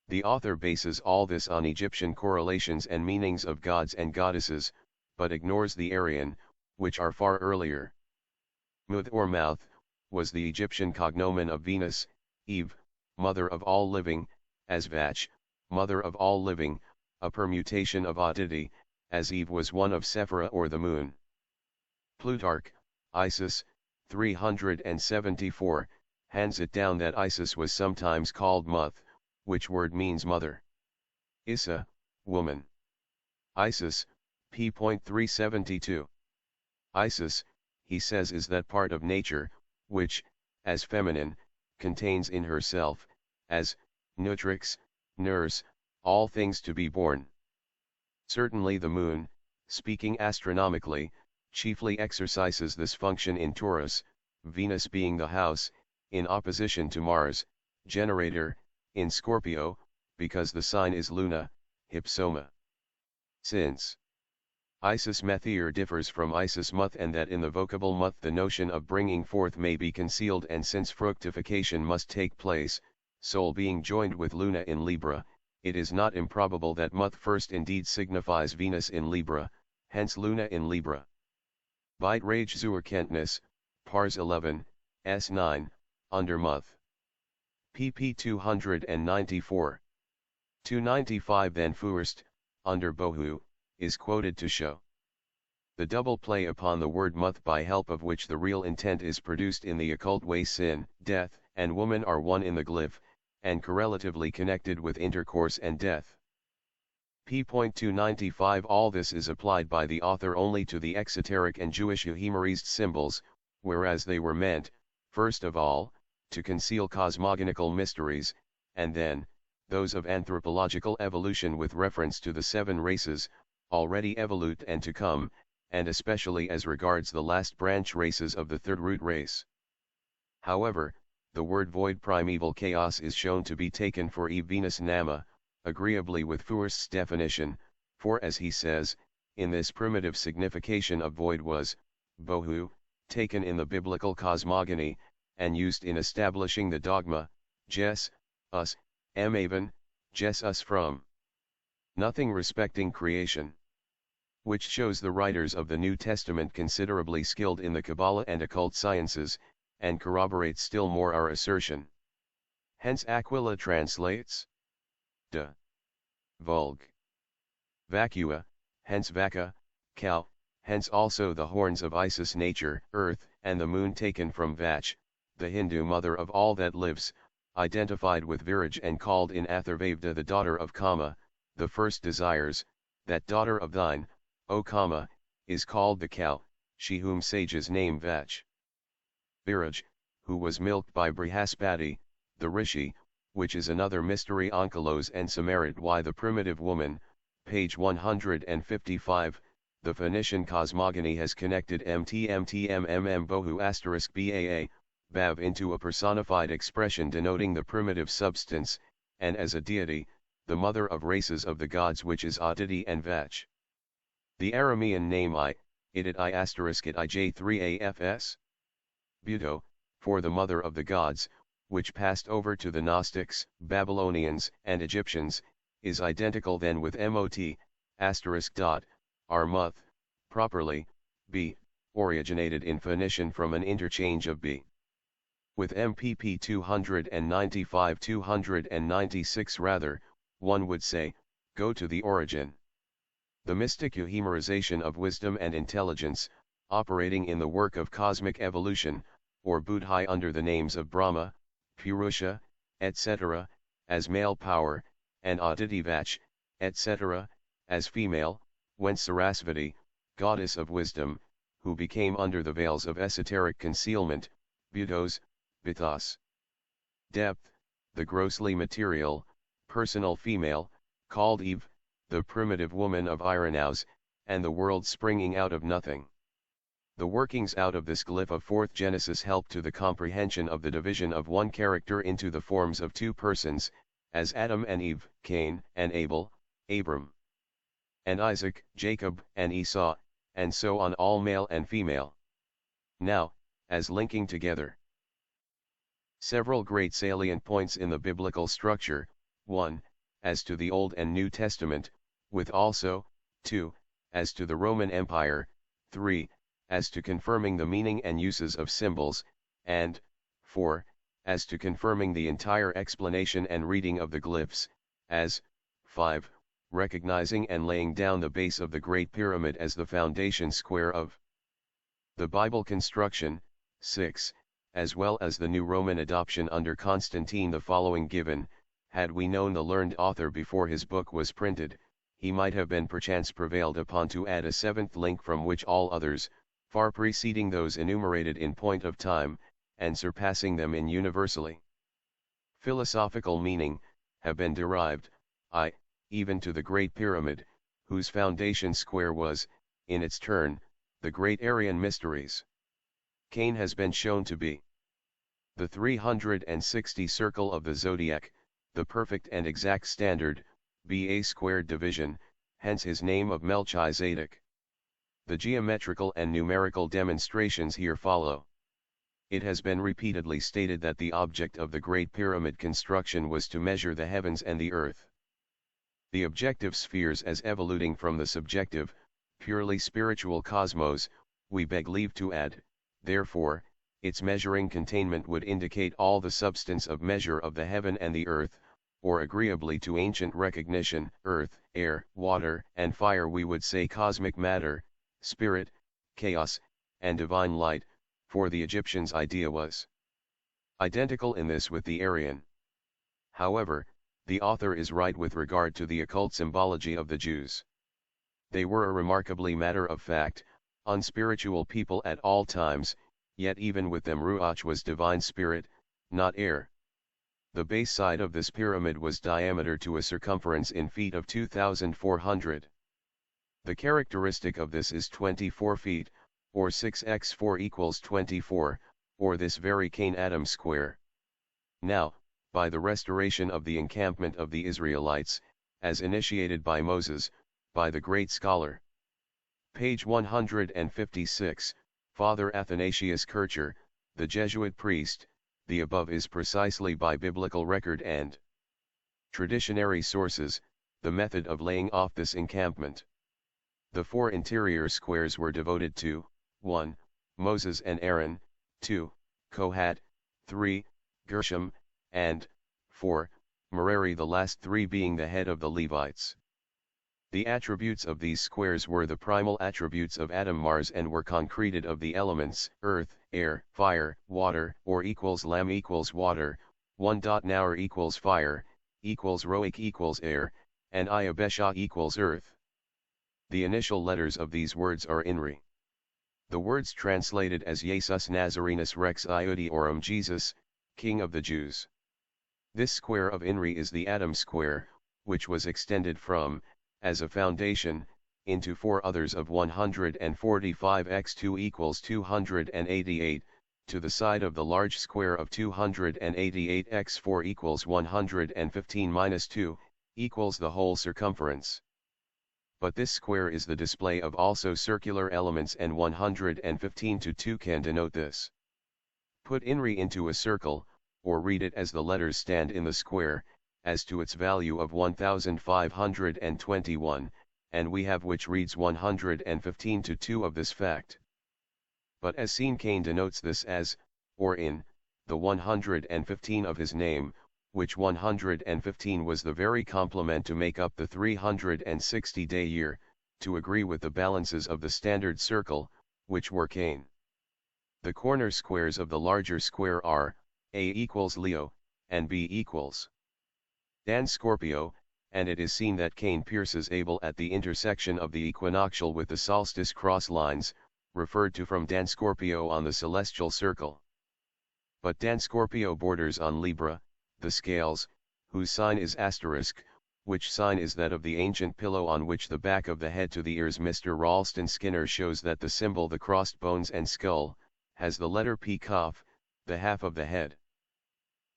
The author bases all this on Egyptian correlations and meanings of gods and goddesses, but ignores the Aryan, which are far earlier. Muth or mouth, was the Egyptian cognomen of Venus, Eve, mother of all living, as Vach, mother of all living, a permutation of Atiti, as Eve was one of Sephira or the moon. Plutarch, Isis, 374, hands it down that Isis was sometimes called Muth, which word means mother. Issa, woman. Isis, p.372. Isis, he says, is that part of nature, which, as feminine, contains in herself, as, nutrix, nurse, all things to be born. Certainly the moon, speaking astronomically, chiefly exercises this function in Taurus, Venus being the house, in opposition to Mars, generator, in Scorpio, because the sign is Luna, Hypsoma. Since Isis Methir differs from Isis Muth, and that in the vocable Muth the notion of bringing forth may be concealed, and since fructification must take place, Sol being joined with Luna in Libra, it is not improbable that Muth first indeed signifies Venus in Libra, hence Luna in Libra. Beit Rage zur Kenntnis, Pars 11, S9, under Muth. pp 294. 295. Then Fürst, under Bohu, is quoted to show the double play upon the word Muth, by help of which the real intent is produced in the occult way. Sin, death, and woman are one in the glyph, and correlatively connected with intercourse and death. p.295. All this is applied by the author only to the exoteric and Jewish euhemerist symbols, whereas they were meant, first of all, to conceal cosmogonical mysteries, and then, those of anthropological evolution with reference to the 7 races, already evolute and to come, and especially as regards the last branch races of the third root race. However, the word void primeval chaos is shown to be taken for Venus Nama, agreeably with Fürst's definition, for as he says, in this primitive signification of void was, Bohu, taken in the biblical cosmogony, and used in establishing the dogma, Jes, us, Maven, Jes us from nothing respecting creation. Which shows the writers of the New Testament considerably skilled in the Kabbalah and occult sciences, and corroborates still more our assertion. Hence Aquila translates de vulg vacua, hence vaca, cow, hence also the horns of Isis nature, earth, and the moon taken from Vach, the Hindu mother of all that lives, identified with Viraj and called in Atharvaveda the daughter of Kama, the first desires. That daughter of thine, O Kama, is called the cow, she whom sages name Vach. Viraj, who was milked by Brihaspati, the Rishi, which is another mystery. Onkelos and Samarit. Why the primitive woman, page 155, the Phoenician cosmogony has connected mtmtmmm bohu *baa, Bav into a personified expression denoting the primitive substance, and as a deity, the mother of races of the gods, which is Aditi and Vach. The Aramean name it ij3afs. Buto, for the mother of the gods, which passed over to the Gnostics, Babylonians, and Egyptians, is identical then with mot, Armuth, properly, b, originated in Phoenician from an interchange of b. With MPP 295-296 rather, one would say, go to the origin. The mystic euhemerization of wisdom and intelligence, operating in the work of cosmic evolution, or Buddhai under the names of Brahma, Purusha, etc., as male power, and Aditi Vach, etc., as female, whence Sarasvati, goddess of wisdom, who became under the veils of esoteric concealment, Buddhos, Bithas. Depth, the grossly material, personal female, called Eve, the primitive woman of Iranaus, and the world springing out of nothing. The workings out of this glyph of fourth Genesis help to the comprehension of the division of one character into the forms of two persons, as Adam and Eve, Cain and Abel, Abram, and Isaac, Jacob and Esau, and so on, all male and female. Now, as linking together several great salient points in the biblical structure, 1, as to the Old and New Testament, with also, 2, as to the Roman Empire, 3, as to confirming the meaning and uses of symbols, and, 4, as to confirming the entire explanation and reading of the glyphs, as, 5, recognizing and laying down the base of the Great Pyramid as the foundation square of the Bible construction, 6, as well as the new Roman adoption under Constantine. The following given, had we known the learned author before his book was printed, he might have been perchance prevailed upon to add a seventh link from which all others, far preceding those enumerated in point of time, and surpassing them in universally philosophical meaning, have been derived, even to the Great Pyramid, whose foundation square was, in its turn, the great Aryan mysteries. Cain has been shown to be the 360 circle of the zodiac, the perfect and exact standard, ba squared division, hence his name of Melchizedek. The geometrical and numerical demonstrations here follow. It has been repeatedly stated that the object of the Great Pyramid construction was to measure the heavens and the earth. The objective spheres as evoluting from the subjective, purely spiritual cosmos, we beg leave to add, therefore, its measuring containment would indicate all the substance of measure of the heaven and the earth, or agreeably to ancient recognition, earth, air, water, and fire we would say cosmic matter, spirit, chaos, and divine light, for the Egyptians' idea was identical in this with the Aryan. However, the author is right with regard to the occult symbology of the Jews. They were a remarkably matter-of-fact, unspiritual people at all times, yet even with them Ruach was divine spirit, not air. The base side of this pyramid was diameter to a circumference in feet of 2,400. The characteristic of this is 24 feet, or 6x4 equals 24, or this very Cain-Adam square. Now, by the restoration of the encampment of the Israelites, as initiated by Moses, by the great scholar. Page 156, Father Athanasius Kircher, the Jesuit priest, the above is precisely by biblical record and traditionary sources, the method of laying off this encampment. The 4 interior squares were devoted to, 1. Moses and Aaron, 2. Kohat, 3. Gershom, and 4. Merari, the last 3 being the head of the Levites. The attributes of these squares were the primal attributes of Adam Mars and were concreted of the elements, earth, air, fire, water, or equals lam equals water, 1. Naur equals fire, equals roic equals air, and Iabesha equals earth. The initial letters of these words are INRI. The words translated as Jesus Nazarenus Rex Iudiorum Jesus, King of the Jews. This square of INRI is the Adam square, which was extended from, as a foundation, into 4 others of 145x2 equals 288, to the side of the large square of 288x4 equals 115-2, equals the whole circumference. But this square is the display of also circular elements, and 115-2 can denote this. Put INRI into a circle, or read it as the letters stand in the square, as to its value of 1521, and we have which reads 115-2 of this fact. But as seen, Cain denotes this as, or in, the 115 of his name, which 115 was the very complement to make up the 360-day year, to agree with the balances of the standard circle, which were Cain. The corner squares of the larger square are, A equals Leo, and B equals Dan Scorpio, and it is seen that Cain pierces Abel at the intersection of the equinoctial with the solstice cross lines, referred to from Dan Scorpio on the celestial circle. But Dan Scorpio borders on Libra, the scales, whose sign is asterisk, which sign is that of the ancient pillow on which the back of the head to the ears. Mr. Ralston Skinner shows that the symbol, the crossed bones and skull, has the letter P Kaf, the half of the head.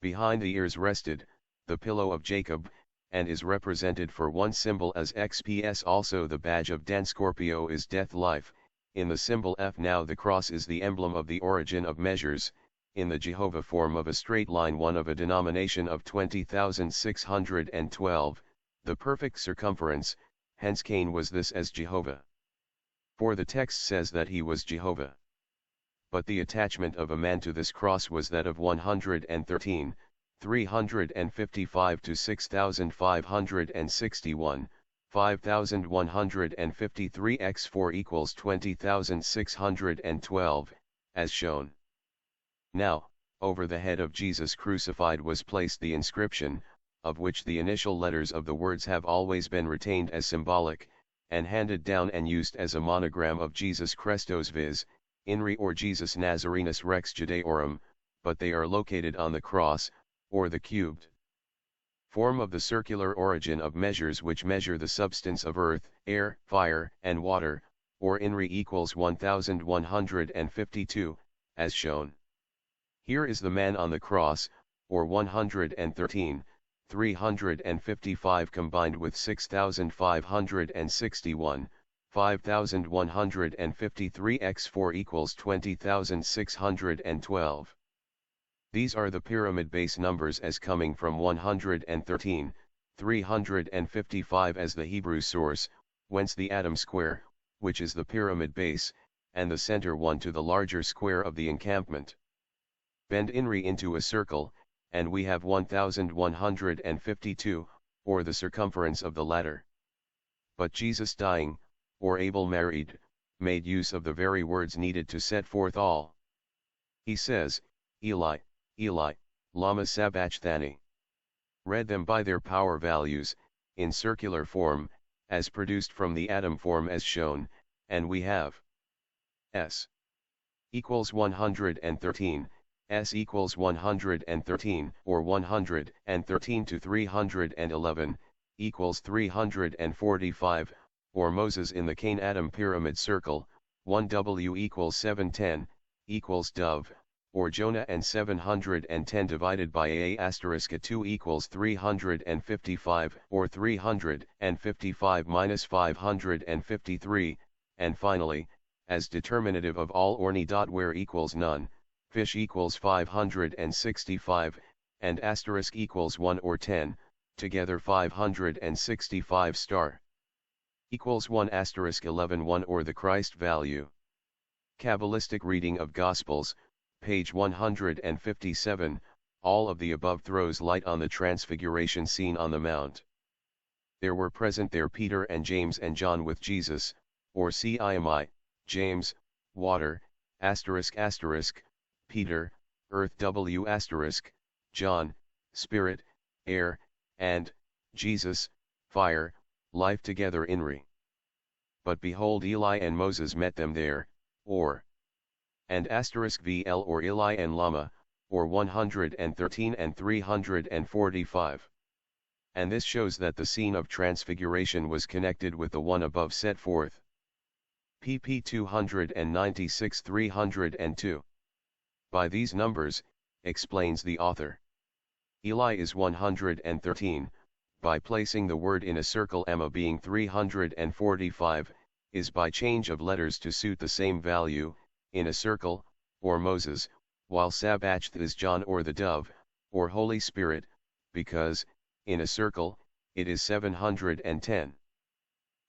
Behind the ears rested, the pillow of Jacob, and is represented for one symbol as XPS. Also the badge of Dan Scorpio is death life, in the symbol F. Now the cross is the emblem of the origin of measures, in the Jehovah form of a straight line, one of a denomination of 20,612, the perfect circumference, hence Cain was this as Jehovah. For the text says that he was Jehovah. But the attachment of a man to this cross was that of 113, 355 to 6,561, 5,153 x4 equals 20,612, as shown. Now, over the head of Jesus crucified was placed the inscription, of which the initial letters of the words have always been retained as symbolic, and handed down and used as a monogram of Jesus Christos, viz., INRI or Jesus Nazarenus Rex Judaeorum, but they are located on the cross, or the cubed form of the circular origin of measures which measure the substance of earth, air, fire, and water, or INRI equals 1152, as shown. Here is the man on the cross, or 113, 355 combined with 6,561, 5,153 x 4 equals 20,612. These are the pyramid base numbers as coming from 113, 355 as the Hebrew source, whence the atom square, which is the pyramid base, and the center one to the larger square of the encampment. Bend Inri into a circle, and we have 1152, or the circumference of the latter. But Jesus dying, or Abel married, made use of the very words needed to set forth all. He says, Eli, Eli, lama sabachthani. Read them by their power values, in circular form, as produced from the atom form as shown, and we have S equals 113, S equals 113, or 113 to 311, equals 345, or Moses in the Cain atom pyramid circle, 1W equals 710, equals dove, or Jonah and 710 divided by A asterisk 2 equals 355, or 355 minus 553, and finally, as determinative of all orni. Where equals none, fish equals 565, and asterisk equals 1 or 10, together 565 star. Equals 1 asterisk 11 1 or the Christ value. Kabbalistic reading of Gospels, page 157, all of the above throws light on the transfiguration scene on the mount. There were present there Peter and James and John with Jesus, or CIMI, James, water, asterisk asterisk, Peter, earth W asterisk, John, spirit, air, and, Jesus, fire, life together Inri. But behold Eli and Moses met them there, or and asterisk VL or Eli and Lama, or 113 and 345. And this shows that the scene of transfiguration was connected with the one above set forth. pp 296-302. By these numbers, explains the author. Eli is 113, by placing the word in a circle Emma being 345, is by change of letters to suit the same value, in a circle, or Moses, while Sabachth is John or the dove, or Holy Spirit, because, in a circle, it is 710.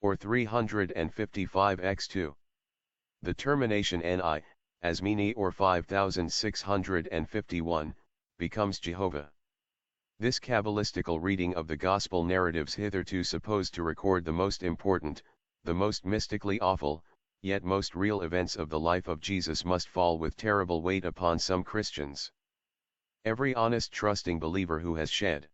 Or 355x2. The termination ni, as mini or 5651, becomes Jehovah. This Kabbalistical reading of the Gospel narratives hitherto supposed to record the most important, the most mystically awful, yet most real events of the life of Jesus must fall with terrible weight upon some Christians. Every honest trusting believer who has shed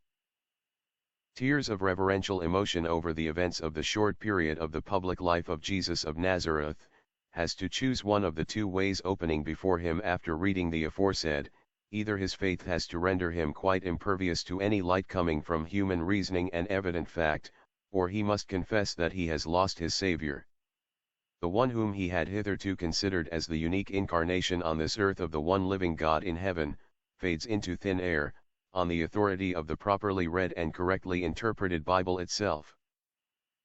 tears of reverential emotion over the events of the short period of the public life of Jesus of Nazareth, has to choose one of the two ways opening before him after reading the aforesaid. Either his faith has to render him quite impervious to any light coming from human reasoning and evident fact, or he must confess that he has lost his Savior. The one whom he had hitherto considered as the unique incarnation on this earth of the one living God in heaven, fades into thin air, on the authority of the properly read and correctly interpreted Bible itself.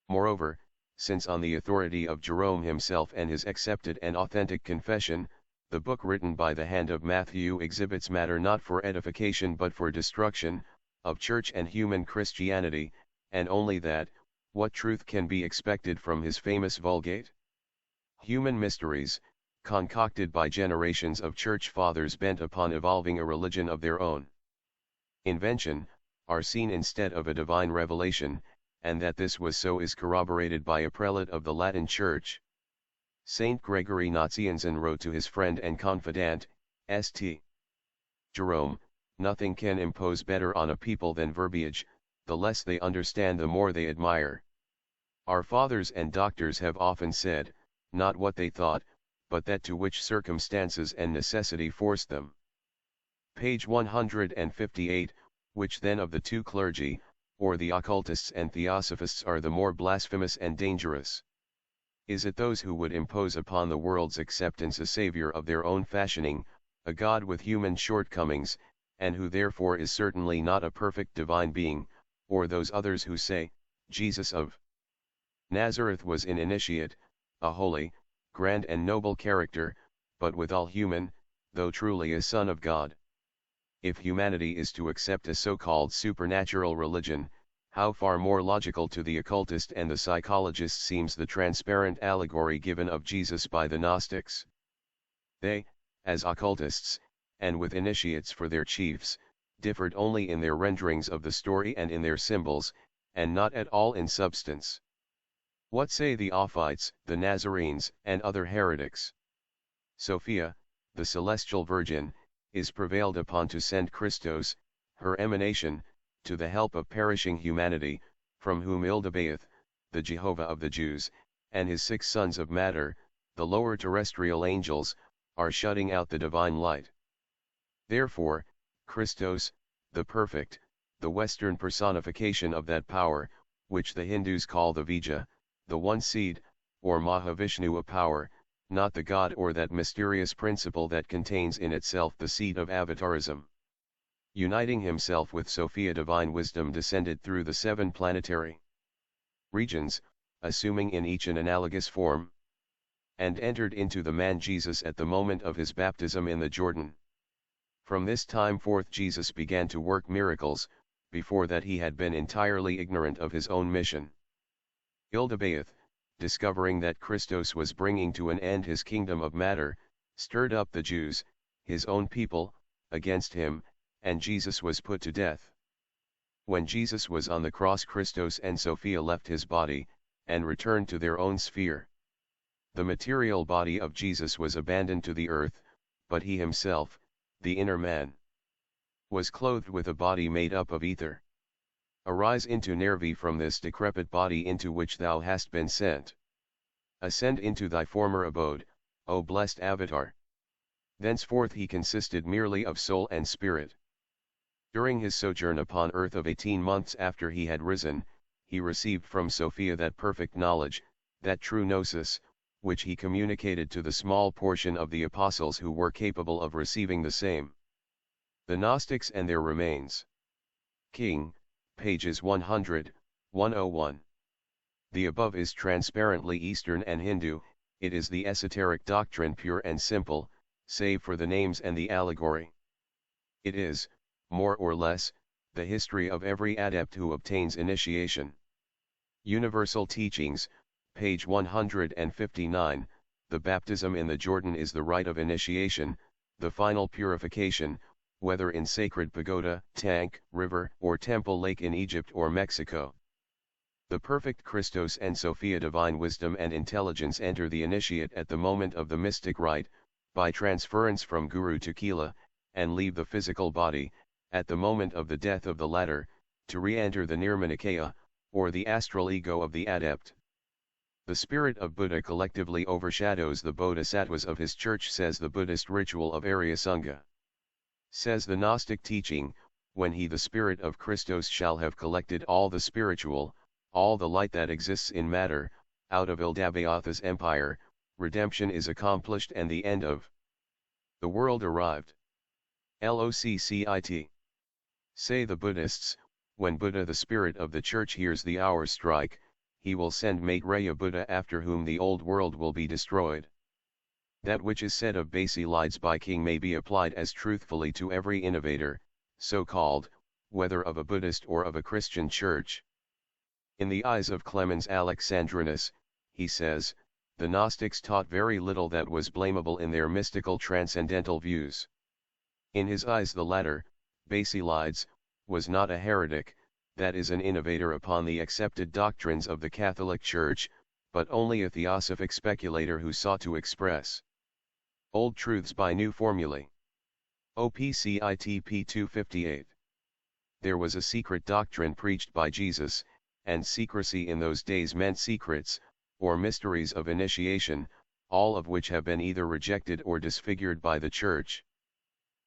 Moreover, since on the authority of Jerome himself and his accepted and authentic confession, the book written by the hand of Matthew exhibits matter not for edification but for destruction, of church and human Christianity, and only that, what truth can be expected from his famous Vulgate? Human mysteries, concocted by generations of church fathers bent upon evolving a religion of their own invention, are seen instead of a divine revelation, and that this was so is corroborated by a prelate of the Latin Church. Saint Gregory Nazianzen wrote to his friend and confidant, St. Jerome, "Nothing can impose better on a people than verbiage, the less they understand the more they admire. Our fathers and doctors have often said, not what they thought, but that to which circumstances and necessity forced them." Page 158, which then of the two clergy, or the occultists and theosophists are the more blasphemous and dangerous? Is it those who would impose upon the world's acceptance a Savior of their own fashioning, a God with human shortcomings, and who therefore is certainly not a perfect divine being, or those others who say, Jesus of Nazareth was an initiate, a holy, grand and noble character, but withal human, though truly a Son of God. If humanity is to accept a so-called supernatural religion, how far more logical to the occultist and the psychologist seems the transparent allegory given of Jesus by the Gnostics. They, as occultists, and with initiates for their chiefs, differed only in their renderings of the story and in their symbols, and not at all in substance. What say the Ophites, the Nazarenes, and other heretics? Sophia, the celestial virgin, is prevailed upon to send Christos, her emanation, to the help of perishing humanity, from whom Ildebaoth, the Jehovah of the Jews, and his 6 sons of matter, the lower terrestrial angels, are shutting out the divine light. Therefore, Christos, the perfect, the Western personification of that power, which the Hindus call the Vija, the one seed, or Mahavishnu, a power, not the God or that mysterious principle that contains in itself the seed of avatarism. Uniting himself with Sophia, divine wisdom descended through the 7 planetary regions, assuming in each an analogous form, and entered into the man Jesus at the moment of his baptism in the Jordan. From this time forth Jesus began to work miracles, before that he had been entirely ignorant of his own mission. Ildebaoth, discovering that Christos was bringing to an end his kingdom of matter, stirred up the Jews, his own people, against him, and Jesus was put to death. When Jesus was on the cross, Christos and Sophia left his body, and returned to their own sphere. The material body of Jesus was abandoned to the earth, but he himself, the inner man, was clothed with a body made up of ether. Arise into Nervi from this decrepit body into which thou hast been sent. Ascend into thy former abode, O blessed Avatar. Thenceforth he consisted merely of soul and spirit. During his sojourn upon earth of 18 months after he had risen, he received from Sophia that perfect knowledge, that true gnosis, which he communicated to the small portion of the apostles who were capable of receiving the same. The Gnostics and their remains. King, pages 100, 101. The above is transparently Eastern and Hindu, it is the esoteric doctrine pure and simple, save for the names and the allegory. It is, more or less, the history of every adept who obtains initiation. Universal Teachings, page 159, the baptism in the Jordan is the rite of initiation, the final purification, whether in sacred pagoda, tank, river, or temple lake in Egypt or Mexico. The perfect Christos and Sophia, divine wisdom and intelligence, enter the initiate at the moment of the mystic rite, by transference from guru to chela, and leave the physical body, at the moment of the death of the latter, to re-enter the nirmanakaya, or the astral ego of the adept. The spirit of Buddha collectively overshadows the bodhisattvas of his church, says the Buddhist ritual of Arya Sangha. Says the Gnostic teaching, when he, the spirit of Christos, shall have collected all the spiritual, all the light that exists in matter, out of Ildebaoth's empire, redemption is accomplished and the end of the world arrived. Loccit. Say the Buddhists, when Buddha, the spirit of the church, hears the hour strike, he will send Maitreya Buddha, after whom the old world will be destroyed. That which is said of Basilides by King may be applied as truthfully to every innovator, so-called, whether of a Buddhist or of a Christian church. In the eyes of Clemens Alexandrinus, he says, the Gnostics taught very little that was blamable in their mystical transcendental views. In his eyes the latter, Basilides, was not a heretic, that is an innovator upon the accepted doctrines of the Catholic Church, but only a theosophic speculator who sought to express old truths by new formulae. OPCITP 258. There was a secret doctrine preached by Jesus, and secrecy in those days meant secrets, or mysteries of initiation, all of which have been either rejected or disfigured by the Church.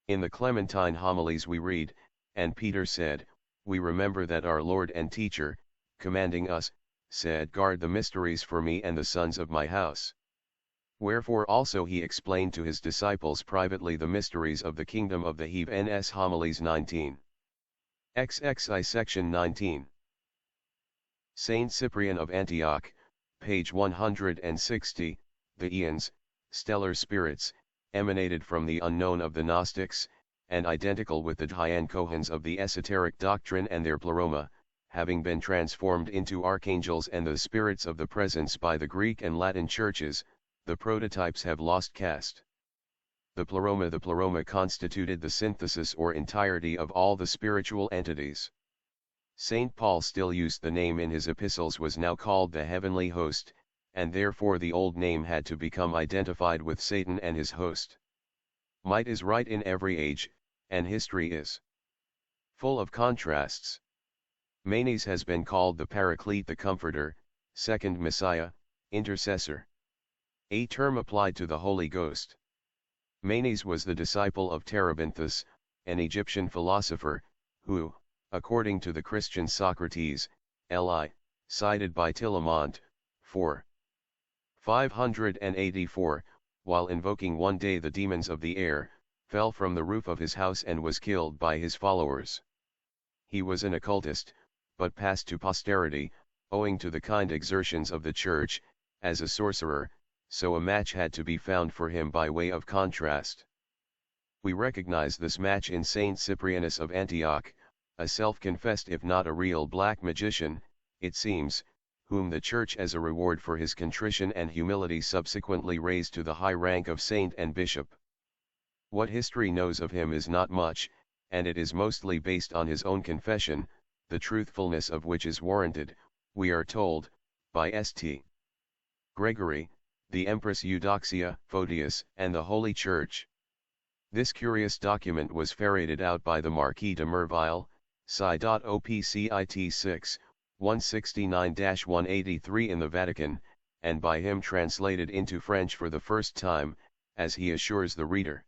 In the Clementine homilies we read, and Peter said, we remember that our Lord and Teacher, commanding us, said, guard the mysteries for me and the sons of my house. Wherefore also he explained to his disciples privately the mysteries of the kingdom of the heavens. Homilies 19. XXI Section 19. Saint Cyprian of Antioch, page 160, the Aeons, stellar spirits, emanated from the unknown of the Gnostics, and identical with the Dhyan Kohans of the esoteric doctrine and their pleroma, having been transformed into archangels and the spirits of the presence by the Greek and Latin churches, the prototypes have lost caste. The pleroma constituted the synthesis or entirety of all the spiritual entities. Saint Paul still used the name in his epistles, was now called the heavenly host, and therefore the old name had to become identified with Satan and his host. Might is right in every age, and history is full of contrasts. Manes has been called the Paraclete, the Comforter, second Messiah, intercessor. A term applied to the Holy Ghost. Manes was the disciple of Terebinthus, an Egyptian philosopher, who, according to the Christian Socrates, Li, cited by Tillemont, 4. 584, while invoking one day the demons of the air, fell from the roof of his house and was killed by his followers. He was an occultist, but passed to posterity, owing to the kind exertions of the Church, as a sorcerer, so a match had to be found for him by way of contrast. We recognize this match in Saint Cyprianus of Antioch, a self-confessed if not a real black magician, it seems, whom the Church as a reward for his contrition and humility subsequently raised to the high rank of saint and bishop. What history knows of him is not much, and it is mostly based on his own confession, the truthfulness of which is warranted, we are told, by St. Gregory, the Empress Eudoxia, Photius, and the Holy Church. This curious document was ferreted out by the Marquis de Merville, Sci.Opcit 6, 169-183 in the Vatican, and by him translated into French for the first time, as he assures the reader.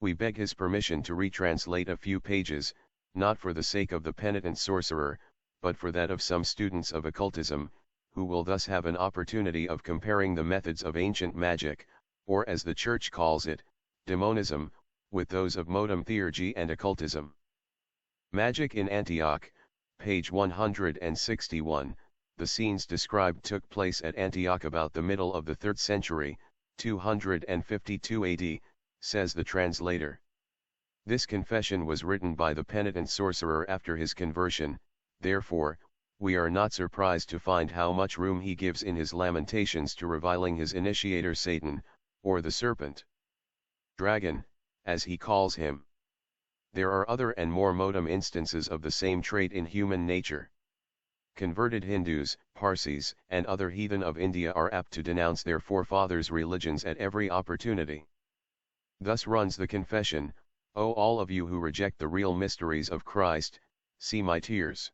We beg his permission to retranslate a few pages, not for the sake of the penitent sorcerer, but for that of some students of occultism, who will thus have an opportunity of comparing the methods of ancient magic, or as the Church calls it, demonism, with those of modern theurgy and occultism. Magic in Antioch, page 161, the scenes described took place at Antioch about the middle of the 3rd century, 252 AD, says the translator. This confession was written by the penitent sorcerer after his conversion, therefore, we are not surprised to find how much room he gives in his lamentations to reviling his initiator Satan, or the serpent. Dragon, as he calls him. There are other and more modem instances of the same trait in human nature. Converted Hindus, Parsis, and other heathen of India are apt to denounce their forefathers' religions at every opportunity. Thus runs the confession, O all of you who reject the real mysteries of Christ, see my tears.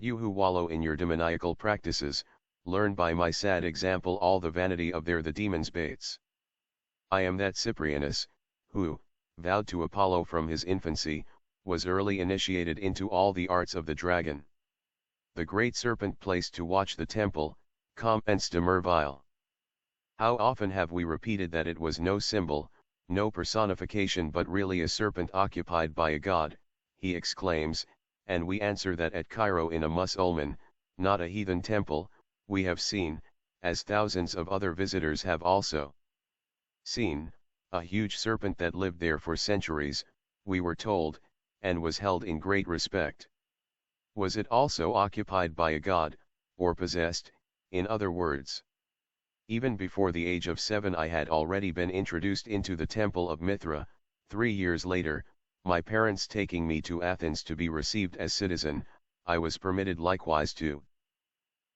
You who wallow in your demoniacal practices, learn by my sad example all the vanity of the demons' baits. I am that Cyprianus, who, vowed to Apollo from his infancy, was early initiated into all the arts of the dragon. The great serpent placed to watch the temple, comments de Merville. How often have we repeated that it was no symbol, no personification but really a serpent occupied by a god, he exclaims, and we answer that at Cairo in a Mussulman, not a heathen temple, we have seen, as thousands of other visitors have also seen, a huge serpent that lived there for centuries, we were told, and was held in great respect. Was it also occupied by a god, or possessed, in other words? Even before the age of 7 I had already been introduced into the temple of Mithra. 3 years later, my parents taking me to Athens to be received as citizen, I was permitted likewise to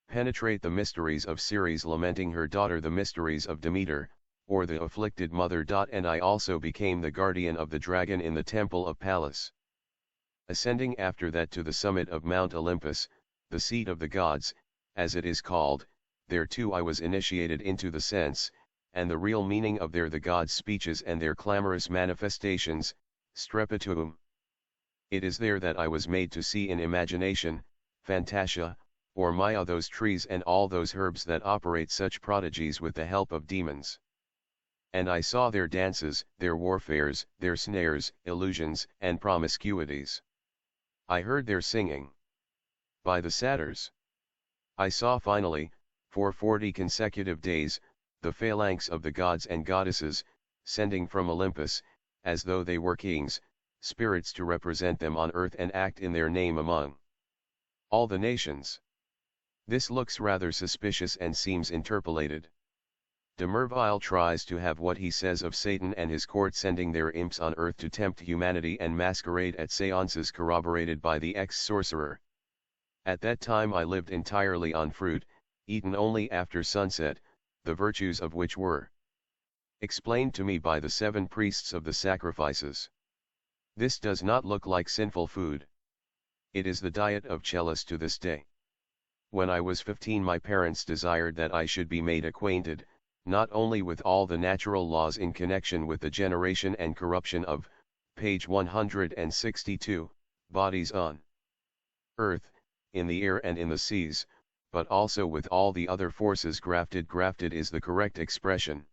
penetrate the mysteries of Ceres, lamenting her daughter, the mysteries of Demeter, or the afflicted mother. And I also became the guardian of the dragon in the temple of Pallas. Ascending after that to the summit of Mount Olympus, the seat of the gods, as it is called, there too I was initiated into the sense, and the real meaning of the gods' speeches and their clamorous manifestations, strepituum. It is there that I was made to see in imagination, fantasia, or Maya, those trees and all those herbs that operate such prodigies with the help of demons. And I saw their dances, their warfares, their snares, illusions, and promiscuities. I heard their singing by the satyrs. I saw finally, for 40 consecutive days, the phalanx of the gods and goddesses, sending from Olympus, as though they were kings, spirits to represent them on earth and act in their name among all the nations. This looks rather suspicious and seems interpolated. De Merville tries to have what he says of Satan and his court sending their imps on earth to tempt humanity and masquerade at seances corroborated by the ex-sorcerer. At that time I lived entirely on fruit, eaten only after sunset, the virtues of which were explained to me by the 7 priests of the sacrifices. This does not look like sinful food. It is the diet of Chellis to this day. When I was 15, my parents desired that I should be made acquainted, not only with all the natural laws in connection with the generation and corruption of, page 162, bodies on earth, in the air and in the seas, but also with all the other forces grafted. Grafted is the correct expression.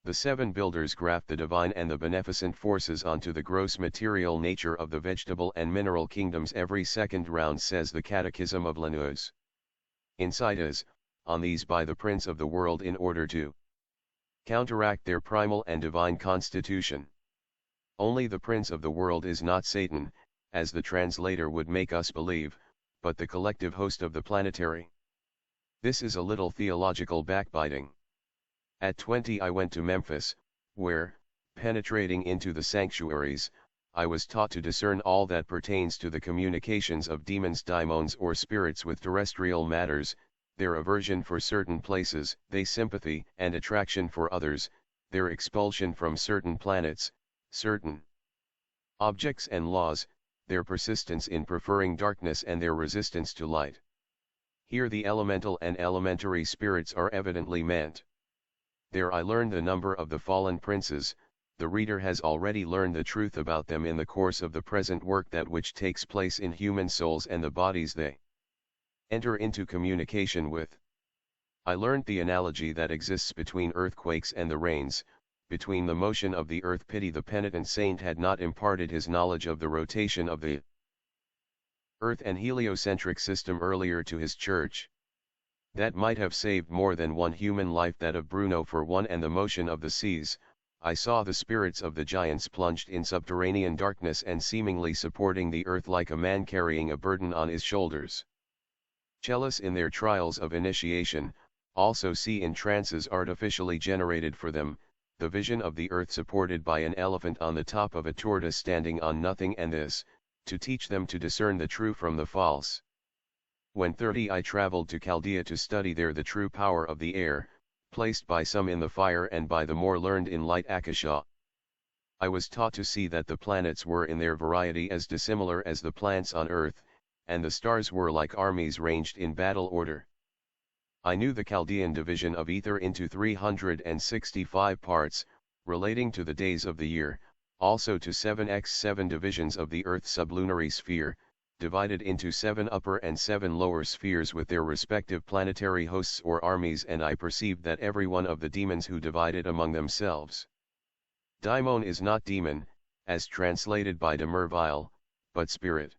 The 7 builders graft the divine and the beneficent forces onto the gross material nature of the vegetable and mineral kingdoms every second round, says the Catechism of Lannoy. Incitas, on these by the prince of the world in order to counteract their primal and divine constitution. Only the prince of the world is not Satan, as the translator would make us believe, but the collective host of the planetary. This is a little theological backbiting. At 20 I went to Memphis, where, penetrating into the sanctuaries, I was taught to discern all that pertains to the communications of demons, daimons or spirits with terrestrial matters, their aversion for certain places, their sympathy and attraction for others, their expulsion from certain planets, certain objects and laws, their persistence in preferring darkness and their resistance to light. Here the elemental and elementary spirits are evidently meant. There I learned the number of the fallen princes. The reader has already learned the truth about them in the course of the present work, that which takes place in human souls and the bodies they enter into communication with. I learned the analogy that exists between earthquakes and the rains, between the motion of the earth. Pity the penitent saint had not imparted his knowledge of the rotation of the earth and heliocentric system earlier to his church. That might have saved more than one human life, that of Bruno for one. And the motion of the seas, I saw the spirits of the giants plunged in subterranean darkness and seemingly supporting the earth like a man carrying a burden on his shoulders. Chellis in their trials of initiation, also see in trances artificially generated for them, the vision of the earth supported by an elephant on the top of a tortoise standing on nothing, and this, to teach them to discern the true from the false. When 30 I traveled to Chaldea to study there the true power of the air, placed by some in the fire and by the more learned in light Akasha. I was taught to see that the planets were in their variety as dissimilar as the plants on earth, and the stars were like armies ranged in battle order. I knew the Chaldean division of ether into 365 parts, relating to the days of the year, also to 7x7 divisions of the earth's sublunary sphere, divided into 7 upper and 7 lower spheres with their respective planetary hosts or armies, and I perceived that every one of the demons who divided among themselves. Daimon is not demon, as translated by de Merville, but spirit.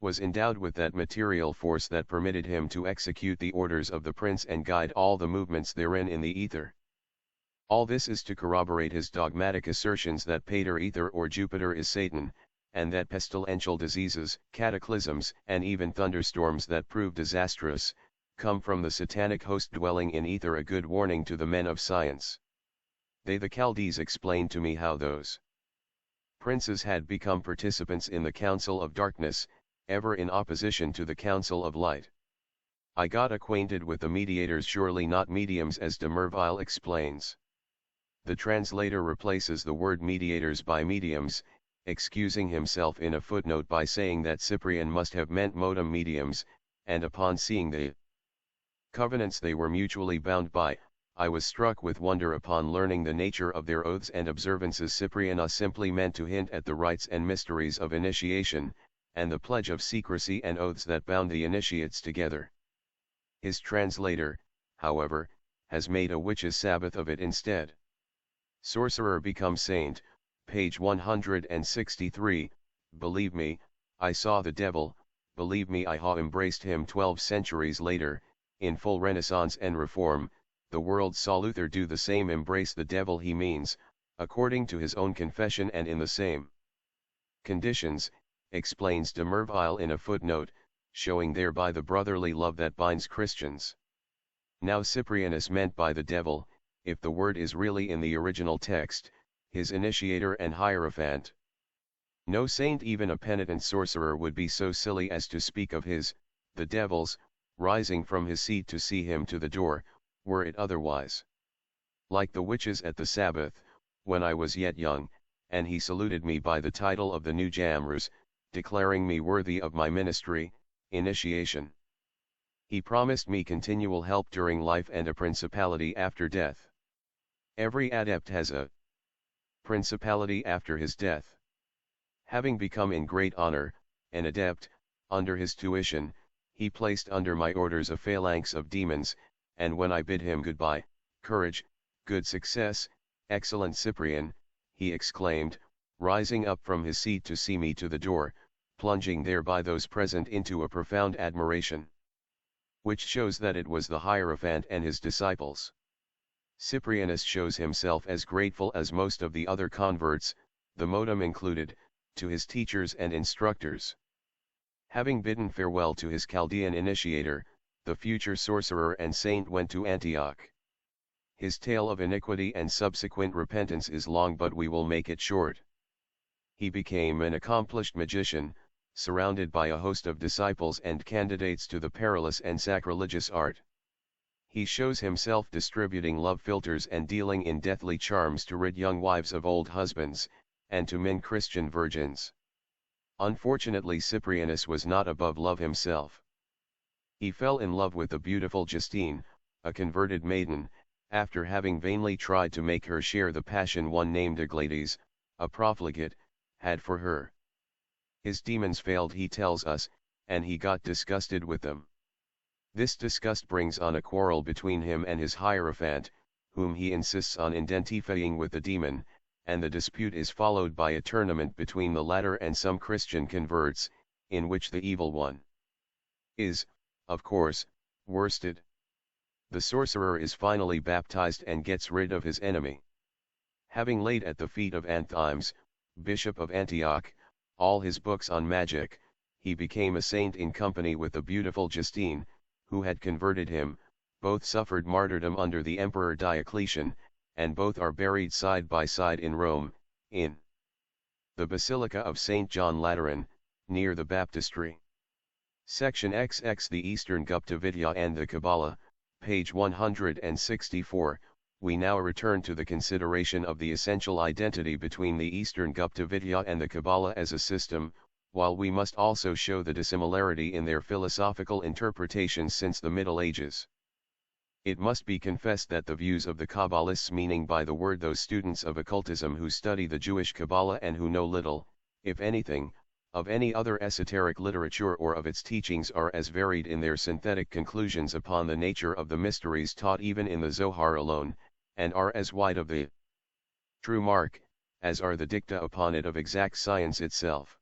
Was endowed with that material force that permitted him to execute the orders of the prince and guide all the movements therein in the ether. All this is to corroborate his dogmatic assertions that Pater Ether or Jupiter is Satan, and that pestilential diseases, cataclysms, and even thunderstorms that prove disastrous, come from the satanic host dwelling in ether, a good warning to the men of science. They the Chaldees explained to me how those princes had become participants in the council of darkness, ever in opposition to the council of light. I got acquainted with the mediators, surely not mediums, as de Merville explains. The translator replaces the word mediators by mediums, excusing himself in a footnote by saying that Cyprian must have meant modum mediums, and upon seeing the covenants they were mutually bound by, I was struck with wonder upon learning the nature of their oaths and observances. Cypriana simply meant to hint at the rites and mysteries of initiation, and the pledge of secrecy and oaths that bound the initiates together. His translator, however, has made a witch's Sabbath of it instead. Sorcerer becomes saint, page 163, believe me, I saw the devil, believe me I ha embraced him. 12 centuries later, in full Renaissance and Reform, the world saw Luther do the same, embrace the devil he means, according to his own confession and in the same conditions, explains de Merville in a footnote, showing thereby the brotherly love that binds Christians. Now Cyprianus meant by the devil, if the word is really in the original text, his initiator and hierophant. No saint, even a penitent sorcerer, would be so silly as to speak of his, the devil's, rising from his seat to see him to the door, were it otherwise. Like the witches at the Sabbath, when I was yet young, and he saluted me by the title of the new Jamrus, declaring me worthy of my ministry, initiation. He promised me continual help during life and a principality after death. Every adept has a principality after his death. Having become in great honor, an adept, under his tuition, he placed under my orders a phalanx of demons, and when I bid him goodbye, courage, good success, excellent Cyprian, he exclaimed, rising up from his seat to see me to the door, plunging thereby those present into a profound admiration. Which shows that it was the hierophant and his disciples. Cyprianus shows himself as grateful as most of the other converts, the modem included, to his teachers and instructors. Having bidden farewell to his Chaldean initiator, the future sorcerer and saint went to Antioch. His tale of iniquity and subsequent repentance is long, but we will make it short. He became an accomplished magician, surrounded by a host of disciples and candidates to the perilous and sacrilegious art. He shows himself distributing love philters and dealing in deathly charms to rid young wives of old husbands, and to min Christian virgins. Unfortunately, Cyprianus was not above love himself. He fell in love with the beautiful Justine, a converted maiden, after having vainly tried to make her share the passion one named Aglades, a profligate, had for her. His demons failed, he tells us, and he got disgusted with them. This disgust brings on a quarrel between him and his hierophant, whom he insists on identifying with the demon, and the dispute is followed by a tournament between the latter and some Christian converts, in which the evil one is, of course, worsted. The sorcerer is finally baptized and gets rid of his enemy. Having laid at the feet of Anthimes, Bishop of Antioch, all his books on magic, he became a saint in company with the beautiful Justine, who had converted him. Both suffered martyrdom under the Emperor Diocletian, and both are buried side by side in Rome, in the Basilica of St. John Lateran, near the baptistry. Section XX, the Eastern Gupta Vidya and the Kabbalah, page 164. We now return to the consideration of the essential identity between the Eastern Gupta Vidya and the Kabbalah as a system, while we must also show the dissimilarity in their philosophical interpretations since the Middle Ages. It must be confessed that the views of the Kabbalists, meaning by the word those students of occultism who study the Jewish Kabbalah and who know little, if anything, of any other esoteric literature or of its teachings, are as varied in their synthetic conclusions upon the nature of the mysteries taught even in the Zohar alone, and are as wide of the true mark, as are the dicta upon it of exact science itself.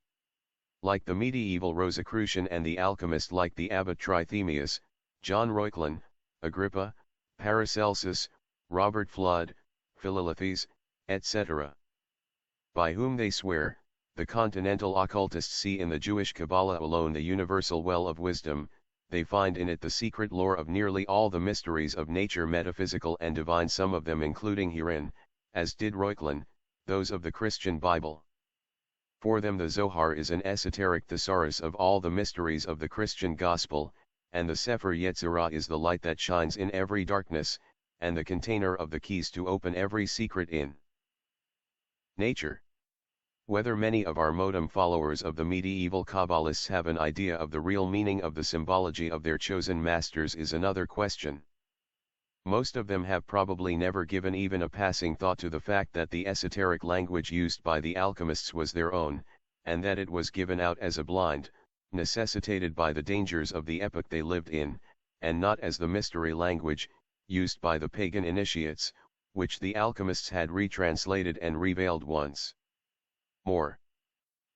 Like the medieval Rosicrucian and the alchemist, like the abbot Trithemius, John Reuchlin, Agrippa, Paracelsus, Robert Flood, Philolaethes, etc. By whom they swear, the continental occultists see in the Jewish Kabbalah alone the universal well of wisdom. They find in it the secret lore of nearly all the mysteries of nature, metaphysical and divine, some of them including herein, as did Reuchlin, those of the Christian Bible. For them the Zohar is an esoteric thesaurus of all the mysteries of the Christian gospel, and the Sefer Yetzirah is the light that shines in every darkness, and the container of the keys to open every secret in nature. Whether many of our modem followers of the medieval Kabbalists have an idea of the real meaning of the symbology of their chosen masters is another question. Most of them have probably never given even a passing thought to the fact that the esoteric language used by the alchemists was their own, and that it was given out as a blind, necessitated by the dangers of the epoch they lived in, and not as the mystery language, used by the pagan initiates, which the alchemists had retranslated and revealed once more.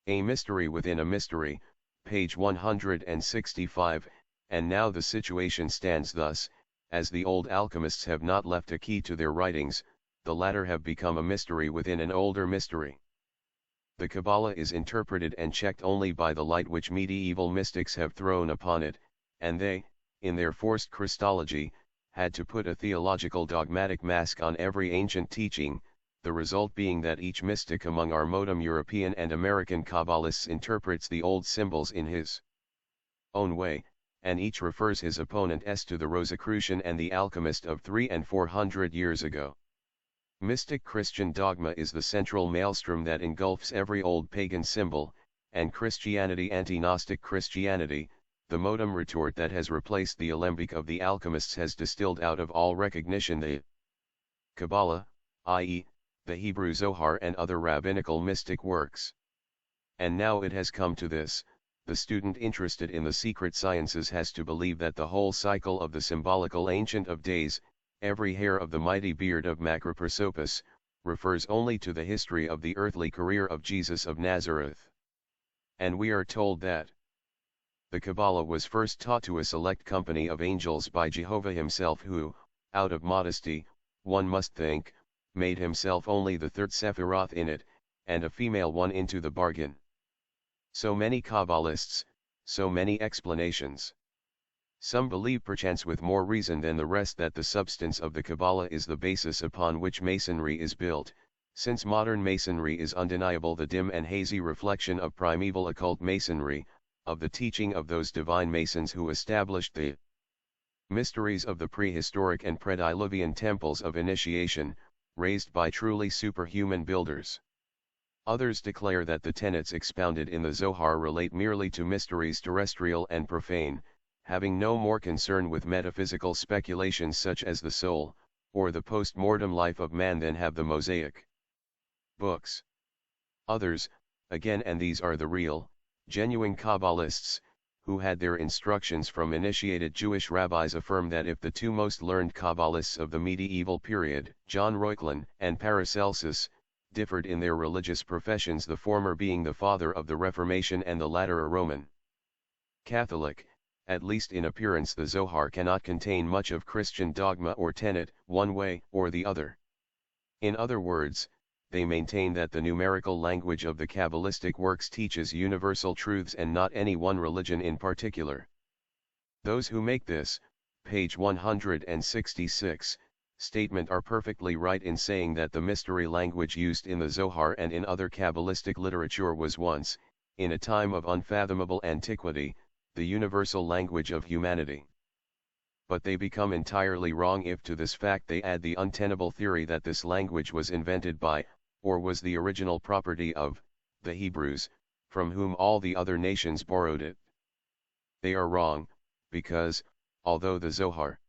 A mystery within a mystery, page 165, and now the situation stands thus: as the old alchemists have not left a key to their writings, the latter have become a mystery within an older mystery. The Kabbalah is interpreted and checked only by the light which medieval mystics have thrown upon it, and they, in their forced Christology, had to put a theological dogmatic mask on every ancient teaching, the result being that each mystic among our modern European and American Kabbalists interprets the old symbols in his own way, and each refers his opponent to the Rosicrucian and the alchemist of 300 and 400 years ago. Mystic Christian dogma is the central maelstrom that engulfs every old pagan symbol, and Christianity, anti-Gnostic Christianity, the modem retort that has replaced the alembic of the alchemists, has distilled out of all recognition the Kabbalah, i.e., the Hebrew Zohar and other rabbinical mystic works. And now it has come to this: the student interested in the secret sciences has to believe that the whole cycle of the symbolical Ancient of Days, every hair of the mighty beard of Macroprosopis, refers only to the history of the earthly career of Jesus of Nazareth. And we are told that the Kabbalah was first taught to a select company of angels by Jehovah himself, who, out of modesty, one must think, made himself only the third Sephiroth in it, and a female one into the bargain. So many Kabbalists, so many explanations. Some believe, perchance with more reason than the rest, that the substance of the Kabbalah is the basis upon which Masonry is built, since modern Masonry is undeniable the dim and hazy reflection of primeval occult Masonry, of the teaching of those divine Masons who established the mysteries of the prehistoric and prediluvian temples of initiation, raised by truly superhuman builders. Others declare that the tenets expounded in the Zohar relate merely to mysteries terrestrial and profane, having no more concern with metaphysical speculations such as the soul, or the post-mortem life of man than have the Mosaic books. Others, again, and these are the real, genuine Kabbalists, who had their instructions from initiated Jewish rabbis, affirm that if the two most learned Kabbalists of the medieval period, John Reuchlin and Paracelsus, differed in their religious professions, the former being the father of the Reformation and the latter a Roman Catholic, at least in appearance the Zohar cannot contain much of Christian dogma or tenet, one way or the other. In other words, they maintain that the numerical language of the Kabbalistic works teaches universal truths and not any one religion in particular. Those who make this, page 166, statement are perfectly right in saying that the mystery language used in the Zohar and in other Kabbalistic literature was once, in a time of unfathomable antiquity, the universal language of humanity. But they become entirely wrong if to this fact they add the untenable theory that this language was invented by, or was the original property of, the Hebrews, from whom all the other nations borrowed it. They are wrong, because, although the Zohar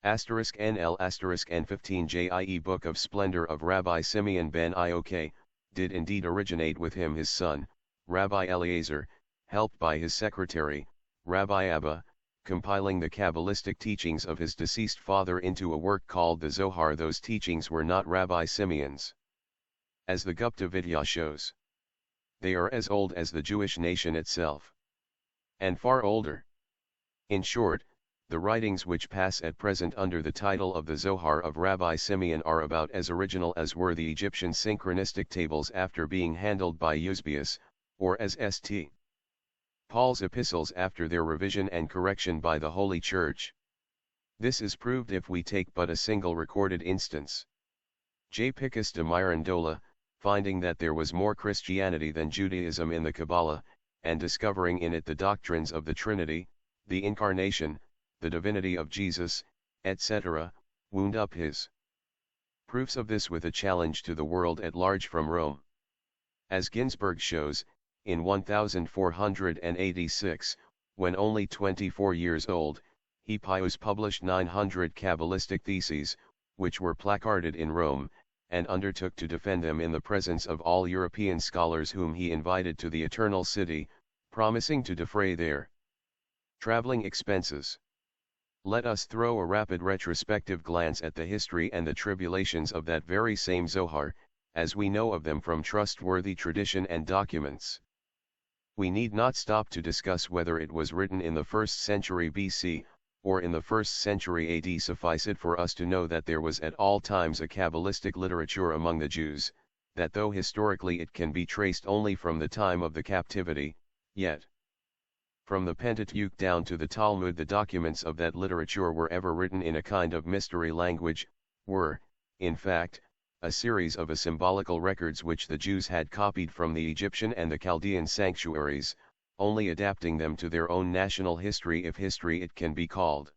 *NL *N15 JIE Book of Splendor of Rabbi Simeon ben Iok, did indeed originate with him his son, Rabbi Eliezer, helped by his secretary, Rabbi Abba, compiling the Kabbalistic teachings of his deceased father into a work called the Zohar. Those teachings were not Rabbi Simeon's, as the Gupta Vidya shows. They are as old as the Jewish nation itself, and far older. In short, the writings which pass at present under the title of the Zohar of Rabbi Simeon are about as original as were the Egyptian synchronistic tables after being handled by Eusebius, or as St. Paul's epistles after their revision and correction by the Holy Church. This is proved if we take but a single recorded instance. J. Picus de Mirandola, finding that there was more Christianity than Judaism in the Kabbalah, and discovering in it the doctrines of the Trinity, the Incarnation, the divinity of Jesus, etc., wound up his proofs of this with a challenge to the world at large from Rome. As Ginsburg shows, in 1486, when only 24 years old, he pious published 900 Kabbalistic theses, which were placarded in Rome, and undertook to defend them in the presence of all European scholars whom he invited to the Eternal City, promising to defray their traveling expenses. Let us throw a rapid retrospective glance at the history and the tribulations of that very same Zohar, as we know of them from trustworthy tradition and documents. We need not stop to discuss whether it was written in the 1st century BC, or in the 1st century AD. Suffice it for us to know that there was at all times a Kabbalistic literature among the Jews, that though historically it can be traced only from the time of the captivity, yet from the Pentateuch down to the Talmud the documents of that literature were ever written in a kind of mystery language, were, in fact, a series of symbolical records which the Jews had copied from the Egyptian and the Chaldean sanctuaries, only adapting them to their own national history, if history it can be called.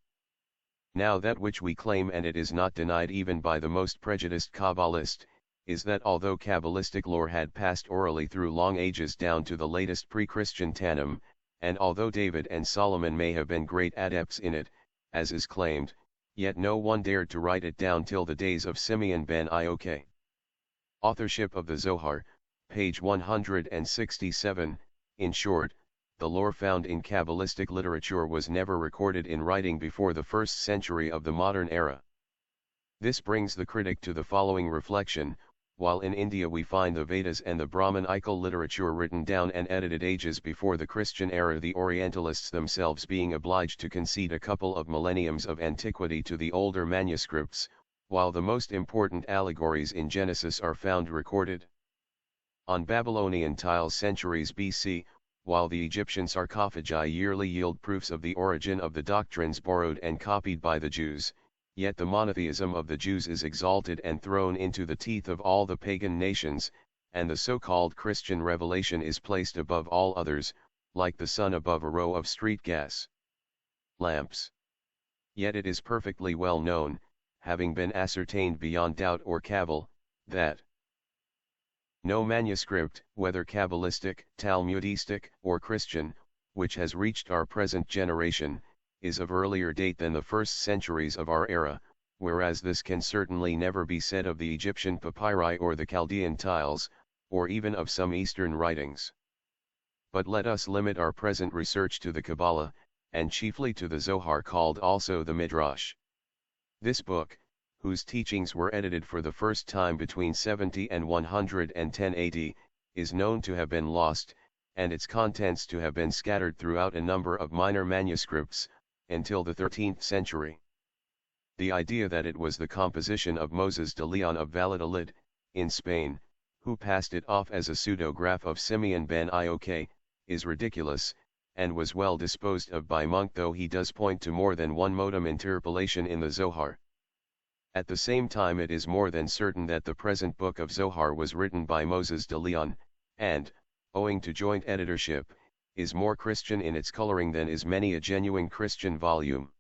Now that which we claim, and it is not denied even by the most prejudiced Kabbalist, is that although Kabbalistic lore had passed orally through long ages down to the latest pre-Christian Tannaim, and although David and Solomon may have been great adepts in it, as is claimed, yet no one dared to write it down till the days of Simeon ben Iok. Authorship of the Zohar, page 167. In short, the lore found in Kabbalistic literature was never recorded in writing before the 1st century of the modern era. This brings the critic to the following reflection: while in India we find the Vedas and the Brahmanical literature written down and edited ages before the Christian era, the Orientalists themselves being obliged to concede a couple of millenniums of antiquity to the older manuscripts, while the most important allegories in Genesis are found recorded on Babylonian tiles centuries BC, while the Egyptian sarcophagi yearly yield proofs of the origin of the doctrines borrowed and copied by the Jews, yet the monotheism of the Jews is exalted and thrown into the teeth of all the pagan nations, and the so-called Christian revelation is placed above all others, like the sun above a row of street gas lamps. Yet it is perfectly well known, having been ascertained beyond doubt or cavil, that no manuscript, whether Kabbalistic, Talmudistic, or Christian, which has reached our present generation, is of earlier date than the 1st centuries of our era, whereas this can certainly never be said of the Egyptian papyri or the Chaldean tiles, or even of some Eastern writings. But let us limit our present research to the Kabbalah, and chiefly to the Zohar, called also the Midrash. This book, whose teachings were edited for the first time between 70 and 110 AD, is known to have been lost, and its contents to have been scattered throughout a number of minor manuscripts, until the 13th century. The idea that it was the composition of Moses de Leon of Valladolid, in Spain, who passed it off as a pseudograph of Simeon ben Iok, is ridiculous, and was well disposed of by Monk, though he does point to more than one modem interpolation in the Zohar. At the same time it is more than certain that the present book of Zohar was written by Moses de Leon, and, owing to joint editorship, is more Christian in its coloring than is many a genuine Christian volume.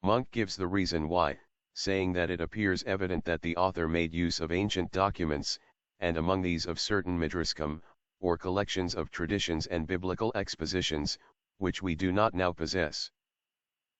Monk gives the reason why, saying that it appears evident that the author made use of ancient documents, and among these of certain midrashim, or collections of traditions and biblical expositions, which we do not now possess.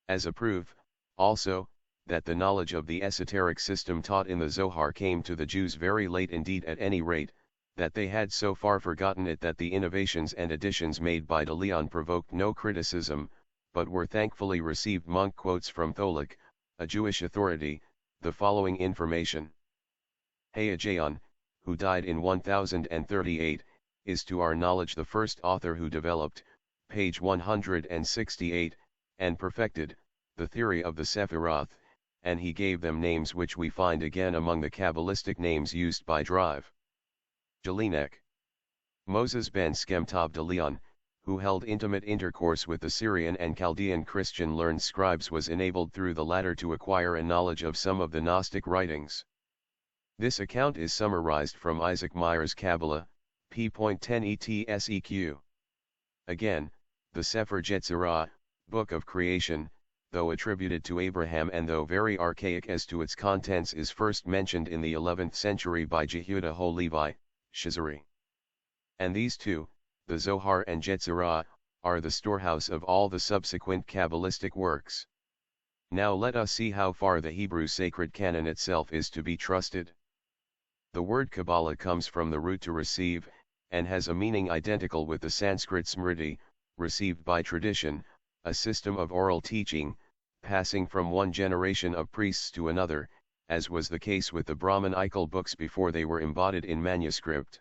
As a proof, also, that the knowledge of the esoteric system taught in the Zohar came to the Jews very late indeed, at any rate, that they had so far forgotten it that the innovations and additions made by de Leon provoked no criticism, but were thankfully received. Monk quotes from Tholic, a Jewish authority, the following information. Hayajaon, who died in 1038, is to our knowledge the first author who developed, page 168, and perfected, the theory of the Sephiroth, and he gave them names which we find again among the Kabbalistic names used by Drive. Jelinek. Moses ben Skemtab de Leon, who held intimate intercourse with the Syrian and Chaldean Christian learned scribes, was enabled through the latter to acquire a knowledge of some of the Gnostic writings. This account is summarized from Isaac Meyer's Kabbalah, p.10 etseq. Again, the Sefer Yetzirah, Book of Creation, though attributed to Abraham and though very archaic as to its contents, is first mentioned in the 11th century by Jehuda ho Levi, Shizari. And these two, the Zohar and Yetzirah, are the storehouse of all the subsequent Kabbalistic works. Now let us see how far the Hebrew sacred canon itself is to be trusted. The word Kabbalah comes from the root to receive, and has a meaning identical with the Sanskrit smriti, received by tradition, a system of oral teaching, passing from one generation of priests to another, as was the case with the Brahmanical books before they were embodied in manuscript.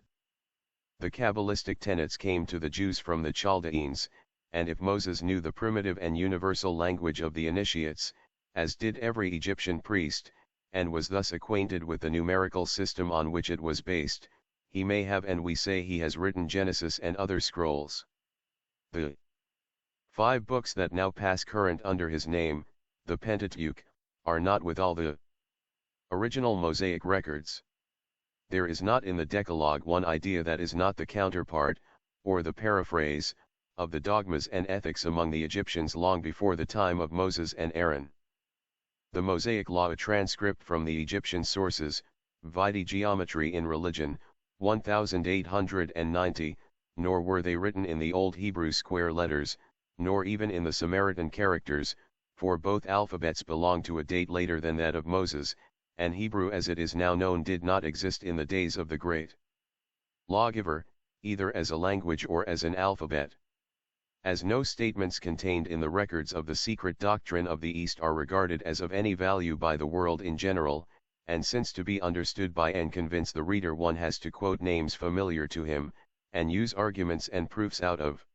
The Kabbalistic tenets came to the Jews from the Chaldeans, and if Moses knew the primitive and universal language of the initiates, as did every Egyptian priest, and was thus acquainted with the numerical system on which it was based, he may have, and we say he has, written Genesis and other scrolls. The 5 books that now pass current under his name, the Pentateuch, are not with all the original Mosaic records. There is not in the Decalogue one idea that is not the counterpart, or the paraphrase, of the dogmas and ethics among the Egyptians long before the time of Moses and Aaron. The Mosaic Law, a transcript from the Egyptian sources, vide Geometry in Religion, 1890, nor were they written in the Old Hebrew square letters, nor even in the Samaritan characters, for both alphabets belong to a date later than that of Moses, and Hebrew as it is now known did not exist in the days of the great lawgiver, either as a language or as an alphabet. As no statements contained in the records of the secret doctrine of the East are regarded as of any value by the world in general, and since to be understood by and convince the reader one has to quote names familiar to him, and use arguments and proofs out of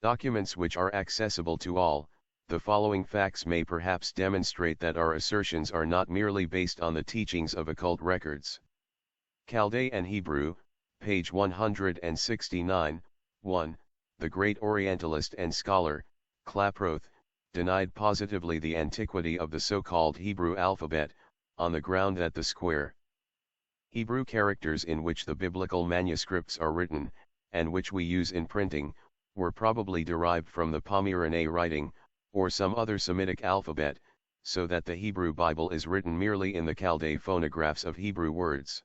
documents which are accessible to all, the following facts may perhaps demonstrate that our assertions are not merely based on the teachings of occult records. Chaldee and Hebrew, page 169, 1. The great Orientalist and scholar, Klaproth, denied positively the antiquity of the so-called Hebrew alphabet, on the ground that the square Hebrew characters in which the biblical manuscripts are written, and which we use in printing, were probably derived from the Pomeranian writing, or some other Semitic alphabet, so that the Hebrew Bible is written merely in the Chaldee phonographs of Hebrew words.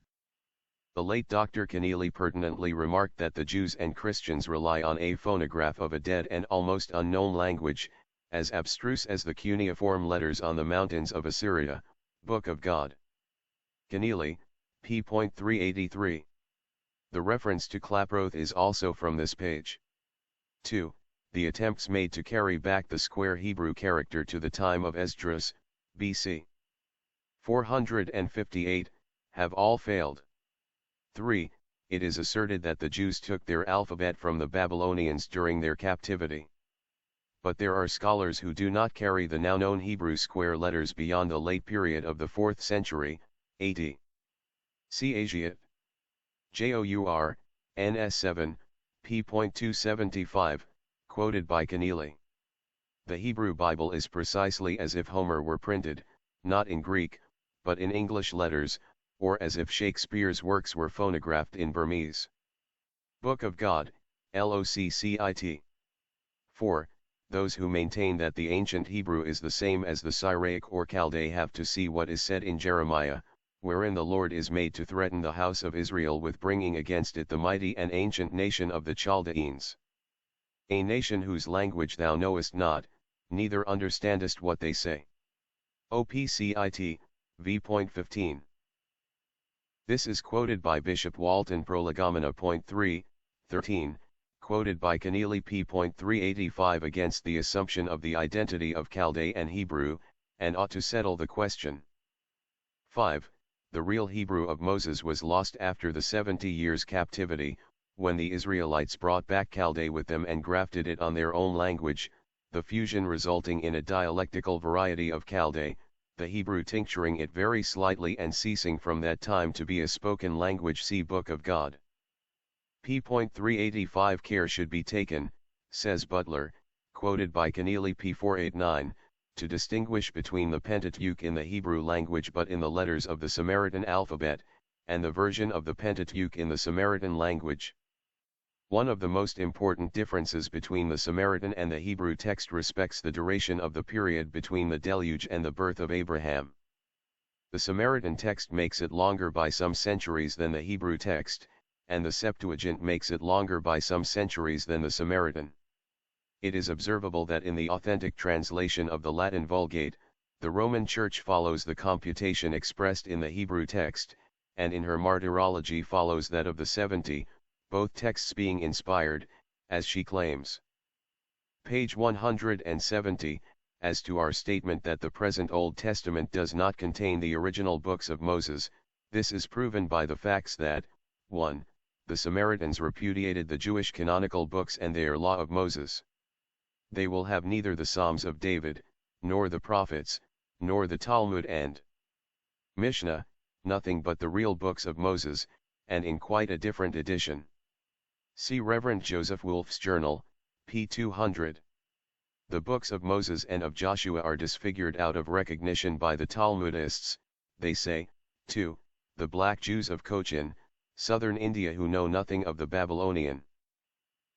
The late Dr. Keneally pertinently remarked that the Jews and Christians rely on a phonograph of a dead and almost unknown language, as abstruse as the cuneiform letters on the mountains of Assyria, Book of God. Keneally, p.383. The reference to Klaproth is also from this page. 2. The attempts made to carry back the square Hebrew character to the time of Esdras, BC 458, have all failed. 3. It is asserted that the Jews took their alphabet from the Babylonians during their captivity. But there are scholars who do not carry the now known Hebrew square letters beyond the late period of the 4th century, AD. See Asiat. Jour, NS 7, p.275, quoted by Keneally. The Hebrew Bible is precisely as if Homer were printed, not in Greek, but in English letters, or as if Shakespeare's works were phonographed in Burmese. Book of God, Loccit. 4. Those who maintain that the ancient Hebrew is the same as the Syriac or Chaldee have to see what is said in Jeremiah, wherein the Lord is made to threaten the house of Israel with bringing against it the mighty and ancient nation of the Chaldeans. A nation whose language thou knowest not, neither understandest what they say. OPCIT, v.15. This is quoted by Bishop Walton Prolegomena.3, 13, quoted by Keneally p.385 against the assumption of the identity of Chaldee and Hebrew, and ought to settle the question. 5. The real Hebrew of Moses was lost after the 70 years captivity, when the Israelites brought back Chaldee with them and grafted it on their own language, the fusion resulting in a dialectical variety of Chaldee, the Hebrew tincturing it very slightly and ceasing from that time to be a spoken language. See Book of God. p.385. Care should be taken, says Butler, quoted by Keneally p.489, to distinguish between the Pentateuch in the Hebrew language but in the letters of the Samaritan alphabet, and the version of the Pentateuch in the Samaritan language. One of the most important differences between the Samaritan and the Hebrew text respects the duration of the period between the deluge and the birth of Abraham. The Samaritan text makes it longer by some centuries than the Hebrew text, and the Septuagint makes it longer by some centuries than the Samaritan. It is observable that in the authentic translation of the Latin Vulgate, the Roman Church follows the computation expressed in the Hebrew text, and in her martyrology follows that of the 70, both texts being inspired, as she claims. Page 170, as to our statement that the present Old Testament does not contain the original books of Moses, this is proven by the facts that, 1. The Samaritans repudiated the Jewish canonical books and their law of Moses. They will have neither the Psalms of David, nor the prophets, nor the Talmud and Mishnah, nothing but the real books of Moses, and in quite a different edition. See Reverend Joseph Wolfe's Journal, p. 200. The books of Moses and of Joshua are disfigured out of recognition by the Talmudists, they say. 2. The black Jews of Cochin, southern India, who know nothing of the Babylonian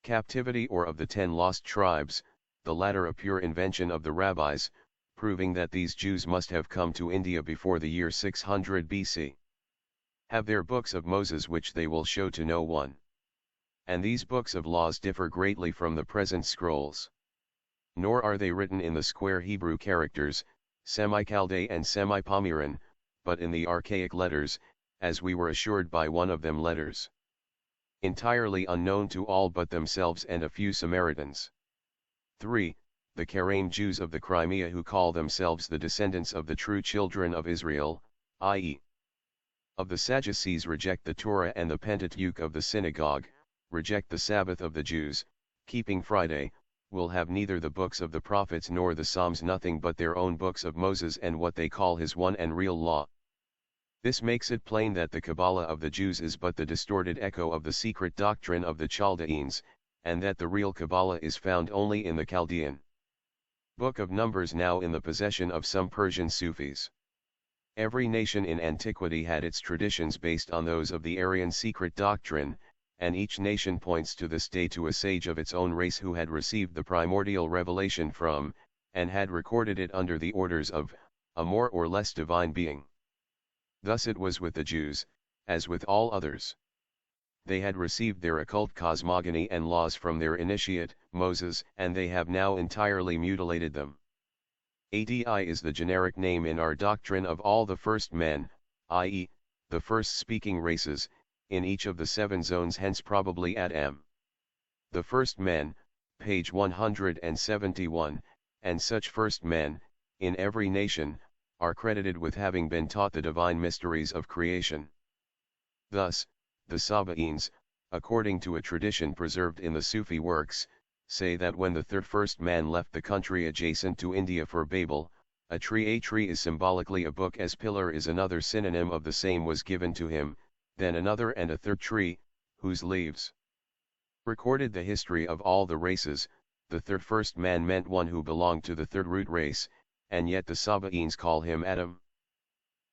captivity or of the 10 lost tribes, the latter a pure invention of the rabbis, proving that these Jews must have come to India before the year 600 BC. Have their books of Moses which they will show to no one. And these books of laws differ greatly from the present scrolls. Nor are they written in the square Hebrew characters, semi-Chaldee and semi-Pomeran, but in the archaic letters, as we were assured by one of them letters. Entirely unknown to all but themselves and a few Samaritans. 3. The Karaim Jews of the Crimea, who call themselves the descendants of the true children of Israel, i.e. of the Sadducees, reject the Torah and the Pentateuch of the synagogue, reject the Sabbath of the Jews, keeping Friday, will have neither the books of the prophets nor the Psalms, nothing but their own books of Moses and what they call his one and real law. This makes it plain that the Kabbalah of the Jews is but the distorted echo of the secret doctrine of the Chaldeans, and that the real Kabbalah is found only in the Chaldean Book of Numbers, now in the possession of some Persian Sufis. Every nation in antiquity had its traditions based on those of the Aryan secret doctrine, and each nation points to this day to a sage of its own race who had received the primordial revelation from, and had recorded it under the orders of, a more or less divine being. Thus it was with the Jews, as with all others. They had received their occult cosmogony and laws from their initiate, Moses, and they have now entirely mutilated them. Adi is the generic name in our doctrine of all the first men, i.e., the first speaking races, in each of the 7 zones, hence probably Adam. The first men, page 171, and such first men, in every nation, are credited with having been taught the divine mysteries of creation. Thus, the Sabaeans, according to a tradition preserved in the Sufi works, say that when the first man left the country adjacent to India for Babel, a tree is symbolically a book, as pillar is another synonym of the same, was given to him, then another and a third tree, whose leaves recorded the history of all the races. The first man meant one who belonged to the third root race, and yet the Sabaeans call him Adam.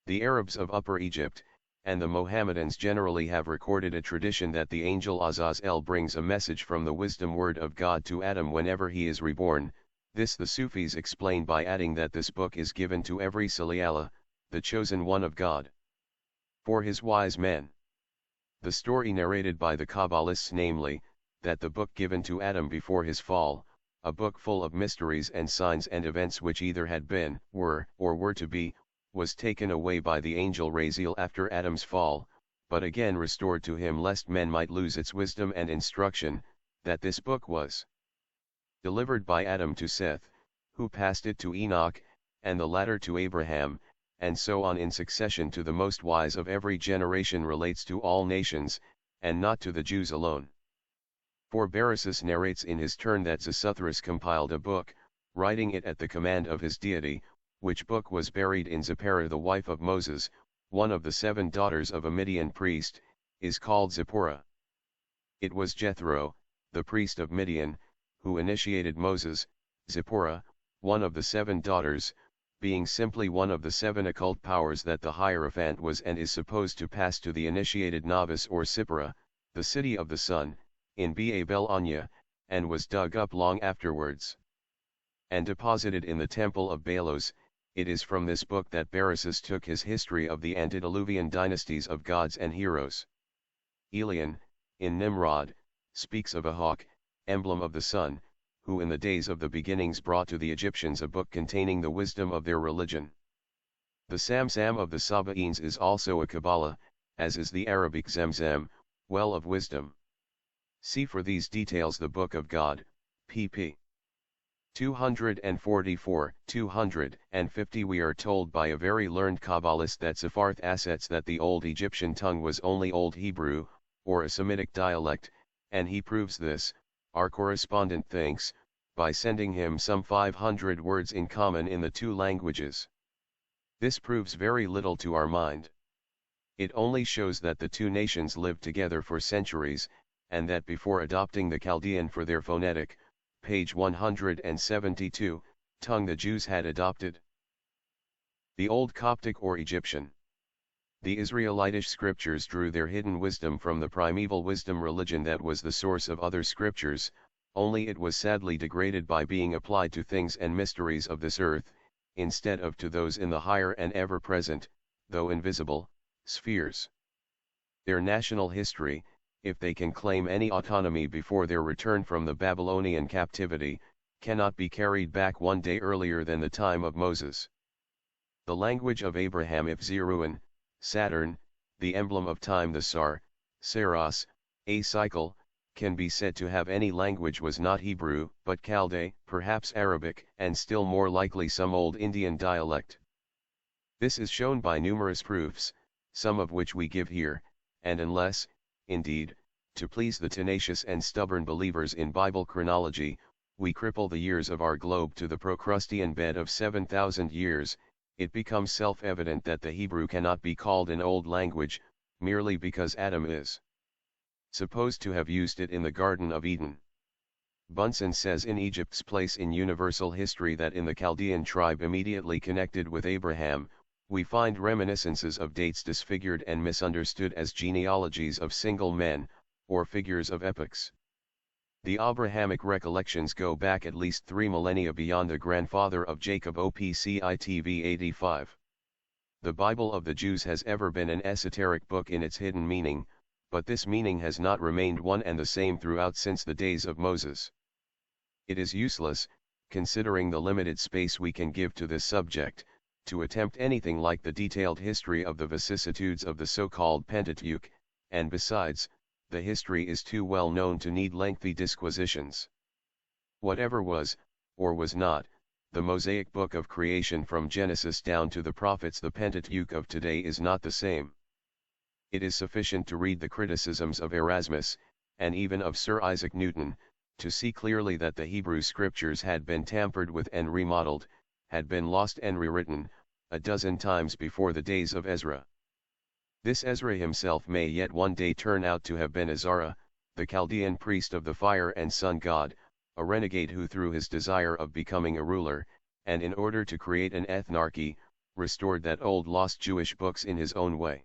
The Arabs of Upper Egypt, and the Mohammedans generally have recorded a tradition that the angel Azazel brings a message from the wisdom word of God to Adam whenever he is reborn. This the Sufis explain by adding that this book is given to every Saliala, the chosen one of God, for his wise men. The story narrated by the Kabbalists, namely, that the book given to Adam before his fall, a book full of mysteries and signs and events which either had been, were, or were to be, was taken away by the angel Raziel after Adam's fall, but again restored to him lest men might lose its wisdom and instruction, that this book was delivered by Adam to Seth, who passed it to Enoch, and the latter to Abraham, and so on in succession to the most wise of every generation, relates to all nations, and not to the Jews alone. For Beresus narrates in his turn that Xisuthros compiled a book, writing it at the command of his deity, which book was buried in Zipporah, the wife of Moses, one of the 7 daughters of a Midian priest, is called Zipporah. It was Jethro, the priest of Midian, who initiated Moses. Zipporah, one of the 7 daughters, being simply one of the 7 occult powers that the Hierophant was and is supposed to pass to the initiated novice or Sippara, the city of the sun, in Babel Anya, and was dug up long afterwards and deposited in the temple of Balos. It is from this book that Beresus took his history of the antediluvian dynasties of gods and heroes. Elian, in Nimrod, speaks of a hawk, emblem of the sun, who in the days of the beginnings brought to the Egyptians a book containing the wisdom of their religion. The Samsam of the Sabaeans is also a Kabbalah, as is the Arabic Zemzem, well of wisdom. See for these details the Book of God, pp. 244, 250. We are told by a very learned Kabbalist that Sepharth asserts that the Old Egyptian tongue was only Old Hebrew, or a Semitic dialect, and he proves this, our correspondent thinks, by sending him some 500 words in common in the two languages. This proves very little to our mind. It only shows that the two nations lived together for centuries, and that before adopting the Chaldean for their phonetic, page 172, tongue the Jews had adopted the Old Coptic or Egyptian. The Israelitish scriptures drew their hidden wisdom from the primeval wisdom religion that was the source of other scriptures, only it was sadly degraded by being applied to things and mysteries of this earth, instead of to those in the higher and ever-present, though invisible, spheres. Their national history, if they can claim any autonomy before their return from the Babylonian captivity, cannot be carried back one day earlier than the time of Moses. The language of Abraham if Zeruan, Saturn, the emblem of time the Sar, Saros, a cycle, can be said to have any language was not Hebrew, but Chaldee, perhaps Arabic, and still more likely some old Indian dialect. This is shown by numerous proofs, some of which we give here, and unless, indeed, to please the tenacious and stubborn believers in Bible chronology, we cripple the years of our globe to the Procrustean bed of 7,000 years, it becomes self-evident that the Hebrew cannot be called an old language, merely because Adam is supposed to have used it in the Garden of Eden. Bunsen says in Egypt's place in universal history that in the Chaldean tribe immediately connected with Abraham, we find reminiscences of dates disfigured and misunderstood as genealogies of single men, or figures of epochs. The Abrahamic recollections go back at least 3 millennia beyond the grandfather of Jacob OPCITV 85. The Bible of the Jews has ever been an esoteric book in its hidden meaning, but this meaning has not remained one and the same throughout since the days of Moses. It is useless, considering the limited space we can give to this subject, to attempt anything like the detailed history of the vicissitudes of the so-called Pentateuch, and besides, the history is too well known to need lengthy disquisitions. Whatever was, or was not, the Mosaic book of creation from Genesis down to the prophets, the Pentateuch of today is not the same. It is sufficient to read the criticisms of Erasmus, and even of Sir Isaac Newton, to see clearly that the Hebrew scriptures had been tampered with and remodeled, had been lost and rewritten, a dozen times before the days of Ezra. This Ezra himself may yet one day turn out to have been Azara, the Chaldean priest of the fire and sun god, a renegade who through his desire of becoming a ruler, and in order to create an ethnarchy, restored that old lost Jewish books in his own way.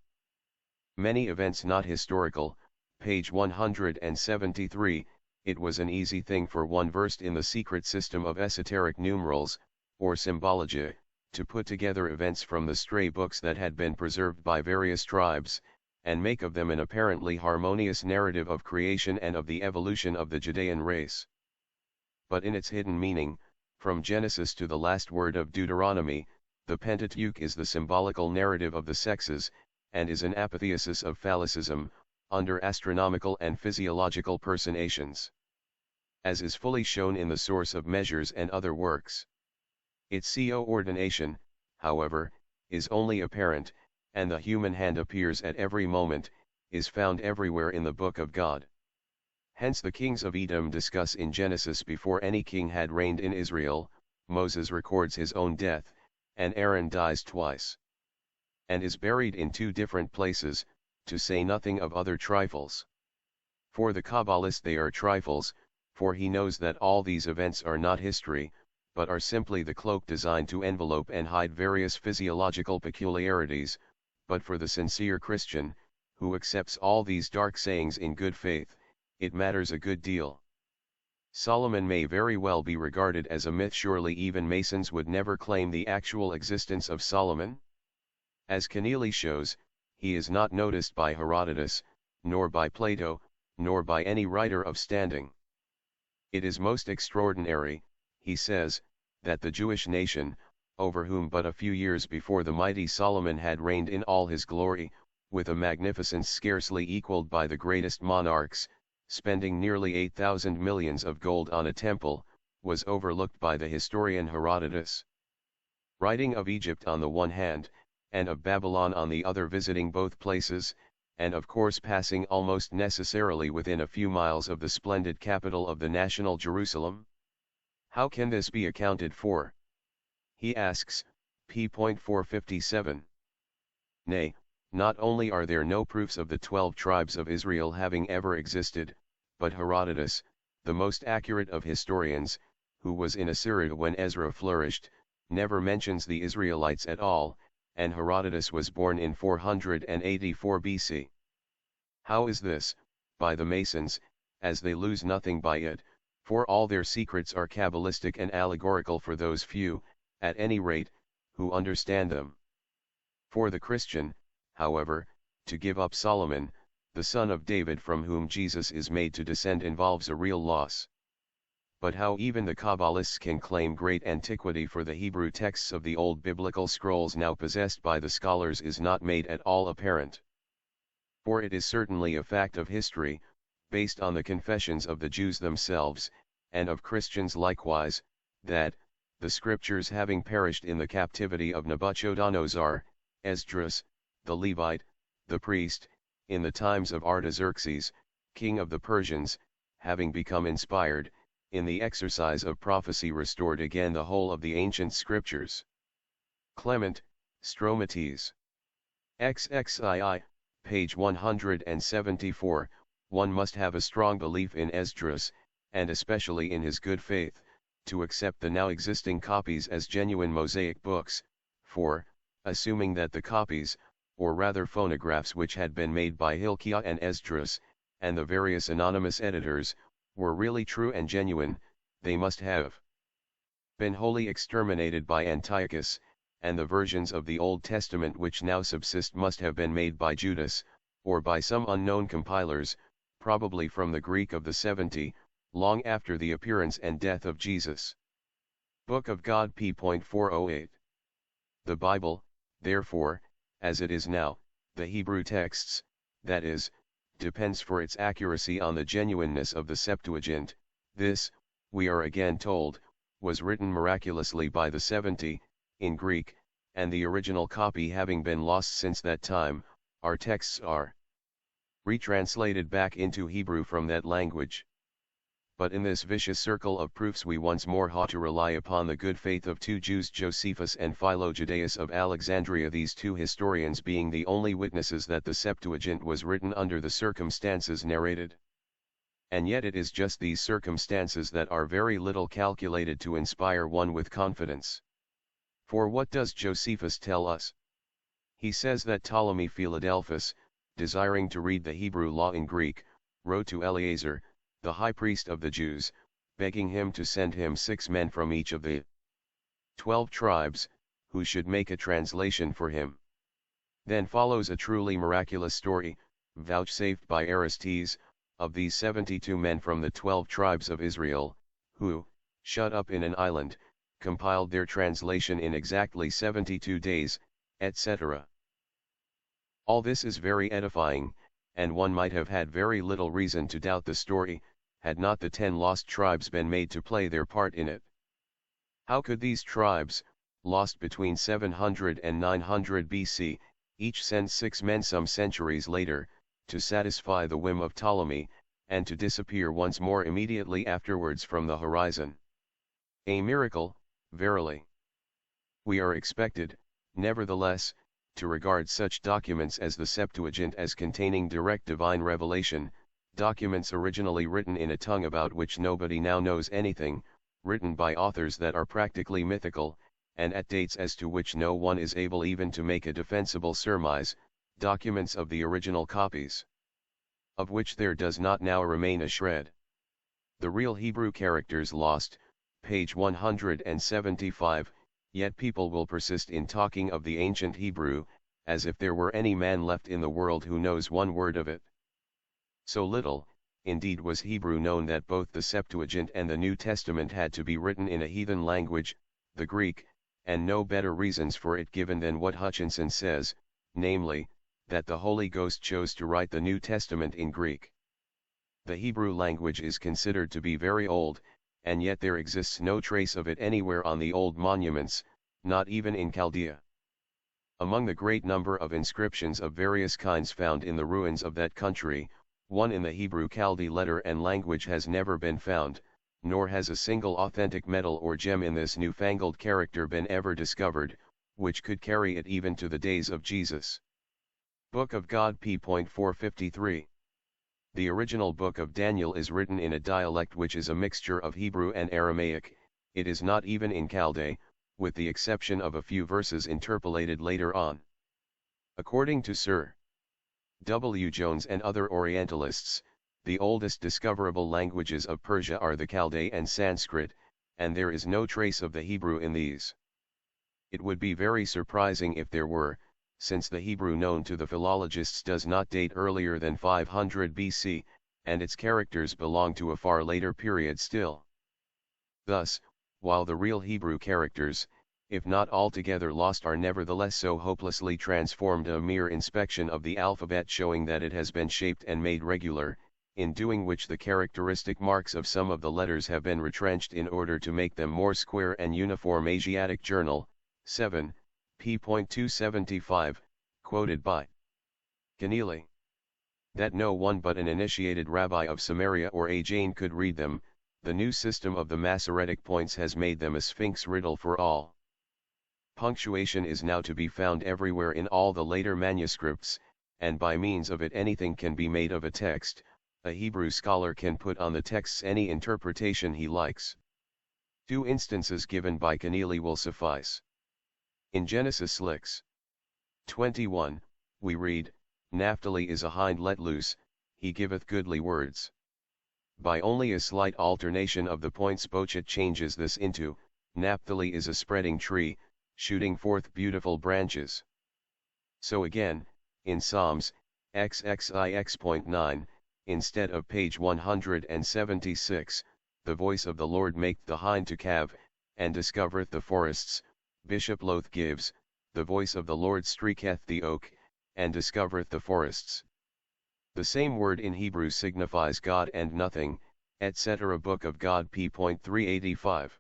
Many events not historical, page 173, it was an easy thing for one versed in the secret system of esoteric numerals, or symbology, to put together events from the stray books that had been preserved by various tribes, and make of them an apparently harmonious narrative of creation and of the evolution of the Judean race. But in its hidden meaning, from Genesis to the last word of Deuteronomy, the Pentateuch is the symbolical narrative of the sexes, and is an apotheosis of phallicism, under astronomical and physiological personations. As is fully shown in the source of measures and other works. Its co-ordination, however, is only apparent, and the human hand appears at every moment, is found everywhere in the Book of God. Hence the kings of Edom discuss in Genesis before any king had reigned in Israel, Moses records his own death, and Aaron dies twice. And is buried in 2 different places, to say nothing of other trifles. For the Kabbalist they are trifles, for he knows that all these events are not history, but are simply the cloak designed to envelope and hide various physiological peculiarities, but for the sincere Christian, who accepts all these dark sayings in good faith, it matters a good deal. Solomon may very well be regarded as a myth. Surely even Masons would never claim the actual existence of Solomon? As Keneally shows, he is not noticed by Herodotus, nor by Plato, nor by any writer of standing. It is most extraordinary, he says, that the Jewish nation, over whom but a few years before the mighty Solomon had reigned in all his glory, with a magnificence scarcely equaled by the greatest monarchs, spending nearly 8,000 millions of gold on a temple, was overlooked by the historian Herodotus. Writing of Egypt on the one hand, and of Babylon on the other, visiting both places, and of course passing almost necessarily within a few miles of the splendid capital of the national Jerusalem? How can this be accounted for? He asks, p. 457. Nay, not only are there no proofs of the 12 tribes of Israel having ever existed, but Herodotus, the most accurate of historians, who was in Assyria when Ezra flourished, never mentions the Israelites at all, and Herodotus was born in 484 BC. How is this? By the Masons, as they lose nothing by it, for all their secrets are cabalistic and allegorical for those few, at any rate, who understand them. For the Christian, however, to give up Solomon, the son of David from whom Jesus is made to descend, involves a real loss. But how even the Kabbalists can claim great antiquity for the Hebrew texts of the old biblical scrolls now possessed by the scholars is not made at all apparent. For it is certainly a fact of history, based on the confessions of the Jews themselves, and of Christians likewise, that, the scriptures having perished in the captivity of Nebuchadnezzar, Esdras, the Levite, the priest, in the times of Artaxerxes, king of the Persians, having become inspired, in the exercise of prophecy restored again the whole of the ancient scriptures. Clement, Stromates. XXII, page 174, one must have a strong belief in Esdras, and especially in his good faith, to accept the now existing copies as genuine Mosaic books, for, assuming that the copies, or rather phonographs which had been made by Hilkiah and Esdras, and the various anonymous editors, were really true and genuine, they must have been wholly exterminated by Antiochus, and the versions of the Old Testament which now subsist must have been made by Judas, or by some unknown compilers, probably from the Greek of the 70, long after the appearance and death of Jesus. Book of God p. 408. The Bible, therefore, as it is now, the Hebrew texts, that is, depends for its accuracy on the genuineness of the Septuagint. This, we are again told, was written miraculously by the 70, in Greek, and the original copy having been lost since that time, our texts are retranslated back into Hebrew from that language. But in this vicious circle of proofs we once more ought to rely upon the good faith of two Jews, Josephus and Philo-Judaeus of Alexandria, these two historians being the only witnesses that the Septuagint was written under the circumstances narrated. And yet it is just these circumstances that are very little calculated to inspire one with confidence. For what does Josephus tell us? He says that Ptolemy Philadelphus, desiring to read the Hebrew law in Greek, wrote to Eleazar, the high priest of the Jews, begging him to send him 6 men from each of the 12 tribes, who should make a translation for him. Then follows a truly miraculous story, vouchsafed by Aristes, of these 72 men from the 12 tribes of Israel, who, shut up in an island, compiled their translation in exactly 72 days, etc. All this is very edifying, and one might have had very little reason to doubt the story, had not the 10 lost tribes been made to play their part in it. How could these tribes, lost between 700 and 900 BC, each send 6 men some centuries later, to satisfy the whim of Ptolemy, and to disappear once more immediately afterwards from the horizon? A miracle, verily. We are expected, nevertheless, to regard such documents as the Septuagint as containing direct divine revelation, documents originally written in a tongue about which nobody now knows anything, written by authors that are practically mythical, and at dates as to which no one is able even to make a defensible surmise, documents of the original copies, of which there does not now remain a shred. The real Hebrew characters lost, page 175, yet people will persist in talking of the ancient Hebrew, as if there were any man left in the world who knows one word of it. So little, indeed, was Hebrew known that both the Septuagint and the New Testament had to be written in a heathen language, the Greek, and no better reasons for it given than what Hutchinson says, namely, that the Holy Ghost chose to write the New Testament in Greek. The Hebrew language is considered to be very old, and yet there exists no trace of it anywhere on the old monuments, not even in Chaldea. Among the great number of inscriptions of various kinds found in the ruins of that country, one in the Hebrew Chaldee letter and language has never been found, nor has a single authentic metal or gem in this newfangled character been ever discovered, which could carry it even to the days of Jesus. Book of God p.453. The original Book of Daniel is written in a dialect which is a mixture of Hebrew and Aramaic. It is not even in Chaldee, with the exception of a few verses interpolated later on. According to Sir W. Jones and other Orientalists, the oldest discoverable languages of Persia are the Chaldee and Sanskrit, and there is no trace of the Hebrew in these. It would be very surprising if there were, since the Hebrew known to the philologists does not date earlier than 500 BC, and its characters belong to a far later period still. Thus, while the real Hebrew characters, if not altogether lost, are nevertheless so hopelessly transformed, a mere inspection of the alphabet showing that it has been shaped and made regular, in doing which the characteristic marks of some of the letters have been retrenched in order to make them more square and uniform. Asiatic Journal, 7, p.275, quoted by Keneally. That no one but an initiated rabbi of Samaria or a Jain could read them, the new system of the Masoretic points has made them a sphinx riddle for all. Punctuation is now to be found everywhere in all the later manuscripts, and by means of it anything can be made of a text. A Hebrew scholar can put on the texts any interpretation he likes. 2 instances given by Keneally will suffice. In Genesis Lix 21, we read, Naphtali is a hind let loose, he giveth goodly words. By only a slight alternation of the points Bochet changes this into, Naphtali is a spreading tree, shooting forth beautiful branches. So again, in Psalms, XXIX.9, instead of page 176, the voice of the Lord maketh the hind to calve, and discovereth the forests. Bishop Loth gives, the voice of the Lord streaketh the oak, and discovereth the forests. The same word in Hebrew signifies God and nothing, etc. Book of God p.385.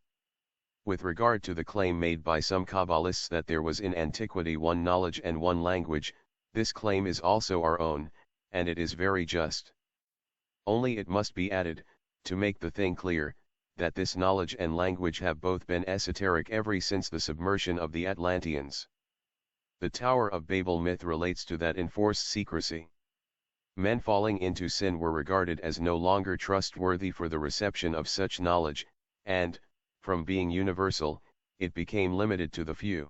With regard to the claim made by some Kabbalists that there was in antiquity one knowledge and one language, this claim is also our own, and it is very just. Only it must be added, to make the thing clear, that this knowledge and language have both been esoteric ever since the submersion of the Atlanteans. The Tower of Babel myth relates to that enforced secrecy. Men falling into sin were regarded as no longer trustworthy for the reception of such knowledge, and, from being universal, it became limited to the few.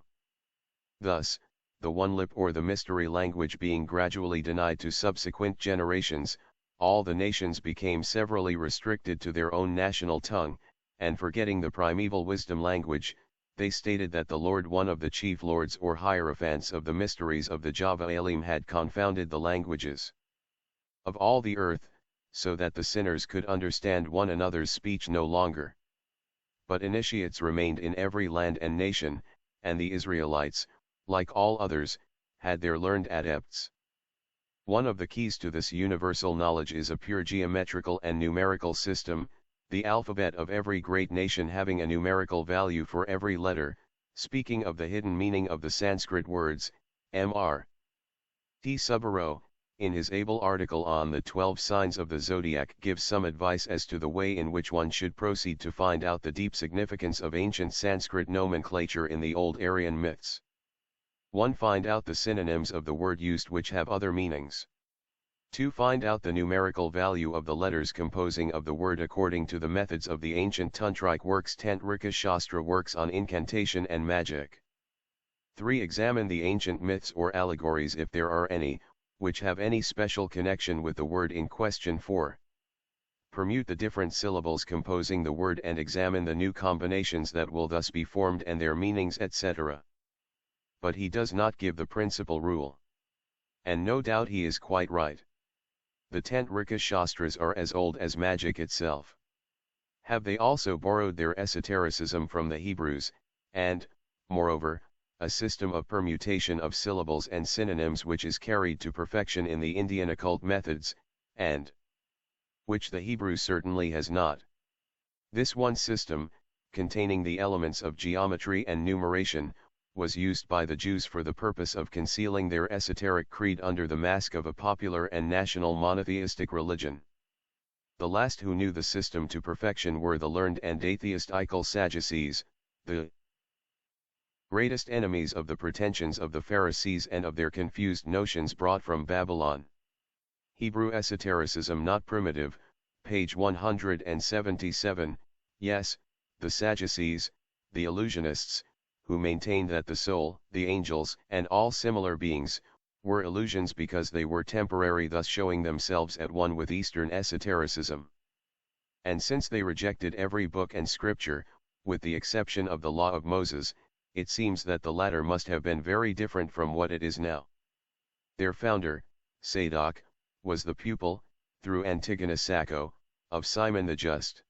Thus, the one lip or the mystery language being gradually denied to subsequent generations, all the nations became severally restricted to their own national tongue, and forgetting the primeval wisdom language, they stated that the Lord, one of the chief lords or hierophants of the mysteries of the Java Elim, had confounded the languages of all the earth, so that the sinners could understand one another's speech no longer. But initiates remained in every land and nation, and the Israelites, like all others, had their learned adepts. One of the keys to this universal knowledge is a pure geometrical and numerical system, the alphabet of every great nation having a numerical value for every letter. Speaking of the hidden meaning of the Sanskrit words, Mr. T. Subbaro, in his able article on the 12 signs of the zodiac, gives some advice as to the way in which one should proceed to find out the deep significance of ancient Sanskrit nomenclature in the old Aryan myths. 1. Find out the synonyms of the word used which have other meanings. 2. Find out the numerical value of the letters composing of the word according to the methods of the ancient Tantric works, Tantrika Shastra works on incantation and magic. 3. Examine the ancient myths or allegories, if there are any, which have any special connection with the word in question. 4. Permute the different syllables composing the word and examine the new combinations that will thus be formed and their meanings, etc. But he does not give the principal rule. And no doubt he is quite right. The Tantrika Shastras are as old as magic itself. Have they also borrowed their esotericism from the Hebrews, and, moreover, a system of permutation of syllables and synonyms which is carried to perfection in the Indian occult methods, and which the Hebrew certainly has not. This one system, containing the elements of geometry and numeration, was used by the Jews for the purpose of concealing their esoteric creed under the mask of a popular and national monotheistic religion. The last who knew the system to perfection were the learned and atheist-ical Sadducees, the greatest enemies of the pretensions of the Pharisees and of their confused notions brought from Babylon. Hebrew esotericism not primitive, page 177, yes, the Sadducees, the illusionists, who maintained that the soul, the angels, and all similar beings, were illusions because they were temporary, thus showing themselves at one with Eastern esotericism. And since they rejected every book and scripture, with the exception of the Law of Moses, it seems that the latter must have been very different from what it is now. Their founder, Zadok, was the pupil, through Antigonus Sacho, of Simon the Just.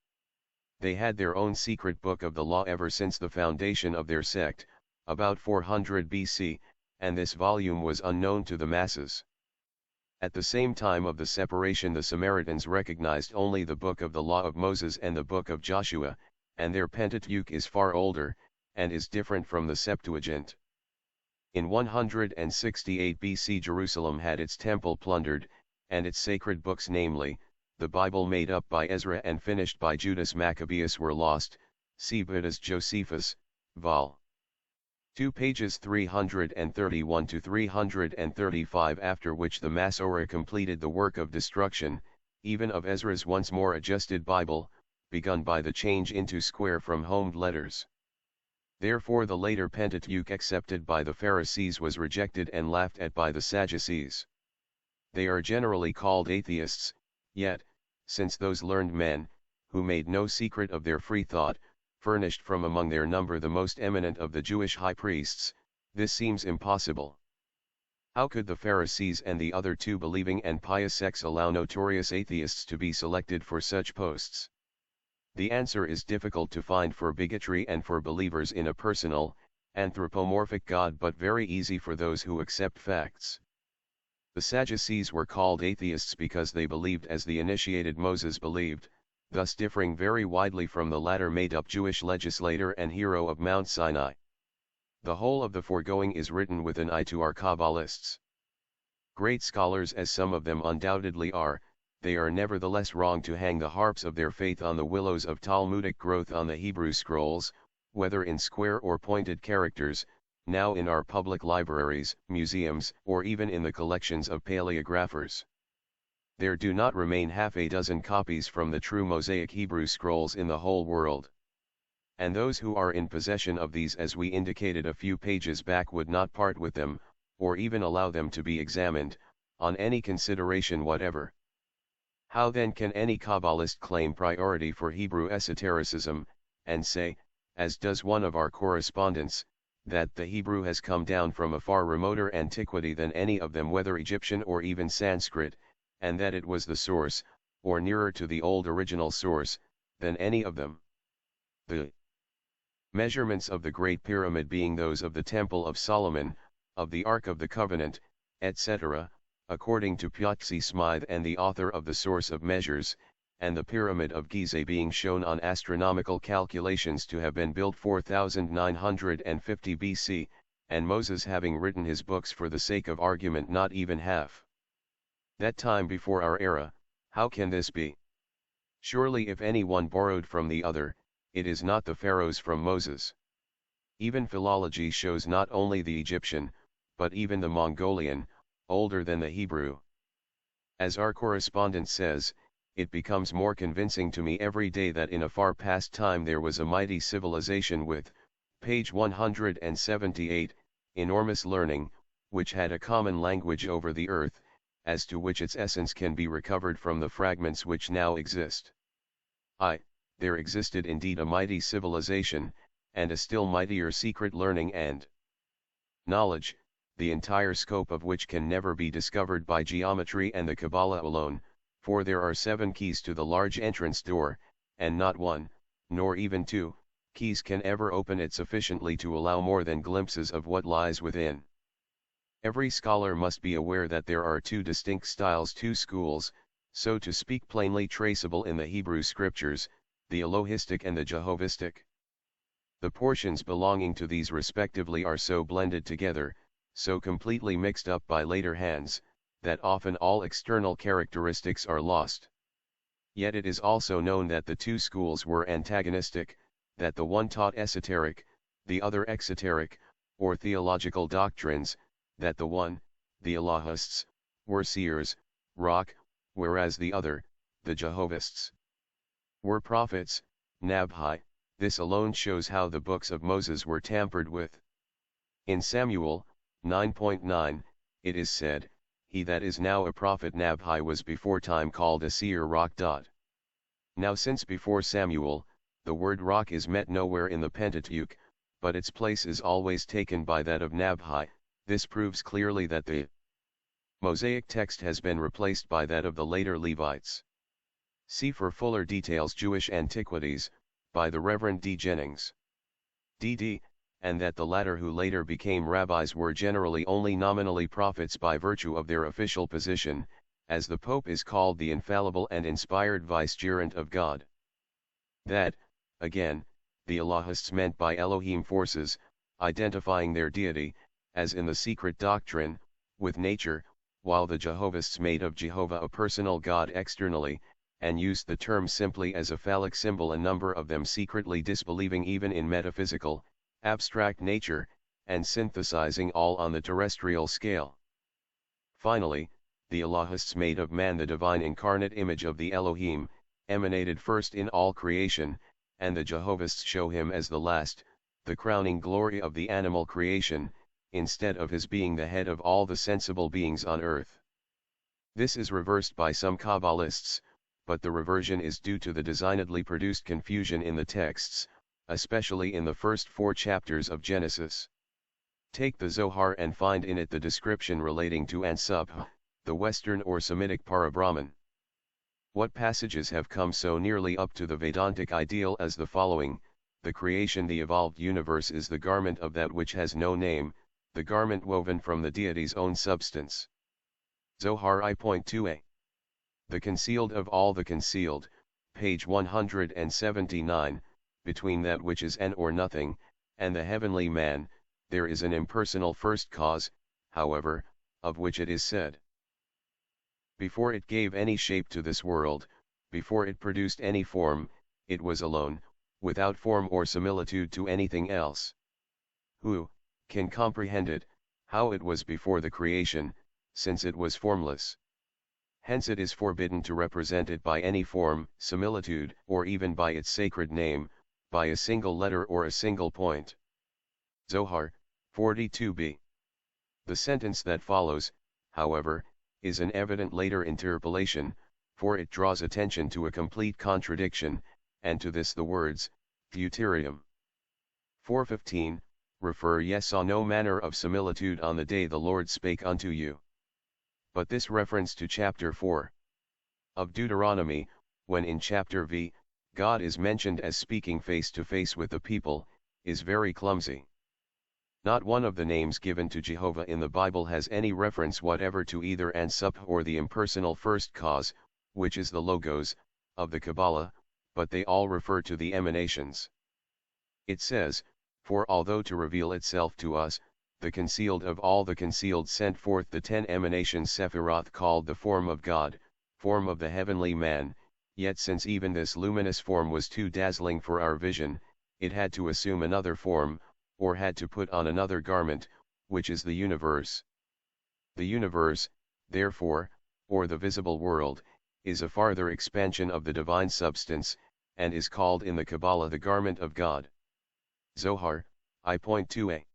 They had their own secret book of the law ever since the foundation of their sect, about 400 BC, and this volume was unknown to the masses. At the same time of the separation, the Samaritans recognized only the book of the law of Moses and the book of Joshua, and their Pentateuch is far older, and is different from the Septuagint. In 168 BC Jerusalem had its temple plundered, and its sacred books, namely, the Bible made up by Ezra and finished by Judas Maccabeus, were lost. See Buddha's Josephus, Vol. 2 pages 331 to 335, after which the Masorah completed the work of destruction, even of Ezra's once more adjusted Bible, begun by the change into square from homed letters. Therefore the later Pentateuch accepted by the Pharisees was rejected and laughed at by the Sadducees. They are generally called atheists, yet, since those learned men, who made no secret of their free thought, furnished from among their number the most eminent of the Jewish high priests, this seems impossible. How could the Pharisees and the other two believing and pious sects allow notorious atheists to be selected for such posts? The answer is difficult to find for bigotry and for believers in a personal, anthropomorphic God, but very easy for those who accept facts. The Sadducees were called atheists because they believed as the initiated Moses believed, thus differing very widely from the latter made-up Jewish legislator and hero of Mount Sinai. The whole of the foregoing is written with an eye to our Kabbalists. Great scholars as some of them undoubtedly are, they are nevertheless wrong to hang the harps of their faith on the willows of Talmudic growth on the Hebrew scrolls, whether in square or pointed characters, now in our public libraries, museums, or even in the collections of paleographers. There do not remain half a dozen copies from the true Mosaic Hebrew scrolls in the whole world. And those who are in possession of these, as we indicated a few pages back, would not part with them, or even allow them to be examined, on any consideration whatever. How then can any Kabbalist claim priority for Hebrew esotericism, and say, as does one of our correspondents, that the Hebrew has come down from a far remoter antiquity than any of them, whether Egyptian or even Sanskrit, and that it was the source, or nearer to the old original source, than any of them? The measurements of the Great Pyramid being those of the Temple of Solomon, of the Ark of the Covenant, etc., according to Piotr Smythe and the author of the Source of Measures, and the Pyramid of Gizeh being shown on astronomical calculations to have been built 4950 BC, and Moses having written his books for the sake of argument not even half that time before our era, how can this be? Surely if any one borrowed from the other, it is not the pharaohs from Moses. Even philology shows not only the Egyptian, but even the Mongolian, older than the Hebrew. As our correspondent says, it becomes more convincing to me every day that in a far past time there was a mighty civilization with, page 178, enormous learning, which had a common language over the earth, as to which its essence can be recovered from the fragments which now exist. There existed indeed a mighty civilization, and a still mightier secret learning and knowledge, the entire scope of which can never be discovered by geometry and the Kabbalah alone, for there are 7 keys to the large entrance door, and not one, nor even 2, keys can ever open it sufficiently to allow more than glimpses of what lies within. Every scholar must be aware that there are two distinct styles, two schools, so to speak, plainly traceable in the Hebrew scriptures, the Elohistic and the Jehovistic. The portions belonging to these respectively are so blended together, so completely mixed up by later hands, that often all external characteristics are lost. Yet it is also known that the two schools were antagonistic, that the one taught esoteric, the other exoteric, or theological doctrines, that the one, the Elohists, were seers, rock, whereas the other, the Jehovists, were prophets, Nabhi. This alone shows how the books of Moses were tampered with. In Samuel 9:9, it is said, "He that is now a prophet Nabhi was before time called a seer rock." Now since before Samuel, the word rock is met nowhere in the Pentateuch, but its place is always taken by that of Nabhi, this proves clearly that the Mosaic text has been replaced by that of the later Levites. See for fuller details Jewish Antiquities, by the Reverend D. Jennings. D.D., and that the latter who later became rabbis were generally only nominally prophets by virtue of their official position, as the Pope is called the infallible and inspired vicegerent of God. That, again, the Elohists meant by Elohim forces, identifying their deity, as in the secret doctrine, with nature, while the Jehovists made of Jehovah a personal God externally, and used the term simply as a phallic symbol, a number of them secretly disbelieving even in metaphysical, abstract nature, and synthesizing all on the terrestrial scale. Finally, the Elohists made of man the divine incarnate image of the Elohim, emanated first in all creation, and the Jehovists show him as the last, the crowning glory of the animal creation, instead of his being the head of all the sensible beings on earth. This is reversed by some Kabbalists, but the reversion is due to the designedly produced confusion in the texts, especially in the first 4 chapters of Genesis. Take the Zohar and find in it the description relating to Ansubh, the Western or Semitic Parabrahman. What passages have come so nearly up to the Vedantic ideal as the following: the creation, the evolved universe, is the garment of that which has no name, the garment woven from the deity's own substance. Zohar I.2a. The concealed of all the concealed, page 179, between that which is and or nothing, and the heavenly man, there is an impersonal first cause, however, of which it is said, before it gave any shape to this world, before it produced any form, it was alone, without form or similitude to anything else. Who can comprehend it, how it was before the creation, since it was formless? Hence it is forbidden to represent it by any form, similitude, or even by its sacred name, by a single letter or a single point. Zohar 42b. The sentence that follows, however, is an evident later interpolation, for it draws attention to a complete contradiction, and to this the words, Deuterium 4:15, refer ye saw no manner of similitude on the day the Lord spake unto you. But this reference to chapter 4 of Deuteronomy, when in chapter v, God is mentioned as speaking face to face with the people, is very clumsy. Not one of the names given to Jehovah in the Bible has any reference whatever to either Ansubh or the impersonal first cause, which is the Logos, of the Kabbalah, but they all refer to the emanations. It says, for although to reveal itself to us, the concealed of all the concealed sent forth the 10 emanations Sephiroth called the form of God, form of the heavenly man, yet since even this luminous form was too dazzling for our vision, it had to assume another form, or had to put on another garment, which is the universe. The universe, therefore, or the visible world, is a farther expansion of the divine substance, and is called in the Kabbalah the garment of God. Zohar, I.2a.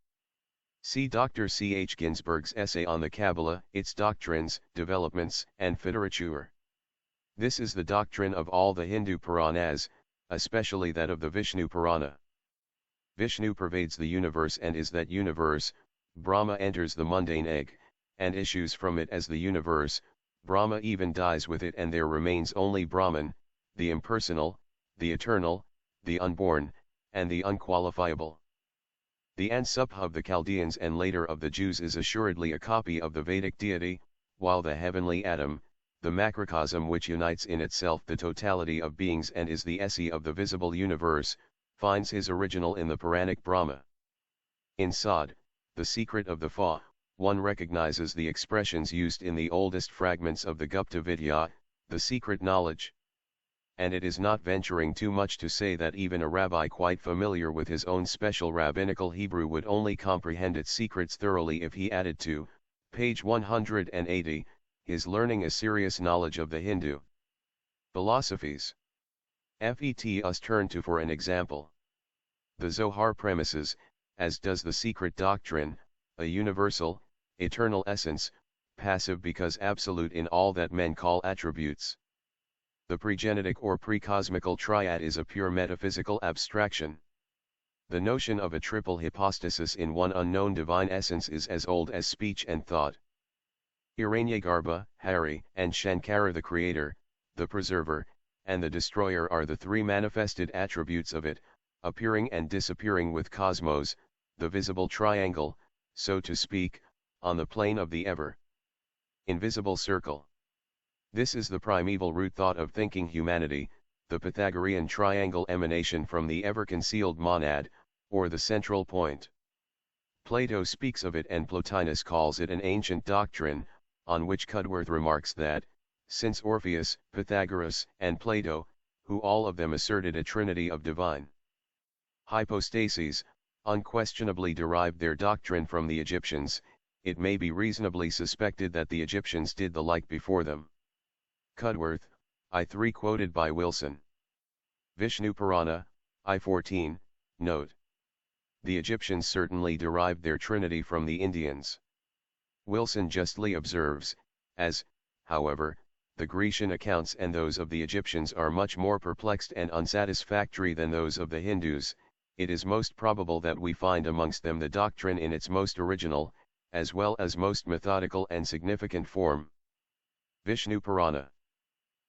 See Dr. C. H. Ginsburg's essay on the Kabbalah, its doctrines, developments, and literature. This is the doctrine of all the Hindu Puranas, especially that of the Vishnu Purana. Vishnu pervades the universe and is that universe. Brahma enters the mundane egg, and issues from it as the universe. Brahma even dies with it, and there remains only Brahman, the impersonal, the eternal, the unborn, and the unqualifiable. The Ansubh of the Chaldeans and later of the Jews is assuredly a copy of the Vedic deity, while the heavenly Atom, the macrocosm which unites in itself the totality of beings and is the esse of the visible universe, finds his original in the Puranic Brahma. In Sad, the secret of the Fa, one recognizes the expressions used in the oldest fragments of the Gupta Vidya, the secret knowledge. And it is not venturing too much to say that even a rabbi quite familiar with his own special rabbinical Hebrew would only comprehend its secrets thoroughly if he added to, page 180, his learning a serious knowledge of the Hindu philosophies. Let us turn to for an example. The Zohar premises, as does the secret doctrine, a universal, eternal essence, passive because absolute in all that men call attributes. The pregenetic or precosmical triad is a pure metaphysical abstraction. The notion of a triple hypostasis in one unknown divine essence is as old as speech and thought. Hiranyagarbha, Hari, and Shankara, the creator, the preserver, and the destroyer, are the three manifested attributes of it, appearing and disappearing with cosmos, the visible triangle, so to speak, on the plane of the ever invisible circle. This is the primeval root thought of thinking humanity, the Pythagorean triangle emanation from the ever-concealed monad, or the central point. Plato speaks of it and Plotinus calls it an ancient doctrine, on which Cudworth remarks that, since Orpheus, Pythagoras, and Plato, who all of them asserted a trinity of divine hypostases, unquestionably derived their doctrine from the Egyptians, it may be reasonably suspected that the Egyptians did the like before them. Cudworth, I3 quoted by Wilson. Vishnu Purana, I14, note. The Egyptians certainly derived their trinity from the Indians. Wilson justly observes, as, however, the Grecian accounts and those of the Egyptians are much more perplexed and unsatisfactory than those of the Hindus, it is most probable that we find amongst them the doctrine in its most original, as well as most methodical and significant form. Vishnu Purana.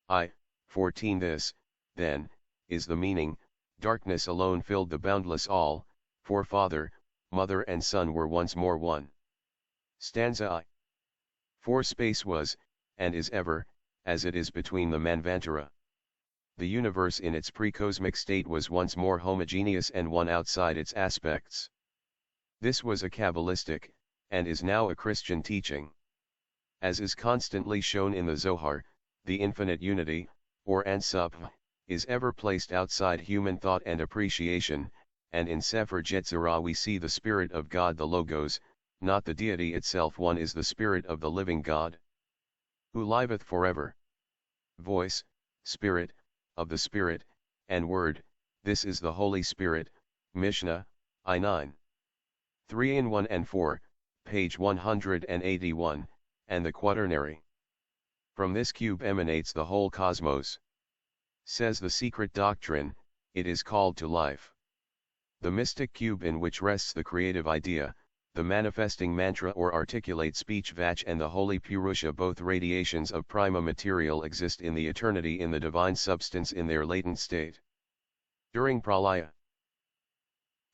I14. This, then, is the meaning, darkness alone filled the boundless all, for Father, Mother and Son were once more one. Stanza I. For space was, and is ever, as it is between the Manvantara. The universe in its precosmic state was once more homogeneous and one outside its aspects. This was a Kabbalistic, and is now a Christian teaching. As is constantly shown in the Zohar, the infinite unity, or Ansubh, is ever placed outside human thought and appreciation, and in Sefer Yetzirah we see the Spirit of God, the Logos, not the deity itself. One is the Spirit of the living God, who liveth forever. Voice, Spirit, of the Spirit, and Word, this is the Holy Spirit. Mishnah, I9. 3 in 1 and 4, page 181, and the Quaternary. From this cube emanates the whole cosmos. Says the secret doctrine, it is called to life. The mystic cube in which rests the creative idea, the manifesting mantra or articulate speech Vach and the holy Purusha, both radiations of prima material, exist in the eternity in the divine substance in their latent state. During Pralaya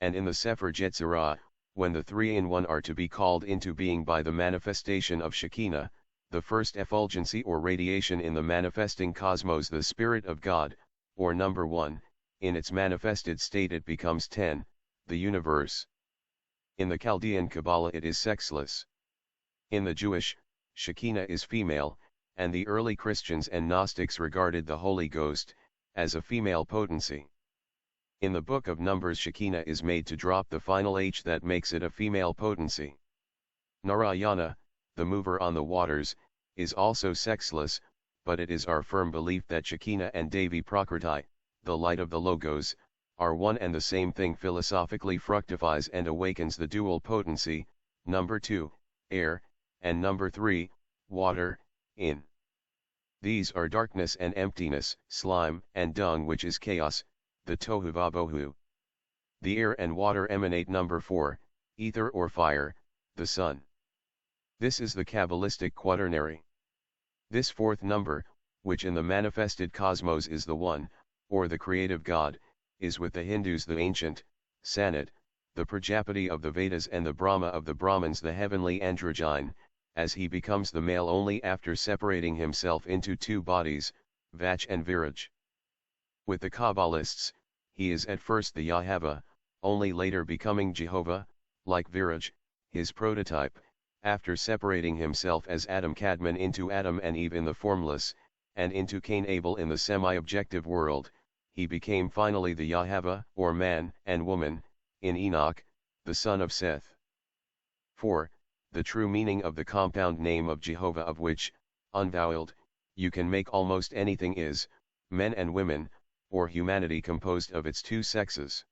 and in the Sefer Yetzirah, when the three in one are to be called into being by the manifestation of Shekinah, the first effulgency or radiation in the manifesting cosmos, the Spirit of God, or number 1, in its manifested state it becomes 10, the universe. In the Chaldean Kabbalah it is sexless. In the Jewish, Shekinah is female, and the early Christians and Gnostics regarded the Holy Ghost as a female potency. In the Book of Numbers, Shekinah is made to drop the final H that makes it a female potency. Narayana, the mover on the waters, is also sexless, but it is our firm belief that Shekinah and Devi Prakriti, the light of the Logos, are one and the same thing. Philosophically fructifies and awakens the dual potency, number 2, air, and number 3, water, in. These are darkness and emptiness, slime and dung, which is chaos, the tohu vabohu. The air and water emanate number 4, ether or fire, the sun. This is the Kabbalistic quaternary. This fourth number, which in the manifested cosmos is the One, or the creative God, is with the Hindus the ancient, Sanat, the Prajapati of the Vedas and the Brahma of the Brahmins the heavenly androgyne, as he becomes the male only after separating himself into two bodies, Vach and Viraj. With the Kabbalists, he is at first the Yahweh, only later becoming Jehovah, like Viraj, his prototype, after separating himself as Adam Kadmon into Adam and Eve in the formless, and into Cain Abel in the semi-objective world, he became finally the Yahweh, or man and woman, in Enoch, the son of Seth. 4. The true meaning of the compound name of Jehovah, of which, unvoweled, you can make almost anything, is, men and women, or humanity composed of its two sexes.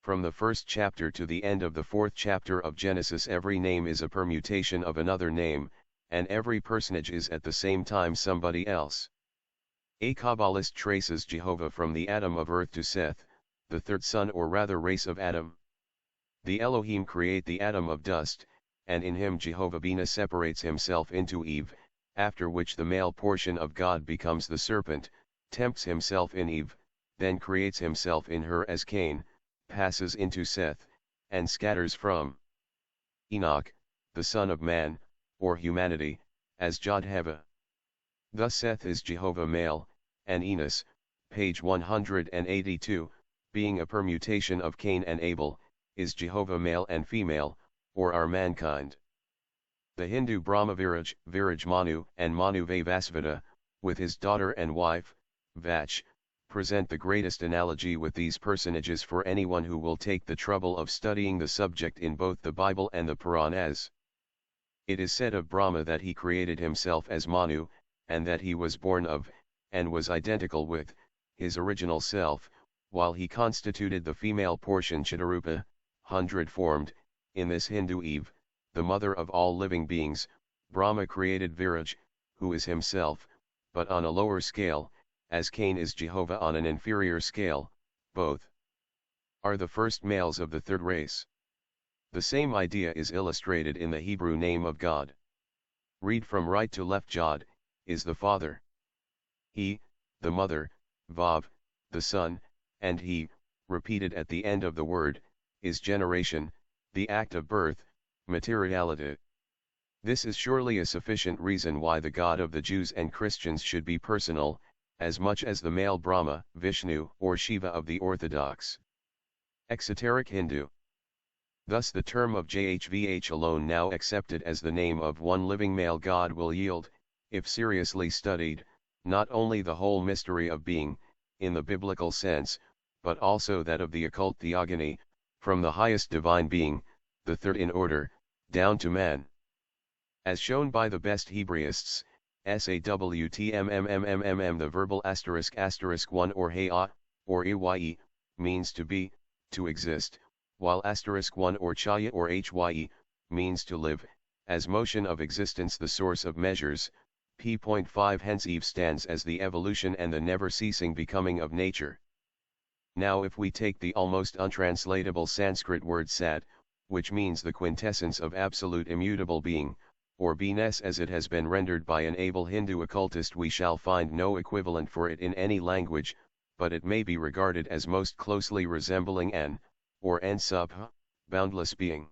From the first chapter to the end of the fourth chapter of Genesis, every name is a permutation of another name, and every personage is at the same time somebody else. A Kabbalist traces Jehovah from the Adam of earth to Seth, the third son or rather race of Adam. The Elohim create the Adam of dust, and in him Jehovah Bina separates himself into Eve, after which the male portion of God becomes the serpent, tempts himself in Eve, then creates himself in her as Cain, passes into Seth, and scatters from Enoch, the son of man, or humanity, as Jodheva. Thus Seth is Jehovah male, and Enos, page 182, being a permutation of Cain and Abel, is Jehovah male and female, or are mankind. The Hindu Brahma Viraj, Viraj Manu, and Manu Vaivasvata, with his daughter and wife, Vach, present the greatest analogy with these personages for anyone who will take the trouble of studying the subject in both the Bible and the Puranas. It is said of Brahma that he created himself as Manu, and that he was born of, and was identical with, his original self, while he constituted the female portion Chitarupa, hundred-formed. In this Hindu Eve, the mother of all living beings, Brahma created Viraj, who is himself, but on a lower scale, as Cain is Jehovah on an inferior scale. Both are the first males of the third race. The same idea is illustrated in the Hebrew name of God. Read from right to left. Jod is the father, he, the mother, Vav, the son, and he, repeated at the end of the word, is generation, the act of birth, materiality. This is surely a sufficient reason why the God of the Jews and Christians should be personal, as much as the male Brahma, Vishnu, or Shiva of the Orthodox. Exoteric Hindu. Thus the term of Jhvh alone, now accepted as the name of one living male God, will yield, if seriously studied, not only the whole mystery of being, in the biblical sense, but also that of the occult theogony, from the highest divine being, the third in order, down to man. As shown by the best Hebraists, SAWTMMMMM, the verbal ***1 or hea, or eye, means to be, to exist, while *1 or chaya or hye, means to live, as motion of existence the source of measures, p.5. Hence Eve stands as the evolution and the never-ceasing becoming of nature. Now if we take the almost untranslatable Sanskrit word sat, which means the quintessence of absolute immutable being, or beingness as it has been rendered by an able Hindu occultist, we shall find no equivalent for it in any language, but it may be regarded as most closely resembling an, or en-sup, boundless being.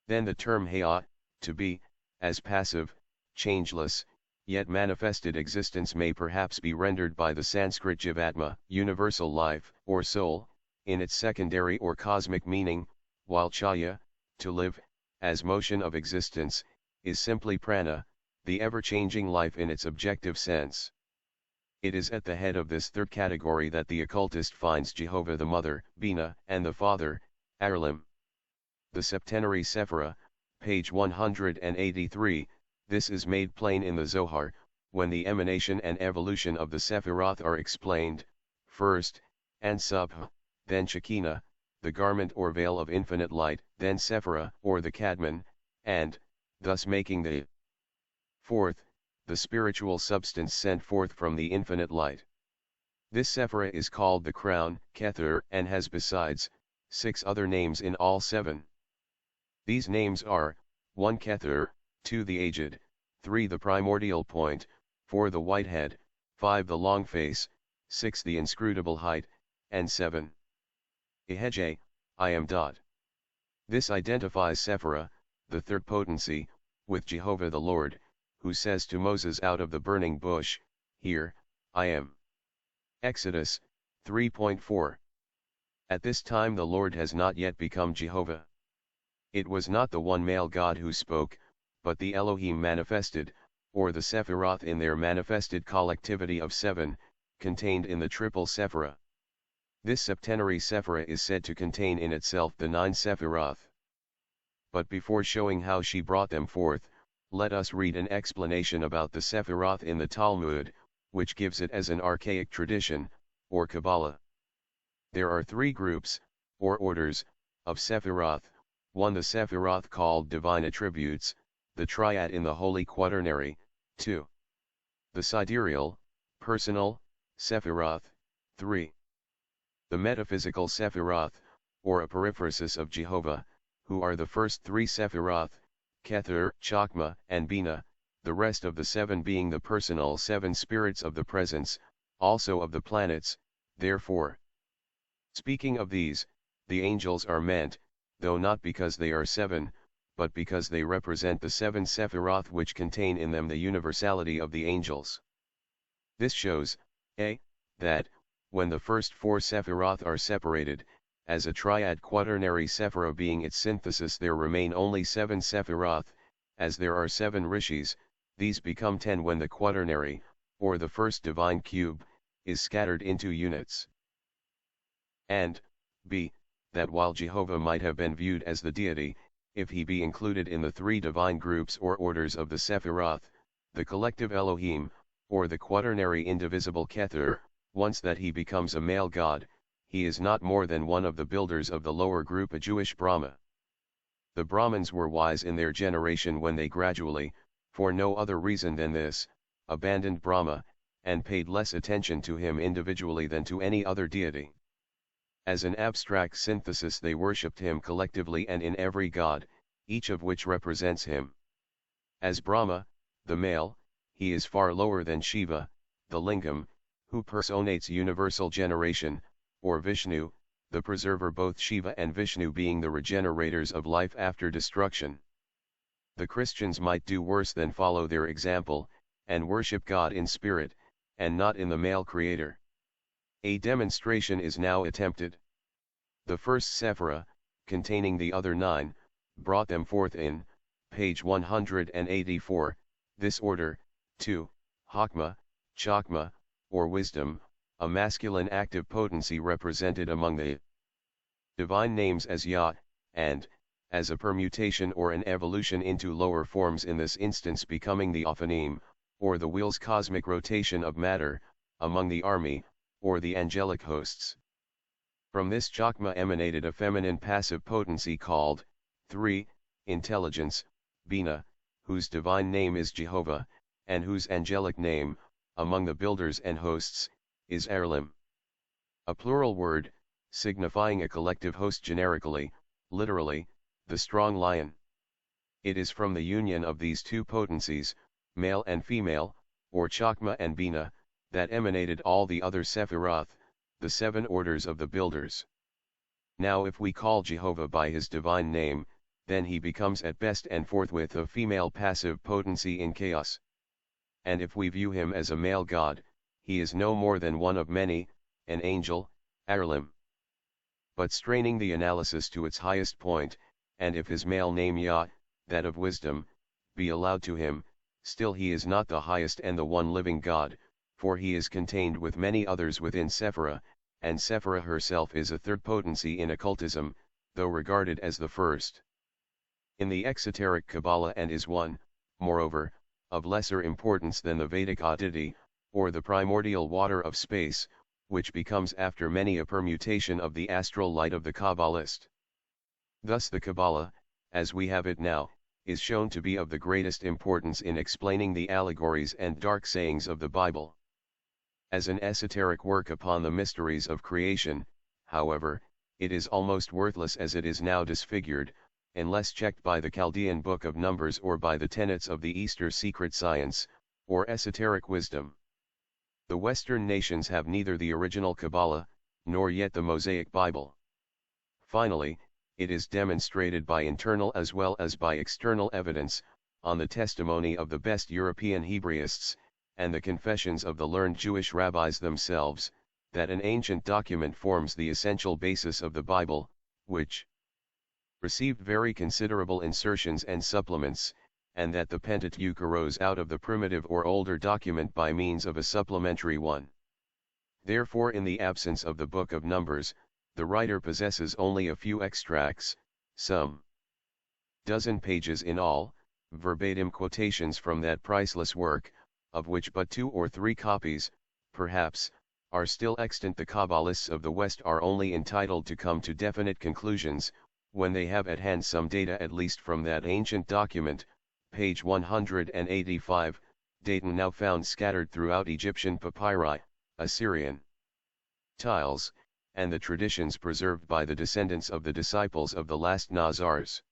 Then the term hea, to be, as passive, changeless, yet manifested existence may perhaps be rendered by the Sanskrit jivatma, universal life, or soul, in its secondary or cosmic meaning, while chaya, to live, as motion of existence, is simply prana, the ever-changing life in its objective sense. It is at the head of this third category that the occultist finds Jehovah the mother, Bina, and the father, Aralim. The Septenary Sephira, page 183, this is made plain in the Zohar, when the emanation and evolution of the Sephiroth are explained, first, Ansubh, then Shekinah, the garment or veil of infinite light, then Sephira, or the Kadmon, and, thus making the fourth, the spiritual substance sent forth from the infinite light. This Sephira is called the crown, Kether, and has besides, 6 other names in all 7. These names are, 1 Kether, 2 the aged, 3 the primordial point, 4 the white head, 5 the long face, 6 the inscrutable height, and 7. Ehej, I am Dot. This identifies Sephirah, the third potency, with Jehovah the Lord, who says to Moses out of the burning bush, "Here, I am." Exodus 3.4. At this time the Lord has not yet become Jehovah. It was not the one male God who spoke, but the Elohim manifested, or the Sephiroth in their manifested collectivity of 7, contained in the triple Sephirah. This septenary Sephirah is said to contain in itself the 9 Sephiroth. But before showing how she brought them forth, let us read an explanation about the Sephiroth in the Talmud, which gives it as an archaic tradition, or Kabbalah. There are 3 groups, or orders, of Sephiroth. 1. The Sephiroth called divine attributes, the triad in the Holy Quaternary. 2. The sidereal, personal, Sephiroth. 3. The metaphysical Sephiroth, or a periphrasis of Jehovah, who are the first 3 Sephiroth, Kether, Chokmah, and Bina, the rest of the 7 being the personal 7 spirits of the presence, also of the planets, therefore. Speaking of these, the angels are meant, though not because they are 7, but because they represent the 7 Sephiroth which contain in them the universality of the angels. This shows, a. that, when the first 4 Sephiroth are separated, as a triad quaternary Sephirah being its synthesis, there remain only 7 Sephiroth, as there are 7 rishis, these become 10 when the quaternary, or the first divine cube, is scattered into units. And, b. that while Jehovah might have been viewed as the deity, if he be included in the 3 divine groups or orders of the Sephiroth, the collective Elohim, or the quaternary indivisible Kether, once that he becomes a male god, he is not more than one of the builders of the lower group, a Jewish Brahma. The Brahmins were wise in their generation when they gradually, for no other reason than this, abandoned Brahma, and paid less attention to him individually than to any other deity. As an abstract synthesis they worshipped him collectively and in every god, each of which represents him. As Brahma, the male, he is far lower than Shiva, the lingam, who personates universal generation, or Vishnu, the preserver, both Shiva and Vishnu being the regenerators of life after destruction. The Christians might do worse than follow their example, and worship God in spirit, and not in the male creator. A demonstration is now attempted. The first Sephirah, containing the other 9, brought them forth in, page 184, this order, 2, Chokmah, Chokmah, or wisdom, a masculine active potency represented among the divine names as Yah, and, as a permutation or an evolution into lower forms, in this instance becoming the Ophanim, or the wheel's cosmic rotation of matter, among the army, or the angelic hosts. From this Chokmah emanated a feminine passive potency called, 3, intelligence, Bina, whose divine name is Jehovah, and whose angelic name, among the builders and hosts, is Erlim. A plural word, signifying a collective host generically, literally, the strong lion. It is from the union of these 2 potencies, male and female, or Chokmah and Bina, that emanated all the other Sephiroth, the 7 orders of the builders. Now if we call Jehovah by his divine name, then he becomes at best and forthwith a female passive potency in chaos. And if we view him as a male god, he is no more than one of many, an angel, Erlim. But straining the analysis to its highest point, and if his male name Yah, that of wisdom, be allowed to him, still he is not the highest and the one living God, for he is contained with many others within Sephirah, and Sephirah herself is a third potency in occultism, though regarded as the first. In the exoteric Kabbalah, and is one, moreover, of lesser importance than the Vedic Aditi, or the primordial water of space, which becomes after many a permutation of the astral light of the Kabbalist. Thus the Kabbalah, as we have it now, is shown to be of the greatest importance in explaining the allegories and dark sayings of the Bible. As an esoteric work upon the mysteries of creation, however, it is almost worthless as it is now disfigured, unless checked by the Chaldean Book of Numbers or by the tenets of the Easter secret science, or esoteric wisdom. The Western nations have neither the original Kabbalah, nor yet the Mosaic Bible. Finally, it is demonstrated by internal as well as by external evidence, on the testimony of the best European Hebraists, and the confessions of the learned Jewish rabbis themselves, that an ancient document forms the essential basis of the Bible, which received very considerable insertions and supplements, and that the Pentateuch arose out of the primitive or older document by means of a supplementary one. Therefore, in the absence of the Book of Numbers, the writer possesses only a few extracts, some dozen pages in all, verbatim quotations from that priceless work, of which but 2 or 3 copies, perhaps, are still extant. The Kabbalists of the West are only entitled to come to definite conclusions, when they have at hand some data at least from that ancient document, page 185, data now found scattered throughout Egyptian papyri, Assyrian tiles, and the traditions preserved by the descendants of the disciples of the last Nazars.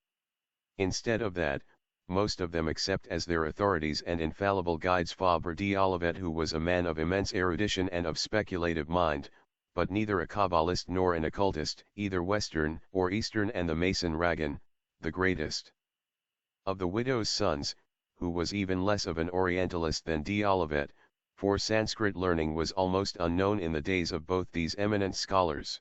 Instead of that, most of them accept as their authorities and infallible guides Fabre d'Olivet, who was a man of immense erudition and of speculative mind, but neither a Kabbalist nor an occultist, either Western or Eastern, and the Mason Ragan, the greatest of the widow's sons, who was even less of an Orientalist than d'Olivet, for Sanskrit learning was almost unknown in the days of both these eminent scholars.